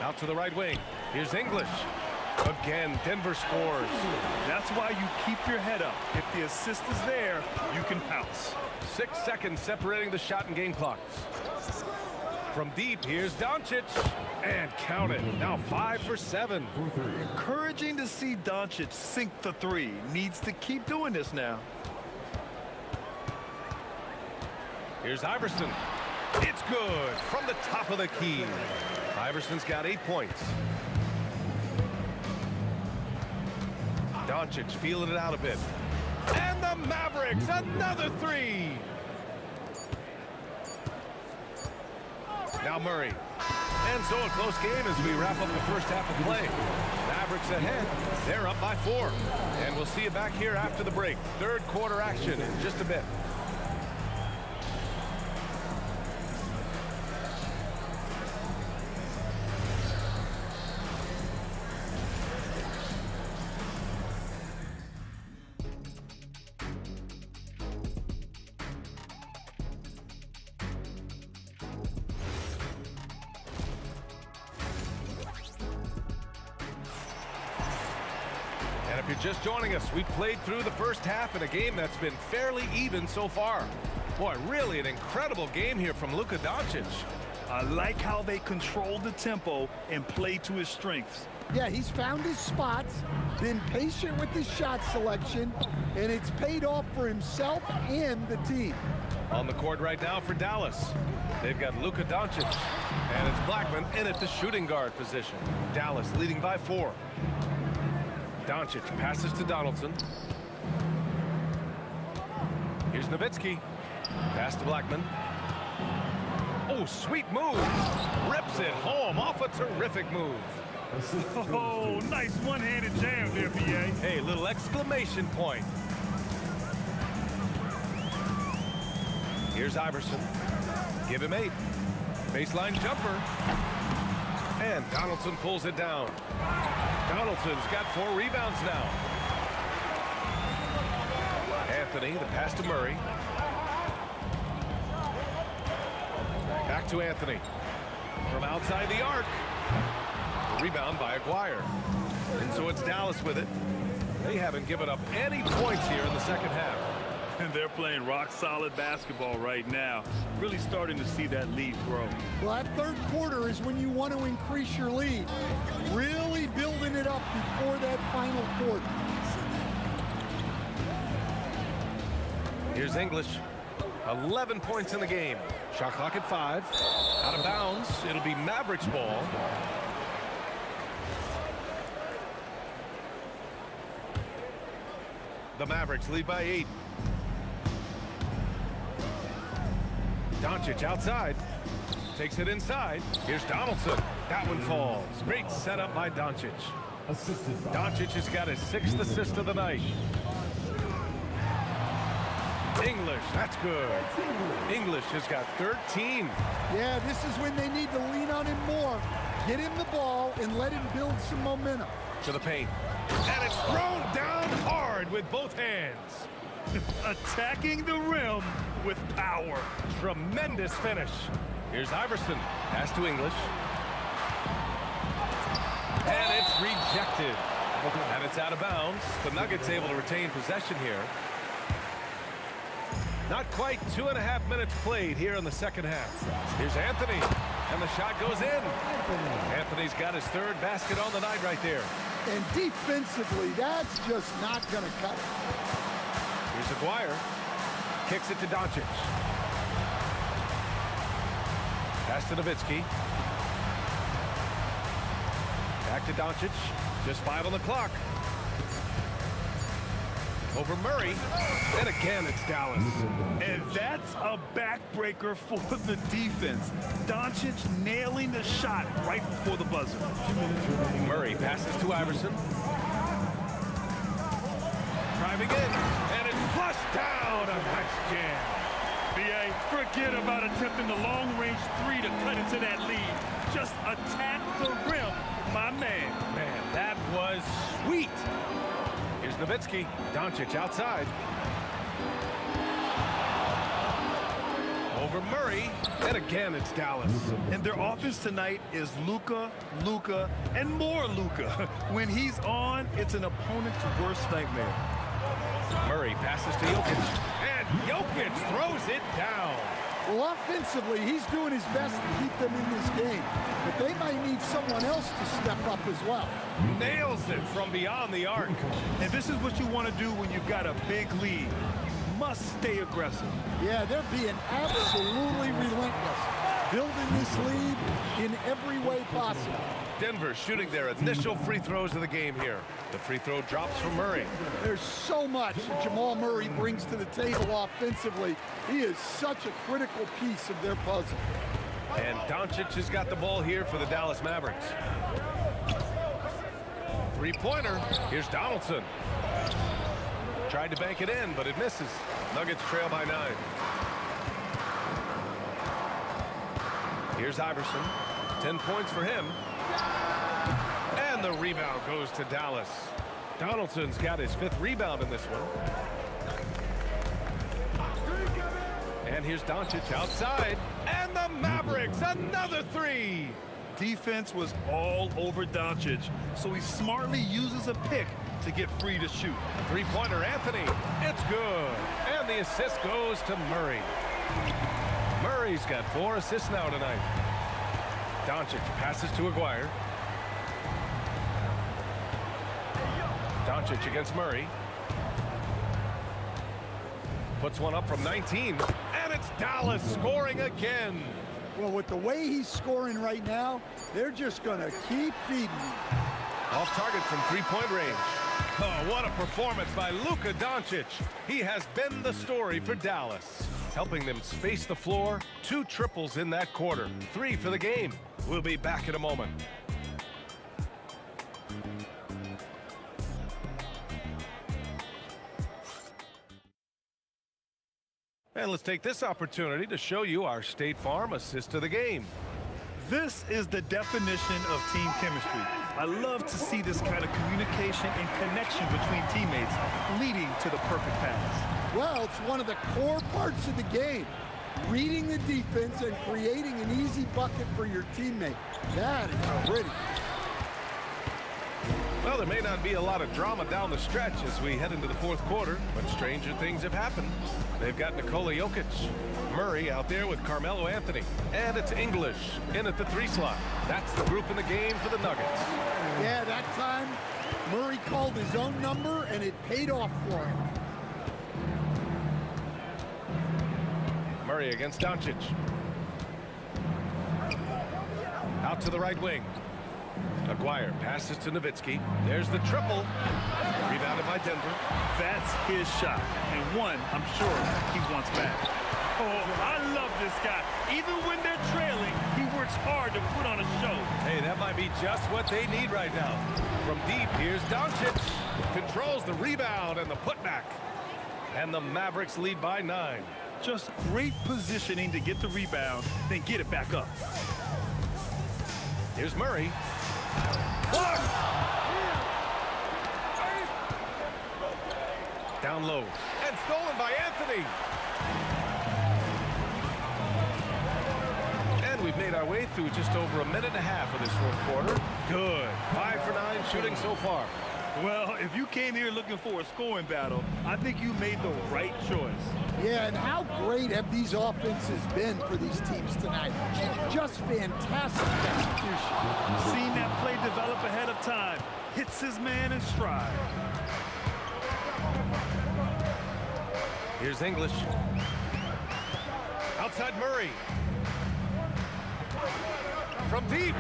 Out to the right wing. Here's English. Again, Denver scores. That's why you keep your head up. If the assist is there, you can pounce. 6 seconds separating the shot and game clocks. From deep, here's Doncic. And count it. Now 5 for 7. Encouraging to see Doncic sink the 3. Needs to keep doing this now. Here's Iverson. It's good from the top of the key. Iverson's got 8 points. Doncic feeling it out a bit. And the Mavericks, another 3. Now Murray. And so a close game as we wrap up the first half of play. Mavericks ahead. They're up by 4. And we'll see you back here after the break. Third quarter action in just a bit. And if you're just joining us, we played through the first half in a game that's been fairly even so far. Boy, really an incredible game here from Luka Doncic. I like how they control the tempo and play to his strengths. Yeah, he's found his spots, been patient with his shot selection, and it's paid off for himself and the team. On the court right now for Dallas. They've got Luka Doncic, and it's Blackman in at the shooting guard position. Dallas leading by 4. Doncic passes to Donaldson. Here's Nowitzki. Pass to Blackman. Oh, sweet move. Rips it home off a terrific move. Oh, nice one-handed jam there, BA. Hey, little exclamation point. Here's Iverson. Give him 8. Baseline jumper. And Donaldson pulls it down. Donaldson's got 4 rebounds now. Anthony, the pass to Murray. Back to Anthony. From outside the arc. The rebound by Aguirre. And so it's Dallas with it. They haven't given up any points here in the second half. And they're playing rock-solid basketball right now. Really starting to see that lead grow. Well, that third quarter is when you want to increase your lead. Really building it up before that final quarter. Here's English. 11 points in the game. Shot clock at 5. Out of bounds. It'll be Mavericks ball. The Mavericks lead by 8. Doncic outside. Takes it inside. Here's Donaldson. That one falls. Great setup by Doncic. Doncic has got his 6th assist of the night. English, that's good. English has got 13. Yeah, this is when they need to lean on him more. Get him the ball and let him build some momentum. To the paint. And it's thrown down hard with both hands. Attacking the rim with power. Tremendous finish. Here's Iverson. Pass to English. And it's rejected. And it's out of bounds. The Nuggets able to retain possession here. Not quite 2.5 minutes played here in the second half. Here's Anthony. And the shot goes in. Anthony's got his third basket on the night right there. And defensively, that's just not going to cut it. Here's Aguirre. Kicks it to Doncic. Pass to Nowitzki. Back to Doncic. Just 5 on the clock. Over Murray. And again, it's Dallas. And that's a backbreaker for the defense. Doncic nailing the shot right before the buzzer. Murray passes to Iverson. Driving in. And it's flushed down. A nice jam. B.A., forget about attempting the long-range three to cut into that lead. Just attack the rim, my man. Man, that was sweet. Here's Nowitzki. Doncic outside. Over Murray. And again, it's Dallas. And their offense tonight is Luka, and more Luka. When he's on, it's an opponent's worst nightmare. Murray passes to Jokic. And Jokic throws it down. Well, offensively, he's doing his best to keep them in this game. But they might need someone else to step up as well. Nails it from beyond the arc. And this is what you want to do when you've got a big lead. You must stay aggressive. Yeah, they're being absolutely relentless. Building this lead in every way possible. Denver shooting their initial free throws of the game here. The free throw drops from Murray. There's so much that Jamal Murray brings to the table offensively. He is such a critical piece of their puzzle. And Doncic has got the ball here for the Dallas Mavericks. Three-pointer. Here's Donaldson. Tried to bank it in, but it misses. Nuggets trail by 9. Here's Iverson. 10 points for him. And the rebound goes to Dallas. Donaldson's got his 5th rebound in this one. And here's Doncic outside. And the Mavericks, another 3. Defense was all over Doncic, so he smartly uses a pick to get free to shoot. Three-pointer, Anthony. It's good. And the assist goes to Murray. Murray's got 4 assists now tonight. Doncic passes to Aguirre. Doncic against Murray. Puts one up from 19. And it's Dallas scoring again. Well, with the way he's scoring right now, they're just going to keep feeding him. Off target from 3-point range. Oh, what a performance by Luka Doncic. He has been the story for Dallas, helping them space the floor. 2 triples in that quarter. 3 for the game. We'll be back in a moment. And let's take this opportunity to show you our State Farm assist of the game. This is the definition of team chemistry. I love to see this kind of communication and connection between teammates leading to the perfect pass. Well, it's one of the core parts of the game. Reading the defense and creating an easy bucket for your teammate. That is pretty. Well, there may not be a lot of drama down the stretch as we head into the 4th quarter, but stranger things have happened. They've got Nikola Jokic. Murray out there with Carmelo Anthony. And it's English in at the 3 slot. That's the group in the game for the Nuggets. Yeah, that time Murray called his own number and it paid off for him. Murray against Doncic. Out to the right wing. Aguirre passes to Nowitzki. There's the triple. Rebounded by Denver. That's his shot, and one I'm sure he wants back. Oh, I love this guy. Even when they're trailing, he works hard to put on a show. Hey, that might be just what they need right now. From deep, here's Doncic. Controls the rebound and the putback. And the Mavericks lead by 9. Just great positioning to get the rebound, then get it back up. Here's Murray. Down low. And stolen by Anthony. And we've made our way through just over a minute and a half of this fourth quarter. Good. 5 for 9 shooting so far. Well, if you came here looking for a scoring battle, I think you made the right choice. Yeah, and how great have these offenses been for these teams tonight? Just fantastic execution. Seen that play develop ahead of time. Hits his man in stride. Here's English. Outside Murray. From deep.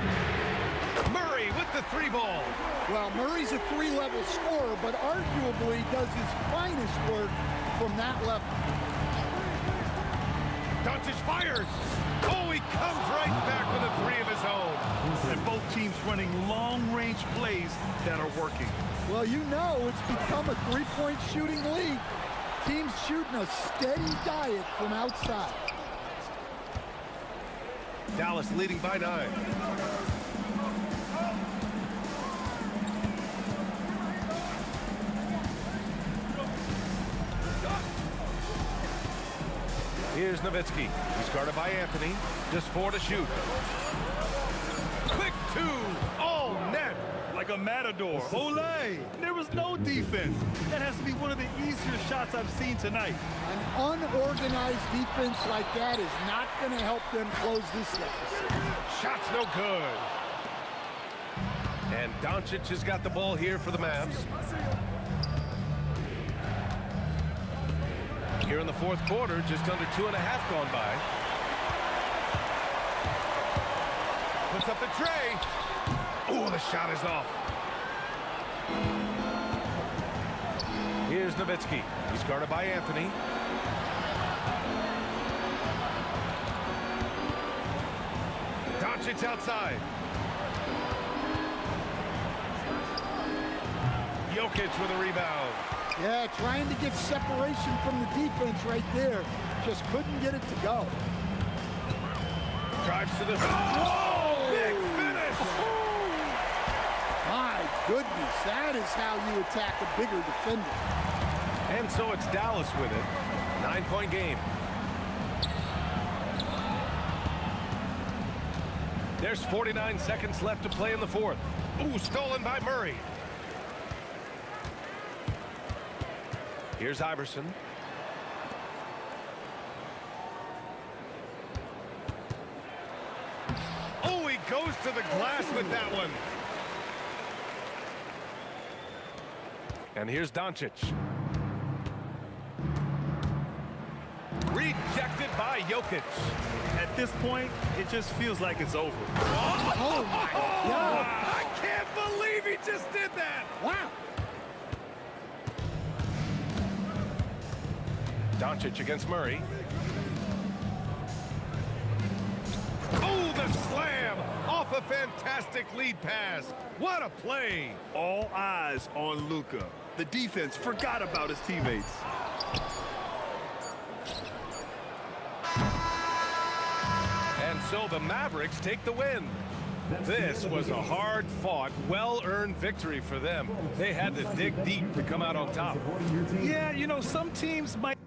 Murray with the 3 ball. Well, Murray's a 3-level scorer, but arguably does his finest work from that level. Doncic fires. Oh, he comes right back with a 3 of his own. And both teams running long-range plays that are working. Well, you know it's become a 3-point shooting league. Teams shooting a steady diet from outside. Dallas leading by 9. Here's Nowitzki. He's guarded by Anthony. Just 4 to shoot. Quick 2. Oh, net. Like a matador. Olé! There was no defense. That has to be one of the easier shots I've seen tonight. An unorganized defense like that is not going to help them close this deficit. Shot's no good. And Doncic has got the ball here for the Mavs. Here in the fourth quarter, just under 2.5 gone by. Puts up the tray. Oh, the shot is off. Here's Nowitzki. He's guarded by Anthony. Doncic outside. Jokic with a rebound. Yeah, trying to get separation from the defense right there. Just couldn't get it to go. Drives to the... Oh, big finish! My goodness, that is how you attack a bigger defender. And so it's Dallas with it. 9-point game. There's 49 seconds left to play in the fourth. Ooh, stolen by Murray. Here's Iverson. Oh, he goes to the glass with that one. And here's Doncic. Rejected by Jokic. At this point, it just feels like it's over. Oh my God. I can't believe he just did that. Wow. Doncic against Murray. Oh, the slam off a fantastic lead pass. What a play. All eyes on Luka. The defense forgot about his teammates. And so the Mavericks take the win. This was a hard-fought, well-earned victory for them. They had to dig deep to come out on top. Yeah, you know, some teams might...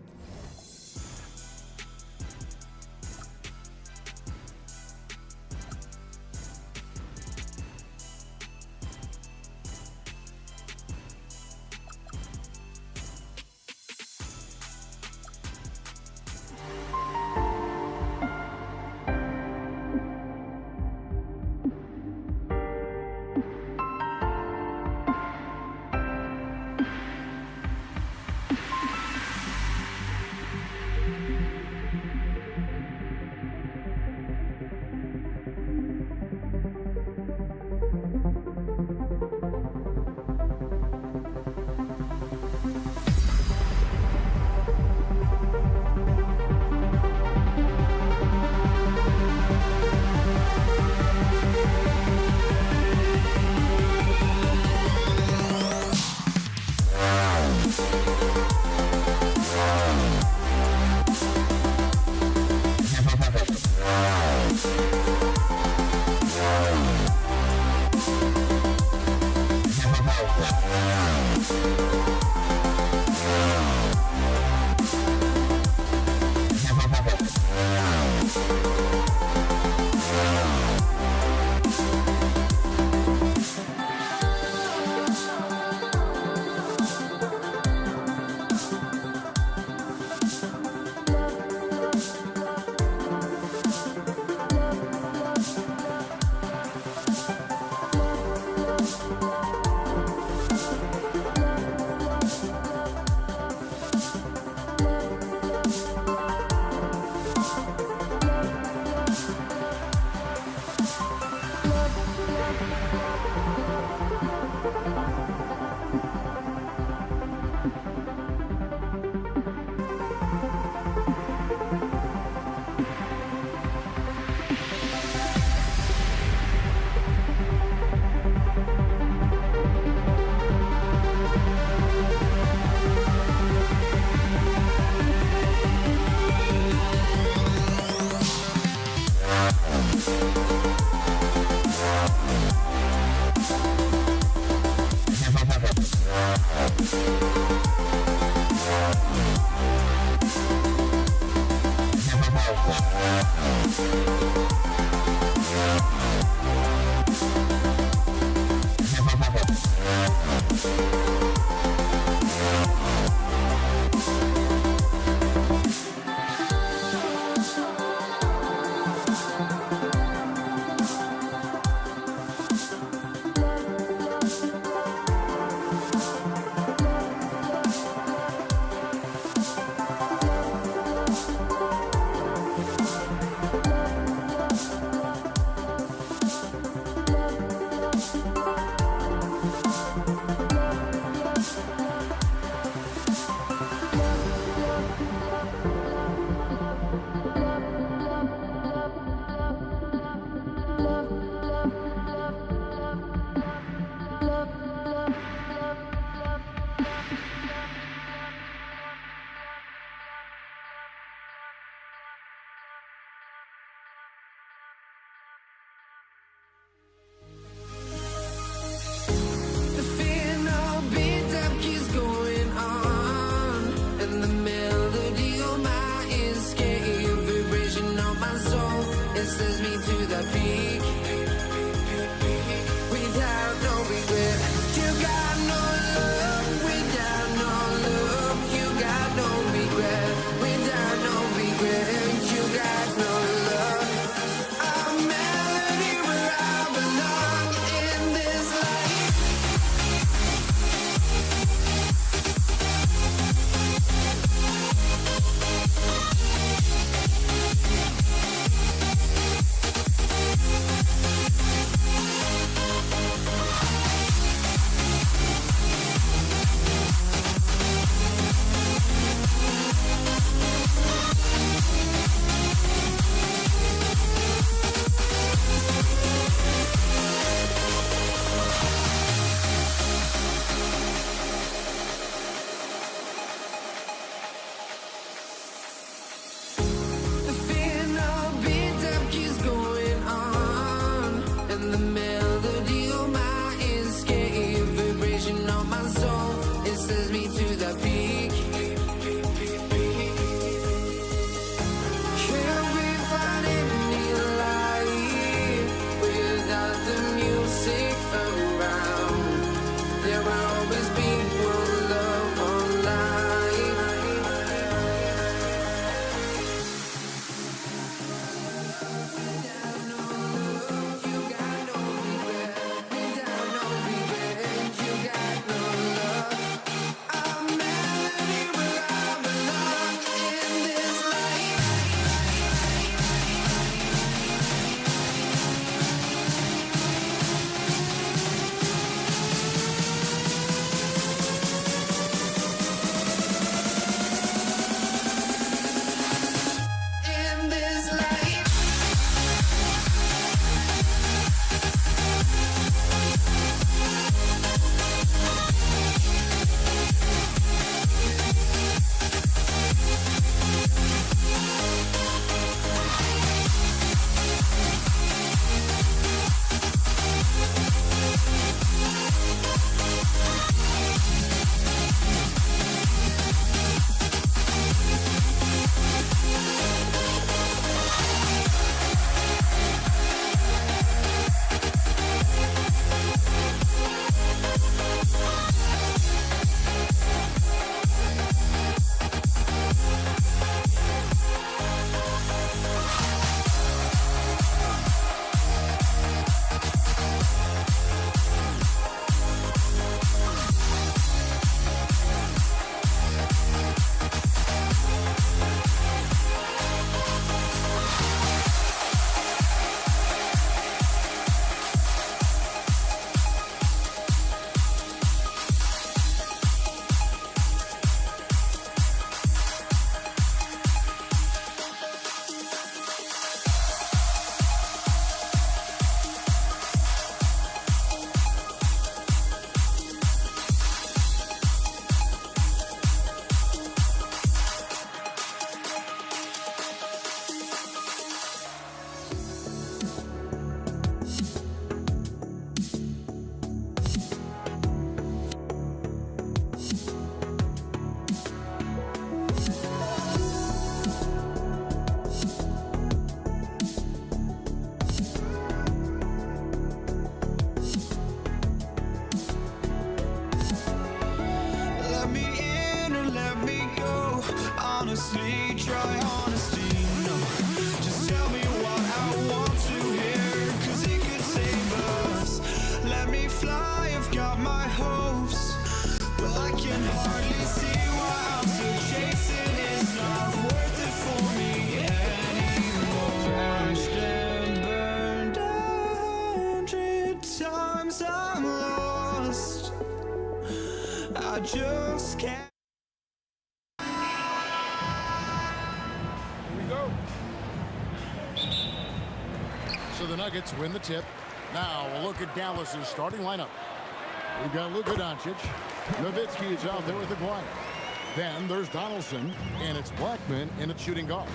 honestly, try honesty, no. Just tell me what I want to hear, 'cause it could save us. Let me fly, I've got my hopes, but I can hardly see why I'm still chasing. It's not worth it for me anymore. Crashed and burned 100 times I'm lost. I just can't. Here we go. So the Nuggets win the tip. Now we'll look at Dallas's starting lineup. We've got Luka Doncic. Nowitzki is out there with Aguirre. Then there's Donaldson, and it's Blackman in at shooting guard.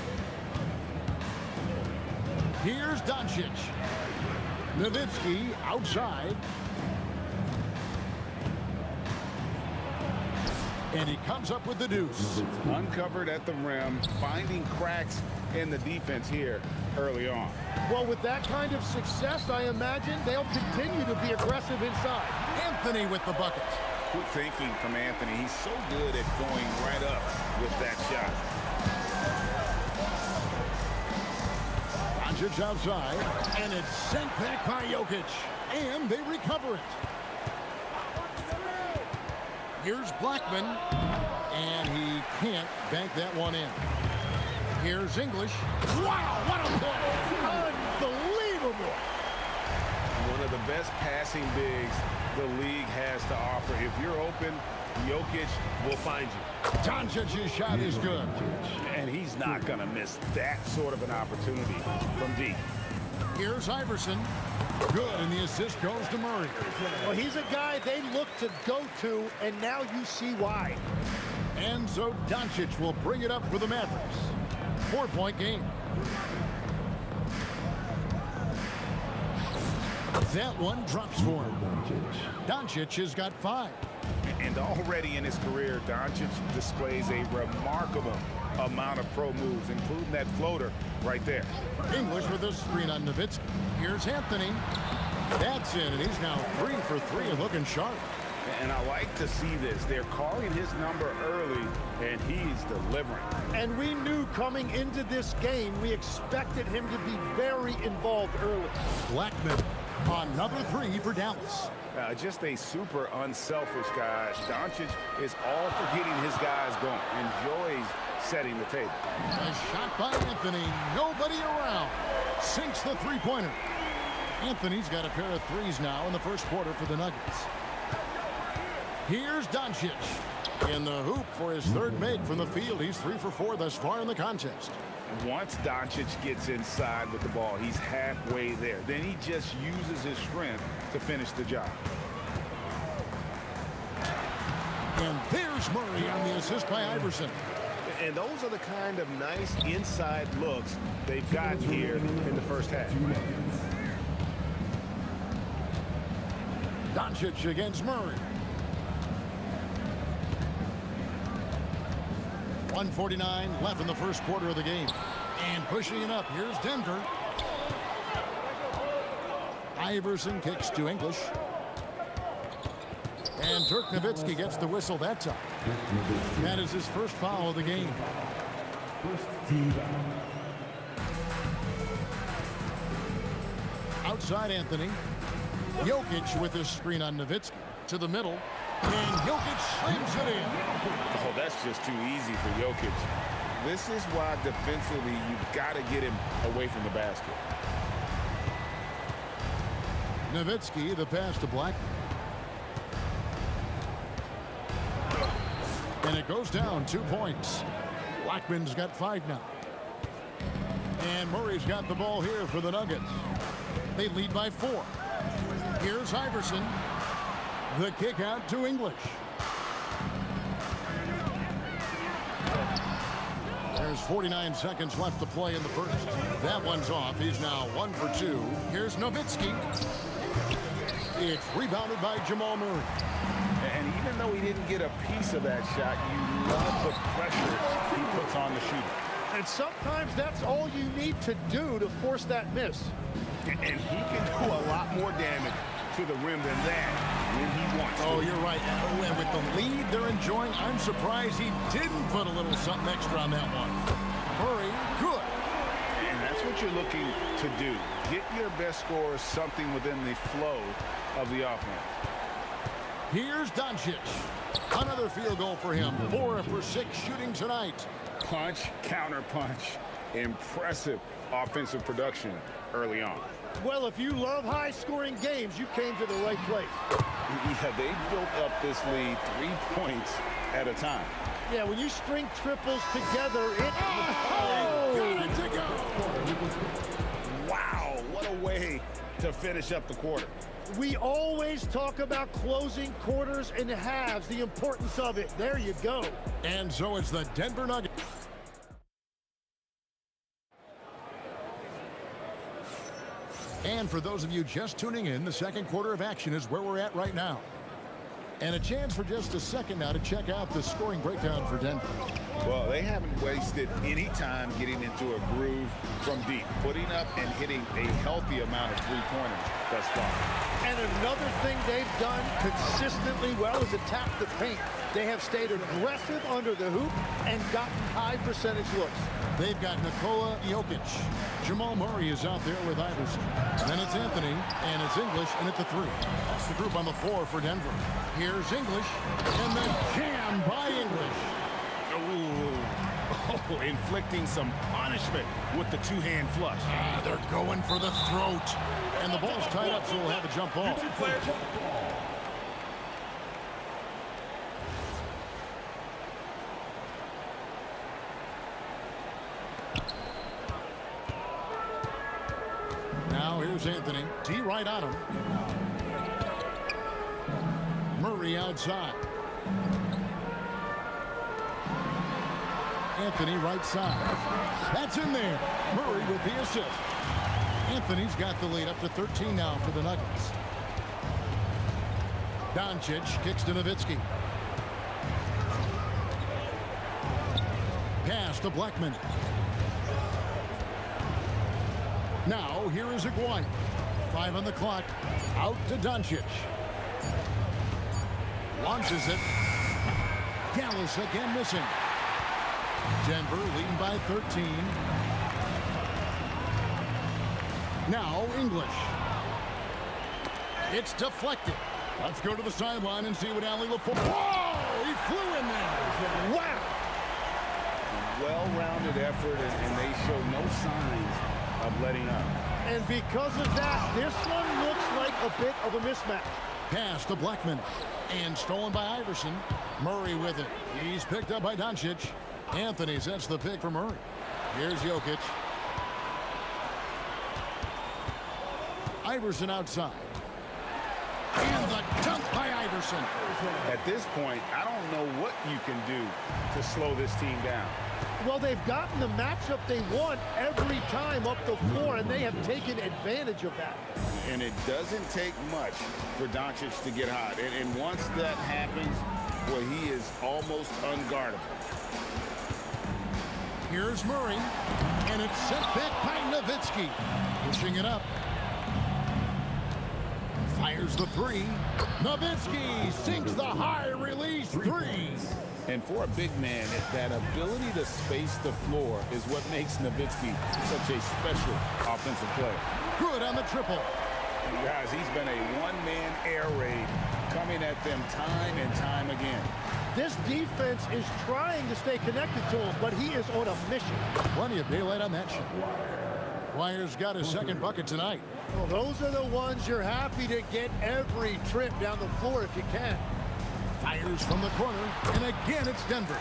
Here's Doncic. Nowitzki outside. And he comes up with the deuce. Uncovered at the rim, finding cracks in the defense here early on. Well, with that kind of success, I imagine they'll continue to be aggressive inside. Anthony with the bucket. Good thinking from Anthony. He's so good at going right up with that shot. Doncic outside, and it's sent back by Jokic, and they recover it. Here's Blackman, and he can't bank that one in. Here's English. Wow, what a play! Unbelievable! One of the best passing bigs the league has to offer. If you're open, Jokic will find you. Doncic's shot is good. And he's not going to miss that sort of an opportunity from deep. Here's Iverson. Good, and the assist goes to Murray. Well, he's a guy they look to go to, and now you see why. And so Doncic will bring it up for the Mavericks. 4-point game. That one drops for him. Doncic has got 5. And already in his career, Doncic displays a remarkable amount of pro moves, including that floater right there. English with a screen on Nowitzki. Here's Anthony. That's in, and he's now 3 for 3 and looking sharp. And I like to see this. They're calling his number early, and he's delivering. And we knew coming into this game, we expected him to be very involved early. Blackman, another 3 for Dallas. Just a super unselfish guy. Doncic is all for getting his guys going. Enjoys setting the table. A shot by Anthony. Nobody around. Sinks the three-pointer. Anthony's got a pair of threes now in the first quarter for the Nuggets. Here's Doncic. In the hoop for his third make from the field. He's 3 for 4 thus far in the contest. Once Doncic gets inside with the ball, he's halfway there. Then he just uses his strength to finish the job. And there's Murray on the assist by Iverson. And those are the kind of nice inside looks they've got here in the first half. Doncic against Murray. 1:49 left in the first quarter of the game. And pushing it up, here's Denver. Iverson kicks to English. And Dirk Nowitzki gets the whistle that time. That is his first foul of the game. Outside Anthony. Jokic with his screen on Nowitzki. To the middle. And Jokic slams it in. Oh, that's just too easy for Jokic. This is why defensively you've got to get him away from the basket. Nowitzki, the pass to Blackman. And it goes down 2 points. Blackman's got 5 now. And Murray's got the ball here for the Nuggets. They lead by 4. Here's Iverson. The kick out to English. There's 49 seconds left to play in the first. That one's off. He's now 1 for 2. Here's Nowitzki. It's rebounded by Jamal Murray. And even though he didn't get a piece of that shot, you love the pressure he puts on the shooter. And sometimes that's all you need to do to force that miss. And he can do a lot more damage to the rim than that when he wants to. Oh, you're right. And with the lead they're enjoying, I'm surprised he didn't put a little something extra on that one. Murray, good. And that's what you're looking to do. Get your best scorers something within the flow of the offense. Here's Doncic. Another field goal for him. 4 for 6 shooting tonight. Punch, counter punch. Impressive offensive production early on. Well, if you love high-scoring games, you came to the right place. Yeah, they built up this lead 3 points at a time. Yeah, when you string triples together, it... Wow, what a way to finish up the quarter. We always talk about closing quarters and halves, the importance of it. There you go. And so it's the Denver Nuggets. And for those of you just tuning in, the second quarter of action is where we're at right now. And a chance for just a second now to check out the scoring breakdown for Denver. Well, they haven't wasted any time getting into a groove from deep, putting up and hitting a healthy amount of three-pointers thus far. And another thing they've done consistently well is attack the paint. They have stayed aggressive under the hoop and gotten high percentage looks. They've got Nikola Jokic. Jamal Murray is out there with Iverson. Then it's Anthony, and it's English, and it's a three. That's the group on the floor for Denver. Here's English, and then jammed by English. Oh, inflicting some punishment with the two-hand flush. They're going for the throat. And the ball's tied up, so we'll have a jump ball. Now here's Anthony. D right on him. Murray outside. Anthony right side. That's in there. Murray with the assist. Anthony's got the lead up to 13 now for the Nuggets. Doncic kicks to Nowitzki. Pass to Blackman. Now here is Aguirre. 5 on the clock. Out to Doncic. Launches it. Dallas again missing. Denver leading by 13. Now English. It's deflected. Let's go to the sideline and see what Ali LaFleur. Whoa! He flew in there. Wow! Well-rounded effort, and they show no signs of letting up. And because of that, this one looks like a bit of a mismatch. Pass to Blackman. And stolen by Iverson. Murray with it. He's picked up by Doncic. Anthony sets the pick for Murray. Here's Jokic. Iverson outside. And the dunk by Iverson. At this point, I don't know what you can do to slow this team down. Well, they've gotten the matchup they want every time up the floor, and they have taken advantage of that. And it doesn't take much for Doncic to get hot. And once that happens, well, he is almost unguardable. Here's Murray. And it's sent back by Nowitzki. Pushing it up. Fires the three. Nowitzki sinks the high release three. And for a big man, that ability to space the floor is what makes Nowitzki such a special offensive player. Good on the triple. And guys, he's been a one-man air raid coming at them time and time again. This defense is trying to stay connected to him, but he is on a mission. Plenty of daylight on that shot. Dwyer's got his second bucket tonight. Well, those are the ones you're happy to get every trip down the floor if you can. Fires from the corner, and again it's Denver.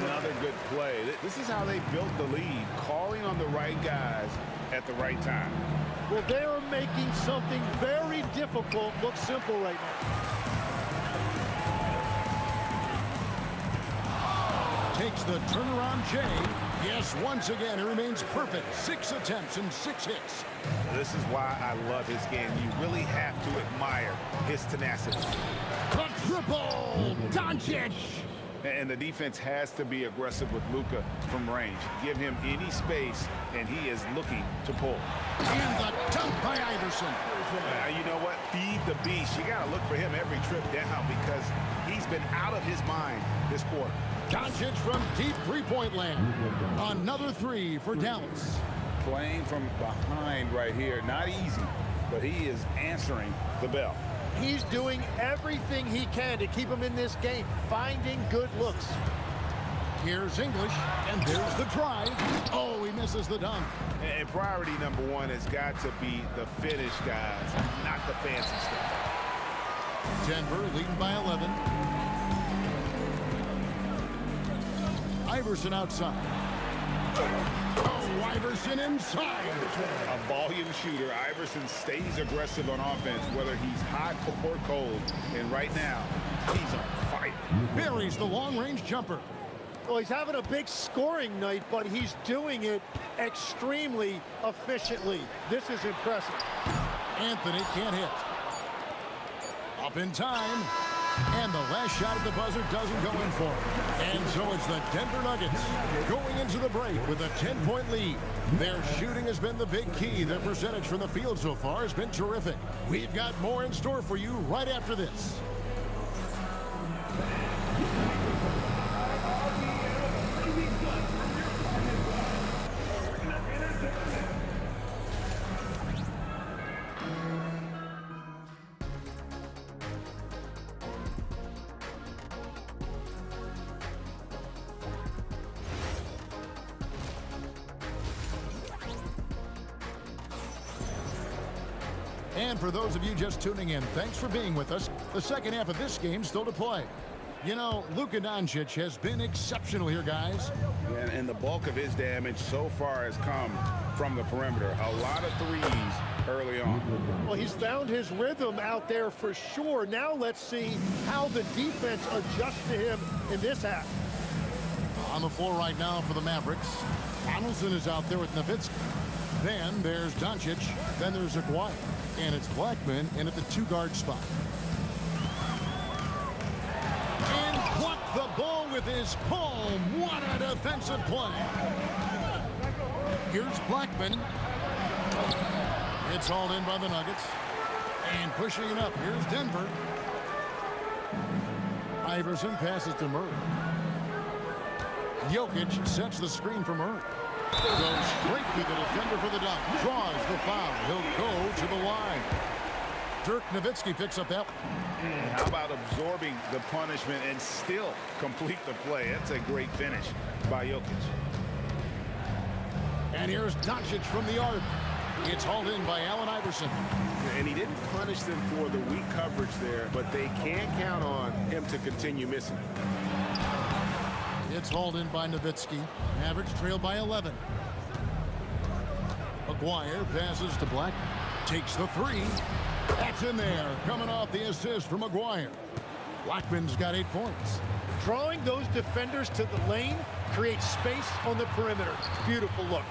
Another good play. This is how they built the lead, calling on the right guys at the right time. Well, they are making something very difficult look simple right now. Takes the turnaround J. Yes, once again, he remains perfect. 6 attempts and 6 hits. This is why I love his game. You really have to admire his tenacity. The triple! Doncic! And the defense has to be aggressive with Luka from range. Give him any space, and he is looking to pull. And the dunk by Iverson. You know what? Feed the beast. You got to look for him every trip down because he's been out of his mind this quarter. Doncic from deep three-point land. Another three for Dallas. Playing from behind right here. Not easy, but he is answering the bell. He's doing everything he can to keep him in this game, finding good looks. Here's English, and there's the drive. Oh, he misses the dunk. And priority number one has got to be the finish, guys, not the fancy stuff. Denver leading by 11. Iverson outside. Oh, Iverson inside. A volume shooter. Iverson stays aggressive on offense, whether he's hot or cold. And right now, he's on fire. Buries the long-range jumper. Well, he's having a big scoring night, but he's doing it extremely efficiently. This is impressive. Anthony can't hit. Up in time. And the last shot at the buzzer doesn't go in for him. And so it's the Denver Nuggets going into the break with a 10-point lead. Their shooting has been the big key. Their percentage from the field so far has been terrific. We've got more in store for you right after this. And for those of you just tuning in, thanks for being with us. The second half of this game still to play. You know, Luka Doncic has been exceptional here, guys. And the bulk of his damage so far has come from the perimeter. A lot of threes early on. Well, he's found his rhythm out there for sure. Now let's see how the defense adjusts to him in this half. On the floor right now for the Mavericks. Donaldson is out there with Nowitzki. Then there's Doncic. Then there's Aguirre. And it's Blackman in at the two-guard spot. And blocked the ball with his palm. What a defensive play. Here's Blackman. It's hauled in by the Nuggets. And pushing it up. Here's Denver. Iverson passes to Murray. Jokic sets the screen for Murray. Goes straight to the defender for the dunk. Draws the foul. He'll go to the line. Dirk Nowitzki picks up that. How about absorbing the punishment and still complete the play? That's a great finish by Jokic. And here's Doncic from the arc. It's hauled in by Allen Iverson. And he didn't punish them for the weak coverage there, but they can't count on him to continue missing. It's hauled in by Nowitzki. Mavericks trail by 11. Aguirre passes to Black. Takes the three. That's in there. Coming off the assist from Aguirre. Blackman's got 8 points. Drawing those defenders to the lane creates space on the perimeter. Beautiful look.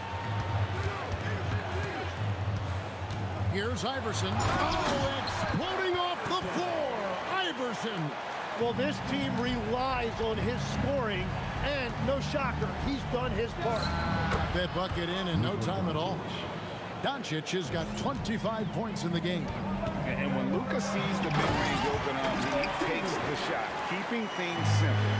Here's Iverson. Oh, exploding off the floor. Iverson. Well, this team relies on his scoring, and no shocker, he's done his part. Got that bucket in no time at all. Doncic has got 25 points in the game. And when Luka sees the mid-range open up, he takes the shot, keeping things simple.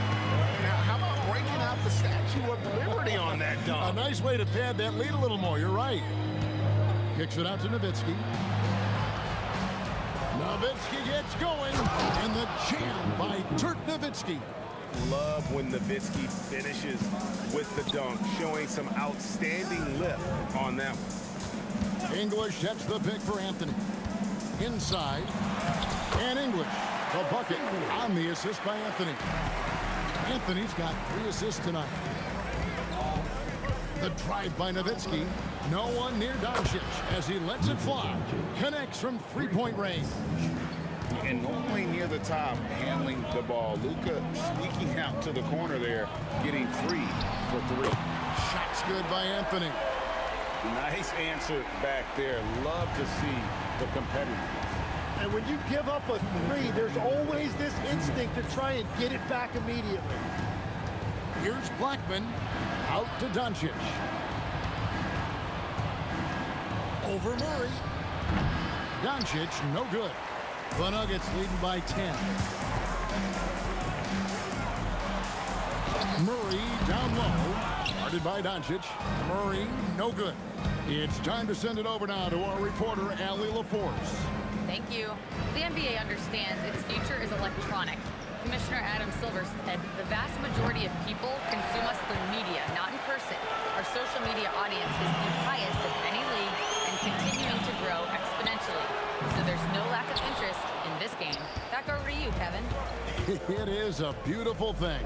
Now, how about breaking out the Statue of Liberty on that dunk? A nice way to pad that lead a little more. You're right. Kicks it out to Nowitzki. Nowitzki gets going, and the jam by Dirk Nowitzki. Love when Nowitzki finishes with the dunk, showing some outstanding lift on that one. English sets the pick for Anthony. Inside, and English, the bucket on the assist by Anthony. Anthony's got 3 assists tonight. The drive by Nowitzki. No one near Doncic as he lets it fly. Connects from 3-point range. And normally near the top, handling the ball. Luka sneaking out to the corner there, getting 3 for 3. Shots good by Anthony. Nice answer back there. Love to see the competitiveness. And when you give up a 3, there's always this instinct to try and get it back immediately. Here's Blackman. Out to Doncic. Over Murray. Doncic, no good. The Nuggets leading by 10. Murray down low. Guarded by Doncic. Murray, no good. It's time to send it over now to our reporter, Allie LaForce. Thank you. The NBA understands its future is electronic. Commissioner Adam Silver said the vast majority of people consume us through media, not in person. Our social media audience is the highest of any league and continuing to grow exponentially. So there's no lack of interest in this game. Back over to you, Kevin. It is a beautiful thing.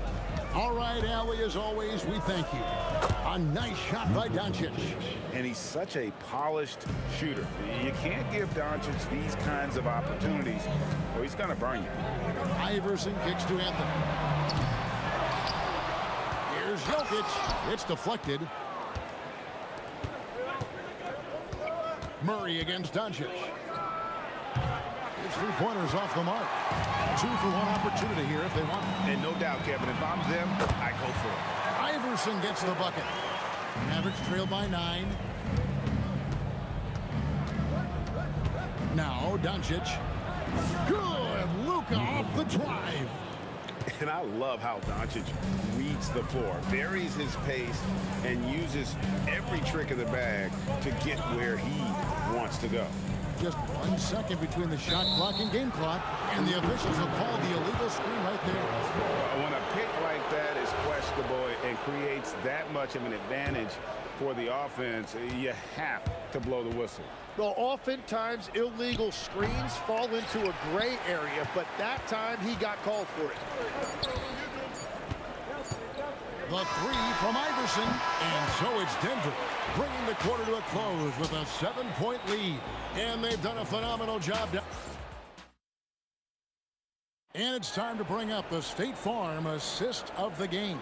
All right, Allie, as always, we thank you. A nice shot by Doncic. And he's such a polished shooter. You can't give Doncic these kinds of opportunities or he's going to burn you. Iverson kicks to Anthony. Here's Jokic. It's deflected. Murray against Doncic. His three-pointers off the mark. 2-for-1 opportunity here if they want it. And no doubt, Kevin, if I'm them, I go for it. Iverson gets the bucket. Mavericks trail by 9. Now Doncic. Good. Luka off the drive. And I love how Doncic reads the floor, varies his pace, and uses every trick of the bag to get where he wants to go. Just 1 second between the shot clock and game clock, and the officials will call the illegal screen right there. When a pick like that is questionable and creates that much of an advantage for the offense, you have to blow the whistle. Well, oftentimes illegal screens fall into a gray area, but that time he got called for it. The three from Iverson, and so it's Denver, bringing the quarter to a close with a 7-point lead. And they've done a phenomenal job. And it's time to bring up the State Farm assist of the game.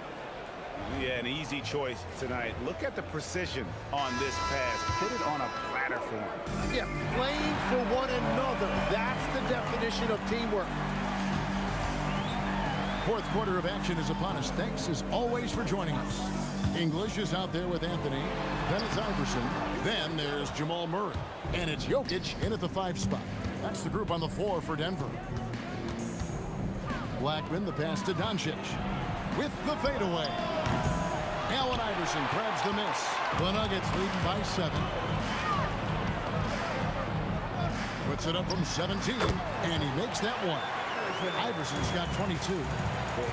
Yeah, an easy choice tonight. Look at the precision on this pass. Put it on a platter for him. Yeah, playing for one another. That's the definition of teamwork. Fourth quarter of action is upon us. Thanks, as always, for joining us. English is out there with Anthony. Then it's Iverson. Then there's Jamal Murray. And it's Jokic in at the 5 spot. That's the group on the floor for Denver. Blackman, the pass to Doncic. With the fadeaway. Allen Iverson grabs the miss. The Nuggets leading by 7. Puts it up from 17, and he makes that one. Iverson's got 22.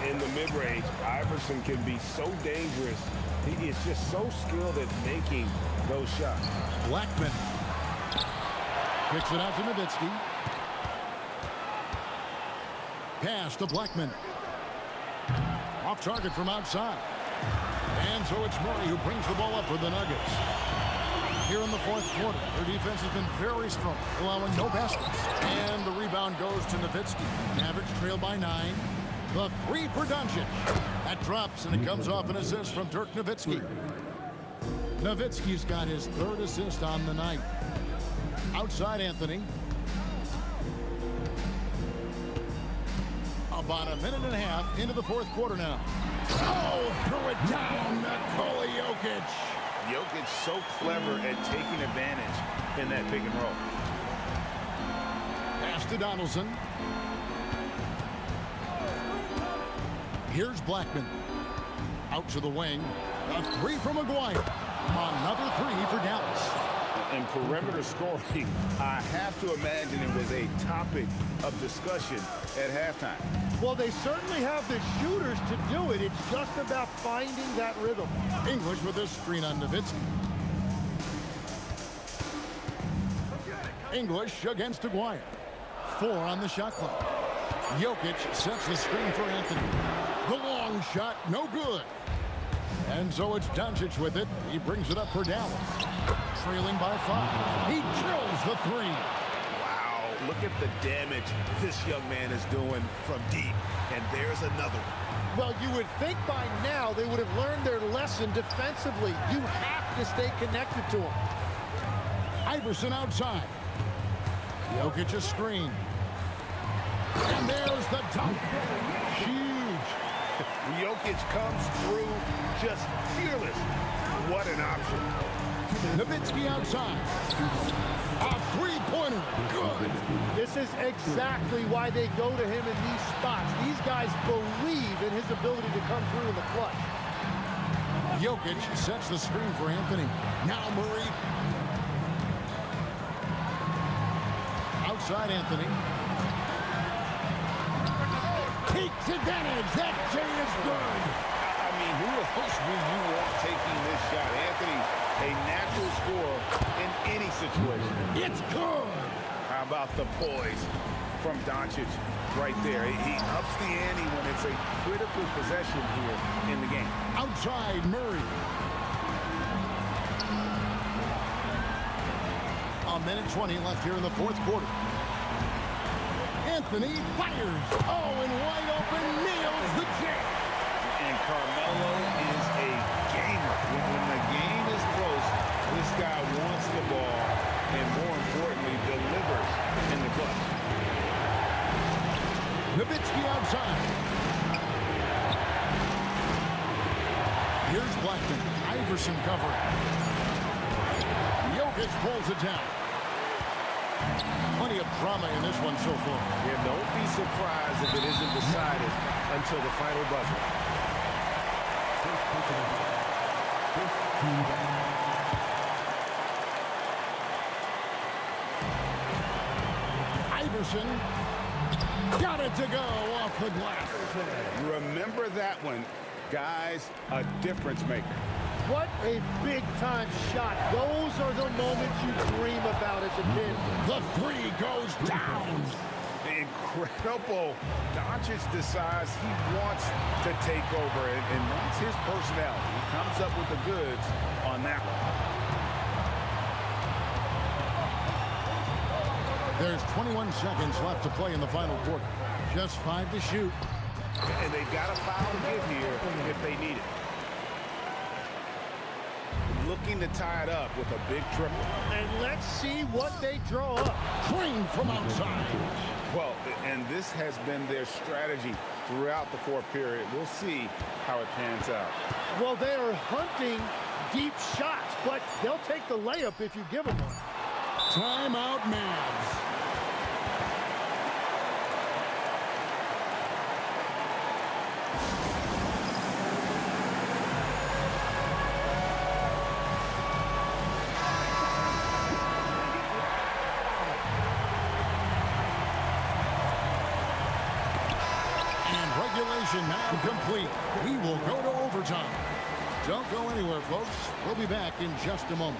In the mid-range, Iverson can be so dangerous. He is just so skilled at making those shots. Blackman kicks it out to Nowitzki. Pass to Blackman. Off target from outside. And so it's Murray who brings the ball up for the Nuggets. Here in the fourth quarter, their defense has been very strong, allowing no baskets. And the rebound goes to Nowitzki. Mavericks trail by 9. The 3 for Doncic. That drops, and it comes off an assist from Dirk Nowitzki. Nowitzki's got his 3rd assist on the night. Outside Anthony. About a minute and a half into the fourth quarter now. Oh, threw it down, Nikola Jokic. Jokic so clever at taking advantage in that pick and roll. Pass to Donaldson. Here's Blackman. Out to the wing. A 3 from McGuire. Another 3 for Dallas. And perimeter scoring, I have to imagine it was a topic of discussion at halftime. Well, they certainly have the shooters to do it. It's just about finding that rhythm. English with this screen on Nowitzki. English against Aguirre. 4 on the shot clock. Jokic sets the screen for Anthony. The long shot, no good. And so it's Doncic with it. He brings it up for Dallas. Trailing by 5. He drills the 3. Wow, look at the damage this young man is doing from deep. And there's another one. Well, you would think by now they would have learned their lesson defensively. You have to stay connected to him. Iverson outside. Jokic a screen. And there's the dunk. Huge. Jokic comes through just fearless. What an option. Nowitzki outside. A 3-pointer. Good. This is exactly why they go to him in these spots. These guys believe in his ability to come through in the clutch. Jokic sets the screen for Anthony. Now Murray. Outside Anthony. Takes advantage. That J is good. I mean, who else do you want taking this shot? Anthony, a natural scorer in any situation. It's good. How about the poise from Doncic right there? He ups the ante when it's a critical possession here in the game. Outside Murray. A minute 20 left here in the fourth quarter. Anthony fires. Oh, and wide open, nails the jam. And Carmelo is a gamer. When the game is close, this guy wants the ball and, more importantly, delivers in the clutch. Nowitzki outside. Here's Blackman. Iverson covering. Jokic pulls it down. Plenty of drama in this one so far. Yeah, don't be surprised if it isn't decided until the final buzzer. Iverson got it to go off the glass. Remember that one, guys, a difference maker. What a big-time shot. Those are the moments you dream about as a kid. The three goes down. Incredible. Doncic decides he wants to take over, and that's his personality. He comes up with the goods on that one. There's 21 seconds left to play in the final quarter. Just 5 to shoot. And they've got a foul to give here if they need it. Looking to tie it up with a big triple. And let's see what they draw up. Drain from outside. Well, and this has been their strategy throughout the fourth period. We'll see how it pans out. Well, they are hunting deep shots, but they'll take the layup if you give them one. Timeout, Mavs. Now complete. We will go to overtime. Don't go anywhere, folks. We'll be back in just a moment.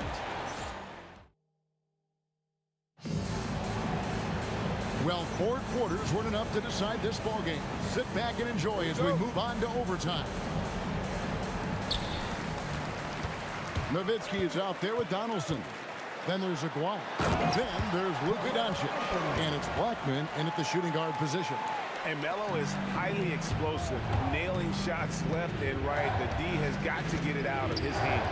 Well, 4 quarters weren't enough to decide this ball game. Sit back and enjoy as we move on to overtime. Nowitzki is out there with Donaldson. Then there's Aguirre. Then there's Luka Doncic. And it's Blackman in at the shooting guard position. And Melo is highly explosive, nailing shots left and right. The D has got to get it out of his hands.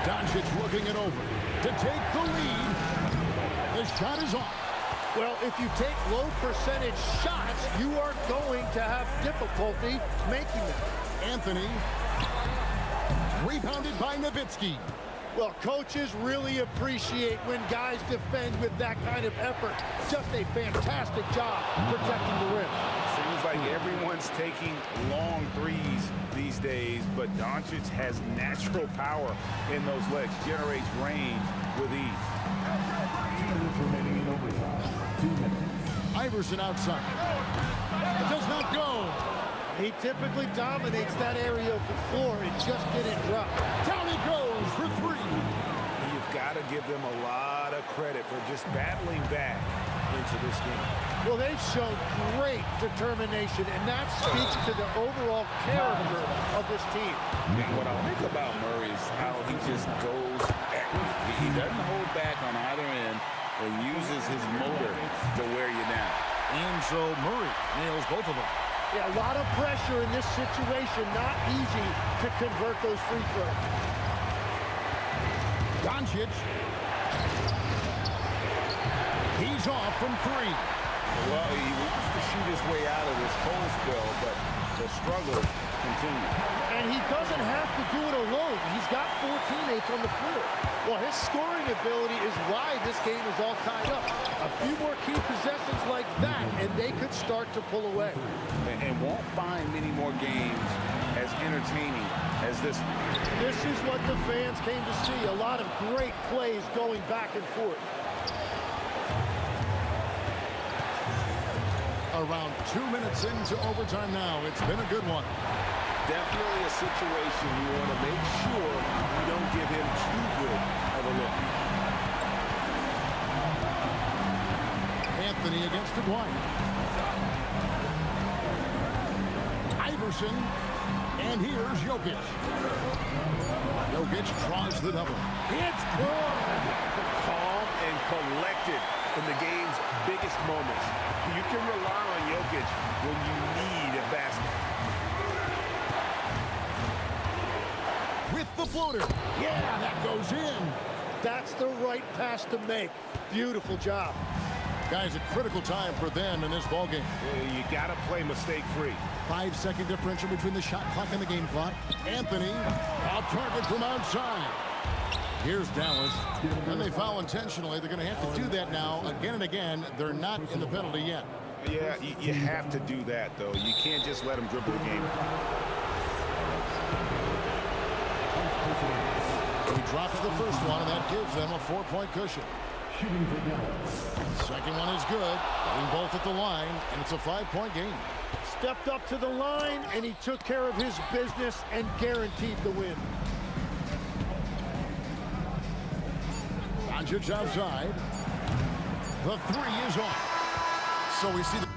Doncic looking it over to take the lead. The shot is off. Well, if you take low percentage shots, you are going to have difficulty making them. Anthony. Rebounded by Nowitzki. Well, coaches really appreciate when guys defend with that kind of effort. Just a fantastic job protecting the rim. Seems like everyone's taking long threes these days, but Doncic has natural power in those legs, generates range with ease. 2 minutes remaining in overtime. 2 minutes. Iverson outside. Does not go. He typically dominates that area of the floor. It just didn't drop. Down he goes for 3. You've got to give them a lot of credit for just battling back into this game. Well, they've shown great determination, and that speaks to the overall character of this team. And what I like about Murray is how he just goes at you. He doesn't hold back on either end and uses his motor to wear you down. And so Murray nails both of them. Yeah, a lot of pressure in this situation. Not easy to convert those free throws. Doncic. He's off from 3. Well, he wants to shoot his way out of this cold spell, but the struggles continue. And he doesn't have to do it alone. He's got 4 teammates on the floor. Well, his scoring ability is why this game is all tied up. A few more key possessions like that, and they could start to pull away. And won't find many more games as entertaining as this one. This is what the fans came to see. A lot of great plays going back and forth. Around 2 minutes into overtime now. It's been a good one. Definitely a situation you want to make sure you don't give him too good of a look. Anthony against Dwight. Iverson. And here's Jokic. Jokic draws the double. It's good. Calm and collected in the game's biggest moments. You can rely on Jokic when you need a basket. With the floater. Yeah, that goes in. That's the right pass to make. Beautiful job. Guys, a critical time for them in this ballgame. You got to play mistake-free. 5-second differential between the shot clock and the game clock. Anthony, off target from outside. Here's Dallas. And they foul intentionally. They're going to have to do that now again and again. They're not in the penalty yet. Yeah, you have to do that, though. You can't just let them dribble the game. He drops the first one, and that gives them a 4-point cushion. Second one is good. Getting both at the line, and it's a 5-point game. Stepped up to the line, and he took care of his business and guaranteed the win. Doncic outside. The three is off. So we see the